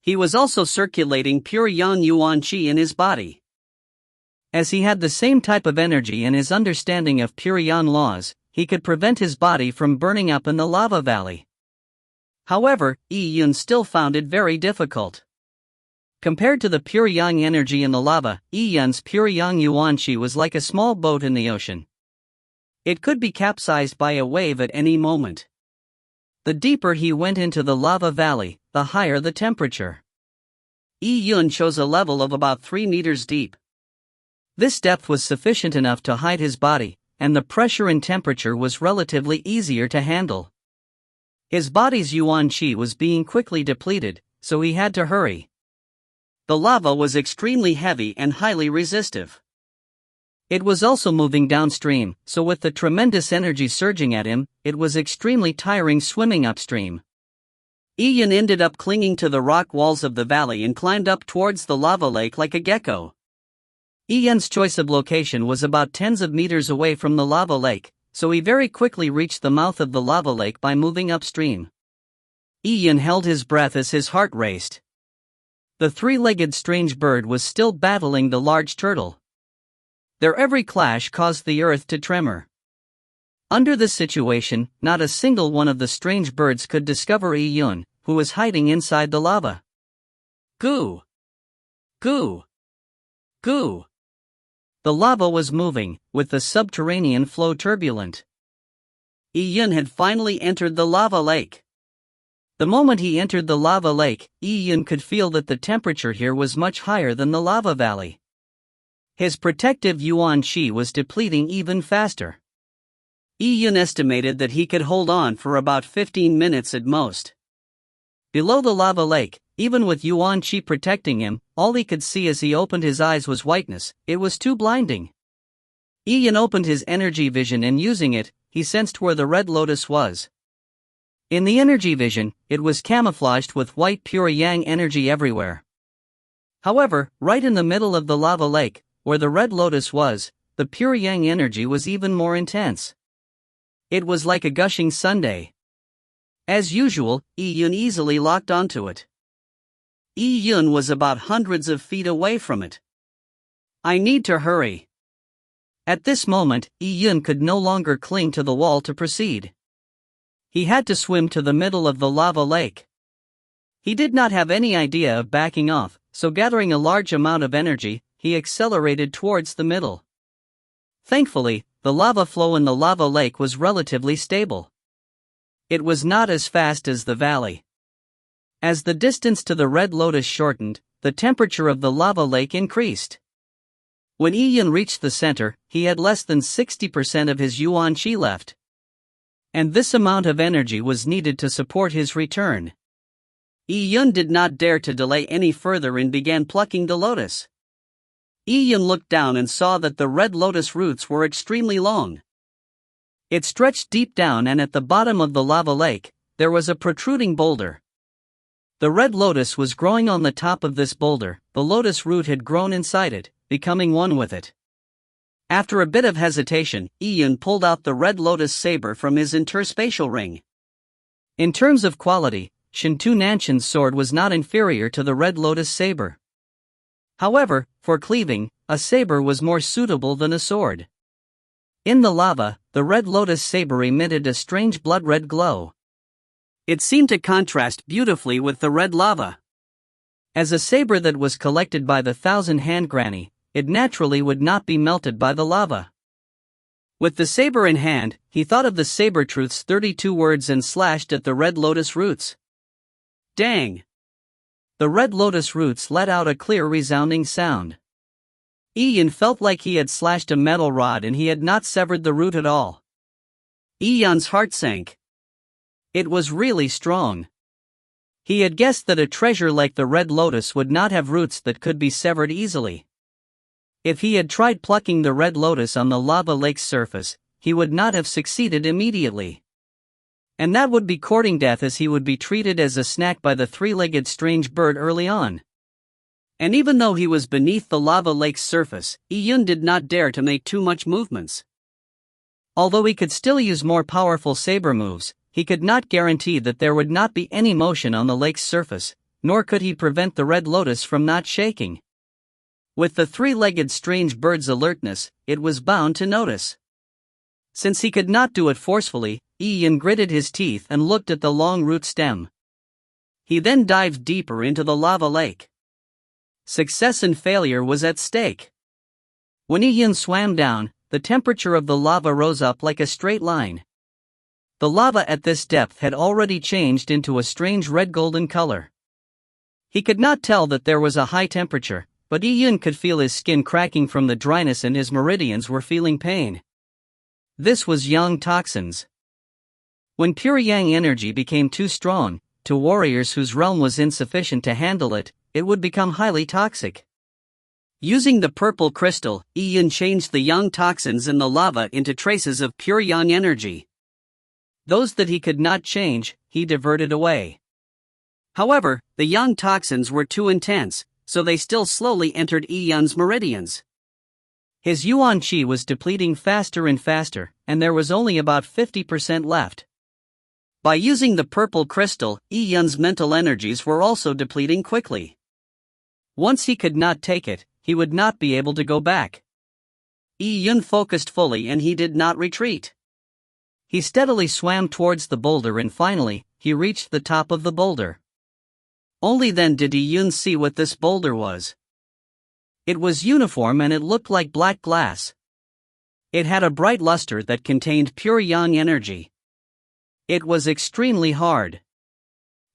Speaker 1: He was also circulating pure yang yuan qi in his body. As he had the same type of energy and his understanding of pure yang laws, he could prevent his body from burning up in the lava valley. However, Yi-Yun still found it very difficult. Compared to the pure yang energy in the lava, Yi-Yun's pure yang yuan qi was like a small boat in the ocean. It could be capsized by a wave at any moment. The deeper he went into the lava valley, the higher the temperature. Yi-Yun chose a level of about 3 meters deep. This depth was sufficient enough to hide his body, and the pressure and temperature was relatively easier to handle. His body's yuan qi was being quickly depleted, so he had to hurry. The lava was extremely heavy and highly resistive. It was also moving downstream, so with the tremendous energy surging at him, it was extremely tiring swimming upstream. Yi-Yun ended up clinging to the rock walls of the valley and climbed up towards the lava lake like a gecko. Ian's choice of location was about tens of meters away from the lava lake, so he very quickly reached the mouth of the lava lake by moving upstream. Ian held his breath as his heart raced. The three-legged strange bird was still battling the large turtle. Their every clash caused the earth to tremor. Under this situation, not a single one of the strange birds could discover Ian, who was hiding inside the lava. Goo! Goo! Goo! The lava was moving, with the subterranean flow turbulent. Ian had finally entered the lava lake. The moment he entered the lava lake, Ian could feel that the temperature here was much higher than the lava valley. His protective yuan qi was depleting even faster. Ian estimated that he could hold on for about 15 minutes at most. Below the lava lake, even with yuan qi protecting him, all he could see as he opened his eyes was whiteness. It was too blinding. Ian opened his energy vision and using it, he sensed where the red lotus was. In the energy vision, it was camouflaged with white pure yang energy everywhere. However, right in the middle of the lava lake, where the red lotus was, the pure yang energy was even more intense. It was like a gushing sundae. As usual, Ian easily locked onto it. Ian was about hundreds of feet away from it. I need to hurry. At this moment, Ian could no longer cling to the wall to proceed. He had to swim to the middle of the lava lake. He did not have any idea of backing off, so gathering a large amount of energy, he accelerated towards the middle. Thankfully, the lava flow in the lava lake was relatively stable. It was not as fast as the valley. As the distance to the red lotus shortened, the temperature of the lava lake increased. When Ian reached the center, he had less than 60% of his yuan qi left. And this amount of energy was needed to support his return. Ian did not dare to delay any further and began plucking the lotus. Ian looked down and saw that the red lotus roots were extremely long. It stretched deep down, and at the bottom of the lava lake, there was a protruding boulder. The red lotus was growing on the top of this boulder. The lotus root had grown inside it, becoming one with it. After a bit of hesitation, Ian pulled out the red lotus saber from his interspatial ring. In terms of quality, Shintu Nanshan's sword was not inferior to the red lotus saber. However, for cleaving, a saber was more suitable than a sword. In the lava, the red lotus saber emitted a strange blood-red glow. It seemed to contrast beautifully with the red lava. As a saber that was collected by the thousand-hand granny, it naturally would not be melted by the lava. With the saber in hand, he thought of the saber-truth's 32 words and slashed at the red lotus roots. Dang! The red lotus roots let out a clear resounding sound. Ian felt like he had slashed a metal rod and he had not severed the root at all. Ian's heart sank. It was really strong. He had guessed that a treasure like the red lotus would not have roots that could be severed easily. If he had tried plucking the red lotus on the lava lake's surface, he would not have succeeded immediately. And that would be courting death, as he would be treated as a snack by the three-legged strange bird early on. And even though he was beneath the lava lake's surface, Ian did not dare to make too much movements. Although he could still use more powerful saber moves, he could not guarantee that there would not be any motion on the lake's surface, nor could he prevent the red lotus from not shaking. With the three-legged strange bird's alertness, it was bound to notice. Since he could not do it forcefully, Ian gritted his teeth and looked at the long root stem. He then dived deeper into the lava lake. Success and failure was at stake. When Ian swam down, the temperature of the lava rose up like a straight line. The lava at this depth had already changed into a strange red-golden color. He could not tell that there was a high temperature, but Ian could feel his skin cracking from the dryness and his meridians were feeling pain. This was yang toxins. When pure yang energy became too strong, to warriors whose realm was insufficient to handle it, it would become highly toxic. Using the purple crystal, Ian changed the yang toxins in the lava into traces of pure yang energy. Those that he could not change, he diverted away. However, the yang toxins were too intense, so they still slowly entered Ian's meridians. His yuan qi was depleting faster and faster, and there was only about 50% left. By using the purple crystal, Yi Yun's mental energies were also depleting quickly. Once he could not take it, he would not be able to go back. Yi Yun focused fully and he did not retreat. He steadily swam towards the boulder and finally, he reached the top of the boulder. Only then did Yi Yun see what this boulder was. It was uniform and it looked like black glass. It had a bright luster that contained pure yang energy. It was extremely hard.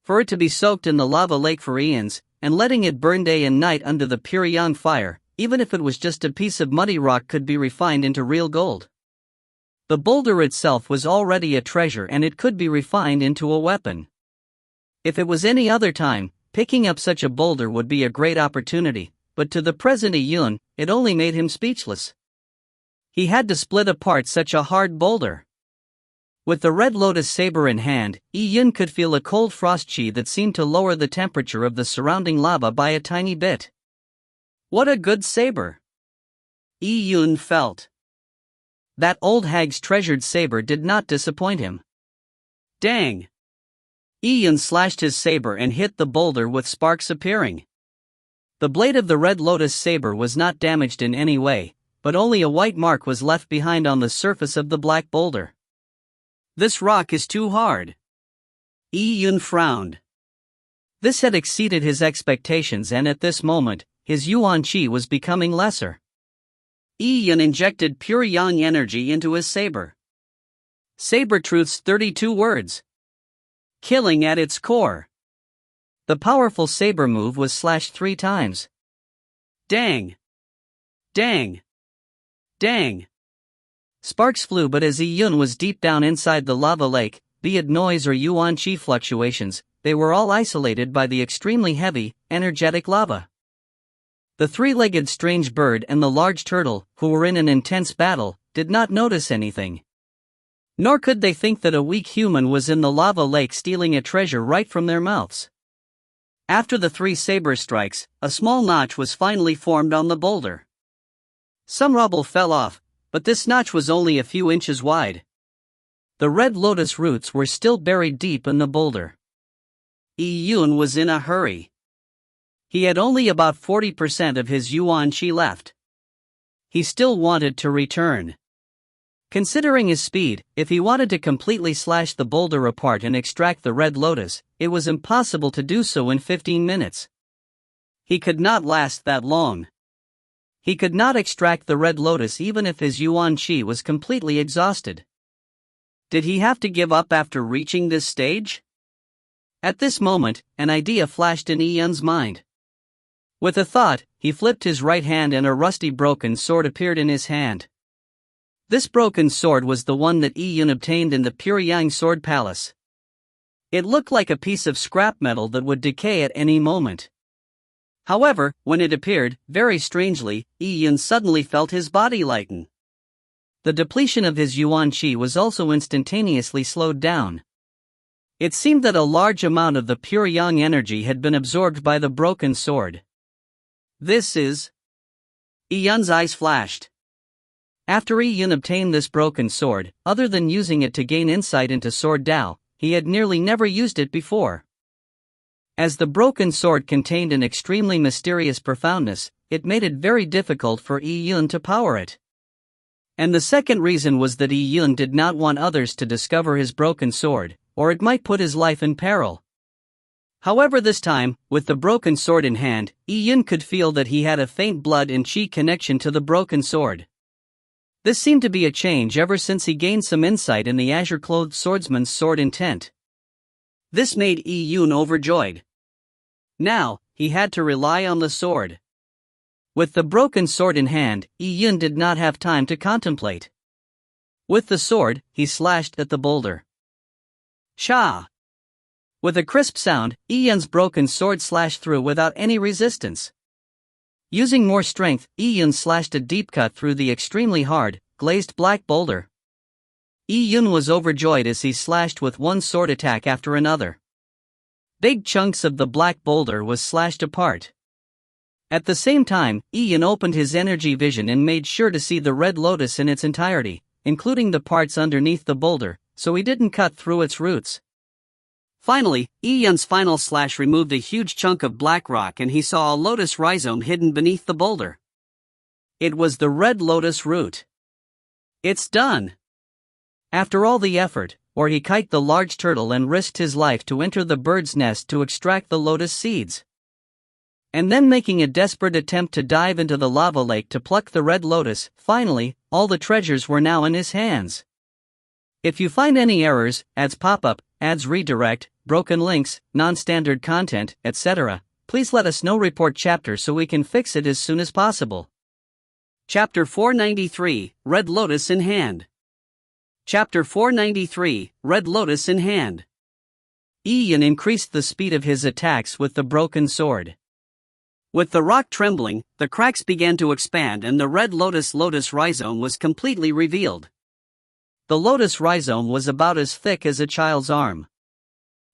Speaker 1: For it to be soaked in the lava lake for eons, and letting it burn day and night under the pure yang fire, even if it was just a piece of muddy rock, could be refined into real gold. The boulder itself was already a treasure and it could be refined into a weapon. If it was any other time, picking up such a boulder would be a great opportunity, but to the present Yi Yun, it only made him speechless. He had to split apart such a hard boulder. With the red lotus saber in hand, Yi Yun could feel a cold frost qi that seemed to lower the temperature of the surrounding lava by a tiny bit. What a good saber! Yi Yun felt. That old hag's treasured saber did not disappoint him. Dang! Yi Yun slashed his saber and hit the boulder with sparks appearing. The blade of the red lotus saber was not damaged in any way, but only a white mark was left behind on the surface of the black boulder. This rock is too hard. Yi Yun frowned. This had exceeded his expectations and at this moment, his yuan qi was becoming lesser. Yi Yun injected pure yang energy into his saber. Saber Truth's 32 words. Killing at its core. The powerful saber move was slashed 3 times. Dang! Dang! Dang! Sparks flew, but as Yi Yun was deep down inside the lava lake, be it noise or yuan qi fluctuations, they were all isolated by the extremely heavy, energetic lava. The 3-legged strange bird and the large turtle, who were in an intense battle, did not notice anything. Nor could they think that a weak human was in the lava lake stealing a treasure right from their mouths. After the 3 saber strikes, a small notch was finally formed on the boulder. Some rubble fell off, but this notch was only a few inches wide. The red lotus roots were still buried deep in the boulder. Yi Yun was in a hurry. He had only about 40% of his yuan qi left. He still wanted to return. Considering his speed, if he wanted to completely slash the boulder apart and extract the red lotus, it was impossible to do so in 15 minutes. He could not last that long. He could not extract the red lotus even if his yuan qi was completely exhausted. Did he have to give up after reaching this stage? At this moment, an idea flashed in Yi Yun's mind. With a thought, he flipped his right hand and a rusty broken sword appeared in his hand. This broken sword was the one that Yi Yun obtained in the Pure Yang Sword Palace. It looked like a piece of scrap metal that would decay at any moment. However, when it appeared, very strangely, Yi Yun suddenly felt his body lighten. The depletion of his yuan qi was also instantaneously slowed down. It seemed that a large amount of the pure yang energy had been absorbed by the broken sword. This is... Yi Yun's eyes flashed. After Yi Yun obtained this broken sword, other than using it to gain insight into Sword Dao, he had nearly never used it before. As the broken sword contained an extremely mysterious profoundness, it made it very difficult for Yi Yun to power it. And the second reason was that Yi Yun did not want others to discover his broken sword, or it might put his life in peril. However, this time, with the broken sword in hand, Yi Yun could feel that he had a faint blood and qi connection to the broken sword. This seemed to be a change ever since he gained some insight in the azure-clothed swordsman's sword intent. This made Yi Yun overjoyed. Now, he had to rely on the sword. With the broken sword in hand, Yi Yun did not have time to contemplate. With the sword, he slashed at the boulder. Sha! With a crisp sound, Yi Yun's broken sword slashed through without any resistance. Using more strength, Yi Yun slashed a deep cut through the extremely hard, glazed black boulder. Yi Yun was overjoyed as he slashed with one sword attack after another. Big chunks of the black boulder was slashed apart. At the same time, Ian opened his energy vision and made sure to see the red lotus in its entirety, including the parts underneath the boulder, so he didn't cut through its roots. Finally, Ian's final slash removed a huge chunk of black rock and he saw a lotus rhizome hidden beneath the boulder. It was the red lotus root. It's done! After all the effort, or he kiked the large turtle and risked his life to enter the bird's nest to extract the lotus seeds. And then making a desperate attempt to dive into the lava lake to pluck the red lotus, finally, all the treasures were now in his hands. If you find any errors, ads pop up, ads redirect, broken links, non-standard content, etc., please let us know. Report chapter so we can fix it as soon as possible. Chapter 493, Red Lotus in Hand. Chapter 493, Red Lotus in Hand. Ian increased the speed of his attacks with the broken sword. With the rock trembling, the cracks began to expand and the red lotus rhizome was completely revealed. The lotus rhizome was about as thick as a child's arm.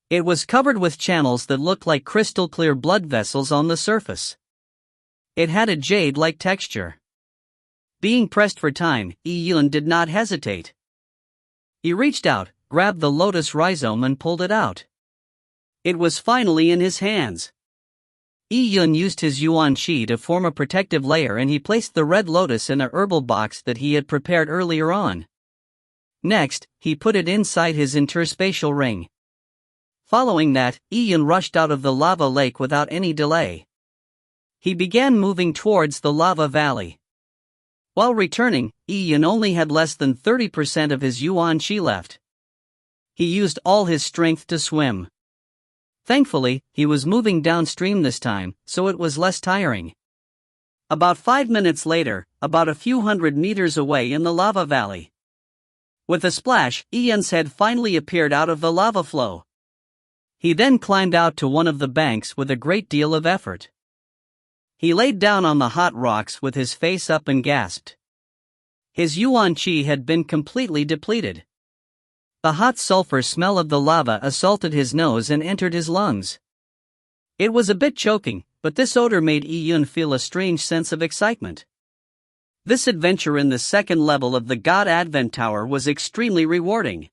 Speaker 1: It was covered with channels that looked like crystal-clear blood vessels on the surface. It had a jade-like texture. Being pressed for time, Ian did not hesitate. He reached out, grabbed the lotus rhizome and pulled it out. It was finally in his hands. Ian used his yuan qi to form a protective layer and he placed the red lotus in a herbal box that he had prepared earlier on. Next, he put it inside his interspatial ring. Following that, Ian rushed out of the lava lake without any delay. He began moving towards the lava valley. While returning, Ian only had less than 30% of his yuan qi left. He used all his strength to swim. Thankfully, he was moving downstream this time, so it was less tiring. About 5 minutes later, about a few hundred meters away in the lava valley. With a splash, Ian's head finally appeared out of the lava flow. He then climbed out to one of the banks with a great deal of effort. He laid down on the hot rocks with his face up and gasped. His yuan qi had been completely depleted. The hot sulfur smell of the lava assaulted his nose and entered his lungs. It was a bit choking, but this odor made Ian feel a strange sense of excitement. This adventure in the second level of the God Advent Tower was extremely rewarding.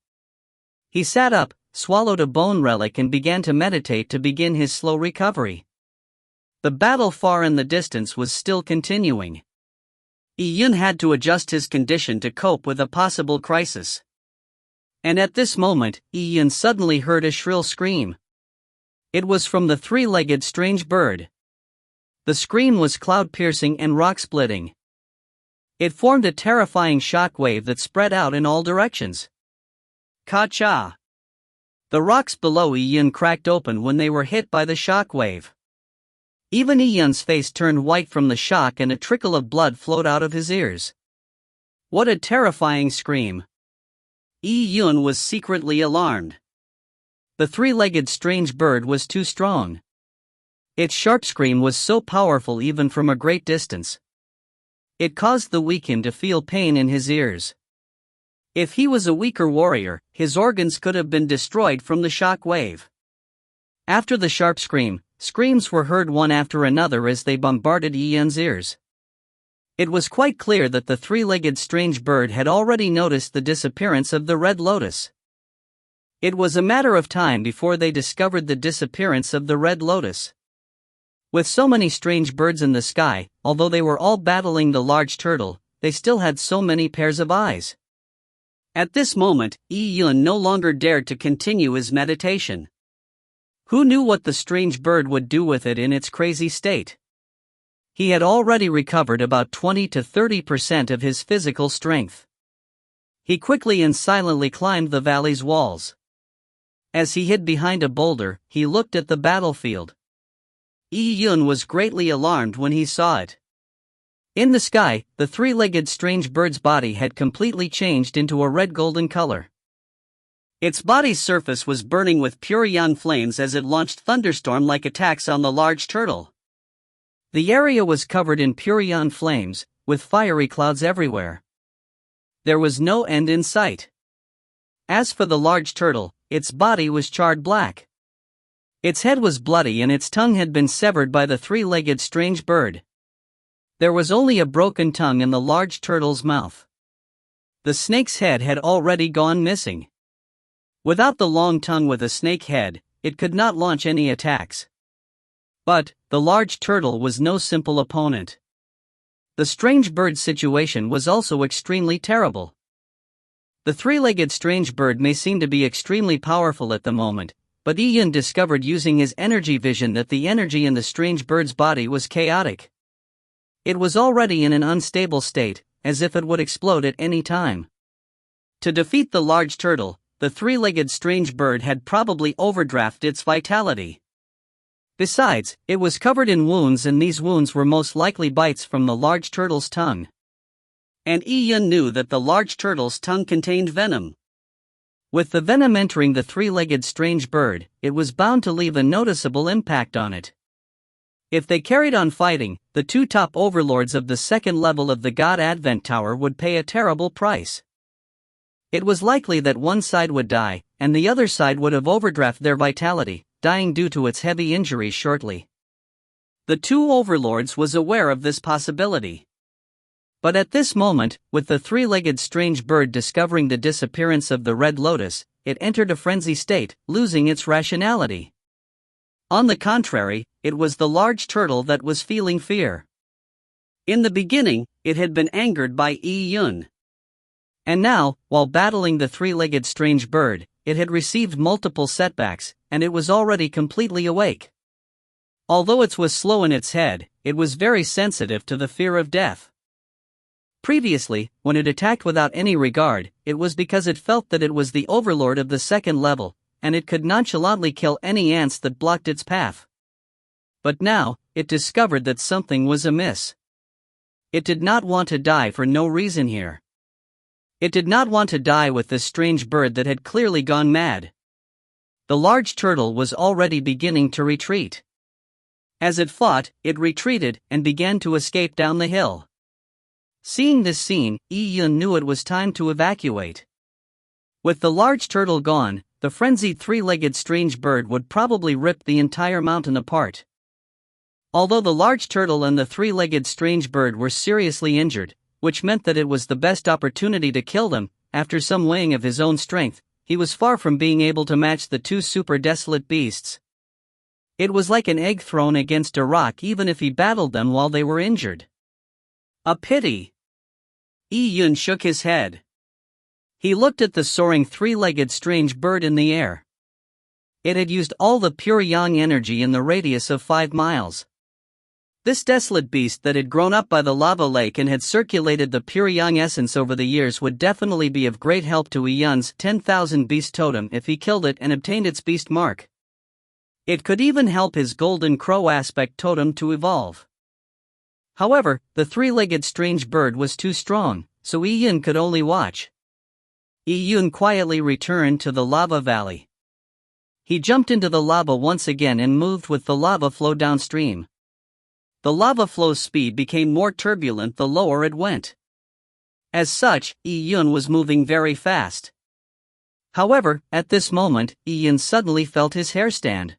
Speaker 1: He sat up, swallowed a bone relic and began to meditate to begin his slow recovery. The battle far in the distance was still continuing. Ian had to adjust his condition to cope with a possible crisis. And at this moment, Ian suddenly heard a shrill scream. It was from the three-legged strange bird. The scream was cloud-piercing and rock-splitting. It formed a terrifying shockwave that spread out in all directions. Ka-cha! The rocks below Ian cracked open when they were hit by the shockwave. Even Ian's face turned white from the shock and a trickle of blood flowed out of his ears. What a terrifying scream! Ian was secretly alarmed. The three-legged strange bird was too strong. Its sharp scream was so powerful even from a great distance. It caused the weakened to feel pain in his ears. If he was a weaker warrior, his organs could have been destroyed from the shock wave. After the sharp scream, screams were heard one after another as they bombarded Ian's ears. It was quite clear that the three-legged strange bird had already noticed the disappearance of the red lotus. It was a matter of time before they discovered the disappearance of the red lotus. With so many strange birds in the sky, although they were all battling the large turtle, they still had so many pairs of eyes. At this moment, Ian no longer dared to continue his meditation. Who knew what the strange bird would do with it in its crazy state? He had already recovered about 20 to 30% of his physical strength. He quickly and silently climbed the valley's walls. As he hid behind a boulder, he looked at the battlefield. Ian was greatly alarmed when he saw it. In the sky, the three-legged strange bird's body had completely changed into a red-golden color. Its body's surface was burning with pure yan flames as it launched thunderstorm-like attacks on the large turtle. The area was covered in pure yan flames, with fiery clouds everywhere. There was no end in sight. As for the large turtle, its body was charred black. Its head was bloody and its tongue had been severed by the three-legged strange bird. There was only a broken tongue in the large turtle's mouth. The snake's head had already gone missing. Without the long tongue with a snake head, it could not launch any attacks. But the large turtle was no simple opponent. The strange bird's situation was also extremely terrible. The three-legged strange bird may seem to be extremely powerful at the moment, but Ian discovered using his energy vision that the energy in the strange bird's body was chaotic. It was already in an unstable state, as if it would explode at any time. To defeat the large turtle, the three-legged strange bird had probably overdrafted its vitality. Besides, it was covered in wounds, and these wounds were most likely bites from the large turtle's tongue. And Ian knew that the large turtle's tongue contained venom. With the venom entering the three-legged strange bird, it was bound to leave a noticeable impact on it. If they carried on fighting, the two top overlords of the second level of the God Advent Tower would pay a terrible price. It was likely that one side would die, and the other side would have overdrafted their vitality, dying due to its heavy injuries shortly. The two overlords was aware of this possibility. But at this moment, with the three-legged strange bird discovering the disappearance of the Red Lotus, it entered a frenzy state, losing its rationality. On the contrary, it was the large turtle that was feeling fear. In the beginning, it had been angered by Yun. And now, while battling the three-legged strange bird, it had received multiple setbacks, and it was already completely awake. Although it was slow in its head, it was very sensitive to the fear of death. Previously, when it attacked without any regard, it was because it felt that it was the overlord of the second level, and it could nonchalantly kill any ants that blocked its path. But now, it discovered that something was amiss. It did not want to die for no reason here. It did not want to die with this strange bird that had clearly gone mad. The large turtle was already beginning to retreat. As it fought, it retreated and began to escape down the hill. Seeing this scene, Yun knew it was time to evacuate. With the large turtle gone, the frenzied three-legged strange bird would probably rip the entire mountain apart. Although the large turtle and the three-legged strange bird were seriously injured, which meant that it was the best opportunity to kill them, after some weighing of his own strength, he was far from being able to match the two super desolate beasts. It was like an egg thrown against a rock even if he battled them while they were injured. A pity. Yun shook his head. He looked at the soaring three-legged strange bird in the air. It had used all the pure yang energy in the radius of 5 miles. This desolate beast that had grown up by the lava lake and had circulated the pure yang essence over the years would definitely be of great help to Yun's 10,000 beast totem if he killed it and obtained its beast mark. It could even help his golden crow aspect totem to evolve. However, the three-legged strange bird was too strong, so Yun could only watch. Yun quietly returned to the lava valley. He jumped into the lava once again and moved with the lava flow downstream. The lava flow's speed became more turbulent the lower it went. As such, Yun was moving very fast. However, at this moment, Yun suddenly felt his hair stand.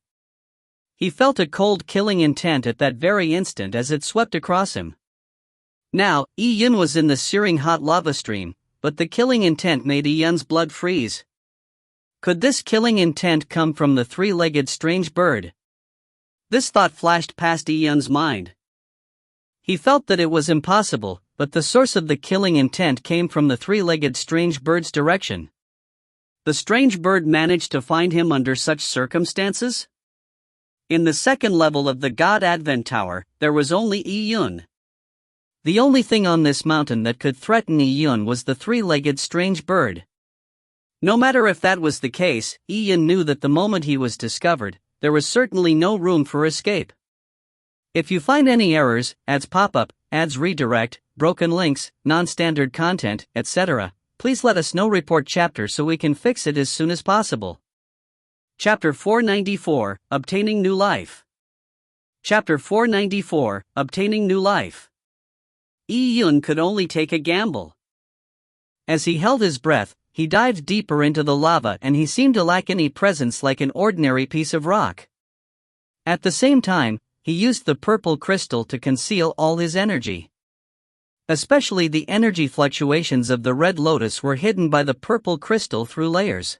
Speaker 1: He felt a cold killing intent at that very instant as it swept across him. Now, Yun was in the searing hot lava stream, but the killing intent made Yun's blood freeze. Could this killing intent come from the three-legged strange bird? This thought flashed past Yun's mind. He felt that it was impossible, but the source of the killing intent came from the three-legged strange bird's direction. The strange bird managed to find him under such circumstances? In the second level of the God Advent Tower, there was only Yun. The only thing on this mountain that could threaten Yun was the three-legged strange bird. No matter if that was the case, Yun knew that the moment he was discovered, there was certainly no room for escape. If you find any errors, ads pop up, ads redirect, broken links, non-standard content, etc., please let us know. Report chapter so we can fix it as soon as possible. Chapter 494, Obtaining New Life. Chapter 494, Obtaining New Life. Yun could only take a gamble. As he held his breath, he dived deeper into the lava and he seemed to lack any presence like an ordinary piece of rock. At the same time, he used the purple crystal to conceal all his energy. Especially the energy fluctuations of the red lotus were hidden by the purple crystal through layers.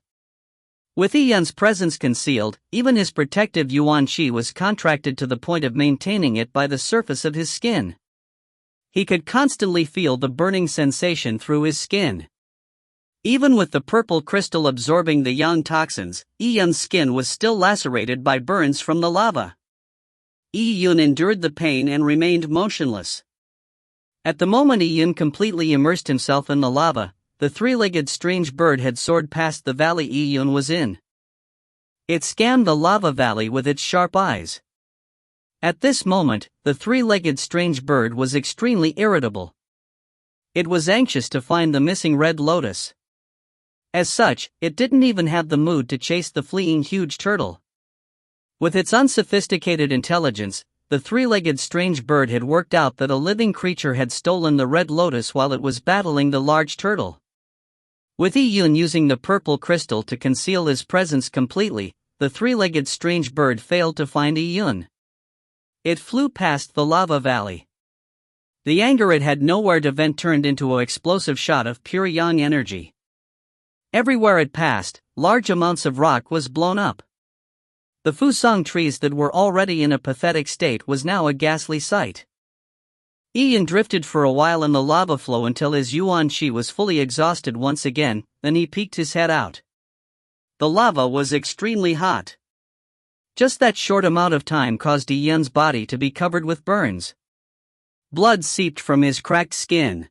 Speaker 1: With Yi Yun's presence concealed, even his protective yuan qi was contracted to the point of maintaining it by the surface of his skin. He could constantly feel the burning sensation through his skin. Even with the purple crystal absorbing the yang toxins, Yi Yun's skin was still lacerated by burns from the lava. Yi Yun endured the pain and remained motionless. At the moment Yi Yun completely immersed himself in the lava, the three-legged strange bird had soared past the valley Yi Yun was in. It scanned the lava valley with its sharp eyes. At this moment, the three-legged strange bird was extremely irritable. It was anxious to find the missing red lotus. As such, it didn't even have the mood to chase the fleeing huge turtle. With its unsophisticated intelligence, the three-legged strange bird had worked out that a living creature had stolen the red lotus while it was battling the large turtle. With Yi Yun using the purple crystal to conceal his presence completely, the three-legged strange bird failed to find Yi Yun. It flew past the lava valley. The anger it had nowhere to vent turned into an explosive shot of pure yang energy. Everywhere it passed, large amounts of rock was blown up. The Fusang trees that were already in a pathetic state was now a ghastly sight. Yi Yun drifted for a while in the lava flow until his yuan qi was fully exhausted once again, then he peeked his head out. The lava was extremely hot. Just that short amount of time caused Yi Yun's body to be covered with burns. Blood seeped from his cracked skin.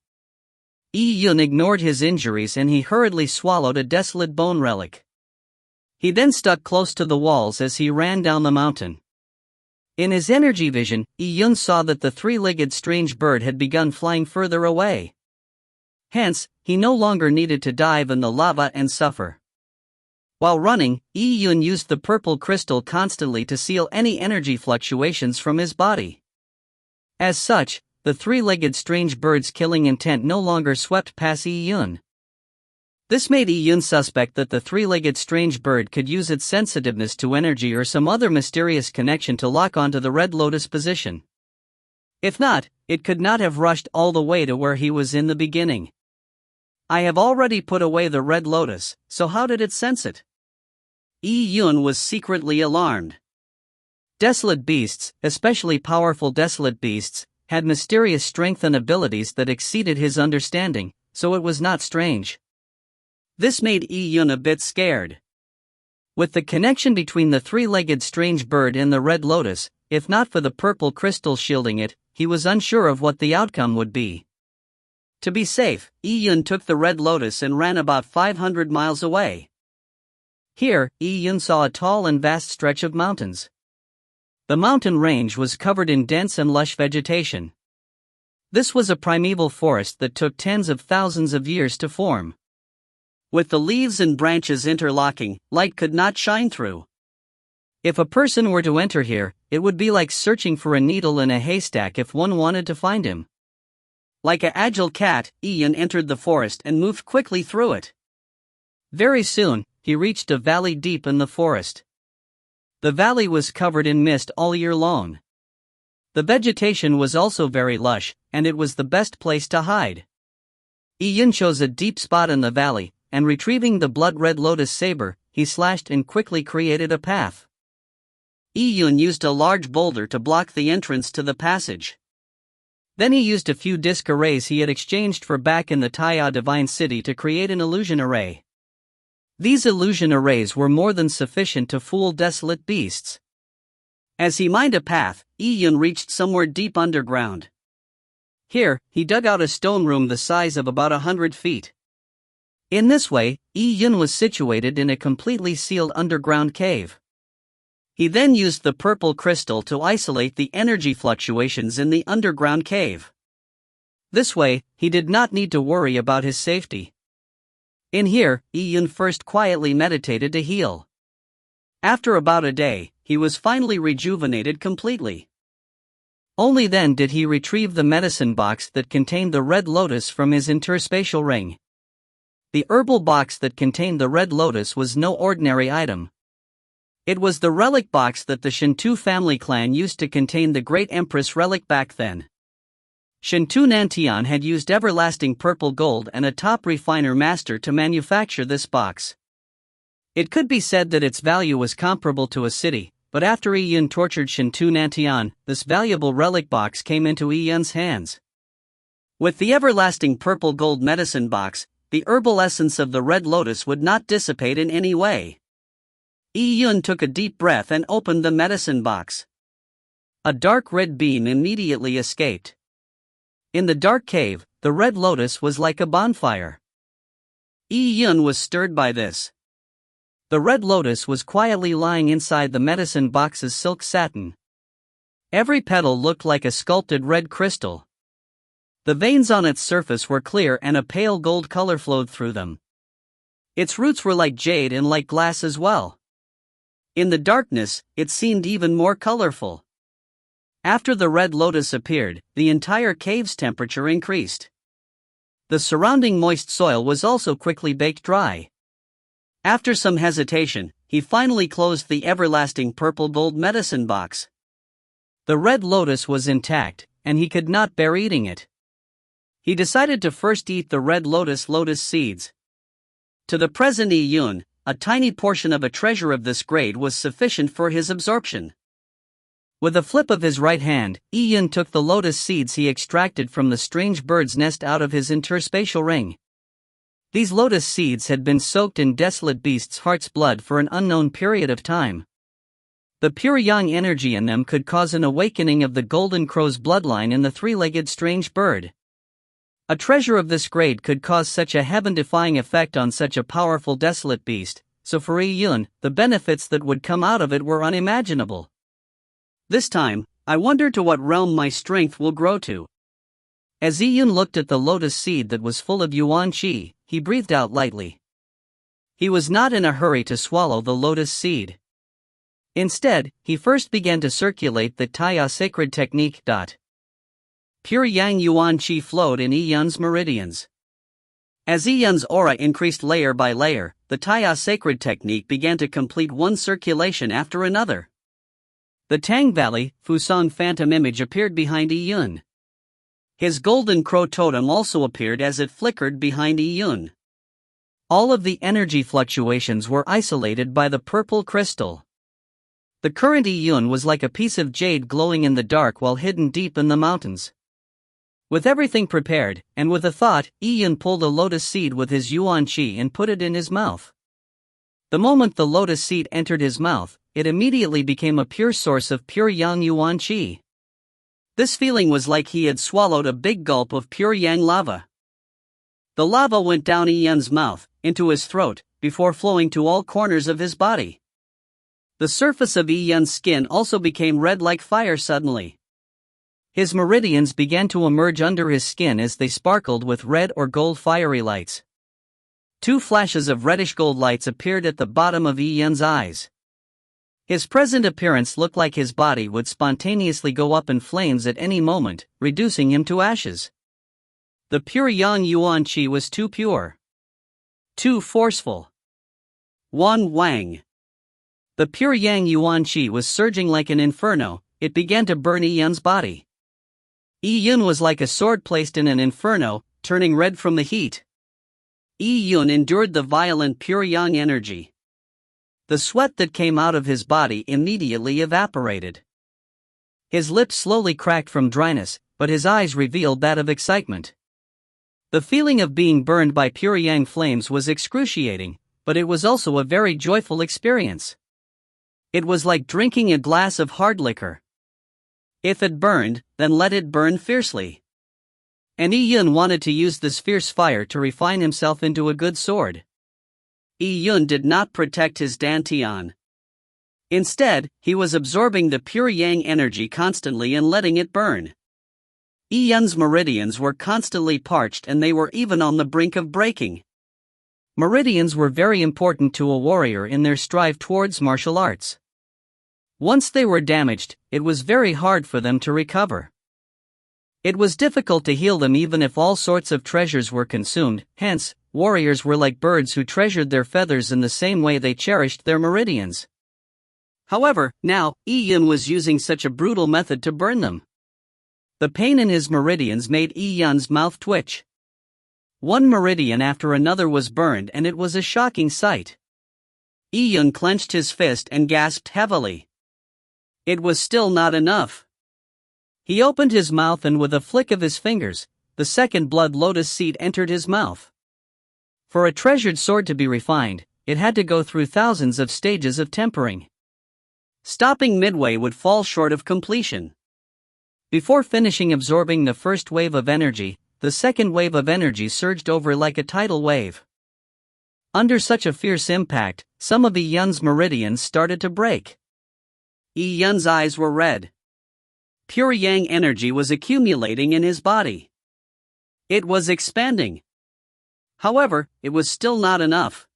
Speaker 1: Yi Yun ignored his injuries and he hurriedly swallowed a desolate bone relic. He then stuck close to the walls as he ran down the mountain. In his energy vision, Yi Yun saw that the three-legged strange bird had begun flying further away. Hence, he no longer needed to dive in the lava and suffer. While running, Yi Yun used the purple crystal constantly to seal any energy fluctuations from his body. As such, the three-legged strange bird's killing intent no longer swept past Yi Yun. This made Yi Yun suspect that the three-legged strange bird could use its sensitiveness to energy or some other mysterious connection to lock onto the red lotus position. If not, it could not have rushed all the way to where he was in the beginning. I have already put away the red lotus, so how did it sense it? Yi Yun was secretly alarmed. Desolate beasts, especially powerful desolate beasts, had mysterious strength and abilities that exceeded his understanding, so it was not strange. This made Yi Yun a bit scared. With the connection between the three-legged strange bird and the red lotus, if not for the purple crystal shielding it, he was unsure of what the outcome would be. To be safe, Yi Yun took the red lotus and ran about 500 miles away. Here, Yi Yun saw a tall and vast stretch of mountains. The mountain range was covered in dense and lush vegetation. This was a primeval forest that took tens of thousands of years to form. With the leaves and branches interlocking, light could not shine through. If a person were to enter here, it would be like searching for a needle in a haystack if one wanted to find him. Like an agile cat, Yi Yun entered the forest and moved quickly through it. Very soon, he reached a valley deep in the forest. The valley was covered in mist all year long. The vegetation was also very lush, and it was the best place to hide. Yi Yun chose a deep spot in the valley, and retrieving the blood-red lotus saber, he slashed and quickly created a path. Yi Yun used a large boulder to block the entrance to the passage. Then he used a few disc arrays he had exchanged for back in the Taya Divine City to create an illusion array. These illusion arrays were more than sufficient to fool desolate beasts. As he mined a path, Yi Yun reached somewhere deep underground. Here, he dug out a stone room the size of about 100 feet. In this way, Yi Yun was situated in a completely sealed underground cave. He then used the purple crystal to isolate the energy fluctuations in the underground cave. This way, he did not need to worry about his safety. In here, Yi Yun first quietly meditated to heal. After about a day, he was finally rejuvenated completely. Only then did he retrieve the medicine box that contained the red lotus from his interspatial ring. The herbal box that contained the red lotus was no ordinary item. It was the relic box that the Shinto family clan used to contain the Great Empress relic back then. Shinto Nantian had used everlasting purple gold and a top refiner master to manufacture this box. It could be said that its value was comparable to a city, but after Yun tortured Shinto Nantian, this valuable relic box came into Yun's hands. With the everlasting purple gold medicine box, the herbal essence of the red lotus would not dissipate in any way. Yun took a deep breath and opened the medicine box. A dark red beam immediately escaped. In the dark cave, the red lotus was like a bonfire. Yun was stirred by this. The red lotus was quietly lying inside the medicine box's silk satin. Every petal looked like a sculpted red crystal. The veins on its surface were clear and a pale gold color flowed through them. Its roots were like jade and like glass as well. In the darkness, it seemed even more colorful. After the red lotus appeared, the entire cave's temperature increased. The surrounding moist soil was also quickly baked dry. After some hesitation, he finally closed the everlasting purple gold medicine box. The red lotus was intact, and he could not bear eating it. He decided to first eat the red lotus seeds. To the present Yun, a tiny portion of a treasure of this grade was sufficient for his absorption. With a flip of his right hand, Yun took the lotus seeds he extracted from the strange bird's nest out of his interspatial ring. These lotus seeds had been soaked in desolate beast's heart's blood for an unknown period of time. The pure yang energy in them could cause an awakening of the golden crow's bloodline in the three-legged strange bird. A treasure of this grade could cause such a heaven-defying effect on such a powerful desolate beast, so for Yun, the benefits that would come out of it were unimaginable. This time, I wonder to what realm my strength will grow to. As Yun looked at the lotus seed that was full of yuan qi, he breathed out lightly. He was not in a hurry to swallow the lotus seed. Instead, he first began to circulate the Taya sacred technique. Pure yang yuan qi flowed in Yun's meridians. As Yun's aura increased layer by layer, the Taya sacred technique began to complete one circulation after another. The Tang Valley, Fusang phantom image appeared behind Yun. His golden crow totem also appeared as it flickered behind Yun. All of the energy fluctuations were isolated by the purple crystal. The current Yun was like a piece of jade glowing in the dark while hidden deep in the mountains. With everything prepared, and with a thought, Yun pulled a lotus seed with his yuan qi and put it in his mouth. The moment the lotus seed entered his mouth, it immediately became a pure source of pure yang yuan qi. This feeling was like he had swallowed a big gulp of pure yang lava. The lava went down Yun's mouth, into his throat, before flowing to all corners of his body. The surface of Yun's skin also became red like fire suddenly. His meridians began to emerge under his skin as they sparkled with red or gold fiery lights. 2 flashes of reddish gold lights appeared at the bottom of Yun's eyes. His present appearance looked like his body would spontaneously go up in flames at any moment, reducing him to ashes. The pure yang yuan qi was too pure. Too forceful. Wan Wang. The pure yang yuan qi was surging like an inferno, it began to burn Yun's body. Yun was like a sword placed in an inferno, turning red from the heat. Yun endured the violent pure yang energy. The sweat that came out of his body immediately evaporated. His lips slowly cracked from dryness, but his eyes revealed that of excitement. The feeling of being burned by pure yang flames was excruciating, but it was also a very joyful experience. It was like drinking a glass of hard liquor. If it burned, then let it burn fiercely. And Yun wanted to use this fierce fire to refine himself into a good sword. Yun did not protect his dantian. Instead, he was absorbing the pure yang energy constantly and letting it burn. Yun's meridians were constantly parched and they were even on the brink of breaking. Meridians were very important to a warrior in their strive towards martial arts. Once they were damaged, it was very hard for them to recover. It was difficult to heal them even if all sorts of treasures were consumed, hence, warriors were like birds who treasured their feathers in the same way they cherished their meridians. However, now, Yi-Yun was using such a brutal method to burn them. The pain in his meridians made Yi-Yun's mouth twitch. One meridian after another was burned, and it was a shocking sight. Yi-Yun clenched his fist and gasped heavily. It was still not enough. He opened his mouth, and with a flick of his fingers, the second blood lotus seed entered his mouth. For a treasured sword to be refined, it had to go through thousands of stages of tempering. Stopping midway would fall short of completion. Before finishing absorbing the first wave of energy, the second wave of energy surged over like a tidal wave. Under such a fierce impact, some of Yi-Yun's meridians started to break. Yi-Yun's eyes were red. Pure yang energy was accumulating in his body. It was expanding. However, it was still not enough.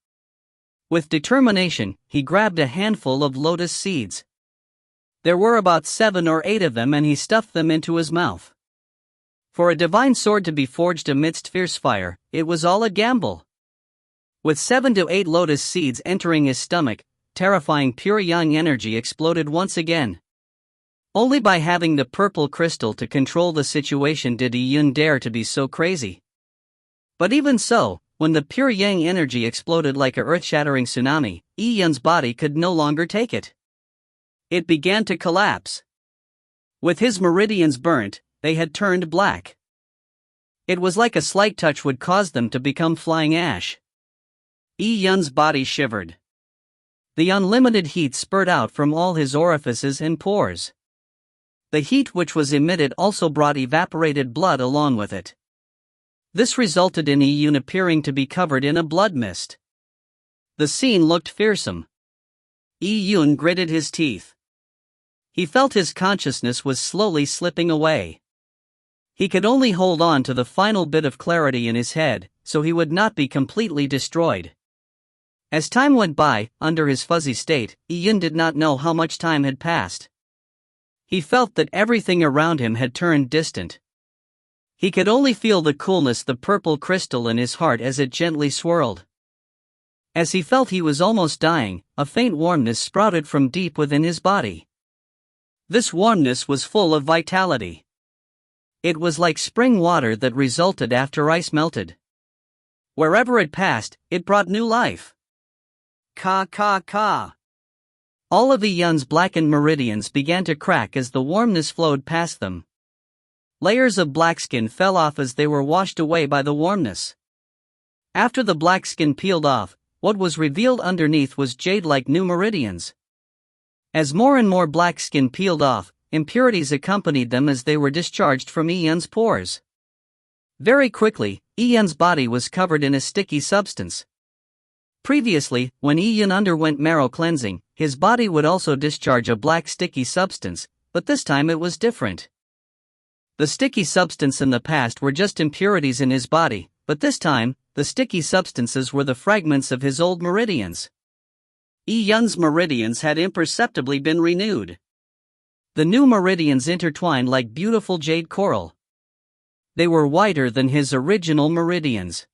Speaker 1: With determination, he grabbed a handful of lotus seeds. There were about 7 or 8 of them, and he stuffed them into his mouth. For a divine sword to be forged amidst fierce fire, it was all a gamble. With 7 to 8 lotus seeds entering his stomach, terrifying pure yang energy exploded once again. Only by having the purple crystal to control the situation did Yi-Yun dare to be so crazy. But even so, when the pure yang energy exploded like a earth-shattering tsunami, Yi-Yun's body could no longer take it. It began to collapse. With his meridians burnt, they had turned black. It was like a slight touch would cause them to become flying ash. Yi-Yun's body shivered. The unlimited heat spurted out from all his orifices and pores. The heat which was emitted also brought evaporated blood along with it. This resulted in Yi-Yun appearing to be covered in a blood mist. The scene looked fearsome. Yi-Yun gritted his teeth. He felt his consciousness was slowly slipping away. He could only hold on to the final bit of clarity in his head, so he would not be completely destroyed. As time went by, under his fuzzy state, Yi-Yun did not know how much time had passed. He felt that everything around him had turned distant. He could only feel the coolness, the purple crystal in his heart as it gently swirled. As he felt he was almost dying, a faint warmness sprouted from deep within his body. This warmness was full of vitality. It was like spring water that resulted after ice melted. Wherever it passed, it brought new life. Ka ka ka. All of Yi-Yun's blackened meridians began to crack as the warmness flowed past them. Layers of black skin fell off as they were washed away by the warmness. After the black skin peeled off, what was revealed underneath was jade-like new meridians. As more and more black skin peeled off, impurities accompanied them as they were discharged from Yi-Yun's pores. Very quickly, Yi-Yun's body was covered in a sticky substance. Previously, when Yi-Yun underwent marrow cleansing, his body would also discharge a black sticky substance, but this time it was different. The sticky substance in the past were just impurities in his body, but this time, the sticky substances were the fragments of his old meridians. Yi-Yun's meridians had imperceptibly been renewed. The new meridians intertwined like beautiful jade coral. They were wider than his original meridians.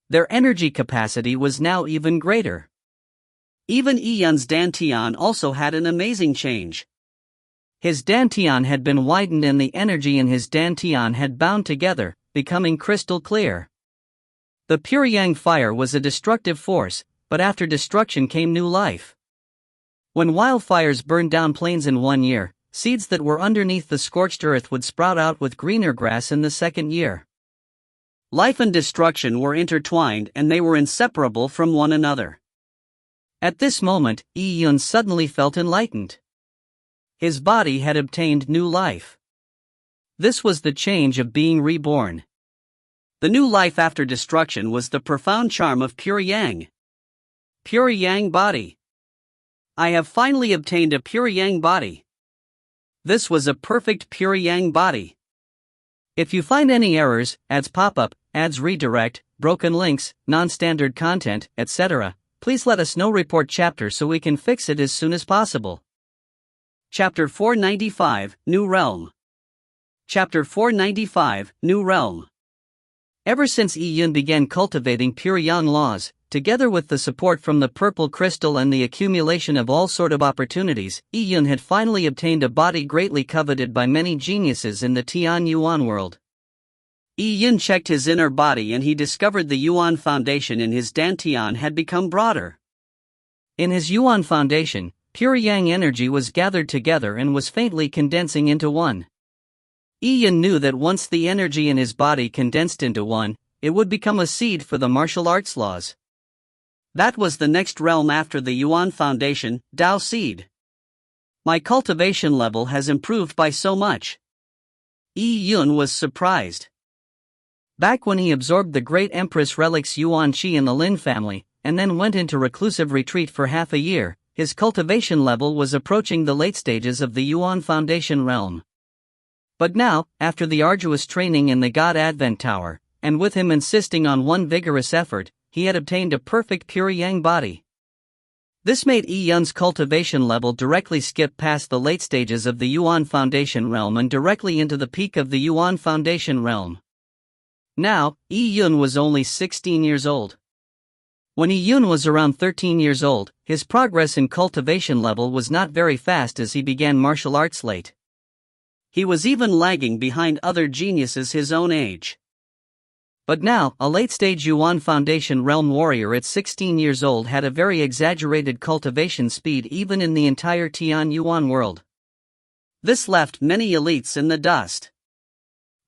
Speaker 1: Their energy capacity was now even greater. Even Yi-Yun's dantian also had an amazing change. His dantian had been widened and the energy in his dantian had bound together, becoming crystal clear. The pure yang fire was a destructive force, but after destruction came new life. When wildfires burned down plains in 1 year, seeds that were underneath the scorched earth would sprout out with greener grass in the 2nd year. Life and destruction were intertwined and they were inseparable from one another. At this moment, Yi-Yun suddenly felt enlightened. His body had obtained new life. This was the change of being reborn. The new life after destruction was the profound charm of pure yang. Pure yang body. I have finally obtained a pure yang body. This was a perfect pure yang body. If you find any errors, ads pop up, ads redirect, broken links, non-standard content, etc., please let us know. Report chapter so we can fix it as soon as possible. Chapter 495, New Realm. Chapter 495, New Realm. Ever since Yi-Yun began cultivating pure yang laws, together with the support from the purple crystal and the accumulation of all sort of opportunities, Yi-Yun had finally obtained a body greatly coveted by many geniuses in the Tian Yuan world. Yi-Yun checked his inner body and he discovered the Yuan foundation in his dantian had become broader. In his Yuan foundation, pure yang energy was gathered together and was faintly condensing into one. Yi-Yun knew that once the energy in his body condensed into one, it would become a seed for the martial arts laws. That was the next realm after the Yuan foundation, Dao seed. My cultivation level has improved by so much. Yi-Yun was surprised. Back when he absorbed the great Empress relics Yuan Qi in the Lin family, and then went into reclusive retreat for half a year, his cultivation level was approaching the late stages of the Yuan Foundation realm. But now, after the arduous training in the God Advent Tower, and with him insisting on one vigorous effort, he had obtained a perfect pure yang body. This made Yi-Yun's cultivation level directly skip past the late stages of the Yuan Foundation realm and directly into the peak of the Yuan Foundation realm. Now, Yi-Yun was only 16 years old. When Yi-Yun was around 13 years old, his progress in cultivation level was not very fast as he began martial arts late. He was even lagging behind other geniuses his own age. But now, a late-stage Yuan Foundation realm warrior at 16 years old had a very exaggerated cultivation speed even in the entire Tian Yuan world. This left many elites in the dust.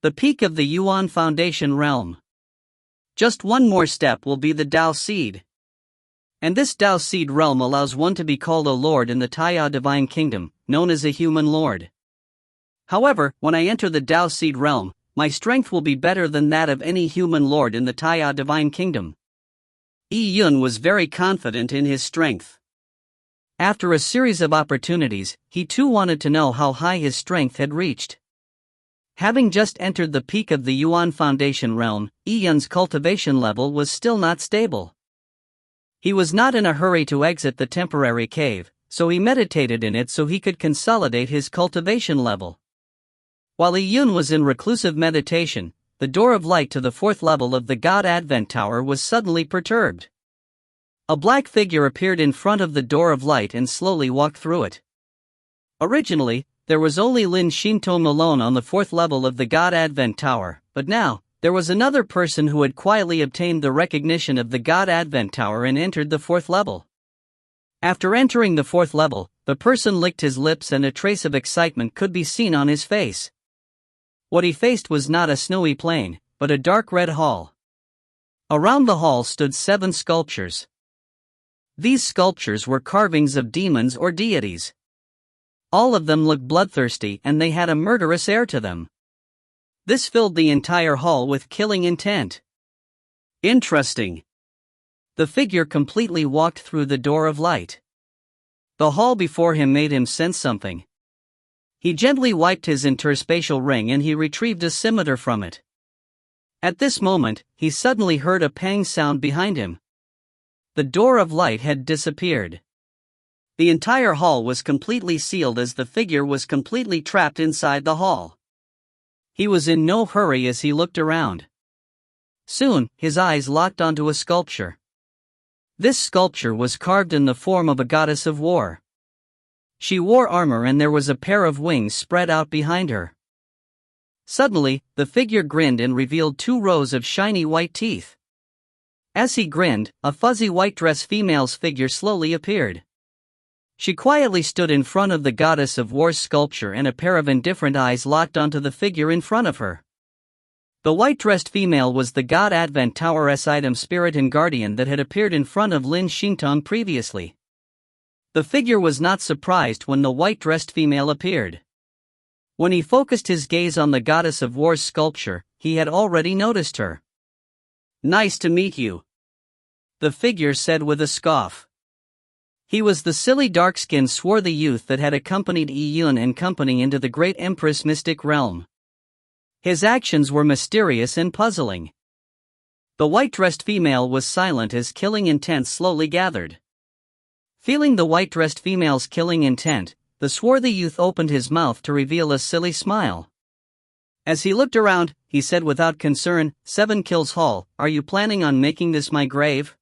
Speaker 1: The peak of the Yuan Foundation realm. Just one more step will be the Dao seed. And this Dao seed realm allows one to be called a lord in the Taiya divine kingdom, known as a human lord. However, when I enter the Dao seed realm, my strength will be better than that of any human lord in the Taiya divine kingdom. Yi-Yun was very confident in his strength. After a series of opportunities, he too wanted to know how high his strength had reached. Having just entered the peak of the Yuan Foundation realm, Yi-Yun's cultivation level was still not stable. He was not in a hurry to exit the temporary cave, so he meditated in it so he could consolidate his cultivation level. While Yi-Yun was in reclusive meditation, the door of light to the fourth level of the God Advent Tower was suddenly perturbed. A black figure appeared in front of the door of light and slowly walked through it. Originally, there was only Lin Xintong alone on the fourth level of the God Advent Tower, but now, there was another person who had quietly obtained the recognition of the God Advent Tower and entered the fourth level. After entering the fourth level, the person licked his lips and a trace of excitement could be seen on his face. What he faced was not a snowy plain, but a dark red hall. Around the hall stood 7 sculptures. These sculptures were carvings of demons or deities. All of them looked bloodthirsty and they had a murderous air to them. This filled the entire hall with killing intent. Interesting. The figure completely walked through the door of light. The hall before him made him sense something. He gently wiped his interspatial ring and he retrieved a scimitar from it. At this moment, he suddenly heard a pang sound behind him. The door of light had disappeared. The entire hall was completely sealed as the figure was completely trapped inside the hall. He was in no hurry as he looked around. Soon, his eyes locked onto a sculpture. This sculpture was carved in the form of a goddess of war. She wore armor and there was a pair of wings spread out behind her. Suddenly, the figure grinned and revealed 2 rows of shiny white teeth. As he grinned, a fuzzy white dress female's figure slowly appeared. She quietly stood in front of the goddess of war's sculpture and a pair of indifferent eyes locked onto the figure in front of her. The white-dressed female was the God Advent Tower's item spirit and guardian that had appeared in front of Lin Xintong previously. The figure was not surprised when the white-dressed female appeared. When he focused his gaze on the goddess of war's sculpture, he had already noticed her. "Nice to meet you," the figure said with a scoff. He was the silly dark-skinned swarthy youth that had accompanied Yi-Yun and company into the great Empress mystic realm. His actions were mysterious and puzzling. The white-dressed female was silent as killing intent slowly gathered. Feeling the white-dressed female's killing intent, the swarthy youth opened his mouth to reveal a silly smile. As he looked around, he said without concern, "7 kills Hall, are you planning on making this my grave?"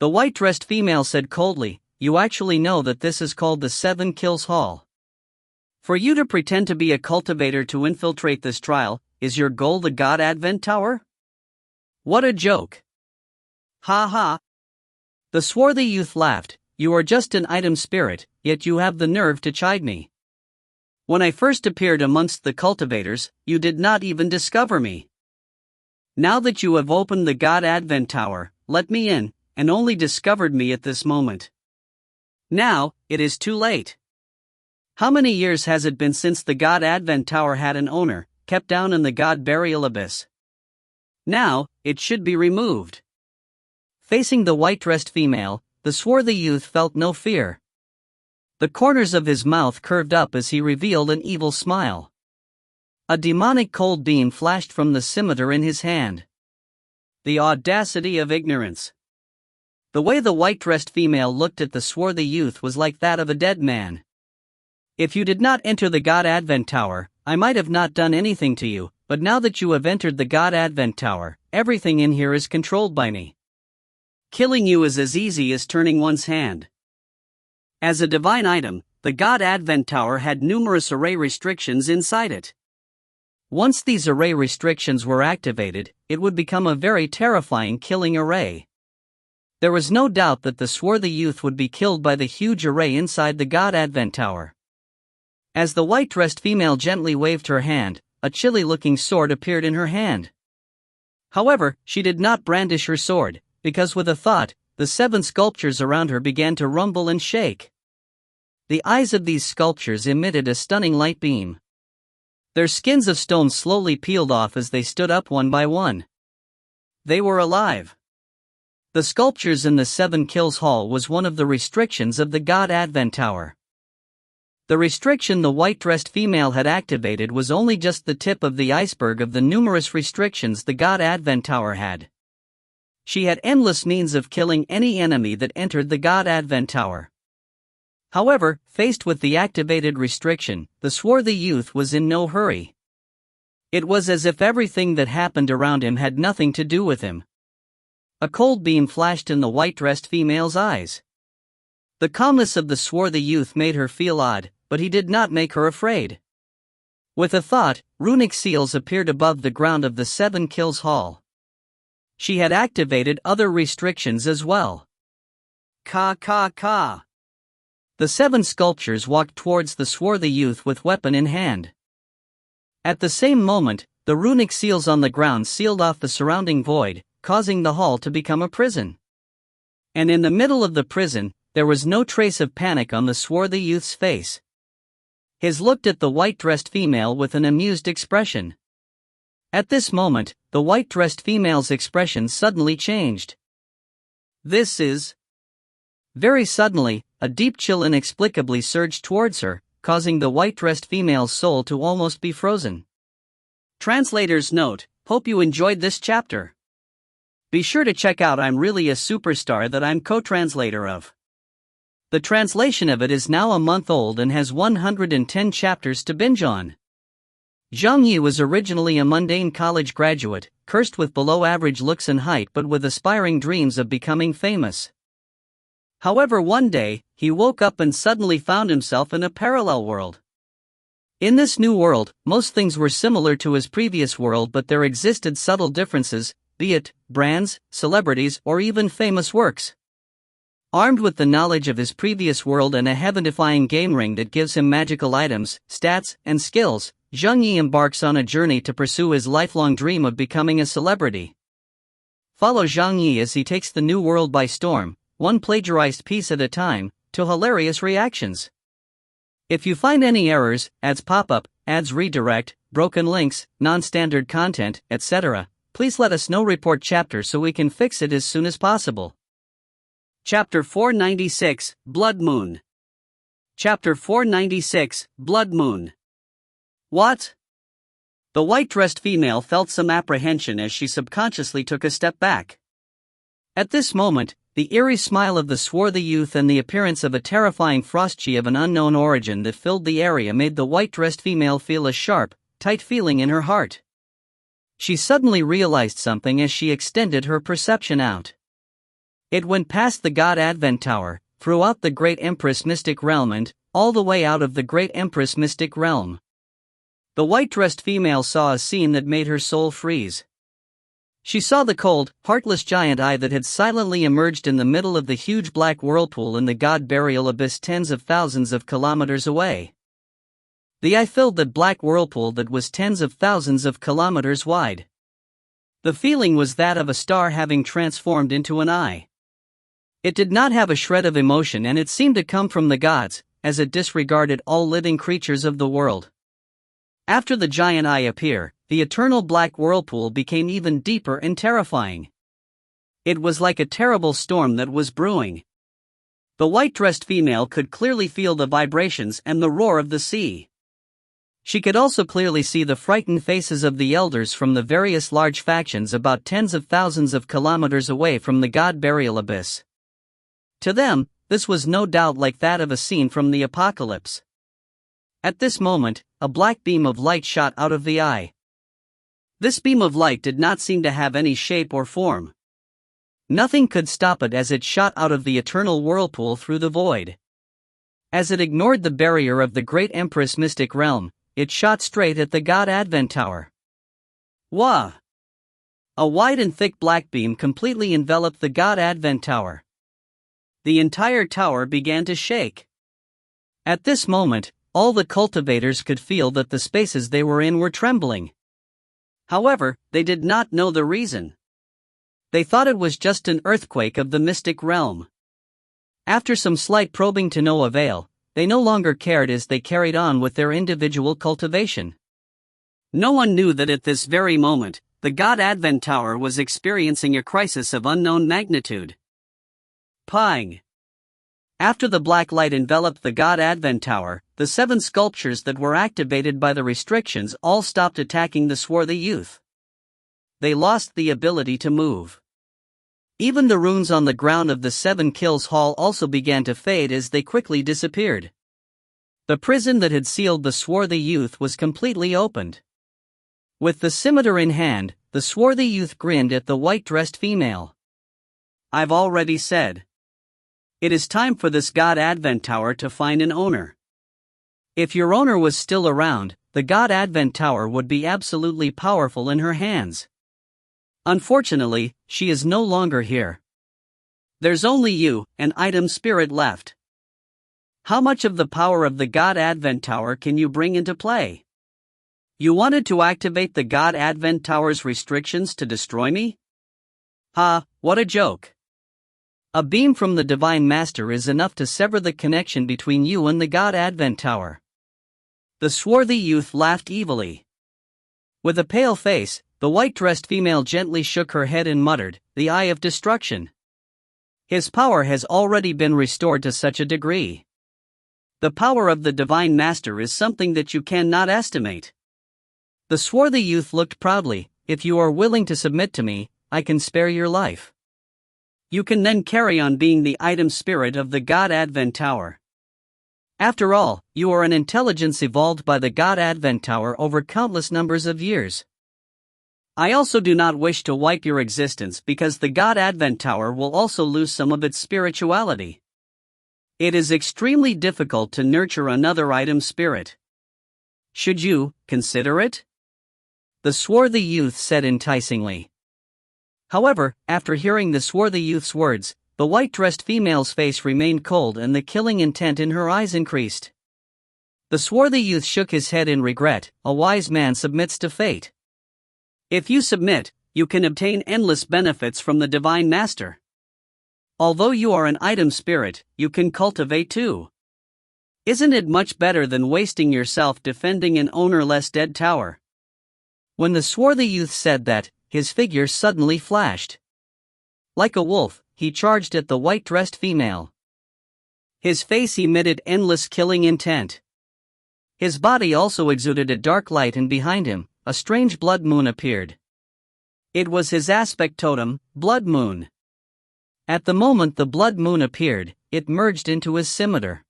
Speaker 1: The white-dressed female said coldly, "You actually know that this is called the 7 Kills Hall. For you to pretend to be a cultivator to infiltrate this trial, is your goal the God Advent Tower? What a joke. Ha ha." The swarthy youth laughed. "You are just an item spirit, yet you have the nerve to chide me. When I first appeared amongst the cultivators, you did not even discover me. Now that you have opened the God Advent Tower, let me in, and only discovered me at this moment. Now, it is too late. How many years has it been since the God Advent Tower had an owner, kept down in the God Burial Abyss? Now, it should be removed." Facing the white-dressed female, the swarthy youth felt no fear. The corners of his mouth curved up as he revealed an evil smile. A demonic cold beam flashed from the scimitar in his hand. The audacity of ignorance. The way the white-dressed female looked at the swarthy youth was like that of a dead man. "If you did not enter the God Advent Tower, I might have not done anything to you, but now that you have entered the God Advent Tower, everything in here is controlled by me. Killing you is as easy as turning one's hand." As a divine item, the God Advent Tower had numerous array restrictions inside it. Once these array restrictions were activated, it would become a very terrifying killing array. There was no doubt that the swarthy youth would be killed by the huge array inside the God Advent Tower. As the white-dressed female gently waved her hand, a chilly-looking sword appeared in her hand. However, she did not brandish her sword, because with a thought, the 7 sculptures around her began to rumble and shake. The eyes of these sculptures emitted a stunning light beam. Their skins of stone slowly peeled off as they stood up one by one. They were alive. The sculptures in the 7 Kills Hall was one of the restrictions of the God Advent Tower. The restriction the white-dressed female had activated was only just the tip of the iceberg of the numerous restrictions the God Advent Tower had. She had endless means of killing any enemy that entered the God Advent Tower. However, faced with the activated restriction, the swarthy youth was in no hurry. It was as if everything that happened around him had nothing to do with him. A cold beam flashed in the white-dressed female's eyes. The calmness of the swarthy youth made her feel odd, but he did not make her afraid. With a thought, runic seals appeared above the ground of the 7 Kills Hall. She had activated other restrictions as well. Ka. The 7 sculptures walked towards the swarthy youth with weapon in hand. At the same moment, the runic seals on the ground sealed off the surrounding void, causing the hall to become a prison. And in the middle of the prison, there was no trace of panic on the swarthy youth's face. He looked at the white-dressed female with an amused expression. At this moment, the white-dressed female's expression suddenly changed. "This is..." Very suddenly, a deep chill inexplicably surged towards her, causing the white-dressed female's soul to almost be frozen. Translator's note: hope you enjoyed this chapter. Be sure to check out I'm Really a Superstar that I'm co-translator of. The translation of it is now a month old and has 110 chapters to binge on. Zhang Yi was originally a mundane college graduate, cursed with below-average looks and height but with aspiring dreams of becoming famous. However, one day, he woke up and suddenly found himself in a parallel world. In this new world, most things were similar to his previous world, but there existed subtle differences, be it brands, celebrities, or even famous works. Armed with the knowledge of his previous world and a heaven-defying game ring that gives him magical items, stats, and skills, Zhang Yi embarks on a journey to pursue his lifelong dream of becoming a celebrity. Follow Zhang Yi as he takes the new world by storm, one plagiarized piece at a time, to hilarious reactions. If you find any errors, ads pop up, ads redirect, broken links, non-standard content, etc., please let us know. Report chapter so we can fix it as soon as possible. Chapter 496, Blood Moon. Chapter 496, Blood Moon. What? The white-dressed female felt some apprehension as she subconsciously took a step back. At this moment, the eerie smile of the swarthy youth and the appearance of a terrifying frostchi of an unknown origin that filled the area made the white-dressed female feel a sharp, tight feeling in her heart. She suddenly realized something as she extended her perception out. It went past the God Advent Tower, throughout the Great Empress Mystic Realm and, all the way out of the Great Empress Mystic Realm. The white-dressed female saw a scene that made her soul freeze. She saw the cold, heartless giant eye that had silently emerged in the middle of the huge black whirlpool in the God Burial Abyss tens of thousands of kilometers away. The eye filled the black whirlpool that was tens of thousands of kilometers wide. The feeling was that of a star having transformed into an eye. It did not have a shred of emotion, and it seemed to come from the gods, as it disregarded all living creatures of the world. After the giant eye appeared, the eternal black whirlpool became even deeper and terrifying. It was like a terrible storm that was brewing. The white-dressed female could clearly feel the vibrations and the roar of the sea. She could also clearly see the frightened faces of the elders from the various large factions about tens of thousands of kilometers away from the God Burial Abyss. To them, this was no doubt like that of a scene from the apocalypse. At this moment, a black beam of light shot out of the eye. This beam of light did not seem to have any shape or form. Nothing could stop it as it shot out of the eternal whirlpool through the void. As it ignored the barrier of the Great Empress Mystic Realm, it shot straight at the God Advent Tower. Wah! A wide and thick black beam completely enveloped the God Advent Tower. The entire tower began to shake. At this moment, all the cultivators could feel that the spaces they were in were trembling. However, they did not know the reason. They thought it was just an earthquake of the mystic realm. After some slight probing to no avail, they no longer cared as they carried on with their individual cultivation. No one knew that at this very moment, the God Advent Tower was experiencing a crisis of unknown magnitude. Pang! After the black light enveloped the God Advent Tower, the 7 sculptures that were activated by the restrictions all stopped attacking the swarthy youth. They lost the ability to move. Even the runes on the ground of the 7 Kills Hall also began to fade as they quickly disappeared. The prison that had sealed the swarthy youth was completely opened. With the scimitar in hand, the swarthy youth grinned at the white-dressed female. I've already said. It is time for this God Advent Tower to find an owner. If your owner was still around, the God Advent Tower would be absolutely powerful in her hands. Unfortunately, she is no longer here. There's only you, an item spirit, left. How much of the power of the God Advent Tower can you bring into play? You wanted to activate the God Advent Tower's restrictions to destroy me? Ha, what a joke. A beam from the Divine Master is enough to sever the connection between you and the God Advent Tower. The swarthy youth laughed evilly. With a pale face, the white-dressed female gently shook her head and muttered, "The Eye of Destruction. His power has already been restored to such a degree. The power of the Divine Master is something that you cannot estimate." The swarthy youth looked proudly. "If you are willing to submit to me, I can spare your life. You can then carry on being the item spirit of the God Advent Tower. After all, you are an intelligence evolved by the God Advent Tower over countless numbers of years. I also do not wish to wipe your existence because the God Advent Tower will also lose some of its spirituality. It is extremely difficult to nurture another item spirit. Should you consider it?" The swarthy youth said enticingly. However, after hearing the swarthy youth's words, the white-dressed female's face remained cold and the killing intent in her eyes increased. The swarthy youth shook his head in regret. "A wise man submits to fate. If you submit, you can obtain endless benefits from the Divine Master. Although you are an item spirit, you can cultivate too. Isn't it much better than wasting yourself defending an ownerless dead tower?" When the swarthy youth said that, his figure suddenly flashed. Like a wolf, he charged at the white-dressed female. His face emitted endless killing intent. His body also exuded a dark light, and behind him, a strange blood moon appeared. It was his aspect totem, Blood Moon. At the moment the blood moon appeared, it merged into his scimitar.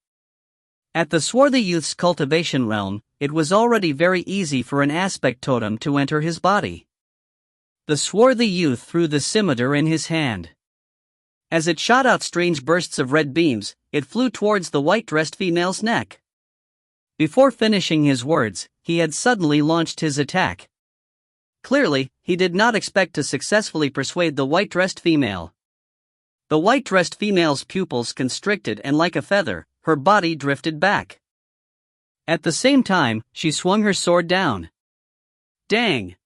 Speaker 1: At the swarthy youth's cultivation realm, it was already very easy for an aspect totem to enter his body. The swarthy youth threw the scimitar in his hand. As it shot out strange bursts of red beams, it flew towards the white-dressed female's neck. Before finishing his words, he had suddenly launched his attack. Clearly, he did not expect to successfully persuade the white-dressed female. The white-dressed female's pupils constricted and like a feather, her body drifted back. At the same time, she swung her sword down. Dang!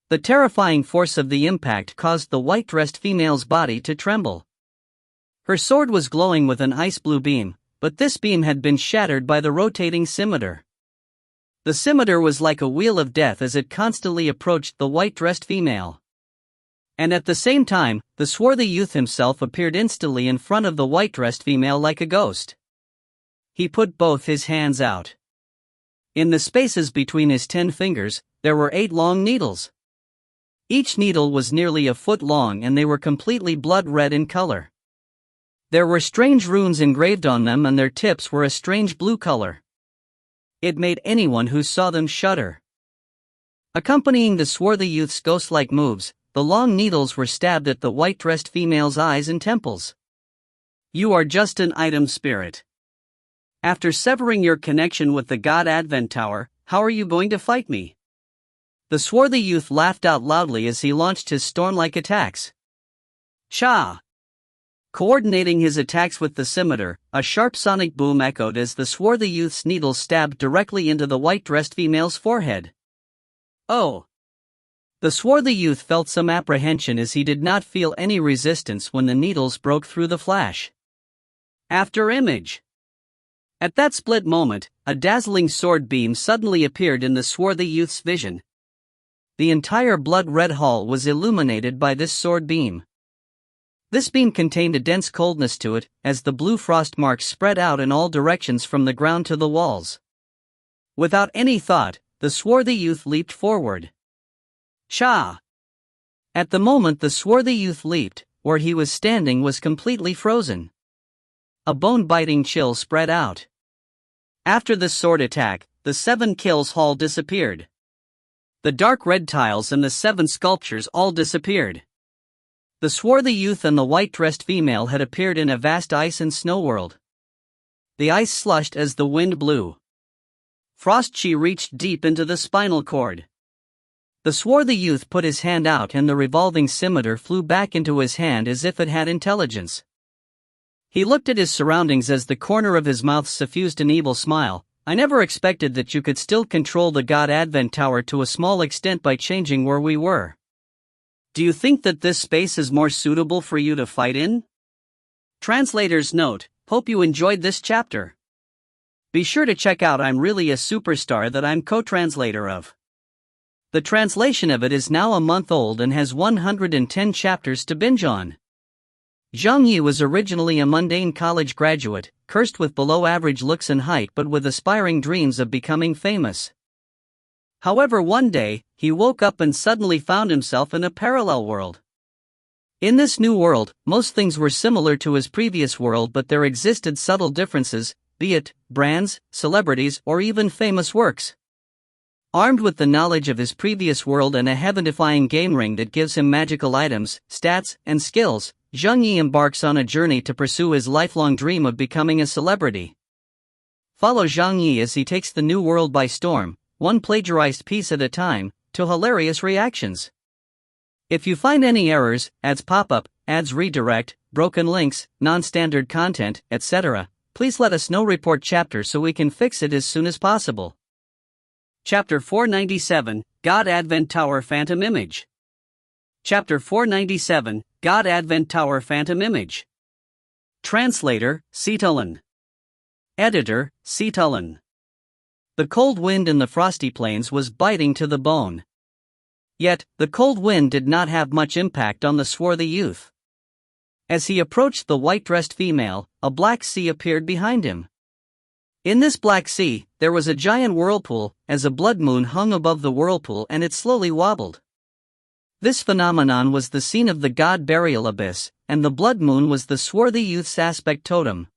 Speaker 1: The terrifying force of the impact caused the white-dressed female's body to tremble. Her sword was glowing with an ice-blue beam, but this beam had been shattered by the rotating scimitar. The scimitar was like a wheel of death as it constantly approached the white-dressed female. And at the same time, the swarthy youth himself appeared instantly in front of the white-dressed female like a ghost. He put both his hands out. In the spaces between his 10 fingers, there were 8 long needles. Each needle was nearly a foot long and they were completely blood-red in color. There were strange runes engraved on them and their tips were a strange blue color. It made anyone who saw them shudder. Accompanying the swarthy youth's ghost-like moves, the long needles were stabbed at the white-dressed female's eyes and temples. You are just an item spirit. After severing your connection with the God Advent Tower, how are you going to fight me? The swarthy youth laughed out loudly as he launched his storm-like attacks. Cha! Coordinating his attacks with the scimitar, a sharp sonic boom echoed as the swarthy youth's needle stabbed directly into the white-dressed female's forehead. Oh! The swarthy youth felt some apprehension as he did not feel any resistance when the needles broke through the flash. After image. At that split moment, a dazzling sword beam suddenly appeared in the swarthy youth's vision. The entire blood-red hall was illuminated by this sword beam. This beam contained a dense coldness to it, as the blue frost marks spread out in all directions from the ground to the walls. Without any thought, the swarthy youth leaped forward. Cha! At the moment the swarthy youth leaped, where he was standing was completely frozen. A bone-biting chill spread out. After this sword attack, the 7 kills hall disappeared. The dark red tiles and the 7 sculptures all disappeared. The swarthy youth and the white-dressed female had appeared in a vast ice and snow world. The ice slushed as the wind blew. Frost chi reached deep into the spinal cord. The swarthy youth put his hand out and the revolving scimitar flew back into his hand as if it had intelligence. He looked at his surroundings as the corner of his mouth suffused an evil smile. I never expected that you could still control the God Advent Tower to a small extent by changing where we were. Do you think that this space is more suitable for you to fight in? Translator's note, hope you enjoyed this chapter. Be sure to check out I'm Really a Superstar that I'm co-translator of. The translation of it is now a month old and has 110 chapters to binge on. Zhang Yi was originally a mundane college graduate, cursed with below-average looks and height but with aspiring dreams of becoming famous. However, one day, he woke up and suddenly found himself in a parallel world. In this new world, most things were similar to his previous world but there existed subtle differences, be it brands, celebrities, or even famous works. Armed with the knowledge of his previous world and a heaven-defying game ring that gives him magical items, stats, and skills, Zhang Yi embarks on a journey to pursue his lifelong dream of becoming a celebrity. Follow Zhang Yi as he takes the new world by storm, one plagiarized piece at a time, to hilarious reactions. If you find any errors, ads pop up, ads redirect, broken links, non-standard content, etc., please let us know. Report chapter so we can fix it as soon as possible. Chapter 497, God Advent Tower Phantom Image. Chapter 497, God Advent Tower Phantom Image. Translator, Seetulin. Editor, Seetulin. The cold wind in the frosty plains was biting to the bone. Yet, the cold wind did not have much impact on the swarthy youth. As he approached the white-dressed female, a black sea appeared behind him. In this black sea, there was a giant whirlpool, as a blood moon hung above the whirlpool and it slowly wobbled. This phenomenon was the scene of the god burial abyss, and the blood moon was the swarthy youth's aspect totem.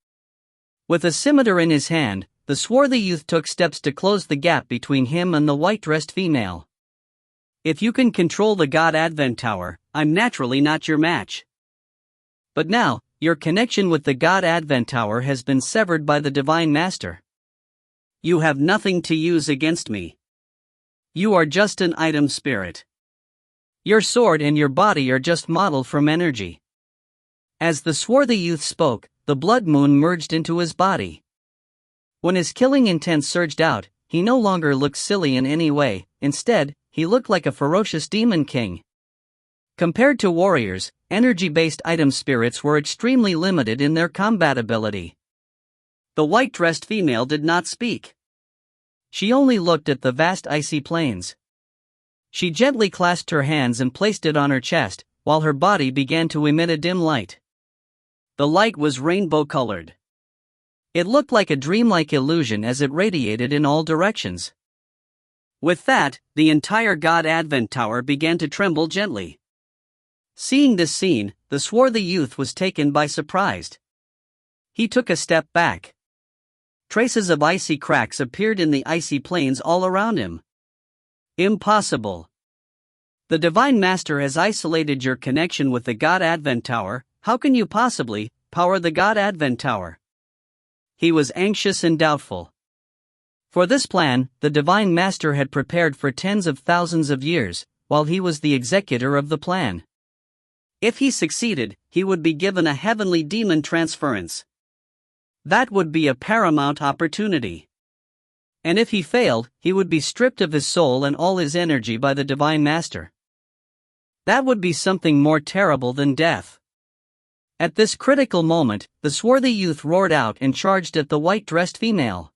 Speaker 1: With a scimitar in his hand, the swarthy youth took steps to close the gap between him and the white-dressed female. If you can control the God Advent Tower, I'm naturally not your match. But now, your connection with the God Advent Tower has been severed by the Divine Master. You have nothing to use against me. You are just an item spirit. Your sword and your body are just modeled from energy. As the swarthy youth spoke, the blood moon merged into his body. When his killing intent surged out, he no longer looked silly in any way. Instead, he looked like a ferocious demon king. Compared to warriors, energy-based item spirits were extremely limited in their combat ability. The white-dressed female did not speak. She only looked at the vast icy plains. She gently clasped her hands and placed it on her chest, while her body began to emit a dim light. The light was rainbow-colored. It looked like a dreamlike illusion as it radiated in all directions. With that, the entire God Advent Tower began to tremble gently. Seeing this scene, the swarthy youth was taken by surprise. He took a step back. Traces of icy cracks appeared in the icy plains all around him. Impossible. The Divine Master has isolated your connection with the God Advent Tower. How can you possibly power the God Advent Tower? He was anxious and doubtful. For this plan, the Divine Master had prepared for tens of thousands of years, while he was the executor of the plan. If he succeeded, he would be given a heavenly demon transference. That would be a paramount opportunity. And if he failed, he would be stripped of his soul and all his energy by the Divine Master. That would be something more terrible than death. At this critical moment, the swarthy youth roared out and charged at the white-dressed female.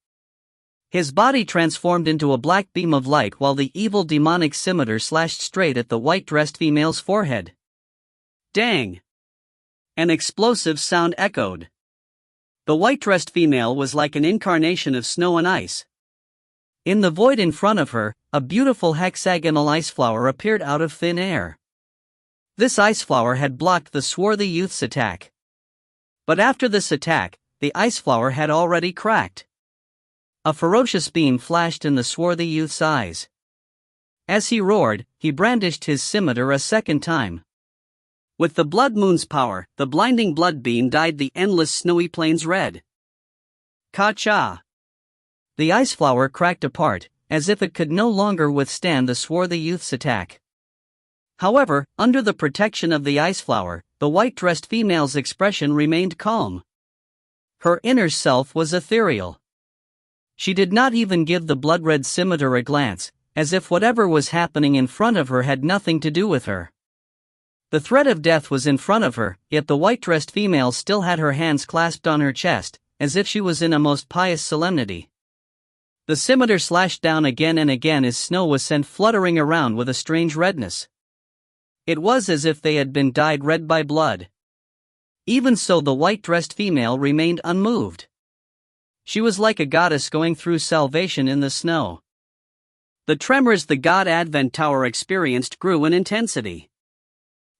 Speaker 1: His body transformed into a black beam of light while the evil demonic scimitar slashed straight at the white-dressed female's forehead. Dang! An explosive sound echoed. The white-dressed female was like an incarnation of snow and ice. In the void in front of her, a beautiful hexagonal ice flower appeared out of thin air. This ice flower had blocked the swarthy youth's attack. But after this attack, the ice flower had already cracked. A ferocious beam flashed in the swarthy youth's eyes. As he roared, he brandished his scimitar a second time. With the blood moon's power, the blinding blood beam dyed the endless snowy plains red. Ka-cha! The ice flower cracked apart, as if it could no longer withstand the swarthy youth's attack. However, under the protection of the ice flower, the white-dressed female's expression remained calm. Her inner self was ethereal. She did not even give the blood-red scimitar a glance, as if whatever was happening in front of her had nothing to do with her. The threat of death was in front of her, yet the white-dressed female still had her hands clasped on her chest, as if she was in a most pious solemnity. The scimitar slashed down again and again as snow was sent fluttering around with a strange redness. It was as if they had been dyed red by blood. Even so, the white-dressed female remained unmoved. She was like a goddess going through salvation in the snow. The tremors the God Advent Tower experienced grew in intensity.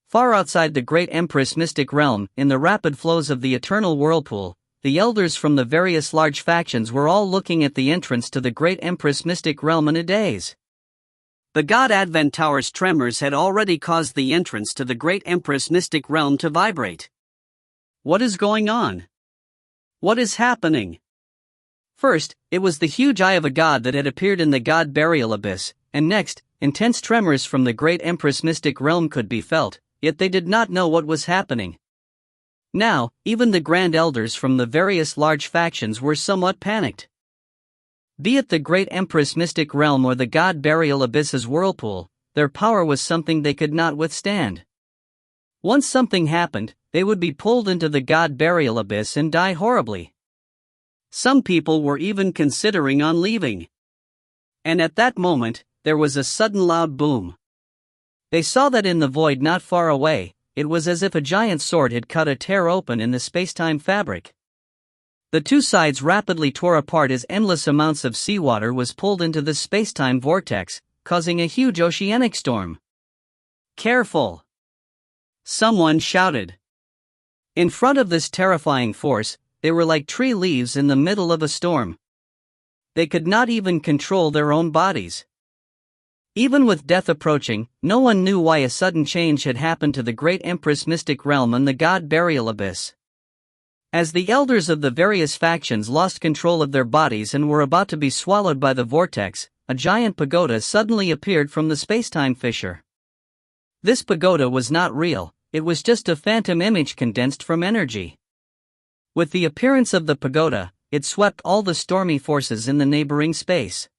Speaker 1: Far outside the great Empress mystic realm, in the rapid flows of the eternal whirlpool, the elders from the various large factions were all looking at the entrance to the great Empress mystic realm in a daze. The God Advent Tower's tremors had already caused the entrance to the great Empress mystic realm to vibrate. What is going on? What is happening? First, it was the huge eye of a god that had appeared in the god burial abyss, and next, intense tremors from the great Empress mystic realm could be felt, yet they did not know what was happening. Now, even the grand elders from the various large factions were somewhat panicked. Be it the great Empress mystic realm or the god burial abyss's whirlpool, their power was something they could not withstand. Once something happened, they would be pulled into the god burial abyss and die horribly. Some people were even considering on leaving. And at that moment, there was a sudden loud boom. They saw that in the void not far away, it was as if a giant sword had cut a tear open in the space-time fabric. The two sides rapidly tore apart as endless amounts of seawater was pulled into the space-time vortex, causing a huge oceanic storm. Careful! Someone shouted. In front of this terrifying force, they were like tree leaves in the middle of a storm. They could not even control their own bodies. Even with death approaching, no one knew why a sudden change had happened to the great Empress mystic realm and the god burial abyss. As the elders of the various factions lost control of their bodies and were about to be swallowed by the vortex, a giant pagoda suddenly appeared from the spacetime fissure. This pagoda was not real, it was just a phantom image condensed from energy. With the appearance of the pagoda, it swept all the stormy forces in the neighboring space.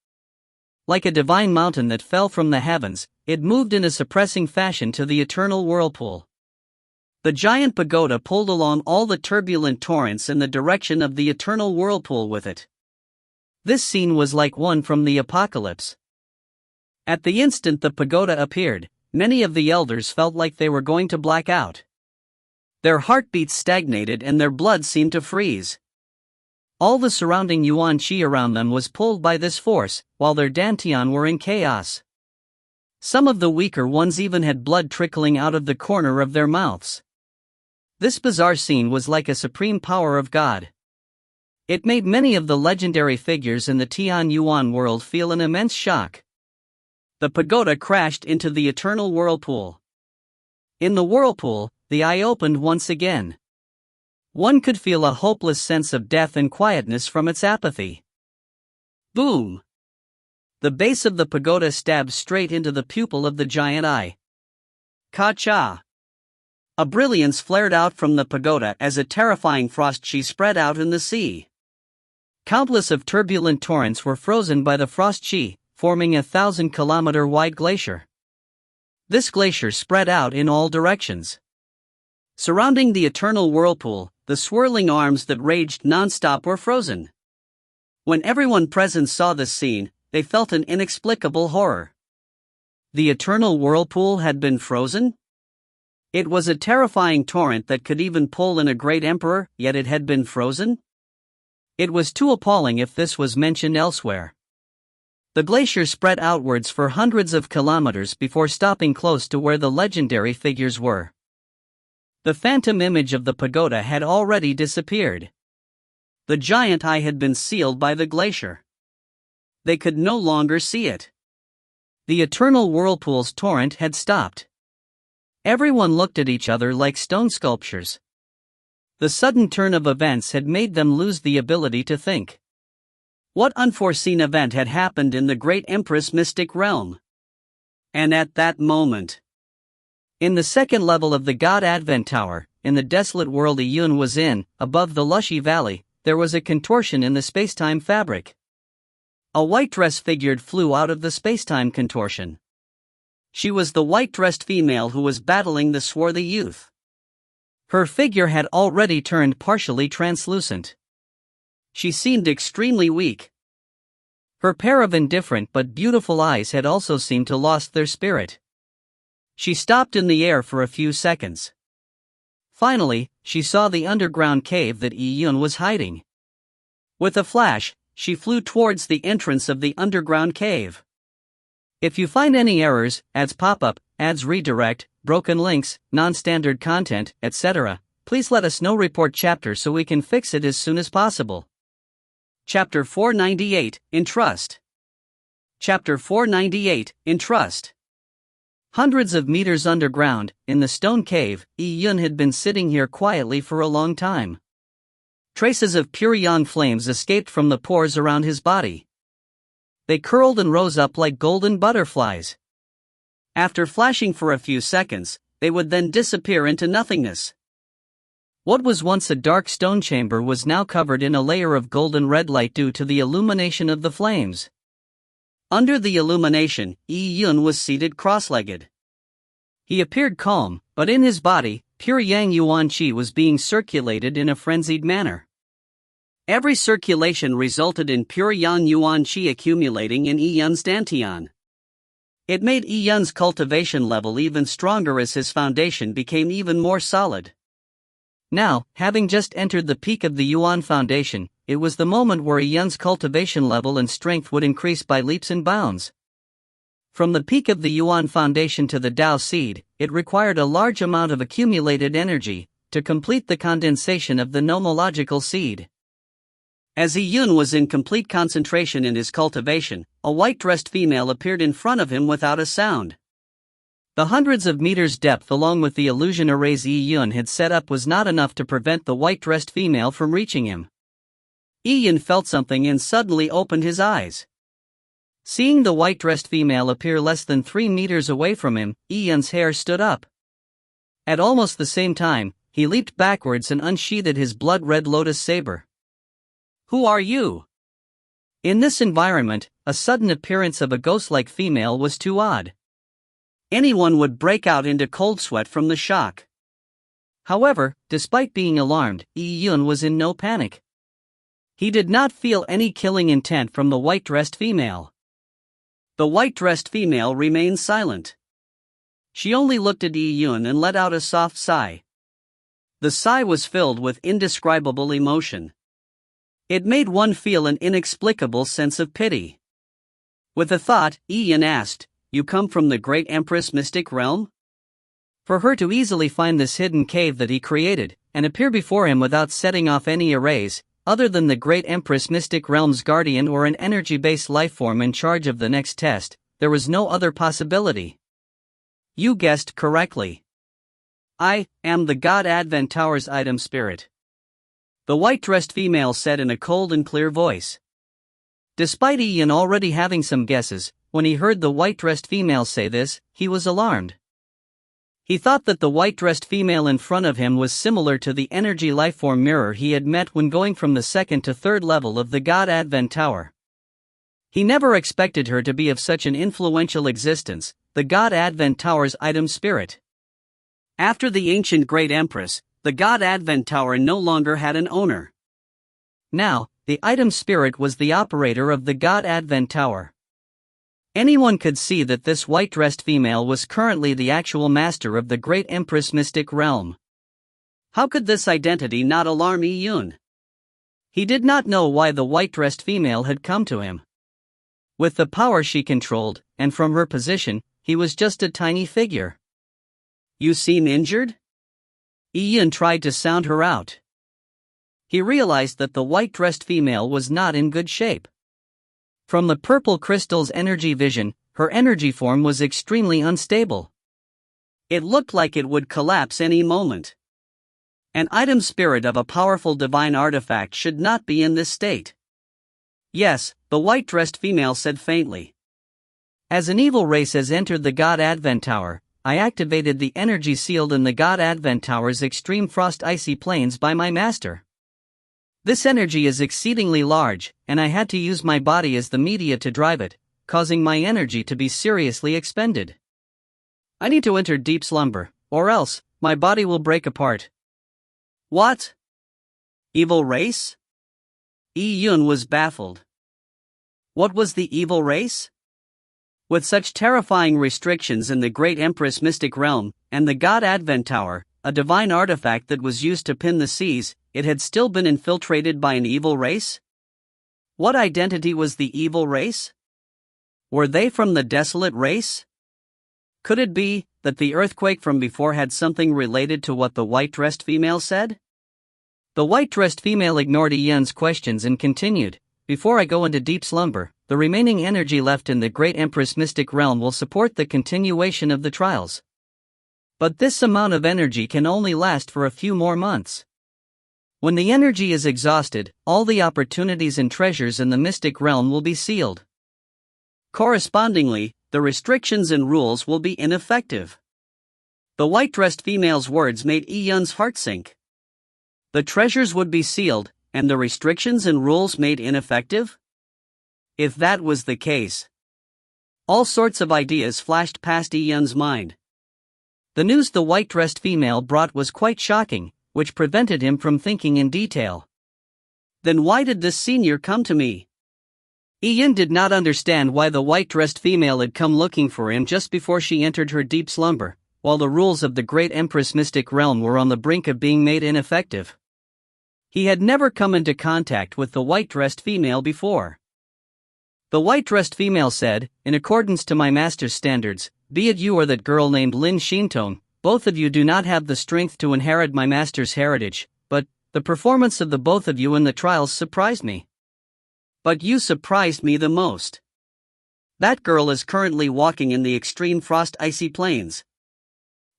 Speaker 1: Like a divine mountain that fell from the heavens, it moved in a suppressing fashion to the eternal whirlpool. The giant pagoda pulled along all the turbulent torrents in the direction of the eternal whirlpool with it. This scene was like one from the apocalypse. At the instant the pagoda appeared, many of the elders felt like they were going to black out. Their heartbeats stagnated and their blood seemed to freeze. All the surrounding yuan qi around them was pulled by this force, while their dantian were in chaos. Some of the weaker ones even had blood trickling out of the corner of their mouths. This bizarre scene was like a supreme power of God. It made many of the legendary figures in the Tian Yuan world feel an immense shock. The pagoda crashed into the eternal whirlpool. In the whirlpool, the eye opened once again. One could feel a hopeless sense of death and quietness from its apathy. Boom! The base of the pagoda stabbed straight into the pupil of the giant eye. Ka-cha! A brilliance flared out from the pagoda as a terrifying frost chi spread out in the sea. Countless of turbulent torrents were frozen by the frost chi, forming a 1,000-kilometer-wide glacier. This glacier spread out in all directions. Surrounding the eternal whirlpool, the swirling arms that raged non-stop were frozen. When everyone present saw this scene, they felt an inexplicable horror. The eternal whirlpool had been frozen? It was a terrifying torrent that could even pull in a great emperor, yet it had been frozen? It was too appalling if this was mentioned elsewhere. The glacier spread outwards for hundreds of kilometers before stopping close to where the legendary figures were. The phantom image of the pagoda had already disappeared. The giant eye had been sealed by the glacier. They could no longer see it. The eternal whirlpool's torrent had stopped. Everyone looked at each other like stone sculptures. The sudden turn of events had made them lose the ability to think. What unforeseen event had happened in the great Empress mystic realm? And at that moment, in the second level of the God Advent Tower, in the desolate world Yun was in, above the lushy valley, there was a contortion in the spacetime fabric. A white-dressed figure flew out of the spacetime contortion. She was the white-dressed female who was battling the swarthy youth. Her figure had already turned partially translucent. She seemed extremely weak. Her pair of indifferent but beautiful eyes had also seemed to lost their spirit. She stopped in the air for a few seconds. Finally, she saw the underground cave that Yun was hiding. With a flash, she flew towards the entrance of the underground cave. If you find any errors, ads pop-up, ads redirect, broken links, non-standard content, etc., please let us know. Report chapter so we can fix it as soon as possible. Chapter 498, In Trust. Chapter 498, In Trust. Hundreds of meters underground, in the stone cave, Yun had been sitting here quietly for a long time. Traces of pure yang flames escaped from the pores around his body. They curled and rose up like golden butterflies. After flashing for a few seconds, they would then disappear into nothingness. What was once a dark stone chamber was now covered in a layer of golden red light due to the illumination of the flames. Under the illumination, Yun was seated cross-legged. He appeared calm, but in his body, pure yang yuan qi was being circulated in a frenzied manner. Every circulation resulted in pure yang yuan qi accumulating in Yun's dantian. It made Yun's cultivation level even stronger as his foundation became even more solid. Now, having just entered the peak of the Yuan foundation, it was the moment where Yun's cultivation level and strength would increase by leaps and bounds. From the peak of the Yuan foundation to the Dao seed, it required a large amount of accumulated energy to complete the condensation of the nomological seed. As Yun was in complete concentration in his cultivation, a white-dressed female appeared in front of him without a sound. The hundreds of meters depth along with the illusion arrays Yun had set up was not enough to prevent the white-dressed female from reaching him. Yun felt something and suddenly opened his eyes. Seeing the white-dressed female appear less than 3 meters away from him, Yun's hair stood up. At almost the same time, he leaped backwards and unsheathed his blood-red lotus saber. "Who are you?" In this environment, a sudden appearance of a ghost-like female was too odd. Anyone would break out into cold sweat from the shock. However, despite being alarmed, Yun was in no panic. He did not feel any killing intent from the white-dressed female. The white-dressed female remained silent. She only looked at Yun and let out a soft sigh. The sigh was filled with indescribable emotion. It made one feel an inexplicable sense of pity. With a thought, Yun asked, "You come from the great Empress mystic realm?" For her to easily find this hidden cave that he created, and appear before him without setting off any arrays, other than the great Empress mystic realm's guardian or an energy-based lifeform in charge of the next test, there was no other possibility. "You guessed correctly. I am the God Advent Tower's item spirit," the white-dressed female said in a cold and clear voice. Despite Ian already having some guesses, when he heard the white-dressed female say this, he was alarmed. He thought that the white-dressed female in front of him was similar to the energy lifeform mirror he had met when going from the 2nd to 3rd level of the God Advent Tower. He never expected her to be of such an influential existence, the God Advent Tower's item spirit. After the ancient Great Empress, the God Advent Tower no longer had an owner. Now, the item spirit was the operator of the God Advent Tower. Anyone could see that this white-dressed female was currently the actual master of the Great Empress mystic realm. How could this identity not alarm Yun? He did not know why the white-dressed female had come to him. With the power she controlled, and from her position, he was just a tiny figure. "You seem injured?" Yun tried to sound her out. He realized that the white-dressed female was not in good shape. From the purple crystal's energy vision, her energy form was extremely unstable. It looked like it would collapse any moment. An item spirit of a powerful divine artifact should not be in this state. "Yes," the white-dressed female said faintly. "As an evil race has entered the God Advent Tower, I activated the energy sealed in the God Advent Tower's extreme frost icy plains by my master. This energy is exceedingly large, and I had to use my body as the media to drive it, causing my energy to be seriously expended. I need to enter deep slumber, or else, my body will break apart." "What? Evil race?" Yun was baffled. What was the evil race? With such terrifying restrictions in the Great Empress mystic realm, and the God Advent Tower, a divine artifact that was used to pin the seas, it had still been infiltrated by an evil race? What identity was the evil race? Were they from the desolate race? Could it be that the earthquake from before had something related to what the white-dressed female said? The white-dressed female ignored Ian's questions and continued, "Before I go into deep slumber, the remaining energy left in the Great Empress mystic realm will support the continuation of the trials. But this amount of energy can only last for a few more months. When the energy is exhausted, all the opportunities and treasures in the mystic realm will be sealed. Correspondingly, the restrictions and rules will be ineffective." The white-dressed female's words made Yun's heart sink. The treasures would be sealed, and the restrictions and rules made ineffective? If that was the case, all sorts of ideas flashed past Yun's mind. The news the white-dressed female brought was quite shocking, which prevented him from thinking in detail. Then why did this senior come to me? Yun did not understand why the white-dressed female had come looking for him just before she entered her deep slumber, while the rules of the Great Empress mystic realm were on the brink of being made ineffective. He had never come into contact with the white-dressed female before. The white-dressed female said, "In accordance to my master's standards, be it you or that girl named Lin Shintong, both of you do not have the strength to inherit my master's heritage, but, the performance of the both of you in the trials surprised me. But you surprised me the most. That girl is currently walking in the extreme frost icy plains.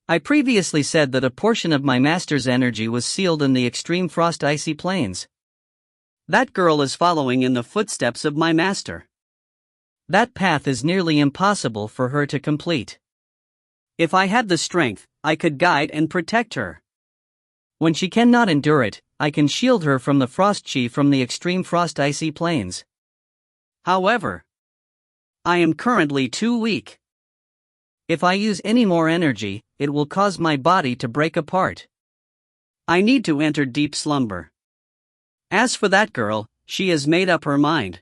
Speaker 1: I previously said that a portion of my master's energy was sealed in the extreme frost icy plains. That girl is following in the footsteps of my master. That path is nearly impossible for her to complete. If I had the strength, I could guide and protect her. When she cannot endure it, I can shield her from the frost chi from the extreme frost icy plains. However, I am currently too weak. If I use any more energy, it will cause my body to break apart. I need to enter deep slumber. As for that girl, she has made up her mind.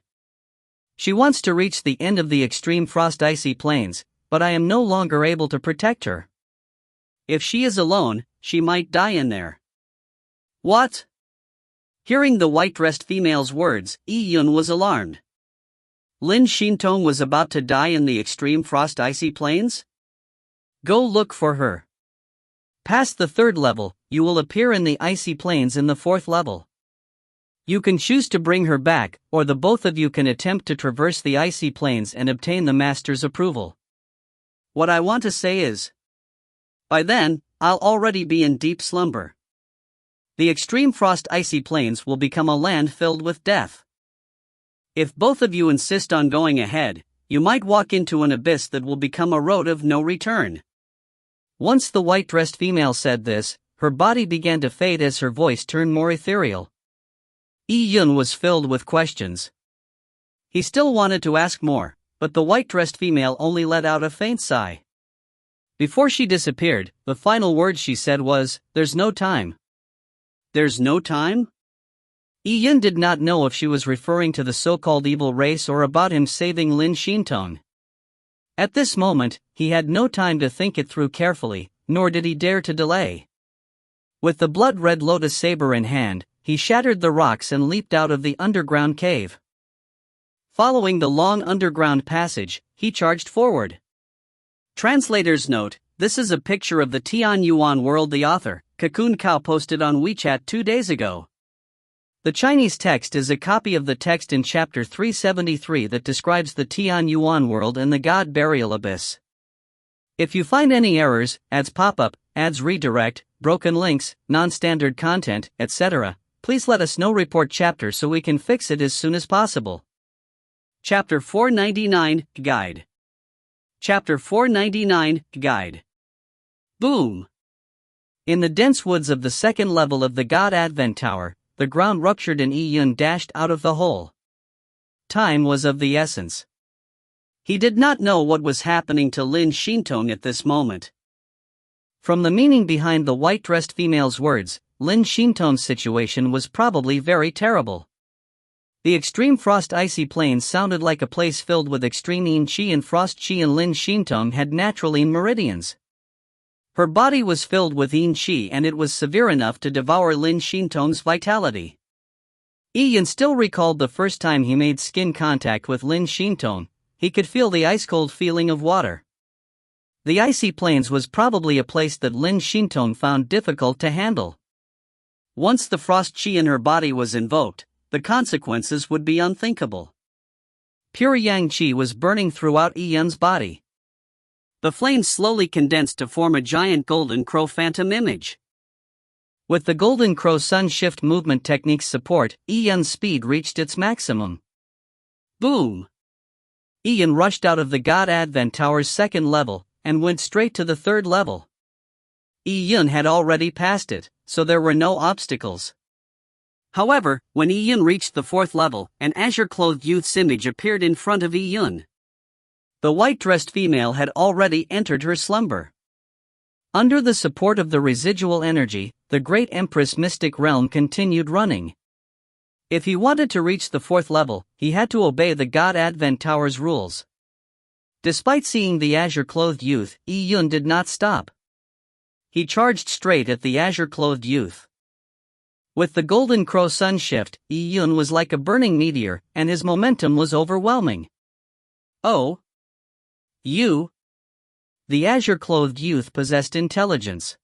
Speaker 1: She wants to reach the end of the extreme frost icy plains, but I am no longer able to protect her. If she is alone, she might die in there. What? Hearing the white-dressed female's words, Yi-Yun was alarmed. Lin Shintong was about to die in the extreme frost icy plains? Go look for her. Past the 3rd level, you will appear in the icy plains in the 4th level. You can choose to bring her back, or the both of you can attempt to traverse the icy plains and obtain the master's approval. What I want to say is, by then, I'll already be in deep slumber. The extreme frost icy plains will become a land filled with death. If both of you insist on going ahead, you might walk into an abyss that will become a road of no return. Once the white-dressed female said this, her body began to fade as her voice turned more ethereal. Yi-Yun was filled with questions. He still wanted to ask more, but the white-dressed female only let out a faint sigh. Before she disappeared, the final word she said was, "There's no time." There's no time? Yi-Yun did not know if she was referring to the so-called evil race or about him saving Lin Shintong. At this moment, he had no time to think it through carefully, nor did he dare to delay. With the blood-red lotus saber in hand, he shattered the rocks and leaped out of the underground cave. Following the long underground passage, he charged forward. Translator's note: this is a picture of the Tianyuan world the author, Cocoon Cow, posted on WeChat 2 days ago. The Chinese text is a copy of the text in chapter 373 that describes the Tianyuan world and the God Burial Abyss. If you find any errors, ads pop-up, ads redirect, broken links, non-standard content, etc., please let us know. Report chapter so we can fix it as soon as possible. Chapter 499, Guide. Chapter 499, Guide. Boom! In the dense woods of the 2nd level of the God Advent Tower, the ground ruptured and Yi-Yun dashed out of the hole. Time was of the essence. He did not know what was happening to Lin Shintong at this moment. From the meaning behind the white-dressed female's words, Lin Shintong's situation was probably very terrible. The extreme frost icy plains sounded like a place filled with extreme yin chi and frost chi, and Lin Shintong had natural yin meridians. Her body was filled with yin chi and it was severe enough to devour Lin Shintong's vitality. Yi-Yun still recalled the first time he made skin contact with Lin Shintong. He could feel the ice-cold feeling of water. The icy plains was probably a place that Lin Shintong found difficult to handle. Once the frost chi in her body was invoked, the consequences would be unthinkable. Pure yang chi was burning throughout Yi-Yun's body. The flames slowly condensed to form a giant golden crow phantom image. With the golden crow sun shift movement technique's support, Yi-Yun's speed reached its maximum. Boom! Yi-Yun rushed out of the God Advent Tower's 2nd level, and went straight to the 3rd level. Yi-Yun had already passed it, so there were no obstacles. However, when Yi-Yun reached the 4th level, an azure-clothed youth's image appeared in front of Yi-Yun. The white-dressed female had already entered her slumber. Under the support of the residual energy, the great Empress mystic realm continued running. If he wanted to reach the 4th level, he had to obey the God Advent Tower's rules. Despite seeing the azure-clothed youth, Yi-Yun did not stop. He charged straight at the azure-clothed youth. With the golden crow sun shift, Yi-Yun was like a burning meteor, and his momentum was overwhelming. Oh! You! The azure-clothed youth possessed intelligence.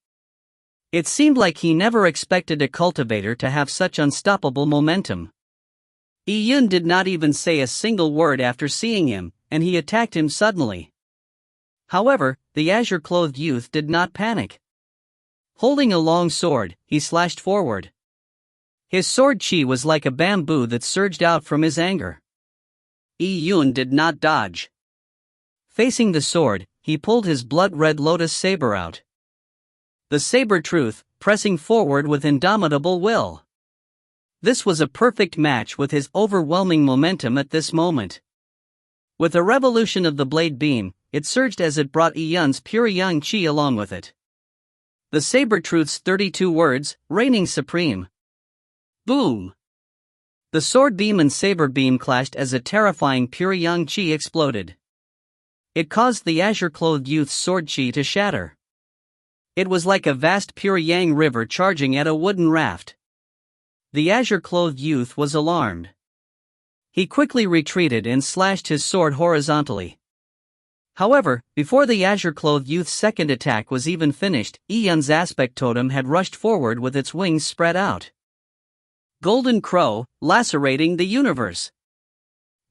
Speaker 1: It seemed like he never expected a cultivator to have such unstoppable momentum. Yun did not even say a single word after seeing him, and he attacked him suddenly. However, the azure-clothed youth did not panic. Holding a long sword, he slashed forward. His sword chi was like a bamboo that surged out from his anger. Yun did not dodge. Facing the sword, he pulled his blood-red lotus saber out. The saber-tooth, pressing forward with indomitable will. This was a perfect match with his overwhelming momentum at this moment. With a revolution of the blade beam, it surged as it brought Yun's pure yang chi along with it. The saber-tooth's 32 words, reigning supreme. Boom! The sword beam and saber beam clashed as a terrifying pure yang chi exploded. It caused the azure-clothed youth's sword chi to shatter. It was like a vast pure yang river charging at a wooden raft. The azure-clothed youth was alarmed. He quickly retreated and slashed his sword horizontally. However, before the azure-clothed youth's second attack was even finished, Yun's aspect totem had rushed forward with its wings spread out. Golden Crow, lacerating the universe.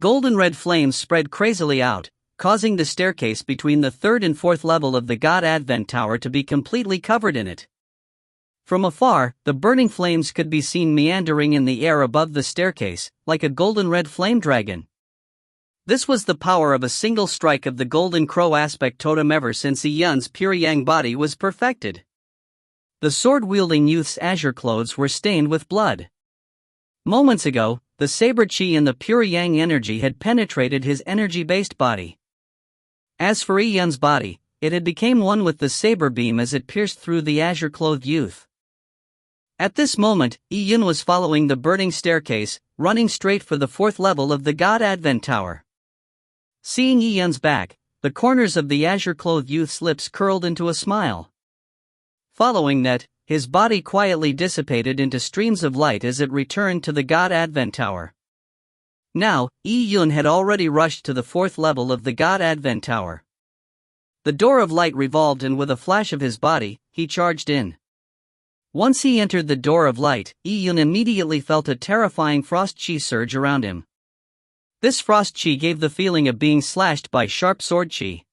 Speaker 1: Golden red flames spread crazily out, causing the staircase between the third and fourth level of the God Advent Tower to be completely covered in it. From afar, the burning flames could be seen meandering in the air above the staircase, like a golden red flame dragon. This was the power of a single strike of the Golden Crow aspect totem ever since Yun's pure yang body was perfected. The sword-wielding youth's azure clothes were stained with blood. Moments ago, the saber chi and the pure yang energy had penetrated his energy-based body. As for Yun's body, it had become one with the saber beam as it pierced through the azure-clothed youth. At this moment, Yun was following the burning staircase, running straight for the fourth level of the God Advent Tower. Seeing Yun's back, the corners of the azure-clothed youth's lips curled into a smile. Following that, his body quietly dissipated into streams of light as it returned to the God Advent Tower. Now, Yun had already rushed to the fourth level of the God Advent Tower. The door of light revolved and with a flash of his body, he charged in. Once he entered the door of light, Yun immediately felt a terrifying frost chi surge around him. This frost chi gave the feeling of being slashed by sharp sword chi.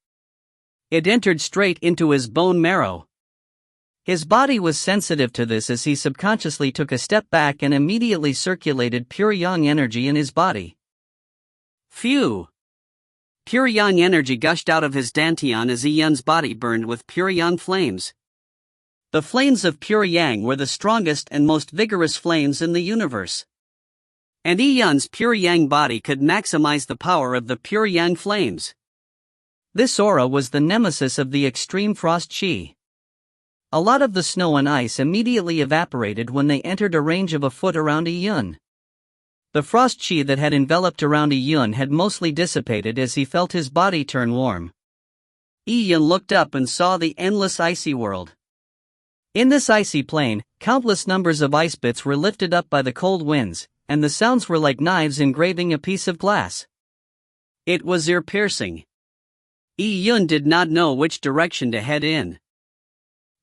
Speaker 1: It entered straight into his bone marrow. His body was sensitive to this as he subconsciously took a step back and immediately circulated pure yang energy in his body. Phew! Pure yang energy gushed out of his dantian as Yun's body burned with pure yang flames. The flames of pure yang were the strongest and most vigorous flames in the universe. And Yun's pure yang body could maximize the power of the pure yang flames. This aura was the nemesis of the extreme frost chi. A lot of the snow and ice immediately evaporated when they entered a range of a foot around Yun. The frost chi that had enveloped around Yun had mostly dissipated as he felt his body turn warm. Yun looked up and saw the endless icy world. In this icy plain, countless numbers of ice bits were lifted up by the cold winds, and the sounds were like knives engraving a piece of glass. It was ear-piercing. Yun did not know which direction to head in.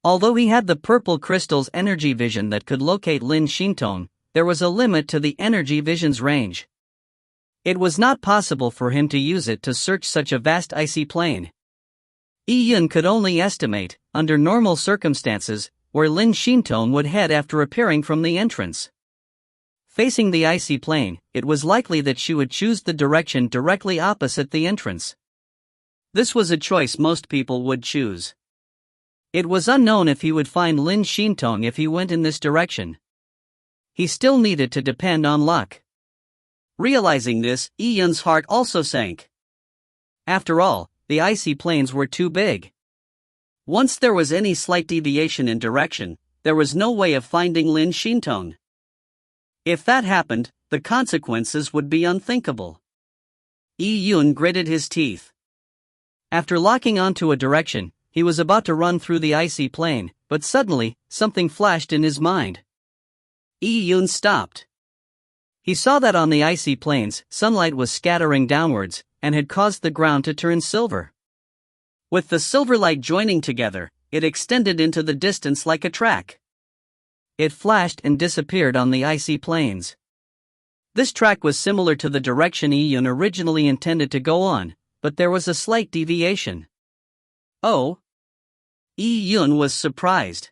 Speaker 1: Although he had the purple crystal's energy vision that could locate Lin Shintong, there was a limit to the energy vision's range. It was not possible for him to use it to search such a vast icy plain. Yun could only estimate, under normal circumstances, where Lin Shintong would head after appearing from the entrance. Facing the icy plain, it was likely that she would choose the direction directly opposite the entrance. This was a choice most people would choose. It was unknown if he would find Lin Shintong if he went in this direction. He still needed to depend on luck. Realizing this, Yun's heart also sank. After all, the icy plains were too big. Once there was any slight deviation in direction, there was no way of finding Lin Shintong. If that happened, the consequences would be unthinkable. Yun gritted his teeth. After locking onto a direction, he was about to run through the icy plain, but suddenly, something flashed in his mind. Yun stopped. He saw that on the icy plains, sunlight was scattering downwards, and had caused the ground to turn silver. With the silver light joining together, it extended into the distance like a track. It flashed and disappeared on the icy plains. This track was similar to the direction Iyun originally intended to go on, but there was a slight deviation. Oh! Iyun was surprised.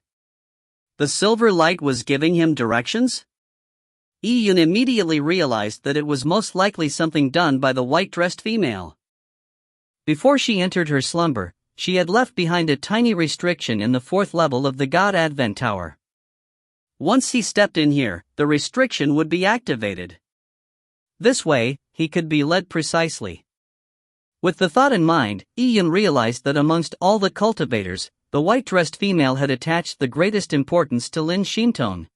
Speaker 1: The silver light was giving him directions? Iyun immediately realized that it was most likely something done by the white-dressed female. Before she entered her slumber, she had left behind a tiny restriction in the 4th level of the God Advent Tower. Once he stepped in here, the restriction would be activated. This way, he could be led precisely. With the thought in mind, Iyun realized that amongst all the cultivators, the white-dressed female had attached the greatest importance to Lin Shintone.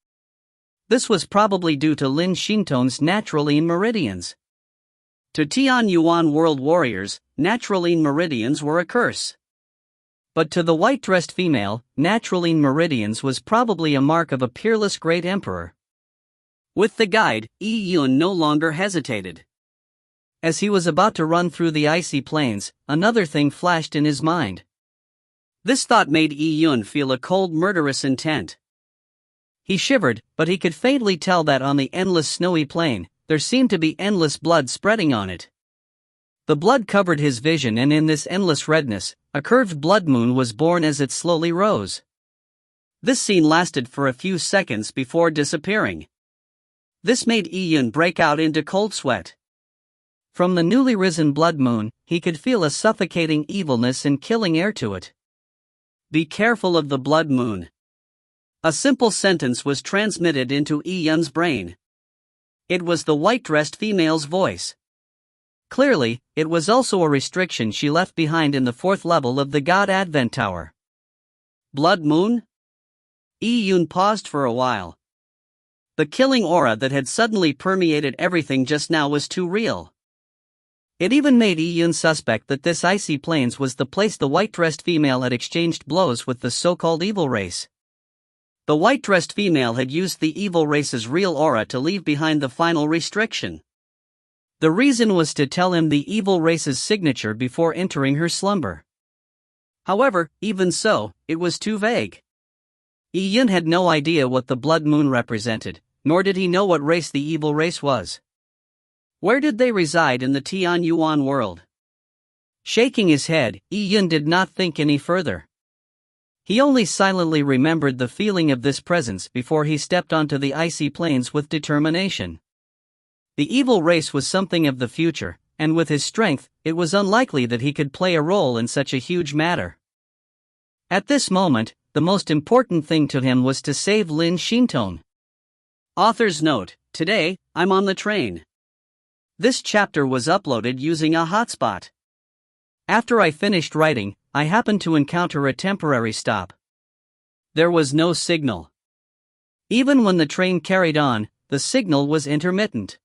Speaker 1: This was probably due to Lin Shintone's naturaline meridians. To Tian Yuan world warriors, naturaline meridians were a curse. But to the white-dressed female, naturaline meridians was probably a mark of a peerless great emperor. With the guide, Iyun no longer hesitated. As he was about to run through the icy plains, another thing flashed in his mind. This thought made Iyun feel a cold murderous intent. He shivered, but he could faintly tell that on the endless snowy plain, there seemed to be endless blood spreading on it. The blood covered his vision, and in this endless redness, a curved blood moon was born as it slowly rose. This scene lasted for a few seconds before disappearing. This made Iyun break out into cold sweat. From the newly risen blood moon, he could feel a suffocating evilness and killing air to it. Be careful of the blood moon. A simple sentence was transmitted into Iyun's brain. It was the white-dressed female's voice. Clearly, it was also a restriction she left behind in the 4th level of the God Advent Tower. Blood moon? Iyun paused for a while. The killing aura that had suddenly permeated everything just now was too real. It even made Iyun suspect that this icy plains was the place the white-dressed female had exchanged blows with the so-called evil race. The white-dressed female had used the evil race's real aura to leave behind the final restriction. The reason was to tell him the evil race's signature before entering her slumber. However, even so, it was too vague. Iyun had no idea what the blood moon represented, nor did he know what race the evil race was. Where did they reside in the Tian Yuan world? Shaking his head, Iyun did not think any further. He only silently remembered the feeling of this presence before he stepped onto the icy plains with determination. The evil race was something of the future, and with his strength, it was unlikely that he could play a role in such a huge matter. At this moment, the most important thing to him was to save Lin Shintone. Author's note: today, I'm on the train. This chapter was uploaded using a hotspot. After I finished writing, I happened to encounter a temporary stop. There was no signal. Even when the train carried on, the signal was intermittent.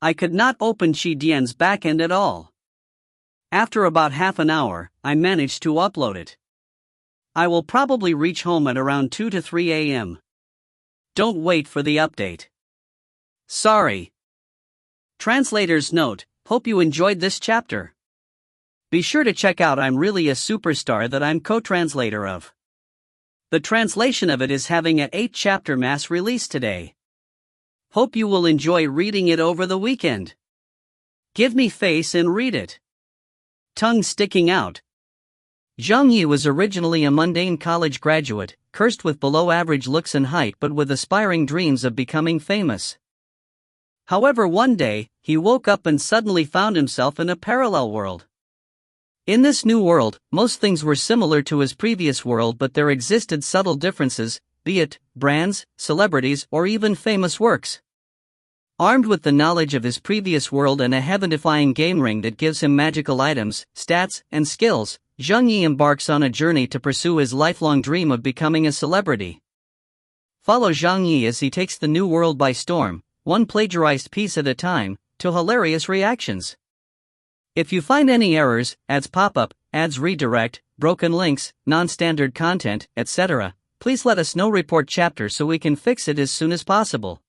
Speaker 1: I could not open Shidian's backend at all. After about half an hour, I managed to upload it. I will probably reach home at around 2 to 3 a.m. Don't wait for the update. Sorry. Translator's note: hope you enjoyed this chapter. Be sure to check out I'm Really a Superstar that I'm co-translator of. The translation of it is having an 8-chapter mass release today. Hope you will enjoy reading it over the weekend. Give me face and read it. Tongue sticking out. Zhang Yi was originally a mundane college graduate, cursed with below-average looks and height but with aspiring dreams of becoming famous. However, one day, he woke up and suddenly found himself in a parallel world. In this new world, most things were similar to his previous world, but there existed subtle differences, be it brands, celebrities, or even famous works. Armed with the knowledge of his previous world and a heaven-defying game ring that gives him magical items, stats, and skills, Zhang Yi embarks on a journey to pursue his lifelong dream of becoming a celebrity. Follow Zhang Yi as he takes the new world by storm, one plagiarized piece at a time, to hilarious reactions. If you find any errors, ads pop up, ads redirect, broken links, non-standard content, etc., please let us know. Report chapter so we can fix it as soon as possible.